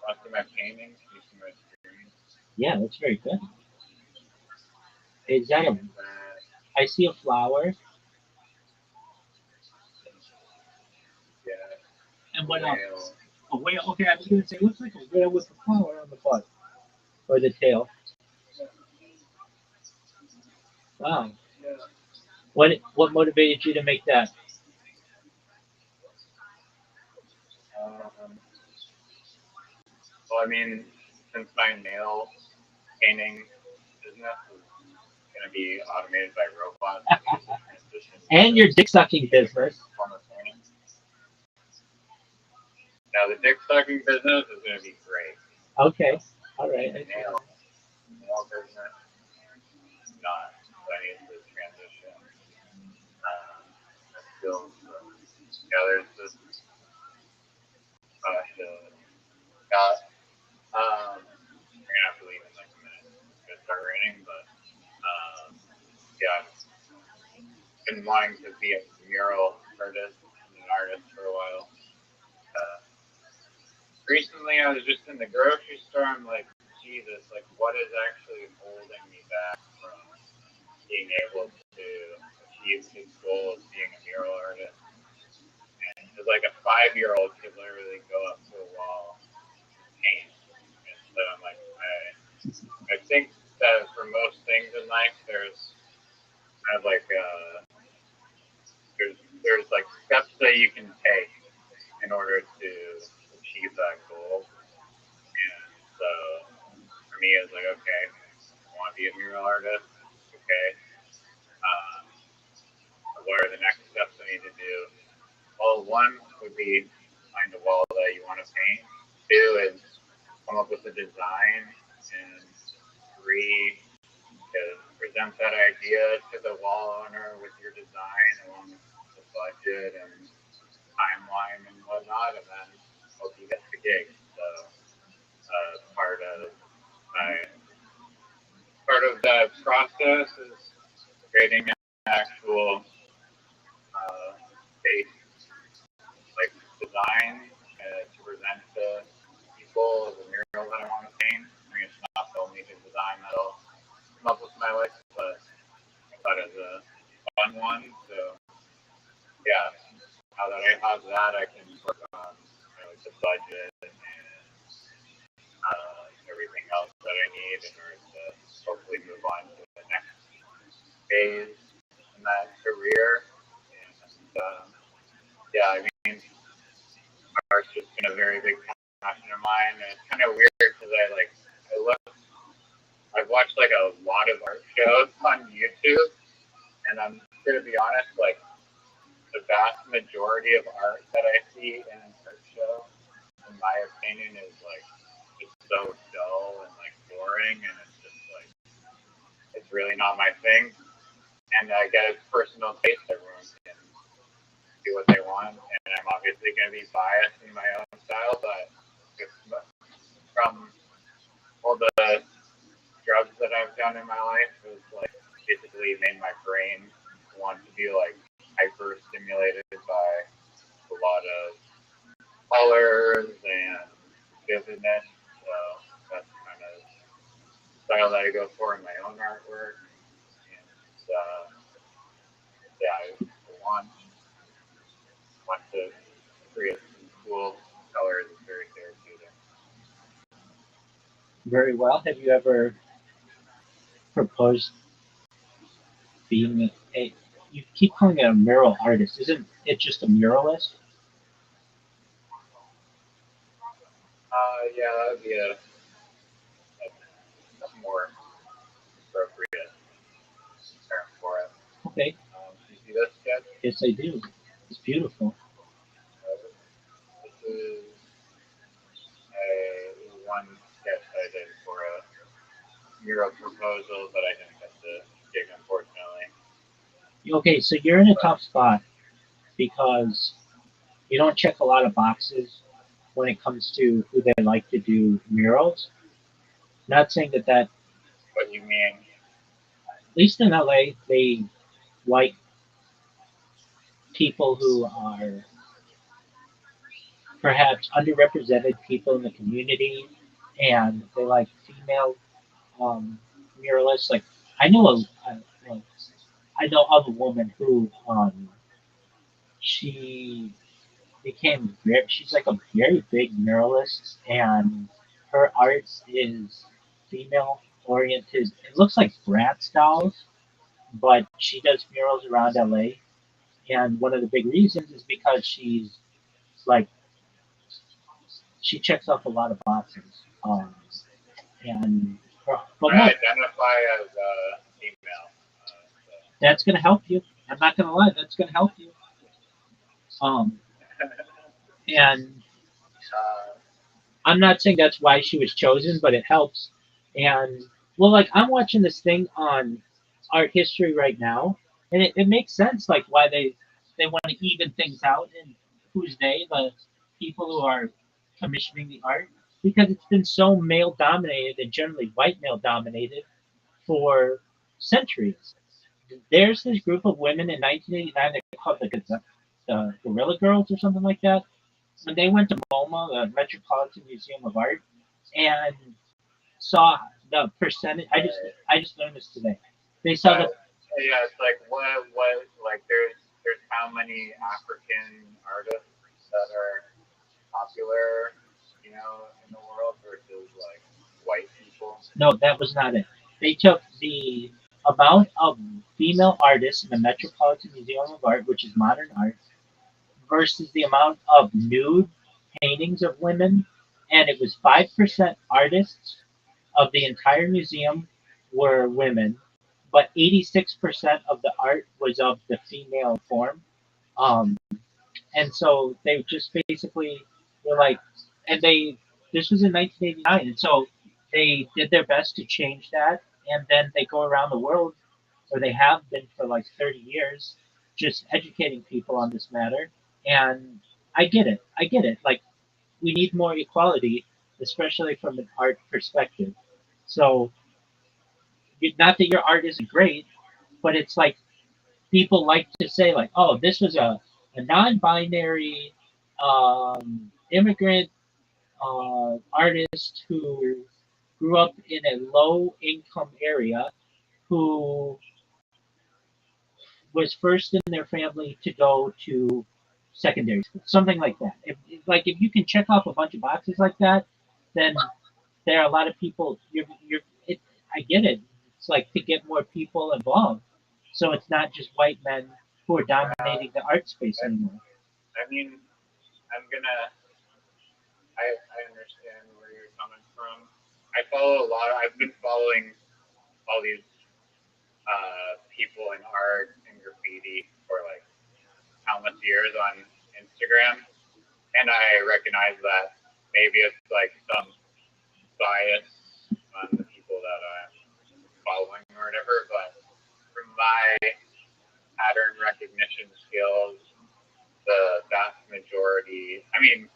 Speaker 4: Want to see my paintings? You see my screen?
Speaker 2: Yeah, that's very good. Is that a?
Speaker 4: That
Speaker 2: I see a flower.
Speaker 4: yeah,
Speaker 2: And
Speaker 4: a
Speaker 2: what else?
Speaker 4: whale.
Speaker 2: A whale. Okay, I was going to say it looks like a whale with a flower on the butt or the tail. Wow.
Speaker 4: Yeah.
Speaker 2: What motivated you to make that?
Speaker 4: Well, I mean, since my nail painting business is going to be automated by robots, I need to transition
Speaker 2: And
Speaker 4: to
Speaker 2: your dick sucking business.
Speaker 4: performance painting. Now, the dick sucking business is going to be great.
Speaker 2: Okay. All right.
Speaker 4: The nail business, not. So I need to transition my skills. So, yeah, there's this. Uh, You're gonna have to leave in like a minute. It's gonna start raining, but yeah, I've been wanting to be a mural artist and an artist for a while. Recently, I was just in the grocery store. I'm like, Jesus, like, what is actually holding me back from being able to achieve his goal of being a mural artist? And it's like a 5-year-old could literally go up to a wall and paint. And so I'm like, I think that for most things in life, there's kind of like there's like steps that you can take in order to achieve that goal. And so for me, it's like, okay, I want to be a mural artist. Okay, what are the next steps I need to do? Well, one would be find a wall that you want to paint. 2 is come up with a design, and 3 is present that idea to the wall owner with your design along with the budget and timeline and whatnot, and then hope you get the gig. So part of the process is creating an actual base like design to present to people as a mural that I want to paint. I mean, it's not the only design that'll come up with my life, but I thought it was a fun one. So yeah, now that I have that, I can work on the budget and everything else that I need in order to hopefully move on to the next phase in that career. And yeah, I mean, art's just been a very big passion of mine, and it's kind of weird because I've watched like a lot of art shows on YouTube, and I'm gonna be honest, like the vast majority of art that I see in an art show, in my opinion, is like just so dull and like boring, and it's just like it's really not my thing. And I get a personal taste. Everyone can do what they want, and I'm obviously going to be biased in my own style, but from all the drugs that I've done in my life, it's like basically made my brain want to be like hyper stimulated by a lot of colors and vividness. So that's kind of the style that I go for in my own artwork. And yeah, I want to create some cool colors. It's very therapeutic.
Speaker 2: Very well. Have you ever proposed being a? You keep calling it a mural artist. Isn't it just a muralist?
Speaker 4: Yeah, that would be a more appropriate term for it.
Speaker 2: Okay.
Speaker 4: You see this sketch?
Speaker 2: Yes, I do. It's beautiful.
Speaker 4: This is one sketch I did for a mural proposal, but I didn't get the gig, unfortunately.
Speaker 2: Okay, so you're in a tough spot because you don't check a lot of boxes when it comes to who they like to do murals. Not saying that
Speaker 4: What do you mean?
Speaker 2: at least in LA, they like people who are perhaps underrepresented people in the community, and they like female muralists. Like I know well, I know of a woman who she became very, she's like a very big muralist, and her art is female oriented. It looks like Bratz dolls, but she does murals around LA. And one of the big reasons is because she's like she checks off a lot of boxes. And but
Speaker 4: I
Speaker 2: look,
Speaker 4: identify as female.
Speaker 2: that's gonna help you. I'm not gonna lie, that's gonna help you. Um, and I'm not saying that's why she was chosen, but it helps. And well, like I'm watching this thing on art history right now, and it makes sense like why they want to even things out and who's they, the people who are commissioning the art. because it's been so male dominated and generally white male dominated for centuries. There's this group of women in 1989 that called the Gorilla Girls or something like that. When they went to MoMA, the Metropolitan Museum of Art, and saw the percentage. I just learned this today. They saw the
Speaker 4: Yeah, it's like what like there's how many African artists that are popular, in the world versus like white people.
Speaker 2: no, that was not it. They took the amount of female artists in the Metropolitan Museum of Art, which is modern art, versus the amount of nude paintings of women, and it was 5% artists of the entire museum were women, but 86% of the art was of the female form. Um, and so they just basically were like, and this was in 1989, and so they did their best to change that, and then they go around the world, or they have been for like 30 years, just educating people on this matter. And I get it. Like, we need more equality, especially from an art perspective. So, not that your art isn't great, but it's like people like to say, like, oh, this was a non-binary immigrant artist who grew up in a low-income area, who was first in their family to go to secondary school, something like that. If you can check off a bunch of boxes like that, then there are a lot of people. I get it. It's like to get more people involved, so it's not just white men who are dominating the art space anymore.
Speaker 4: I mean, I'm gonna. I understand where you're coming from. I follow a lot. I've been following all these people in art and graffiti for like countless years on Instagram, and I recognize that maybe it's like some bias on the people that I'm following or whatever, but from my pattern recognition skills, the vast majority, I mean,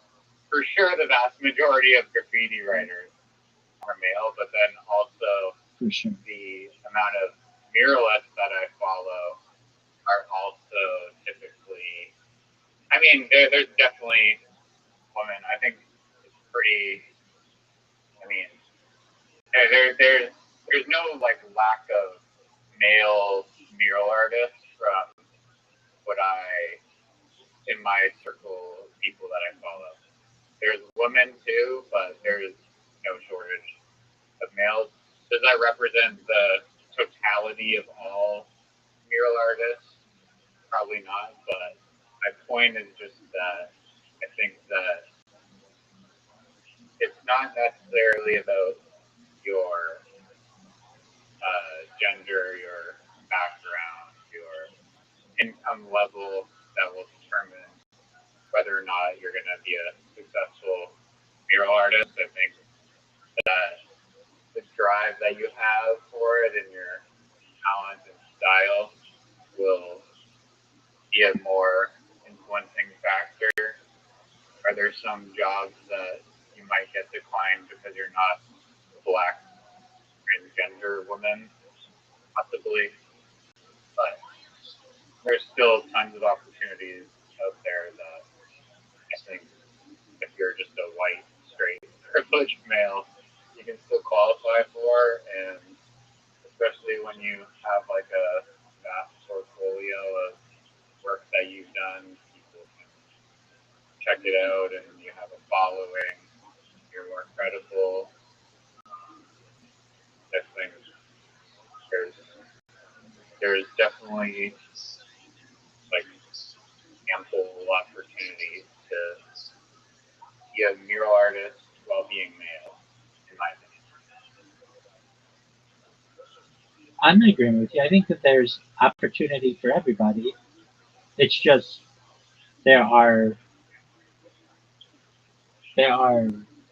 Speaker 4: for sure the vast majority of graffiti writers are male, but then also
Speaker 2: For sure.
Speaker 4: the amount of muralists that I follow are also typically, I mean, there's definitely women. I think it's pretty, I mean, there's no like lack of male mural artists from what in my circle of people that I follow. There's women too, but there's no shortage of males. Does that represent the totality of all mural artists? Probably not, but my point is just that I think that it's not necessarily about your gender, your background, your income level that will determine whether or not you're going to be a successful mural artist. I think that the drive that you have for it and your talent and style will be a more influencing factor. Are there some jobs that you might get declined because you're not a black transgender woman? Possibly, but there's still tons of opportunities out there that I think if you're just a white, straight, privileged male, you can still qualify for, and especially when you have like a vast portfolio of work that you've done, people can check it out, and you have a following, you're more credible. I think there's definitely like ample opportunity to be a mural artist while being male, in my opinion.
Speaker 2: I'm in agreement with you. I think that there's opportunity for everybody. It's just there are there are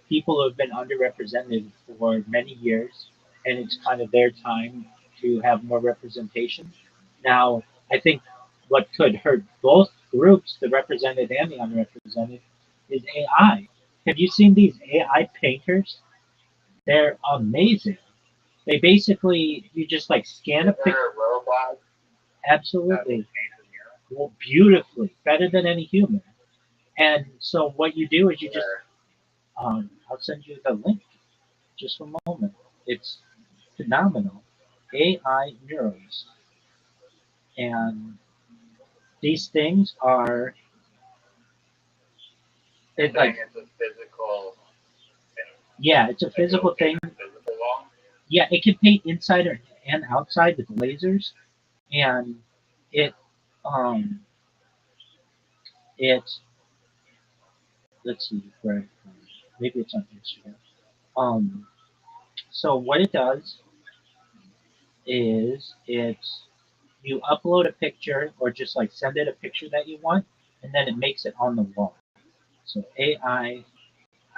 Speaker 2: people who have been underrepresented for many years, and it's kind of their time to have more representation. Now, I think what could hurt both groups, the represented and the unrepresented, is AI. Have you seen these AI painters? They're amazing. They basically you just like scan a
Speaker 4: Is
Speaker 2: picture.
Speaker 4: there a robot that
Speaker 2: Absolutely.
Speaker 4: paints a mural?
Speaker 2: Well, beautifully, better than any human. And so what you do is you just I'll send you the link just a moment. It's phenomenal. AI murals. And these things are
Speaker 4: You're
Speaker 2: it
Speaker 4: saying
Speaker 2: like
Speaker 4: it's a physical thing.
Speaker 2: yeah, it's a
Speaker 4: Like
Speaker 2: physical
Speaker 4: it'll paint
Speaker 2: thing.
Speaker 4: a physical wall.
Speaker 2: Yeah, it can paint inside and outside with lasers and it um it let's see where maybe it's on Instagram. Um so what it does is it's you upload a picture or just like send it a picture that you want and then it makes it on the wall. So AI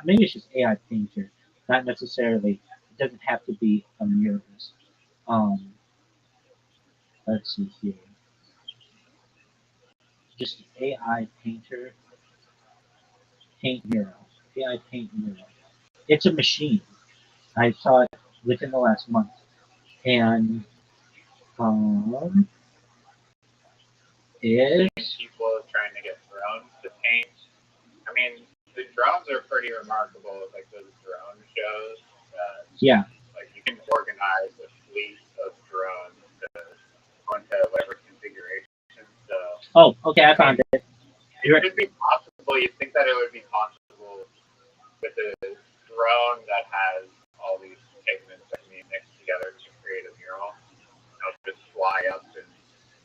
Speaker 2: maybe it's just AI painter, not necessarily it doesn't have to be a muralist. Um let's see here. Just AI painter paint mural. AI paint mural. It's a machine. I saw it within the last month. And
Speaker 4: I
Speaker 2: is
Speaker 4: think people trying to get drones to paint. I mean, the drones are pretty remarkable. Like those drone shows.
Speaker 2: yeah.
Speaker 4: Like you can organize a fleet of drones to go into whatever configuration. So
Speaker 2: Oh, okay, I found it.
Speaker 4: it could be possible. You think that it would be possible with a drone that has all these pigments that can be mixed together to create a mural. It'll just fly up and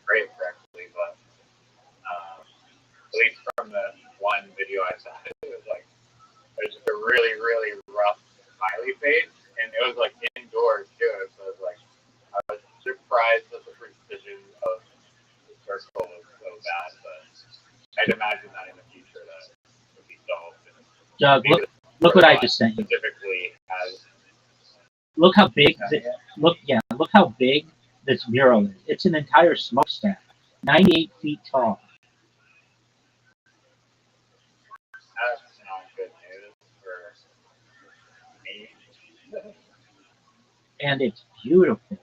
Speaker 4: spray it correctly, but at least from the one video I saw, it was like there's a really, really rough smiley face, and it was like indoors too. So it was like I was surprised that the precision of the circle was so bad, but I'd imagine that in the future that would be solved.
Speaker 2: Doug, look what I just sent you.
Speaker 4: Specifically as
Speaker 2: Look how big look how big this mural is. It's an entire smokestack. 98 feet tall.
Speaker 4: that's not good news for me.
Speaker 2: And it's beautiful.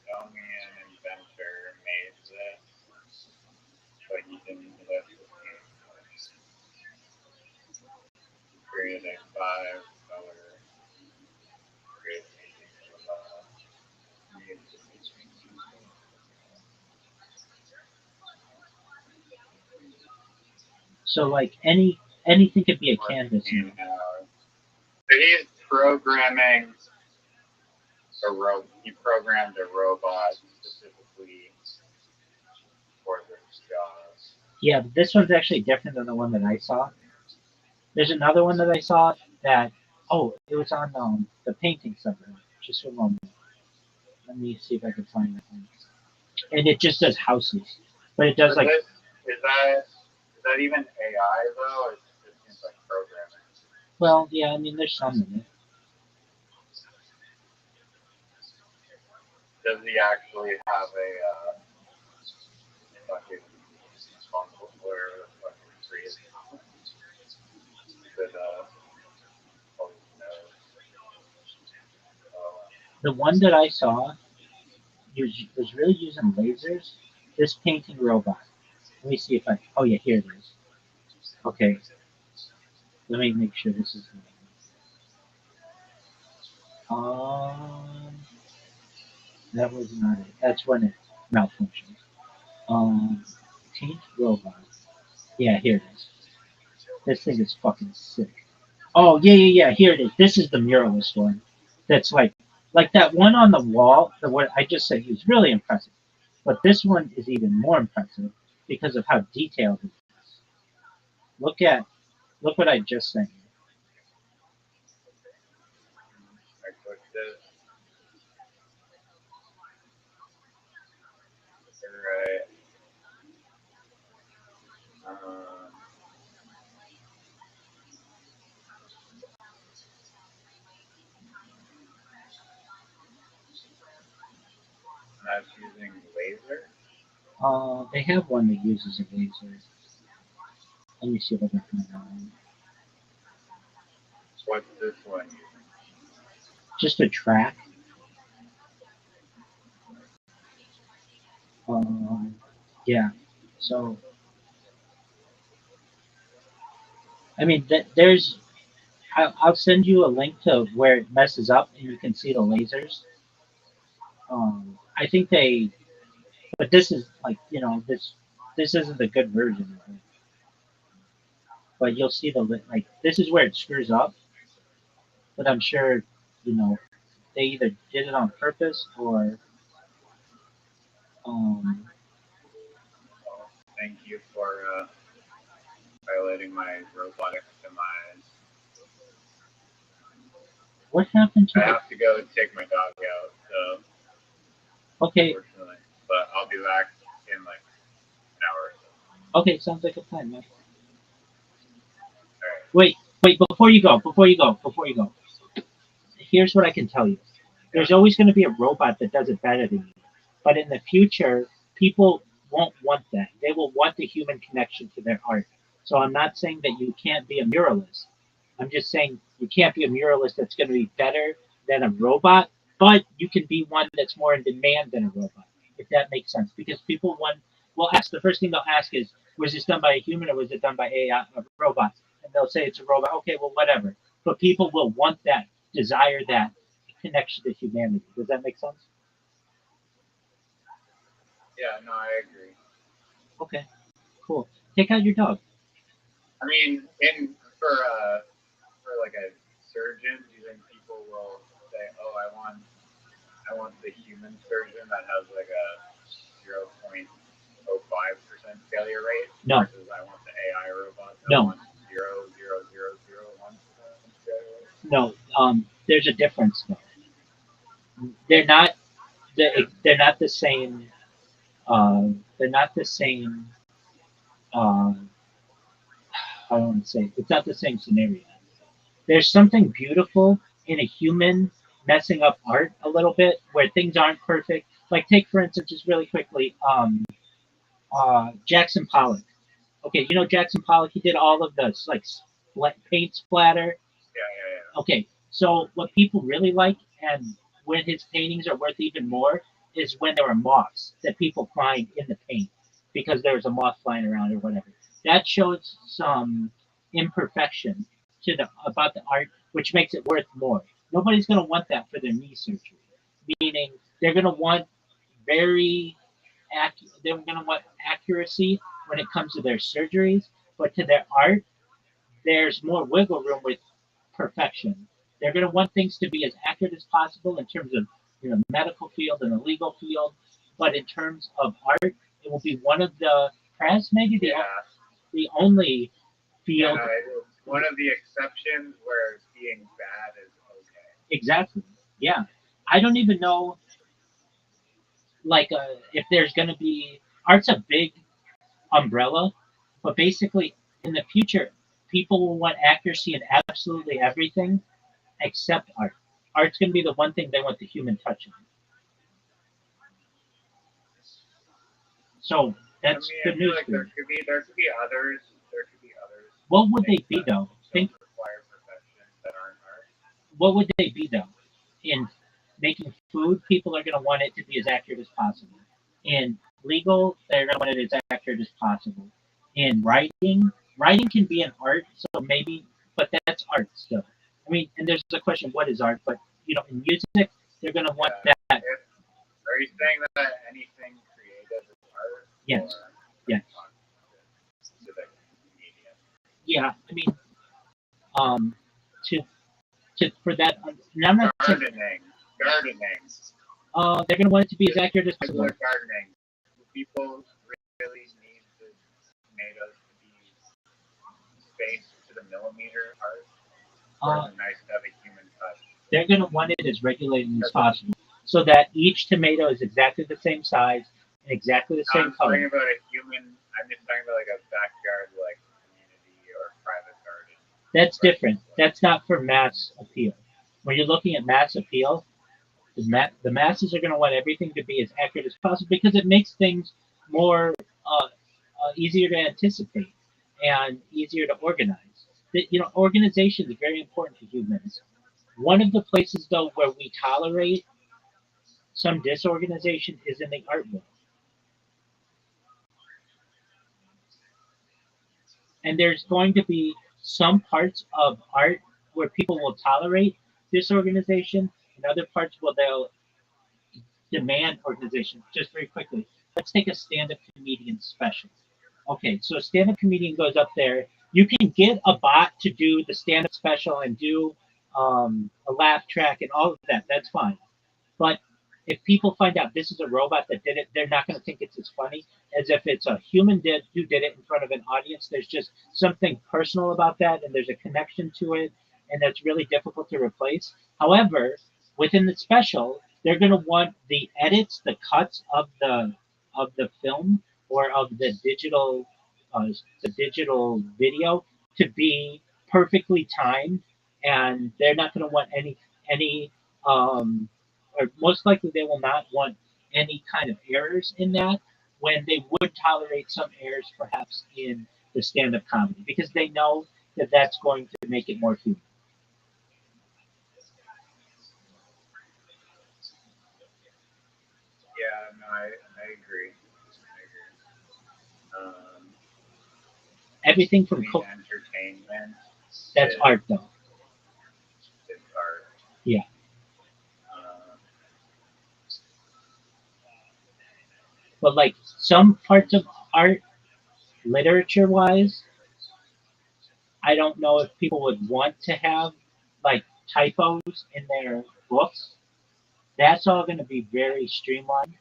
Speaker 4: Show me an inventor made this, but he didn't lift the create a 5-color grid painting
Speaker 2: So like anything could be a canvas.
Speaker 4: So he's programming he programmed a robot specifically for this job.
Speaker 2: Yeah, but this one's actually different than the one that I saw. There's another one that I saw that it was on the painting subreddit. Just a moment. Let me see if I can find that one. And it just does houses, but it does like
Speaker 4: Is that even AI though? Or it just seems like programming.
Speaker 2: well, yeah. I mean, there's some in it.
Speaker 4: Does he actually have a fucking console where the fucking tree is? That
Speaker 2: The one that I saw was really using lasers. This painting robot. Let me see if I. Oh yeah, here it is. Okay, let me make sure this is. Um, that was not it. That's when it malfunctioned. Paint robot. Yeah, here it is. This thing is fucking sick. Oh yeah. Here it is. This is the muralist one. That's like that one on the wall. The one I just said he was really impressive. But this one is even more impressive because of how detailed it is. Look what I just sent you.
Speaker 4: I clicked it. Right. That's using laser.
Speaker 2: They have one that uses a laser. Let me see if I can find that one.
Speaker 4: What's this one?
Speaker 2: Just a track. Yeah. So, I mean, there's. I'll send you a link to where it messes up, and you can see the lasers. I think they, but this is like this isn't the good version of it. But you'll see like this is where it screws up. But I'm sure they either did it on purpose or um.
Speaker 4: Thank you for violating my robotic demise.
Speaker 2: What happened to?
Speaker 4: I have to go take my dog out. So.
Speaker 2: Okay.
Speaker 4: Unfortunately, but I'll be back in like an hour or so.
Speaker 2: Okay, sounds like a plan, man. Wait, before you go. Here's what I can tell you. There's always going to be a robot that does it better than you. But in the future, people won't want that. They will want the human connection to their art. So I'm not saying that you can't be a muralist. I'm just saying you can't be a muralist that's going to be better than a robot, but you can be one that's more in demand than a robot, if that makes sense. Because people will ask, the first thing they'll ask is, was this done by a human or was it done by a robot? And they'll say it's a robot. Okay, well, whatever. But people will want that, desire that connection to humanity. Does that make sense?
Speaker 4: Yeah, no, I agree.
Speaker 2: Okay, cool. Take out your dog.
Speaker 4: I mean, for like a surgeon, do you think people will say, "Oh, I want the human surgeon that has like a 0.05% failure rate"?
Speaker 2: No.
Speaker 4: Versus I want the AI robot that
Speaker 2: No.
Speaker 4: wants 0.0001% failure rate.
Speaker 2: No. There's a difference though. They're not. They're not the same. They're not the same. I don't want to say it's not the same scenario. There's something beautiful in a human messing up art a little bit where things aren't perfect. Like take for instance, just really quickly, Jackson Pollock. Okay, Jackson Pollock. He did all of the like paint splatter.
Speaker 4: Yeah.
Speaker 2: Okay, so what people really like, and when his paintings are worth even more, is when there are moths that people find in the paint because there was a moth flying around or whatever. That shows some imperfection about the art, which makes it worth more. Nobody's going to want that for their knee surgery, meaning they're going to want they're going to want accuracy when it comes to their surgeries, but to their art, there's more wiggle room with perfection. They're going to want things to be as accurate as possible in terms of medical field and the legal field, but in terms of art, it will be one of the perhaps maybe the only field.
Speaker 4: Yeah, it's one of the exceptions where being bad is okay.
Speaker 2: Exactly. Yeah, I don't even know like if there's going to be art's a big umbrella, but basically in the future, people will want accuracy in absolutely everything except art. Art's going to be the one thing they want the human touch on. So that's good news.
Speaker 4: Like there could be others.
Speaker 2: What would they be though? Think.
Speaker 4: Require perfection that aren't art.
Speaker 2: What would they be though? In making food, people are going to want it to be as accurate as possible. In legal, they're going to want it as accurate as possible. In writing can be an art, so maybe, but that's art still. I mean, and there's a question, what is art? But in music, they're going to want that.
Speaker 4: Are you saying that anything creative is art?
Speaker 2: Yes. Yes. Yeah, I mean, for that, now I'm not
Speaker 4: gardening.
Speaker 2: They're going to want it to be as accurate as possible.
Speaker 4: Gardening. Do people really need the tomatoes to be spaced to the millimeter art? Or is it nice to have a human touch?
Speaker 2: They're going to want it as regulated as possible, so that each tomato is exactly the same size and exactly the same color.
Speaker 4: I'm just talking about like a backyard, like community or private garden.
Speaker 2: That's different. That's not for mass appeal. When you're looking at mass appeal, the masses are going to want everything to be as accurate as possible because it makes things more easier to anticipate and easier to organize. organization is very important to humans. One of the places, though, where we tolerate some disorganization is in the art world. And there's going to be some parts of art where people will tolerate disorganization, and other parts where they'll demand organization. Just very quickly, let's take a stand-up comedian special. Okay, so a stand-up comedian goes up there. You can get a bot to do the stand-up special and do a laugh track and all of that. That's fine. But if people find out this is a robot that did it, they're not going to think it's as funny as if it's a human who did it in front of an audience. There's just something personal about that, and there's a connection to it, and that's really difficult to replace. However, within the special, they're going to want the edits, the cuts of the film or of the digital video to be perfectly timed, and they're not going to want any or most likely they will not want any kind of errors in that, when they would tolerate some errors perhaps in the stand-up comedy, because they know that that's going to make it more human.
Speaker 4: Yeah, no, I agree.
Speaker 2: Everything from
Speaker 4: entertainment.
Speaker 2: That's art, though.
Speaker 4: It's art.
Speaker 2: Yeah. But like some parts of art, literature-wise, I don't know if people would want to have like typos in their books. That's all going to be very streamlined,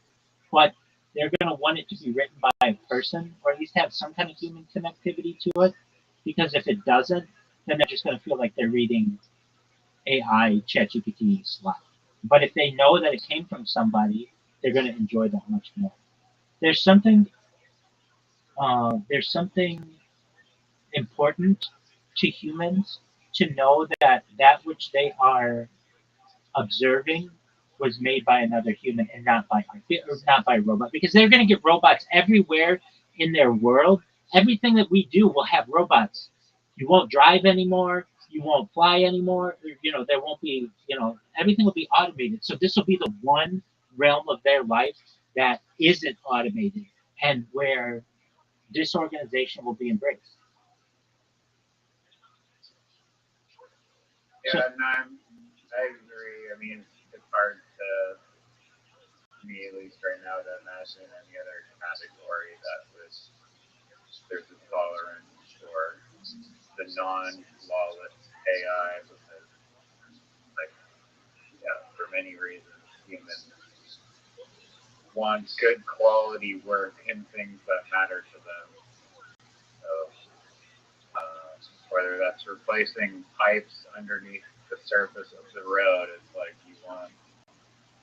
Speaker 2: but they're going to want it to be written by a person, or at least have some kind of human connectivity to it. Because if it doesn't, then they're just going to feel like they're reading AI ChatGPT slot. But if they know that it came from somebody, they're going to enjoy that much more. There's something. There's something important to humans to know that that which they are observing was made by another human and not by a robot, because they're going to get robots everywhere in their world. Everything that we do will have robots. You won't drive anymore. You won't fly anymore. There won't be. Everything will be automated. So this will be the one realm of their life that isn't automated, and where disorganization will be embraced.
Speaker 4: Yeah, no, I agree. I mean, it's hard to me, at least right now, to imagine any other category that there's a tolerance for the non-flawless AI, because, like, yeah, for many reasons, humans want good quality work in things that matter to them. So, whether that's replacing pipes underneath the surface of the road, it's like you want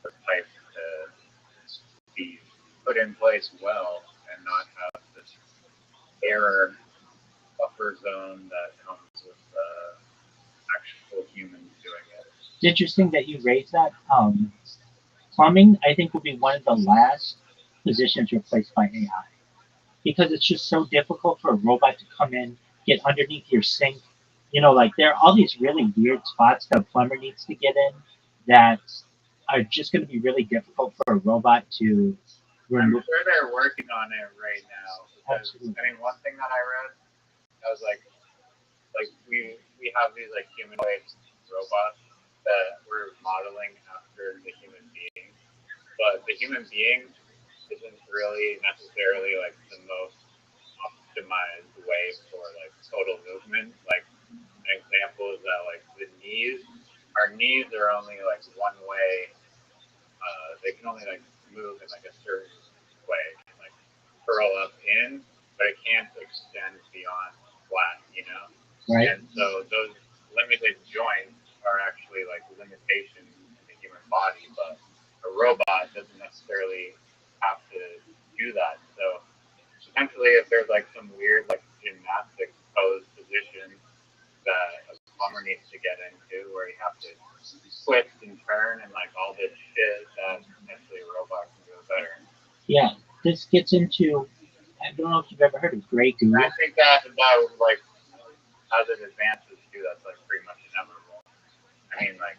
Speaker 4: the pipe to be put in place well and not have this error buffer zone that comes with actual humans doing it.
Speaker 2: It's interesting that you raised that. Plumbing, I think, will be one of the last positions replaced by AI, because it's just so difficult for a robot to come in, get underneath your sink. Like there are all these really weird spots that a plumber needs to get in that are just going to be really difficult for a robot to remove.
Speaker 4: I'm sure they're working on it right now. Because,
Speaker 2: Absolutely.
Speaker 4: I mean, one thing that I read, I was like we have these like humanoid robots that we're modeling after the human being, but the human being isn't really necessarily like the most optimized way for like total movement. Like an example is that like our knees are only like one way. They can only like move in like a certain way, like curl up in, but it can't extend beyond flat,
Speaker 2: Right.
Speaker 4: And so those limited joints are actually like limitations in the human body, but a robot doesn't necessarily have to do that. So potentially, if there's like some weird like gymnastics pose position that a plumber needs to get into, where you have to twist and turn and like all this shit, that potentially a robot can do it better.
Speaker 2: Yeah, this gets into, I don't know if you've ever heard of gray goo.
Speaker 4: I think that was like as it advances too, that's like pretty much inevitable. I mean, like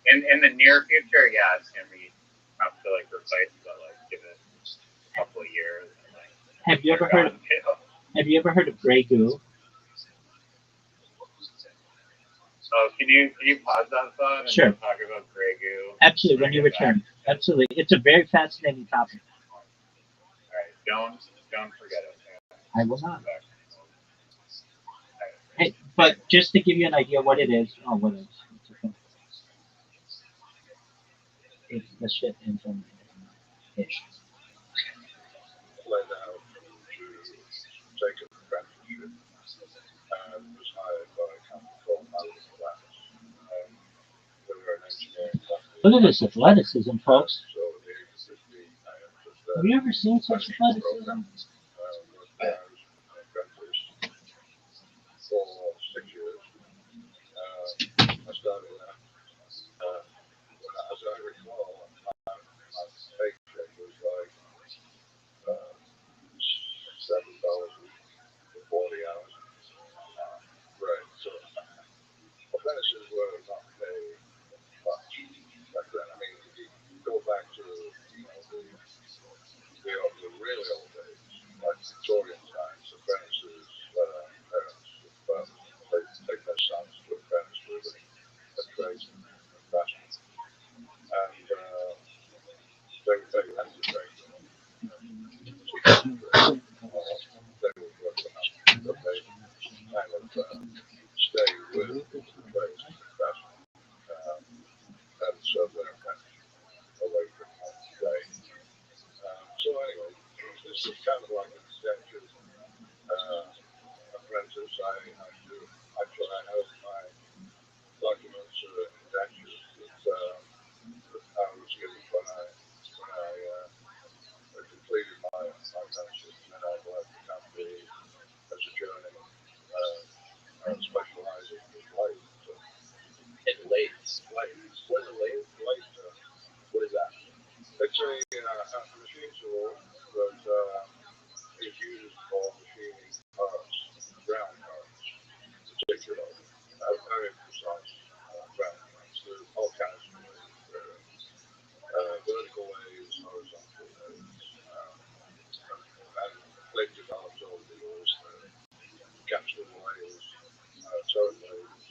Speaker 4: in the near future, yeah, it's gonna be tough to like replace, but like give it a couple of years. And, like,
Speaker 2: Have you ever heard? Have you ever heard of gray goo?
Speaker 4: So can you pause that thought and
Speaker 2: Sure.
Speaker 4: talk about gray goo?
Speaker 2: Absolutely. When you return. Absolutely. It's a very fascinating topic.
Speaker 4: All right. Don't forget it.
Speaker 2: I will not. Hey, but just to give you an idea what it is. Oh, what it is? It's the shit engine ish.
Speaker 1: Led out to take an apprenticeship and was hired by a company called Mallet Labs. They were an engineering company.
Speaker 2: Look at this athleticism, folks.
Speaker 1: So at the age of 15, I entered
Speaker 2: Have you ever seen such athleticism?
Speaker 1: worked there as an apprentice for 6 years. I started that. As I recall, my paycheck was like $7 for 40 hours. Right. So apprentices were not paid much back then. I mean, if you go back to the really old days, like Victorian times, apprentices, parents, they take their sons to apprentice with a tradesman, a craftsman, and they would pay them to train them. They would work them up, but they kind of stay with the tradesman, the craftsman, and serve their apprentice away from home today. So anyway, this is kind of like an extension apprentice. Actually I have my documents indentures that I was given when I completed my apprenticeship, and then I left the company as a journeyman, specializing in lathes.
Speaker 3: In lathes.
Speaker 1: What is a lathe?
Speaker 3: What is that?
Speaker 1: It's a machine tool that is used for machining parts, ground parts, particularly. Very precise ground parts. There's all kinds of lathes. Vertical lathes, horizontal lathes, and they've developed over the years. Capsule lathes, turret lathes,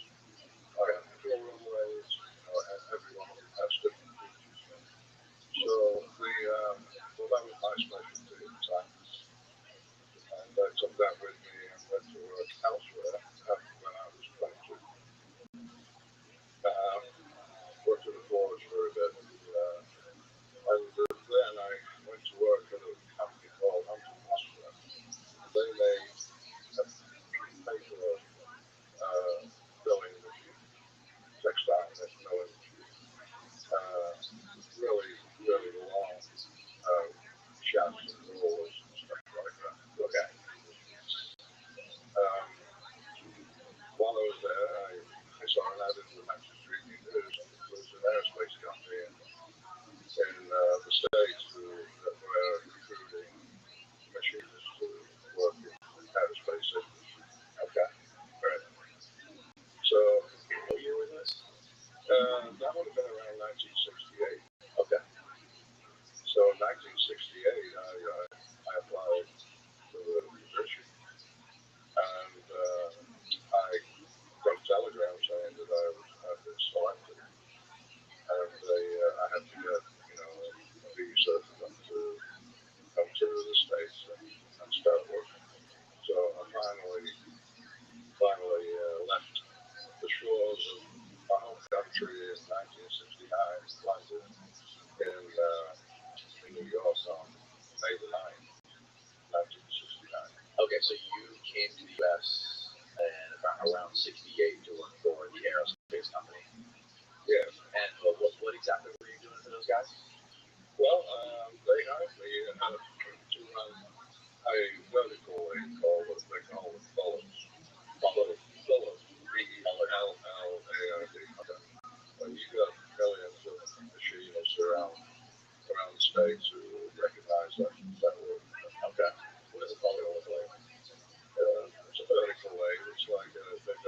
Speaker 1: floral lathes. Every one of them has different features. So that was my specialty at the time. And I took that with me and went to work elsewhere when I was 22. Worked at a forge for a bit. And then I went to work at a company called Hunter Hospital. They made a paper milling machine, textile milling machine. Really, really long shafts and rollers and stuff like that.
Speaker 3: Okay.
Speaker 1: While I was there, I saw an ad in the Manchester Evening News. There was an aerospace company in the States that were recruiting machinists to work in aerospace industry.
Speaker 3: Okay. Right.
Speaker 1: So
Speaker 3: What year was this?
Speaker 1: that would have been around 1968.
Speaker 3: Okay.
Speaker 1: So in 1968, I applied for the position, and I got a telegram saying that I had been selected, and I had to get a visa to come to the States and start working. So I finally left the shores of my home country in 1969, landed in New York on May the 9th, 1969.
Speaker 3: Okay, so you came to the U.S. and around 68 to work for the aerospace company.
Speaker 1: Yes.
Speaker 3: And what exactly were you doing for those guys?
Speaker 1: Well, they hired me to run a vertical lathe called, they call them bullets. Bullets. B-E-L-L-A-R-D. You got millions of machinists around the States who recognize that word.
Speaker 3: Okay. What is a bullets lathe?
Speaker 1: It's a vertical lathe. It's like they've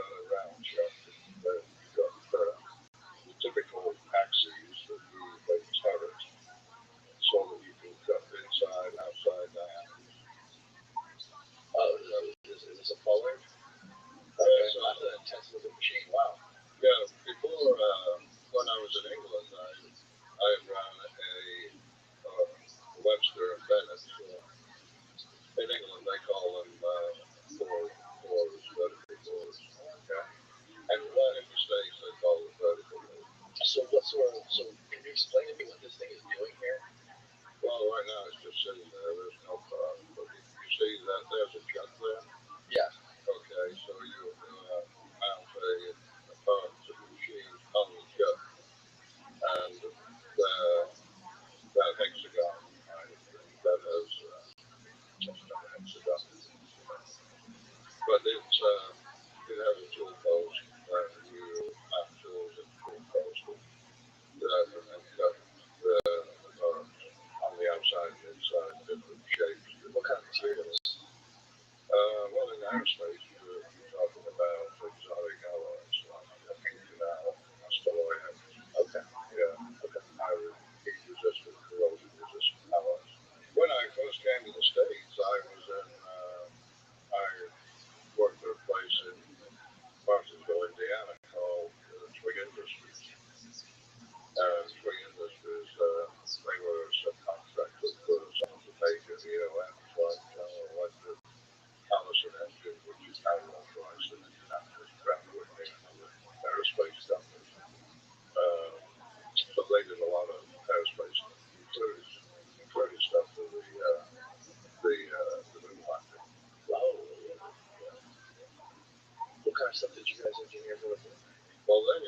Speaker 1: they did a lot of aerospace, including stuff for the moon landing.
Speaker 3: Wow. What kind of stuff did you guys engineer for the film?
Speaker 1: Well, they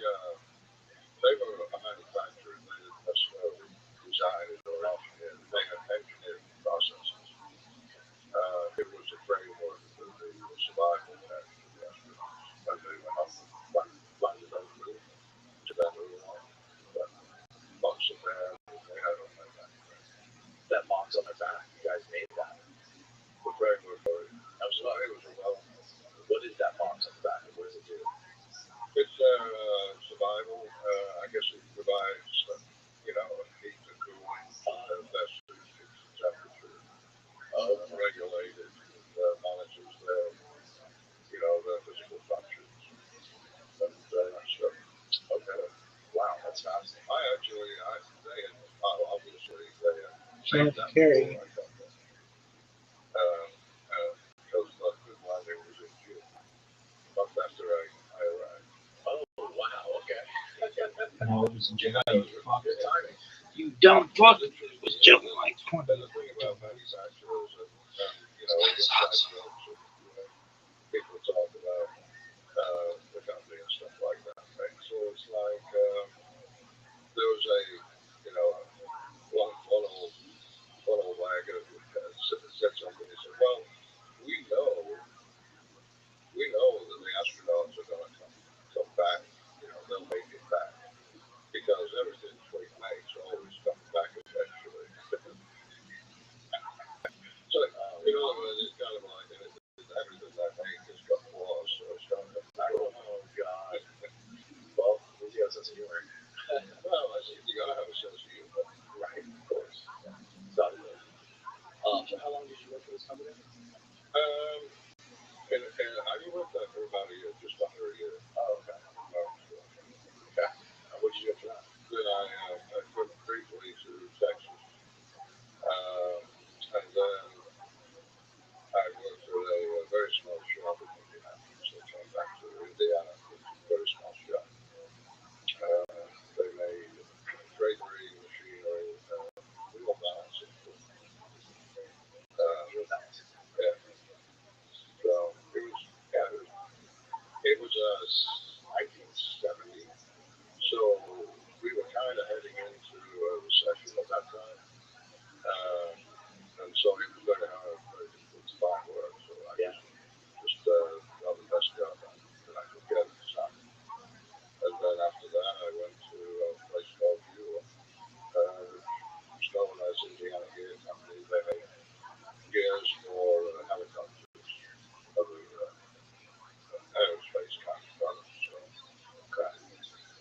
Speaker 1: were a manufacturer. They didn't necessarily design it or engineer it. They had engineering processes. It was a framework for the survival test of the astronauts. And they went up and landed on the moon to that moon landing. But box of that, they had on their back.
Speaker 3: That box on their back, you guys made that.
Speaker 1: The framework for it. It was a well.
Speaker 3: What is that box on the back? What does it do?
Speaker 1: It's survival. I guess it provides, heat and cooling, best temperature, regulated, monitors the physical functions, and that stuff. Okay.
Speaker 3: Wow, that's fascinating.
Speaker 1: Obviously, they
Speaker 2: Made that Carrie.
Speaker 1: because the moon landing was in June, month after I arrived.
Speaker 3: Oh, wow, okay.
Speaker 2: No, it was in July.
Speaker 3: Good timing.
Speaker 2: You dumb fuck! It was July 20.
Speaker 1: The thing about manufacturers and inside jokes and people talk about the company and stuff like that, right? So it's like there was one old wagger said something. He said, "Well, we know that the astronauts are going to come back. They'll make it back because everything we make always comes back eventually." So it's kind of like everything that make has got flaws, so it's going to come back.
Speaker 3: Oh, God. Well, who's got a sense of humor?
Speaker 1: Well, I think you gotta have a sense of humor.
Speaker 3: Right, of course. Got it. So how long did you work for this company?
Speaker 1: And I worked there for about a year, just under a year.
Speaker 3: Oh, okay. Okay. What did you do after that?
Speaker 1: Then I went briefly to Texas, and then I worked at a very small shop in Indianapolis. I came back to Indiana, which is a very small shop. They made drapery, machinery, wheel balancing.
Speaker 3: Wheel balancing.
Speaker 1: Yeah. So it was 1970. So we were kind of heading into a recession at that time. And so it was very hard, very difficult to find work. So I just got the best job that I could get at the time. And then after that, I went to a place called Buell. It's known as Indiana Gear Company. They make gears for helicopters, other aerospace kind of products.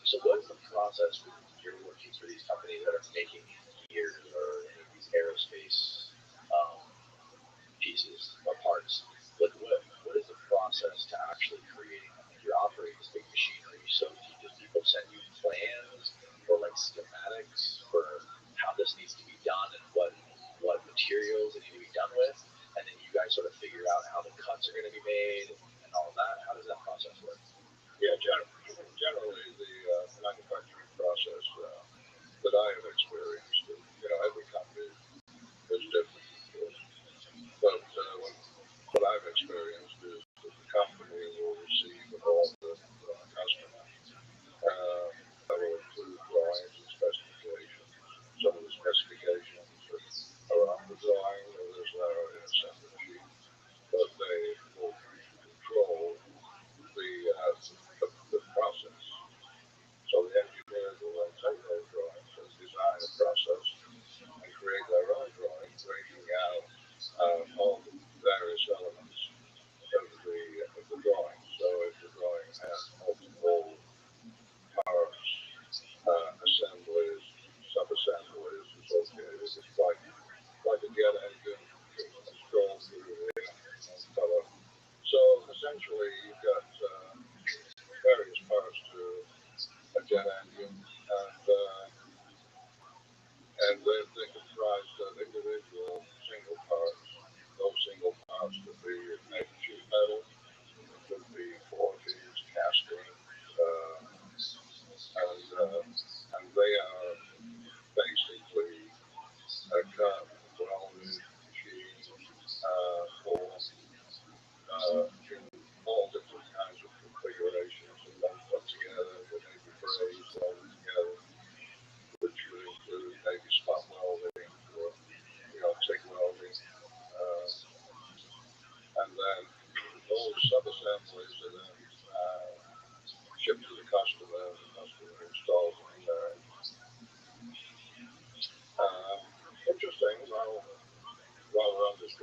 Speaker 3: So what is the process when you're working for these companies that are making gears or any of these aerospace pieces or parts? Like what is the process to actually creating them? Like you're operating this big machinery, so do people send you plans or like schematics for how this needs to be done and what materials it need to be done with, and then you guys sort of figure out how the cuts are going to be made and all of that? How does that process work?
Speaker 1: Yeah, generally the manufacturing process that I have experienced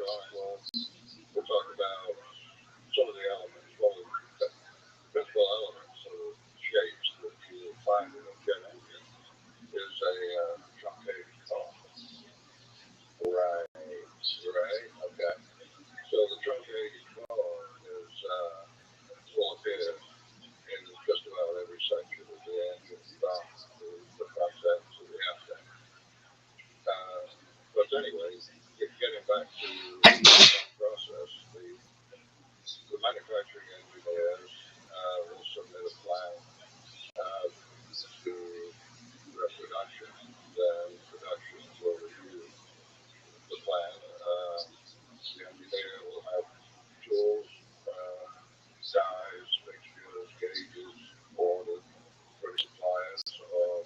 Speaker 1: on, well, we'll talk about some of the elements. Well, the principal elements of shapes that you will find in a jet engine is a truncated car. Right. Okay. So the truncated car is full of air in just about every section of the engine, from the front end to the aft end. But anyway, getting back to the process, the manufacturing engineers will submit a plan to the production. Then production will review the plan. The engineer will have tools, size, fixtures, gauges ordered for suppliers of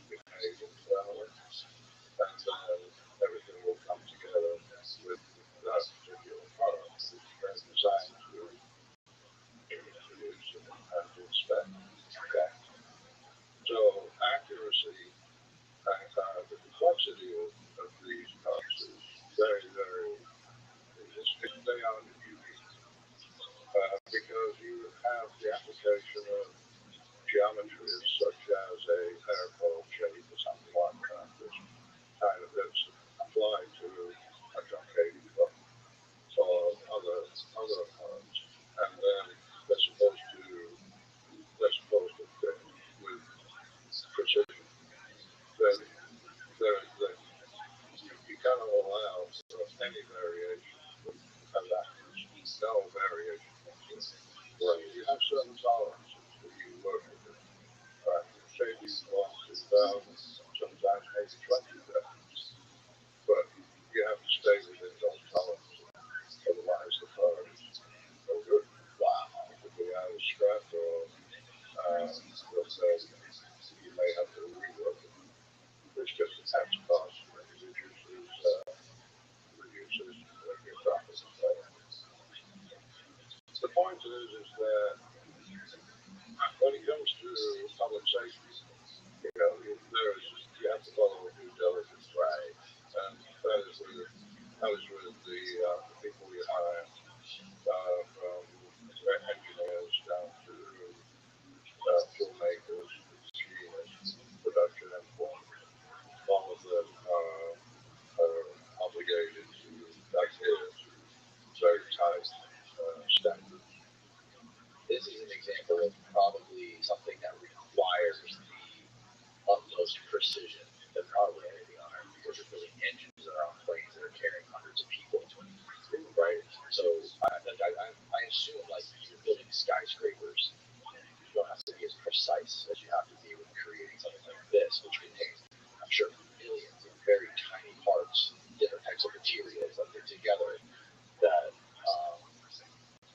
Speaker 1: made internally, and then everything will come together with that particular product, which is then designed to produce and to inspect. Okay. So accuracy and the complexity of these parts is very, very, they are unique because you have the application of geometries such as a parabolic shape or something like that, which kind of is applied to a truncated book or other parts, and then they're supposed to fit with precision. Then you cannot allow for any variation of accuracy, no variation. Well, you have certain tolerances that you work with. Say you want to sometimes maybe 20 seconds, but you have to stay within those tolerances. Otherwise, the car is no good. Wow. It could be out of scrap, or they'll say you may have to rework it, which just adds cost and reduces your profits. The point is that when it comes to public safety, you have to follow due diligence, right? And that is with the people you hire, from engineers down to filmmakers, machinists, production employees. All of them are obligated to adhere to very tight standards.
Speaker 3: This is an example of probably something that requires the utmost precision than probably anything on Earth, because you're building engines that are on planes that are carrying hundreds of people, right? So I assume, like, you're building skyscrapers, you don't have to be as precise as you have to be when creating something like this, which contains, I'm sure, millions of very tiny parts, different types of materials that get together that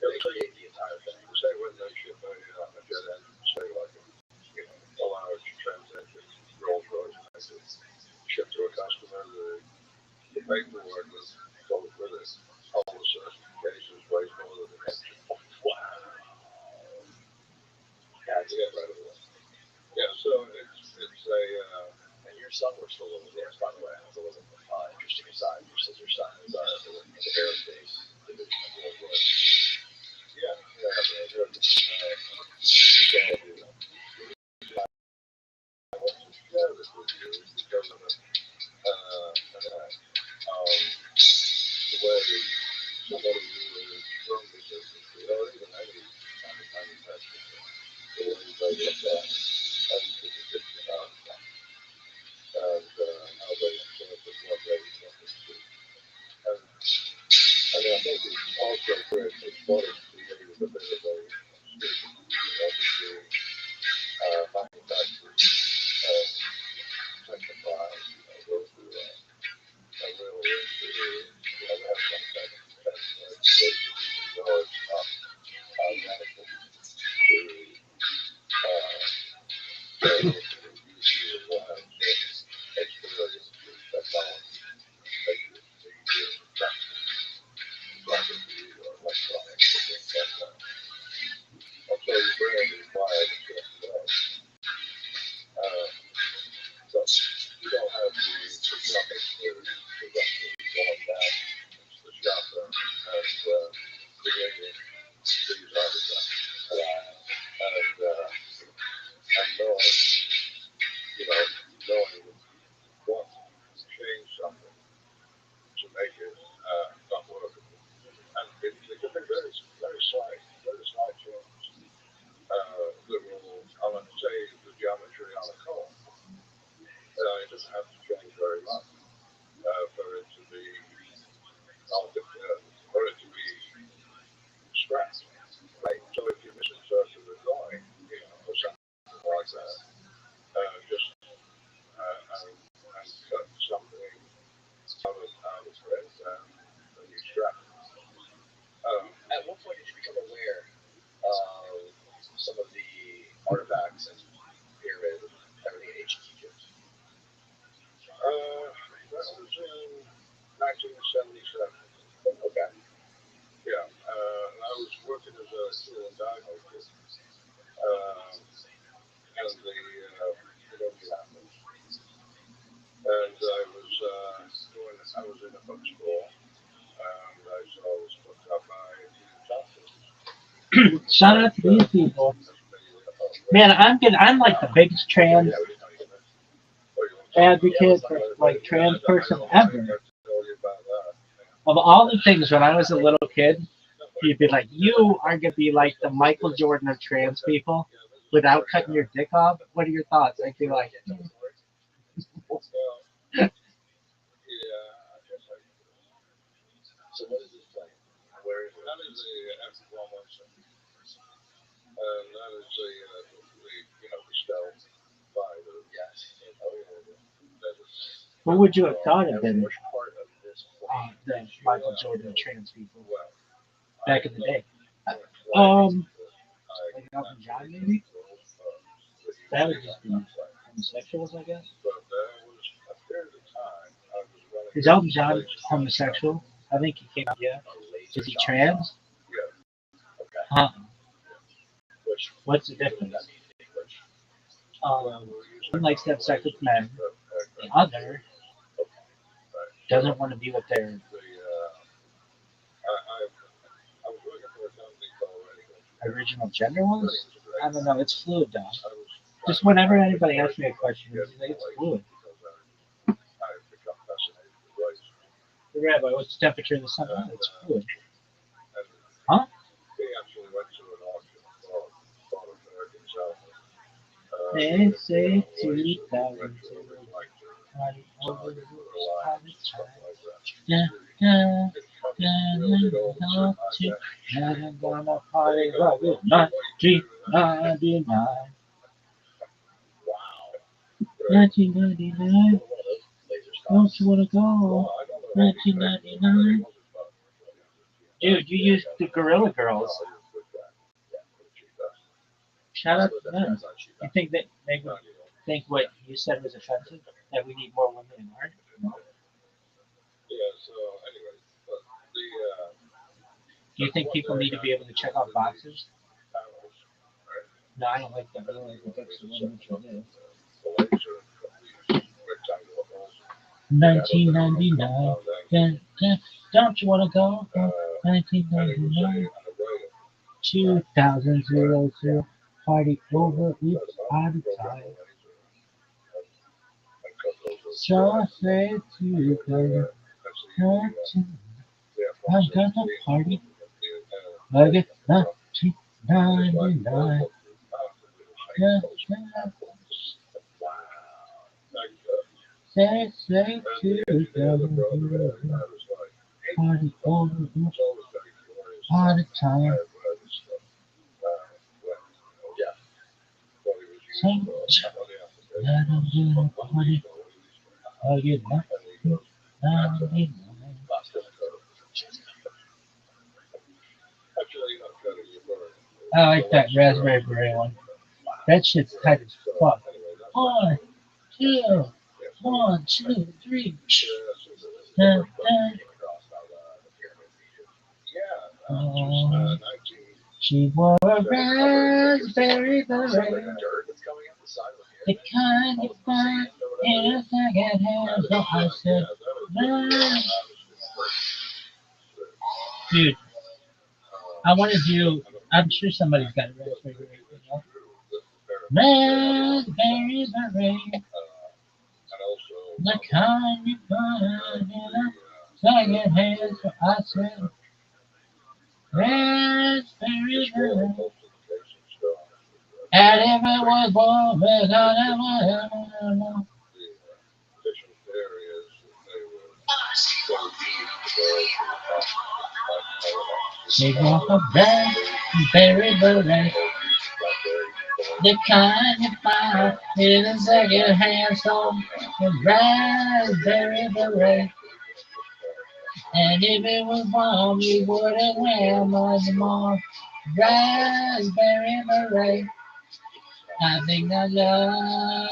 Speaker 3: they create the entire thing.
Speaker 1: Say when they ship a jet engine, say like a large trans-engine Rolls-Royce, ship to a customer, the paperwork that goes with it, all the certifications weighs more than an engine.
Speaker 3: Wow. That's incredible.
Speaker 1: Yeah, so it's a.
Speaker 3: And your son works for Rolls-Royce, by the way. That's a little interesting aside. Your sister's son is working in the aerospace division of Rolls-Royce.
Speaker 1: Yeah. I want to share this with you because of the way somebody who is from the business, or even any kind of manufacturing, the way they look at and the description of and how they interpret what they want to do. And I think it's also great for us created a bit of a between manufacturers and technified, those who are really into, they have some kind of education, though it's not medical, to use wide experience with technology, make it easier to practice photography or electronics or things like that. And so your brain is wired in certain ways. So you don't have the shop experience, the going down into the shop doesn't have to change very much for it to be scratched, right? So if you misinsert the drawing, or something like that, just and cut something out of it, and you scrap it.
Speaker 3: At what point did you become aware of some of the artifacts and pyramid everything in ancient Egypt?
Speaker 1: That was in 1977.
Speaker 3: Okay.
Speaker 1: Yeah, I was working as a tool and die maker, and the Adobe happened. And I was in a bookstore, and I saw this book up by Rothschild'S.
Speaker 2: Shout out to these people. Man, I'm like the biggest trans advocate for like trans person ever. Of all the things, when I was a little kid, you'd be like, you are gonna be like the Michael Jordan of trans people without cutting your dick off. What are your thoughts? I'd be like,
Speaker 3: So what is this play? Where is it?
Speaker 1: That is the F-117. And that is the stealth fighter.
Speaker 3: Yes.
Speaker 2: what would you have thought of been
Speaker 3: Which part of this play?
Speaker 2: the Michael Jordan of trans people
Speaker 1: Well,
Speaker 2: back in the day? Like Elton John, maybe? That would just be homosexuals, I guess.
Speaker 1: But there was a period of time I was running.
Speaker 2: Is Elton John homosexual? I think he came out, yeah. Is he trans?
Speaker 1: Yeah.
Speaker 3: Okay.
Speaker 2: Huh.
Speaker 3: Which
Speaker 2: What's the difference? One likes to have sex with men. The other doesn't want to be with their
Speaker 1: I was working for a company called
Speaker 2: original gender ones. I don't know. It's fluid, dog. Just whenever anybody asks me a question, it's like it's fluid.
Speaker 1: I've become fascinated with race.
Speaker 2: The rabbi, what's the temperature of the sun? Oh, it's fluid.
Speaker 1: And
Speaker 2: Huh?
Speaker 1: he actually went to an auction for American South.
Speaker 2: They say 2000. Yeah, yeah, yeah, I'm gonna party like it's 1999.
Speaker 3: wow.
Speaker 2: 1999, don't you wanna go? 1999. Dude, you used the Gorilla Girls. Shout out to them. You think that they would think what you said was offensive? That we need more women in art? No.
Speaker 1: Yeah, so anyway, but
Speaker 2: Do you think people need to be able to check off boxes?
Speaker 1: panels, right?
Speaker 2: No, I don't like that. I don't like the books the one which one is.
Speaker 1: The laser from these rectangular holes.
Speaker 2: 1999. Don't you wanna go? 1999. 2000. Party over. It's out of time. So I say to you, baby, I'm gonna party like it's 1999. Yeah, yeah. Say to you, baby, party over. It's out of time. So that I'm gonna party like it's 1999. I like that raspberry beret one. That shit's tight as fuck. 1, 2, 1, 2, 3. Dun, dun. She wore a raspberry beret, the kind you find in a second-hand. So I said, dude, I want to do. I'm sure somebody's got a raspberry beret. Raspberry beret, the kind you find in a second-hand. So I said, raspberry beret. And if it was born, because I She wore a raspberry beret. The kind you find in a second-hand store. A raspberry beret. And if it was warm, you wouldn't wear much more. Raspberry beret. I think I love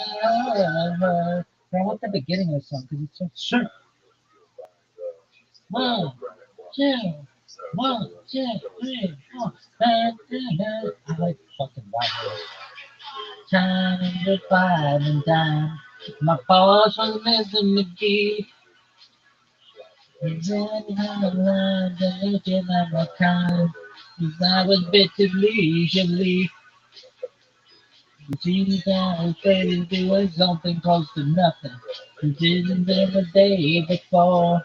Speaker 2: her. But I want the beginning of the song because it's so short. One, two, one, two, three, four. I like fucking Bible. Time to five and dime. My boss was missing McGee. And then I learned to look at my kind. Cause I was bit to leisurely. Jesus, I was ready to do something close to nothing. It didn't there the day before.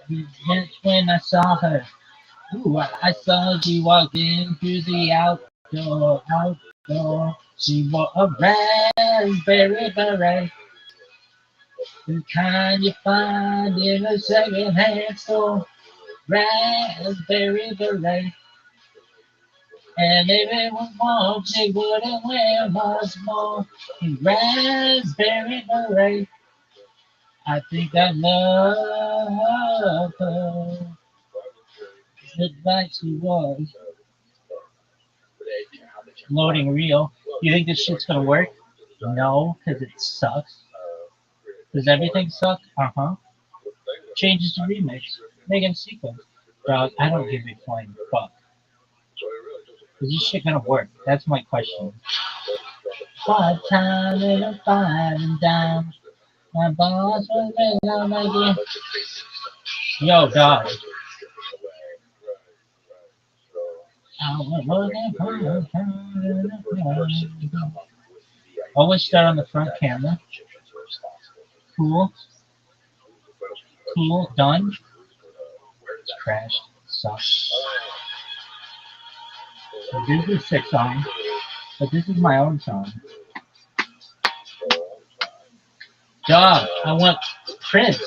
Speaker 2: That's when I saw her. Ooh, I saw she walked in through the outdoor. She wore a raspberry beret. The kind you find in a second-hand store. Raspberry beret. And if it was warm, she wouldn't wear much more. Raspberry beret. I think I love her. Just like she was. Loading reel. You think this shit's gonna work? No, because it sucks. Does everything suck? Uh-huh. Changes to remix. Make it a sequence. Dog, I don't give a flying fuck. Is this shit gonna work? That's my question. Part time in a five and dime. My boss was been on again. Yo, dog. Always start on the front camera. Cool. Cool. Done. It's crashed. Sucks. This is a sick song, but this is my own song. Dog, I want Prince.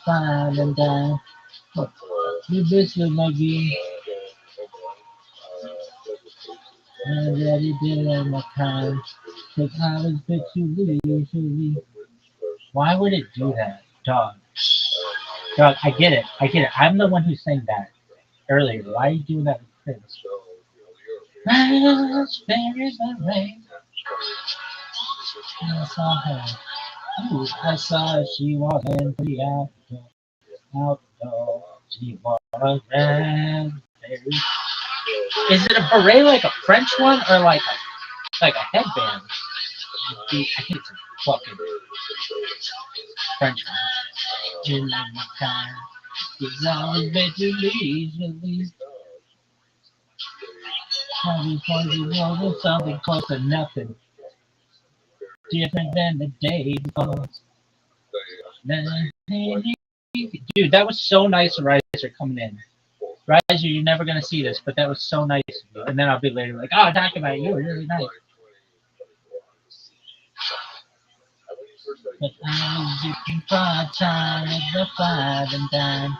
Speaker 2: Five and dime. You bitch with my game. And daddy did at my time. Cause I was bit too leisurely. Why would it do that? Dog. Dog, I get it. I get it. I'm the one who sang that earlier. Why are you doing that with Prince? Raspberry beret. I saw her. Ooh, I saw her. She walked in for the outdoor. She wore a raspberry. Is it a beret like a French one or like a headband? I hate some fucking French one. In my time, cause I was meant to leisurely. Having fun, you know, there's something close to nothing. Different than the day before. Dude, that was so nice of Riser coming in. Riser, you're never gonna see this, but that was so nice of you. And then I'll be later like, oh, talk about it. You were really nice. But I was looking part time at the five and dime.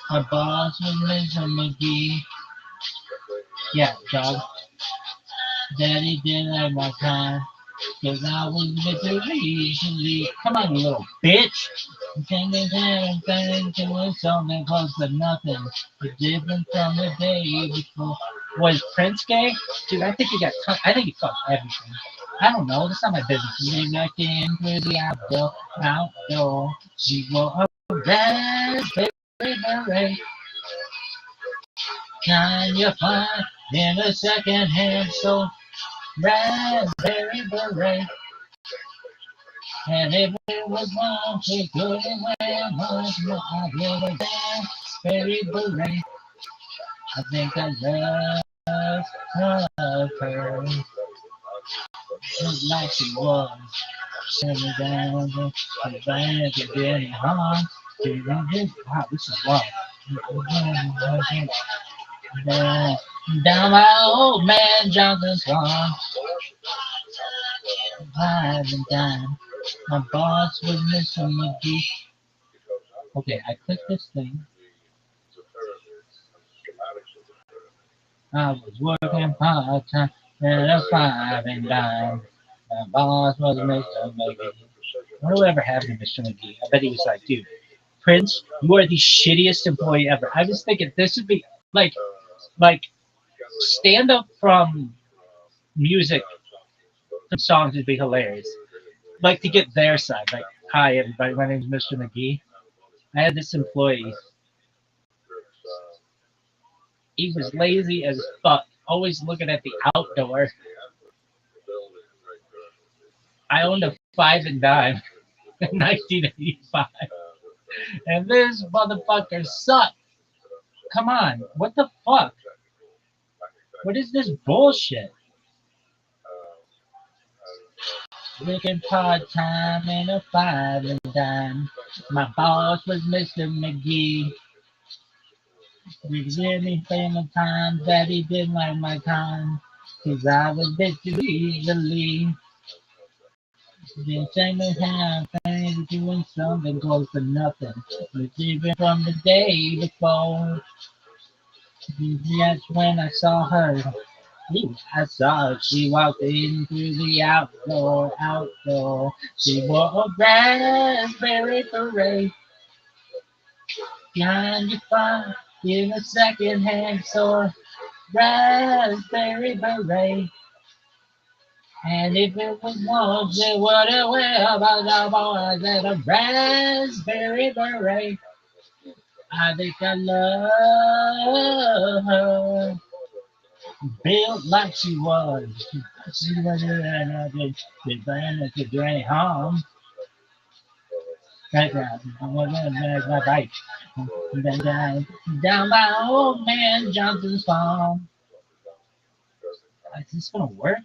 Speaker 2: My boss was Mr. McGee. Yeah, dog. Daddy didn't like my time. Cause I was with the recently. Come on, you little bitch. Doing something close to nothing. It's different from the day before. Was Prince gay? Dude, I think he got. I think he fucked everything. I don't know. That's not my business. Maybe I can through the outdoor. She wore a raspberry beret. Kind you find in a second-hand store. Raspberry beret. And if it was wrong, she couldn't wear much more. I did a raspberry beret. I think I love her. Just like she was. Sitting down the bank of any harm. Wow, this is long. Down by old man Johnson's farm. Five and dime. My boss was Mr. McGee. Okay, I click this thing. I was working part time at a five and dime. My boss was Mr. McGee. What do ever happened to Mr. McGee? I bet he was like, dude, Prince, you are the shittiest employee ever. I was thinking this would be like stand up from music from songs would be hilarious. Like to get their side. Like, hi everybody, my name is Mr. McGee. I had this employee. He was lazy as fuck, always looking at the outdoor. I owned a five and dime in 1985, and this motherfucker sucked. Come on, what the fuck? What is this bullshit? Working part time in a five and dime. My boss was Mr. McGee. We really famous times that he didn't like my time. Cause I was bit too easily. The same as how things doing something close to nothing. But even from the day before, that's when I saw her. Ooh, I saw her. She walked in through the outdoor. She wore a raspberry beret. Behind your fire in a second-hand store. Raspberry beret. And if it was once, it would have well about the boys at a raspberry beret. I think I love her. Built like she was. She was in a good plan to do any harm. Right now, I'm gonna manage my bike. Down by old man Johnson's farm. Is this gonna work?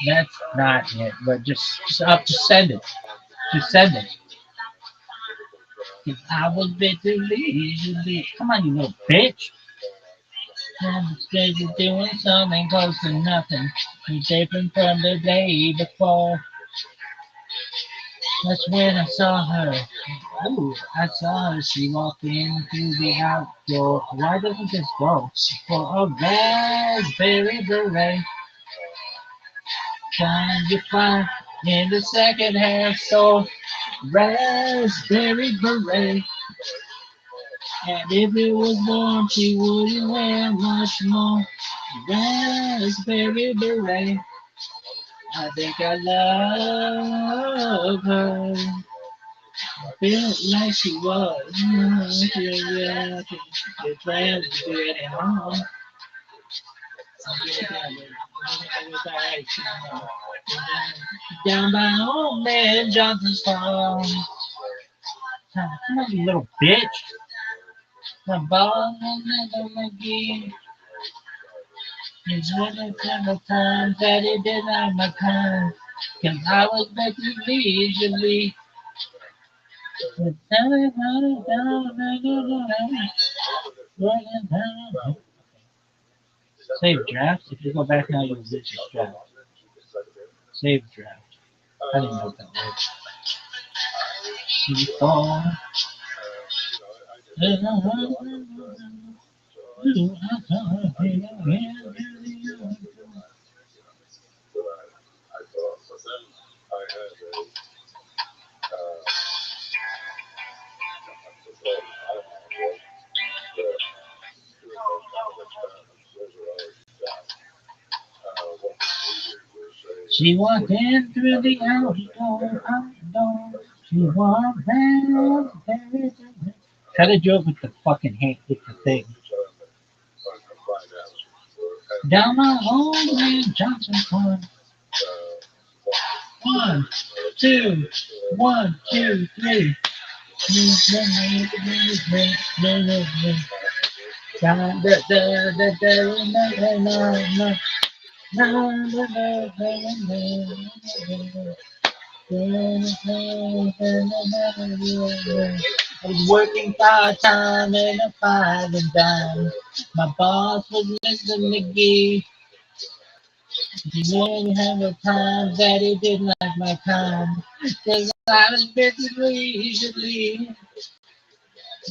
Speaker 2: That's not it, but just send it. Just send it. If I was bit to leave, come on, you little bitch. I'm scared of doing something close to nothing. It's different from the day before. That's when I saw her. Ooh, I saw her. She walked in through the outdoor. Why doesn't this go? For a raspberry beret. Trying to find in the second-hand store. Raspberry beret. And if it was warm, she wouldn't wear much more. Raspberry beret. I think I love her. Felt like she was. It's glad to do it at home. Down by old man Johnson's farm. Come on, you little bitch. My ball will never McGee. It's one of the times that he did not my time. Cause I was making leisurely. Save draft. If you go back now, you'll get your draft. Save draft. I didn't know what that was. She fall. She walked in through the outdoor. She walked down. Try to joke with the fucking hand, with the thing. Down my old man Johnson farm. 1, 2, 1, 2, 3. I was working part-time in a 5 and dime. My boss was Mr. McGee. He didn't have a time that he didn't like my time. Cause I was basically easily.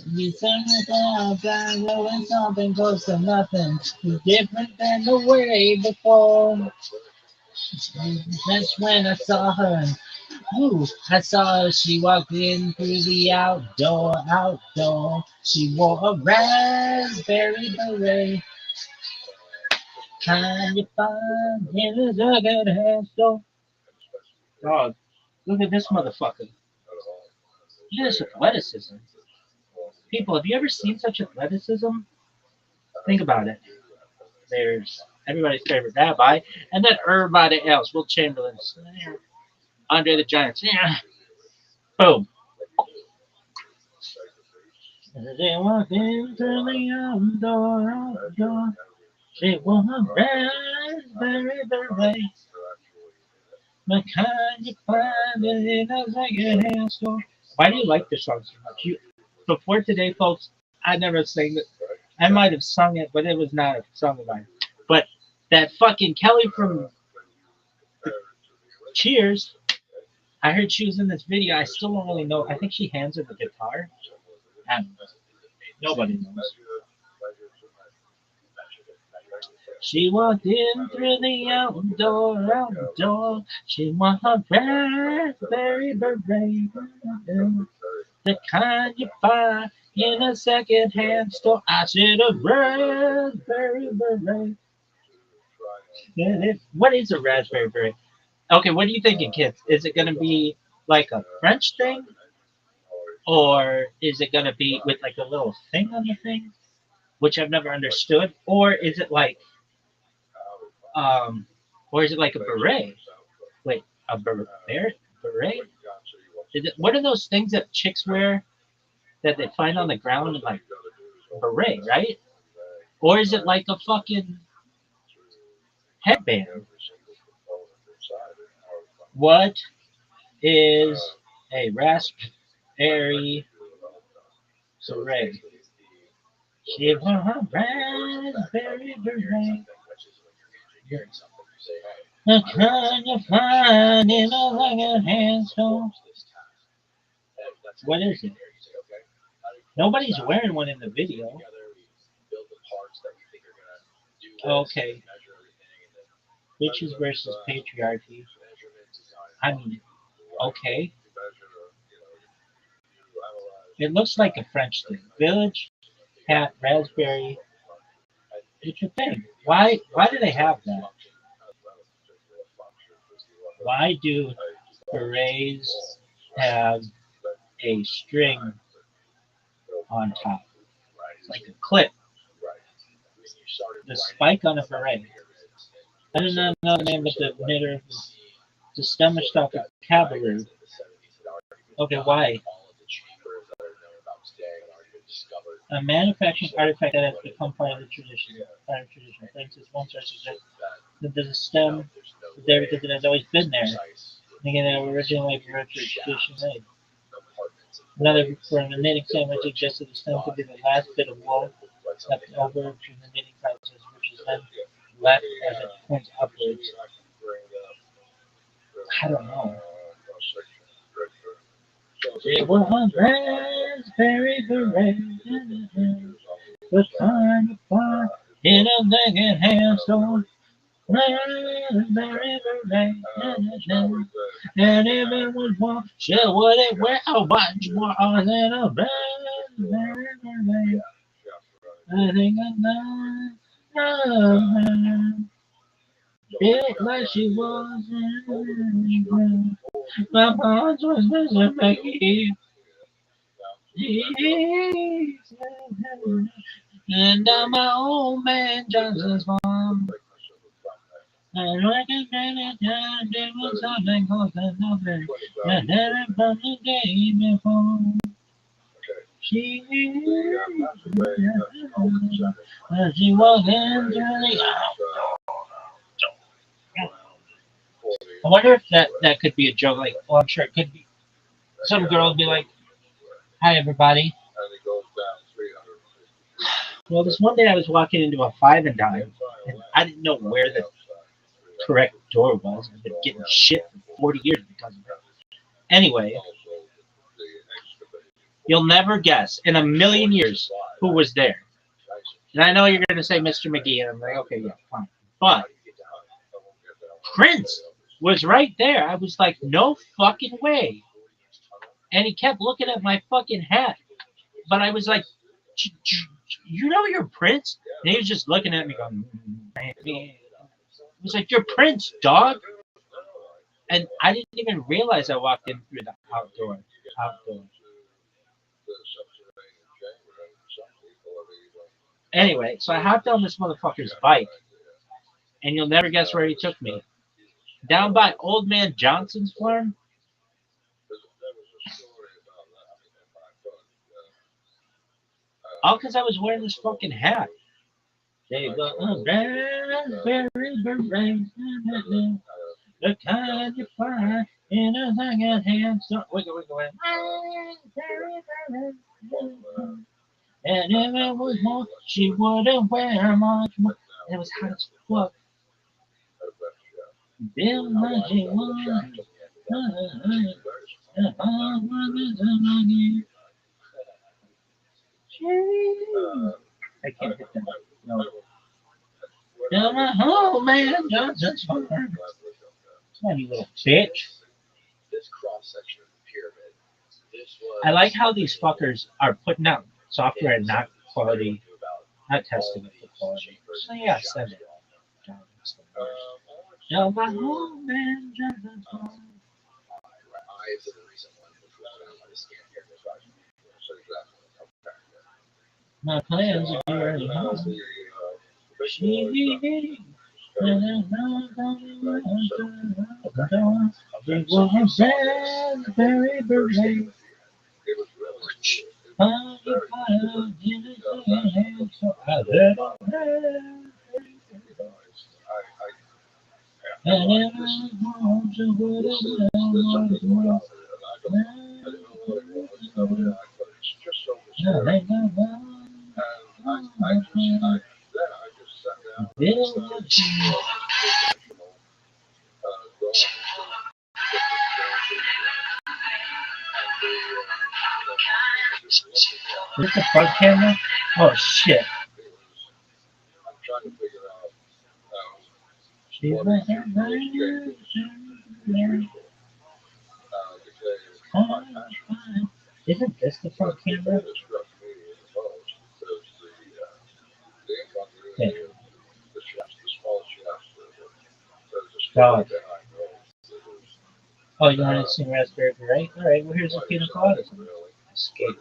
Speaker 2: You sing it down, doing something close to nothing. It's different than the way before. That's when I saw her. Ooh, I saw her. She walked in through the outdoor. She wore a raspberry beret. Kind of fun in a second-hand store. Oh, look at this motherfucker. Look at this athleticism. People, have you ever seen such athleticism? Think about it. There's everybody's favorite Rabbi, and then everybody else. Will Chamberlain, Andre the Giant. Boom. They walked in through the outdoor. She wore a raspberry beret. The kind you find in a second-hand store. Why do you like this song so much? Before today, folks, I never sang it. I might have sung it, but it was not a song of mine. But that fucking Kelly from Cheers, I heard she was in this video. I still don't really know. I think she hands her the guitar. I don't know. Nobody knows. She walked in through the outdoor. She wore her raspberry beret. The kind you find in a second-hand store. I said a raspberry beret. What is a raspberry beret? Okay, what are you thinking, kids? Is it going to be like a French thing? Or is it going to be with like a little thing on the thing? Which I've never understood. Or is it like a beret? Wait, a beret? Beret? Is it? What are those things that chicks wear that they find on the ground and like beret, right? Or is it like a fucking headband? What is a raspberry beret? She wore a raspberry beret. The kind you find in a second-hand store. What is it? Nobody's wearing one in the video. Okay. Bitches versus patriarchy. I mean, okay. It looks like a French thing. Village, hat, raspberry. It's a thing. Why do they have that? Why do berets have a string on top? It's like a clip. The spike on a beret. I do not know the name of the knitter. The stem is stock of cavalry. Okay, why? A manufacturing artifact that has become part of the tradition. For instance, one source suggests that there's a stem there because it has always been there. Thinking that originally like retro tradition made. Another from the knitting sandwich suggests that the stem could be the last bit of wool left over from the knitting process, which is then left as it points upwards. I don't know. It was a raspberry beret, the kind of fun in a second-hand store. Raspberry beret, and if it was one, she would it wear a bunch more than a raspberry beret. I think I know. It like she was in my heart was miserable. And I'm my old man Johnson's farm. And recommended that there was something close to nothing that had from the day before. She was into the I wonder if that could be a joke. Like, well, I'm sure it could be. Some girl would be like, "Hi, everybody." Well, this one day I was walking into a Five and Dime, and I didn't know where the correct door was. I've been getting shit for 40 years because of it. Anyway, you'll never guess in a million years who was there. And I know you're going to say Mr. McGee, and I'm like, okay, yeah, fine. But Prince was right there. I was like, no fucking way. And he kept looking at my fucking hat. But I was like, you know you're Prince? And he was just looking at me going, he was like, you're Prince, dog. And I didn't even realize I walked in through the outdoor. Anyway, so I hopped on this motherfucker's bike, and you'll never guess where he took me. Down by Old Man Johnson's farm. All because I was wearing this fucking hat. They go, oh, raspberry beret, the kind you find in a second hand store. Wiggle, wiggle, wiggle. And if it was more, she wouldn't wear much more. And it was hot as fuck. Bill like she was. I can't hit that. No. Tell my whole man Johnson's farm. Tiny little bitch. I like how these fuckers are putting out software and not quality, not testing it for quality. So yeah, send it. Tell my whole man Johnson's farm. My plans are already home. Raspberry beret. Is this the front camera? Oh shit. Isn't this the front camera? Yeah. God. Oh, you want to sing Raspberry Beret? Alright, well here's a pina colada. Escape.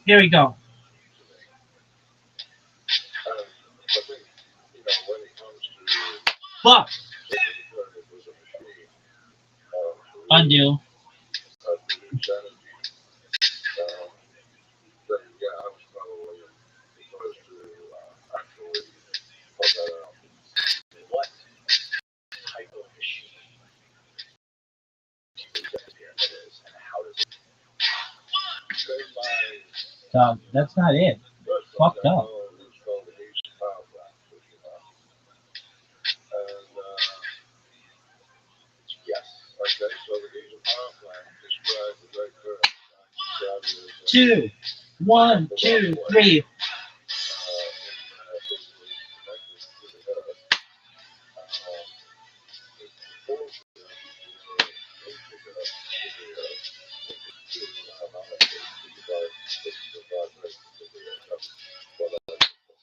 Speaker 2: Here we go. Fuck. Undo. Dog, that's not it. Fucked up. Two, 1, 2, 3.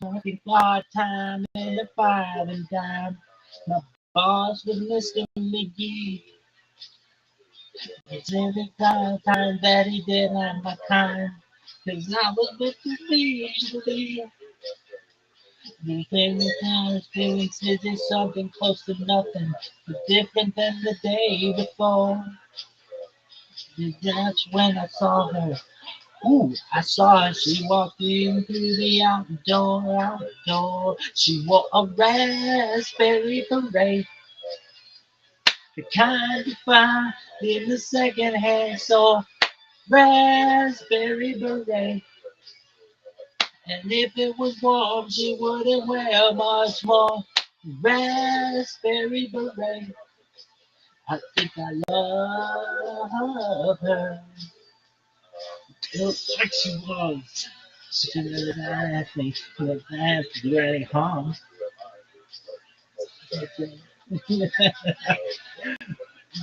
Speaker 2: Talking part time in the Five and Dime. My boss was Mr. McGee. It's every time that he did on my time. 'Cause I was meant to be. The very now experiences is something close to nothing, but different than the day before. That's when I saw her. Ooh, I saw her. She walked in through the outdoor. She wore a raspberry beret, the kind you find in the second-hand store. Raspberry beret. And if it was warm, she wouldn't wear much more. Raspberry beret. I think I love her. Looks like she was. She didn't ask me. She didn't have to do any harm.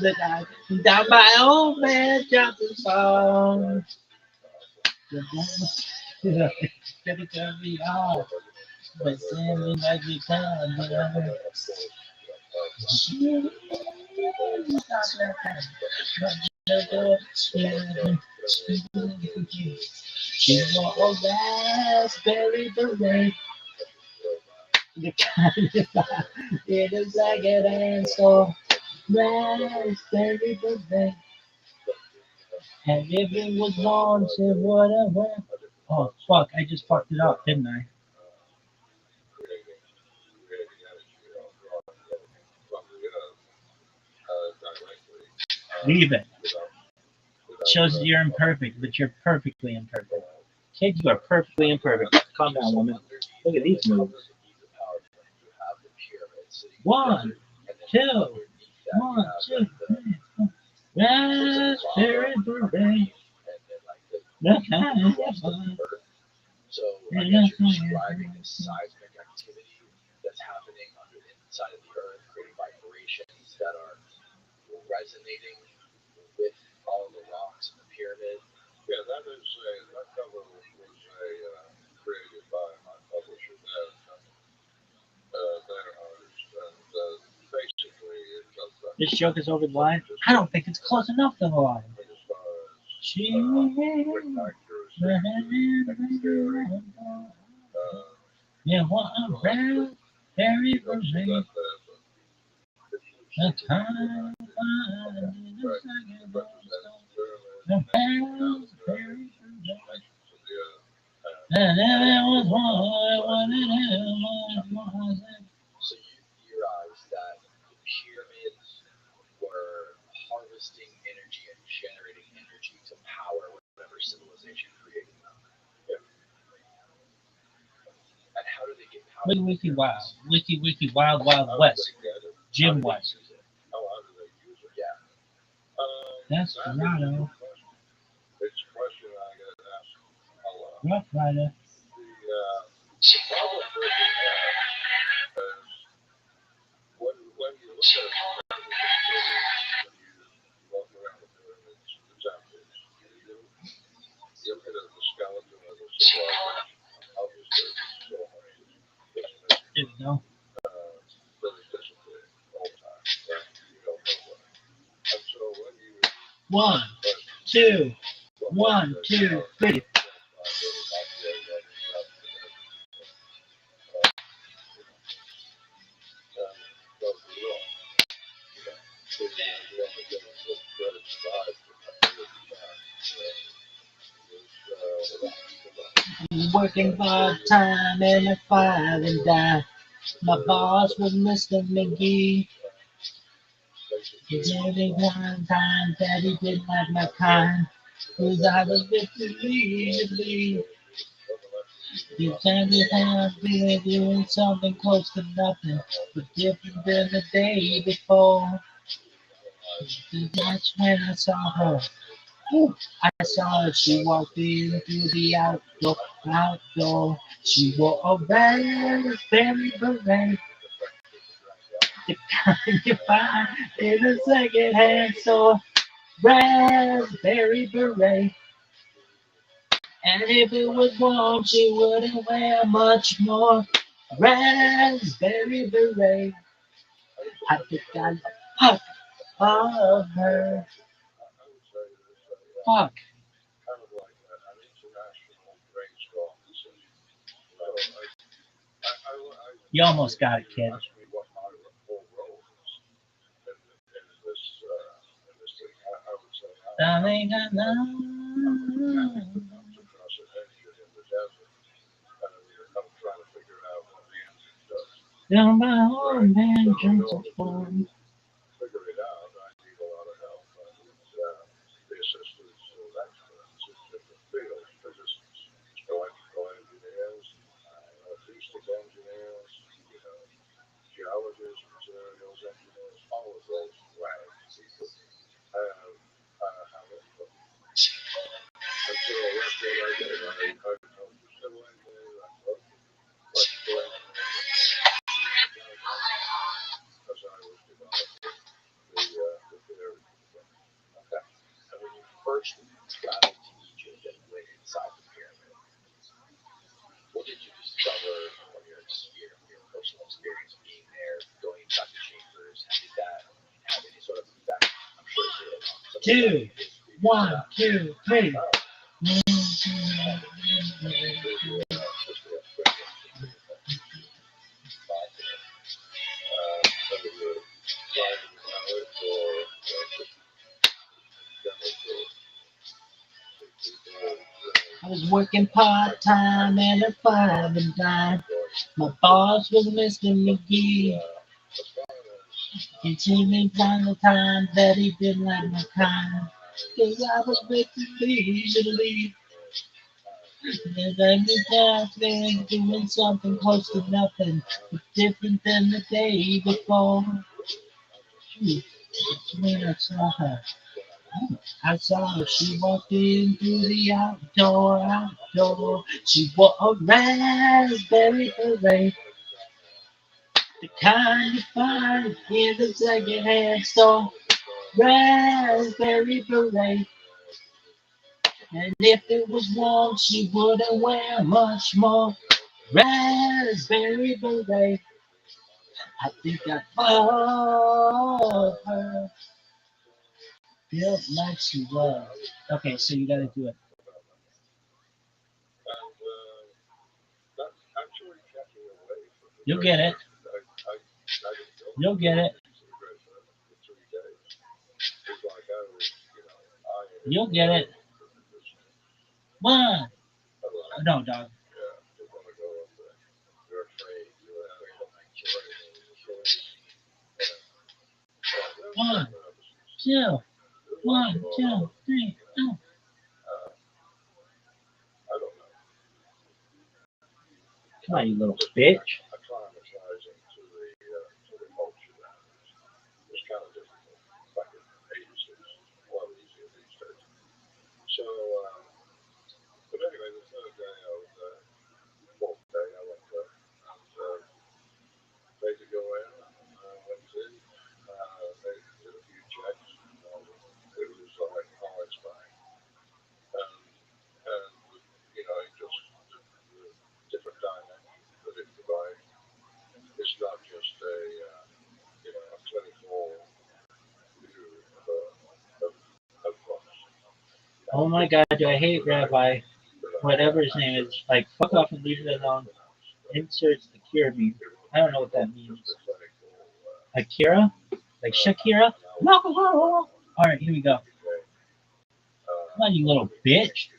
Speaker 2: But I down my old man dropped the song. Gonna turn me off. But send me like you can. She wore a raspberry beret. The kind of vibe in a second-hand store. Raspberry beret. And if it was warm, she would have went. Oh, fuck, I just fucked it up, didn't I? Leave it. Shows that you're imperfect, but you're perfectly imperfect. Kid, you are perfectly imperfect. Calm down, woman. Look at these moves. One, two, one, two, three, four. Raspberry beret. The kind of fun.
Speaker 1: So I guess you're describing this seismic activity that's happening under the inside of the earth, creating vibrations that are resonating with all the rocks in the pyramid. Yeah, that cover was created by my publisher, their artist, and basically it just
Speaker 2: This joke is over the line. I don't think it's close enough to the line.
Speaker 1: as far as
Speaker 2: She
Speaker 1: written accuracy,
Speaker 2: yeah, what a raspberry beret. The time the raspberry beret. And if it was more, I wanted it more.
Speaker 1: So you theorize that the pyramids were harvesting energy and generating energy to power whatever civilization created them. Yeah. And how do they get power?
Speaker 2: Wiki Wild. Wiki Wild Wild West. Jim West.
Speaker 1: How do they use it? Yeah.
Speaker 2: That's Toronto.
Speaker 1: It's a question I get asked a lot.
Speaker 2: Rough Rider.
Speaker 1: The problem that we have is when you look at it, when you walk around the pyramids, the temples, you look at the skeleton of the civilization. Obviously, so much
Speaker 2: There we go.
Speaker 1: that is disappearing all the time. Right? You don't know what. And so when you
Speaker 2: One, two, one, two, three. Working part time and a five and dime. My boss was Mr. McGee. Every time that he didn't like my kind, 'cause I was literally you turned it out being doing something close to nothing, but different than the day before. That's when I saw her. Ooh, I saw her. She walked in through the outdoor. She wore a raspberry beret, the kind you find in a second-hand store. Raspberry beret. And if it was warm, she wouldn't wear much more. Raspberry beret. I think I love her. Fuck.
Speaker 1: kind of like an international
Speaker 2: You almost got it, kid.
Speaker 1: Ask me what my full role is in this thing. I would say
Speaker 2: Darling, I
Speaker 1: I'm a mechanic that
Speaker 2: know.
Speaker 1: comes across an engine in the desert, and I'm trying to figure out what the engine does.
Speaker 2: Down by home,
Speaker 1: Right?
Speaker 2: man,
Speaker 1: So in
Speaker 2: drinks
Speaker 1: order
Speaker 2: of form.
Speaker 1: to figure it out, I need a lot of help. I need the assistance of experts in different fields, physicists, electrical engineers, acoustic engineers, geologists, materials engineers, all of those ways have input. And so that's what I did. I talked to civil engineers, I talked to electrical engineers, as I was developing the theory.
Speaker 3: Okay. And when you first got into Egypt and went inside the pyramid, what did you discover from your personal experience being there, going inside the chambers? Did that have any sort of effect? I'm sure it did. On some of the
Speaker 2: 1, 2, 3. I was working part-time at a 5 and dime. My boss was Mr. McGee. Continuing from the time that he didn't like my kind. Cause I was making easily. And every time thing doing something close to nothing. Different than the day before. When I saw her. I saw her, she walked in through the outdoor. She wore a raspberry beret, the kind you find in the secondhand store. Raspberry beret, and if it was warm, she wouldn't wear much more. Raspberry beret, I think I bought her. Built like she was. Okay, so you gotta do it. You'll get it. You'll get it. You'll get it. One. No, dog. 1, 2. 1, 2, 3. Oh. Come on, you little bitch.
Speaker 1: Acclimatizing to the culture now was kind of difficult back in the 80s. It's a lot easier these days. So, but anyway, the third day I was there, fourth day I went there, and they could go in, and went in, they did a few checks, it was like, oh, it's fine. And it just, the different dimensions that it provides. It's not just a 24 view of books.
Speaker 2: Oh my god, do I hate Rabbi, whatever his name is. Like, fuck off and leave it alone. Inserts Akira meme. I don't know what that means. Akira? Like Shakira? Alright, here we go. Come on, you little bitch.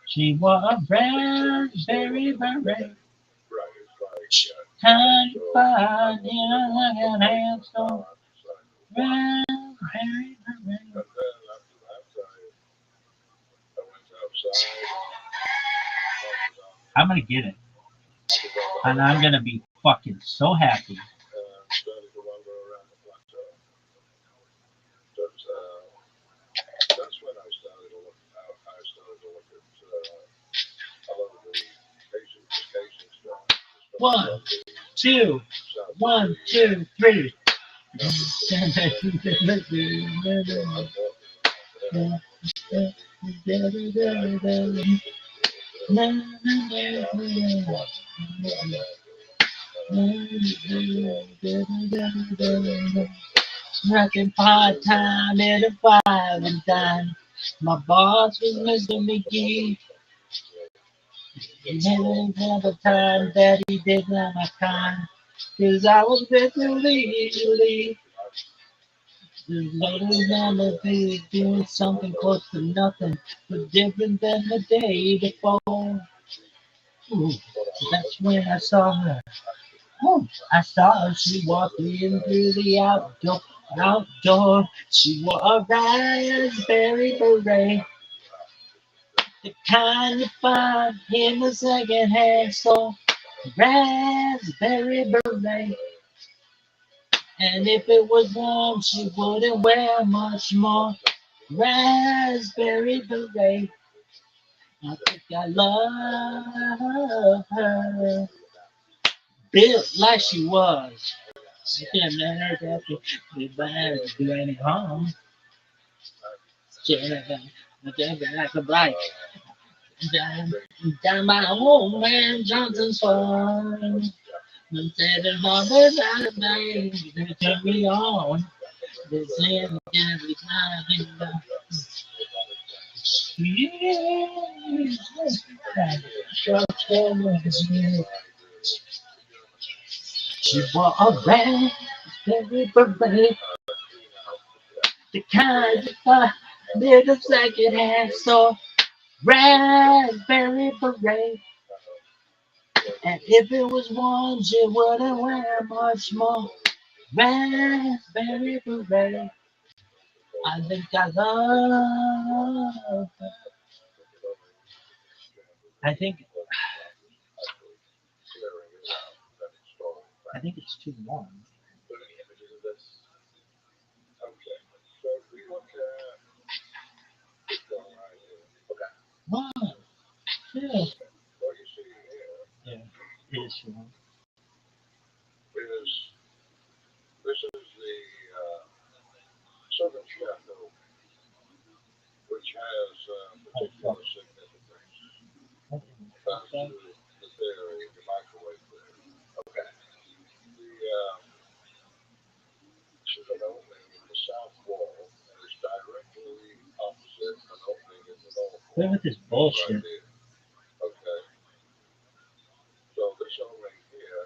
Speaker 2: She wore a raspberry beret. Kind of fine in a second-hand store. Raspberry beret. I'm gonna get it. And I'm gonna be fucking so happy.
Speaker 1: That's when I started to look at a lot of the vacation stuff.
Speaker 2: 1, 2, 1, 2, 3. Working part-time at a 5 and dime. My boss was Mr. McGee. He didn't have a time that he didn't have my kind. Cause I was literally loaded down the day, doing something close to nothing, but different than the day before. Ooh, that's when I saw her. Ooh, I saw her. She walked in through the outdoor. She wore a raspberry beret, the kind you find in the second-hand store. Raspberry beret. And if it was warm, she wouldn't wear much more. Raspberry beret. I think I love her. Built like she was. You can never get the bad granny home. Like a bright. Down my old man Johnson's farm. And said the mother's out of bed. They turn me on. They say I'm every time in the she bought a raspberry beret, the kind you find near the second-hand store. Raspberry beret, and if it was warm, she wouldn't wear much more. Raspberry beret, I think I love her. I think I think it's too long. One, two. Yeah, it is too long.
Speaker 1: This is the Southern Chateau, which has particular significance to the theory, the microwave theory. Okay. This is an opening in the south wall, and it's directly opposite an opening in the north
Speaker 2: Quit
Speaker 1: wall.
Speaker 2: with this bullshit.
Speaker 1: Right here. Okay. So this opening here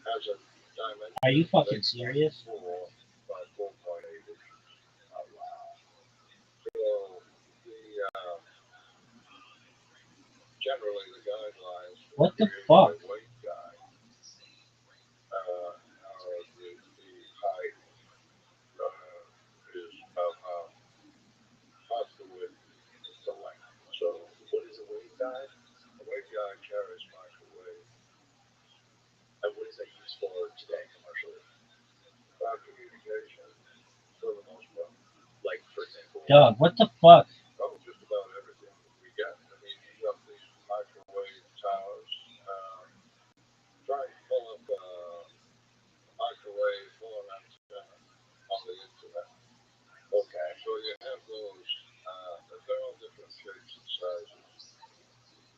Speaker 1: has a dimension.
Speaker 2: Are you fucking serious?
Speaker 1: 4 by 4.8 inches. Oh, wow. So generally the guidelines for
Speaker 2: What the
Speaker 1: creating
Speaker 2: fuck?
Speaker 1: a weight guide are the height is half the width of the length. So what is a weight guide? A weight guide carries microwave. And what is that used for today commercially? Communication, for the most part. Like, for example,
Speaker 2: Dog, what the fuck?
Speaker 1: oh, just about everything we get. I mean, you got these microwave towers. Try and pull up a microwave pulling antenna on the internet. Okay. So you have those. They're all different shapes and sizes.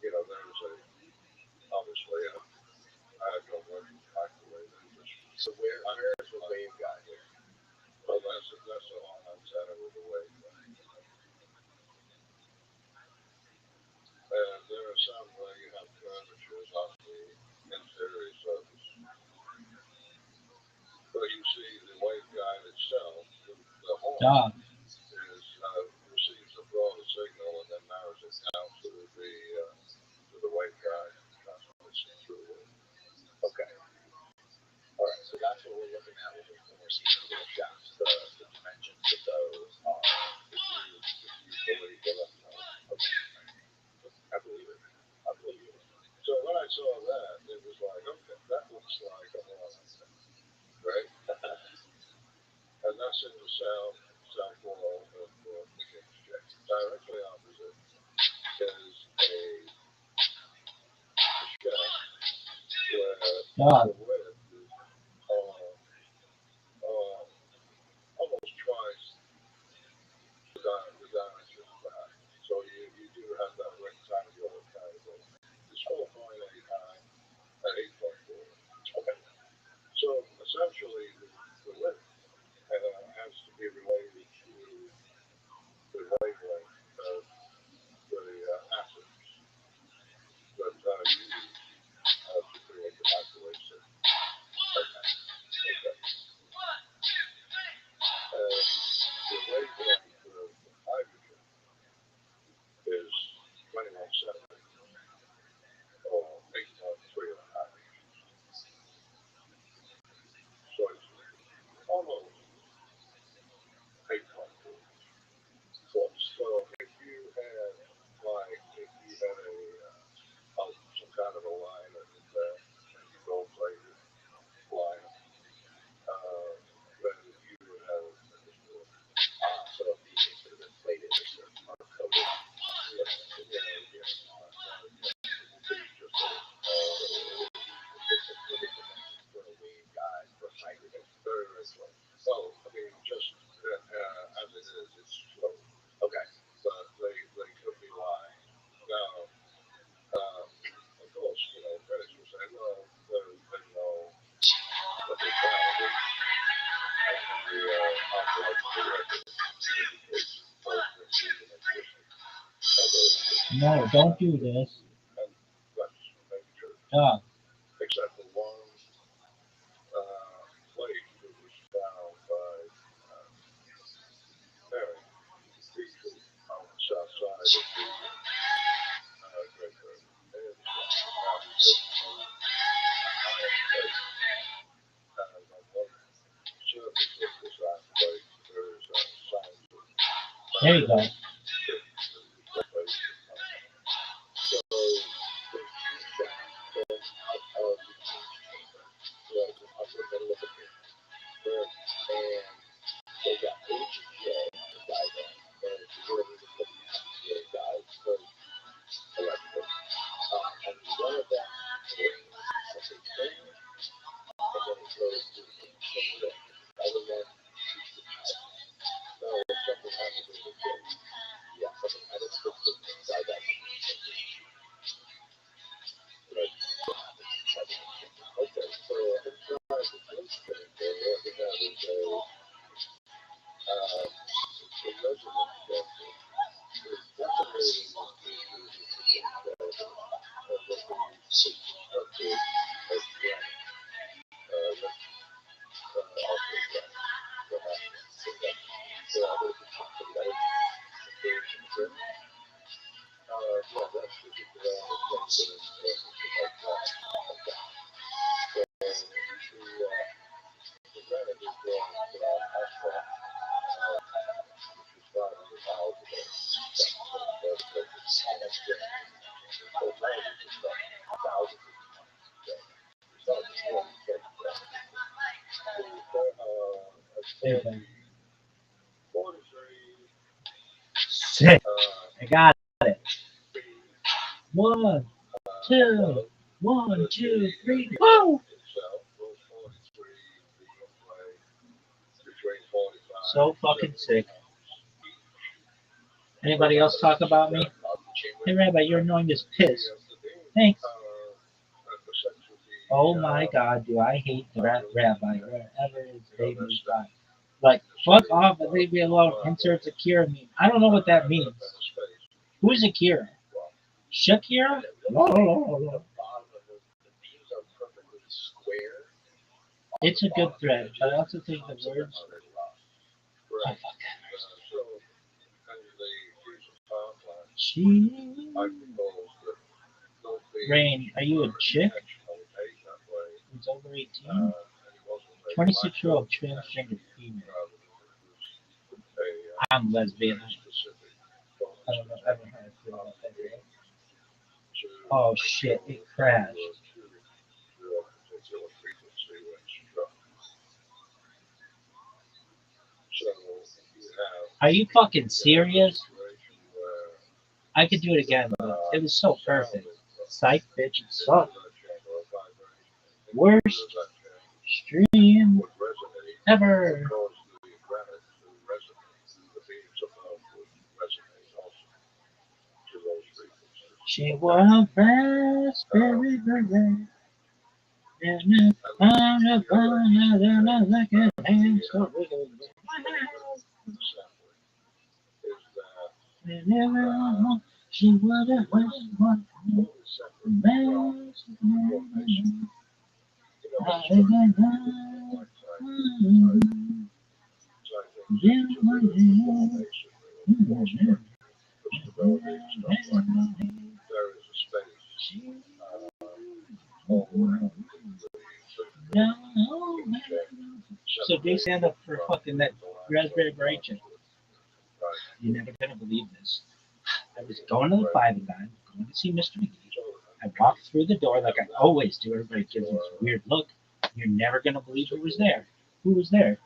Speaker 1: You know, there's obviously a hydroelectric microwave industry. So where's the wave guide here? Well, that's a long antenna with a wave guide. And there are some where you have curvatures on the interior surface. But you see the wave guide itself, the horn
Speaker 2: Dog.
Speaker 1: receives a broader signal and then narrows it down to the wave guide and transmits it through the wave. Okay. All right. So that's what we're looking at when we're seeing the little shafts, the dimensions of those are. If you believe them. Okay. I believe it. I believe it. So when I saw that, it was like, okay, that looks like a horn antenna, right? And that's in the south wall of the King's Chase. Directly opposite is a shelf where the width is almost twice the dimensions back. So you do have that rectangular kind of thing. It's 4.8 high and 8.4. Okay. So essentially, the width has to be related to the wavelength of
Speaker 2: No, don't do this.
Speaker 1: And that's maybe true.
Speaker 2: Dog.
Speaker 1: Except for one place that was found by Mary, people on the south side of the Great River. And now there's a higher place. Surface of this place, there's signs of
Speaker 2: There you go.
Speaker 1: so there's two shots that are I'll put a look at it. And they got HJ, the guy there, and it's really the guy first elected. And one of them is something clean, and then it goes to something else. The other one is the house. So something happened with the kid. Yeah, something I didn't fix it inside that. But, okay, so inside the police thing, there we have is a resident that is definitely
Speaker 2: There you go. Sick. I got it. 1, 2, 1, 2, 3. Woo! So fucking sick. Anybody else talk about me? Hey, Rabbi, you're annoying as piss. Thanks. Oh my God, do I hate the Rabbi wherever his baby is by. Like, fuck off and leave me alone. Insert Akira meme. I don't know what that means. Who's Akira? Shakira? It's a good thread, but I also think the words. Oh, fuck Rain, are you a chick? He's over 18. 26-year-old transgender female. I'm lesbian. I don't know if I've ever heard of that. Oh shit, it crashed. Are you fucking serious? I could do it again, but it was so perfect. Psych, bitch, it sucked. Worst stream ever. She was raspberry beret. And I'm a bunny, then I like it, and so whenever she would have one. So they stand up for fucking that raspberry beret chick. You're never gonna believe this. I was going to the Five and Dime, going to see Mr. McGee. I walked through the door like I always do. Everybody gives me this weird look. You're never gonna believe who was there. Who was there?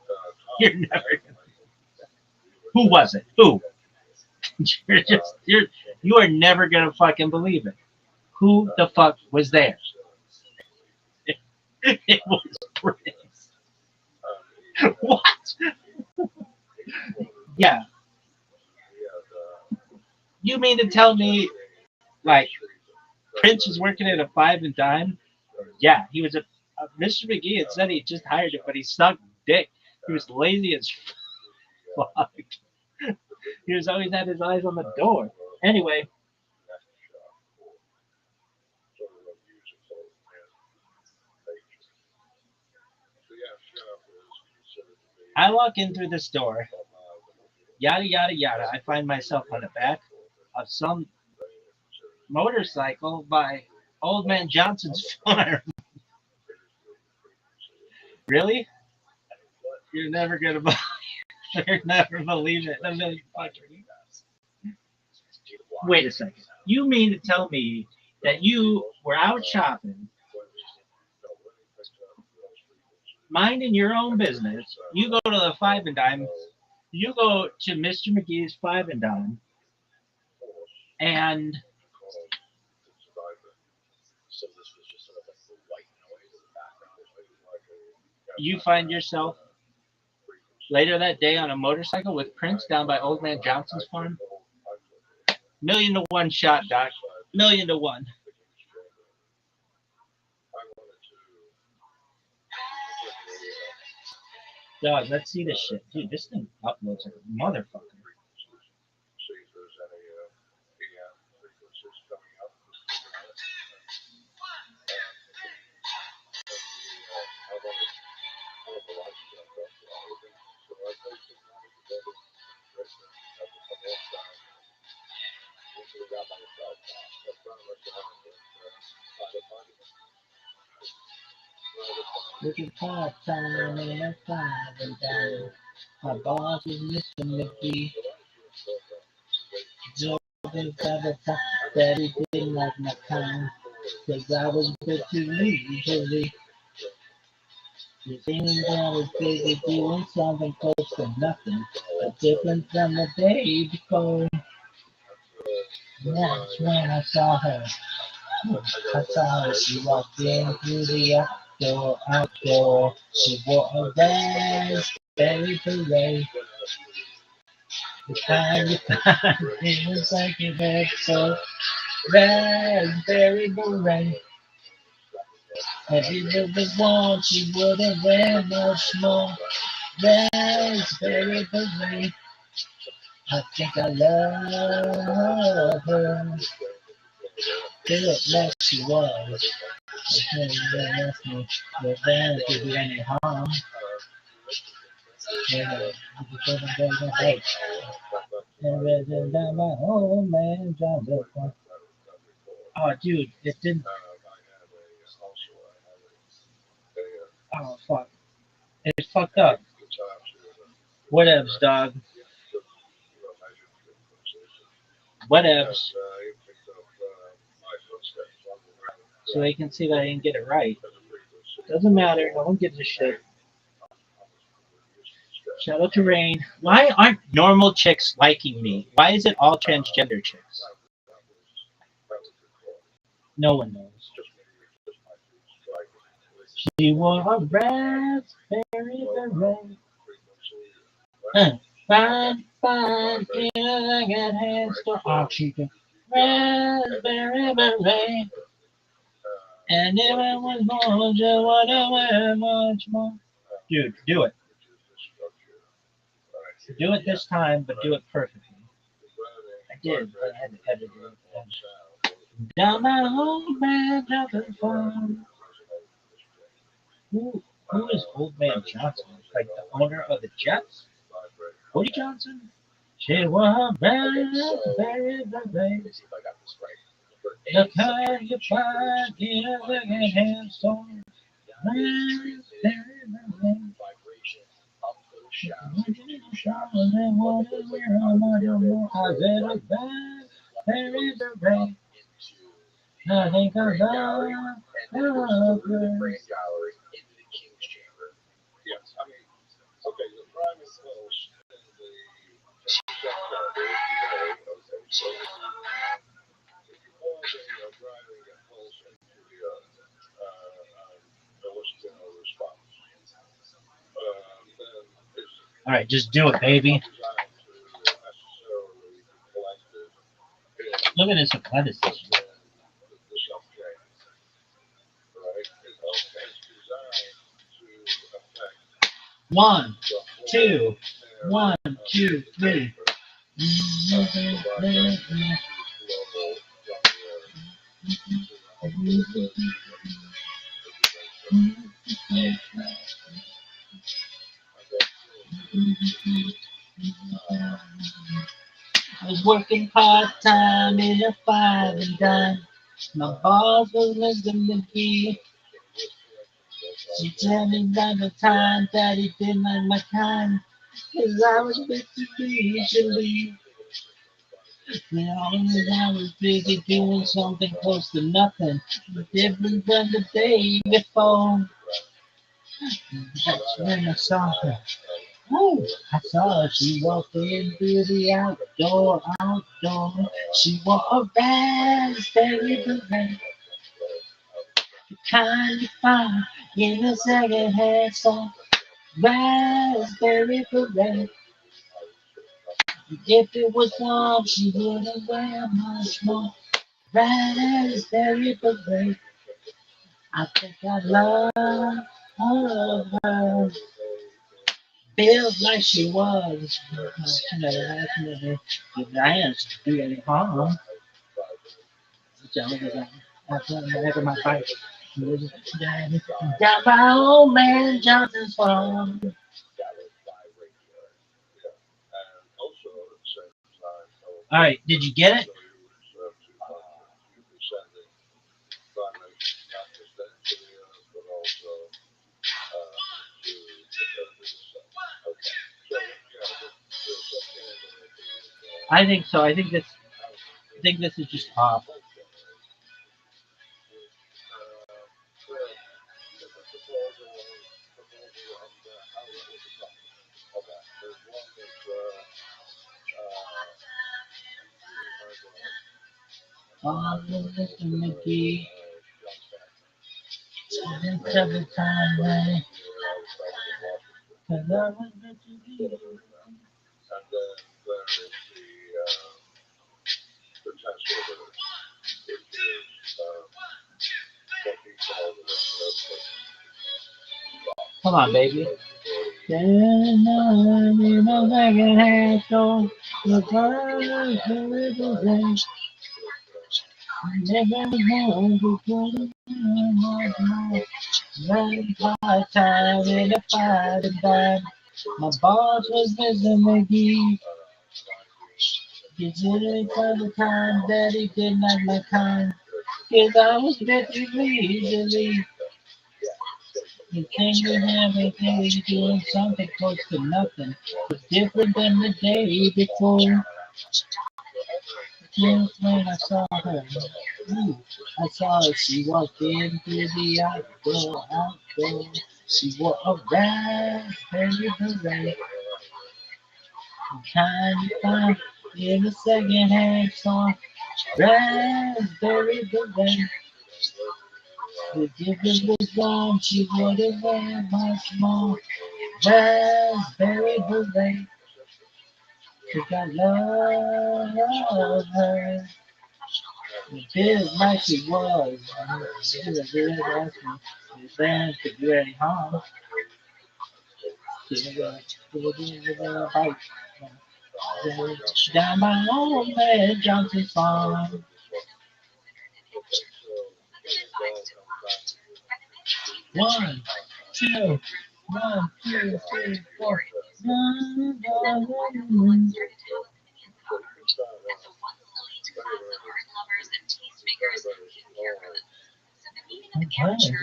Speaker 2: You're never gonna. Who was it? Who? You are never gonna fucking believe it. Who the fuck was there? It was Prince. What? Yeah. You mean to tell me, like, Prince was working at a Five and Dime? Yeah, he was a Mr. McGee had said he just hired him, but he sucked dick. He was lazy as fuck. He was always had his eyes on the door. Anyway, I walk in through this door, yada, yada, yada. I find myself on the back of some motorcycle by Old Man Johnson's farm. Really? You're never gonna believe. You're never believe it. A million fucking. Wait a second. You mean to tell me that you were out shopping, minding your own business? You go to the Five and Dime. You go to Mr. McGee's Five and Dime, and you find yourself later that day on a motorcycle with Prince down by Old Man Johnson's farm. 1,000,000 to 1 shot, Doc. 1,000,000 to 1. Dog, let's see this shit. Dude, this thing uploads like a motherfucker. We can part-time in a Five and Dime. My boss is Mr. McGee. Jordan got a time that he didn't like my time. Cause I was good to usually. You think that I was busy doing something close to nothing. But different from the day before. That's when I saw her. I saw her. She walked in through the outdoor. She wore a raspberry beret. The kind you find feels like it hurt so. Raspberry beret. If you really want, she wouldn't wear much more. Raspberry beret. I think I love her. Feel it like she was. I can't even ask me if that could do any harm. Yeah, hey. And down my old man John. Oh, dude, it didn't. Oh, fuck. It's fucked up. Whatevs, dog. Whatevs. So they can see that I didn't get it right. Doesn't matter. No one gives a shit. Shout out to Rain. Why aren't normal chicks liking me? Why is it all transgender chicks? No one knows. She wore a raspberry beret. Fine, fine, I got hands to oxygen. Raspberry beret. And if I was born, just wanna wear much more. Dude, do it. Do it this time, but do it perfectly. I did, but I had to edit it. Down my old man Johnson farm. Who is Old Man Johnson? Like the owner of the Jets? Woody Johnson? She was very, the kind you find in a second-hand store. I think I love her. All right, just do it, baby. Look at this athleticism. 1, 2, 1, 2, 3. I was working part-time in a five and dime. My boss was listening to me. She told me by the time that he didn't like my kind. Cause I was meant to be easily. I was busy doing something close to nothing. Different than the day before. That's when I saw her. Oh, I saw her. She walked in through the outdoor. She wore a raspberry beret. The kind you find in a second-hand store. Raspberry beret. If it was warm, she wouldn't wear much more. Raspberry beret. I think I love her. Feels like she was. The giants do any harm. After my fight. Down by old man Johnson's farm. All right, did you get it? I think so. I think this is just off. Oh, Mr. Mickey. Every time, man. 'Cause I was meant to be. Come on, baby. In a second-hand store, the birds are living. Never know who put it in my mouth. Running part-time in a five and dime. My boss was Mr. McGee. He did it for the time that he did not my kind. Cause I was busy easily. You think you have a day doing something close to nothing. It's different than the day before. Just when I saw her, I saw her. She walked in through the outdoor. She wore a raspberry beret. Kind you find in a second-hand store. Raspberry beret. If it was warm, she wouldn't wear much more. Raspberry beret. 'Cause I love her. It feels like she was. She was really asking the band to do any harm. She was a bite. Down my old man Johnson's farm. One, two, one, two, three, four.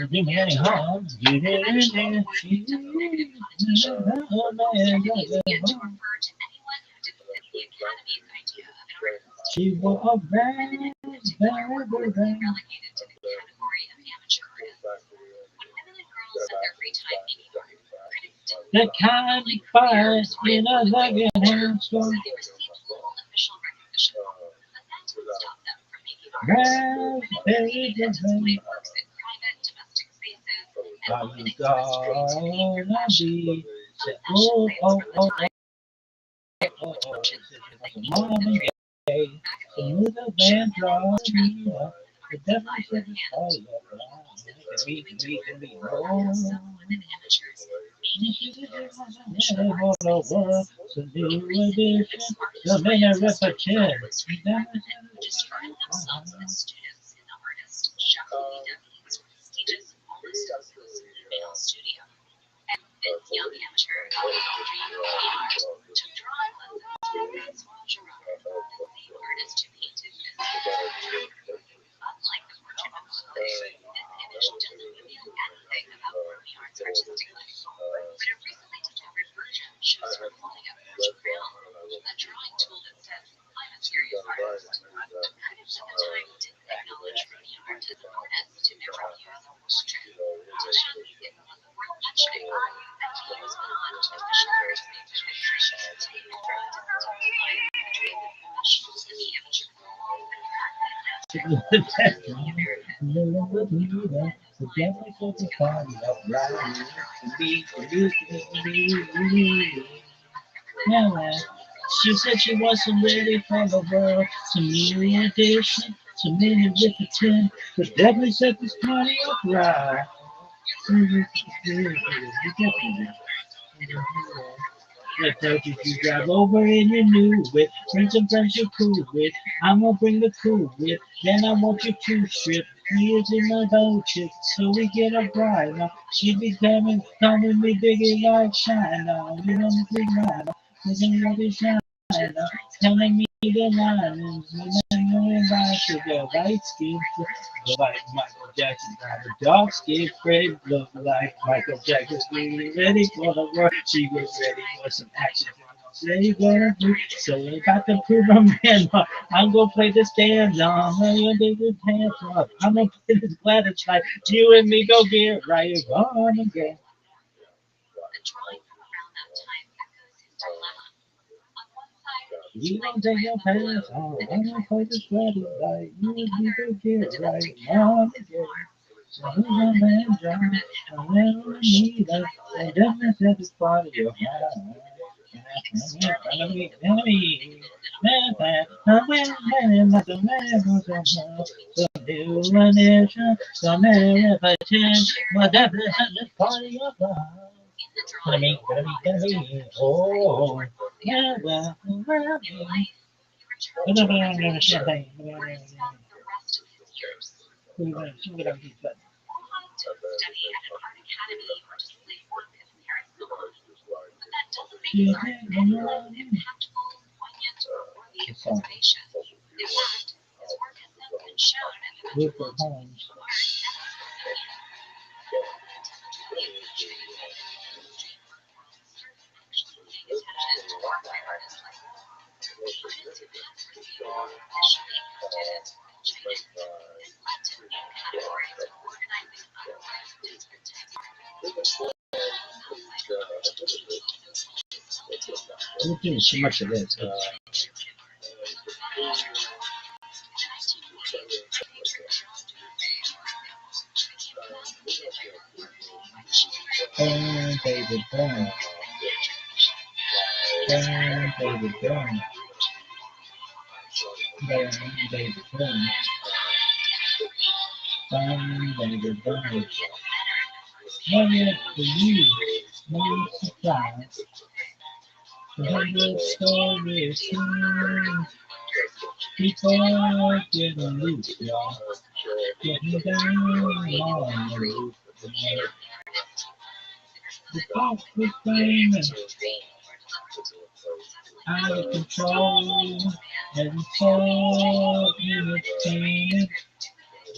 Speaker 2: Do me any harm. You didn't. She wore a raspberry beret. The kind you find in a second-hand store. Raspberry beret. Are you gonna be? Oh, oh, oh, oh, oh. Mama gay. So you the band draws me up. The devil said it's all up. We can be more. So do addition. So many repetition.
Speaker 3: This young amateur got his dream of art, took drawing lessons from Rothschild'S, the same artist who painted this. Unlike the portrait of Rabbi, this image doesn't reveal anything about Rothschild'S artistic life, but a recently discovered version shows her holding a virgin crown, a drawing tool that says, "I'm a serious artist." Critics at the time didn't acknowledge Rothschild'S as an artist in their reviews of portrait. To show it wasn't worth mentioning, and viewers went on to question her artistic position. Even though it doesn't tell the line between the professionals and the amateur world, the fact that it has been
Speaker 2: She said she wasn't ready for the world. To me, addiction, to many with the 10, but definitely set this party up right. Let's hope if you drive over in your new whip, bring some friends you're cool with. I'm gonna bring the cool whip, then I want you to strip. Years in my boat chick, so we get a bride now. She be coming me biggie like China. We don't think mine, listen to this China. Telling me the lines, and knowing I should go light skin, look like Michael Jackson, got a dark skin, brave, look like Michael Jackson, really ready for the world. She was ready for some action. Say you gonna do, so you got to prove a man. I'm gonna play this dance on, I'm gonna do this hands up. I'm gonna play this Gladys like you and me go get right on again.
Speaker 3: a drawing from around that time echoes his dilemma. On one side, he's
Speaker 2: You
Speaker 3: trying
Speaker 2: don't
Speaker 3: to
Speaker 2: take
Speaker 3: write
Speaker 2: your
Speaker 3: about
Speaker 2: pants
Speaker 3: love,
Speaker 2: off,
Speaker 3: the
Speaker 2: I'm gonna
Speaker 3: decline
Speaker 2: play
Speaker 3: of
Speaker 2: this
Speaker 3: monarchy.
Speaker 2: Gladys like
Speaker 3: On
Speaker 2: you
Speaker 3: the
Speaker 2: and me
Speaker 3: other,
Speaker 2: go
Speaker 3: the
Speaker 2: get right
Speaker 3: domestic cow
Speaker 2: on
Speaker 3: is
Speaker 2: again.
Speaker 3: more.
Speaker 2: So who's gonna man
Speaker 3: The
Speaker 2: drive?
Speaker 3: government had
Speaker 2: I'm
Speaker 3: already
Speaker 2: never
Speaker 3: issued
Speaker 2: need us.
Speaker 3: Iowa
Speaker 2: And
Speaker 3: and
Speaker 2: then
Speaker 3: other
Speaker 2: I said this
Speaker 3: rules
Speaker 2: part of
Speaker 3: that
Speaker 2: your
Speaker 3: banned
Speaker 2: mind.
Speaker 3: exterminating the
Speaker 2: Enemy, man, man,
Speaker 3: At the time,
Speaker 2: like a man,
Speaker 3: this election between
Speaker 2: so
Speaker 3: two
Speaker 2: new
Speaker 3: portraits
Speaker 2: nation, so many
Speaker 3: and
Speaker 2: repetition, but
Speaker 3: shared
Speaker 2: that's
Speaker 3: identity
Speaker 2: the
Speaker 3: between
Speaker 2: party
Speaker 3: them.
Speaker 2: of love.
Speaker 3: In the
Speaker 2: Gonna
Speaker 3: drawing,
Speaker 2: be, gonna be,
Speaker 3: Rob is
Speaker 2: gonna
Speaker 3: stepping
Speaker 2: be,
Speaker 3: a piece of land
Speaker 2: oh,
Speaker 3: towards the
Speaker 2: yeah,
Speaker 3: efforts.
Speaker 2: well, well,
Speaker 3: In life, he returned to reservation
Speaker 2: champagne.
Speaker 3: where he spent the rest of his years. Rohan didn't study at an art academy or display work his parents owned, but that doesn't make his art any less impactful, poignant, or worthy of preservation. In fact, his work has since been shown in the Metropolitan Museum of Art and the Smithsonian. Intelligently approaching the mainstream art form started actually paying attention to ordinary artists like Rohan. But as photography initially included as China, this led to new categories for organizing unrepresented types of art. Outside of art, he also called himself to
Speaker 2: We're doing so much of this.
Speaker 3: conservative art, non-traditional art. In the 1940s, painter Jean Dubuffet, for example, became fascinated by the art by sharing
Speaker 2: Burn, baby, burn.
Speaker 3: the tradition. His work
Speaker 2: Burn, baby, burn. Burn, baby, burn. Burn, baby, burn. Money for you, no surprise. The hundred stories seen. People getting loose, y'all. Getting down on the roof. The box was famous, out of control, and so entertaining.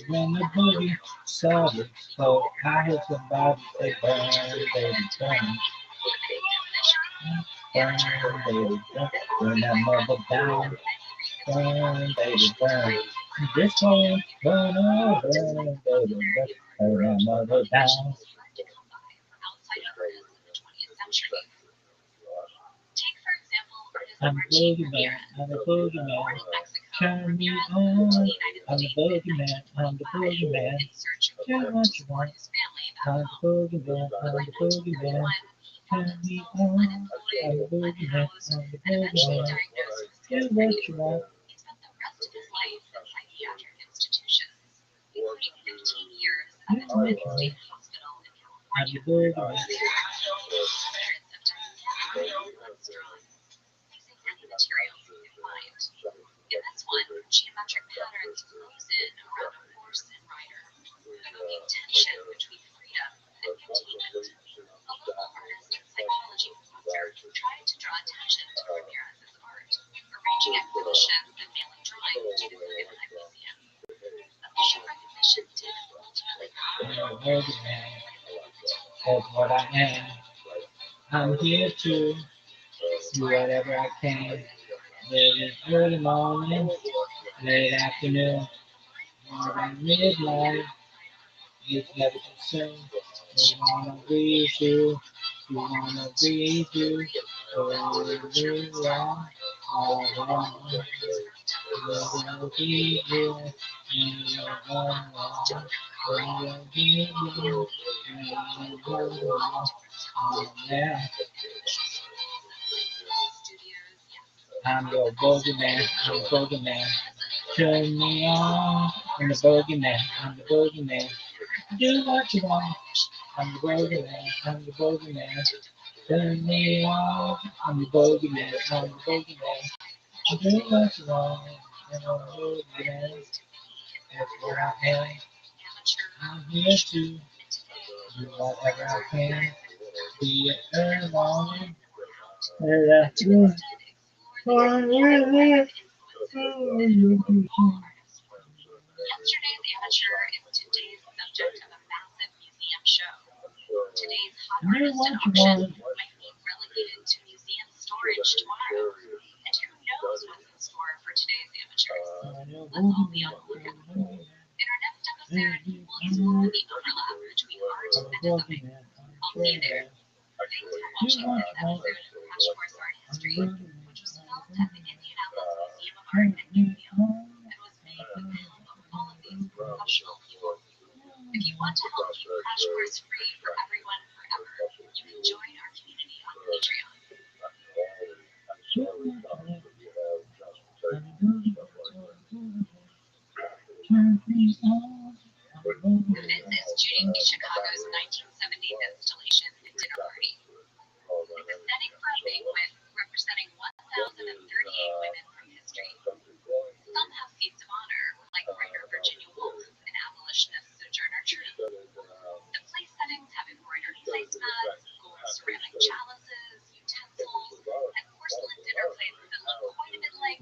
Speaker 2: When the boogie started, so I heard somebody say, burn, baby, burn, burn, baby, burn, burn that mother down, burn, baby, burn. This one, burn, oh, burn, baby, burn, burn that mother down.
Speaker 3: Outside artists in the 20th century. Take, for example, artist
Speaker 2: I'm a
Speaker 3: Archie
Speaker 2: boogeyman,
Speaker 3: Ramirez.
Speaker 2: I'm a
Speaker 3: Born
Speaker 2: boogeyman.
Speaker 3: in Mexico,
Speaker 2: Turn me
Speaker 3: Ramirez moved to
Speaker 2: on,
Speaker 3: the United
Speaker 2: I'm a
Speaker 3: States in
Speaker 2: boogeyman, I'm the
Speaker 3: 1925
Speaker 2: boogeyman.
Speaker 3: in search of
Speaker 2: Tell
Speaker 3: work
Speaker 2: what
Speaker 3: to
Speaker 2: you
Speaker 3: support
Speaker 2: want,
Speaker 3: his family back
Speaker 2: I'm the
Speaker 3: home.
Speaker 2: boogeyman, I'm
Speaker 3: By
Speaker 2: the boogeyman.
Speaker 3: 1931, he
Speaker 2: Tell
Speaker 3: found
Speaker 2: me
Speaker 3: himself
Speaker 2: on,
Speaker 3: unemployed,
Speaker 2: I'm the boogeyman,
Speaker 3: unhoused,
Speaker 2: I'm the
Speaker 3: and eventually
Speaker 2: boogeyman.
Speaker 3: diagnosed with
Speaker 2: Do what
Speaker 3: schizophrenia.
Speaker 2: you want.
Speaker 3: He spent the rest of his life in psychiatric institutions, including 15 years at the Twin State Hospital in
Speaker 2: I'm the
Speaker 3: California.
Speaker 2: boogeyman.
Speaker 3: Hundreds of times, using any material he could find. In this one, geometric patterns frozen around a horse and rider, evoking tension between freedom and containment. A local artist
Speaker 2: boogeyman. That's what I am. I'm here to do whatever I can. Whether it's early morning, late afternoon, or by midnight. It's never too soon. We wanna breathe you. We wanna breathe you. Oh, we want all along. We will be here. And you're going on. We will be here. And you're going on. Oh, yeah. I'm your boogeyman. I'm your boogeyman. Turn me on. I'm the boogeyman. I'm the boogeyman. Do what you want. I'm the boogeyman. I'm the boogeyman. Turn me on. I'm the boogeyman. I'm the boogeyman. Do what you want. I'm the boogeyman. That's what I am. I'm here to do whatever I can. Be it early morning, late afternoon, or midnight.
Speaker 3: Yesterday's amateur is today's subject of a massive museum show. Today's hot artist at auction might be relegated to museum storage tomorrow. And who knows what's in store for today's amateurs? Let's all be on the lookout. In our next episode, we'll explore the overlap between art and design. I'll see you there. Thanks for watching this episode of Crash Course Art History, which was filmed at the Indianapolis Museum of Art and Museum, and was made with the help of all of these professional people. If you want to help keep Crash Course free for everyone forever, you can join our community on Patreon. This is shooting Chicago's 1970s installation, The Dinner Party. It's a setting for a banquet representing 1,038 women from history. Some have seats of honor, like writer Virginia Woolf and abolitionist Sojourner Truth. The place settings have embroidered placemats, gold ceramic chalices, utensils, and porcelain dinner plates that look quite a bit like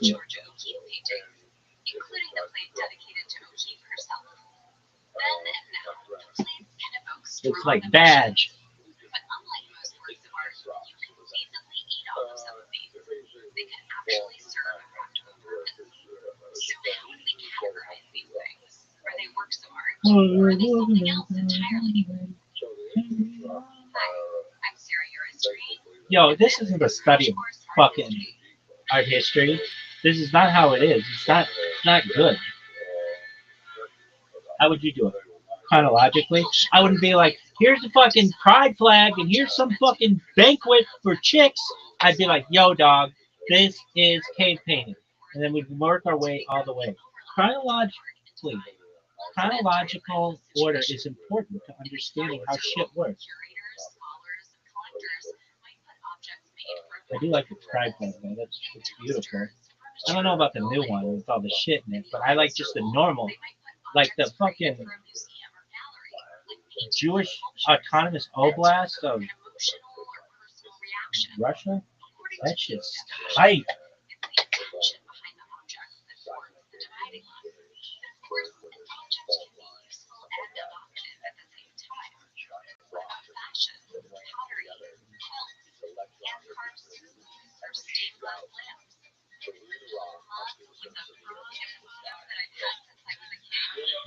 Speaker 3: Georgia O'Keeffe paintings, including the plate dedicated to O'Keeffe herself. Then and now, the plates can evoke strong
Speaker 2: It's like
Speaker 3: emotions.
Speaker 2: badge.
Speaker 3: But unlike most works of art, you can feasibly eat off of some of these. They can actually serve a practical purpose. So how would we categorize these things? Are they works of art? Or are they something else entirely? Hi, I'm Sarah Uristreen.
Speaker 2: Yo, this isn't a study of fucking art history. This is not how it is. It's not good. How would you do it? Chronologically? I wouldn't be like, here's a fucking pride flag and here's some fucking banquet for chicks. I'd be like, yo, dog, this is cave painting. And then we'd work our way all the way. Chronological order is important to understanding how shit works. I do like the pride flag, though. It's beautiful. I don't know about the new one with all the shit in it, but I like just the normal, like the fucking Jewish autonomous oblast of Russia. That shit's tight.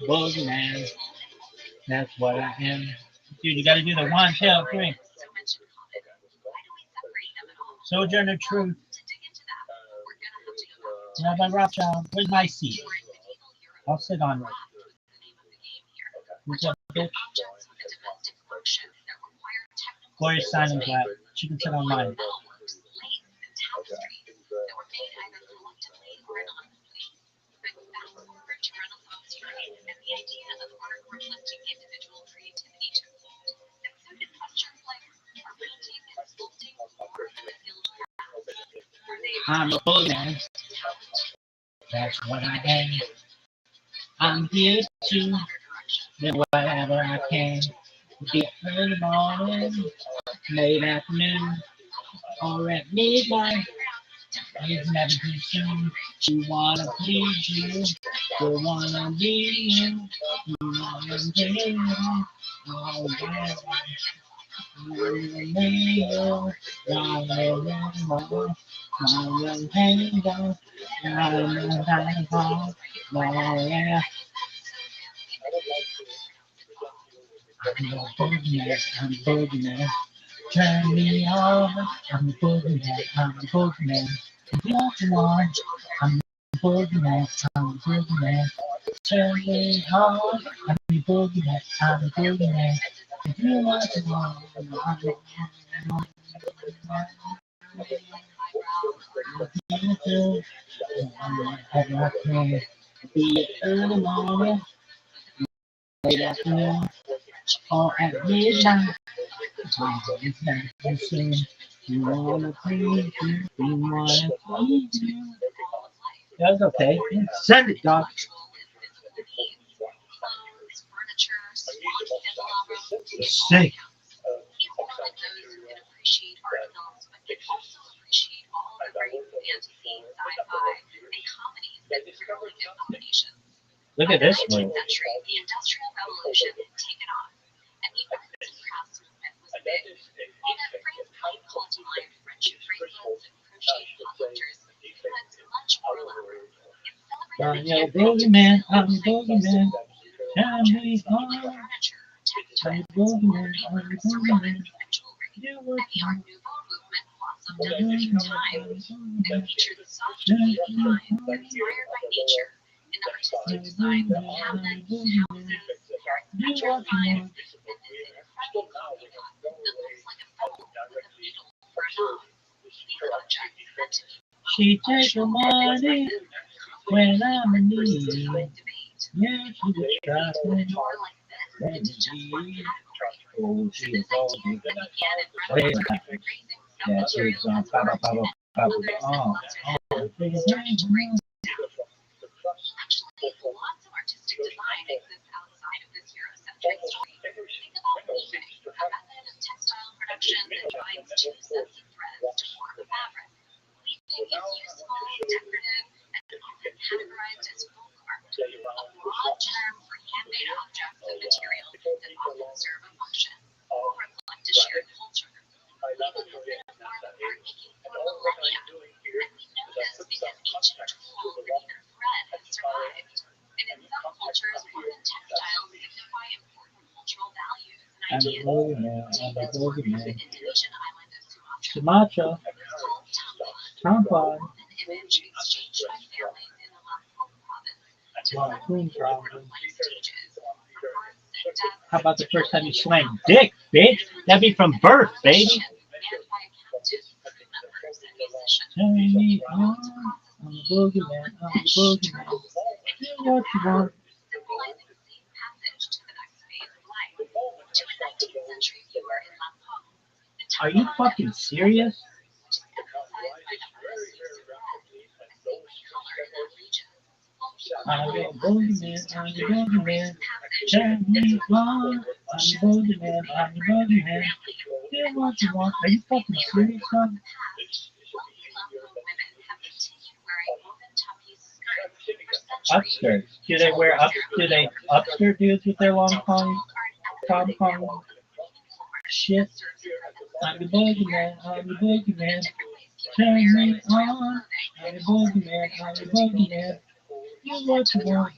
Speaker 2: Boogeyman. That's what I am. Dude, you gotta do the 1, 2, 3. Sojourner Truth. Rabbi Rothschild. Where's my seat? I'll sit on it. What's up, bitch? Glorious Simon's lap. She can sit on mine. I'm a boogeyman. That's what I am. I'm here to do whatever I can. Be early morning, late afternoon, or at midnight. It's never too soon. She wanna please you. They wanna be you. You wanna be you. Oh, yeah. You wanna be you. I'm a boogeyman. Turn me on. I'm a boogeyman. I'm a boogeyman. If you want, I'm a boogeyman. I'm a boogeyman. Turn me on. I'm a boogeyman. I'm a boogeyman. If you want to know, I'm a boogeyman. Be it early morning, late afternoon, or at midnight. It's not the same. You wanna please you. You wanna please you. That's okay. Send it, Doc. Sick. Look at this one. I'm your boogeyman. I'm your boogeyman. Turn me on. I'm your boogeyman. I'm your boogeyman. You what you want. She take your money when I'm in need. Yeah, she just tries me. And she, oh, she is all big. Wait a minute. Yeah, she's on Papa, Papa, Papa. Oh, oh, I'm a boogeyman. I'm a boogeyman. Sumatra, tampon, monsoon problem. How about the first time you slammed dick, bitch? That'd be from birth, baby. Turn me on. I'm a boogeyman. I'm a boogeyman. Do what you want. Are you fucking serious? I'm your boogeyman. I'm your boogeyman. Turn me on. I'm your boogeyman. I'm your boogeyman. Do what you want. Are you fucking serious, son? Upskirts. Do they wear up? Do they upskirt dudes with their long pom pom shit? I'm the boogeyman. I'm the boogeyman. Turn me on. I'm the boogeyman. I'm the boogeyman. Do what you want.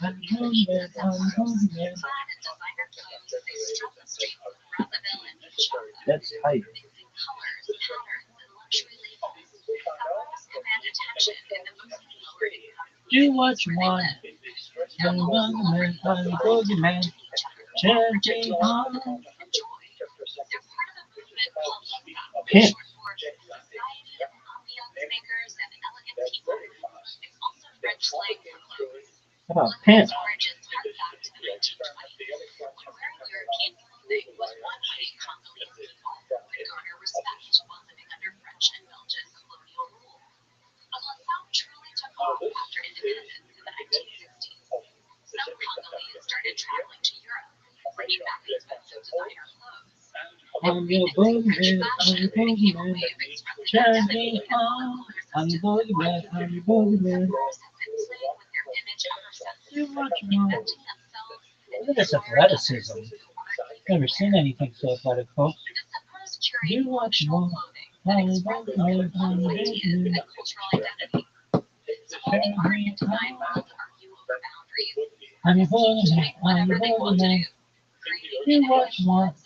Speaker 2: I'm the boogeyman. I'm the boogeyman. That's tight. Do what you want. I'm the boogeyman. I'm the boogeyman. Turn me on. Pimp. How about pimp? I'm your boogeyman. I'm your boogeyman. Turn me on. I'm your boogeyman. I'm your boogeyman. You what you want. Look at this athleticism. Never seen anything so athletic, folks. You what you want. I'm your boogeyman. I'm your boogeyman. I'm your boogeyman. I'm your boogeyman. You what you want.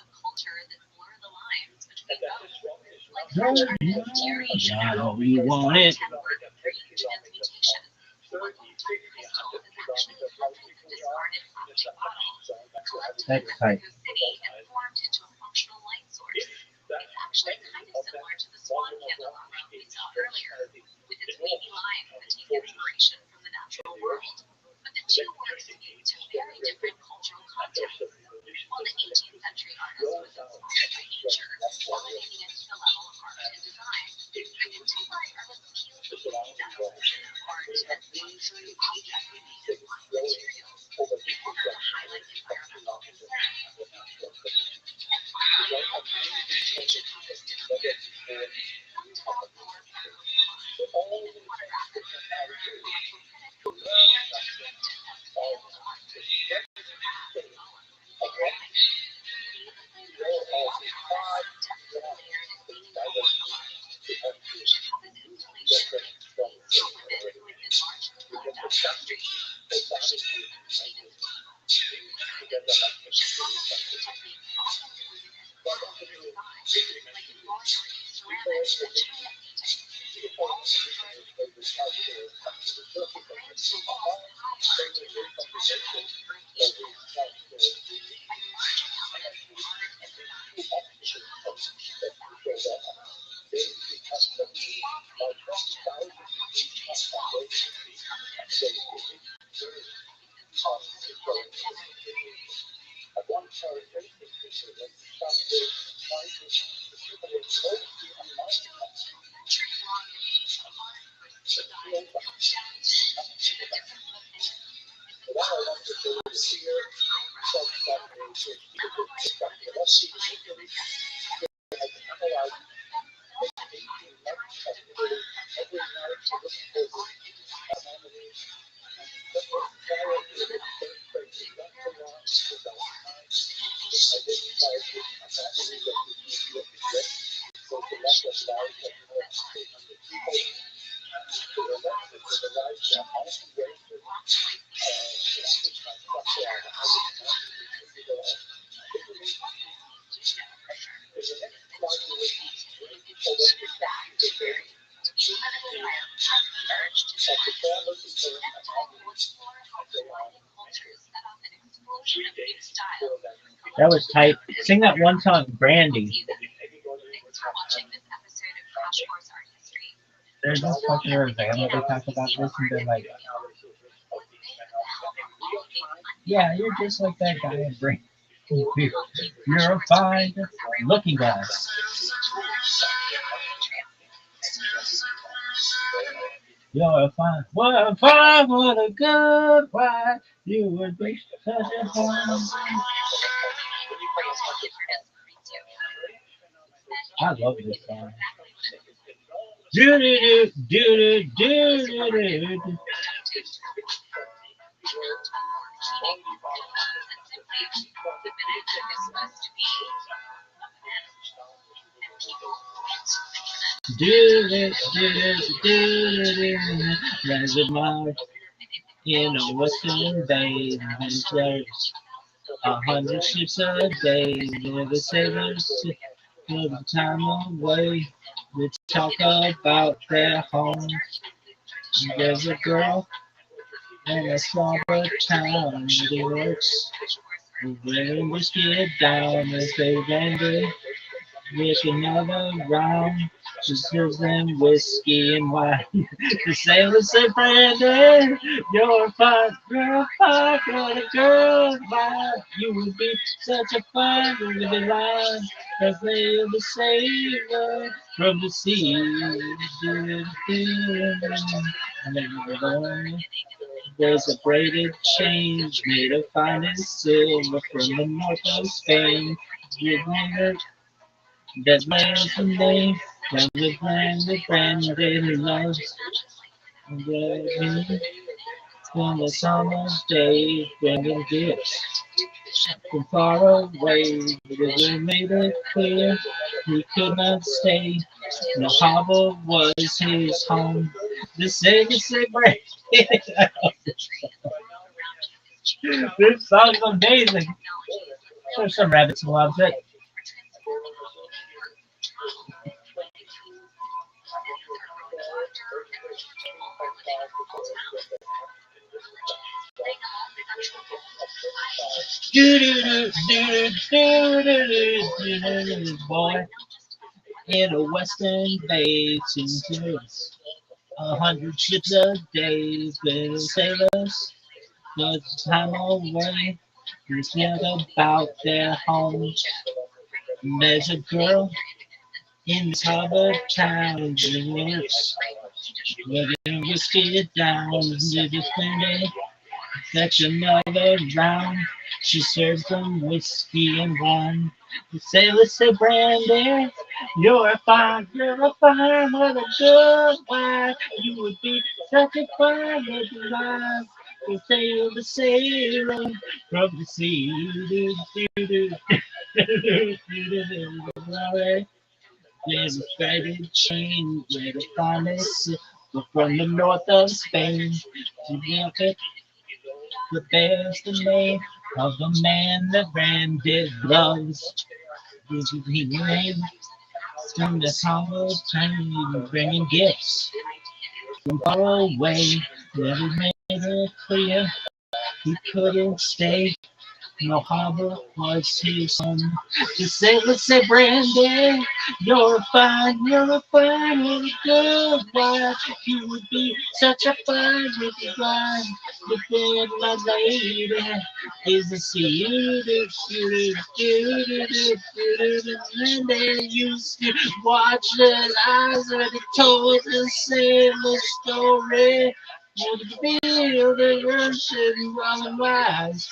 Speaker 2: Now we want it. That's tight. That was tight. Sing that one song, Brandy. There's no fucking band that they talk about this and they're like, yeah, you're just like that guy in Brandy. You're a fine looking guy. You're a fine, what a good wife. You would be such a fine. I love this song. Do do do do do do do. Do it, do it, do it. There's a mark in a western bay. There's 100 ships a day. Never sailors for the time away. We talk about their homes. There's a girl in a small town. She works wearing whiskey down as they wander. With another round, she serves them whiskey and wine. The sailors say, Brandon, you're a fine girl, what a girl, why you would be such a fine little line. Cause they're the sailor from the sea. There's a braided chain made of finest silver from the north of Spain. That's my name. When the branded loves me, when the summer's day bringing gifts from far away, because we made it clear he could not stay. The harbor was his home. The say break. This song's amazing. There's some rabbits who loves it. Boy, in a western bay, seems 100 ships a day, been sailors, good time away. They think about their homes. There's a girl in this harbor town, dreamers, letting whiskey down, little thing, fetch another round. She serves them whiskey and wine. The sailors say, Brandy, you're a fine, what a good wife. You would be such a fine little life. You sail the sailor from the sea. There's a threaded chain where the promise from the north of Spain to the the bears the name of the man that branded gloves. This is his name from the hollow train, bringing gifts from far away. Never made it clear he couldn't stay. No harbor was his home. The sailors say, Brandy, you're a fine little good wife. You would be such a fine little wife. The thing my lady is a sea. And they used to watch the eyes when they told the sailor story. Would feel the ocean running wise.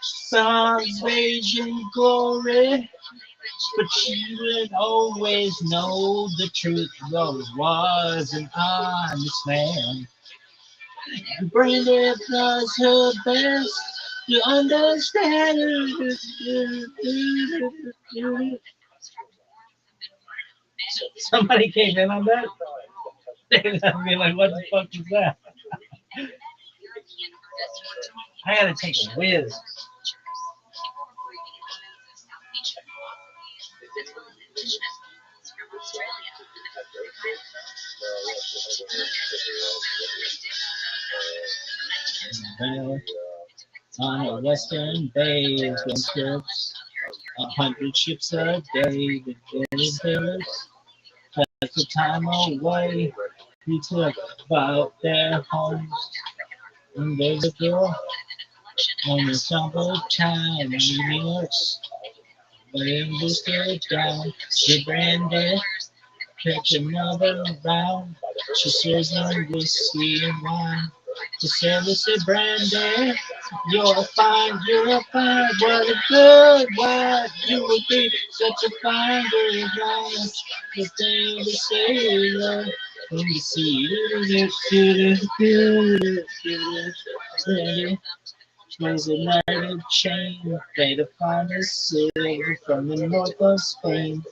Speaker 2: Sun's raging glory, but she would always know the truth. Rose was an honest man. And Brenda does her best to understand. Somebody came in on that. I mean, like, what the fuck is that? I gotta take a whiz. On a western bay, when ships, 100 ships a day, the sailors took the time away. He took about their homes, and there's a girl on the summer time, universe, laying this girl down. She branded, catch another round. She serves them whiskey and wine. The sailors say, Brandy, you're a fine, what a good wife. You would be such a fine good wife. The thing the sailor from the sea. Brandy, there's a knighted chain made of finest silver from the north of Spain.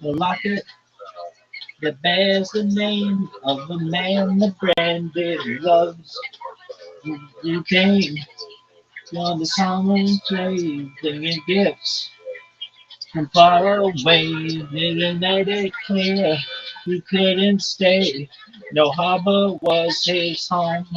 Speaker 2: The locket that bears the name of the man that branded loves. You came on the common trade, bringing gifts from far away. Didn't made it clear he couldn't stay. No harbor was his home.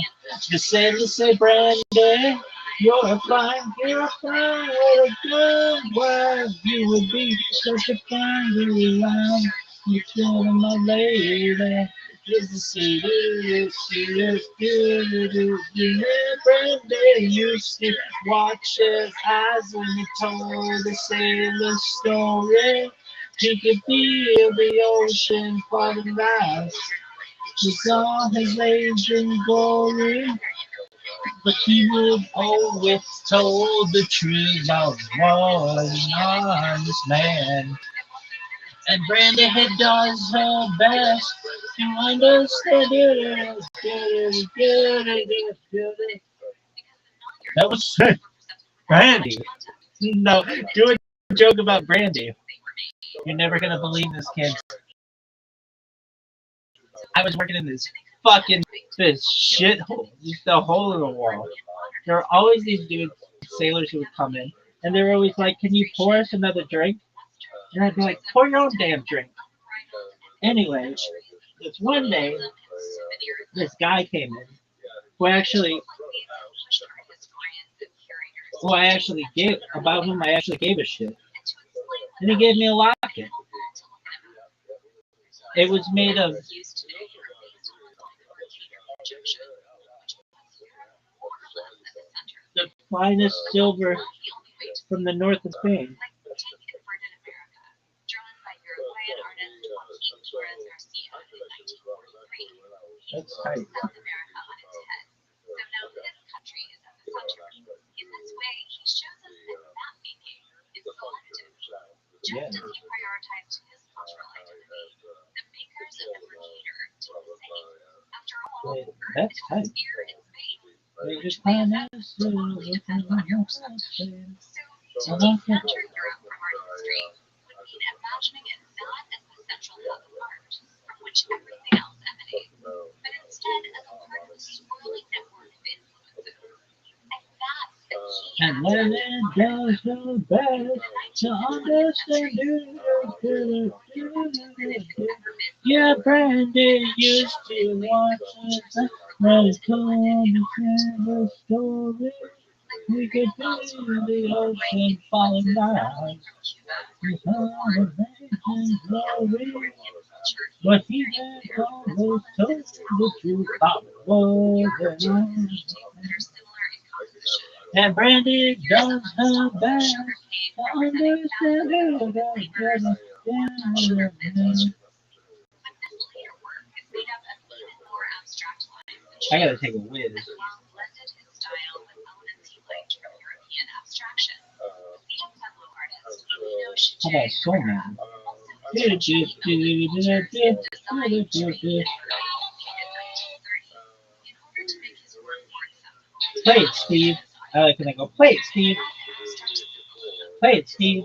Speaker 2: The sailors say, Brandy, you're a fine, what a good wife. You would be such a fine little life. You feel my lady. Is the sea, Brandy used to watch his eyes when he told the sailor story. He could feel the ocean falling rise. He saw his raging glory, but he would always told the truth. I was an honest man. And Brandy had does her best to understand it. That was sick. Brandy. No, do a joke about Brandy. You're never gonna believe this, kid. I was working in this shithole, just a hole in the wall. There are always these dudes, sailors who would come in, and they were always like, "Can you pour us another drink?" And I'd be like, "Pour your own damn drink." Anyway, this one day, this guy came in who actually, whom I actually gave a shit, and he gave me a locket. It was made of the finest silver from the north of Spain. That's tight. Yeah. Wait, that's tight. They just find out soon. And when it does her best to understand it. Yeah, Brandy used to watch us. Let it come and tell the story. We could be the ocean falling down. With all amazing glory. But he had always told the truth about what went. And Brandy does her best to understand it. I gotta take a whiz. How about Soul Man? Play it, Steve. I like when I go, play it, Steve. Play it, Steve.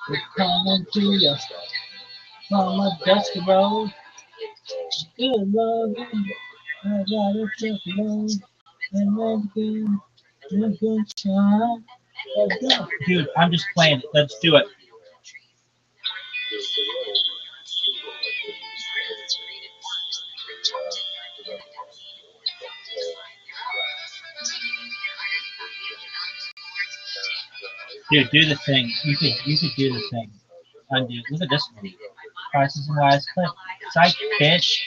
Speaker 2: We're coming to you from a dusty road. Good loving, I got a truck load. And then good time. Dude, I'm just playing it. Let's do it. Dude, do the thing. You could do the thing. Undo. Look at this one. Prices and wise clip. Psych, bitch.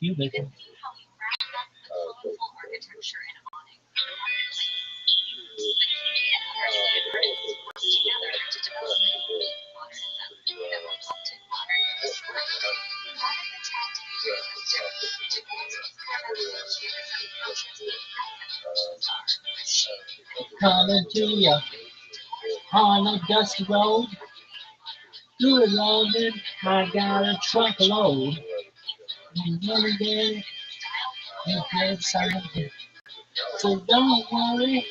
Speaker 2: Cubism. Coming to you on a dusty road. Do it, London. I got a truckload. And every day, it's something. So don't worry,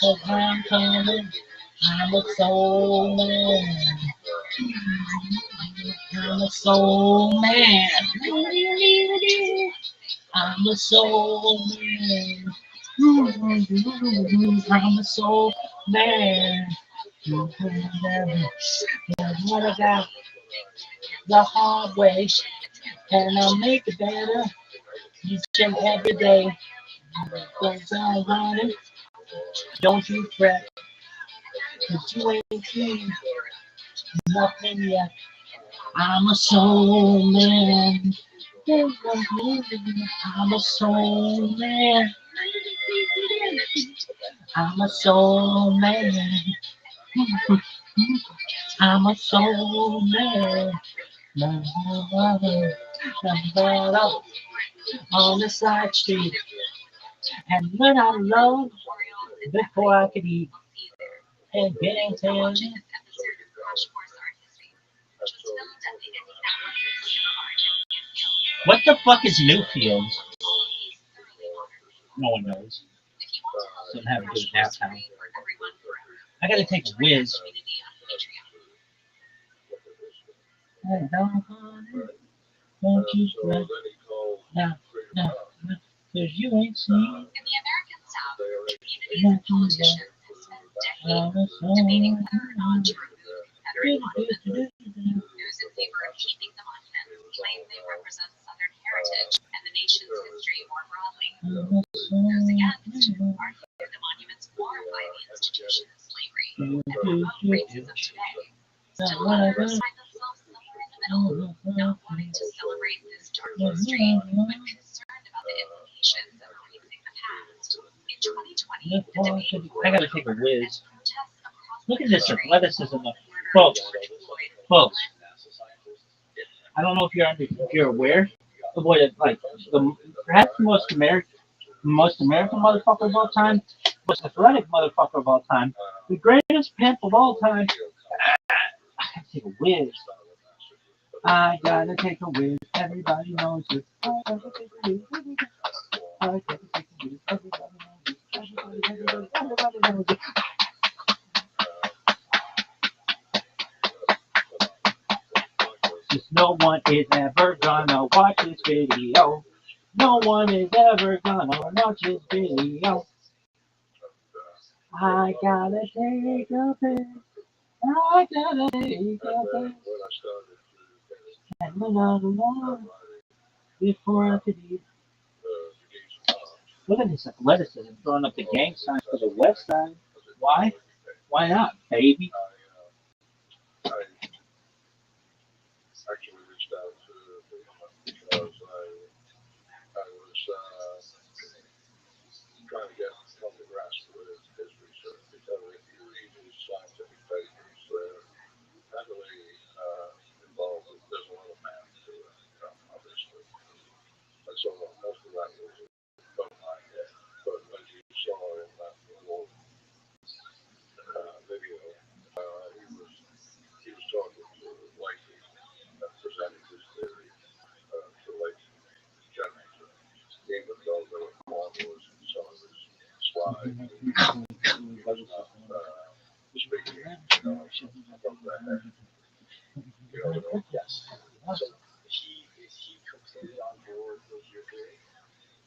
Speaker 2: cause I'm coming. I'm a soul man. I'm a soul man. I'm a soul man. I'm a soul man. What I got the hard way, and I'll make it better each and every day. Cause I'm running, don't you fret, cause you ain't seen nothing yet. I'm a soul man. I'm a soul man. I'm a soul man. I'm a soul man. On the side street, and when I love before I could eat, and getting to what the fuck is Newfields? No one knows. Doesn't have to do with downtown. I gotta take a whiz. Hey, don't you fret. No, no, no, cause you ain't seen nothing but a song. I gotta take a whiz. Look at this athleticism of folks. Folks, I don't know if you're aware of what it like the perhaps the most American motherfucker of all time, most athletic motherfucker of all time, the greatest pimp of all time. I gotta take a whiz. I gotta take a whiz. Everybody knows it. I gotta take a whiz. I gotta take a whiz. Everybody knows it. Everybody knows it. Just no one is ever gonna watch this video. No one is ever gonna watch this video. I gotta take a piss. I gotta take a piss. And la before I could eat. Look at this athleticism throwing up the gang signs for the west side. Why? Why not, baby?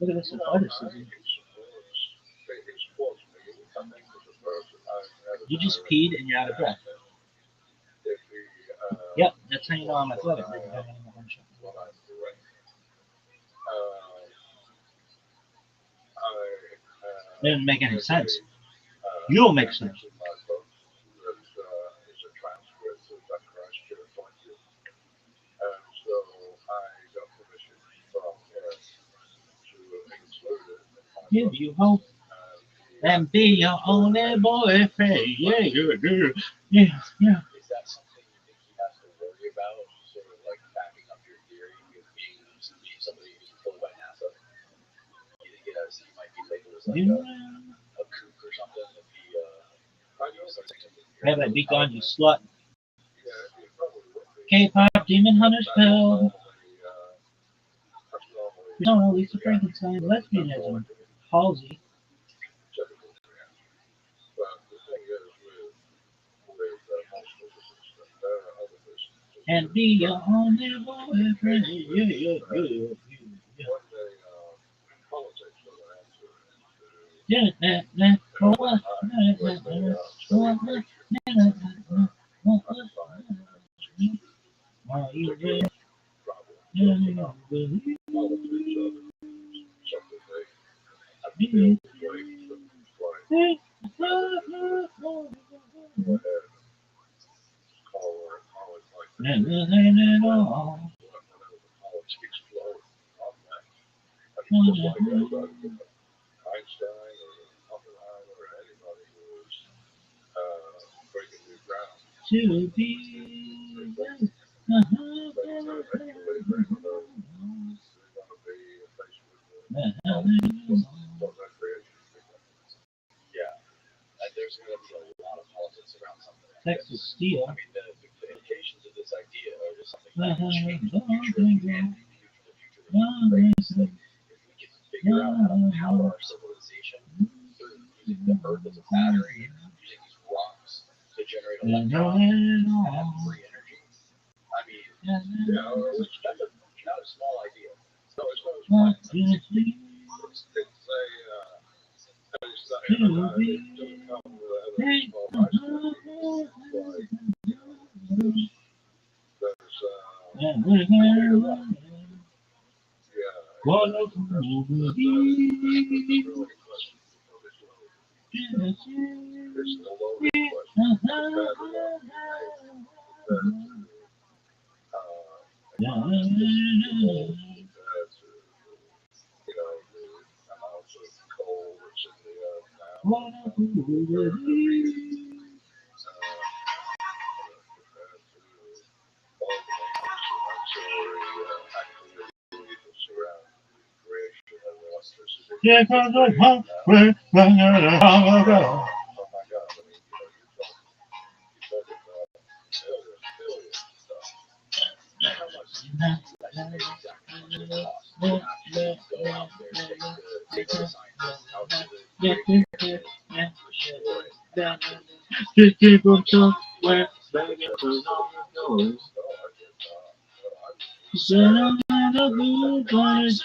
Speaker 2: Look at this athleticism. You just peed and you're out of breath. Yep, that's how you know I'm athletic. It didn't make any sense. You don't make sense. Give you hope and be your only boyfriend. Yeah, yeah, yeah, yeah, yeah.
Speaker 1: Is that something you think he has to worry about? Sort of like backing up your theory of being somebody who's employed by NASA? You think he might be labeled as like a kook or something? If he starts like
Speaker 2: Rabbi, be gone, you slut. K-pop Demon Hunters pill. No, Lisa Frankenstein, lesbianism, Halsey. And be your only boyfriend. Yeah, yeah, yeah, yeah. Are you ready?
Speaker 1: Einstein or Oppenheimer or anybody who was breaking new ground.
Speaker 2: To be
Speaker 1: But eventually they're going to be a place with recreation. Yeah, there's going to be a lot of politics around something like
Speaker 2: Texas
Speaker 1: this.
Speaker 2: Steel.
Speaker 1: I mean, the implications of this idea are just something that can change the future of humanity, the future of the human race. That if we can figure out how to power our civilization through using the earth as a battery and using these rocks to generate electrons and free energy. I mean, that's not a small idea. So it's not a small idea. It's a it doesn't come with a small price tag. Like, there's
Speaker 2: One of
Speaker 1: it's the loaded coal that's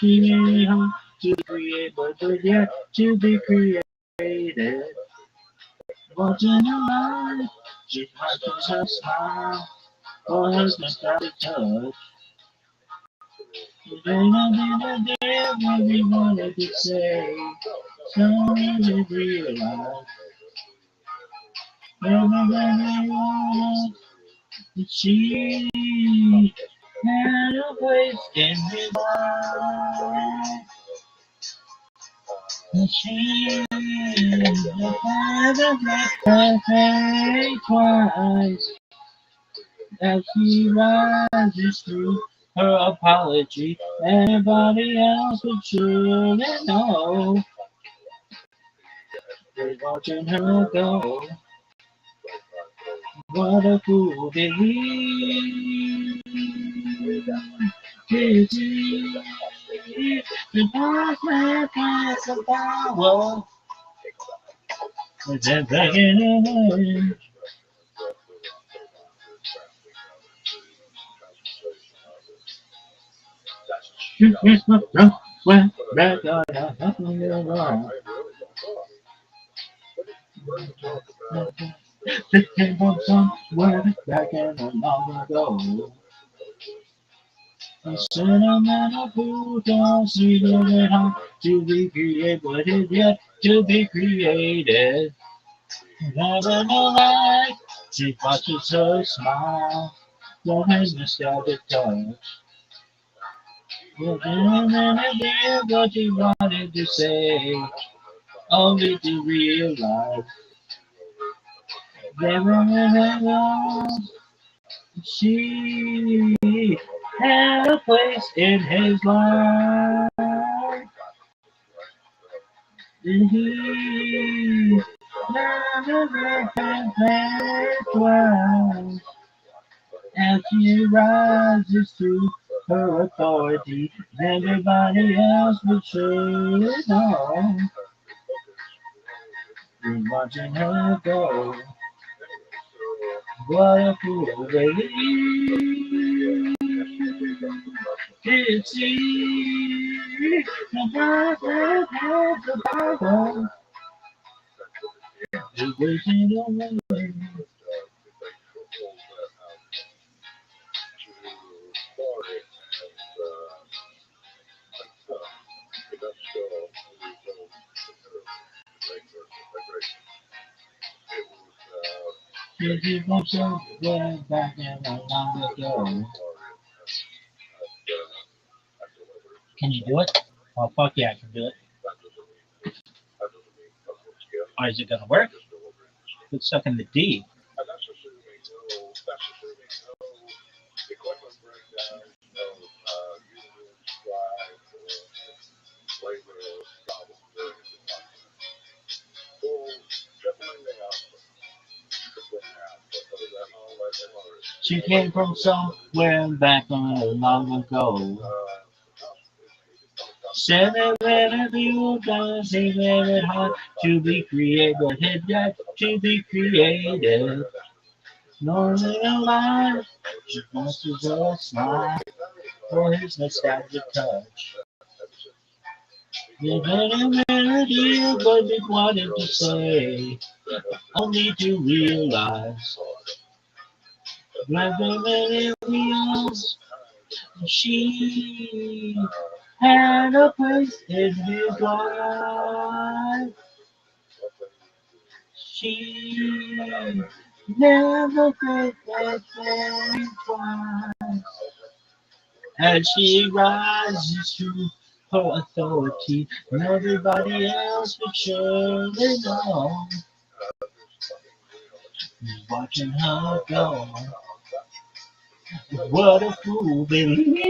Speaker 1: in the
Speaker 2: to create, but yet to be created. Watching her life, she touches her smile, or her nostalgic touch. Today not been a day when we wanted to say, so we realize, that she had a place in his life. And she had a breath twice as she rises through her apology. Everybody else would surely know. They're watching her go. What a fool believe. It's the darkness has the power. They're begging away. It's my rough, wet, red, nothing wrong. It came from somewhere back in a long ago. A sentimental who don't see that it hard to be created, but it's yet to be created. Never no light, she watches her smile, don't has nostalgic touch. But then again, what you wanted to say, only to realize. Never she had a place in his life. And he never had that twice. As she rises to her authority, everybody else would surely know. We're watching her go. What a fool believe. It's easy. The Bible has the Bible. You're wishing away. Did you go somewhere back in a long ago? Can you do it? Oh, fuck yeah, I can do it. Oh, is it gonna work? It's sucking the D. She came from somewhere back on long ago. Said that you does it very hard to be creative, but it got to be creative. No little lie, she wants to just smile for his nostalgic touch. You better melody, but it wanted to say, only to realize. Grabbing wheels, she had a place in his life. She never could that thing twice. As she rises to her authority, and everybody else would surely know. He's watching her go. What a fool believes.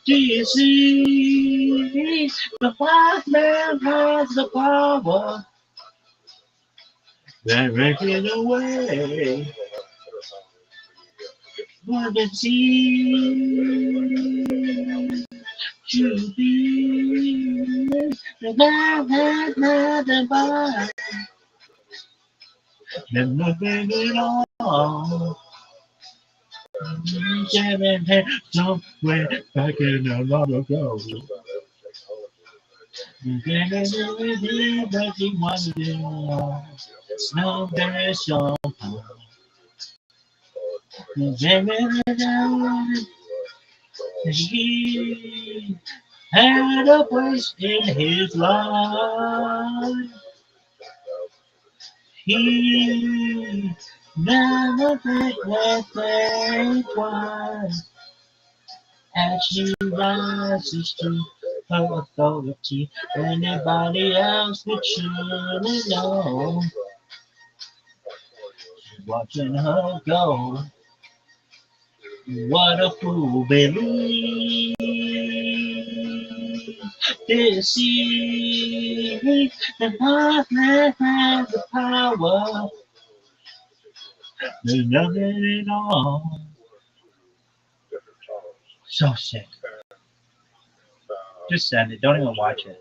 Speaker 2: Do you see? The white man has the power. They're making away. What it seems to be. The man has nothing but. And nothing at all. Seven head somewhere back in a long ago. Then I knew it, but he wanted it all. Someday, somehow. He had a place in his life. He never think that thing twice. As she rises to her authority, anybody else would surely know. Watching her go, what a fool believes. Deceive the heart that has the power. There's nothing at all. So sick. Just send it. Don't even watch it.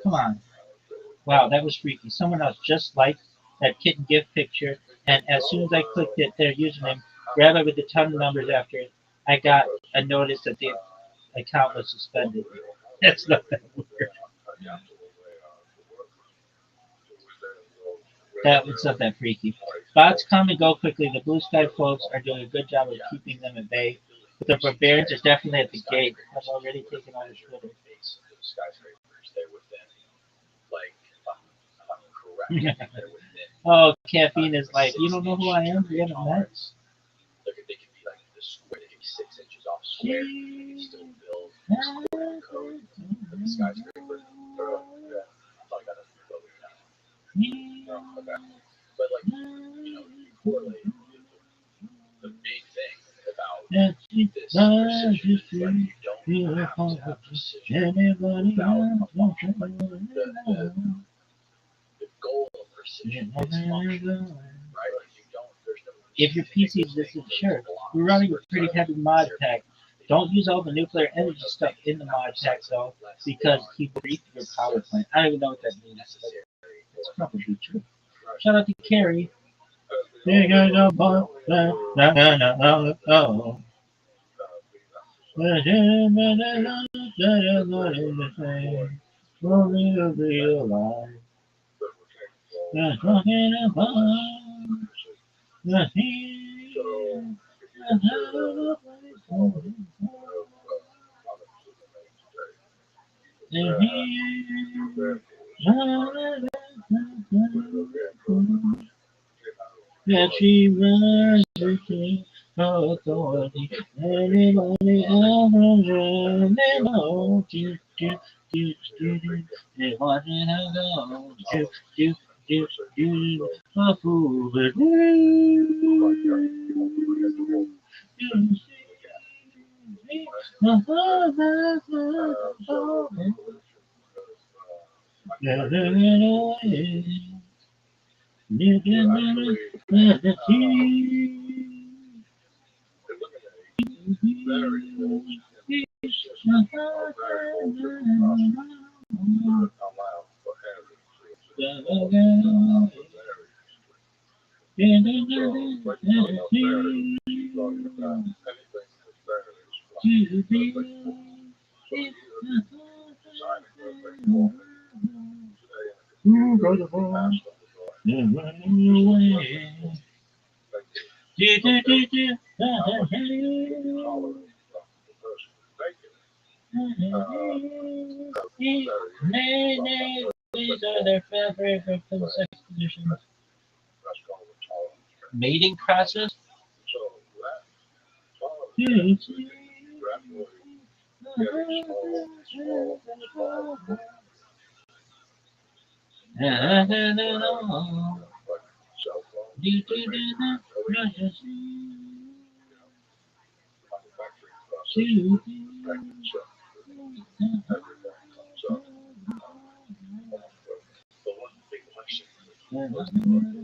Speaker 2: Come on. Wow, that was freaky. Someone else just liked that kitten gift picture, and as soon as I clicked it, their username, Rabbi with a ton of numbers after it, I got a notice that the account was suspended. That's not that weird. That was not that freaky. Bots come and go quickly. The Blue Sky folks are doing a good job of keeping them at bay, but the barbarians are definitely at the gate. I've already taken on Twitter. Oh, caffeine is like, you don't know who I am? We haven't met? If your PC is this sure, we're running a pretty heavy mod pack. Don't use all the nuclear energy stuff in the mod pack though, because he will reach your power plant. I don't even know what that means, but it's probably true. Shout out to Carrie. You guys are both only to realize There's nothing about the thing. That she runs to authority. Anybody else know? It wasn't a go. A fool, but These are their favorite for the sex positions. Mating process.
Speaker 1: But one big question was when it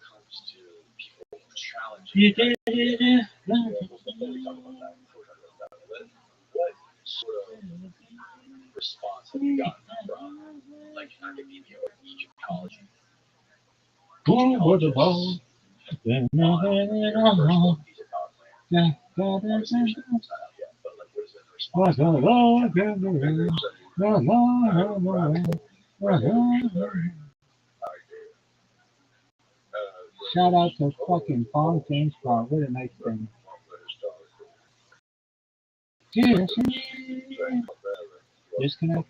Speaker 1: comes to people challenging what sort of response have you gotten from like academia or Egyptology?
Speaker 2: Shout out to fucking Palm James Bar. What a nice thing. Disconnect.